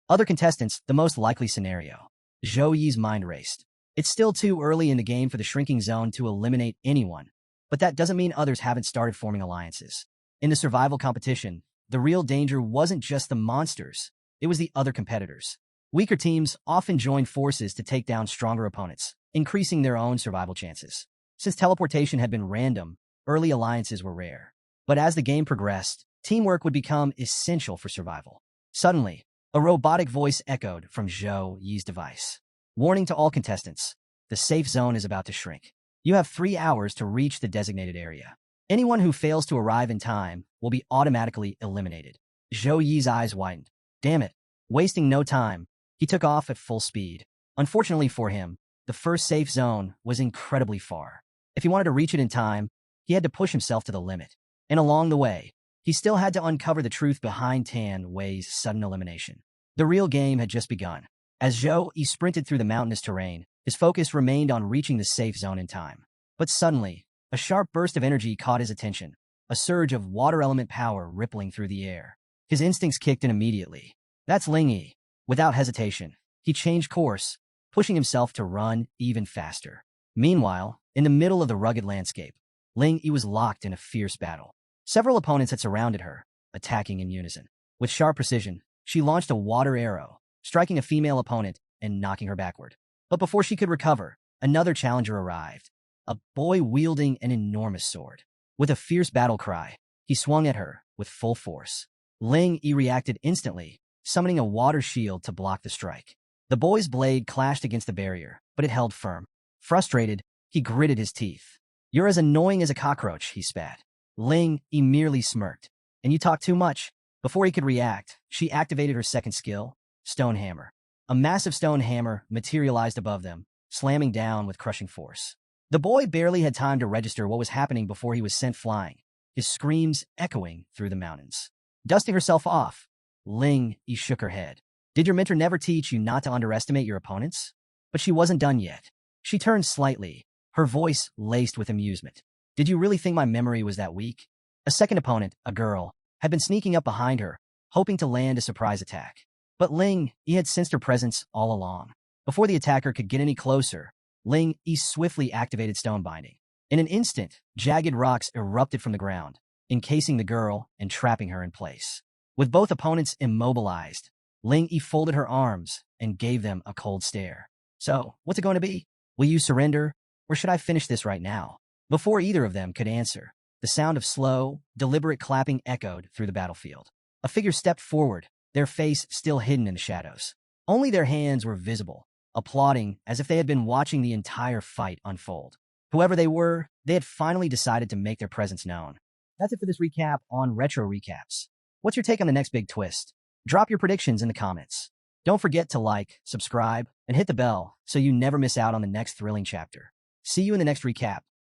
Other contestants, the most likely scenario. Zhou Yi's mind raced. It's still too early in the game for the shrinking zone to eliminate anyone, but that doesn't mean others haven't started forming alliances. In the survival competition, the real danger wasn't just the monsters, it was the other competitors. Weaker teams often joined forces to take down stronger opponents, increasing their own survival chances. Since teleportation had been random, early alliances were rare. But as the game progressed, teamwork would become essential for survival. Suddenly, a robotic voice echoed from Zhou Yi's device. Warning to all contestants, the safe zone is about to shrink. You have 3 hours to reach the designated area. Anyone who fails to arrive in time will be automatically eliminated. Zhou Yi's eyes widened. Damn it. Wasting no time, he took off at full speed. Unfortunately for him, the first safe zone was incredibly far. If he wanted to reach it in time, he had to push himself to the limit. And along the way, he still had to uncover the truth behind Tan Wei's sudden elimination. The real game had just begun. As Zhou Yi sprinted through the mountainous terrain, his focus remained on reaching the safe zone in time. But suddenly, a sharp burst of energy caught his attention, a surge of water element power rippling through the air. His instincts kicked in immediately. That's Ling Yi. Without hesitation, he changed course, pushing himself to run even faster. Meanwhile, in the middle of the rugged landscape, Ling Yi was locked in a fierce battle. Several opponents had surrounded her, attacking in unison. With sharp precision, she launched a water arrow, striking a female opponent and knocking her backward. But before she could recover, another challenger arrived, a boy wielding an enormous sword. With a fierce battle cry, he swung at her with full force. Ling Yi reacted instantly, summoning a water shield to block the strike. The boy's blade clashed against the barrier, but it held firm. Frustrated, he gritted his teeth. You're as annoying as a cockroach, he spat. Ling Yi merely smirked. And you talk too much. Before he could react, she activated her second skill, Stone Hammer. A massive stone hammer materialized above them, slamming down with crushing force. The The boy barely had time to register what was happening before he was sent flying, his screams echoing through the mountains. Dusting herself off, Ling Yi shook her head. Did your mentor never teach you not to underestimate your opponents? But she wasn't done yet. She turned slightly, her voice laced with amusement. Did you really think my memory was that weak? A second opponent, a girl, had been sneaking up behind her, hoping to land a surprise attack. But Ling Yi had sensed her presence all along. Before the attacker could get any closer, Ling Yi swiftly activated stone binding. In an instant, jagged rocks erupted from the ground, encasing the girl and trapping her in place. With both opponents immobilized, Ling Yi folded her arms and gave them a cold stare. So, what's it going to be? Will you surrender, or should I finish this right now? Before either of them could answer, the sound of slow, deliberate clapping echoed through the battlefield. A figure stepped forward, their face still hidden in the shadows. Only their hands were visible, applauding as if they had been watching the entire fight unfold. Whoever they were, they had finally decided to make their presence known. That's it for this recap on Retro Recaps. What's your take on the next big twist? Drop your predictions in the comments. Don't forget to like, subscribe, and hit the bell so you never miss out on the next thrilling chapter. See you in the next recap.